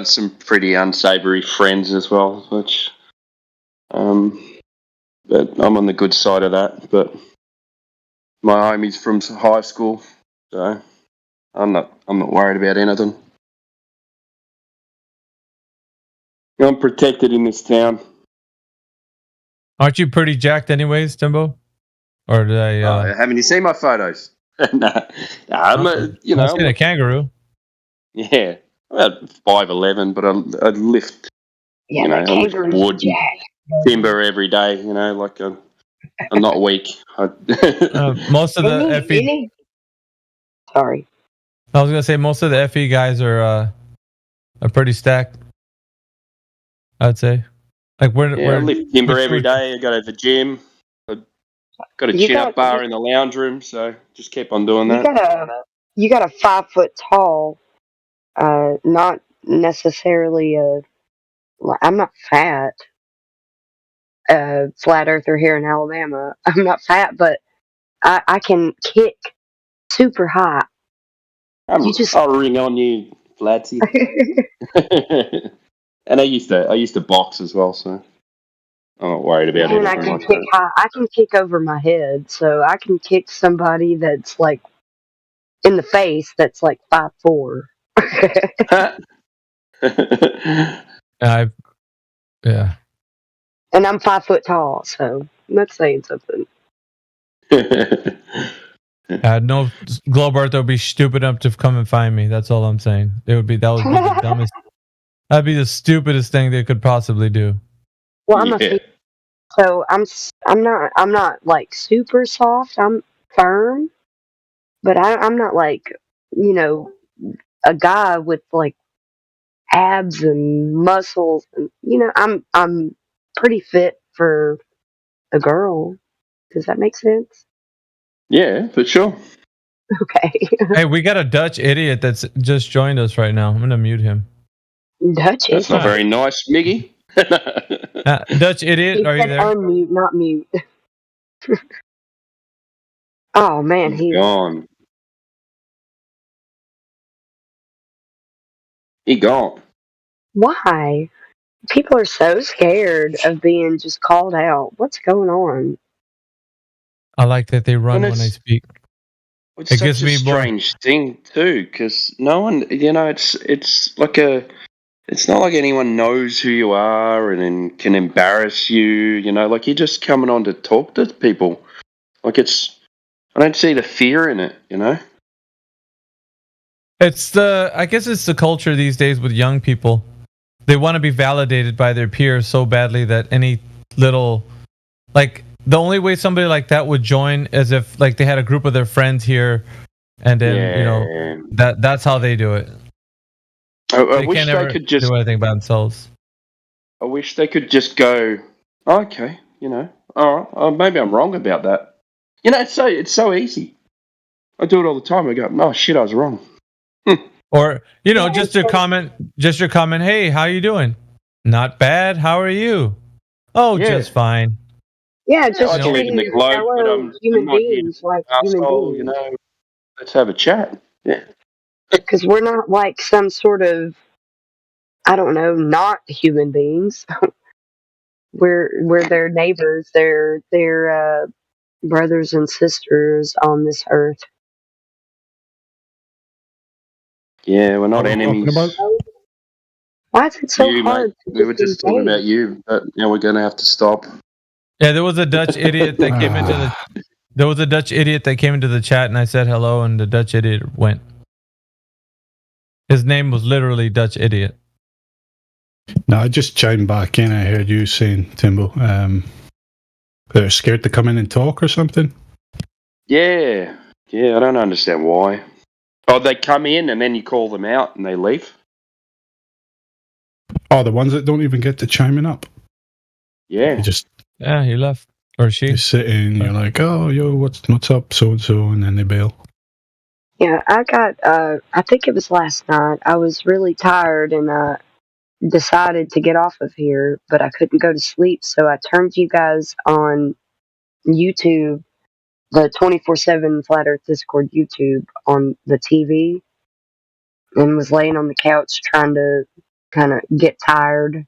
some pretty unsavory friends as well, which but I'm on the good side of that. But my homie's from high school, so I'm not worried about anything. I'm protected in this town. Aren't you pretty jacked anyways, Timbo? Or did I? Haven't you seen my photos? nah, I'm I've seen a kangaroo. Yeah, about 5'11", but I lift. Yeah, I lift kangaroo's wood. jacked. timber every day. You know, like I'm not weak. Most of the FE. Sorry. I was gonna say most of the FE guys are pretty stacked. I'd say, like I lift timber every day. I go to the gym. I got a chin-up bar in the lounge room, so just keep on doing that. You got a 5 foot tall, not necessarily I'm not fat, flat earther here in Alabama. I'm not fat, but I can kick super high. I'll ring on you, Flatsy. And I used to box as well, so I'm not worried about And I anything can like kick that. high. I can kick over my head, so I can kick somebody that's like in the face that's like 5'4". Yeah. And I'm 5 foot tall, so that's saying something. No Globe Earth would be stupid enough to come and find me. That's all I'm saying. That would be the dumbest. That'd be the stupidest thing they could possibly do. Well, I'm a female, so I'm not like super soft. I'm firm, but I'm not like, a guy with like abs and muscles, and I'm pretty fit for a girl. Does that make sense? Yeah, for sure. Okay. Hey, we got a Dutch idiot that's just joined us right now. I'm gonna mute him. Dutch That's not very nice, Miggy. Dutch idiot, He are you said there? unmute, not mute. Oh man, He's gone. He gone. Why? People are so scared of being just called out. What's going on? I like that they run And when I speak. It's It such gives a me more. strange thing too, because no one, it's like it's not like anyone knows who you are and then can embarrass you. Like you're just coming on to talk to people. Like I don't see the fear in it. I guess it's the culture these days with young people. They want to be validated by their peers so badly that any little, like, the only way somebody like that would join is if like they had a group of their friends here, and then that's how they do it. I wish they could just do anything by themselves. I wish they could just go, okay, all right, maybe I'm wrong about that. It's so easy. I do it all the time. I go, no shit, I was wrong. Or just your comment. Hey, how you doing? Not bad. How are you? Oh, just fine. Yeah, just I believe in the treating globe, but fellow I'm human not here to beings like be an human asshole. beings. Let's have a chat. Yeah. Because we're not like some sort of, I don't know, not human beings. we're their neighbors. They're brothers and sisters on this earth. Yeah, we're not What are we talking enemies. about? Why is it so You, hard mate. to We were just talking engage? about you, but now we're going to have to stop. Yeah, there was a Dutch idiot that came into the. There was a Dutch idiot that came into the chat, and I said hello, and the Dutch idiot went. His name was literally Dutch idiot. No, I just chimed back in. I heard you saying, Timbo, they're scared to come in and talk or something. Yeah, I don't understand why. Oh, they come in and then you call them out and they leave. Oh, the ones that don't even get to chiming up. Yeah, he left, or she. You sit in, you're like, oh, yo, what's up, so and so, and then they bail. Yeah, I got, I think it was last night. I was really tired and decided to get off of here, but I couldn't go to sleep, so I turned you guys on YouTube, the 24/7 Flat Earth Discord YouTube on the TV, and was laying on the couch trying to kind of get tired.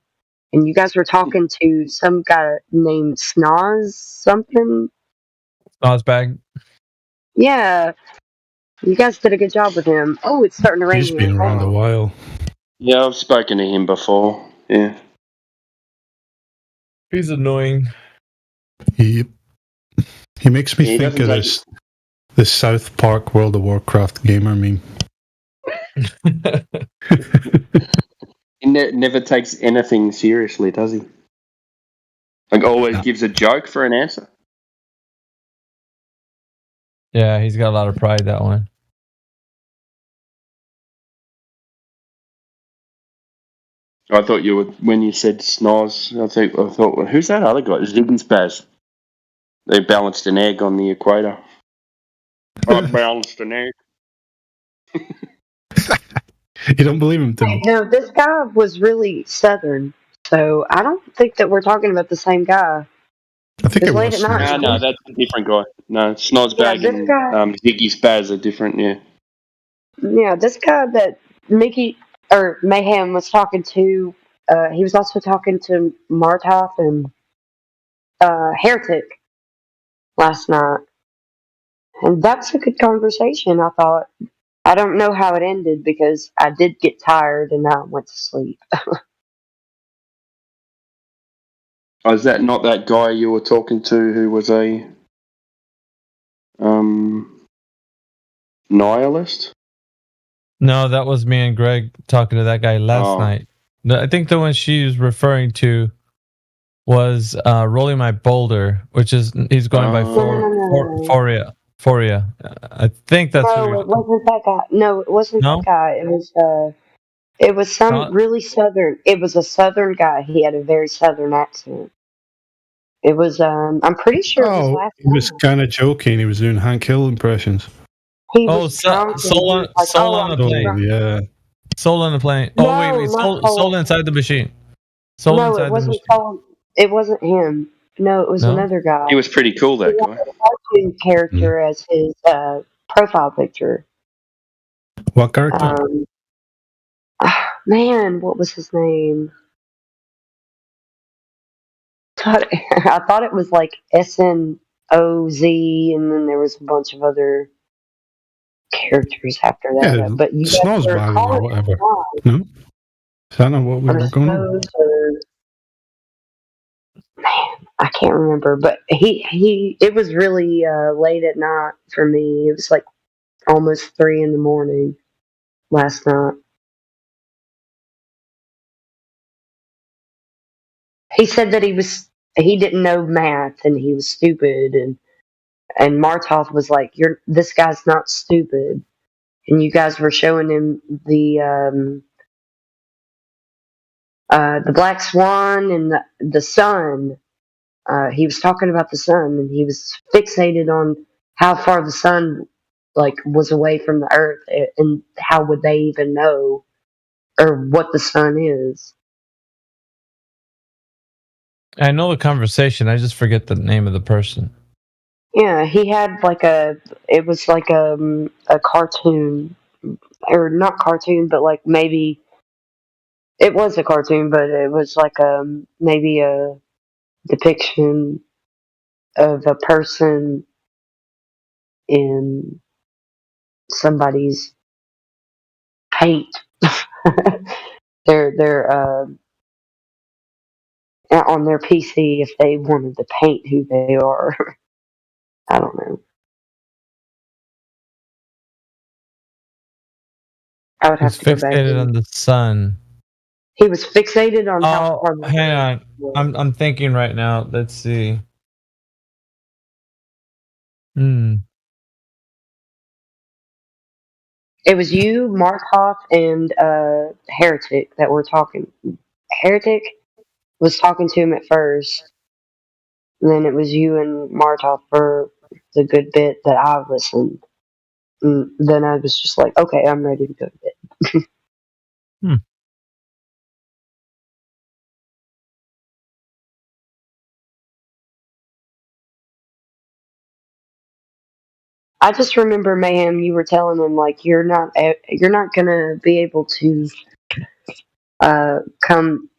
And you guys were talking to some guy named Snoz something. Snozbag. Yeah, you guys did a good job with him. Oh, it's starting to rain He's here. been around a while. Yeah, I've spoken to him before. Yeah. He's annoying. He makes me think of this South Park World of Warcraft gamer meme. He never takes anything seriously, does he? always gives a joke for an answer. Yeah, he's got a lot of pride, that one. I thought you would, when you said Snoz, I thought, well, who's that other guy? Ziggy Spaz. They balanced an egg on the equator. I balanced an egg. You don't believe him, Tim? No, this guy was really southern, so I don't think that we're talking about the same guy. I think It's it late was at night. Snoz. No, that's a different guy. No, Snozbag Yeah, this guy. and Ziggy Spaz are different, yeah. Yeah, this guy that Mickey or Mayhem was talking to, he was also talking to Martov and Heretic last night. And that's a good conversation, I thought. I don't know how it ended because I did get tired and I went to sleep. Oh, is that not that guy you were talking to who was a nihilist? No, that was me and Greg talking to that guy last Oh. night. I think the one she was referring to was Rolling My Boulder, which is he's going by Foria. I think that's what No, it wasn't that guy. No, it wasn't No? that guy. It was some Not- really southern. It was a southern guy. He had a very southern accent. It was I'm pretty sure it was Oh, last he was kind of joking. He was doing Hank Hill impressions. He Oh, was drunk and Soul he on was like, Soul "Oh, on I'm the plane. Yeah. Soul on the plane. No, Oh wait, not Soul Soul. inside the machine. Soul No, inside it the wasn't machine. Soul. It wasn't him. No, it was No? another guy. He was pretty cool, that He guy. had a cartoon character as his profile picture. What character? Man, what was his name? I thought it was like SNOZ, and then there was a bunch of other characters after that. Yeah, But you guys were Snozbag or calling whatever. it wrong. No? Is that not what we Or were going on? Snows, or man, I can't remember. But it was really late at night for me. It was like almost 3 a.m. last night. He said that he didn't know math and he was stupid, and Martov was like, this guy's not stupid." And you guys were showing him the black swan and the sun. He was talking about the sun, and he was fixated on how far the sun was away from the earth, and how would they even know or what the sun is. I know the conversation. I just forget the name of the person. Yeah, he had it was like a cartoon, or not cartoon, but like maybe it was a cartoon, but it was like maybe a depiction of a person in somebody's paint. they're on their PC if they wanted to paint who they are. I don't know. I would have He's to go back. fixated on the sun. He was fixated on how far. Oh, hang on. I'm thinking right now. Let's see. It was you, Markov, and Heretic that were talking. Heretic was talking to him at first, and then it was you and Martov for the good bit that I listened. And then I was just like, okay, I'm ready to go to bed. I just remember, Mayhem, you were telling him like you're not gonna be able to come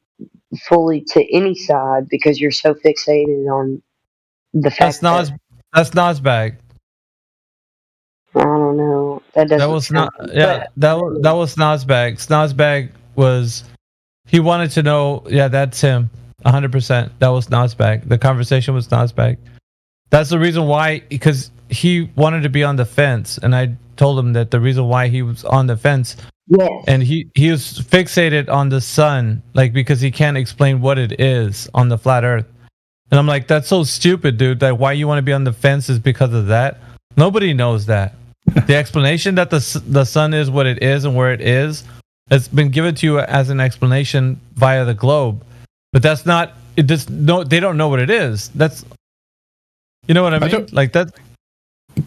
fully to any side because you're so fixated on the fact That's Nosbag. I don't know. That doesn't. That was sound not. good. Yeah, that was Nosbag. Nosbag was. He wanted to know. Yeah, that's him. 100%. That was Nosbag. The conversation was Nosbag. That's the reason why, because he wanted to be on the fence, and I told him that the reason why he was on the fence. Yes. And he was fixated on the sun, like because he can't explain what it is on the flat Earth. And I'm like, that's so stupid, dude. Like, why you want to be on the fence is because of that? Nobody knows that. The explanation that the sun is what it is and where it is, it's been given to you as an explanation via the globe. But that's not. It just no. They don't know what it is. That's. You know what I mean? Like that.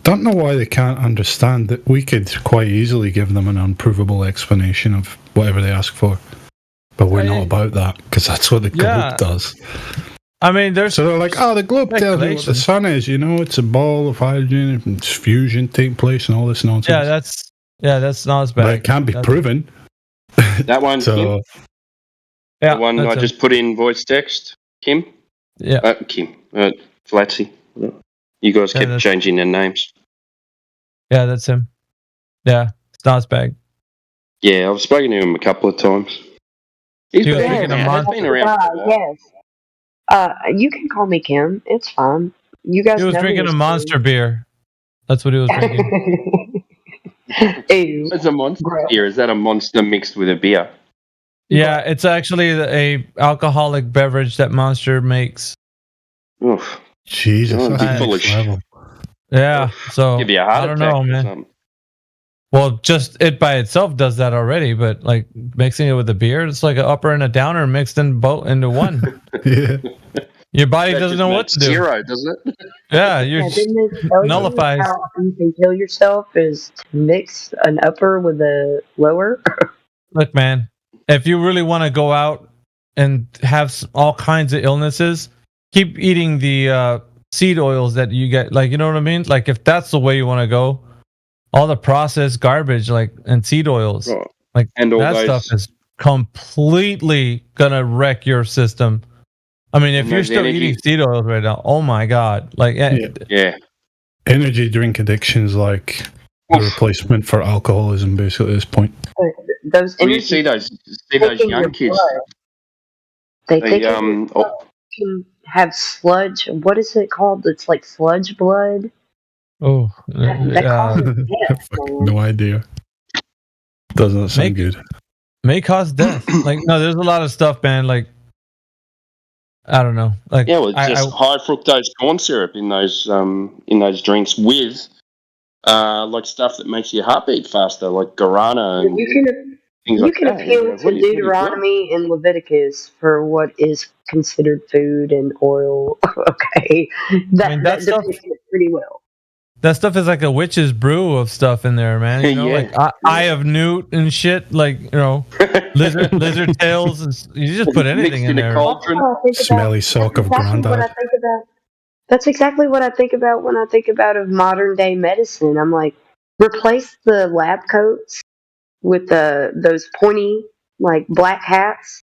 Don't know why they can't understand that we could quite easily give them an unprovable explanation of whatever they ask for, but we're not about that because that's what the globe does. I mean, so they're like, oh, the globe tells you what the sun is. You know, it's a ball of hydrogen, and it's fusion taking place, and all this nonsense. That's not as bad. But it can't be proven. That one, so, Kim? The one I just put in voice text, Kim? Yeah. Kim. Flatsy. You guys kept changing their names. Yeah, that's him. Yeah, Snozbag. Yeah, I've spoken to him a couple of times. He's been around. Yes. You can call me Kim. It's fine. You guys. He was drinking a Monster beer. That's what he was drinking. It's a monster beer. Is that a monster mixed with a beer? Yeah, it's actually a alcoholic beverage that Monster makes. Oof. Jesus, that's full of level. Yeah, so give you a heart I don't attack know, or man. something. Well, just it by itself does that already, but like mixing it with a beer, it's like an upper and a downer mixed in both into one. Yeah. Your body That doesn't just know what makes to do. zero, doesn't it? Yeah, you're didn't it tell you nullifies. how you can kill yourself is to mix an upper with a lower? Look, man, if you really want to go out and have all kinds of illnesses, keep eating the seed oils that you get. Like, you know what I mean? Like, if that's the way you want to go, all the processed garbage, like, and seed oils, like, and all that those, stuff is completely gonna wreck your system. I mean, if and you're those still energy- eating seed oils right now, oh my god! Like, Yeah. Energy drink addictions like the replacement for alcoholism, basically at this point. Those Well, you see those young kids. They They, think you can have sludge. What is it called? It's like sludge blood. oh, That causes death, man. No idea. Doesn't sound good. May cause death. Like, no, there's a lot of stuff, man. Like, I don't know. Like, Yeah, well, just high fructose corn syrup in those drinks with like stuff that makes your heart beat faster, like guarana and things You like can that. appeal What to are you doing? Deuteronomy and Leviticus for what is considered food and oil. Okay, that stuff- depicts it pretty well. that stuff is like a witch's brew of stuff in there, man. You know, Yeah. like Eye of Newt and shit. Like, you know, lizard tails. And you just put anything in there. Smelly sock of Exactly what I granddad. think about. That's exactly what I think about when I think about of modern day medicine. I'm like, replace the lab coats with those pointy like black hats,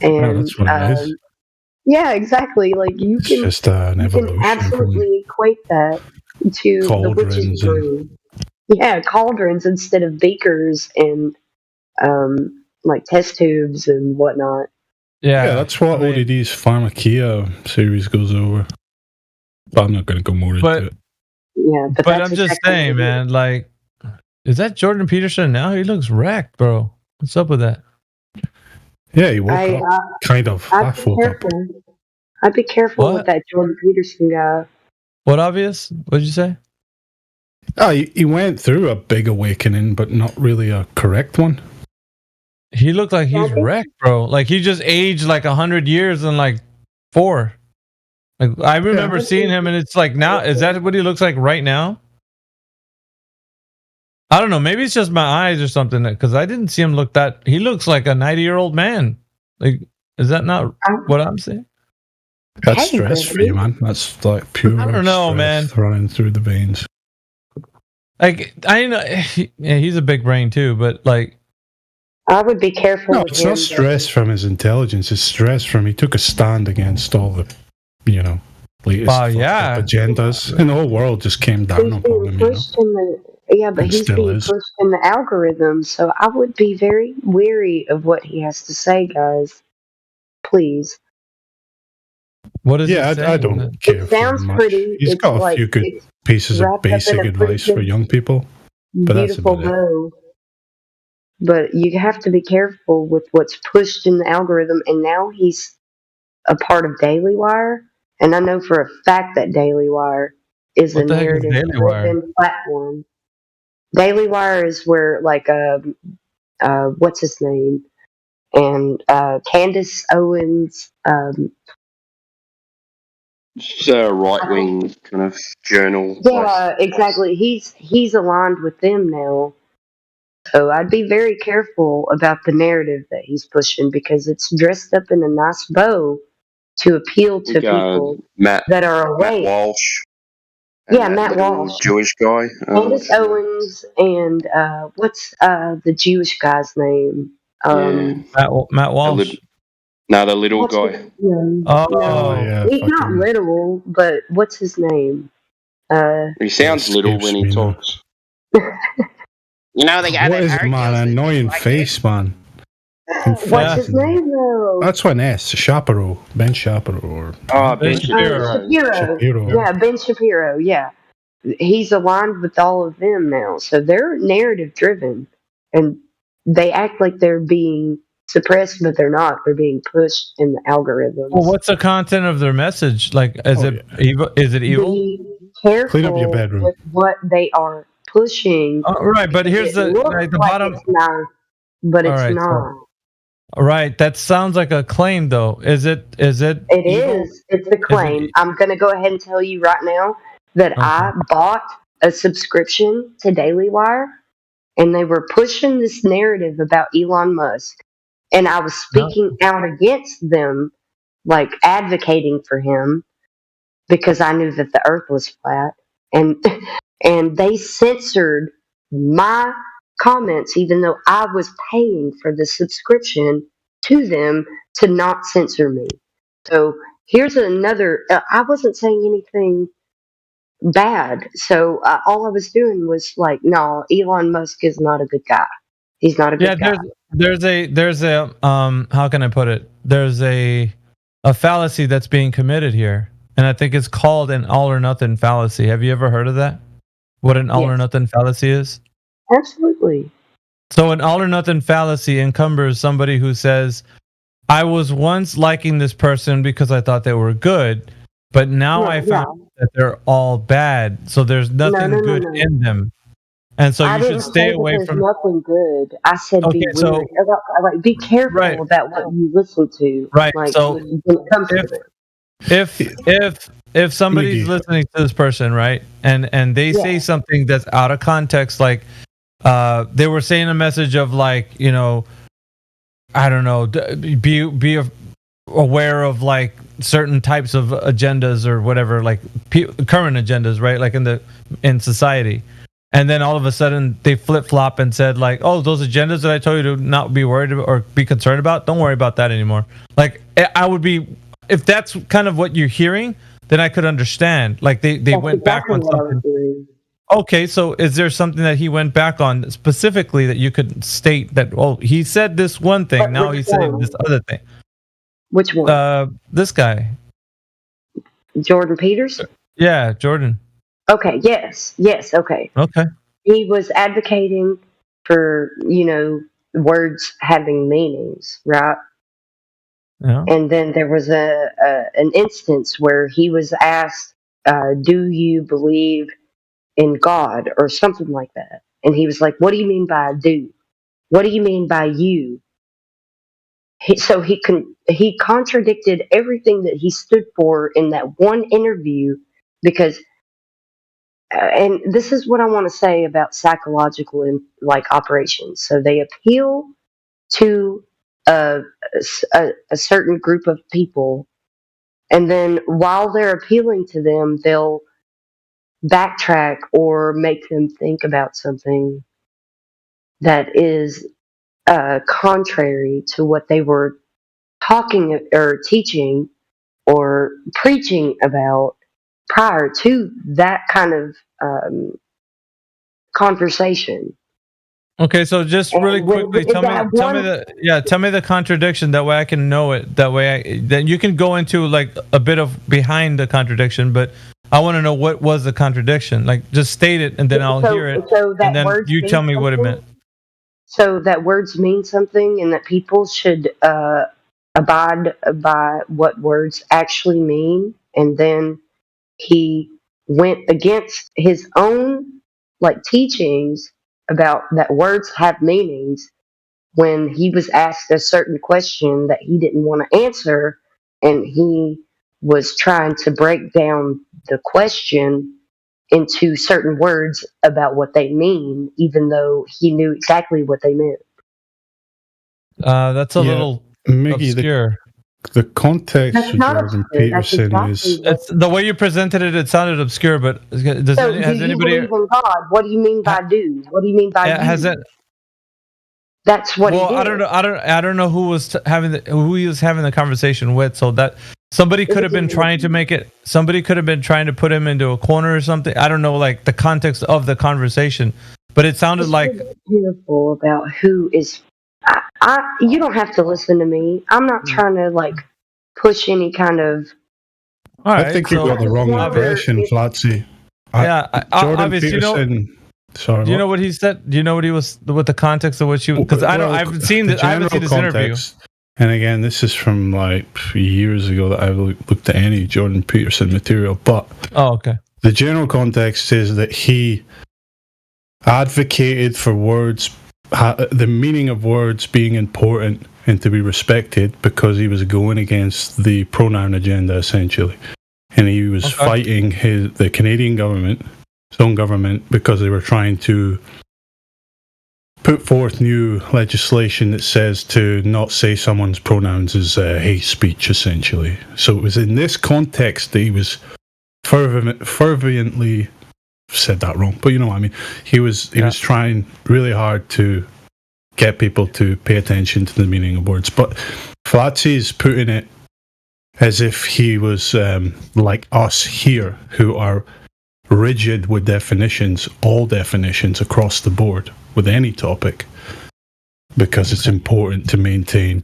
and that's what it is. yeah, exactly. Like you It's can just an you can evolution absolutely equate that to the witch's cauldrons and- brew. Yeah, cauldrons instead of beakers and like test tubes and whatnot. Yeah, that's what ODD's Pharmakia series goes over. But I'm not going to go more into it. Yeah, But I'm just saying, man. Like, is that Jordan Peterson now? He looks wrecked, bro. What's up with that? Yeah, he woke up. Kind of. I'd Half be woke up. careful. I'd be careful What? with that Jordan Peterson guy. What obvious? What did you say? Oh, he went through a big awakening, but not really a correct one. He looked like he's wrecked, bro. Like he just aged like 100 years in like 4. Like I remember seeing him, and it's like now. Is that what he looks like right now? I don't know. Maybe it's just my eyes or something. Because I didn't see him look that. He looks like a 90-year-old man. Like, is that not what I'm saying? That's stress for you, man. That's like pure. I don't know, stress man. running through the veins. Like I know, yeah, he's a big brain too, but like I would be careful. No, with it's him, not stress from his intelligence. It's stress from he took a stand against all the, latest agendas, and the whole world just came down upon him. Pushed in the, but And he's still being is. pushed in the algorithm. So I would be very wary of what he has to say, guys. Please. What is Yeah, I don't care. It sounds for him much. pretty. He's It's got a like, few good it's pieces of wrapped up in basic a advice for pretty young people, but that's beautiful about it. bow. But you have to be careful with what's pushed in the algorithm. And now he's a part of Daily Wire. And I know for a fact that Daily Wire is a What the heck is narrative Daily Wire? driven platform. Daily Wire is where like what's his name? And Candace Owens, It's a right wing kind of journal place. yeah, exactly. He's aligned with them now. So I'd be very careful about the narrative that he's pushing because it's dressed up in a nice bow to appeal I to think people Matt that are awake. Walsh and Yeah, that Matt little Walsh. Jewish guy. Candace Owens and what's the Jewish guy's name? Matt Walsh. The little What's his guy. name? Oh, No, he's not little, but what's his name? He sounds little when he talks. You know the guy What that is it, argues man? that Annoying like face, man. What's his name though? That's one S. Shapiro. Ben Shapiro. Or Ben Shapiro. Shapiro. Yeah, Ben Shapiro. Yeah, he's aligned with all of them now, so they're narrative driven, and they act like they're being suppressed, but they're not. They're being pushed in the algorithms. Well, what's the content of their message? Like, is it evil? Is it evil? Be careful Clean up your bedroom. with what they are pushing. Right, but here's It the looks like, the like bottom. it's nice, but All it's right, not. Right, that sounds like a claim, though. Is it? Is it? It evil? is. It's a claim. I'm going to go ahead and tell you right now that I bought a subscription to Daily Wire, and they were pushing this narrative about Elon Musk, and I was speaking out against them, like advocating for him, because I knew that the Earth was flat, and and they censored my comments, even though I was paying for the subscription to them to not censor me. So here's another. I wasn't saying anything bad. So all I was doing was like, no, Elon Musk is not a good guy. He's not a good guy. there's a how can I put it? There's a fallacy that's being committed here, and I think it's called an all or nothing fallacy. Have you ever heard of that? What an all or nothing fallacy is? Absolutely. So an all or nothing fallacy encumbers somebody who says, I was once liking this person because I thought they were good, but now I found that they're all bad. So there's nothing good in them. And so I you should didn't stay say away that from there's nothing good. I said Okay, be so- weary. Like, be careful about what you listen to. Right, Like, so when it comes to it. if somebody's listening to this person, right, and they say something that's out of context, like they were saying a message of like, you know, I don't know, be aware of like certain types of agendas or whatever, like current agendas, right, like in society. And then all of a sudden they flip flop and said like, oh, those agendas that I told you to not be worried about or be concerned about, don't worry about that anymore. Like I would be, if that's kind of what you're hearing, then I could understand. Like they went back on something. Okay, so is there something that he went back on specifically that you could state that, oh, he said this one thing, now he's saying this other thing? Which one? This guy. Jordan Peters? Yeah, Jordan. Okay, yes, okay. Okay. He was advocating for, you know, words having meanings, right? Yeah. And then there was an instance where he was asked, do you believe in God or something like that? And he was like, what do you mean by do? What do you mean by you? So he contradicted everything that he stood for in that one interview because and this is what I want to say about psychological like operations. So they appeal to a certain group of people, and then while they're appealing to them, they'll backtrack or make them think about something that is contrary to what they were talking or teaching or preaching about prior to that kind of conversation. Okay, so just really quickly, tell me the contradiction. That way I can know it. That way then you can go into like a bit of behind the contradiction, but I want to know what was the contradiction. Like just state it, and then I'll hear it, and then you tell me what it meant. So that words mean something, and that people should abide by what words actually mean, and then he went against his own like teachings about that words have meanings when he was asked a certain question that he didn't want to answer, and he was trying to break down the question into certain words about what they mean, even though he knew exactly what they meant. That's a little Miggy, obscure. The context That's for not Jordan obscure. That's Peterson exactly is what. It's the way you presented it. It sounded obscure, but does So, has do you anybody believe in God? What do you mean by do? What do you mean by has you? it? That's what he Well, did. I don't know who was who he was having the conversation with. So that somebody could have been trying to make it. Somebody could have been trying to put him into a corner or something. I don't know, like the context of the conversation, but it sounded Just like. be careful about who is. You don't have to listen to me. I'm not trying to like push any kind of. All right, I think you got the wrong impression, Flatsy. Yeah, Jordan obviously, Peterson. Sorry, do you know what he said? Do you know what he was? What the context of what you? Because I don't. I haven't seen this. I haven't seen this interview. And again, this is from like years ago that I looked at any Jordan Peterson material. But okay. The general context is that he advocated for words, the meaning of words being important and to be respected, because he was going against the pronoun agenda essentially, and he was fighting the Canadian government, his own government, because they were trying to put forth new legislation that says to not say someone's pronouns is hate speech, essentially. So it was in this context that he was fervently said that wrong, but you know what I mean. He was trying really hard to get people to pay attention to the meaning of words. But Flatsy's putting it as if he was like us here, who are rigid with definitions, all definitions across the board with any topic, because it's important to maintain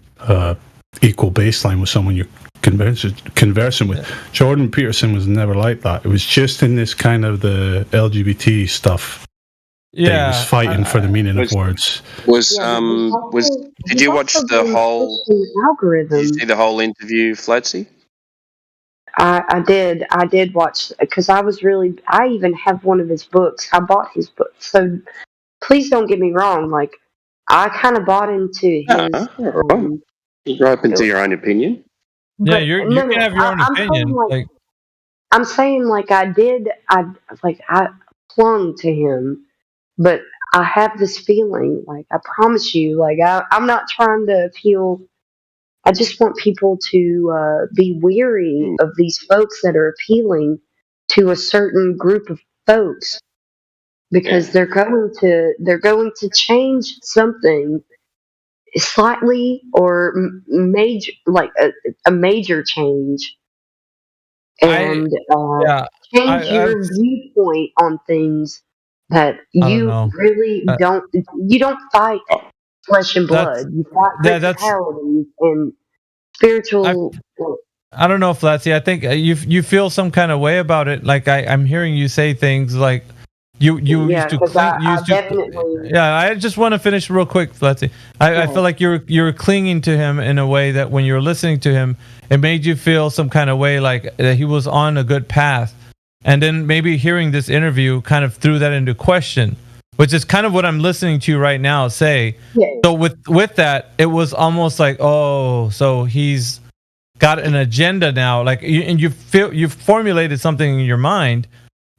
equal baseline with someone you're conversing with. Jordan Peterson was never like that. It was just in this kind of the LGBT stuff. That he was fighting for the meaning of words. Did you watch the whole algorithm? Did you see the whole interview, Flatsy? I did watch, because I even have one of his books. I bought his book, so please don't get me wrong. Like, I kind of bought into his. You're open to your own opinion. Yeah, you can have your own opinion. I'm saying like I clung to him, but I have this feeling, like I promise you, like I'm not trying to appeal. I just want people to be weary of these folks that are appealing to a certain group of folks, because they're going to change something slightly or major, like a major change, and change your viewpoint on things that you really don't. You don't fight flesh and blood. You fight principalities and spiritual. I don't know if that's I think you feel some kind of way about it. Like I'm hearing you say things like you used to cling. I just want to finish real quick, Flatsy. I feel like you're clinging to him in a way that when you're listening to him, it made you feel some kind of way, like that he was on a good path, and then maybe hearing this interview kind of threw that into question, which is kind of what I'm listening to right now say. So with that, it was almost like, oh, so he's got an agenda now, like, and you've formulated something in your mind.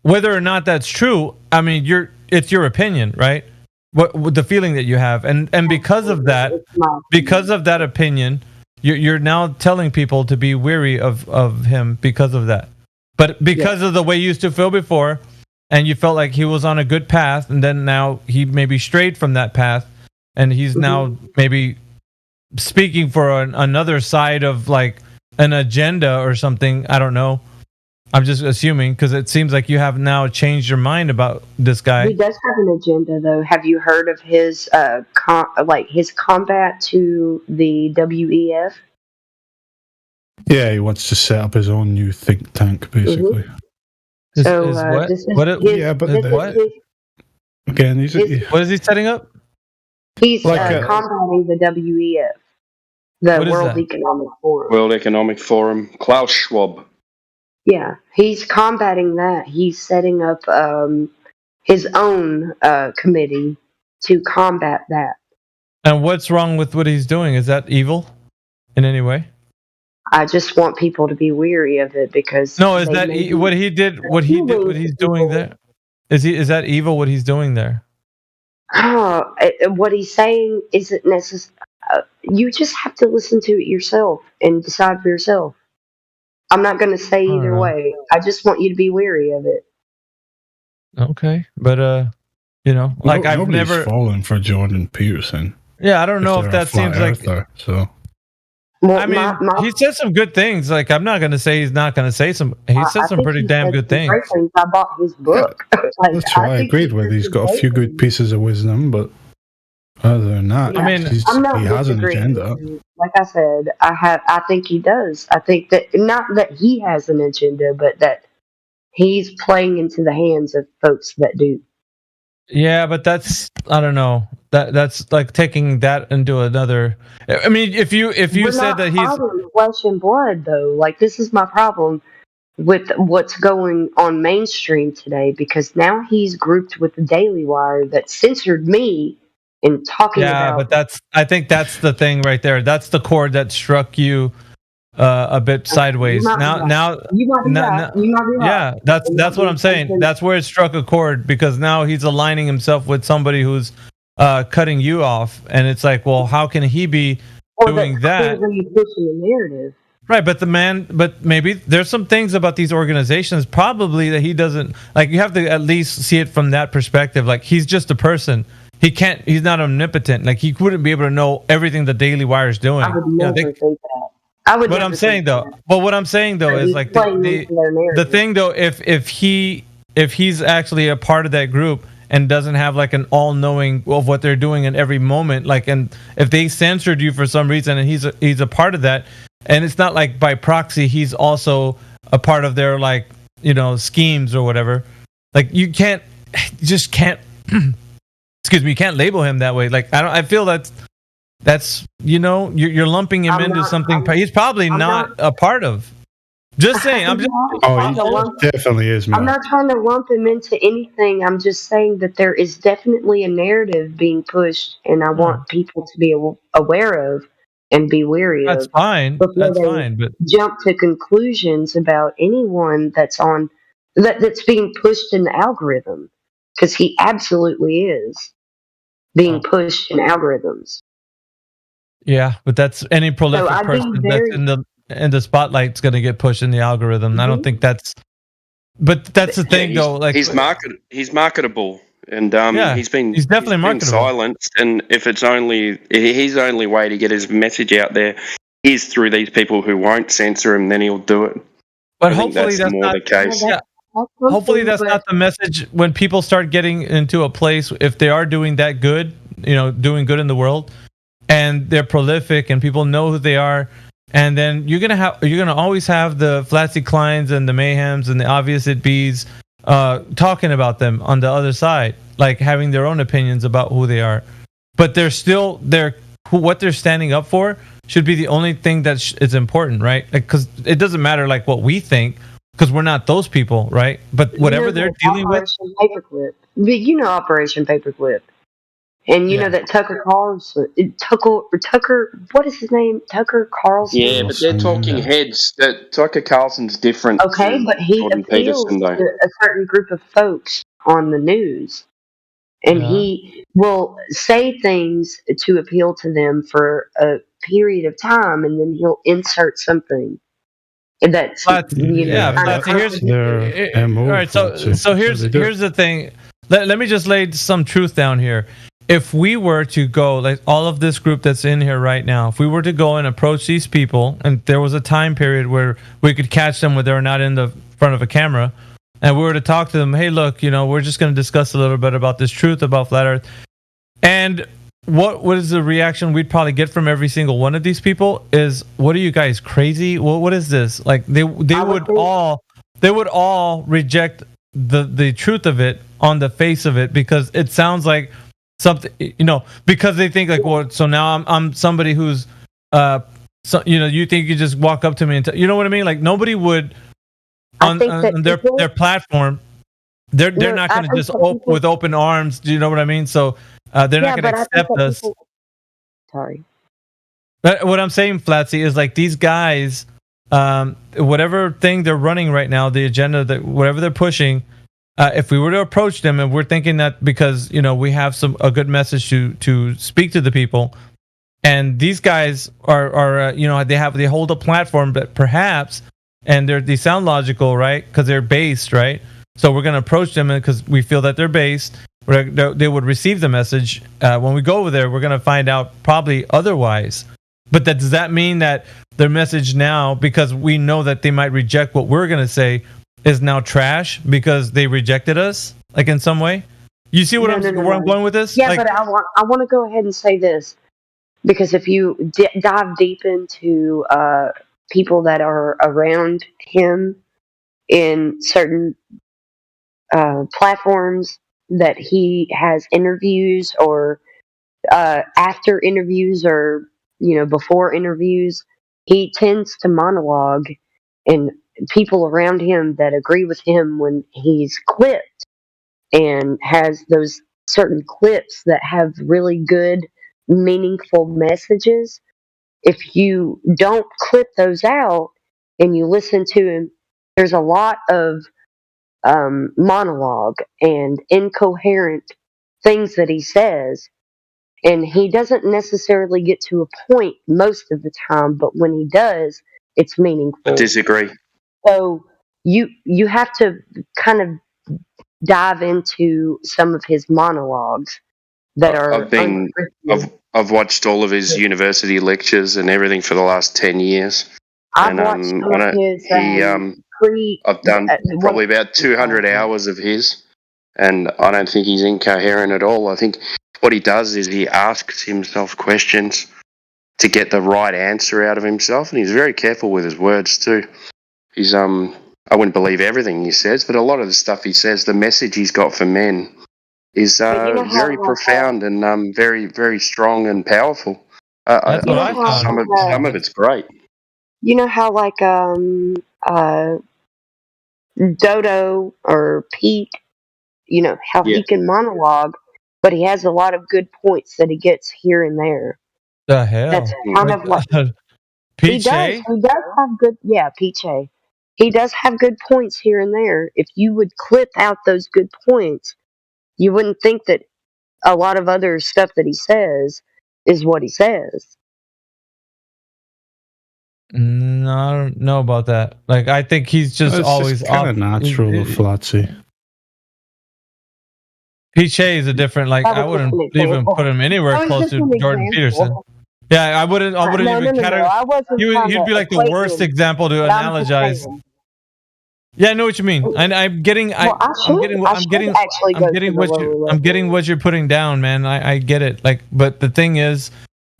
Whether or not that's true, I mean, it's your opinion, right? What the feeling that you have, and because of that opinion, you're now telling people to be weary of him because of that. But because of the way you used to feel before, and you felt like he was on a good path, and then now he maybe strayed from that path, and he's now maybe speaking for another side of like an agenda or something. I don't know. I'm just assuming, because it seems like you have now changed your mind about this guy. He does have an agenda, though. Have you heard of his his combat to the WEF? Yeah, he wants to set up his own new think tank, basically. So what? this is What? Again, what is he setting up? He's combating the WEF, the World Economic Forum. World Economic Forum. Klaus Schwab. Yeah, he's combating that. He's setting up his own committee to combat that. And what's wrong with what he's doing? Is that evil in any way? I just want people to be weary of it because No, is they that may be what he did? What he's doing there? Is that evil? What he's doing there? What he's saying isn't necessary. You just have to listen to it yourself and decide for yourself. I'm not going to say either Alright. way. I just want you to be weary of it. Okay, but like I've Nobody's never fallen for Jordan Peterson. Yeah, I don't know if they're a that seems flat like. earther, so. Well, I mean, he said some good things. Like I'm not going to say he's not going to say some. He said I some think pretty he damn said good some things. great things. I bought his book. Like, That's why I think agreed with. He's got a few good pieces of wisdom, but other than that, Yeah, I'm not he has an disagreeing agenda. with you. Like I said, I think he does. I think that not that he has an agenda, but that he's playing into the hands of folks that do. Yeah, but that's I don't know. That's like taking that into another. I mean, if you We're said not that he's fighting flesh and blood, though. Like this is my problem with what's going on mainstream today, because now he's grouped with the Daily Wire that censored me in talking yeah, about. but I think that's the thing right there. That's the chord that struck you a bit sideways. You might be right. You might be right. Yeah, that's what I'm saying. That's where it struck a chord because now he's aligning himself with somebody who's cutting you off, and it's like, well, how can he be doing that? Clearly pushing the narrative. Right, but maybe there's some things about these organizations probably that he doesn't like. You have to at least see it from that perspective. Like he's just a person. He's not omnipotent. Like he wouldn't be able to know everything the Daily Wire is doing. I would never think that. I would. What I'm saying though is like the thing though, if he's actually a part of that group and doesn't have like an all-knowing of what they're doing in every moment, like, and if they censored you for some reason and he's a part of that, and it's not like by proxy he's also a part of their like schemes or whatever, like you can't excuse me, you can't label him that way. Like I feel that's you're lumping him into something he's probably not a part of. Just saying. I'm just. He definitely is, man. I'm not trying to lump him into anything. I'm just saying that there is definitely a narrative being pushed, and I want people to be aware of and be wary of. That's fine. That's fine. But jump to conclusions about anyone that's being pushed in the algorithm, because he absolutely is being pushed in algorithms. Yeah, but that's any prolific person that's in the spotlight's going to get pushed in the algorithm. Mm-hmm. I don't think that's. But that's the thing, though. Like he's marketable, and he's definitely marketable. Silenced, and if it's his only way to get his message out there is through these people who won't censor him, then he'll do it. But hopefully that's more not the case. Yeah. Hopefully that's not the message when people start getting into a place, if they are doing that good, doing good in the world, and they're prolific and people know who they are, and then you're gonna always have the Flatsy Kleins and the Mayhems and the Obvious It Bees talking about them on the other side, like having their own opinions about who they are, but what they're standing up for should be the only thing that is important, right? Because it doesn't matter like what we think, because we're not those people, right? But whatever they're dealing with. Operation Paperclip. And you know that Tucker Carlson, what is his name? Tucker Carlson. Yeah, but they're talking heads. That Tucker Carlson's different. Okay, but he appeals to a certain group of folks on the news, and he will say things to appeal to them for a period of time, and then he'll insert something that's all right. So here's the thing. Let me just lay some truth down here. If we were to go, like all of this group that's in here right now, if we were to go and approach these people, and there was a time period where we could catch them when they're not in the front of a camera, and we were to talk to them, hey, look, we're just going to discuss a little bit about this truth about flat Earth, and what is the reaction we'd probably get from every single one of these people is, what are you guys, crazy? Well, what is this? Like they would all reject the truth of it on the face of it, because it sounds like something, because they think like, well, so now I'm somebody who's you think you just walk up to me and you know what I mean? Like nobody would I think that on people, their platform, they're no, not I going to think just that people, with open arms. Do you know what I mean? So they're not yeah, going but to I think accept that us. people, sorry. What I'm saying, Flatsy, is like these guys, whatever thing they're running right now, the agenda that whatever they're pushing, if we were to approach them and we're thinking that because we have a good message to speak to the people, and these guys are they hold a platform that perhaps, and they sound logical, right? Because they're based, right? So we're going to approach them because we feel that they're based. They would receive the message. When we go over there, we're going to find out probably otherwise. But does that mean that their message now, because we know that they might reject what we're going to say, is now trash because they rejected us, like in some way? You see where I'm going with this? Yeah, but I want to go ahead and say this, because if you dive deep into people that are around him in certain platforms that he has interviews, or after interviews, or before interviews, he tends to monologue, and people around him that agree with him when he's clipped and has those certain clips that have really good meaningful messages. If you don't clip those out and you listen to him, there's a lot of monologue and incoherent things that he says, and he doesn't necessarily get to a point most of the time, but when he does, it's meaningful. I disagree. So you have to kind of dive into some of his monologues that are I've watched all of his university lectures and everything for the last 10 years. I've watched some of his I've done probably about 200 hours of his, and I don't think he's incoherent at all. I think what he does is he asks himself questions to get the right answer out of himself, and he's very careful with his words too. He's I wouldn't believe everything he says, but a lot of the stuff he says, the message he's got for men, is very profound and very, very strong and powerful. That's what I thought. Some of it's great. You know how Dodo or Pete, how he can monologue, but he has a lot of good points that he gets here and there. The hell? That's kind of like he does. He does have good. Yeah, Peachy. He does have good points here and there. If you would clip out those good points, you wouldn't think that a lot of other stuff that he says is what he says. No, I don't know about that. Like, I think he's just always kind of natural with Flatsy. Piche is a different. Like, I wouldn't even put him anywhere close to Jordan Peterson. Yeah, I wouldn't even categorize. He'd be like the worst example to analogize. Yeah, I know what you mean. And I'm getting what you're putting down, man. I get it. Like, but the thing is,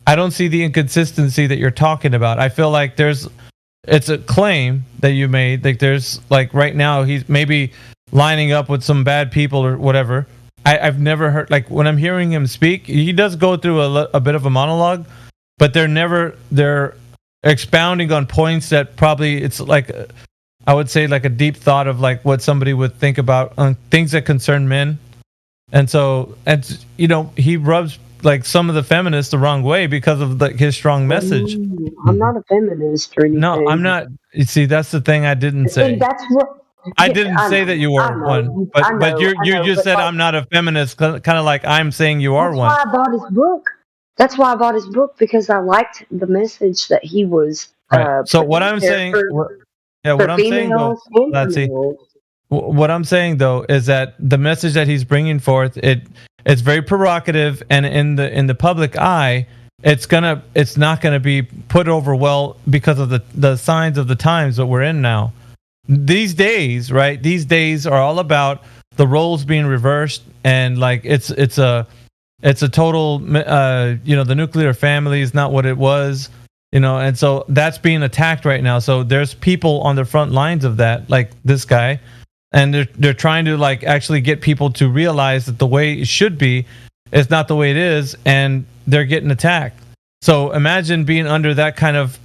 I don't see the inconsistency that you're talking about. I feel like it's a claim that you made. Like, there's like right now he's maybe lining up with some bad people or whatever. I've never heard, like, when I'm hearing him speak, he does go through a bit of a monologue, but they're expounding on points that probably it's like, I would say like a deep thought of like what somebody would think about on things that concern men. And so, he rubs like some of the feminists the wrong way because of his strong message. I'm not a feminist or anything. No, I'm not. You see, that's the thing I didn't say. That's what I didn't say that you were one, but you just said I'm not a feminist, kind of like I'm saying you are one. That's why I bought his book. That's why I bought his book, because I liked the message that he was. Right. So what I'm saying, what I'm saying though, what I'm saying though is that the message that he's bringing forth, it's very provocative, and in the public eye, it's not gonna be put over well because of the signs of the times that we're in now. These days, right? These days are all about the roles being reversed, and like it's a total the nuclear family is not what it was, and so that's being attacked right now. So there's people on the front lines of that, like this guy, and they're trying to like actually get people to realize that the way it should be is not the way it is, and they're getting attacked. So imagine being under that kind of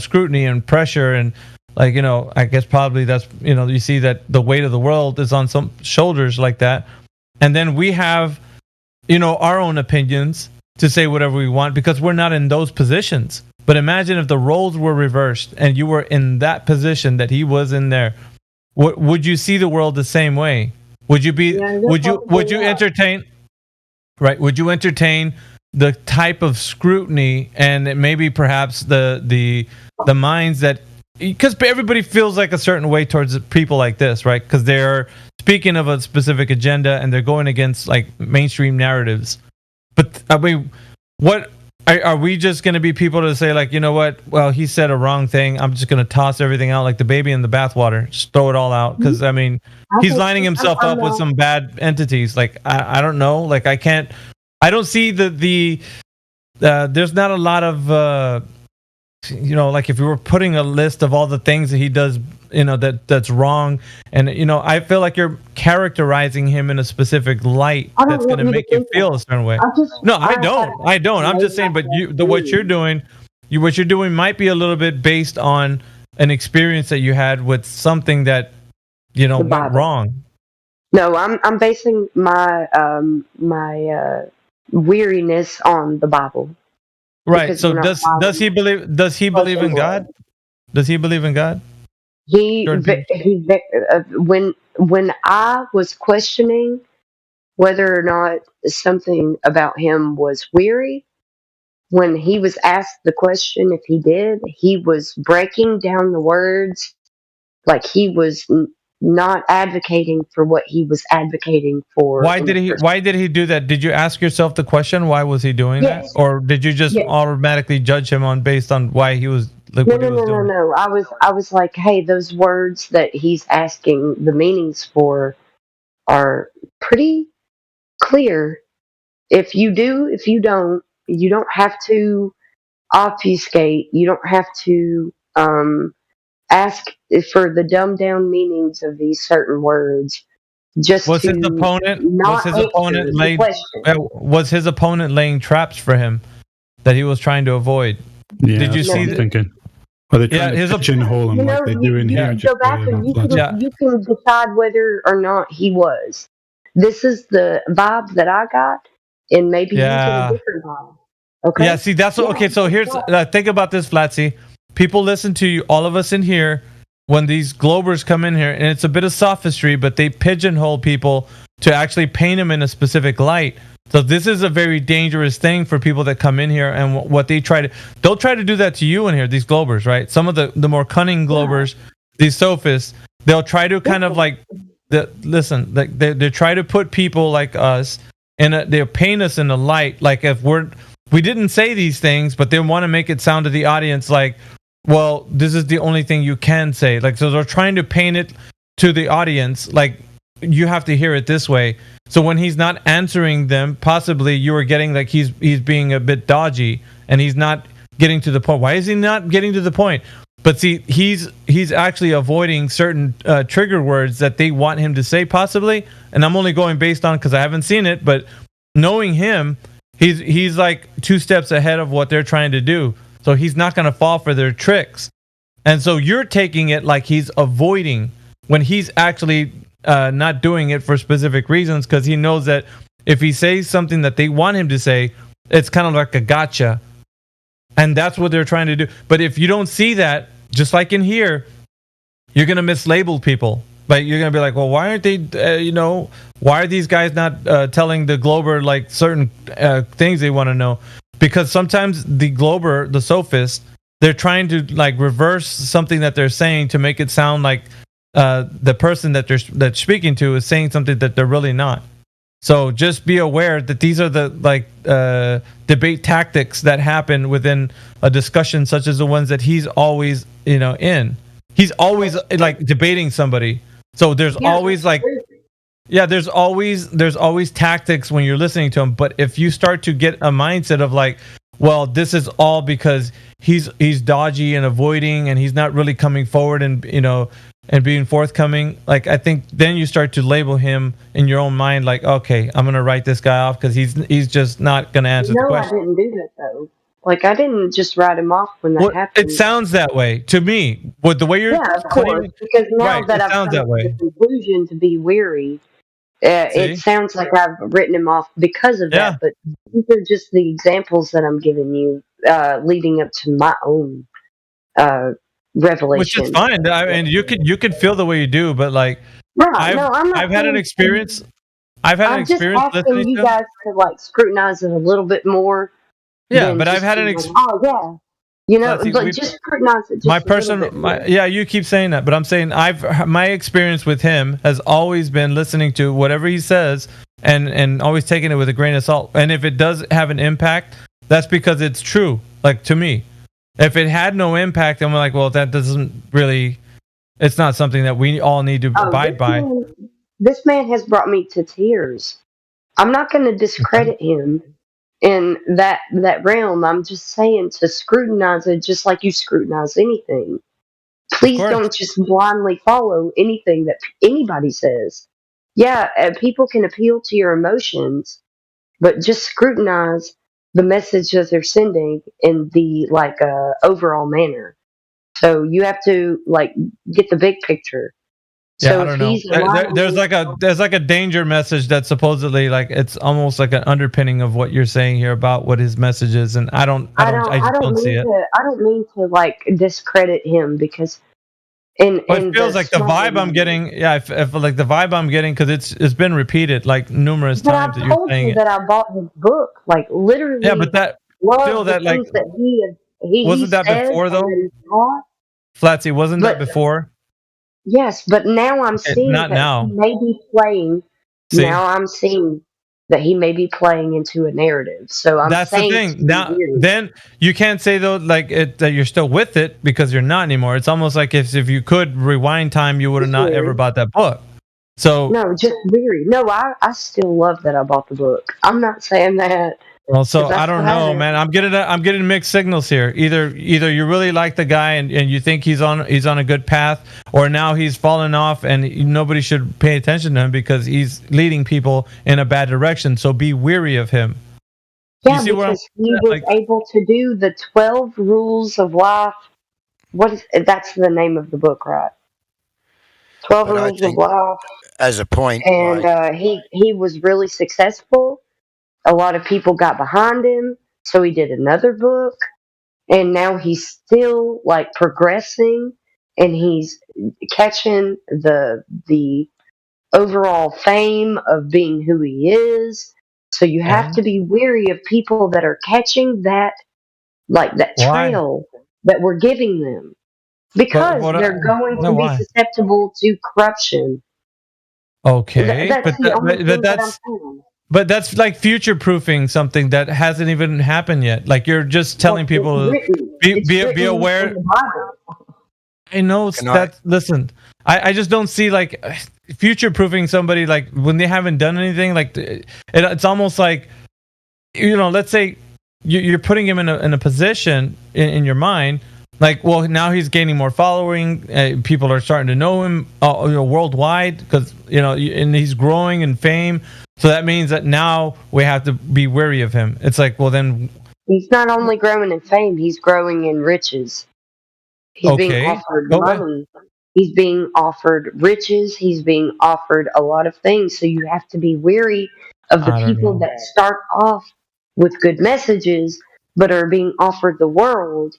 scrutiny and pressure, and Like, I guess probably that's, you see that the weight of the world is on some shoulders like that. And then we have, our own opinions to say whatever we want because we're not in those positions. But imagine if the roles were reversed and you were in that position that he was in there. Would you see the world the same way? Would you be, would you entertain, right? Would you entertain the type of scrutiny and maybe perhaps the minds that, because everybody feels like a certain way towards people like this, right? Because they're speaking of a specific agenda and they're going against like mainstream narratives. But I mean, what are we just going to be people to say like, you know what? Well, he said a wrong thing. I'm just going to toss everything out like the baby in the bathwater. Just throw it all out. Because I mean, he's lining himself up with some bad entities. Like I don't know. Like I don't see the there's not a lot of like if we were putting a list of all the things that he does, that's wrong, and I feel like you're characterizing him in a specific light that's going to make you feel a certain way. No, I don't. I'm just saying, but what you're doing might be a little bit based on an experience that you had with something that went wrong. No, I'm basing my my weariness on the Bible. Right. So does he believe in God? Does he believe in God? When I was questioning whether or not something about him was weary, when he was asked the question if he did, he was breaking down the words like he was not advocating for what he was advocating for. Why did he do that? Did you ask yourself the question, why was he doing that? Or did you just automatically judge him based on why he was doing? No. I was like, hey, those words that he's asking the meanings for are pretty clear. If you do, if you don't have to obfuscate. You don't have to ask for the dumbed down meanings of these certain words. Was his opponent laying traps for him that he was trying to avoid? Yeah, did you see that? Thinking. Are they trying to pigeonhole him like they do in here? You go back and you can decide whether or not he was. This is the vibe that I got, and maybe you get a different vibe. Okay. Yeah. See, that's okay. So here's think about this, Flatsy. People listen to you, all of us in here, when these globers come in here, and it's a bit of sophistry, but they pigeonhole people to actually paint them in a specific light. So this is a very dangerous thing for people that come in here, and what they'll try to do that to you in here, these globers, right? Some of the more cunning globers, these sophists, they'll try to kind of like, they try to put people like us, and they'll paint us in a light, like if we didn't say these things, but they want to make it sound to the audience like, well, this is the only thing you can say. Like, so they're trying to paint it to the audience like you have to hear it this way. So when he's not answering them, possibly you are getting like he's being a bit dodgy and he's not getting to the point. Why is he not getting to the point? But see, he's actually avoiding certain trigger words that they want him to say, possibly. And I'm only going based on because I haven't seen it, but knowing him, he's like 2 steps ahead of what they're trying to do. So he's not going to fall for their tricks. And so you're taking it like he's avoiding when he's actually not doing it for specific reasons, because he knows that if he says something that they want him to say, it's kind of like a gotcha. And that's what they're trying to do. But if you don't see that, just like in here, you're going to mislabel people. Like you're going to be like, well, why aren't they, why are these guys not telling the glober like certain things they want to know? Because sometimes the glober, the sophist, they're trying to like reverse something that they're saying to make it sound like the person that they're speaking to is saying something that they're really not. So just be aware that these are the like debate tactics that happen within a discussion such as the ones that he's always in. He's always like debating somebody. So there's always like there's always tactics when you're listening to him. But if you start to get a mindset of like, well, this is all because he's dodgy and avoiding and he's not really coming forward and and being forthcoming, like I think then you start to label him in your own mind like, okay, I'm gonna write this guy off because he's just not gonna answer the question. I didn't do that though. Like, I didn't just write him off when that Well, happened. it sounds that way to me. With the way you're Yeah, of claiming, course. Because now right? that It I've sounds come that to the way. conclusion to be weary, it See? sounds like I've written him off because of Yeah. that. But these are just the examples that I'm giving you, leading up to my own Which is revelation. fine. I mean, you could feel the way you do, but like, Right? No, I'm not I've had an saying. experience. I've had an I'm just experience listening asking you to him. guys to like scrutinize it a little bit more Yeah, than but I've just had an being like, experience. oh yeah, you know, Let's see, but just scrutinize it my just a little bit personal, more. yeah, you keep saying that, but I'm saying my experience with him has always been listening to whatever he says and always taking it with a grain of salt. And if it does have an impact, that's because it's true. Like to me, if it had no impact, I'm like, well, that doesn't really. It's not something that we all need to abide by. This man has brought me to tears. I'm not going to discredit him in that realm. I'm just saying to scrutinize it just like you scrutinize anything. Please don't just blindly follow anything that anybody says. Yeah, people can appeal to your emotions, but just scrutinize the message that they're sending in the like overall manner. So you have to like get the big picture. Yeah, So I if don't know. he's lying, There's like a danger message that supposedly like it's almost like an underpinning of what you're saying here about what his message is, and I just don't see it. I don't mean to like discredit him because in It feels like the vibe I'm getting. Yeah, if like the vibe I'm getting because it's been repeated like numerous But times I that you're told saying you it. that I bought his book. Like literally, Yeah, but that love the that like things that he wasn't that says before and though? then taught. Flatsy, wasn't that But before? yes, but now I'm Okay, seeing not that now. he may be playing. See? Now I'm seeing that he may be playing into a narrative. So I'm That's the saying thing. to be Now, weird. then you can't say though like that you're still with it because you're not anymore. It's almost like if you could rewind time, you would have not ever bought that book. So No, just weary. No, I still love that I bought the book. I'm not saying that. well, so 'Cause I that's don't what I know, did. man. I'm getting mixed signals here. Either you really like the guy and you think he's on a good path, or now he's fallen off and nobody should pay attention to him because he's leading people in a bad direction. So be weary of him. Yeah, You see where I'm because he was able to do the 12 rules of life. That's the name of the book, right? 12 But I rules of think, life. as a point, And like, he was really successful. A lot of people got behind him, so he did another book, and now he's still like progressing, and he's catching the overall fame of being who he is. So you have to be weary of people that are catching that like that Why? trail that we're giving them because what they're going no, to be why? susceptible to corruption. Okay, That's the only thing that I'm saying. but that's like future proofing something that hasn't even happened yet. Like you're just telling people be aware. I know that. Listen, I just don't see like future proofing somebody like when they haven't done anything. Like it's almost like let's say you're putting him in a position in your mind. Like, well, now he's gaining more following. People are starting to know him worldwide because and he's growing in fame. So that means that now we have to be wary of him. It's like, well, then He's not only growing in fame; he's growing in riches. He's being offered money. He's being offered riches. He's being offered a lot of things. So you have to be wary of the people that start off with good messages, but are being offered the world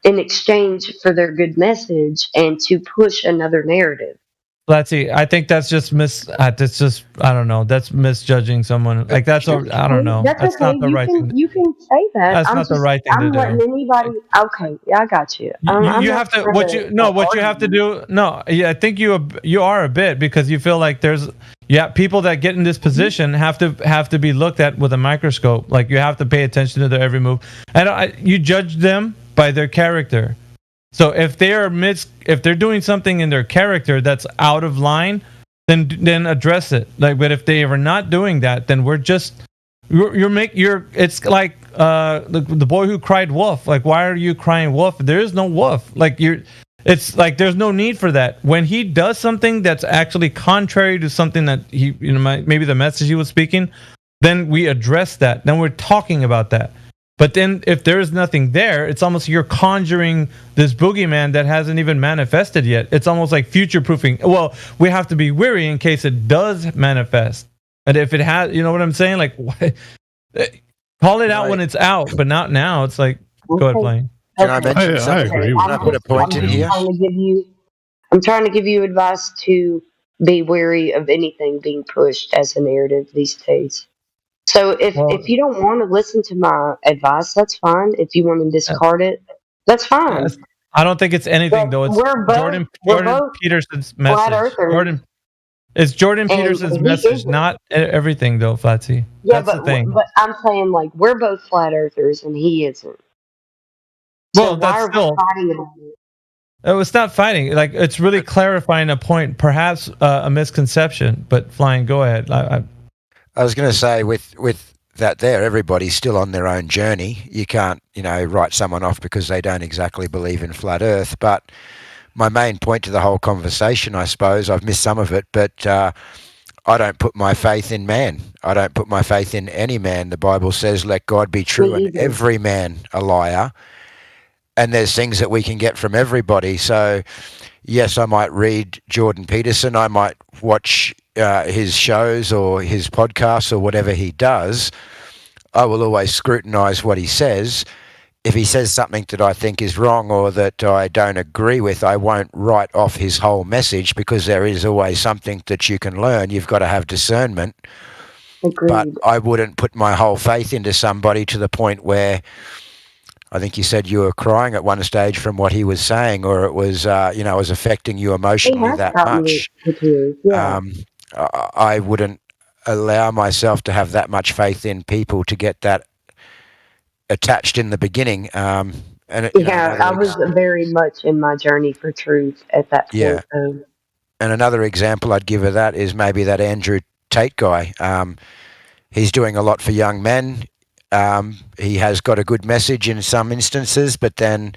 in exchange for their good message and to push another narrative. Let's see. I think that's just that's just I don't know. That's misjudging someone. Like I don't know. That's not the right thing. You can say that. That's not the right thing to do. I'm letting anybody. Okay, yeah, I got you. You have to what you have to do. No, yeah, I think you are a bit because you feel like there's people that get in this position have to be looked at with a microscope. Like you have to pay attention to their every move, and you judge them by their character. So if they're doing something in their character that's out of line, then address it. Like, but if they are not doing that, then we're just it's like the boy who cried wolf. Like, why are you crying wolf? There is no wolf. Like it's like there's no need for that. When he does something that's actually contrary to something that he maybe the message he was speaking, then we address that. Then we're talking about that. But then if there is nothing there, it's almost you're conjuring this boogeyman that hasn't even manifested yet. It's almost like future proofing. Well, we have to be wary in case it does manifest. And if it has, you know what I'm saying? Like, call it out when it's out, but not now. It's like, go ahead, Blaine. Can I mention something? Can I put a point in here? I'm trying to give you advice to be wary of anything being pushed as a narrative these days. So if you don't want to listen to my advice, that's fine. If you want to discard it, that's fine. I don't think it's anything though. It's Jordan Peterson's message. It's Jordan Peterson's message, not everything though, Flatsy. Yeah, That's the thing. but I'm saying like we're both flat earthers and he isn't. Well, that's still. Fighting about it? It was not fighting. Like it's really clarifying a point, perhaps a misconception. But Flying, go ahead. I was going to say with that there, everybody's still on their own journey. You can't, write someone off because they don't exactly believe in flat Earth. But my main point to the whole conversation, I suppose, I've missed some of it, but I don't put my faith in man. I don't put my faith in any man. The Bible says, let God be true and every man a liar. And there's things that we can get from everybody. So, yes, I might read Jordan Peterson. I might watch his shows or his podcasts or whatever he does. I will always scrutinize what he says. If he says something that I think is wrong or that I don't agree with, I won't write off his whole message because there is always something that you can learn. You've got to have discernment. Agreed. But I wouldn't put my whole faith into somebody to the point where I think you said you were crying at one stage from what he was saying, or it was, it was affecting you emotionally that much. Yeah. I wouldn't allow myself to have that much faith in people to get that attached in the beginning. I was very much in my journey for truth at that point. Yeah. And another example I'd give of that is maybe that Andrew Tate guy. He's doing a lot for young men. He has got a good message in some instances, but then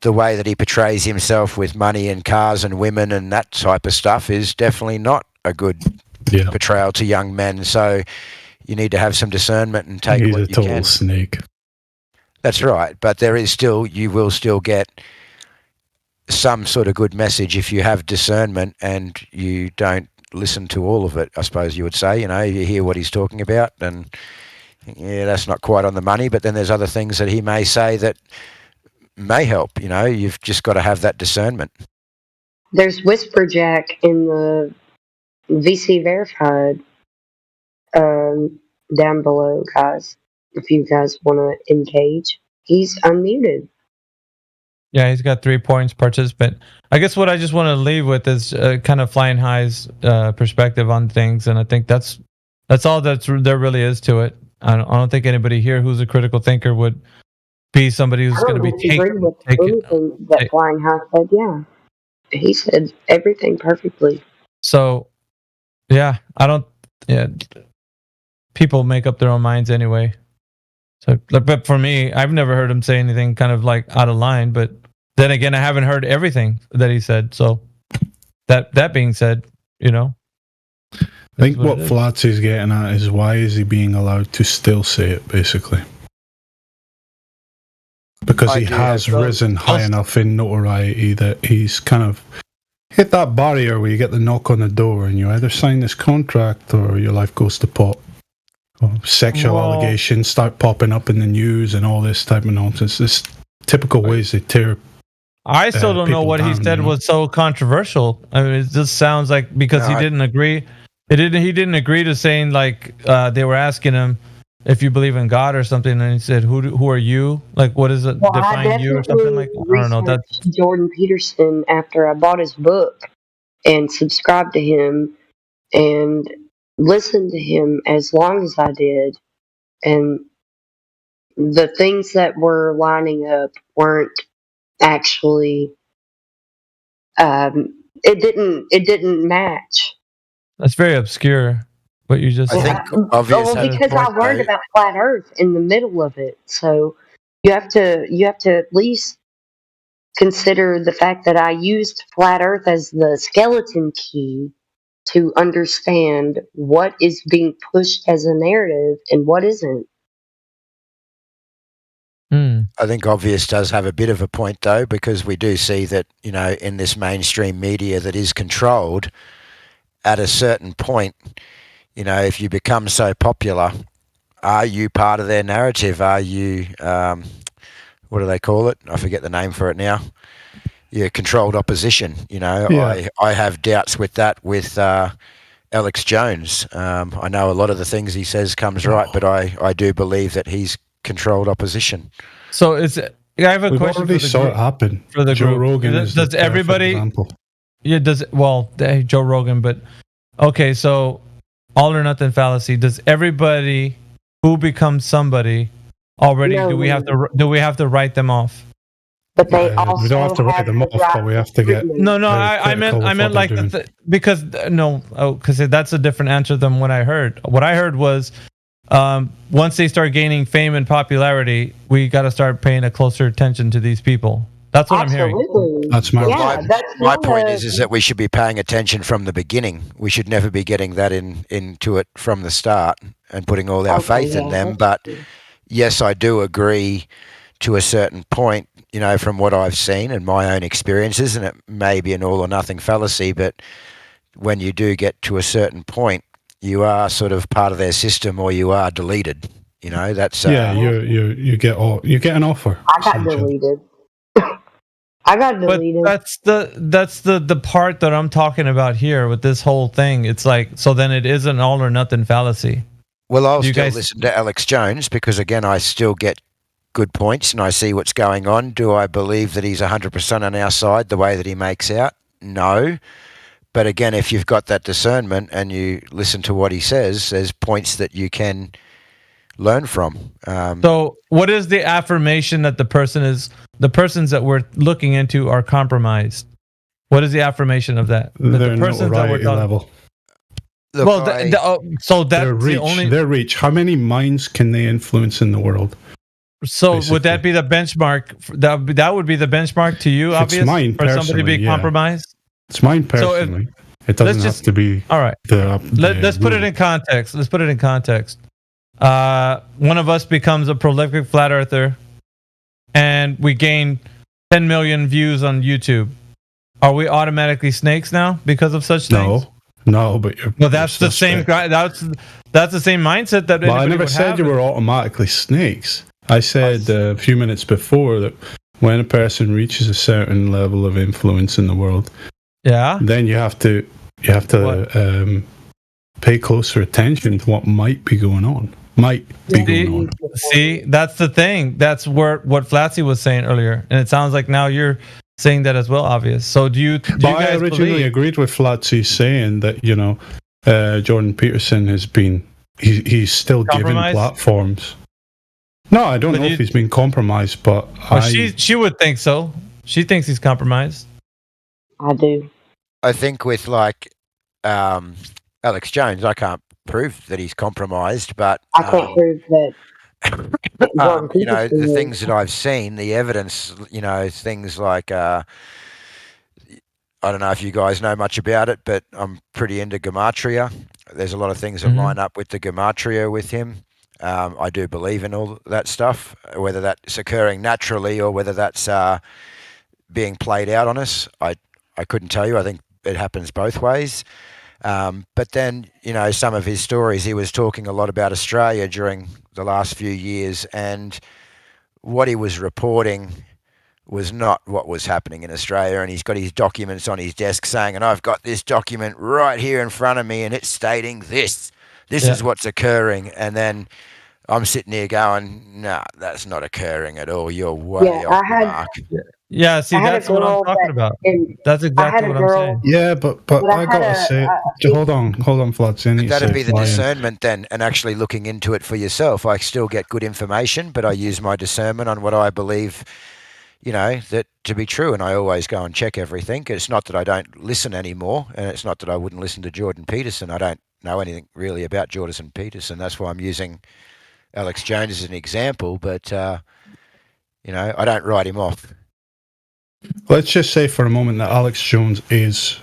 the way that he portrays himself with money and cars and women and that type of stuff is definitely not a good portrayal to young men. So you need to have some discernment and take what you can. He's a total snake. That's right, but you will still get some sort of good message if you have discernment and you don't listen to all of it, I suppose you would say. You hear what he's talking about and that's not quite on the money, but then there's other things that he may say that may help. You've just got to have that discernment. There's Whisperjack in the VC Verified down below, guys. If you guys want to engage, he's unmuted. Yeah, he's got 3 points, participant. I guess what I just want to leave with is kind of Flying High's perspective on things, and I think that's all there really is to it. I don't think anybody here who's a critical thinker would be somebody who's going to be taking anything that Flying High said. Yeah, he said everything perfectly. So, yeah, people make up their own minds anyway. So, but for me, I've never heard him say anything kind of like out of line. But then again, I haven't heard everything that he said. So, that being said, I think what Flatsy's getting at is why is he being allowed to still say it, basically? Because he has risen high enough in notoriety that he's kind of hit that barrier where you get the knock on the door and you either sign this contract or your life goes to pot. Or sexual allegations start popping up in the news and all this type of nonsense. This typical ways they tear. I still don't know what he said was so controversial. I mean, it just sounds like because he didn't agree. He didn't agree to saying like they were asking him if you believe in God or something, and he said, "Who are you? Like, what does it define you or something like?" I don't know. That's Jordan Peterson after I bought his book and subscribed to him and listened to him as long as I did, and the things that were lining up weren't actually. It didn't match. That's very obscure. What you just said. Because I learned about flat Earth in the middle of it, so you have to at least consider the fact that I used flat Earth as the skeleton key to understand what is being pushed as a narrative and what isn't. I think Obvious does have a bit of a point, though, because we do see that, in this mainstream media that is controlled, at a certain point, if you become so popular, are you part of their narrative? Are you, what do they call it? I forget the name for it now. Yeah, controlled opposition. Yeah. I have doubts with that with Alex Jones. I know a lot of the things he says comes right, but I do believe that he's controlled opposition. So I have a We've question already for the saw group. it happen. For the Joe group. Rogan does is the perfect everybody? example. Yeah. Joe Rogan, but okay. So all or nothing fallacy. Does everybody who becomes somebody already? No. Do we have to write them off? But they We also don't have to write them off, but we have to get. No, very I meant critical of what like they're doing. because that's a different answer than what I heard. What I heard was once they start gaining fame and popularity, we got to start paying a closer attention to these people. That's what I'm hearing. That's my my point is that we should be paying attention from the beginning. We should never be getting that into it from the start and putting all our faith in them. But yes, I do agree to a certain point, from what I've seen and my own experiences, and it may be an all or nothing fallacy, but when you do get to a certain point, you are sort of part of their system or you are deleted. That's you get an offer. I got deleted. I got deleted. But that's the part that I'm talking about here with this whole thing. It's like, so then it is an all or nothing fallacy. Well, I'll still listen to Alex Jones because, again, I still get good points and I see what's going on. Do I believe that he's 100% on our side the way that he makes out? No. But again, if you've got that discernment and you listen to what he says, there's points that you can learn from. So what is the affirmation that the persons that we're looking into are compromised? What is the affirmation of that? That Their the persons that we're notoriety level. So that's their reach. the only. Their reach. How many minds can they influence in the world? So would that be the benchmark? That would be the benchmark to you, obviously, mine for somebody to be personally, compromised? It's mine personally. It doesn't have to be. All right. Let's put it in context. One of us becomes a prolific flat earther, and we gain 10 million views on YouTube. Are we automatically snakes now because of such things? No, but you're. Well, that's the same guy. That's the same mindset that. Well, I never said you were automatically snakes. I said a few minutes before that when a person reaches a certain level of influence in the world, then you have to pay closer attention to what might be going on. See, that's the thing. That's what Flatsy was saying earlier, and it sounds like now you're saying that as well. Obvious. So do you guys I originally agreed with Flatsy saying that Jordan Peterson has been he's still given platforms. No, I don't know if he's been compromised, but she would think so. She thinks he's compromised. I do. I think with Alex Jones, I can't prove that he's compromised, but I can't prove that. The things that I've seen, the evidence, things like I don't know if you guys know much about it, but I'm pretty into gematria. There's a lot of things that line up with the gematria with him. I do believe in all that stuff, whether that's occurring naturally or whether that's being played out on us. I couldn't tell you. I think it happens both ways. But then, some of his stories, he was talking a lot about Australia during the last few years, and what he was reporting was not what was happening in Australia. And he's got his documents on his desk saying, and I've got this document right here in front of me, and it's stating this. This is what's occurring. And then I'm sitting here going, no, that's not occurring at all. You're way off the mark. Yeah, see, that's what I'm talking about. That's exactly what I'm saying. Yeah, but I gotta say, hold on, Flatsy. That'd be the discernment then, and actually looking into it for yourself. I still get good information, but I use my discernment on what I believe, that to be true, and I always go and check everything. It's not that I don't listen anymore, and it's not that I wouldn't listen to Jordan Peterson. I don't know anything really about Jordan Peterson. That's why I'm using Alex Jones as an example, but I don't write him off. Let's just say for a moment that Alex Jones is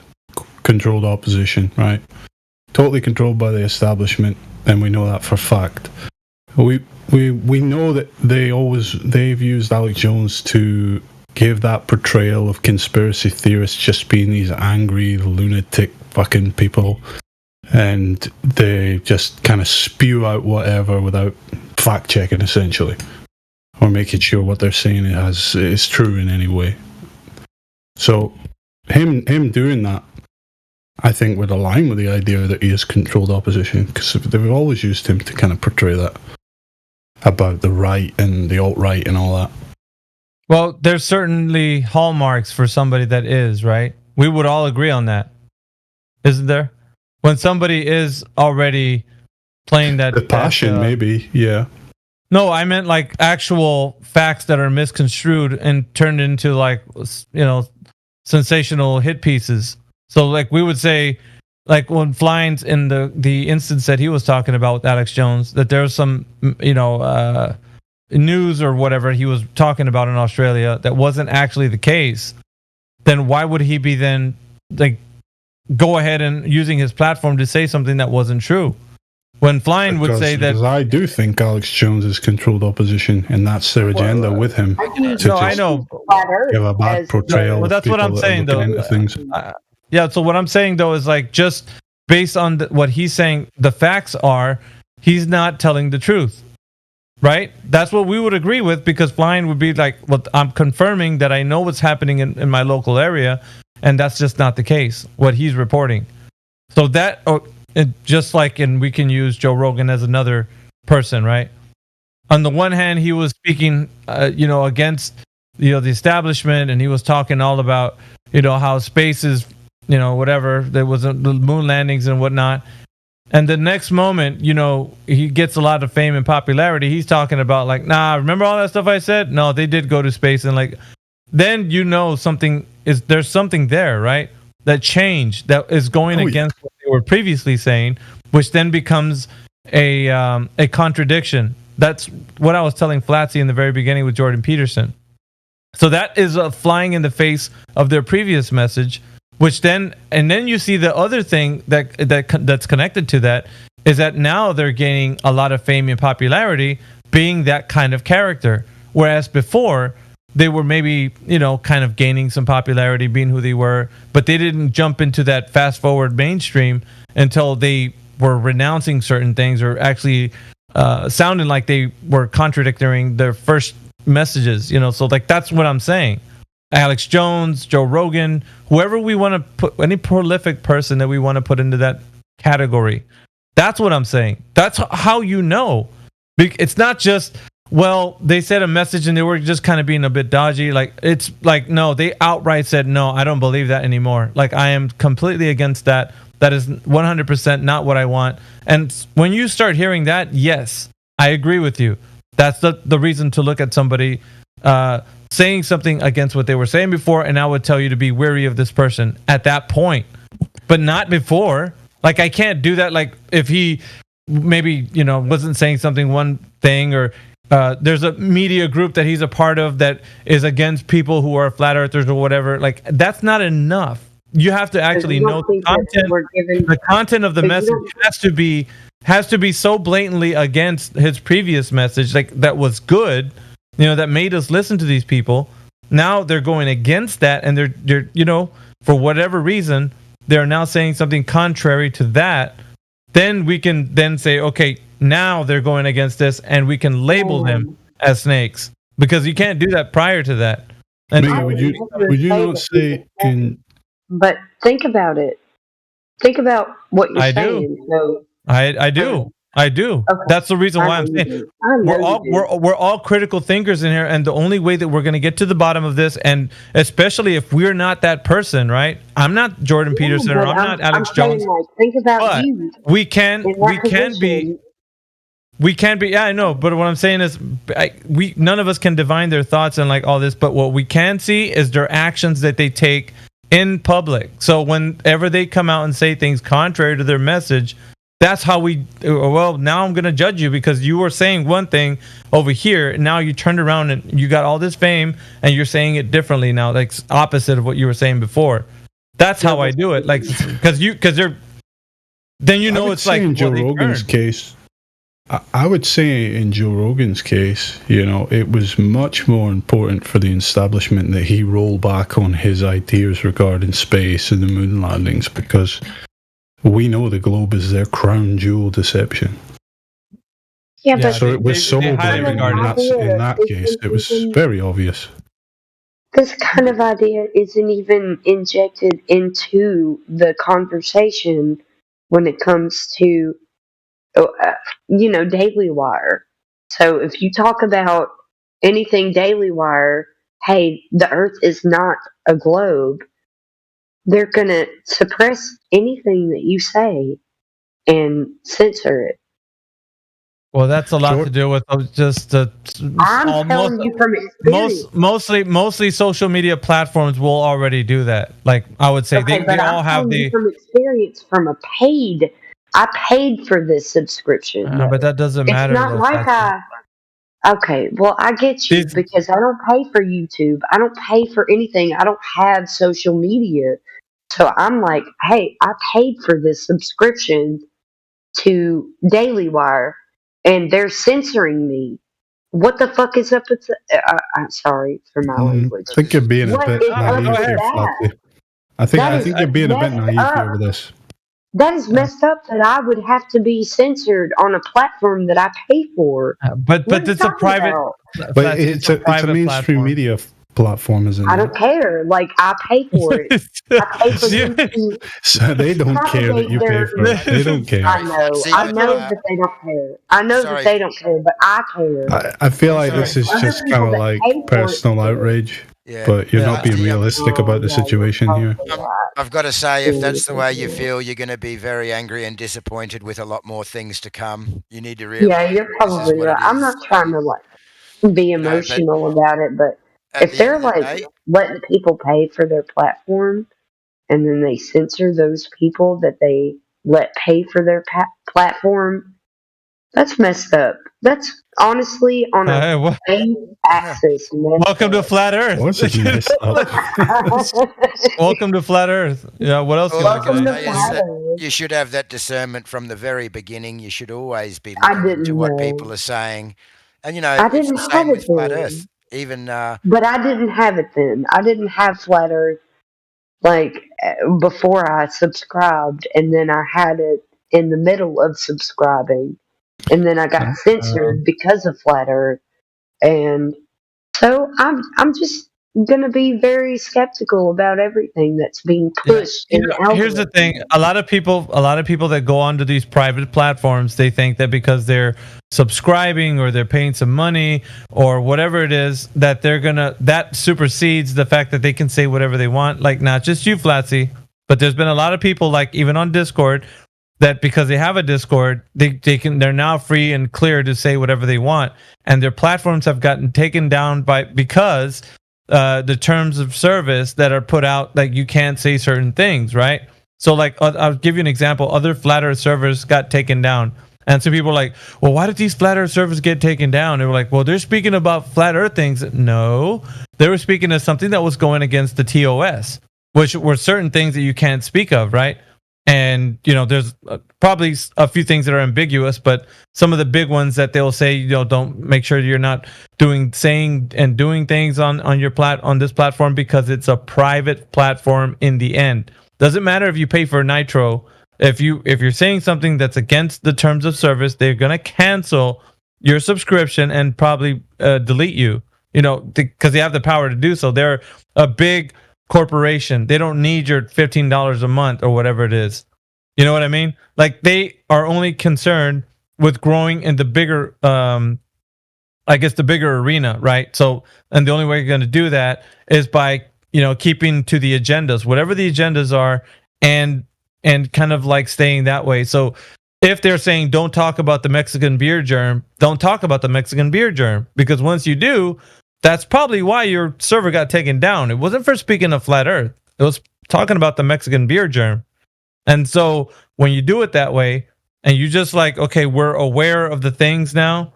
controlled opposition, right? Totally controlled by the establishment, and we know that for a fact. We know that they've used Alex Jones to give that portrayal of conspiracy theorists just being these angry lunatic fucking people, and they just kind of spew out whatever without fact checking, essentially, or making sure what they're saying is true in any way. So him doing that, I think, would align with the idea that he has controlled opposition, because they've always used him to kind of portray that about the right and the alt-right and all that. Well, there's certainly hallmarks for somebody that is, right? We would all agree on that, isn't there? When somebody is already playing that... The passion, maybe, yeah. No, I meant like actual facts that are misconstrued and turned into, like, you know, sensational hit pieces. So, like, we would say, like, when Flines, in the instance that he was talking about with Alex Jones, that there's some, you know, news or whatever he was talking about in Australia that wasn't actually the case, then why would he be then, like, go ahead and using his platform to say something that wasn't true? When Flying would say that... Because I do think Alex Jones has controlled opposition, and that's their agenda with him. No, I know. Give a bad portrayal. Well, that's what I'm saying, though. Yeah, so what I'm saying, though, is, like, just based on what he's saying, the facts are, he's not telling the truth. Right? That's what we would agree with, because Flying would be like, well, I'm confirming that I know what's happening in my local area, and that's just not the case, what he's reporting. So that, just like, and we can use Joe Rogan as another person, right? On the one hand, he was speaking, you know, against, you know, the establishment, and he was talking all about, you know, how space is, you know, whatever, there was the moon landings and whatnot. And the next moment, you know, he gets a lot of fame and popularity. He's talking about, like, nah, remember all that stuff I said? No, they did go to space. And, like, then you know there's something there, right? That change that is going against what they were previously saying, which then becomes a contradiction. That's what I was telling Flatsy in the very beginning with Jordan Peterson. So that is flying in the face of their previous message. Which then you see the other thing that's connected to that is that now they're gaining a lot of fame and popularity being that kind of character. Whereas before, they were maybe, you know, kind of gaining some popularity being who they were, but they didn't jump into that fast forward mainstream until they were renouncing certain things or actually sounding like they were contradicting their first messages, you know. So, like, that's what I'm saying. Alex Jones, Joe Rogan, whoever we want to put, any prolific person that we want to put into that category. That's what I'm saying. That's how you know. It's not just, well, they said a message and they were just kind of being a bit dodgy. Like, it's like, no, they outright said, no, I don't believe that anymore. Like, I am completely against that. That is 100% not what I want. And when you start hearing that, yes, I agree with you. That's the reason to look at somebody saying something against what they were saying before, and I would tell you to be wary of this person at that point, but not before. Like, I can't do that. Like, if he maybe, you know, wasn't saying something one thing, or there's a media group that he's a part of that is against people who are flat earthers or whatever, like, that's not enough. You have to actually know the content of the message has to be so blatantly against his previous message, like, that was good, you know, that made us listen to these people. Now they're going against that, and they're you know, for whatever reason, they're now saying something contrary to that. Then we can then say, okay, now they're going against this, and we can label them as snakes, because you can't do that prior to that. And would you not say in? But think about it. Think about what you're saying. So, I do. Okay. That's the reason why I'm saying we're all critical thinkers in here, and the only way that we're going to get to the bottom of this, and especially if we're not that person, right? I'm not Jordan Peterson, or I'm not Alex Jones. Like, think about you. We can be. Yeah, I know. But what I'm saying is, none of us can divine their thoughts and, like, all this. But what we can see is their actions that they take in public. So whenever they come out and say things contrary to their message, that's how well, now I'm going to judge you because you were saying one thing over here, and now you turned around and you got all this fame and you're saying it differently now, like opposite of what you were saying before. That's how I do it. Like, because they're, then, you know, it's like in Joe Rogan's case, I would say in Joe Rogan's case, it was much more important for the establishment that he roll back on his ideas regarding space and the moon landings, because we know the globe is their crown jewel deception. Yeah, but So it was so this kind blatant of idea in that case. isn't It was even very obvious. this kind of idea isn't even injected into the conversation when it comes to Daily Wire. So if you talk about anything Daily Wire, hey, the Earth is not a globe, they're gonna suppress anything that you say and censor it. Well, that's a lot to do with just I'm telling you from experience. mostly social media platforms will already do that. Like I would say, Okay, they but all I'm have telling you the. from experience from a paid. I paid for this subscription. But that doesn't matter. It's not though, like Patsy. Okay, well, I get you because I don't pay for YouTube. I don't pay for anything. I don't have social media. So I'm like, hey, I paid for this subscription to Daily Wire and they're censoring me. What the fuck is up with I'm sorry for my language. I think you're being a What bit is up naive with here, that? Flappy. I think you're being a bit naive here with this. That is messed up that I would have to be censored on a platform that I pay for. But it's a private. But it's a mainstream platform. media platform, isn't I it? don't care. Like I pay for it. I pay for them to So they don't care that you pay for it. They don't care. I know. I know that they don't care. I know that they don't care, but I care. I feel like this is Other just people kind of that like pay for it personal outrage, but you're not being realistic about the situation here. I've got to say, if that's the way you feel, you're going to be very angry and disappointed with a lot more things to come. You need to realize. Yeah, you're probably right. I'm not trying to be emotional about it, but if they're letting people pay for their platform and then they censor those people that they let pay for their platform, that's messed up. That's honestly on a paid axis. Welcome to Flat Earth. Welcome to Flat Earth. Yeah, what else can I say? You should have that discernment from the very beginning. You should always be looking into what people are saying. And, I it's didn't the same have with it Flat then. Earth. Even, but I didn't have it then. I didn't have Flat Earth before I subscribed, and then I had it in the middle of subscribing, and then I got censored because of Flat Earth, and so I'm just gonna be very skeptical about everything that's being pushed. Here's the thing: a lot of people that go onto these private platforms, they think that because they're subscribing or they're paying some money or whatever it is, that that supersedes the fact that they can say whatever they want. Like not just you, Flatsy, but there's been a lot of people, like even on Discord, that because they have a Discord, they're now free and clear to say whatever they want, and their platforms have gotten taken down because the terms of service that are put out, like you can't say certain things, right? So like I'll give you an example. Other Flat Earth servers got taken down, and some people are like, well, why did these Flat Earth servers get taken down? They were like, well, they're speaking about Flat Earth things. No, they were speaking of something that was going against the TOS, which were certain things that you can't speak of, right? And there's probably a few things that are ambiguous, but some of the big ones that they'll say, don't make sure you're not saying and doing things on this platform because it's a private platform. In the end, doesn't matter if you pay for Nitro. If you're saying something that's against the terms of service, they're gonna cancel your subscription and probably delete you. Because they have the power to do so. They're a big corporation. They don't need your $15 a month or whatever it is. You know what I mean? Like they are only concerned with growing in the bigger the bigger arena, right? So, and the only way you're going to do that is by keeping to the agendas, whatever the agendas are, and kind of like staying that way. So if they're saying don't talk about the Mexican beer germ, don't talk about the Mexican beer germ, because once you do, that's probably why your server got taken down. It wasn't for speaking of Flat Earth. It was talking about the Mexican beer germ. And so when you do it that way, and you just like, okay, we're aware of the things now,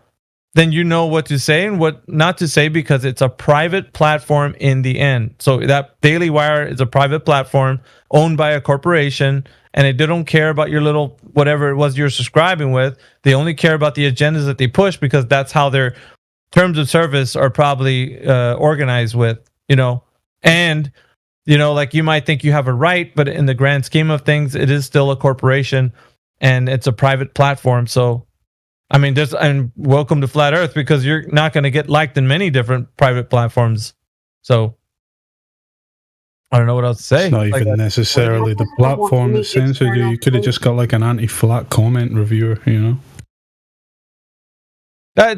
then you know what to say and what not to say, because it's a private platform in the end. So that Daily Wire is a private platform owned by a corporation, and they don't care about your little whatever it was you're subscribing with. They only care about the agendas that they push, because that's how their terms of service are probably organized with, and like you might think you have a right, but in the grand scheme of things, it is still a corporation and it's a private platform. So I mean, and welcome to Flat Earth, because you're not going to get liked in many different private platforms. So I don't know what else to say. It's not even necessarily the platform that censored you. You could have just got like an anti-flat comment reviewer, That's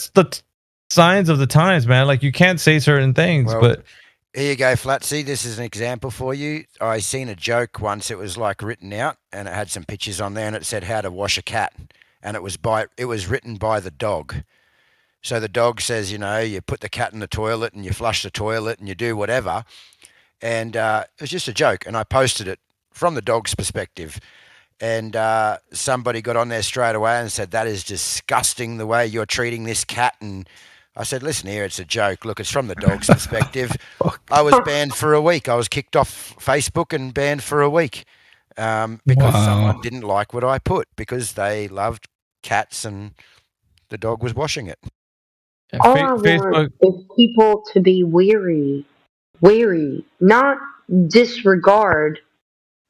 the signs of the times, man. Like, you can't say certain things, but here you go, Flatsy. This is an example for you. I seen a joke once. It was like written out, and it had some pictures on there, and it said how to wash a cat, and it was written by the dog. So the dog says, you put the cat in the toilet and you flush the toilet and you do whatever, and it was just a joke. And I posted it from the dog's perspective, and somebody got on there straight away and said, "That is disgusting the way you're treating this cat." And I said, "Listen here, it's a joke. Look, it's from the dog's perspective." I was banned for a week. I was kicked off Facebook and banned for a week because someone didn't like what I put, because they loved cats and the dog was washing it. All I want is people to be wary, not disregard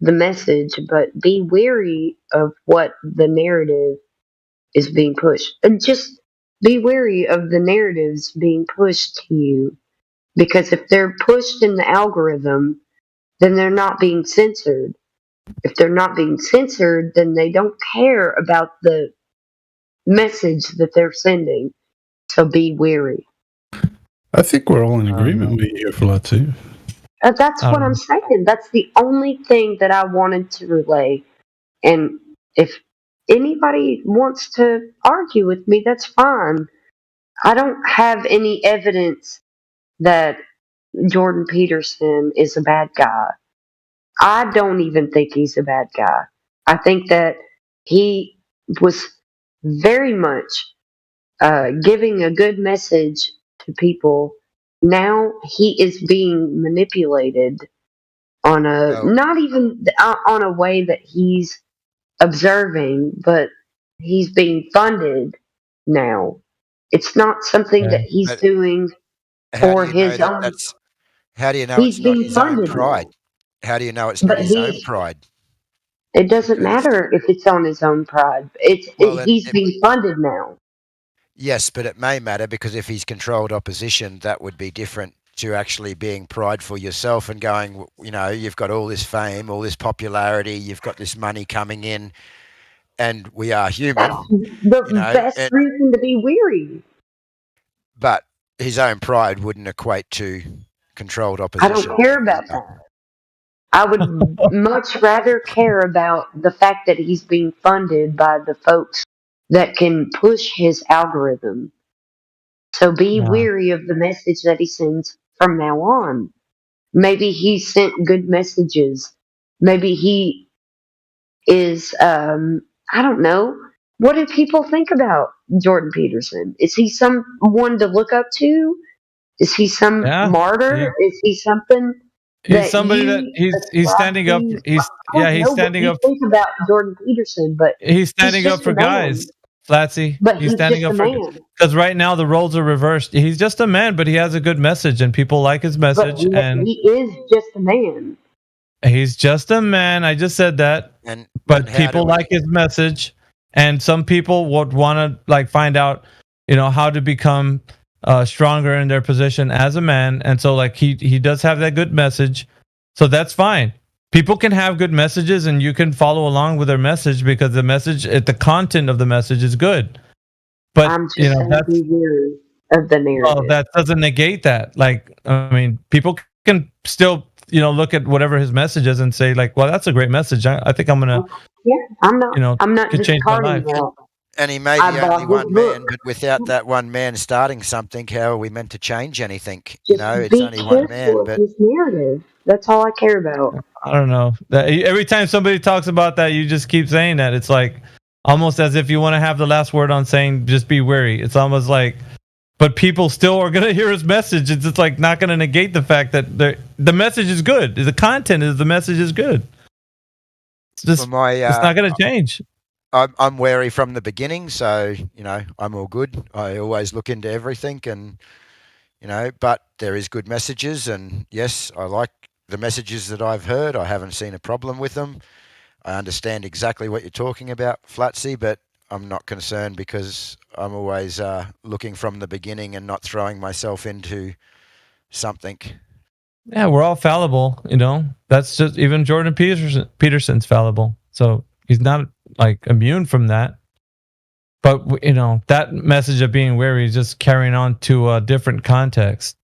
the message, but be wary of what the narrative is being pushed. And just be wary of the narratives being pushed to you. Because if they're pushed in the algorithm, then they're not being censored. If they're not being censored, then they don't care about the message that they're sending. So be wary. I think we're all in agreement with you here for that too. That's what I'm saying. That's the only thing that I wanted to relay. And if anybody wants to argue with me, that's fine. I don't have any evidence that Jordan Peterson is a bad guy. I don't even think he's a bad guy. I think that he was very much giving a good message to people. Now he is being manipulated on not even on a way that he's observing, but he's being funded now. It's not something that he's doing for his own. How do you know He's it's not being his own funded pride? now. How do you know it's not his own pride? It doesn't matter if it's on his own pride. He's being funded now. Yes, but it may matter, because if he's controlled opposition, that would be different to actually being prideful yourself and going, you've got all this fame, all this popularity, you've got this money coming in, and we are human. The best reason to be weary. But his own pride wouldn't equate to controlled opposition. I don't care about that. I would much rather care about the fact that he's being funded by the folks that can push his algorithm. So be weary of the message that he sends from now on. Maybe he sent good messages. Maybe he is, I don't know. What do people think about Jordan Peterson? Is he someone to look up to? Is he some martyr? Yeah. Is he something? He's somebody that he's standing up. He's standing up. Think about Jordan Peterson, but he's standing up for guys. Flatsy, but he's standing up for, because right now the roles are reversed. He's just a man, but he has a good message, and people like his message. And he is just a man. He's just a man. I just said that, but people like his message, and some people would want to find out, how to become stronger in their position as a man, and so he does have that good message, so that's fine. People can have good messages, and you can follow along with their message, because the content of the message is good. But I'm just that's weary of the narrative. Well, that doesn't negate that. People can still look at whatever his message is and say, well, that's a great message. I think I'm gonna. Yeah, I'm not. I'm not could change my life. And he may be only one man, but without that one man starting something, how are we meant to change anything? It's only one man. But his narrative. That's all I care about. I don't know. Every time somebody talks about that, you just keep saying that. It's like, almost as if you want to have the last word on saying just be wary. It's almost like, but people still are going to hear his message. It's just like not going to negate the fact that the message is good. The content is the message is good. It's just it's not going to change. I'm wary from the beginning, so I'm all good. I always look into everything, and but there is good messages, and yes, I like the messages that I've heard. I haven't seen a problem with them. I understand exactly what you're talking about, Flatsy, but I'm not concerned because I'm always looking from the beginning and not throwing myself into something. Yeah, we're all fallible, That's just even Jordan Peterson's fallible, so he's not like immune from that. But that message of being wary is just carrying on to a different context.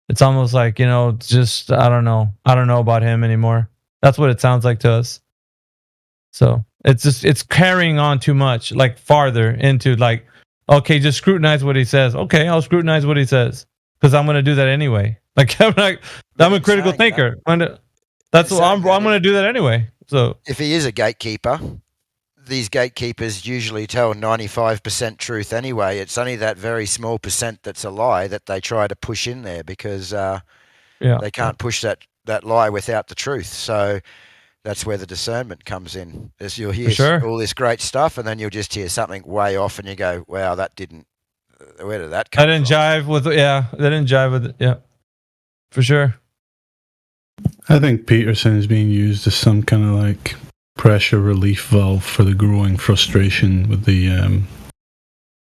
It's almost like just I don't know about him anymore. That's what it sounds like to us. So it's carrying on too much, like farther into like, okay, just scrutinize what he says. Okay, I'll scrutinize what he says because I'm going to do that anyway. Like I'm a critical thinker. That's what I'm going to do that anyway. So if he is a gatekeeper, these gatekeepers usually tell 95% truth anyway. It's only that very small percent that's a lie that they try to push in there because they can't push that lie without the truth. So that's where the discernment comes in. You'll hear all this great stuff, and then you'll just hear something way off, and you go, "Wow, that didn't. Where did that come from?" That didn't jive with it. Yeah, for sure. I think Peterson is being used as some kind of like pressure relief valve for the growing frustration with the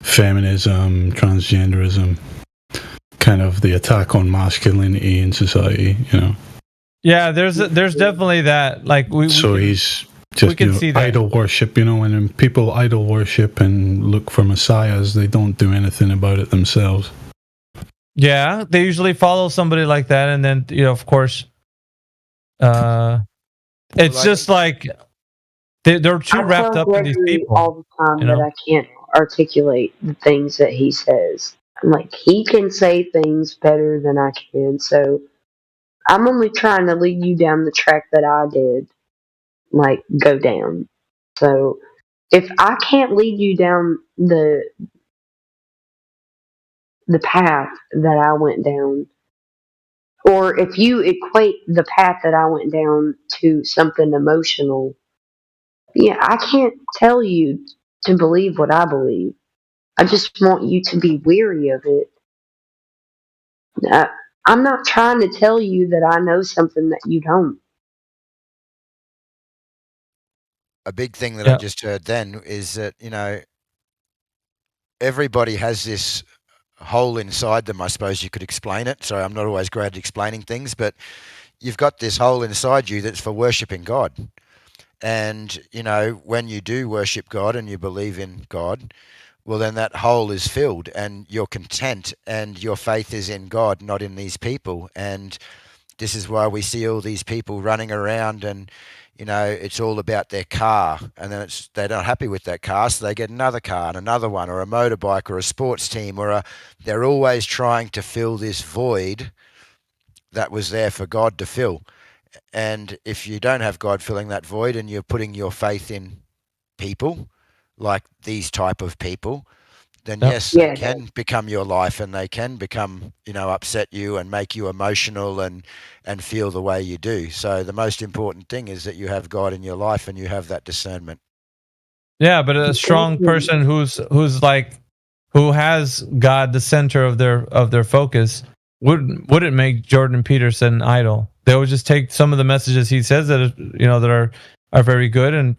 feminism, transgenderism, kind of the attack on masculinity in society. Yeah, there's definitely that. Like he's just idol worship. When people idol worship and look for messiahs, they don't do anything about it themselves. Yeah, they usually follow somebody like that, and then of course, it's just like they're too wrapped up in these people all the time that I can't articulate the things that he says. Like he can say things better than I can, so I'm only trying to lead you down the track that I did, like go down. So if I can't lead you down the path that I went down, or if you equate the path that I went down to something emotional, I can't tell you to believe what I believe. I just want you to be weary of it. I'm not trying to tell you that I know something that you don't. A big thing that I just heard then is that, everybody has this hole inside them, I suppose you could explain it. So I'm not always great at explaining things, but you've got this hole inside you that's for worshipping God. And, when you do worship God and you believe in God, well, then that hole is filled and you're content and your faith is in God, not in these people. And this is why we see all these people running around and, it's all about their car. And then they're not happy with that car, so they get another car and another one, or a motorbike or a sports team, they're always trying to fill this void that was there for God to fill. And if you don't have God filling that void and you're putting your faith in people, like these type of people, then yes, they can become your life and they can become, upset you and make you emotional and feel the way you do. So the most important thing is that you have God in your life and you have that discernment. Yeah, but a strong person who has God the center of their focus wouldn't make Jordan Peterson idle. They would just take some of the messages he says that that are very good, and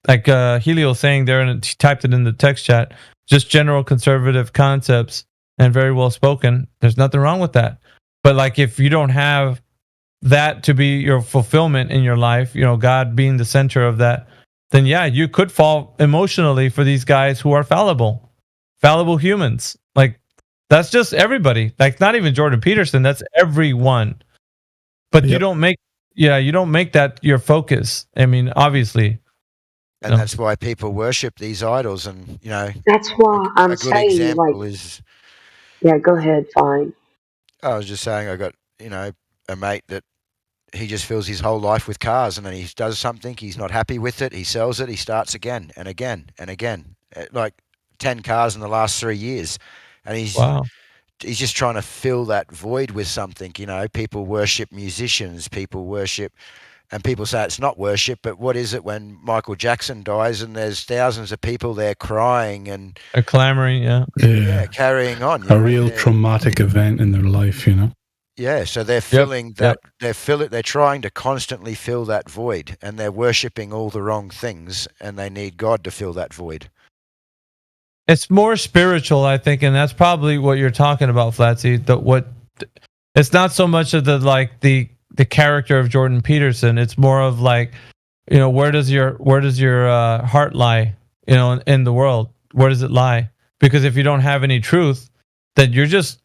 like Helio saying there, and he typed it in the text chat, just general conservative concepts and very well spoken. There's nothing wrong with that. But like if you don't have that to be your fulfillment in your life, God being the center of that, then you could fall emotionally for these guys who are fallible humans. Like that's just everybody. Like not even Jordan Peterson, that's everyone. But you don't make that your focus. I mean, obviously. And that's why people worship these idols, and that's why I'm a good saying, example is. Yeah, go ahead. Fine. I was just saying, I got a mate that he just fills his whole life with cars, and then he does something, he's not happy with it, he sells it, he starts again and again and again, like 10 cars in the last 3 years, and he's just trying to fill that void with something. People worship musicians, people worship, and people say it's not worship, but what is it when Michael Jackson dies and there's thousands of people there crying and clamoring, carrying on, a real traumatic event in their life, Yeah, so they're filling that. They're trying to constantly fill that void, and they're worshiping all the wrong things, and they need God to fill that void. It's more spiritual, I think, and that's probably what you're talking about, Flatsy. It's not so much of the character of Jordan Peterson. It's more of like, where does your heart lie? In the world, where does it lie? Because if you don't have any truth, then you're just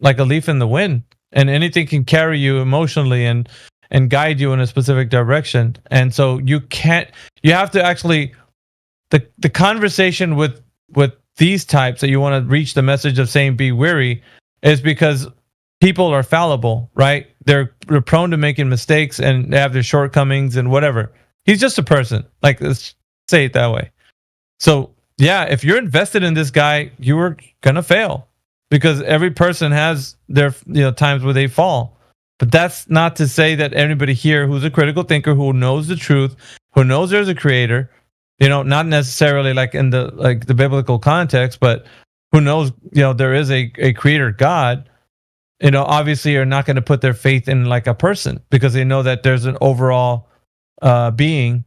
like a leaf in the wind. And anything can carry you emotionally and guide you in a specific direction. And so you have to actually, the conversation with these types that you want to reach the message of saying be weary is because people are fallible, right? They're prone to making mistakes and they have their shortcomings and whatever. He's just a person. Like, let's say it that way. So yeah, if you're invested in this guy, you are going to fail. Because every person has their times where they fall. But that's not to say that anybody here who's a critical thinker, who knows the truth, who knows there's a creator, not necessarily like in the biblical context, but who knows there is a creator God, obviously are not going to put their faith in like a person, because they know that there's an overall being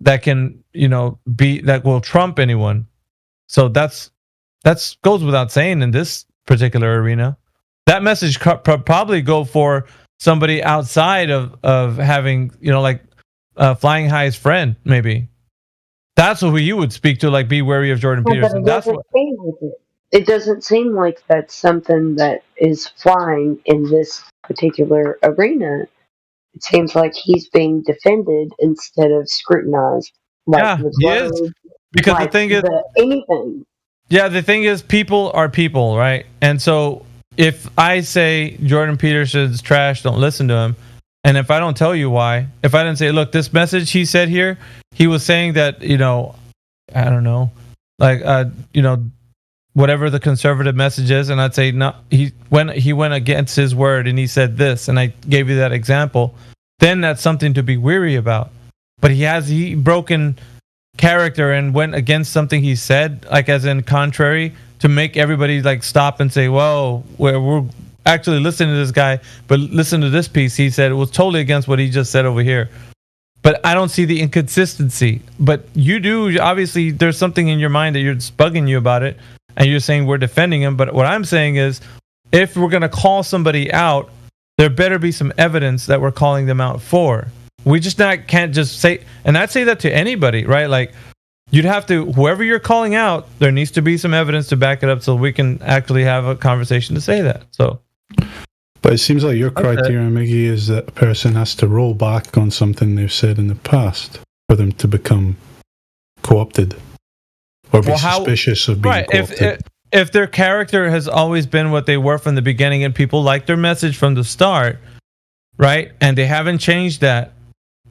that can that will trump anyone. So that's goes without saying in this particular arena. That message probably go for somebody outside of having Flying High's friend. Maybe that's who you would speak to, like, be wary of Jordan Peterson. But it doesn't seem like that's something that is flying in this particular arena. It seems like he's being defended instead of scrutinized. He is, because the thing is anything. Yeah, the thing is, people are people, right? And so if I say Jordan Peterson's trash, don't listen to him. And if I don't tell you why, if I didn't say, look, this message he said here, he was saying that, I don't know, like, whatever the conservative message is, and I'd say, no, he went against his word and he said this, and I gave you that example, then that's something to be weary about. But he broken character and went against something he said, like as in contrary, to make everybody like stop and say, whoa, we're actually listening to this guy, but listen to this piece he said, it was totally against what he just said over here. But I don't see the inconsistency. But you do. Obviously there's something in your mind that you're just bugging you about it, and you're saying we're defending him. But what I'm saying is, if we're going to call somebody out, there better be some evidence that we're calling them out for. We just can't just say, and I'd say that to anybody, right? Like, you'd have to, whoever you're calling out, there needs to be some evidence to back it up so we can actually have a conversation to say that. So, but it seems like your criteria, Miggy, is that a person has to roll back on something they've said in the past for them to become co-opted or be suspicious of being co-opted. If their character has always been what they were from the beginning and people like their message from the start, right? And they haven't changed that.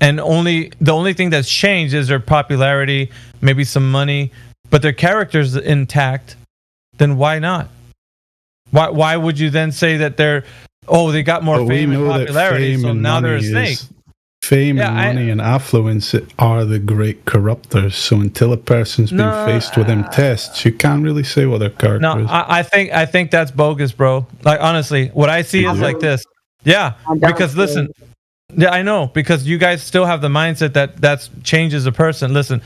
And the only thing that's changed is their popularity, maybe some money, but their character's intact, then why not? Why would you then say that they got more fame and popularity, so now they're a snake? Fame and money and affluence are the great corruptors. So until a person's been faced with them tests, you can't really say what their character is. I think that's bogus, bro. Like, honestly, what I see is like this. Yeah, because listen. Yeah, I know, because you guys still have the mindset that changes a person. Listen,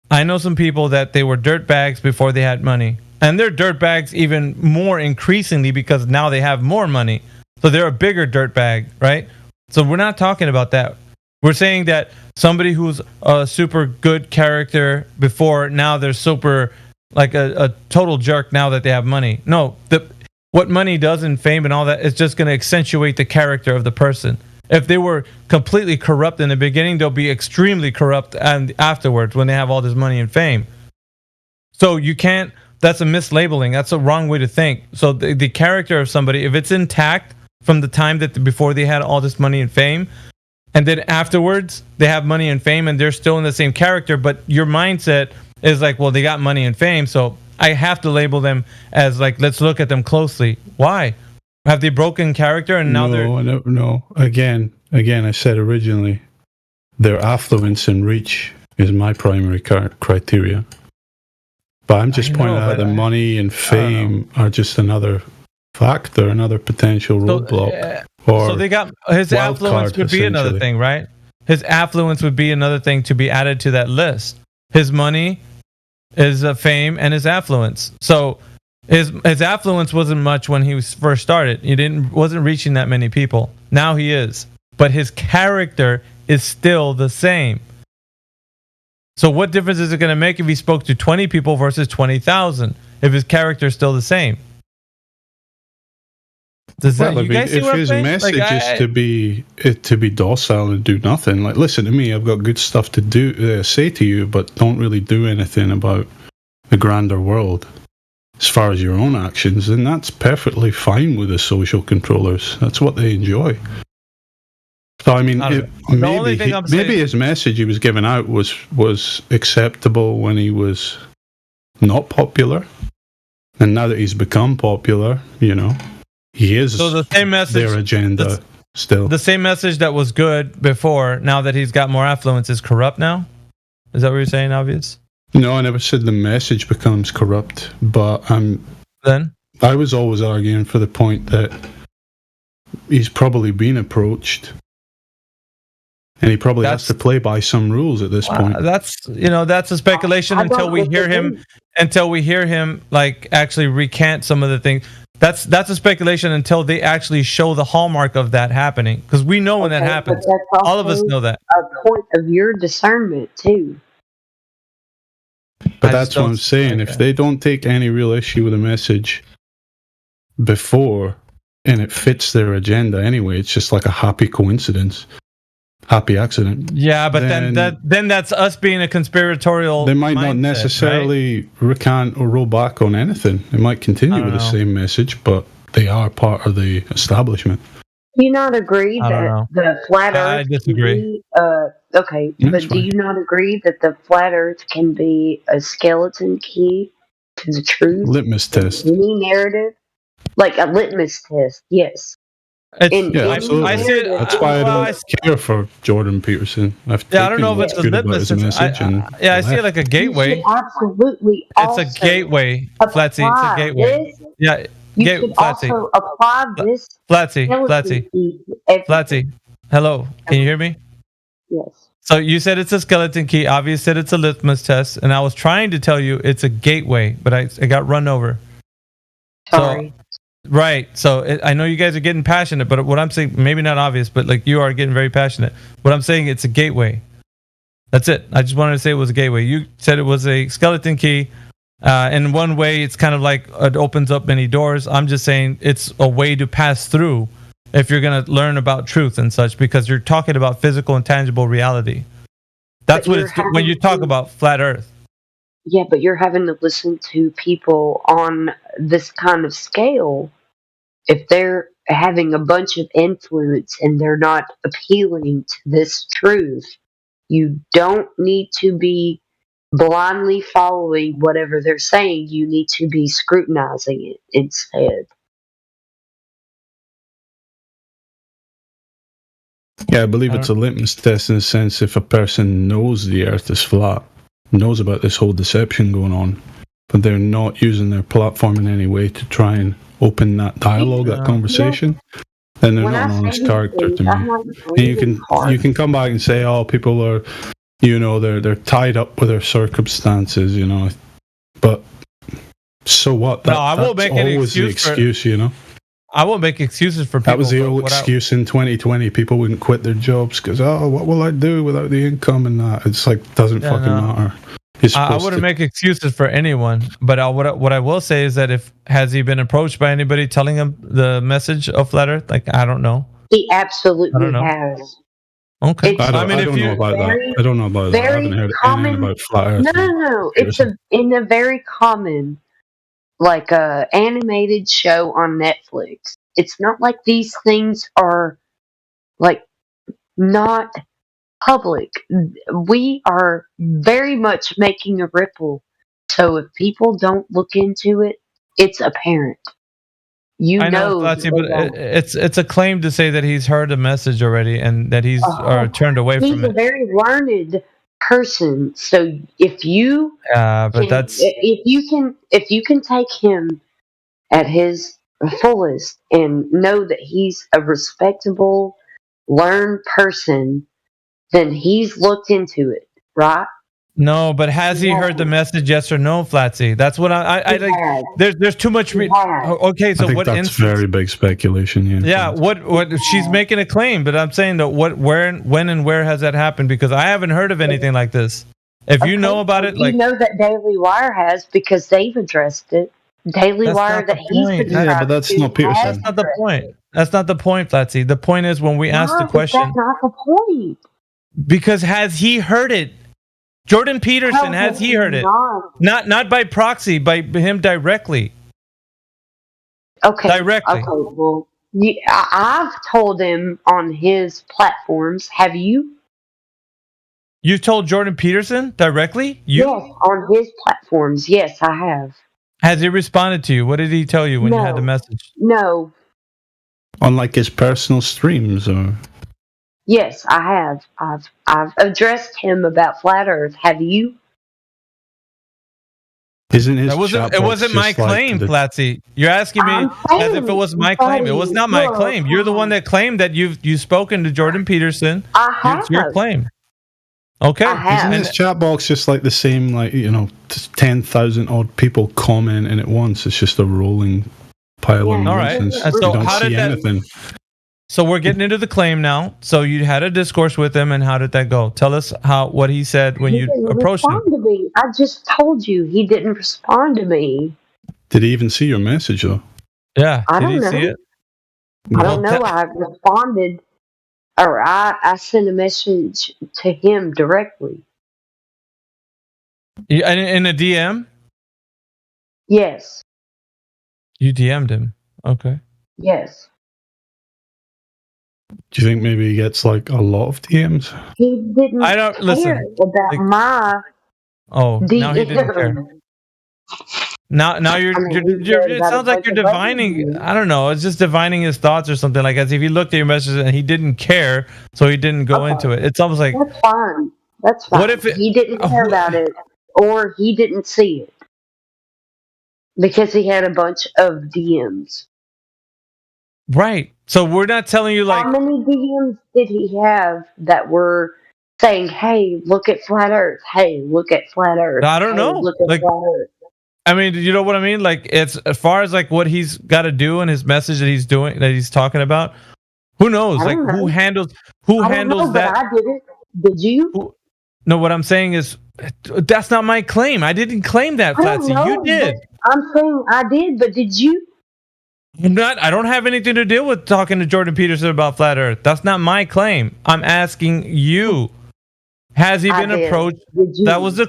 I know some people that they were dirtbags before they had money. And they're dirtbags even more increasingly because now they have more money. So they're a bigger dirtbag, right? So we're not talking about that. We're saying that somebody who's a super good character before, now they're super, like a total jerk now that they have money. No, what money does and fame and all that is just going to accentuate the character of the person. If they were completely corrupt in the beginning, they'll be extremely corrupt and afterwards when they have all this money and fame. So you can't, that's a mislabeling. That's a wrong way to think. So the character of somebody, if it's intact from the time that before they had all this money and fame, and then afterwards they have money and fame and they're still in the same character, but your mindset is like, well, they got money and fame, so I have to label them as like, let's look at them closely. Why? Have they broken character and now they're No. Again, I said originally, their affluence and reach is my primary criteria. But I'm just pointing out that money and fame are just another factor, another potential roadblock. So they got his affluence would be another thing, right? His affluence would be another thing to be added to that list. His money, his fame, and his affluence. So his affluence wasn't much when he first started. Wasn't reaching that many people. Now he is, but his character is still the same. So what difference is it going to make if he spoke to 20 people versus 20,000 if his character is still the same? Does that, you guys see what I'm saying? If his message is to be docile and do nothing, like, listen to me, I've got good stuff to say to you, but don't really do anything about the grander world as far as your own actions, then that's perfectly fine with the social controllers. That's what they enjoy. So I mean, maybe his message he was giving out was acceptable when he was not popular, and now that he's become popular, he is. So the same message, their agenda still. The same message that was good before, now that he's got more affluence, is corrupt now. Is that what you're saying? Obvious. No, I never said the message becomes corrupt, but I was always arguing for the point that he's probably been approached. And he probably has to play by some rules at this point. That's a speculation until we hear him like actually recant some of the things. That's a speculation until they actually show the hallmark of that happening, because we know when that happens. All of us know that. A point of your discernment too. But that's what I'm saying. If they don't take any real issue with the message before, and it fits their agenda anyway, it's just like a happy coincidence. Happy accident. Yeah, but then that's us being a conspiratorial. They might not necessarily recant or roll back on anything. They might continue with the same message, but they are part of the establishment. Do you not agree that the flat Earth? I disagree. Okay, but do you not agree that the flat Earth can be a skeleton key to the truth? Litmus test. Any narrative, like a litmus test. Yes. Absolutely. That's why I don't care for Jordan Peterson. I don't know if it's a litmus test. I see it like a gateway. Absolutely. It's a gateway, Flatsy. It's a gateway. You could also apply this. Flatsy. Hello. Can you hear me? Yes. So you said it's a skeleton key. Obviously said it's a litmus test, and I was trying to tell you it's a gateway, but I got run over. Sorry. Right. So I know you guys are getting passionate, but what I'm saying, maybe not obvious, but like you are getting very passionate. What I'm saying, it's a gateway. That's it. I just wanted to say it was a gateway. You said it was a skeleton key. In one way, it's kind of like it opens up many doors. I'm just saying it's a way to pass through if you're going to learn about truth and such, because you're talking about physical and tangible reality. That's what it's when you talk about flat Earth. Yeah, but you're having to listen to people on this kind of scale. If they're having a bunch of influence and they're not appealing to this truth, you don't need to be blindly following whatever they're saying. You need to be scrutinizing it instead. Yeah, I believe it's a litmus test in the sense if a person knows the Earth is flat, knows about this whole deception going on, but they're not using their platform in any way to try and open that dialogue, that conversation, then they're not an honest character to me. And you can come back and say, oh, people are, they're tied up with their circumstances, but so what? I won't make any excuse, I won't make excuses for people. That was the old excuse in 2020. People wouldn't quit their jobs because, what will I do without the income and that? It's like, doesn't fucking matter. I wouldn't make excuses for anyone, but what I will say is that has he been approached by anybody telling him the message of flat Earth? Like, I don't know. He absolutely has. Okay. I don't know about that. I don't know about that. I haven't heard anything about flat Earth. No. It's in a very common, like a animated show on Netflix. It's not like these things are like not public. We are very much making a ripple. So if people don't look into it, it's apparent. You I know, know that Flatsy, they but don't. it's a claim to say that he's heard a message already and that he's turned away He's from a it. very learned person. So if you But can, that's if you can take him at his fullest and know that he's a respectable, learned person, then he's looked into it, right? no. But has he heard the message? Yes or no, Flatsy? That's what I like. has. There's too much. Okay, so I think what that's instance? very big speculation. Yeah. Yeah, what she's making a claim, but I'm saying that when and where has that happened? Because I haven't heard of anything like this. If you know about it, You know that Daily Wire has because they've addressed it. Daily That's Wire not the that he's point. subscribed Yeah, but that's to not has Peterson. That's not the point. That's not the point, Flatsy. The point is when we ask the Why is question, that not the point? because has he heard it? Jordan Peterson, has he heard it? Not by proxy, by him directly. Okay. Directly. Okay. Well, I've told him on his platforms. Have you? You told Jordan Peterson directly? Yes, on his platforms. Yes, I have. Has he responded to you? What did he tell you when you had the message? No. On like his personal streams, or Yes, I have. I've addressed him about flat Earth. Have you? isn't his? It wasn't my claim, Flatsy. You're asking me as if it was my claim. It was not my claim. You're the one that claimed that you've spoken to Jordan Peterson. I have. It's your claim. Okay. Isn't his chat box just like the same, like 10,000 odd people commenting at once? It's just a rolling pile of All right. nonsense. And You so don't how did see that? anything. So we're getting into the claim now. So you had a discourse with him, and how did that go? Tell us what he said when you didn't approached him. respond to me. I just told you he didn't respond to me. Did he even see your message though? Yeah. I Did don't he know. see it? I don't know. I responded, or I sent a message to him directly. In a DM? Yes. You DM'd him. Okay. Yes. Do you think maybe he gets like a lot of DMs? He didn't I don't- care listen, about my Oh, now he didn't care. DM. Now you're it sounds like you're divining. I don't know. It's just divining his thoughts or something, like as if he looked at your message and he didn't care, so he didn't go into it. It's almost like That's fine. That's fine. What if he didn't care about it, or he didn't see it because he had a bunch of DMs? right. So we're not telling you like How many DMs did he have that were saying, "Hey, look at flat Earth. Hey, look at flat Earth. I don't Hey, know. Look at Like, flat Earth." I mean, you know what I mean? Like it's as far as like what he's got to do in his message that he's doing that he's talking about. Who knows? I Like don't know. who handles I don't know, that? But I did it. Did you? No, what I'm saying is that's not my claim. I didn't claim that, I don't Flatsy. know, You did. but I'm saying I did, but did you? I don't have anything to do with talking to Jordan Peterson about flat Earth. That's not my claim. I'm asking you. Has he been did. approached? Did you? That was the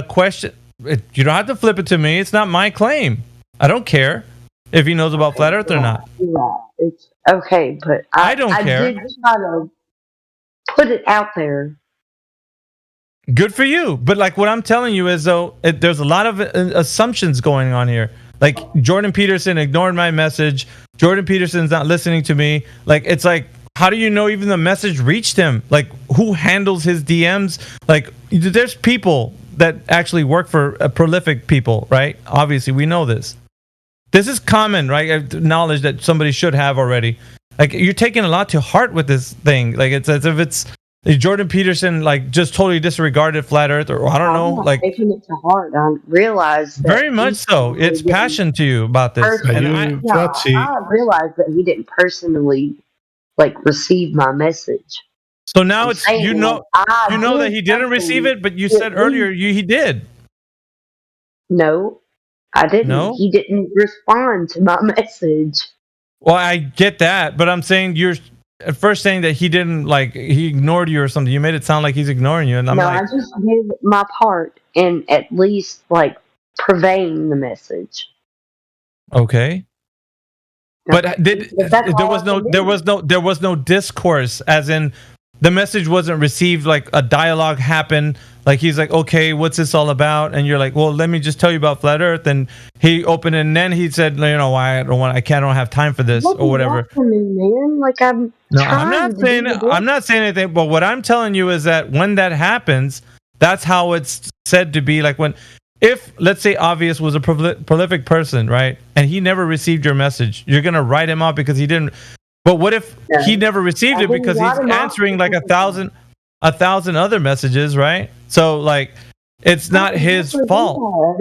question. You don't have to flip it to me. It's not my claim. I don't care if he knows about flat Earth or not. Yeah, it's okay, but I don't care. I did try to put it out there. Good for you. But like what I'm telling you is though, there's a lot of assumptions going on here. Like Jordan Peterson ignored my message. Jordan Peterson's not listening to me. Like it's like, how do you know even the message reached him? Like who handles his DMs? Like there's people that actually work for prolific people, right? Obviously, we know this. This is common, right? Knowledge that somebody should have already. Like you're taking a lot to heart with this thing. Like it's as if it's Jordan Peterson, like just totally disregarded flat Earth, or I don't know, like taking it to heart. I realized that very much so. It's passion to you about this, and I realized that he didn't personally like receive my message. So now it's you know that he didn't receive it, but you said earlier he did. No, I didn't. No? He didn't respond to my message. Well, I get that, but I'm saying you're at first saying that he didn't like he ignored you or something. You made it sound like he's ignoring you, and I'm I just did my part in at least like purveying the message. Okay. But there was no discourse, as in the message wasn't received, like a dialogue happened, like he's like, okay, what's this all about? And you're like, well, let me just tell you about flat earth. And he opened it, and then he said, you know, why I don't have time for this or whatever. Man, like I'm not saying anything, but what I'm telling you is that when that happens, that's how it's said to be. Like if let's say Obvious was a prolific person, right, and he never received your message, you're gonna write him out because he didn't. But what if he never received it because he's answering like 1,000 other messages, right? So like, it's not his fault.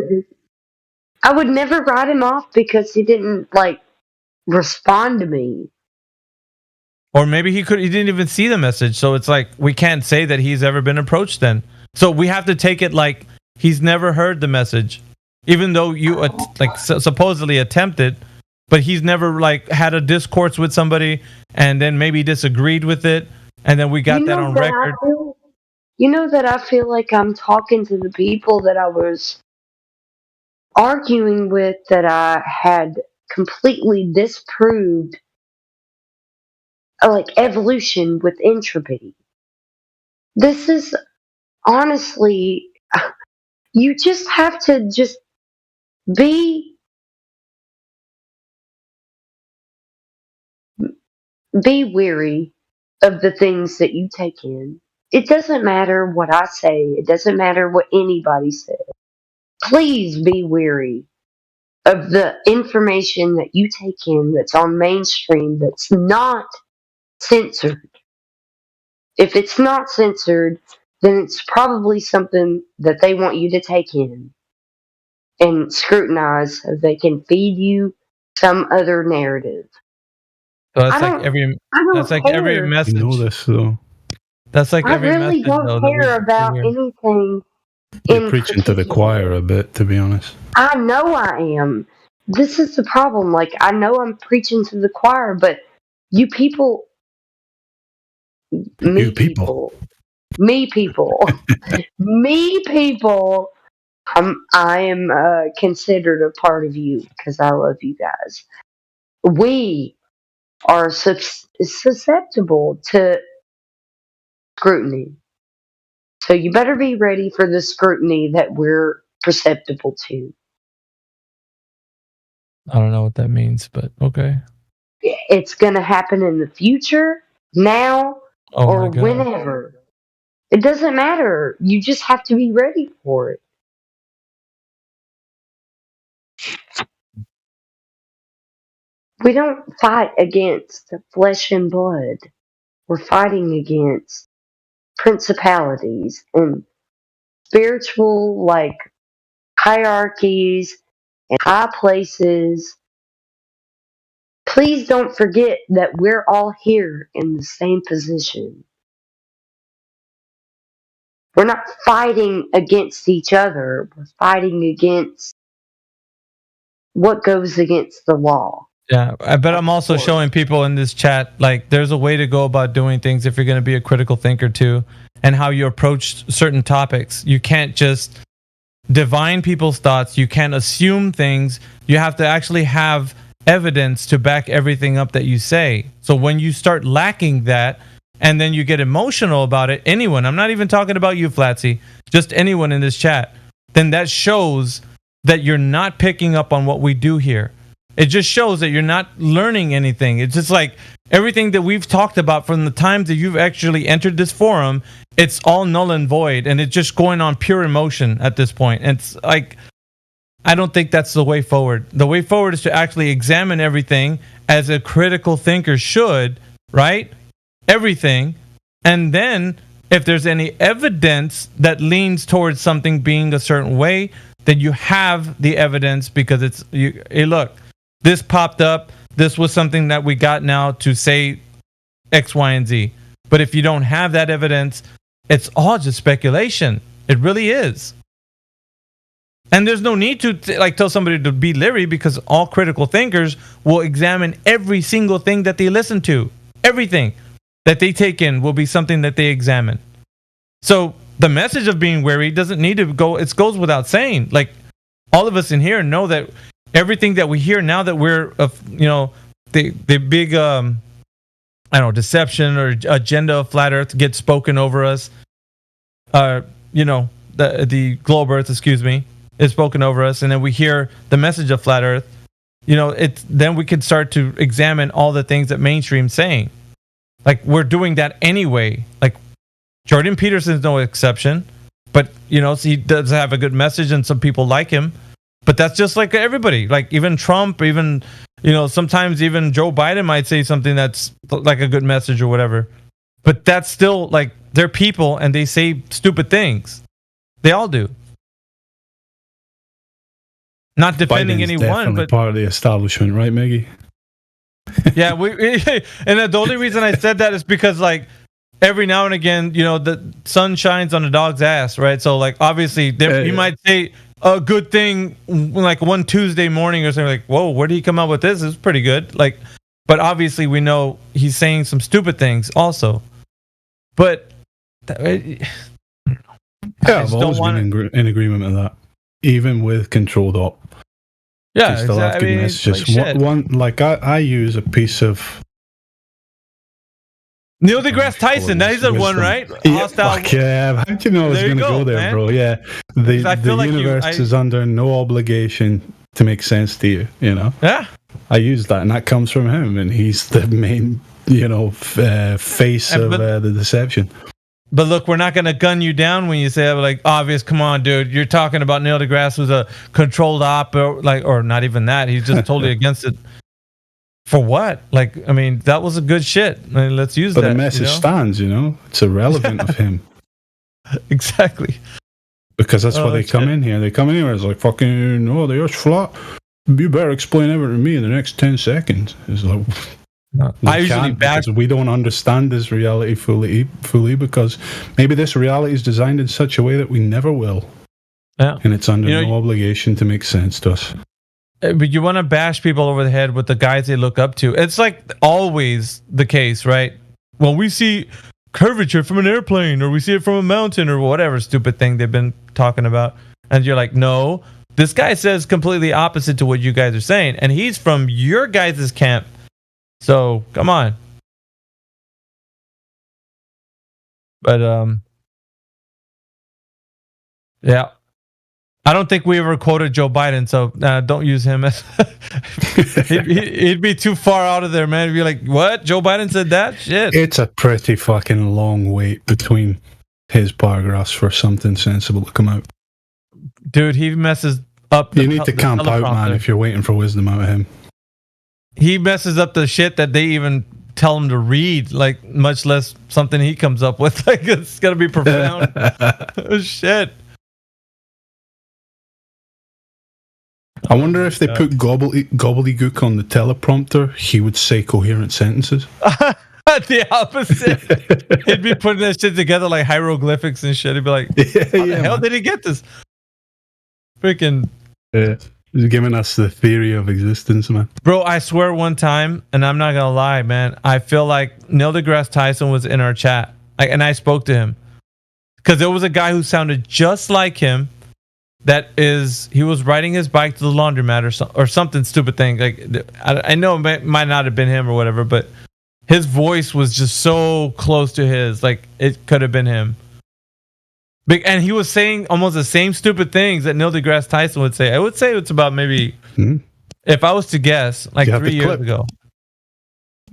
I would never write him off because he didn't like respond to me. Or maybe he didn't even see the message. So it's like, we can't say that he's ever been approached then. So we have to take it like he's never heard the message, even though you supposedly attempted. But he's never like had a discourse with somebody and then maybe disagreed with it, and then we got that on record. You know that I feel like I'm talking to the people that I was arguing with, that I had completely disproved, like evolution with entropy. This is honestly, you just have to just be weary of the things that you take in. It doesn't matter what I say. It doesn't matter what anybody says. Please be weary of the information that you take in that's on mainstream, that's not censored. If it's not censored, then it's probably something that they want you to take in and scrutinize so they can feed you some other narrative. So that's like every message. You know this though. That's like every really message. don't care about anything. You're preaching to the choir a bit, to be honest. I know I am. This is the problem. Like, I know I'm preaching to the choir, but me people, me people, I am considered a part of you because I love you guys. We are susceptible to scrutiny. So you better be ready for the scrutiny that we're susceptible to. I don't know what that means, but okay. It's going to happen in the future, now, or whenever. It doesn't matter. You just have to be ready for it. We don't fight against flesh and blood. We're fighting against principalities and spiritual, like, hierarchies and high places. Please don't forget that we're all here in the same position. We're not fighting against each other. We're fighting against what goes against the law. Yeah, but I'm also showing people in this chat, like, there's a way to go about doing things if you're going to be a critical thinker too, and how you approach certain topics. You can't just divine people's thoughts. You can't assume things. You have to actually have evidence to back everything up that you say. So when you start lacking that, and then you get emotional about it, anyone, I'm not even talking about you, Flatsy, just anyone in this chat, then that shows that you're not picking up on what we do here. It just shows that you're not learning anything. It's just like everything that we've talked about from the times that you've actually entered this forum, it's all null and void, and it's just going on pure emotion at this point. And it's like, I don't think that's the way forward. The way forward is to actually examine everything as a critical thinker should, right? Everything. And then if there's any evidence that leans towards something being a certain way, then you have the evidence, because it's, hey, look, this popped up. This was something that we got now to say X, Y, and Z. But if you don't have that evidence, it's all just speculation. It really is. And there's no need to tell somebody to be leery, because all critical thinkers will examine every single thing that they listen to. Everything that they take in will be something that they examine. So the message of being wary doesn't need to go, it goes without saying. Like, all of us in here know that everything that we hear now that we're, the big, I I don't know, deception or agenda of flat Earth gets spoken over us. You know, the globe Earth, excuse me, is spoken over us, and then we hear the message of flat Earth. You know, then we could start to examine all the things that mainstream's saying. Like, we're doing that anyway. Like, Jordan Peterson's no exception, but you know, he does have a good message, and some people like him. But that's just like everybody. Like, even Trump, even, you know, sometimes even Joe Biden might say something that's like a good message or whatever. But that's still, like, they're people and they say stupid things. They all do. Not defending Biden's anyone, but part of the establishment, right, Maggie? yeah, and the only reason I said that is because, like, every now and again, you know, the sun shines on a dog's ass, right? So, like, obviously, you might say a good thing like one Tuesday morning or something, like, whoa, where did he come up with this? It's pretty good. Like, but obviously, we know he's saying some stupid things also. But yeah, I've always been in agreement with that, even with controlled op. Yeah, still have good messages. Like I use a piece of Neil deGrasse Tyson. That is the one, right? Yeah, fuck yeah. How'd you know I was going to go there, man? Bro? Yeah, the like universe is under no obligation to make sense to you. You know. Yeah. I use that, and that comes from him, and he's the main, you know, face of the deception. But look, we're not going to gun you down when you say, like, obvious. Come on, dude. You're talking about Neil deGrasse was a controlled op, or not even that. He's just totally against it. For what? Like, I mean, that was a good shit. I mean, let's use that. But the message stands, you know? It's irrelevant of him. Exactly. Because that's why they come in here. They come in here and it's like, fucking, oh, the Earth's flat. You better explain everything to me in the next 10 seconds. It's like, I usually because we don't understand this reality fully because maybe this reality is designed in such a way that we never will. Yeah. And it's under no obligation to make sense to us. But you want to bash people over the head with the guys they look up to. It's like always the case, right? Well, we see curvature from an airplane, or we see it from a mountain, or whatever stupid thing they've been talking about. And you're like, no, this guy says completely opposite to what you guys are saying. And he's from your guys' camp. So, come on. But, yeah. I don't think we ever quoted Joe Biden, so don't use him. He'd be too far out of there, man. He'd be like, what? Joe Biden said that? Shit. It's a pretty fucking long wait between his paragraphs for something sensible to come out. Dude, he messes up. You need to camp out, man, if you're waiting for wisdom out of him. He messes up the shit that they even tell him to read, like, much less something he comes up with. Like, it's going to be profound. Oh, shit. I wonder if they put gobbledygook on the teleprompter, he would say coherent sentences. The opposite. He'd be putting that shit together like hieroglyphics and shit. He'd be like, how the hell did he get this? Freaking. Yeah. He's giving us the theory of existence, man. Bro, I swear one time, and I'm not going to lie, man, I feel like Neil deGrasse Tyson was in our chat. And I spoke to him. Because there was a guy who sounded just like him. He was riding his bike to the laundromat or something stupid thing. Like, I know it might not have been him or whatever, but his voice was just so close to his, like it could have been him. And he was saying almost the same stupid things that Neil deGrasse Tyson would say. I would say it's about maybe, if I was to guess, like 3 years ago.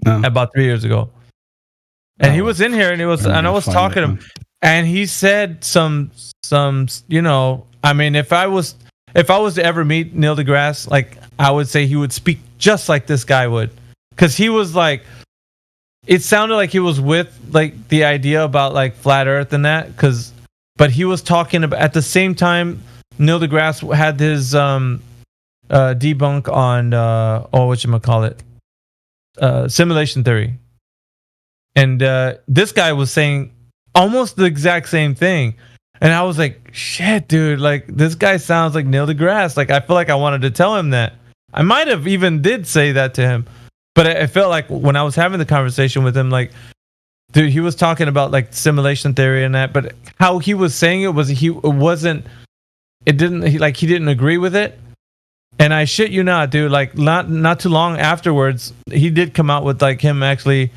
No. About 3 years ago. And he was in here, and I was talking to him, and he said some, you know. I mean, if I was to ever meet Neil deGrasse, like, I would say he would speak just like this guy would, because he was like, it sounded like he was with like the idea about like flat Earth and that, but he was talking about at the same time. Neil deGrasse had his debunk on simulation theory, and this guy was saying almost the exact same thing. And I was like, shit, dude, like, this guy sounds like Neil deGrasse. Like, I feel like I wanted to tell him that. I might have even did say that to him. But I felt like when I was having the conversation with him, like, dude, he was talking about, like, simulation theory and that. But how he was saying it was, he didn't agree with it. And I shit you not, dude, like, not too long afterwards, he did come out with, like, him actually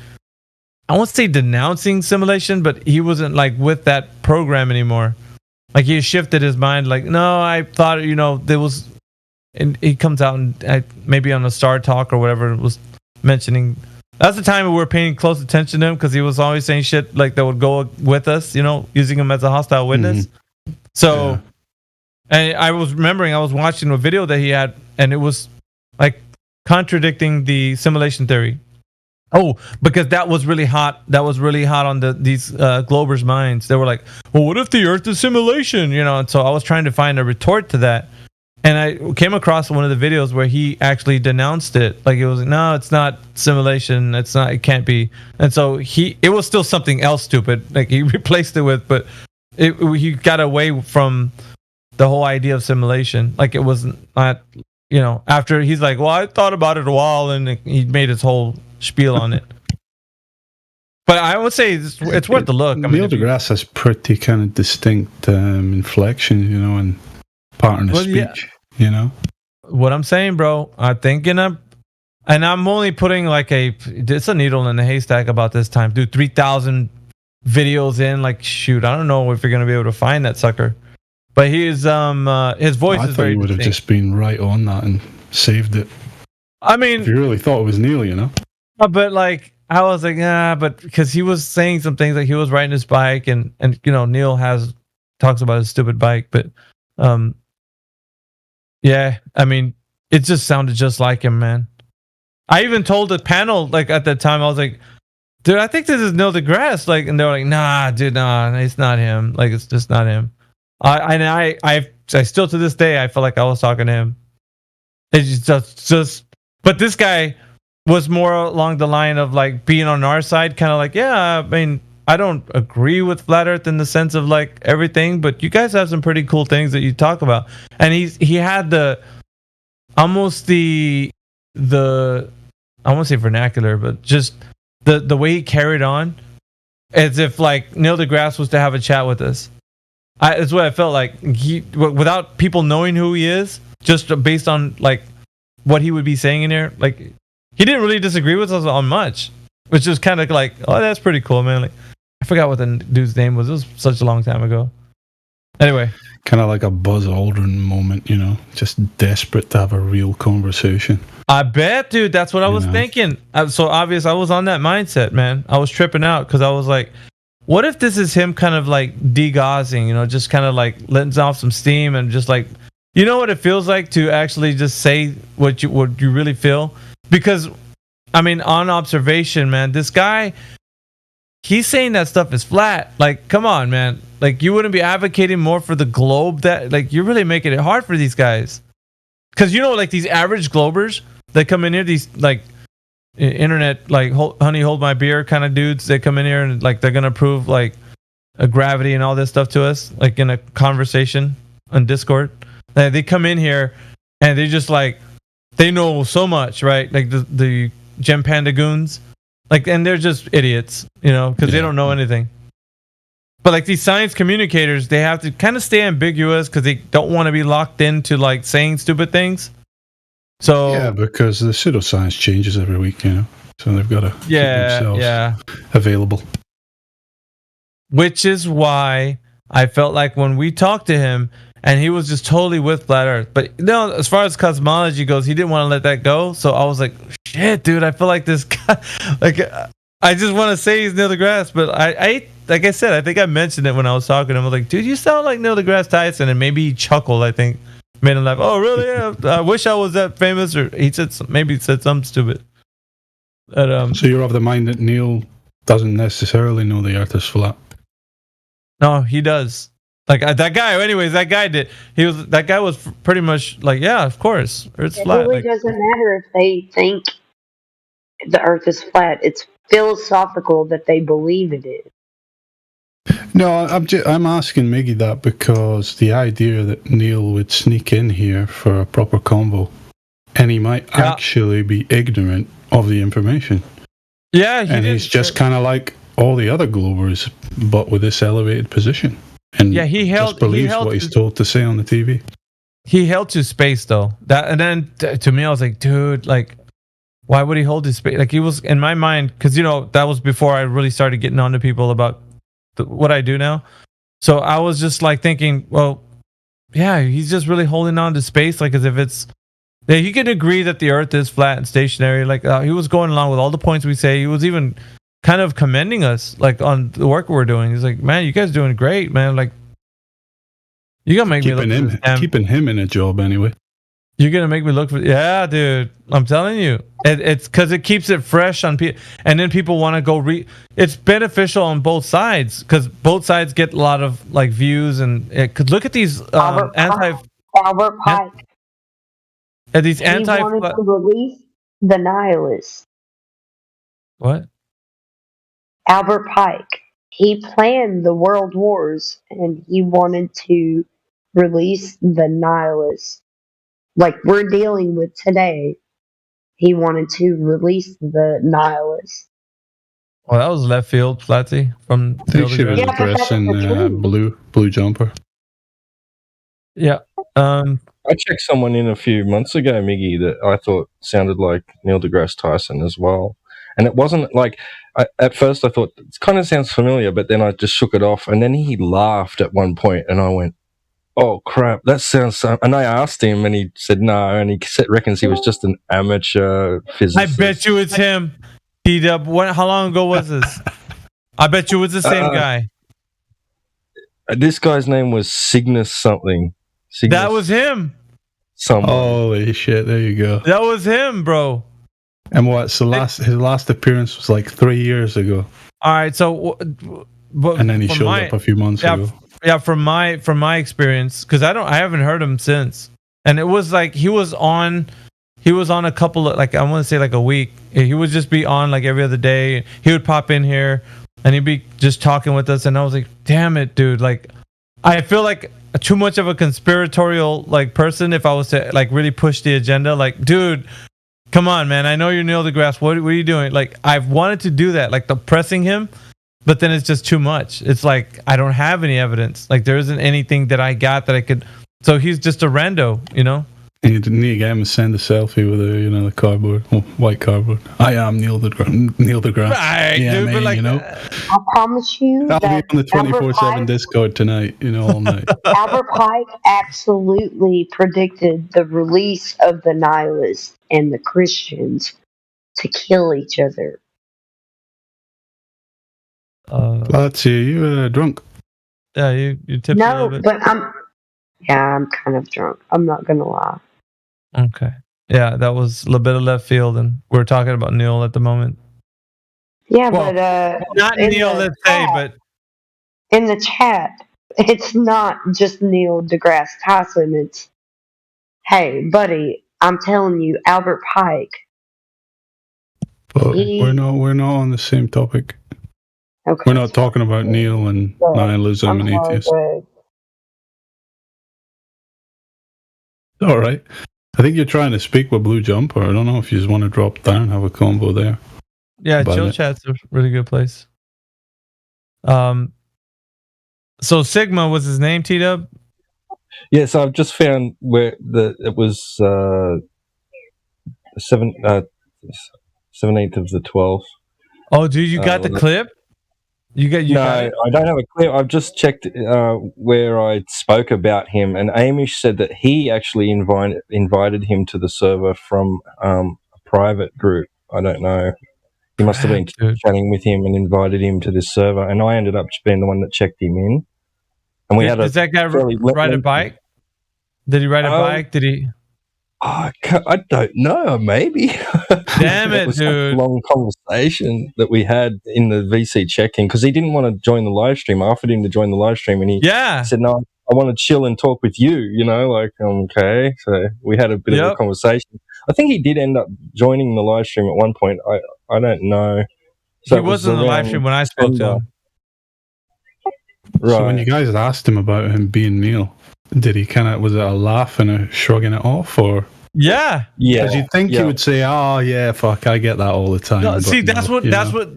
I won't say denouncing simulation, but he wasn't like with that program anymore. Like he shifted his mind. Like, no, I thought there was, and he comes out and maybe on a Star Talk or whatever was mentioning. That's the time we were paying close attention to him because he was always saying shit like that would go with us, using him as a hostile witness. Mm-hmm. So, and I was remembering I was watching a video that he had, and it was like contradicting the simulation theory. Oh, because that was really hot. That was really hot on these Globers' minds. They were like, well, what if the Earth is simulation? And so I was trying to find a retort to that. And I came across one of the videos where he actually denounced it. Like it was, no, it's not simulation. It's not, it can't be. And so it was still something else stupid. Like he replaced it with, but he got away from the whole idea of simulation. Like it was not, after he's like, well, I thought about it a while, and he made his whole spiel on it. But I would say it's worth a look. Neil deGrasse has pretty kind of distinct inflection, and pattern of speech, What I'm saying, bro, I'm thinking of, and I'm only putting like it's a needle in the haystack about this time. Dude, 3,000 videos in, like, shoot, I don't know if you're going to be able to find that sucker. But his voice is very he would have just been right on that and saved it. I mean, if you really thought it was Neil, But like, I was like, but because he was saying some things, like he was riding his bike, and Neil talks about his stupid bike, but yeah, I mean, it just sounded just like him, man. I even told the panel, like at that time, I was like, dude, I think this is Neil deGrasse, like, and they were like, nah, dude, nah, it's not him, like, it's just not him. I still to this day I feel like I was talking to him. It's just, but this guy was more along the line of like being on our side, kind of like, yeah, I mean, I don't agree with Flat Earth in the sense of like everything, but you guys have some pretty cool things that you talk about. And he had almost the I won't say vernacular, but just the way he carried on, as if like Neil deGrasse was to have a chat with us. That's what I felt like. He, without people knowing who he is, just based on like what he would be saying in there, like he didn't really disagree with us on much, which is kind of like, oh, that's pretty cool, man. Like I forgot what the dude's name was. It was such a long time ago. Anyway, kind of like a Buzz Aldrin moment, just desperate to have a real conversation. I bet, dude. That's what I was thinking. So obvious, I was on that mindset, man. I was tripping out because I was like, what if this is him kind of like degaussing, just kind of like letting off some steam and just like, what it feels like to actually just say what you really feel? Because, I mean, on observation, man, this guy, he's saying that stuff is flat. Like, come on, man. Like, you wouldn't be advocating more for the globe? That, like, you're really making it hard for these guys. Because, like these average globers that come in here, these, like, internet, like, honey, hold my beer kind of dudes that come in here and, like, they're going to prove, like, a gravity and all this stuff to us, like, in a conversation on Discord. They come in here and they just, like, they know so much, right? Like, the Gem Panda goons. Like, and they're just idiots, because they don't know anything. But like these science communicators, they have to kind of stay ambiguous because they don't want to be locked into like saying stupid things. So yeah, because the pseudoscience changes every week, so they've got to keep themselves available. Which is why I felt like when we talked to him, and he was just totally with Flat Earth. But as far as cosmology goes, he didn't want to let that go. So I was like, shit, dude, I feel like this guy, like, I just want to say he's Neil deGrasse, but I like I said, I think I mentioned it when I was talking to him. I was like, dude, you sound like Neil deGrasse Tyson. And maybe he chuckled, I think. Made him laugh. Oh, really? Yeah, I wish I was that famous. Or he said something stupid. But, so you're of the mind that Neil doesn't necessarily know the Earth is flat? No, he does. Like that guy. Anyways, that guy did. That guy was pretty much like, yeah, of course, Earth's flat. It really doesn't matter if they think the Earth is flat. It's philosophical that they believe it is. No, I'm asking Miggy that because the idea that Neil would sneak in here for a proper convo, and he might actually be ignorant of the information. Yeah, he's just kind of like all the other Globers, but with this elevated position. And he believes what he's told to say on the TV. He held to space though. And then to me, I was like, dude, like, Why would he hold his space? Like, he was in my mind, because that was before I really started getting on to people about what I do now. So I was just like thinking, well, yeah, he's just really holding on to space, like as if it's. Yeah, he can agree that the Earth is flat and stationary. Like he was going along with all the points we say. He was even kind of commending us, like on the work we're doing. He's like, "Man, you guys doing great, man. Like, you gotta make me look keeping him in a job anyway. You're gonna make me look for, yeah, dude. I'm telling you, it's because it keeps it fresh on people, and then people want to go read. It's beneficial on both sides because both sides get a lot of like views and cause look at these Albert Pike. These He wanted to release the nihilists. What? Albert Pike. He planned the world wars and he wanted to release the nihilists. Like we're dealing with today. He wanted to release the nihilists. Well, that was left field, Flatty, from I think she was dressing blue jumper. Yeah. I checked someone in a few months ago, Miggy, that I thought sounded like Neil deGrasse Tyson as well. And it wasn't like, at first I thought, it kind of sounds familiar, but then I just shook it off. And then he laughed at one point and I went, oh crap, that sounds so. And I asked him and he said no, and he reckons he was just an amateur physicist. I bet you it's him. How long ago was this? I bet you it's the same guy. This guy's name was Cygnus something. That was him. Holy shit! There you go. That was him, bro. And his last appearance was like 3 years ago. All right, so and then he showed up a few months ago. Yeah, from my experience, because I haven't heard him since, and it was like he was on a couple of, like, I want to say like a week. He would just be on like every other day. He would pop in here and he'd be just talking with us, and I was like, damn it, dude! Like, I feel like too much of a conspiratorial like person if I was to like really push the agenda. Like, dude, come on, man! I know you're Neil deGrasse. What are you doing? Like, I've wanted to do that, like the pressing him. But then it's just too much. It's like I don't have any evidence. Like there isn't anything that I got that I could. So he's just a rando, And you didn't need to get him to send a selfie with the cardboard, white cardboard. I am Neil deGrasse. Right, yeah, dude, man, but like, I promise you, I'll be on the 24/7 Discord tonight, all night. Albert Pike absolutely predicted the release of the nihilists and the Christians to kill each other. Let's see, you drunk? Yeah, you tipsy a little bit. But I'm kind of drunk. I'm not gonna lie. Okay. Yeah, that was a little bit of left field, and we're talking about Neil at the moment. Yeah, well, but not Neil, let's say, but in the chat, it's not just Neil deGrasse Tyson. It's, hey, buddy, I'm telling you, Albert Pike. But we're not on the same topic. Okay. We're not talking about Neil and nihilism and atheism. All right. I think you're trying to speak with Blue Jumper. I don't know if you just want to drop down and have a combo there. Yeah, Chill Chat's a really good place. So Sigma was his name, T-Dub? Yes, I've just found where it was 17th of the 12th. Oh, dude, you got the clip? You got it? I don't have a clip. I've just checked where I spoke about him, and Amish said that he actually invited him to the server from a private group. I don't know. He must have been chatting with him and invited him to this server, and I ended up being the one that checked him in. And we had Does that guy ride a bike? Did he ride a bike? Did he? I don't know. Maybe. Damn it, it was dude! Such a long conversation that we had in the VC check-in because he didn't want to join the live stream. I offered him to join the live stream, and he said, "No, I want to chill and talk with you." Okay. So we had a bit of a conversation. I think he did end up joining the live stream at one point. I don't know. So he was in the live stream when I spoke to him. Right. So when you guys asked him about him being Neil, did he was it a laugh and a shrugging it off, or? Yeah. Because you'd think he would say, "Oh yeah, fuck, I get that all the time." No, see, that's what.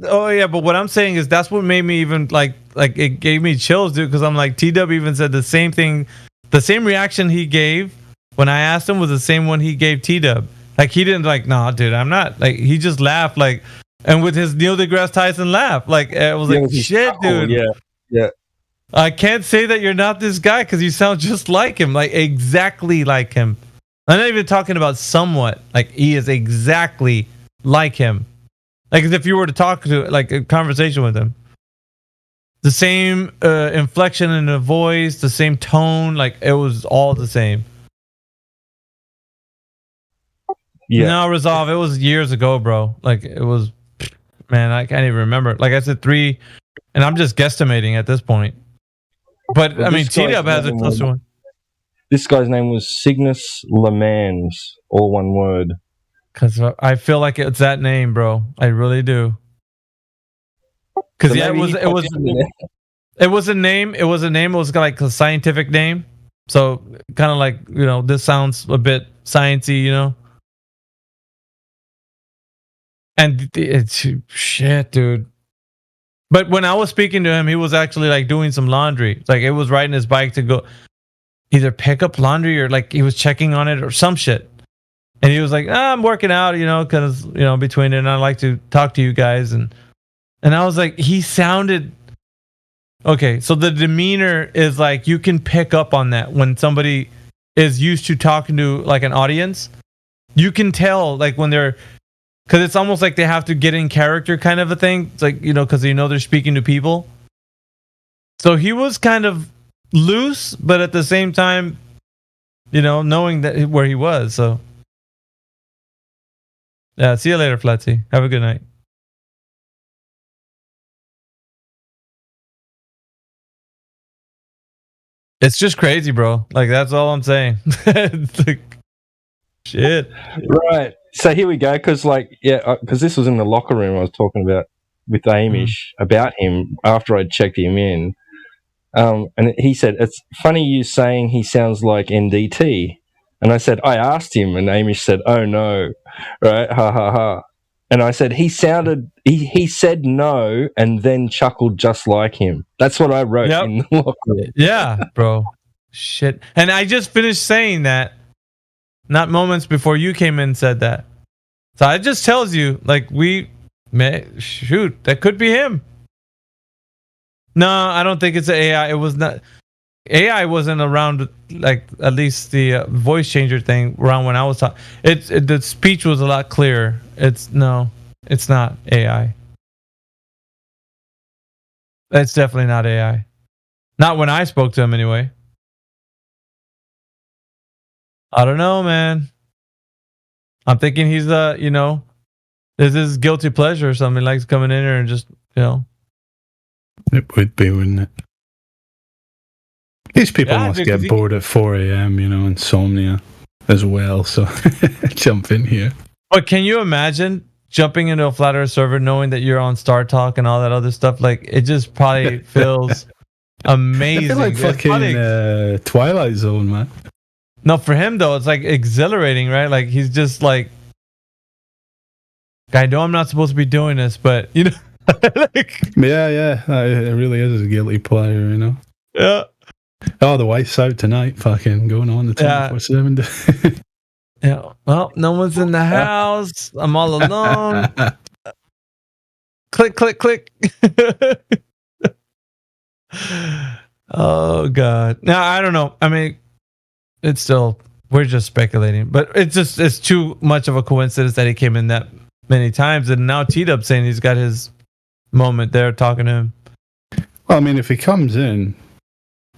Oh yeah, but what I'm saying is that's what made me even like it gave me chills, dude. Because I'm like, T-Dub even said the same thing, the same reaction he gave when I asked him was the same one he gave T-Dub. Like he didn't like, nah, dude, I'm not. Like he just laughed, like, and with his Neil deGrasse Tyson laugh, like it was like, shit, dude. Yeah. I can't say that you're not this guy because you sound just like him, like exactly like him. I'm not even talking about somewhat. Like he is exactly like him. Like as if you were to talk to like a conversation with him. The same inflection in the voice, the same tone, like it was all the same. Yeah. No, Resolve, it was years ago, bro. Like it was, man, I can't even remember. Like I said, 3, and I'm just guesstimating at this point. But Well, I mean, this guy's T-Dub has a name closer was- one. This guy's name was Cygnus Lemans, all one word. Because I feel like it's that name, bro. I really do. Because So yeah, maybe he it was a name. It was a name. It was like a scientific name. So kind of like, you know, this sounds a bit sciencey, you know. And it's shit, dude. But when I was speaking to him, he was actually like doing some laundry. Like it was riding his bike to go either pick up laundry or like he was checking on it or some shit. And he was like, I'm working out, you know, because, you know, between it, and I like to talk to you guys. And I was like, he sounded okay. So the demeanor is like, you can pick up on that when somebody is used to talking to like an audience. You can tell like when they're, because it's almost like they have to get in character kind of a thing. It's like, you know, because you know they're speaking to people. So he was kind of loose, but at the same time, you know, knowing that where he was. So yeah, see you later, Flatsy. Have a good night. It's just crazy, bro. Like that's all I'm saying. It's like, shit. Right. So here we go. Because because this was in the locker room I was talking about with Amish about him after I'd checked him in. And he said, it's funny you saying he sounds like NDT. And I said, I asked him, and Amish said, oh no. Right? Ha ha ha. And I said, he said no and then chuckled just like him. That's what I wrote in the locker room. Yeah, bro. Shit. And I just finished saying that not moments before you came in and said that. So it just tells you, like, shoot, that could be him. No, I don't think it's an AI. It was not. AI wasn't around, like, at least the voice changer thing around when I was talking. The speech was a lot clearer. It's not AI. It's definitely not AI. Not when I spoke to him, anyway. I don't know, man. I'm thinking he's you know, this is guilty pleasure or something. He likes coming in here and just, you know. It would be, wouldn't it? These people must get bored at 4 a.m., you know, insomnia as well. So jump in here. But can you imagine jumping into a flat earth server knowing that you're on Star Talk and all that other stuff? Like, it just probably feels amazing. I feel like fucking Twilight Zone, man. No, for him though, it's like exhilarating, right? Like he's just like, I know I'm not supposed to be doing this, but you know, like, yeah, it really is a guilty pleasure, you know. Yeah. Oh, the wife's out tonight, fucking going on the 24/7. Yeah. Well, no one's in the house. I'm all alone. Click, click, click. Oh God. Now I don't know. I mean, it's still, we're just speculating, but it's too much of a coincidence that he came in that many times, and now T-Dub saying he's got his moment there talking to him. Well, I mean, if he comes in,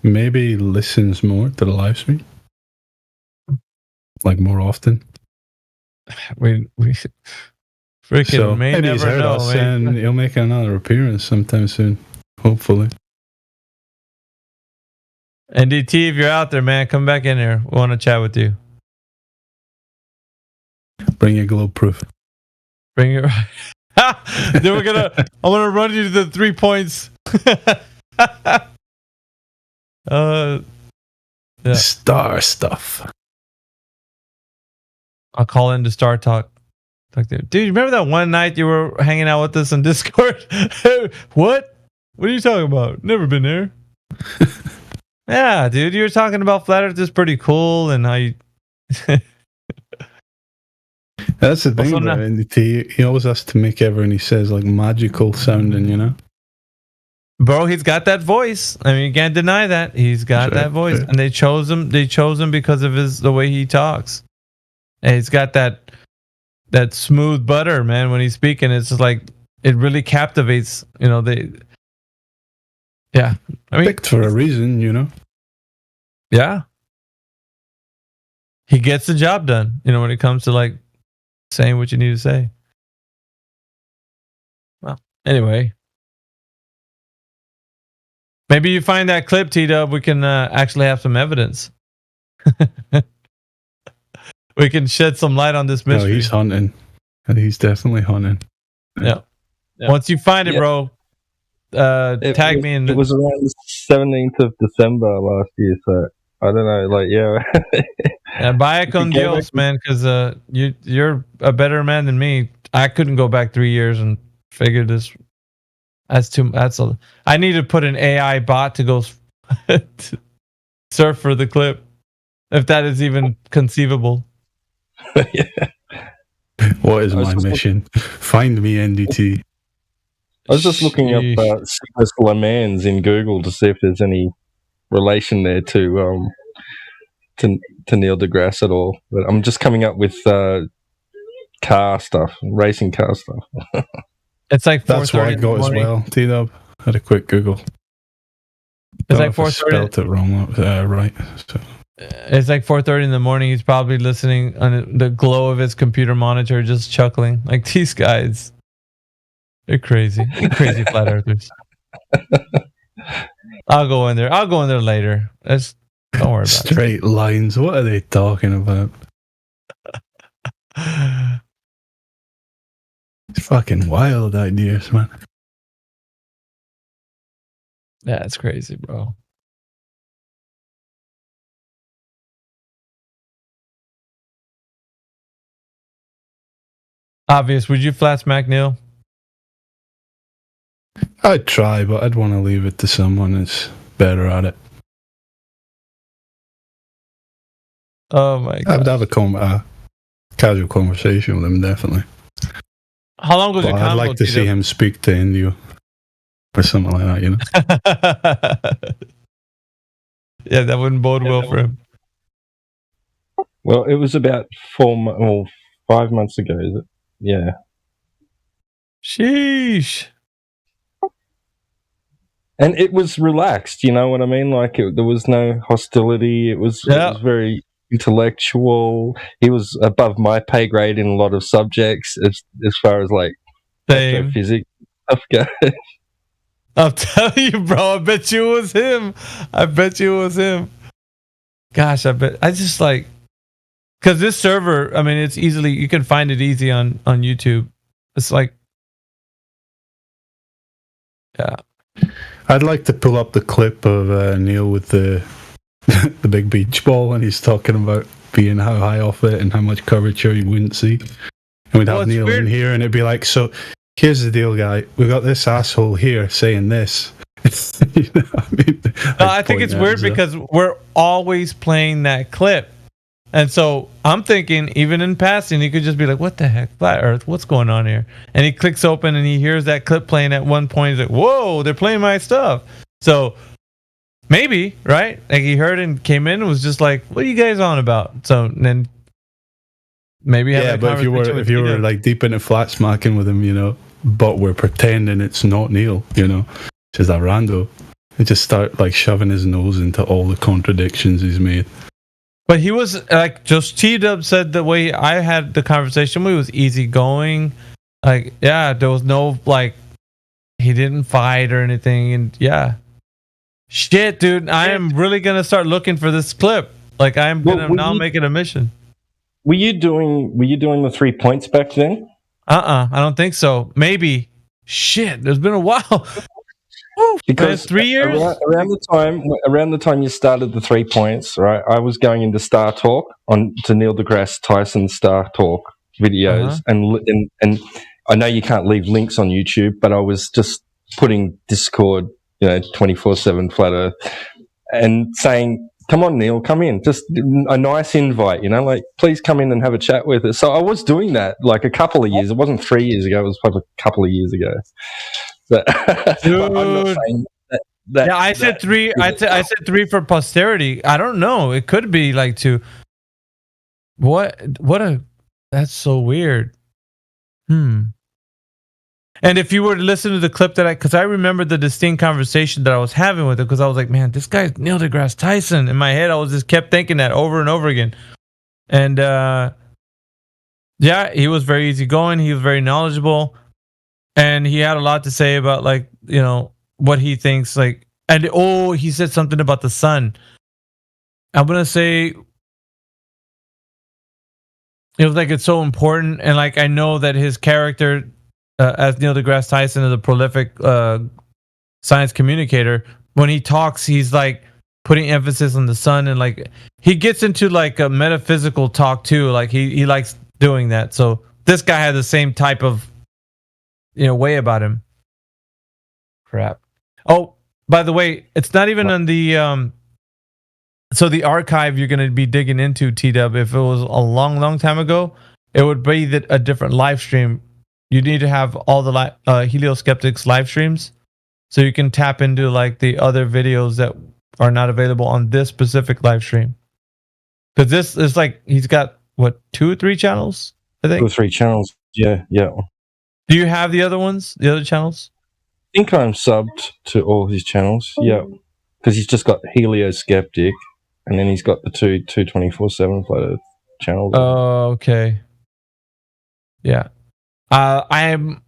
maybe he listens more to the live stream, like more often. We freaking so may maybe never he's heard know, us, man. and he'll make another appearance sometime soon, hopefully. NDT, if you're out there, man, come back in here. We want to chat with you. Bring your globe proof. Bring it. Then I'm gonna run you to the 3 points. Yeah. Star stuff. I'll call into Star Talk. Dude, you remember that one night you were hanging out with us on Discord? What? What are you talking about? Never been there. Yeah, dude, you were talking about Flat Earth is pretty cool and how you That's the thing Also about not- NDT. He always has to make everything he says like magical sounding, you know? Bro, he's got that voice. I mean, you can't deny that. He's got That's that right, voice. yeah. And they chose him because of the way he talks. And he's got that smooth butter, man, when he's speaking. It's just like it really captivates, you know, yeah. I mean, Picked for a reason, you know? yeah. He gets the job done, you know, when it comes to like saying what you need to say. Well, anyway. Maybe you find that clip, T-Dub, we can actually have some evidence. We can shed some light on this No, mystery. he's hunting. And he's definitely hunting. Yeah. Once you find it, bro, tag me in It was around the 17th of December last year, so I don't know, like, yeah. Vaya con Dios, man, because you're a better man than me. I couldn't go back 3 years and figure this. I need to put an AI bot to go to surf for the clip, if that is even conceivable. What is my mission? Find me NDT. I was just looking up Cygnus Lemans in Google to see if there's any relation there to Neil deGrasse at all. But I'm just coming up with car stuff, racing car stuff. It's like 4:30. That's what I got as well. T-Dub had a quick Google. It's like 4:30. Spelled it wrong, right? So. It's like 4:30 in the morning. He's probably listening on the glow of his computer monitor, just chuckling. Like, these guys, they're crazy. They're crazy flat earthers. I'll go in there later. Don't worry about it. Straight lines. What are they talking about? It's fucking wild ideas, man. Yeah, it's crazy, bro. Obvious. Would you flat smack Neil? I'd try, but I'd want to leave it to someone that's better at it. Oh my god! I'd have a casual conversation with him, definitely. How long was your I'd convo? like to see him speak to Indio or something like that, you know. Yeah, that wouldn't bode well for him. Well, it was about 5 months ago, is it? Yeah. Sheesh. And it was relaxed, you know what I mean? Like, there was no hostility. It was very intellectual. He was above my pay grade in a lot of subjects as far as, like, astrophysics stuff goes. I'm telling you, bro. I bet you it was him. Gosh, I just like, because this server, I mean, it's easily, you can find it easy on YouTube. It's like, yeah. I'd like to pull up the clip of Neil with the the big beach ball, and he's talking about being how high off it and how much curvature you wouldn't see. And we'd have Neil in here, and it'd be like, so here's the deal, guy. We got this asshole here saying this. You know what I mean? No, I think it's weird because we're always playing that clip. And so I'm thinking, even in passing, he could just be like, what the heck? Flat Earth, what's going on here? And he clicks open and he hears that clip playing at one point. He's like, whoa, they're playing my stuff. So maybe, right? Like, he heard and came in and was just like, what are you guys on about? So then maybe have but if you were like deep into flat smacking with him, you know, but we're pretending it's not Neil, you know, just a rando, and just start like shoving his nose into all the contradictions he's made. But he was like, just T-Dub said the way I had the conversation, he was easygoing. Like, yeah, there was no, like, he didn't fight or anything. And yeah. Shit, dude, I am really going to start looking for this clip. Like, I'm going to now make it a mission. Were you doing the 3 points back then? I don't think so. Maybe. Shit, there's been a while. Because 3 years around the time you started the 3 points, right? I was going into Star Talk to Neil deGrasse Tyson's Star Talk videos, and I know you can't leave links on YouTube, but I was just putting Discord, 24/7 flat Earth, and saying, come on, Neil, come in. Just a nice invite, like, please come in and have a chat with us. So I was doing that like a couple of years. It wasn't 3 years ago. It was probably a couple of years ago. But, Dude. but I'm not saying that. Yeah, I said 3. I said 3 for posterity. I don't know. It could be like 2. That's so weird. And if you were to listen to the clip because I remember the distinct conversation that I was having with him, because I was like, man, this guy's Neil deGrasse Tyson. In my head, I was just kept thinking that over and over again. And yeah, he was very easygoing. He was very knowledgeable, and he had a lot to say about what he thinks. And he said something about the sun. I'm gonna say it was it's so important, and I know that his character. As Neil deGrasse Tyson is a prolific science communicator, when he talks, he's putting emphasis on the sun, and he gets into a metaphysical talk too. He likes doing that. So this guy had the same type of way about him. Crap. Oh, by the way, it's not even on the so the archive you're going to be digging into, T-Dub. If it was a long time ago, it would be a different live stream. You need to have all the Helioskeptics live streams, so you can tap into the other videos that are not available on this specific live stream. Because this is he's got 2 or 3 channels, I think. 2 or 3 channels. Yeah. Do you have the other ones, the other channels? I think I'm subbed to all his channels. Yeah, because he's just got Helioskeptic, and then he's got the 2 24/7 Flat Earth channels. Oh, okay. Yeah. I'm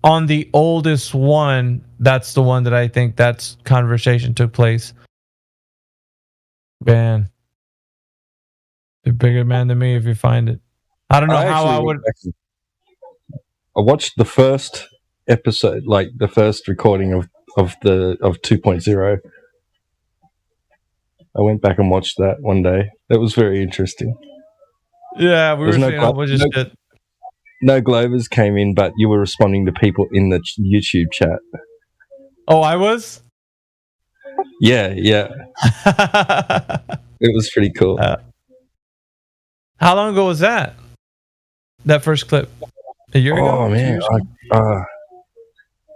on the oldest one. That's the one that I think that conversation took place. Man, you're a bigger man than me if you find it. I don't know how I would. I watched the first episode, the first recording of 2.0. I went back and watched that one day. That was very interesting. Yeah, we were saying a bunch of shit. No Glovers came in, but you were responding to people in the YouTube chat. Oh, I was? Yeah. It was pretty cool. How long ago was that? That first clip? A year ago? Oh, man.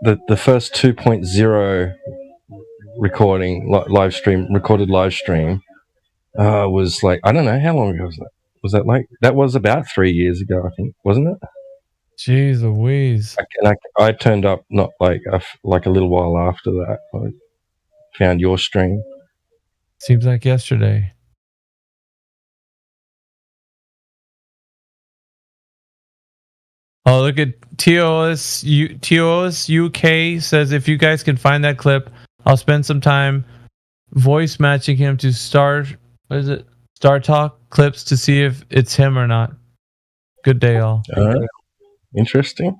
The first 2.0 recording, recorded live stream was I don't know, how long ago was that? Was that that was about 3 years ago, I think, wasn't it? Jeez Louise. I turned up not a little while after that. I found your stream. Seems like yesterday. Oh, look at TOS UK says, if you guys can find that clip, I'll spend some time voice matching him to Star Talk clips to see if it's him or not. Good day, all. Interesting.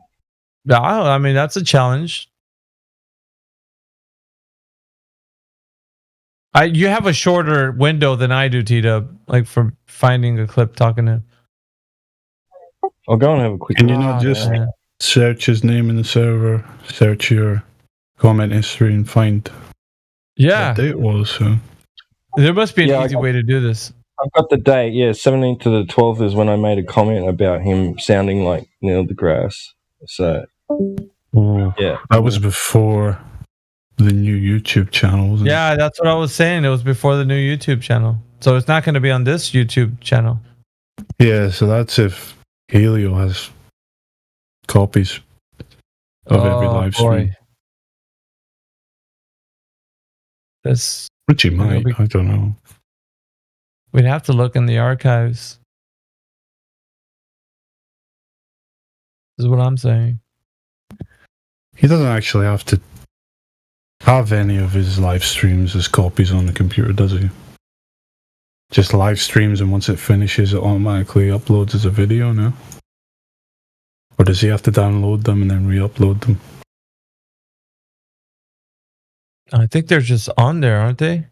Yeah, I mean, that's a challenge. You have a shorter window than I do, T-Dub, for finding a clip talking to him. I'll go and have a quick. Can you not just search his name in the server, search your comment history, and find what day it was? So there must be an easy way to do this. I've got the date. Yeah, 17th to the 12th is when I made a comment about him sounding like Neil deGrasse. So yeah, that was before the new YouTube channel, wasn't it? Yeah, that's what I was saying. It was before the new YouTube channel, so it's not going to be on this YouTube channel. Yeah, so that's if Helio has copies of every live stream. Which he might, I don't know. We'd have to look in the archives. This is what I'm saying. He doesn't actually have to have any of his live streams as copies on the computer, does he? Just live streams, and once it finishes, it automatically uploads as a video now? Or does he have to download them and then re-upload them? I think they're just on there, aren't they?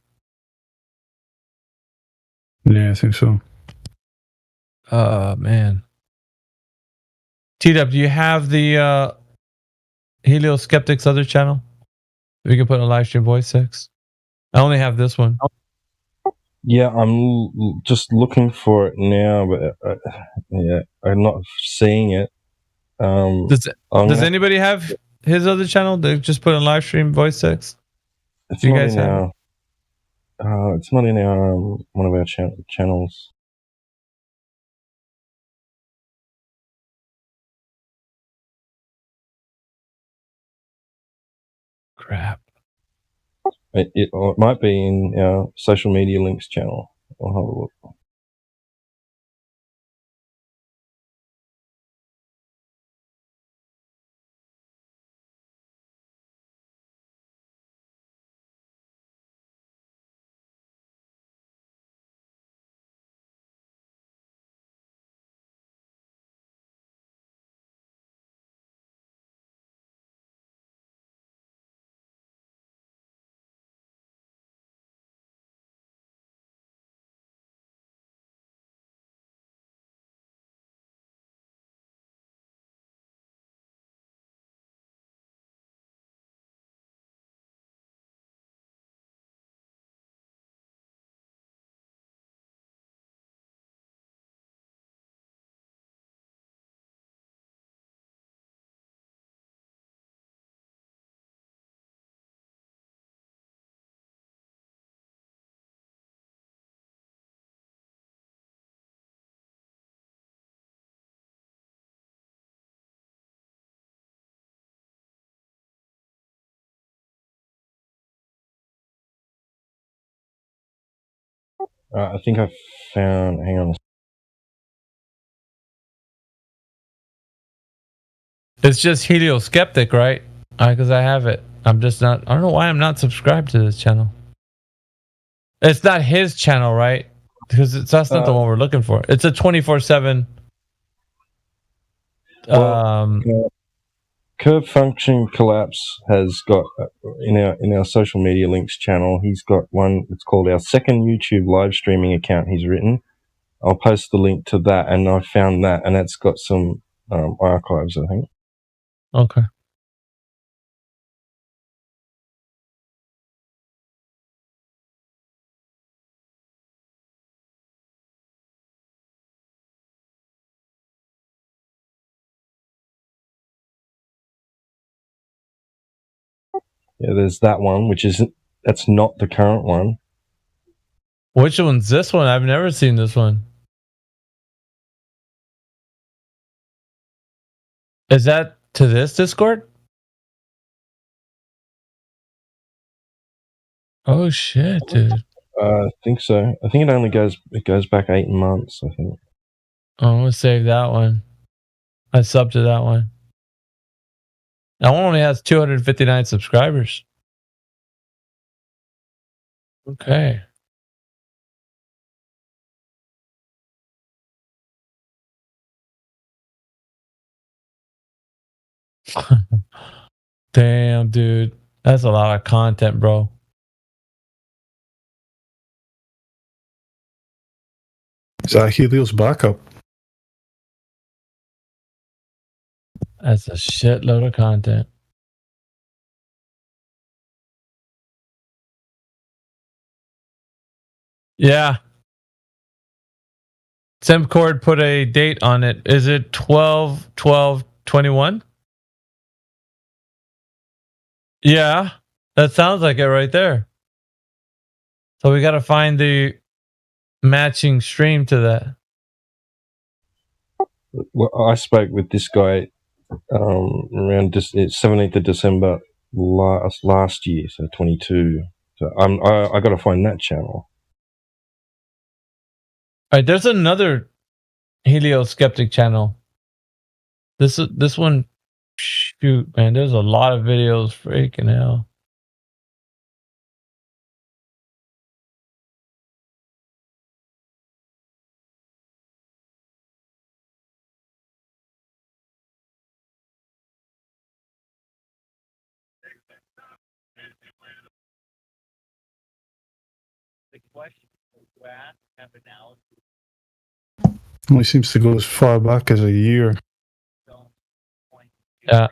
Yeah, I think so. Man. T-Dub, do you have the Helioskeptics other channel? We can put a live stream voice text. I only have this one. Yeah, I'm just looking for it now, but yeah, I'm not seeing it. Does anybody have his other channel? They just put on live stream voice text. It's Do you not guys in have our. It's not in our one of our channels. Crap. It might be in our social media links channel. I'll have a look. I think I found. Hang on. It's just Helio Skeptic, right? Because I have it. I'm just not. I don't know why I'm not subscribed to this channel. It's not his channel, right? Because that's not the one we're looking for. It's a 24/7. Curve function collapse has got in our social media links channel. He's got one. It's called our second YouTube live streaming account. He's written. I'll post the link to that, and I found that, and that's got some archives, I think. Okay. Yeah, there's that one, that's not the current one. Which one's this one? I've never seen this one. Is that to this Discord? Oh shit, dude. I think so. I think it goes back 8 months, I think. Oh, I'm gonna save that one. I sub to that one. That one only has 259 subscribers. Okay. Damn, dude. That's a lot of content, bro. Is that Helio's backup? That's a shitload of content. Yeah. Semcord put a date on it. Is it 12/12/21? Yeah. That sounds like it right there. So we got to find the matching stream to that. Well, I spoke with this guy around 17th of December last year, so 22. So I got to find that channel. All right, there's another Helio Skeptic channel. This one, shoot, man, there's a lot of videos. Freaking hell. Only seems to go as far back as a year. Yeah.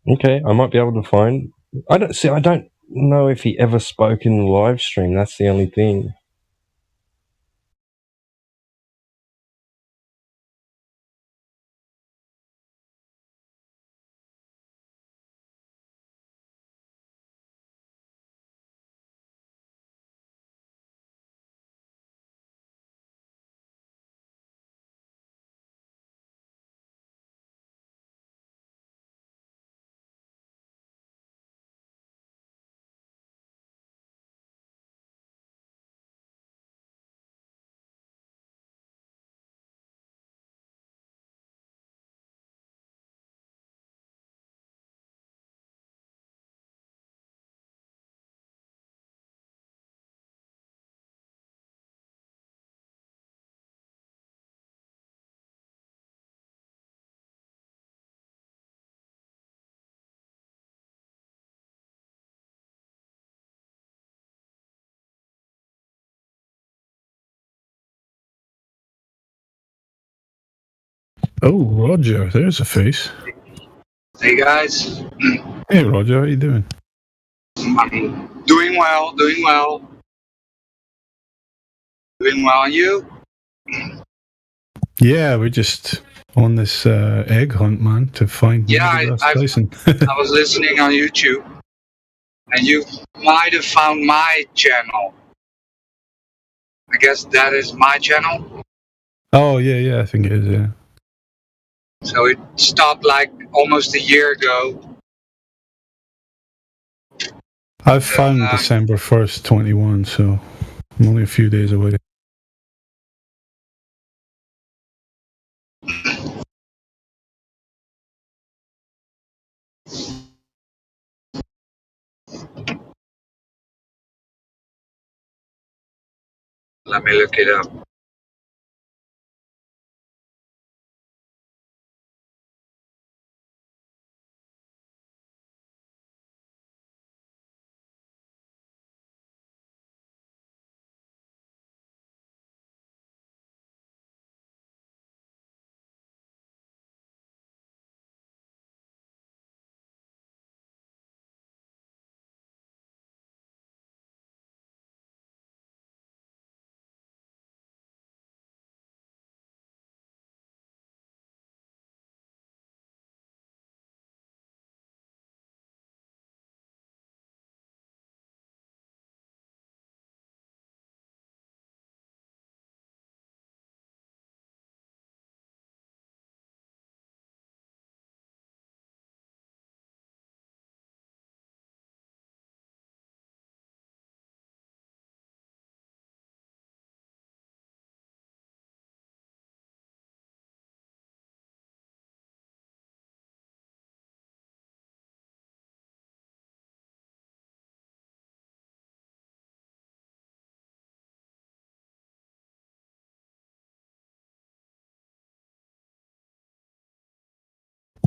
Okay, I might be able to find. I don't know if he ever spoke in the live stream. That's the only thing. Oh, Roger, there's a face. Hey guys, Hey, Roger, how you doing? I'm doing well, doing well, doing well. And you? Yeah, we're just on this egg hunt, man, to find Yeah, Neil deGrasse Tyson. I was listening on YouTube, and you might have found my channel. I guess that is my channel. Oh, yeah, I think it is, yeah. So it stopped like almost a year ago. I've found December 1st, 21, so I'm only a few days away. Let me look it up.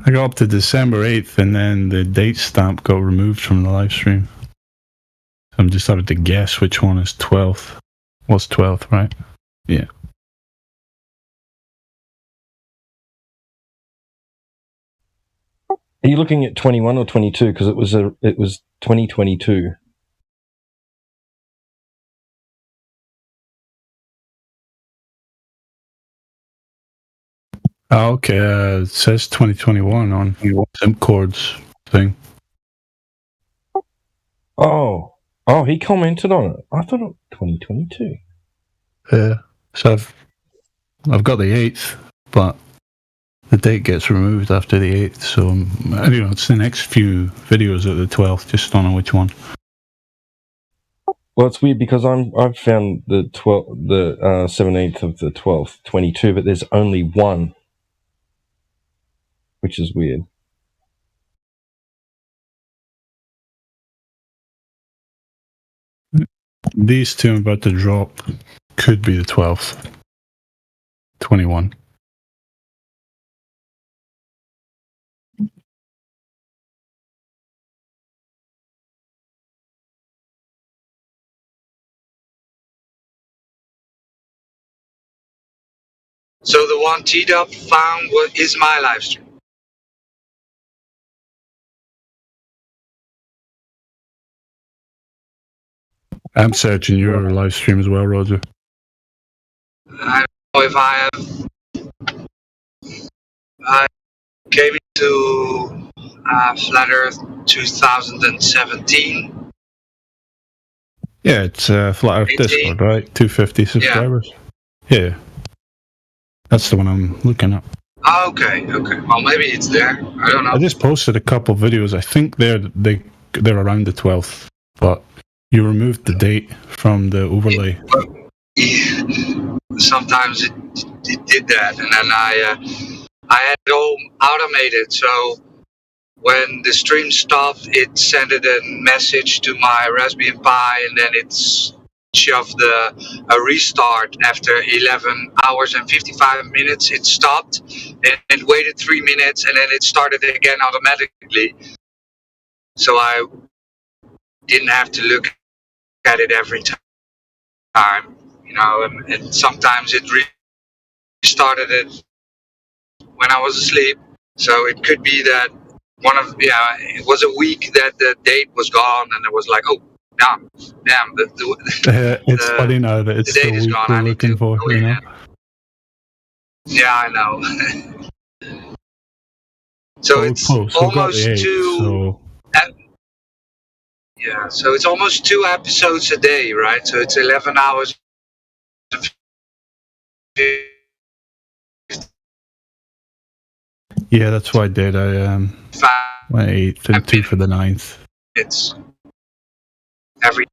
I got up to December 8th, and then the date stamp got removed from the live stream. I'm just having to guess which one is 12th. What's 12th, right? Yeah. Are you looking at 21 or 22? Because it was 2022. Oh, okay, it says 2021 on SimCords thing. Oh, he commented on it. I thought it was 2022. Yeah. So I've got the 8th, but the date gets removed after the 8th, so I don't know, it's the next few videos at the 12th, just don't know which one. Well, it's weird because I've found the 17th of the 12th, 22, but there's only one, which is weird. These two I'm about to drop could be the 12th. 21. So the one T-Dub found is my live stream. I'm searching your live stream as well, Roger. I don't know if I came into Flat Earth 2017. Yeah, it's Flat Earth 18. Discord, right? 250 subscribers. Yeah. That's the one I'm looking at. Oh, okay. Well, maybe it's there. I don't know. I just posted a couple videos. I think they're around the 12th, but you removed the date from the overlay. Yeah. Sometimes it did that, and then I had it all automated. So when the stream stopped, it sent a message to my Raspberry Pi, and then it's shoved a restart after 11 hours and 55 minutes. It stopped and waited 3 minutes, and then it started again automatically. So I didn't have to look at it every time, and sometimes it restarted it when I was asleep. So it could be that it was a week that the date was gone, and it was like, oh, damn, it's funny now that it's the week we're looking for, you know? Yeah, I know. So it's almost two. Yeah, so it's almost 2 episodes a day, right? So it's 11 hours. Yeah, that's what I did. I went 8th and 2 for the 9th. It's every.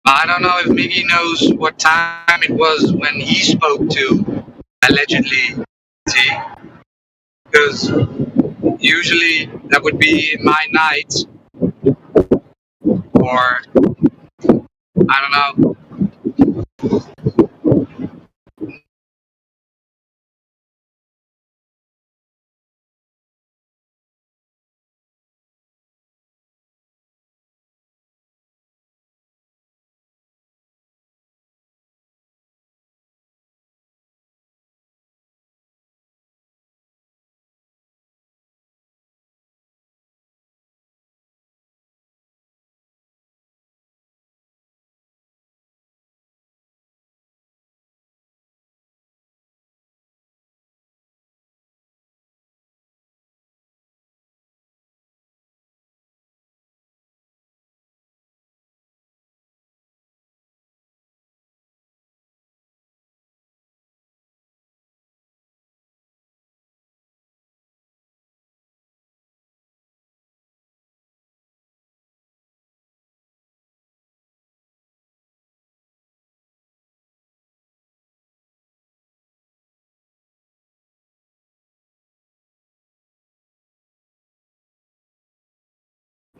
I don't know if Miggy knows what time it was when he spoke to allegedly T, because usually that would be in my night, or I don't know.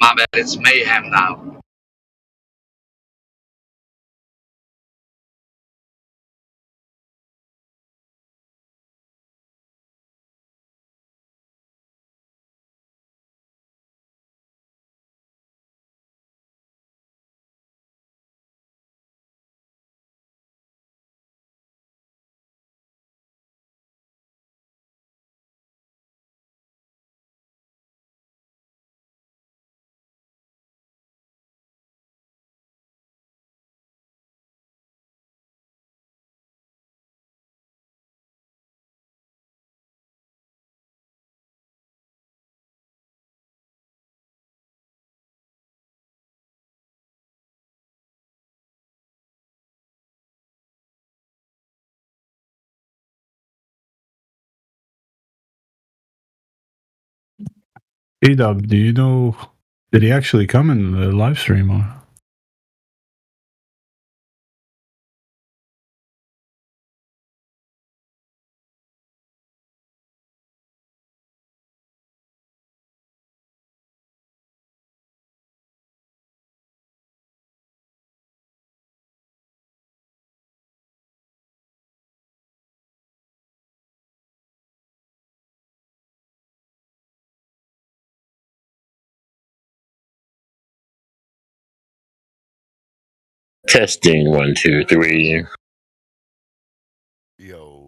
My bad, it's mayhem now. A-Dub, do you know, did he actually come in the live stream or? Testing 1, 2, 3. Yo,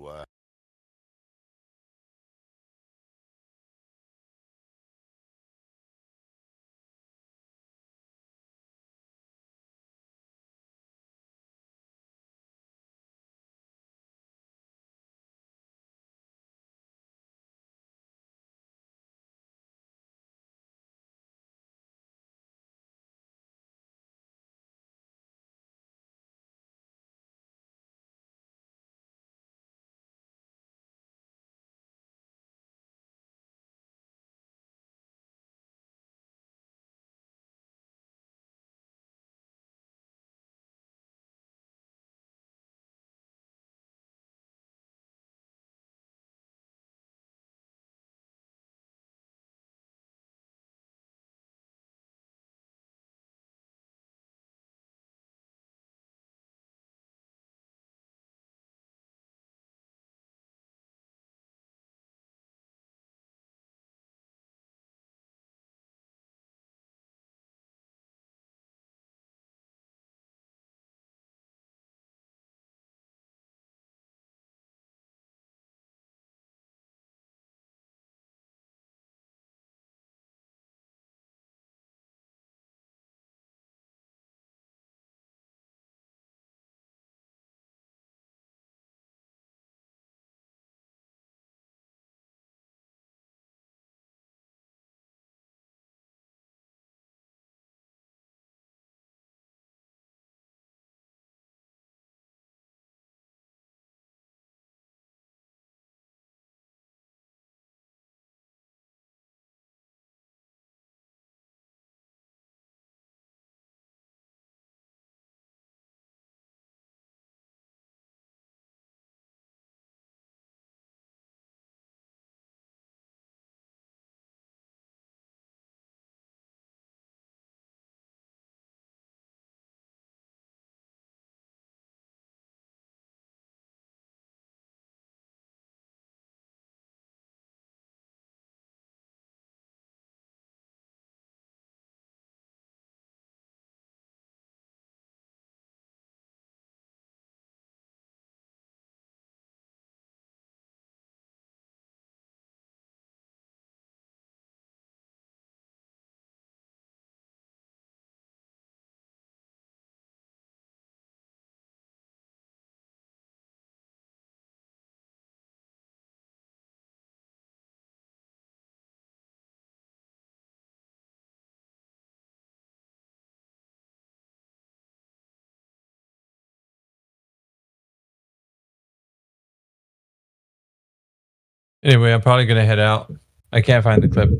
Anyway, I'm probably gonna head out. I can't find the clip.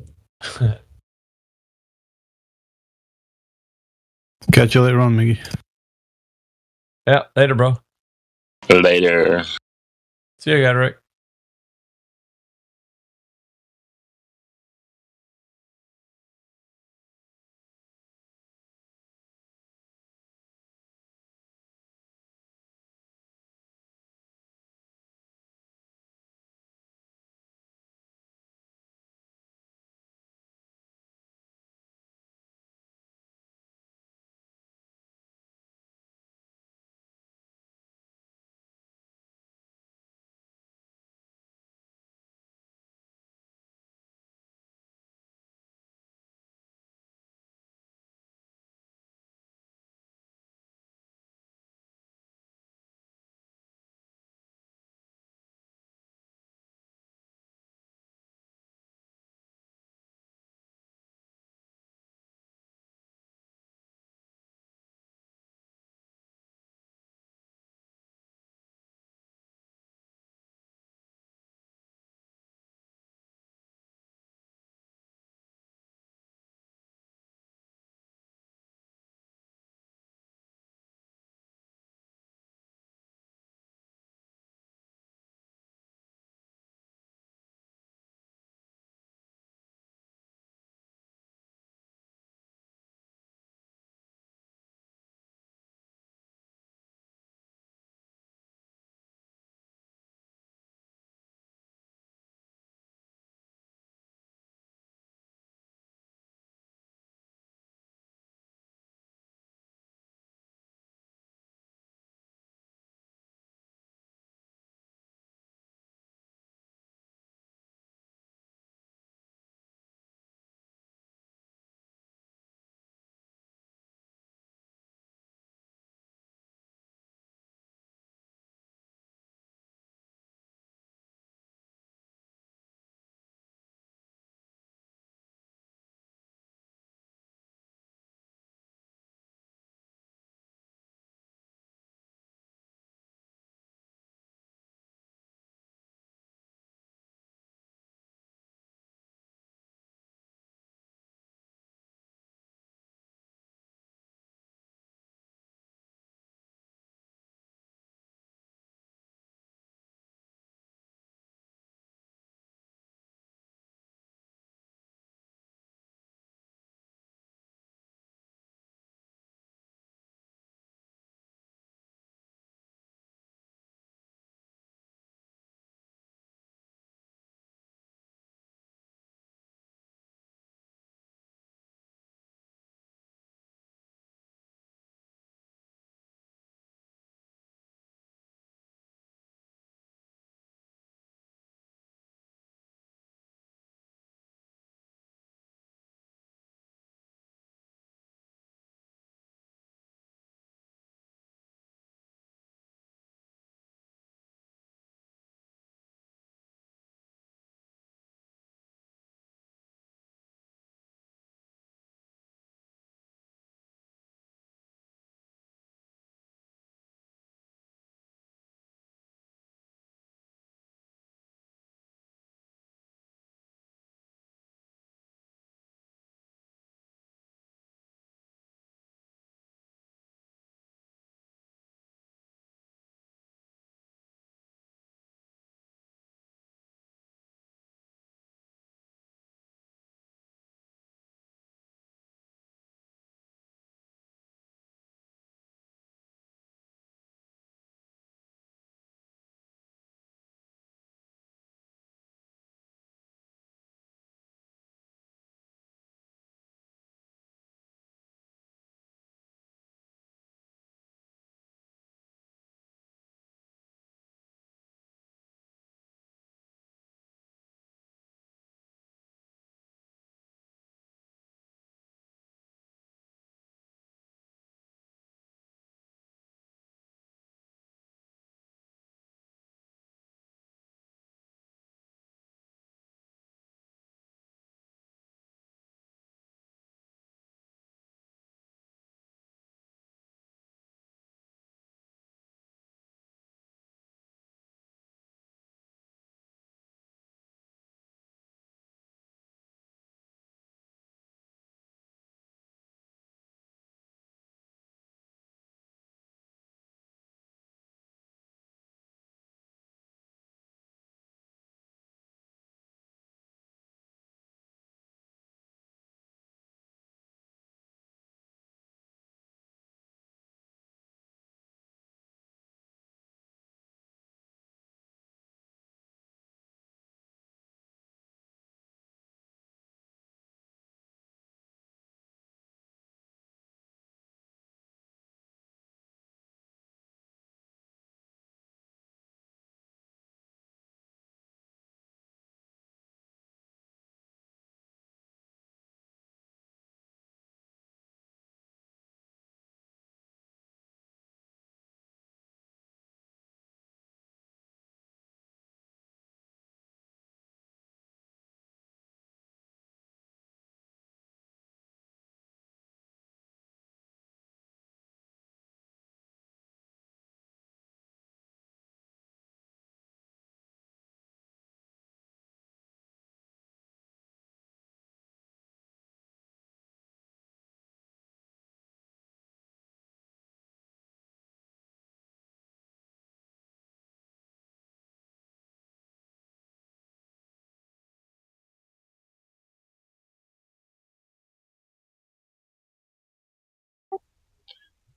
Catch you later on, Miggy. Yeah, later, bro. Later. See you, Godric.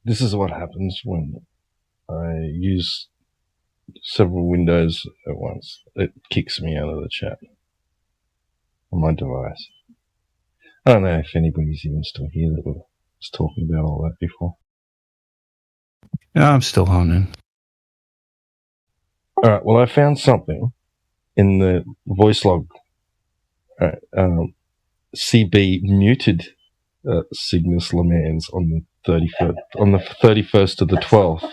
this is what happens when I use several windows at once. It kicks me out of the chat on my device. I don't know if anybody's even still here that was talking about all that before. Yeah, I'm still on in. All right. Well, I found something in the voice log. All right, CB muted Cygnus Lemans on the 31st of the 12th.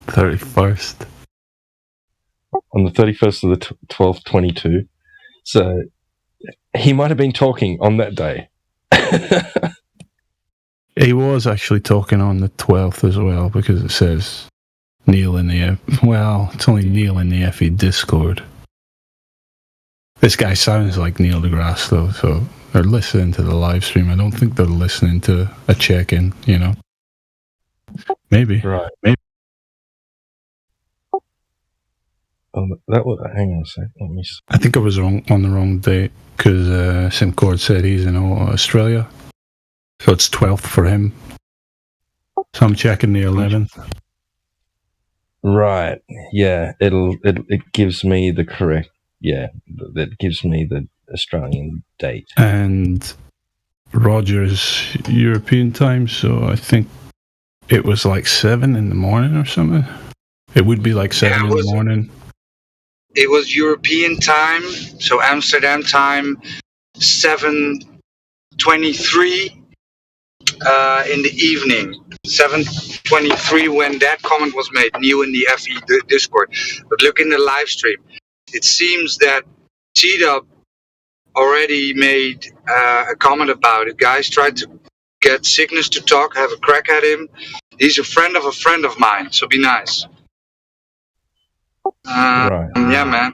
31st. On the 31st of the 12th, 22. So he might have been talking on that day. He was actually talking on the 12th as well, because it says Neil in the well, it's only Neil in the FE Discord. This guy sounds like Neil deGrasse though, so they're listening to the live stream. I don't think they're listening to a check-in, you know. Maybe. Right. Maybe. That was, hang on a sec. Let me see. I think I was on the wrong date, because Simcord said he's in Australia. So it's 12th for him. So I'm checking the 11th. Right. Yeah. It gives me the correct. Yeah. That gives me the Australian date. And Roger's European time, so I think it was like 7 in the morning or something. It would be like 7 in the morning. It was European time, so Amsterdam time, 7:23 in the evening. 7:23 when that comment was made, new in the FE Discord. But look in the live stream. It seems that T-Dub already made a comment about it. Guys tried to get Cygnus to talk, have a crack at him. He's a friend of mine, so be nice. Right. Yeah, man.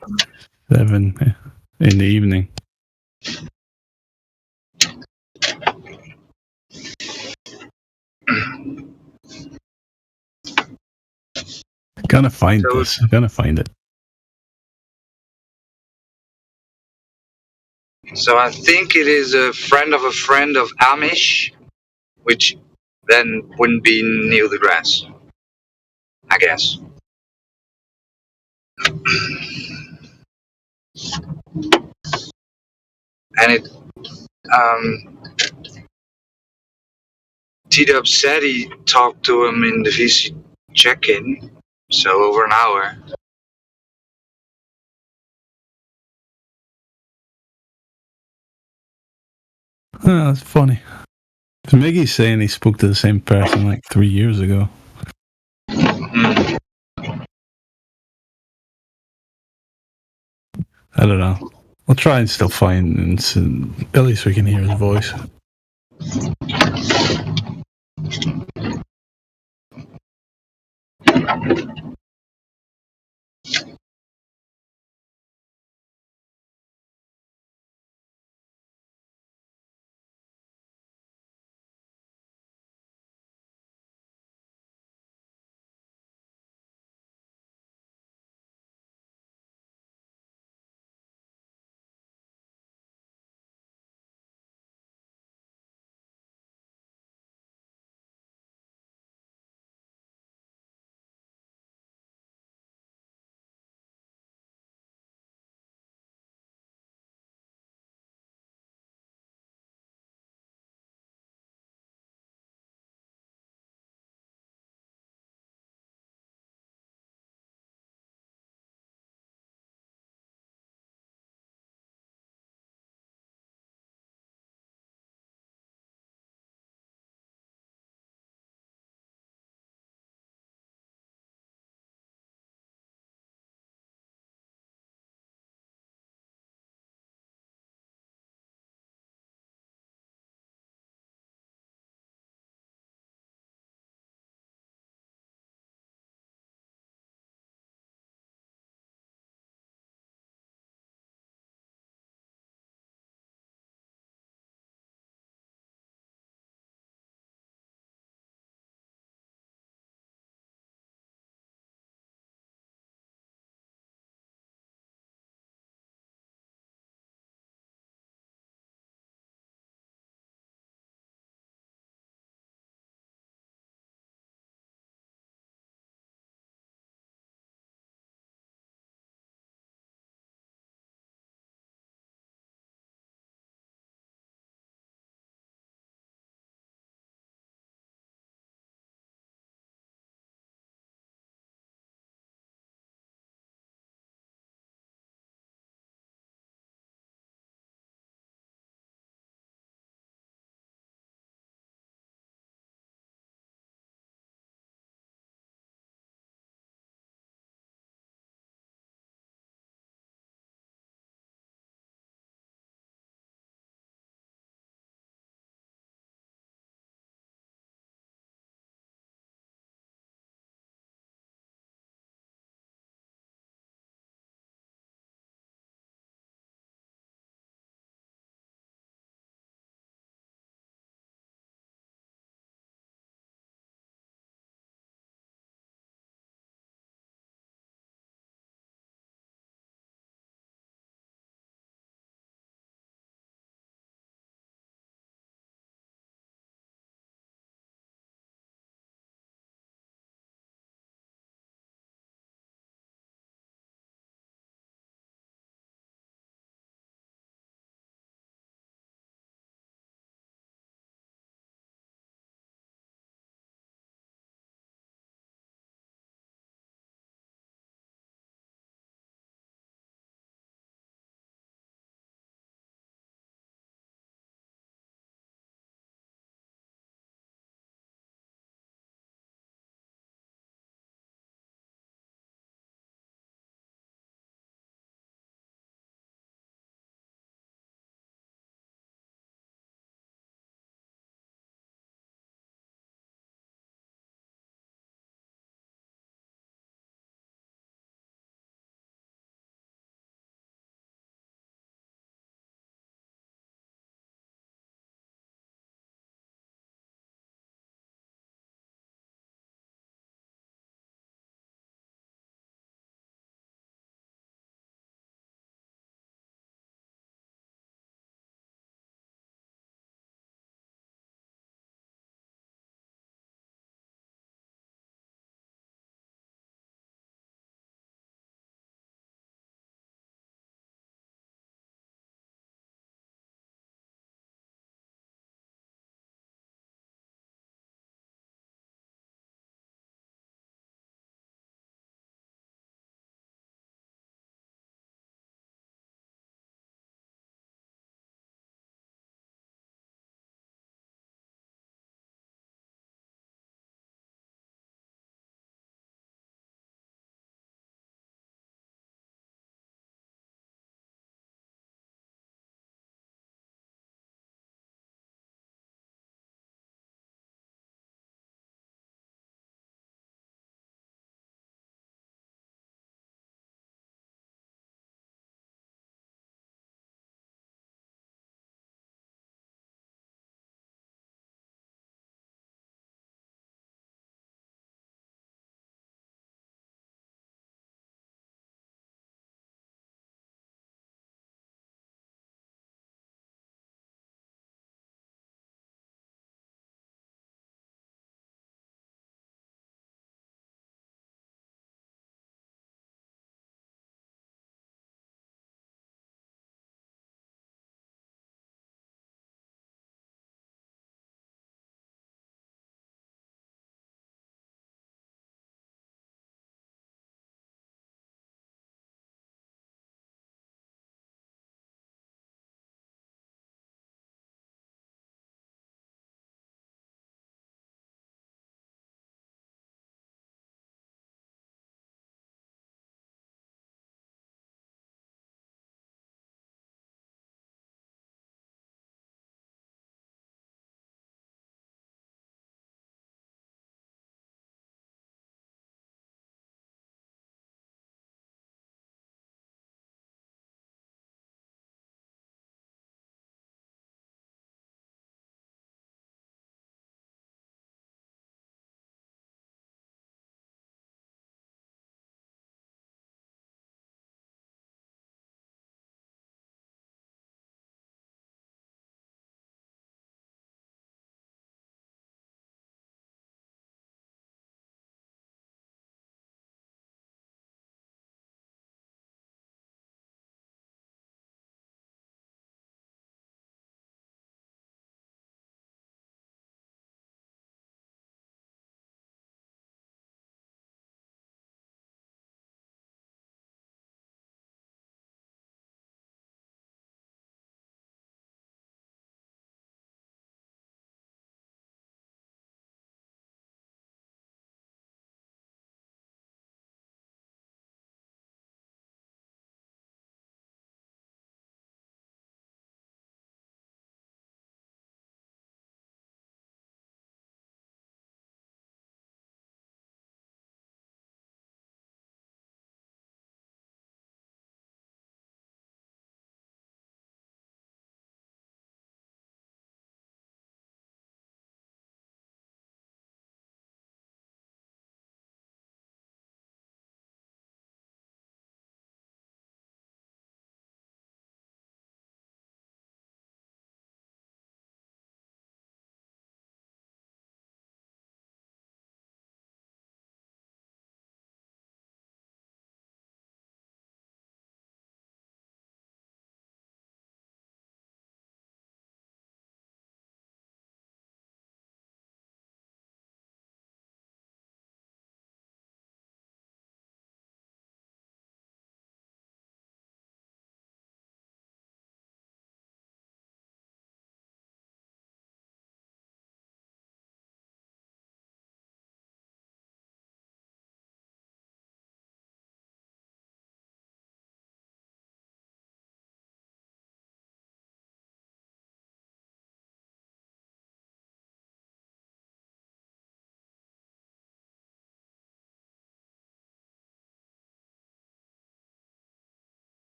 7 in the evening. Gonna find this. I'm gonna find it. So I think it is a friend of Amish, which then wouldn't be Neil deGrasse, I guess. And it, T-Dub said he talked to him in the VC check-in, so over an hour. Oh, that's funny. So Miggy's saying he spoke to the same person like 3 years ago. I don't know. We'll try and still find, and at least we can hear his voice.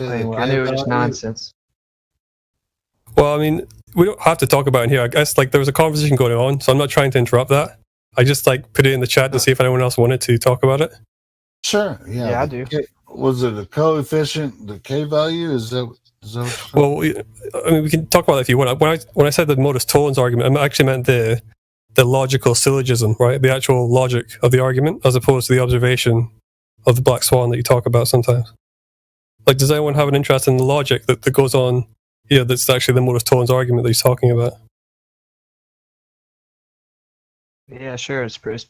I knew it was just nonsense. Well, I mean, we don't have to talk about it here. I guess like there was a conversation going on, so I'm not trying to interrupt that. I just like put it in the chat to see if anyone else wanted to talk about it. Sure. Yeah, I do. Was it a coefficient, the K value? Is that Well, I mean, we can talk about that if you want. When I said the modus tollens argument, I actually meant the logical syllogism, right? The actual logic of the argument, as opposed to the observation of the black swan that you talk about sometimes. Like, does anyone have an interest in the logic that goes on here? That's actually the modus tollens argument that he's talking about. Yeah, sure. It's pretty.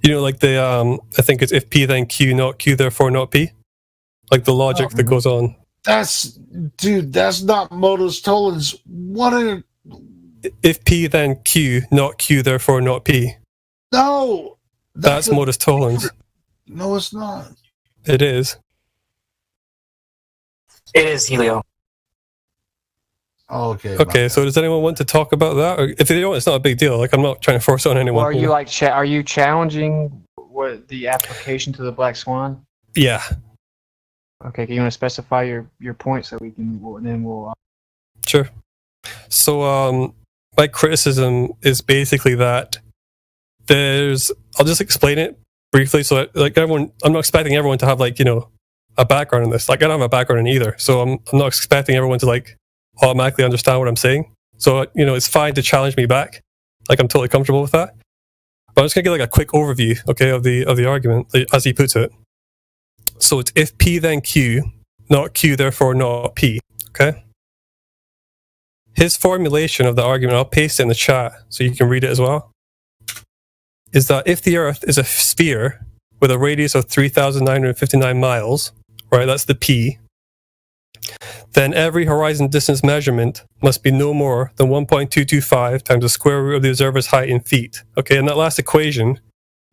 You know, like the I think it's if P then Q, not Q, therefore not P. Like the logic that goes on. That's not modus tollens. What are if P then Q, not Q, therefore not P. No, that's modus tollens. No, it's not. It is. It is, Helio. Oh, okay. Okay, so does anyone want to talk about that? Or if they don't, it's not a big deal. Like, I'm not trying to force it on anyone. Or are you like, are you challenging what the application to the black swan? Yeah. Okay, you want to specify your point so we can then we'll. Sure. So, my criticism is basically that I'll just explain it briefly. So, like everyone, I'm not expecting everyone to have like a background in this. Like, I don't have a background in either, so I'm not expecting everyone to like automatically understand what I'm saying. So, it's fine to challenge me back. Like, I'm totally comfortable with that. But I'm just gonna give like a quick overview, okay, of the argument as he puts it. So it's if P then Q, not Q, therefore not P. Okay. His formulation of the argument, I'll paste it in the chat so you can read it as well, is that if the Earth is a sphere with a radius of 3,959 miles, right, that's the P, then every horizon distance measurement must be no more than 1.225 times the square root of the observer's height in feet. Okay, and that last equation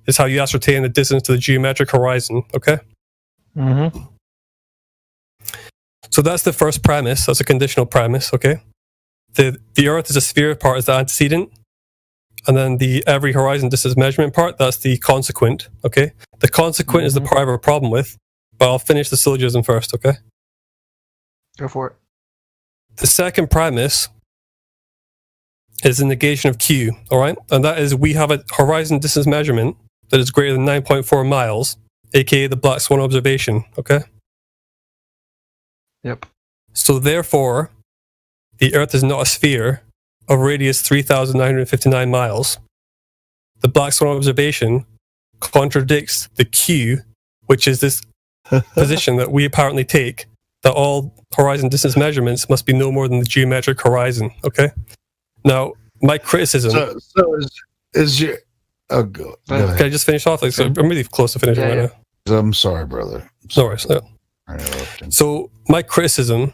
is how you ascertain the distance to the geometric horizon. Okay? Mm-hmm. So that's the first premise. That's a conditional premise. Okay? The Earth is a sphere part is the antecedent, and then the every horizon distance measurement part, that's the consequent. Okay? The consequent is the part I have a problem with, but I'll finish the syllogism first. Okay? Go for it. The second premise is the negation of Q, all right? And that is we have a horizon distance measurement that is greater than 9.4 miles, aka the black swan observation, okay? Yep. So therefore, the Earth is not a sphere of radius 3,959 miles. The black swan observation contradicts the Q, which is this position that we apparently take, that all horizon distance measurements must be no more than the geometric horizon. Okay. Now, my criticism. So is your. Oh, go ahead. Can I just finish off? Like, so I'm really close to finishing right now. I'm sorry, brother. No worries. Yeah. So my criticism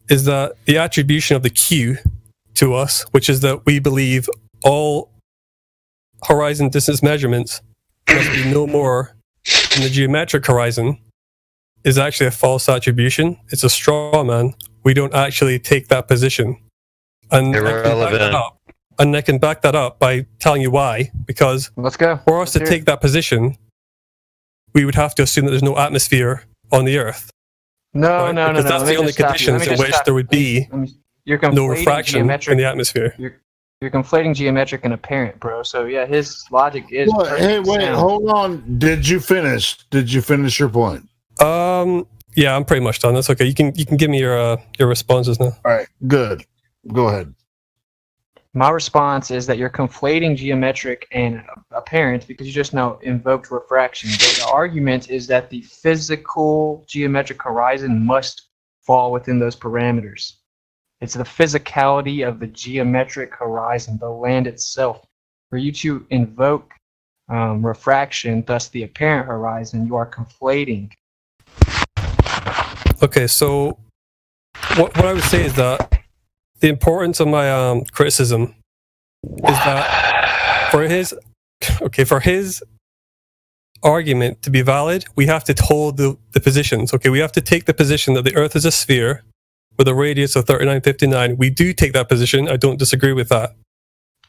is that the attribution of the Q to us, which is that we believe all horizon distance measurements must be no more than the geometric horizon, is actually a false attribution. It's a straw man. We don't actually take that position. And I can back that up by telling you why. Because let's go. For us to take that position, we would have to assume that there's no atmosphere on the Earth. No. Because that's the only conditions in which there would be no refraction in the atmosphere. You're conflating geometric and apparent, bro. So yeah, his logic is. Hey, wait, hold on. Did you finish your point? Yeah, I'm pretty much done. That's okay. You can give me your responses now. All right, good. Go ahead. My response is that you're conflating geometric and apparent because you just now invoked refraction. The argument is that the physical geometric horizon must fall within those parameters. It's the physicality of the geometric horizon, the land itself. For you to invoke refraction, thus the apparent horizon, you are conflating. Okay, so what I would say is that the importance of my criticism is that for his argument to be valid, we have to hold the positions. Okay, we have to take the position that the Earth is a sphere with a radius of 3959. We do take that position. I don't disagree with that.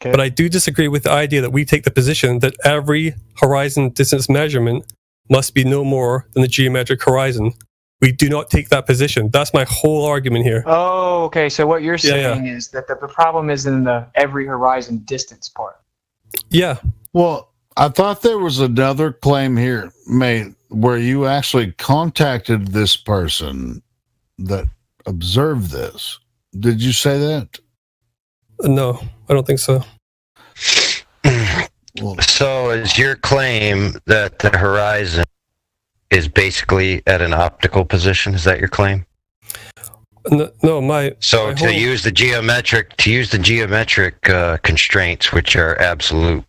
Okay. But I do disagree with the idea that we take the position that every horizon distance measurement must be no more than the geometric horizon. We do not take that position. That's my whole argument here. Oh, okay. So what you're saying is that the problem is in the every horizon distance part. Yeah. Well, I thought there was another claim here made where you actually contacted this person that observed this. Did you say that? No, I don't think so. So is your claim that the horizon is basically at an optical position? Is that your claim? No, my. So my to whole, use the geometric constraints, which are absolute,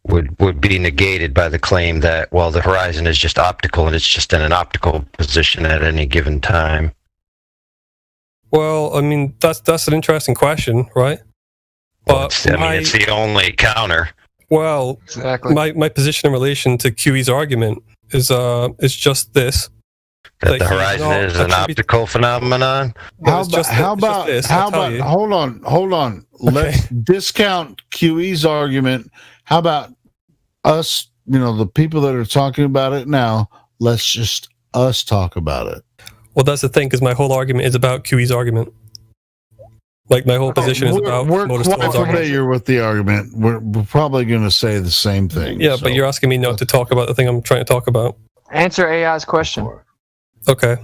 would be negated by the claim that, well, the horizon is just optical and it's just in an optical position at any given time. Well, I mean, that's an interesting question, right? But it's the only counter. Well, exactly. My position in relation to QE's argument is just this. That the horizon is an optical phenomenon? How about hold on. Let's discount QE's argument. How about us, the people that are talking about it now, let's just us talk about it. Well, that's the thing, because my whole argument is about QE's argument. Like, my whole position is about We're quite familiar with the argument. We're probably going to say the same thing. Yeah, but you're asking me not to talk about the thing I'm trying to talk about. Answer AI's question. Okay.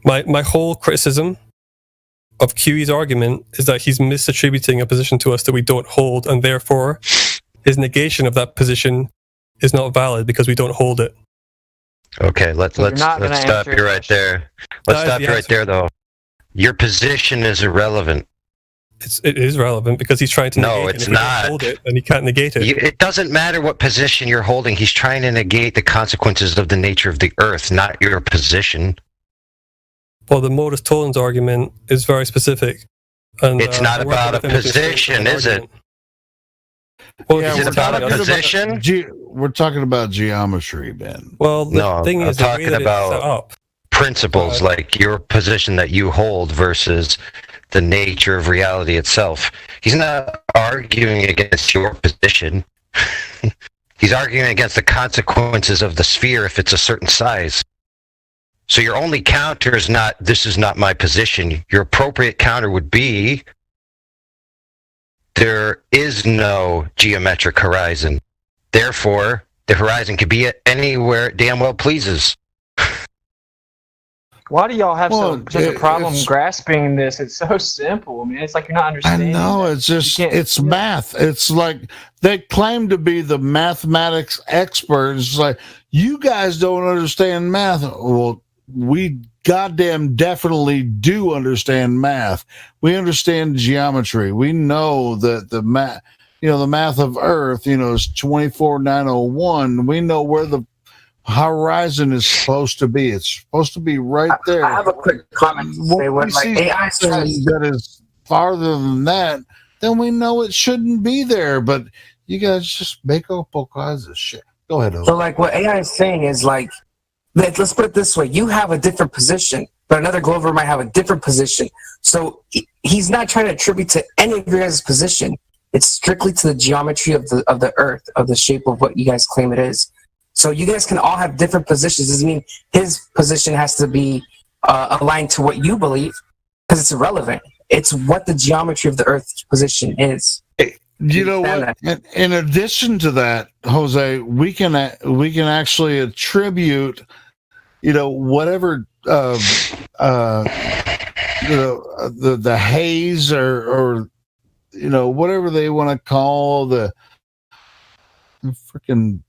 My whole criticism of QE's argument is that he's misattributing a position to us that we don't hold, and therefore his negation of that position is not valid because we don't hold it. Okay, let's stop you right there. Let's stop you right there, though. Your position is irrelevant. It is relevant because he's trying to negate it. No, it's not. Hold it, and he can't negate it. It doesn't matter what position you're holding. He's trying to negate the consequences of the nature of the Earth, not your position. Well, the modus tollens argument is very specific. And, it's not about a position, is it? Well, is it about a position? We're talking about geometry, Ben. Well, the thing is, I'm talking about principles like your position that you hold versus the nature of reality itself. He's not arguing against your position. He's arguing against the consequences of the sphere if it's a certain size. So your only counter is not, this is not my position. Your appropriate counter would be, there is no geometric horizon. Therefore, the horizon could be anywhere it damn well pleases. Why do y'all have such a problem grasping this? It's so simple. I mean, it's like you're not understanding. I know, it's just, it's math. It's like they claim to be the mathematics experts. It's like, you guys don't understand math. Well, we goddamn definitely do understand math. We understand geometry. We know that the math, the math of Earth, is 24,901. We know where the horizon is supposed to be. It's supposed to be right there. I have a quick comment to say what AI says that is farther than that, then we know it shouldn't be there. But you guys just make up all kinds of shit. Go ahead. So what AI is saying is let's put it this way: you have a different position, but another Glover might have a different position. So he's not trying to attribute to any of your guys' position. It's strictly to the geometry of the Earth, of the shape of what you guys claim it is. So you guys can all have different positions. Doesn't mean his position has to be aligned to what you believe, because it's irrelevant. It's what the geometry of the Earth's position is. You know what? In addition to that, Jose, we can actually attribute, whatever the haze or whatever they want to call the freaking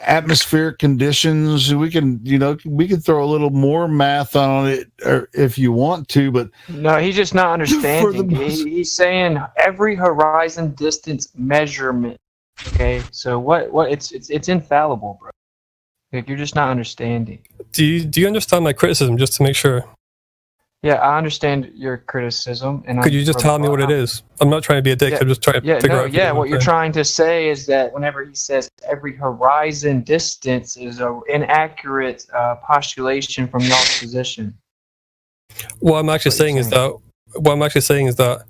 atmospheric conditions. We can throw a little more math on it, or if you want to, but no, he's just not understanding. He's saying every horizon distance measurement. Okay, so what it's infallible, bro. Like, you're just not understanding. Do you understand my criticism, just to make sure? Yeah, I understand your criticism. And could you just tell me what it is? I'm not trying to be a dick. I'm just trying to figure out. Yeah, what you're trying to say is that whenever he says every horizon distance is an inaccurate postulation from y'all's position. What I'm actually saying is that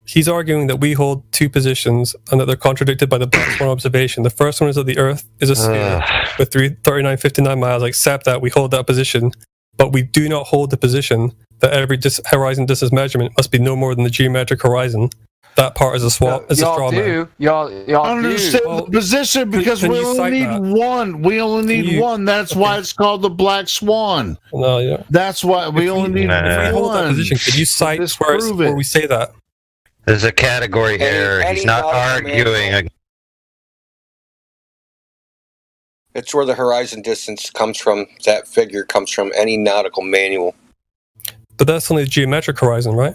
he's arguing that we hold two positions and that they're contradicted by the black swan observation. The first one is that the Earth is a sphere with 3959 miles. I accept that we hold that position, but we do not hold the position that every horizon distance measurement must be no more than the geometric horizon. That part is a swap. Is a straw man. Y'all understand the position because we only need one. We only need one. That's why it's called the black swan. No, yeah. That's why we only need one. If we hold that position, could you cite where we say that? There's a category error. He's not arguing. It's where the horizon distance comes from. That figure comes from any nautical manual. But that's only the geometric horizon, right?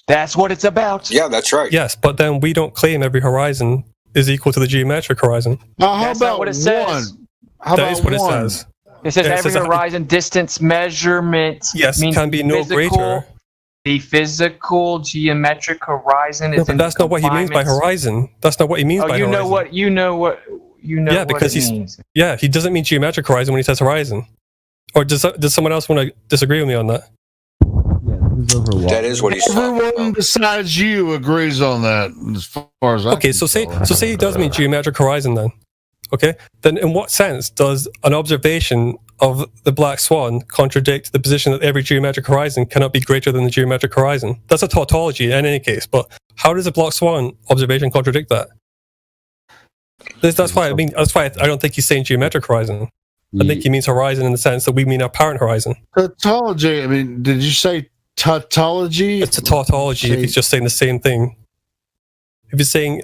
That's what it's about. Yeah, that's right. Yes, but then we don't claim every horizon is equal to the geometric horizon. That's not what it says. That is what it says. It says every horizon distance measurement means can be no greater. The physical geometric horizon is. No, but that's not what he means by horizon. That's not what he means by horizon. You know what. Yeah, because he doesn't mean geometric horizon when he says horizon. Or does someone else want to disagree with me on that? That is what he's talking about. Everyone besides you agrees on that, as far as I Okay, so say he does mean geometric horizon then. Okay, then in what sense does an observation of the black swan contradict the position that every geometric horizon cannot be greater than the geometric horizon? That's a tautology in any case, but how does a black swan observation contradict that? That's why I don't think he's saying geometric horizon. I think he means horizon in the sense that we mean apparent horizon. Tautology. I mean, did you say tautology? It's a tautology if he's just saying the same thing. If he's saying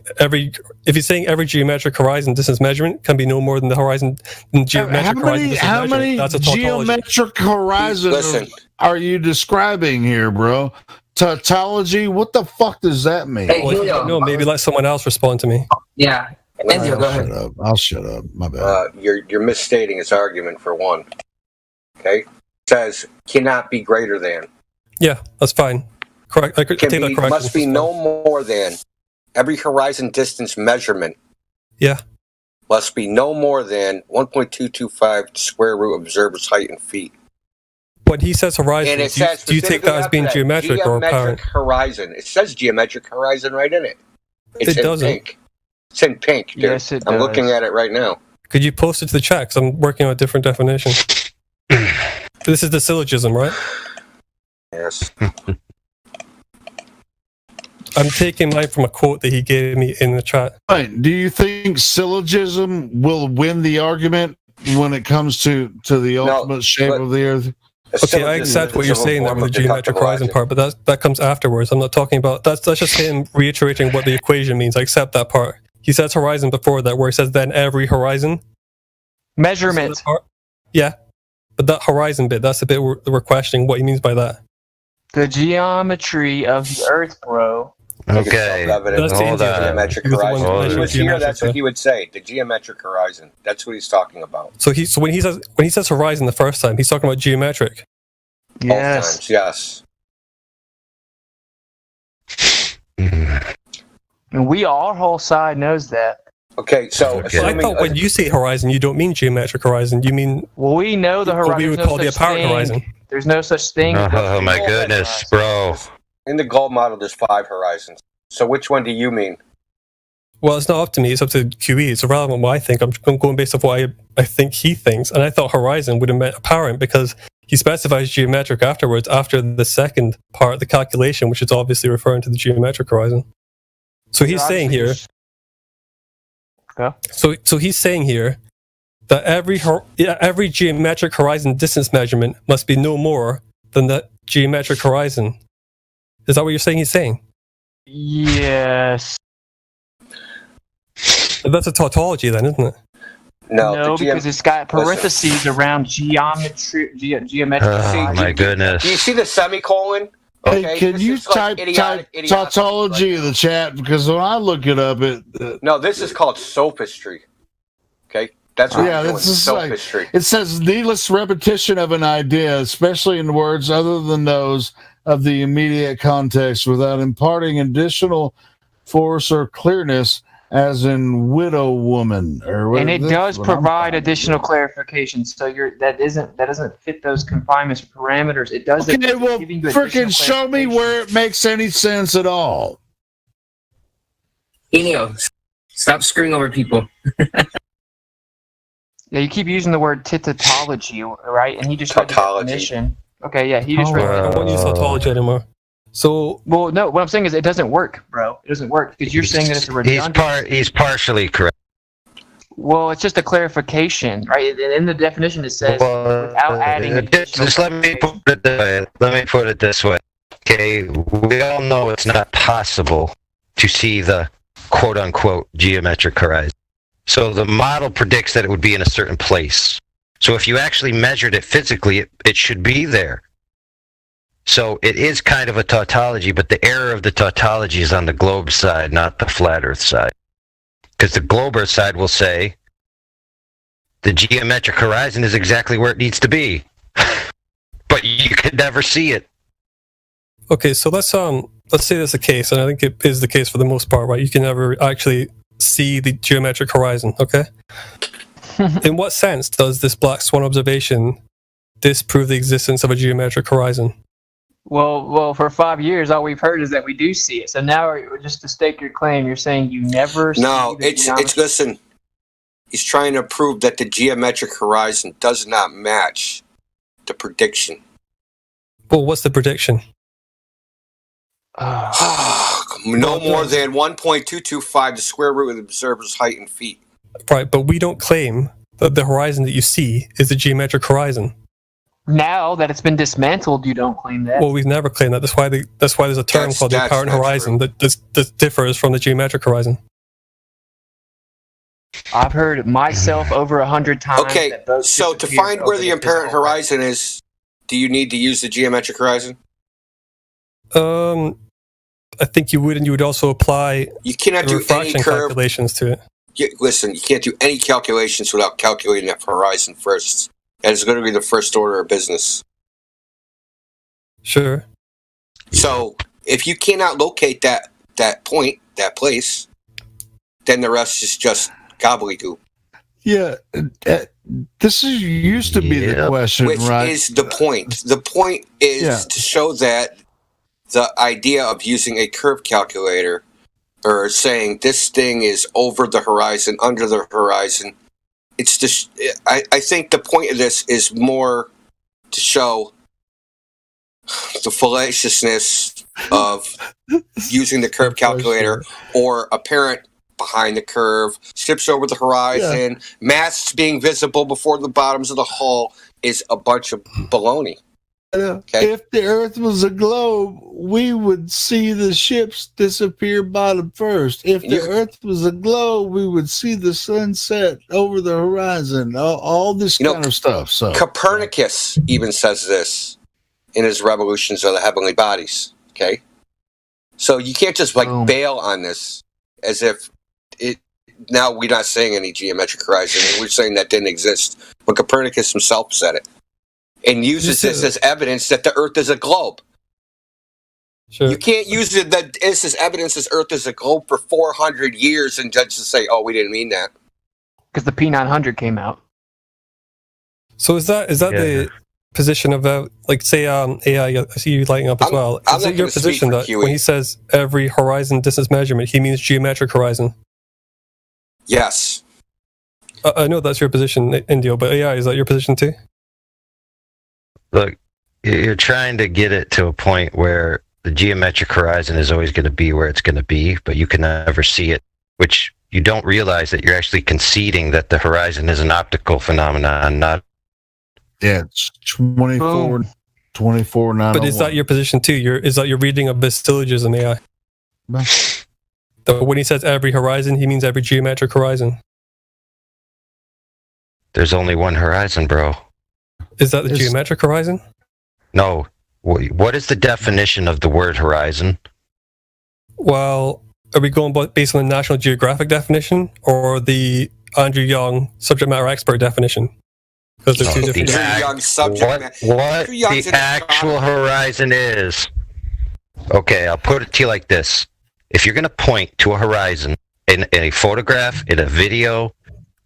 every geometric horizon distance measurement can be no more than the horizon geometric horizon distance how measurement, many that's a tautology. geometric horizons are you describing here, bro? Tautology? What the fuck does that mean? Well, if you don't know, maybe let someone else respond to me. Yeah. Andrew, go ahead. I'll shut up. My bad. You're misstating his argument for one. Okay? It says cannot be greater than. Yeah, that's fine. Correct. I could take that correction. Must be no more than. Every horizon distance measurement. Yeah. Must be no more than 1.225 square root of observer's height in feet. When he says horizon, do you take that as being geometric or apparent? Horizon. It says geometric horizon right in it. It's it doesn't. Pink. It's in pink, dude. Yes, it I'm does. looking at it right now. Could you post it to the chat? Because I'm working on a different definition. This is the syllogism, right? Yes. I'm taking mine from a quote that he gave me in the chat. Right. Do you think syllogism will win the argument when it comes to the ultimate shape of the Earth? Okay, I accept what you're saying there with the geometric horizon part, but that comes afterwards. I'm not talking about that's just him reiterating what the equation means. I accept that part. He says horizon before that, where he says then every horizon measurement. Yeah, but that horizon bit, that's the bit we're questioning what he means by that. The geometry of the Earth, bro. Okay, hold on. Geometric horizon. If he was here, that's what he would say. The geometric horizon. That's what he's talking about. So when he says horizon the first time, he's talking about geometric. Yes. Both times, yes. And our whole side knows that. Okay, so I thought when you say horizon, you don't mean geometric horizon. You mean we know the horizon. What we would call the apparent horizon. There's no such thing. Oh my goodness, bro. In the gold model, there's 5 horizons. So which one do you mean? Well, it's not up to me. It's up to QE. It's irrelevant what I think. I'm going based off what I think he thinks. And I thought horizon would have meant apparent because he specifies geometric afterwards, after the second part of the calculation, which is obviously referring to the geometric horizon. So he's saying here... Yeah. So he's saying here that every geometric horizon distance measurement must be no more than the geometric horizon. Is that what you're saying he's saying? Yes. That's a tautology then, isn't it? No, because it's got parentheses around geometric. Oh my goodness. Do you see the semicolon? Okay, Okay, can you type tautology in the chat? Because when I look it up, no, this is called sophistry. Okay, that's what this is sophistry. It says needless repetition of an idea, especially in words other than those of the immediate context, without imparting additional force or clearness, as in widow woman, or And it does what I'm provide additional clarification. So that doesn't fit those confinements or parameters. It does. Okay, well, freaking show me where it makes any sense at all. Enio, stop screwing over people. Yeah, you keep using the word tautology, right? And he just read the definition. Okay, yeah, he just read. I won't use tautology anymore. So, well, no, what I'm saying is it doesn't work, bro. It doesn't work because you're saying that it's a redundant. He's partially correct. Well, it's just a clarification, right? In the definition, it says without adding additional. Just let me put it this way. Okay, we all know it's not possible to see the quote-unquote geometric horizon. So the model predicts that it would be in a certain place. So if you actually measured it physically, it should be there. So it is kind of a tautology, but the error of the tautology is on the globe side, not the flat Earth side. Because the globe Earth side will say the geometric horizon is exactly where it needs to be, but you could never see it. Okay, so let's say that's the case, and I think it is the case for the most part, right? You can never actually see the geometric horizon, okay? In what sense does this black swan observation disprove the existence of a geometric horizon? Well, for 5 years, all we've heard is that we do see it. So now, just to stake your claim, you're saying you never see it's listen. He's trying to prove that the geometric horizon does not match the prediction. Well, what's the prediction? No more than 1.225 the square root of the observer's height in feet. Right, but we don't claim that the horizon that you see is the geometric horizon. Now that it's been dismantled, you don't claim that. Well, we've never claimed that. That's why there's a term called the apparent horizon that differs from the geometric horizon. I've heard myself over 100 times. Okay, so to find where the apparent horizon is, do you need to use the geometric horizon? I think you would, and you would also apply refraction calculations to it. Listen, you can't do any calculations without calculating that horizon first. And it's going to be the first order of business. Sure. So if you cannot locate that point, that place, then the rest is just gobbledygook. Yeah, this used to be the question, Which right? is the point. The point is to show that the idea of using a curve calculator or saying this thing is over the horizon, under the horizon, it's just, I think the point of this is more to show the fallaciousness of using the curve calculator or apparent behind the curve, ships over the horizon, masts being visible before the bottoms of the hull is a bunch of baloney. If the Earth was a globe, we would see the ships disappear bottom first. If the Earth was a globe, we would see the sunset over the horizon. All this kind of stuff. So Copernicus even says this in his Revolutions of the Heavenly Bodies. Okay, so you can't just bail on this as if it. Now we're not saying any geometric horizon. We're saying that didn't exist, but Copernicus himself said it. And uses this as evidence that the Earth is a globe. Sure. You can't use this as evidence as Earth is a globe for 400 years and just say, "Oh, we didn't mean that." Because the P900 came out. So is that the position of say AI? I see you lighting up as well. Is it your position that when he says every horizon distance measurement, he means geometric horizon? Yes. I know that's your position, Indio, but AI, is that your position too? Look, you're trying to get it to a point where the geometric horizon is always going to be where it's going to be, but you can never see it, which you don't realize that you're actually conceding that the horizon is an optical phenomenon, not... Yeah, it's 24 But is that your position too? Is that your reading of the syllogism, AI? When he says every horizon, he means every geometric horizon. There's only one horizon, bro. Is that the geometric horizon? No. What is the definition of the word horizon? Well, are we going based on the National Geographic definition or the Andrew Young subject matter expert definition? Because they're two different What the actual horizon is. Okay, I'll put it to you like this. If you're going to point to a horizon in a photograph, in a video,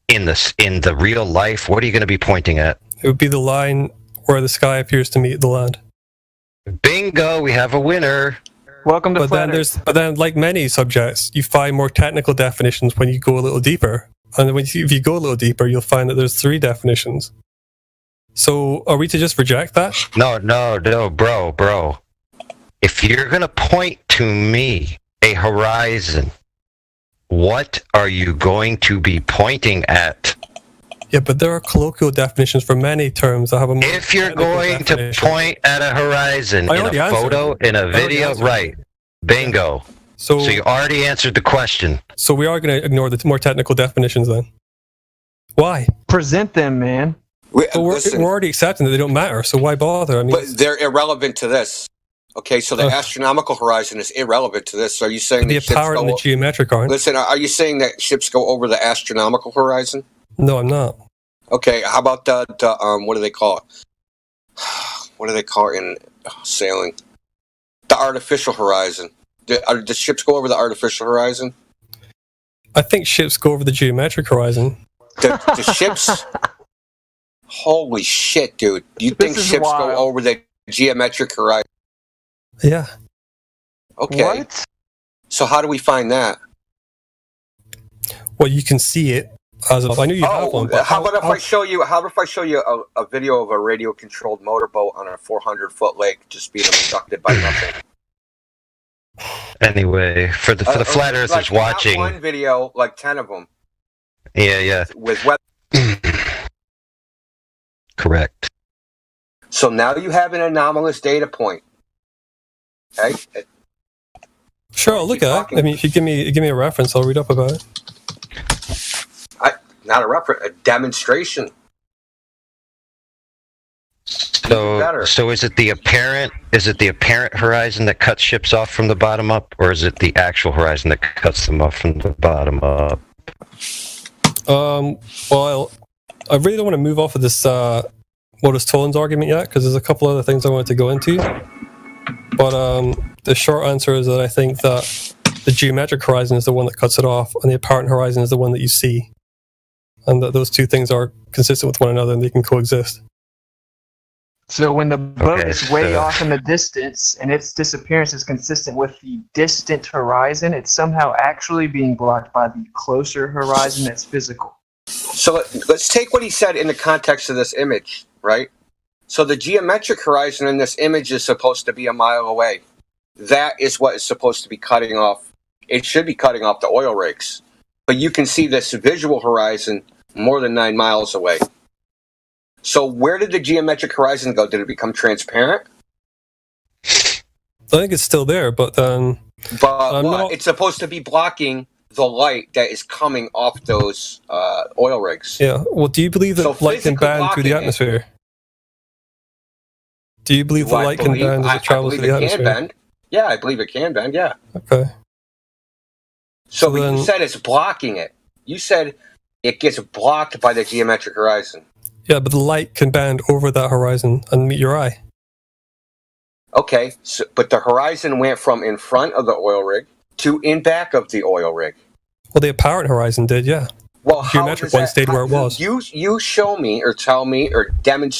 in the real life? What are you going to be pointing at? It would be the line where the sky appears to meet the land. Bingo, we have a winner. Welcome to But then, like many subjects, you find more technical definitions when you go a little deeper. And then if you go a little deeper, you'll find that there's 3 definitions. So are we to just reject that? No, bro. If you're going to point to me a horizon, what are you going to be pointing at? Yeah, but there are colloquial definitions for many terms that have a more If you're going to point at a horizon I in already a answered. photo, in a video, right. Bingo. So you already answered the question. So we are going to ignore the more technical definitions then. Why? Present them, man. We're already accepting that they don't matter, so why bother? I mean, But they're irrelevant to this. Okay, so the astronomical horizon is irrelevant to this. So are you saying the that ships apparent and the geometric aren't. Listen, are you saying that ships go over the astronomical horizon? No, I'm not. Okay, how about the what do they call it? What do they call it in sailing? The artificial horizon. Do ships go over the artificial horizon? I think ships go over the geometric horizon. The ships. Holy shit, dude! You think ships go over the geometric horizon? Yeah. Okay. What? So how do we find that? Well, you can see it. I knew you have one. But how about if I show you? How about if I show you a video of a radio-controlled motorboat on a 400-foot lake just being obstructed by nothing? Anyway, for the flat earthers like watching, not one video, like 10 of them. Yeah. With weather. Correct. So now you have an anomalous data point. Okay. Sure, I'll look at it. I mean, if you give me a reference, I'll read up about it. Not a reference, a demonstration. So is it the apparent horizon that cuts ships off from the bottom up, or is it the actual horizon that cuts them off from the bottom up? Well, I really don't want to move off of this modus tollens argument yet, because there's a couple other things I wanted to go into. But the short answer is that I think that the geometric horizon is the one that cuts it off, and the apparent horizon is the one that you see. And that those two things are consistent with one another and they can coexist. So when the boat is way off in the distance and its disappearance is consistent with the distant horizon, it's somehow actually being blocked by the closer horizon that's physical. So let's take what he said in the context of this image, right? So the geometric horizon in this image is supposed to be a mile away. That is what is supposed to be cutting off. It should be cutting off the oil rigs. But you can see this visual horizon more than 9 miles away. So where did the geometric horizon go? Did it become transparent? I think it's still there, but then... But it's supposed to be blocking the light that is coming off those oil rigs. Yeah, well, do you believe that light can bend through the atmosphere? Do you believe that light can bend as it travels through the atmosphere? Can bend. Yeah, I believe it can bend, yeah. Okay. So you said it's blocking it. You said it gets blocked by the geometric horizon. Yeah, but the light can bend over that horizon and meet your eye. Okay, but the horizon went from in front of the oil rig to in back of the oil rig. Well, the apparent horizon did, yeah. Well, the geometric one stayed where it was. You show me or tell me or demonstrate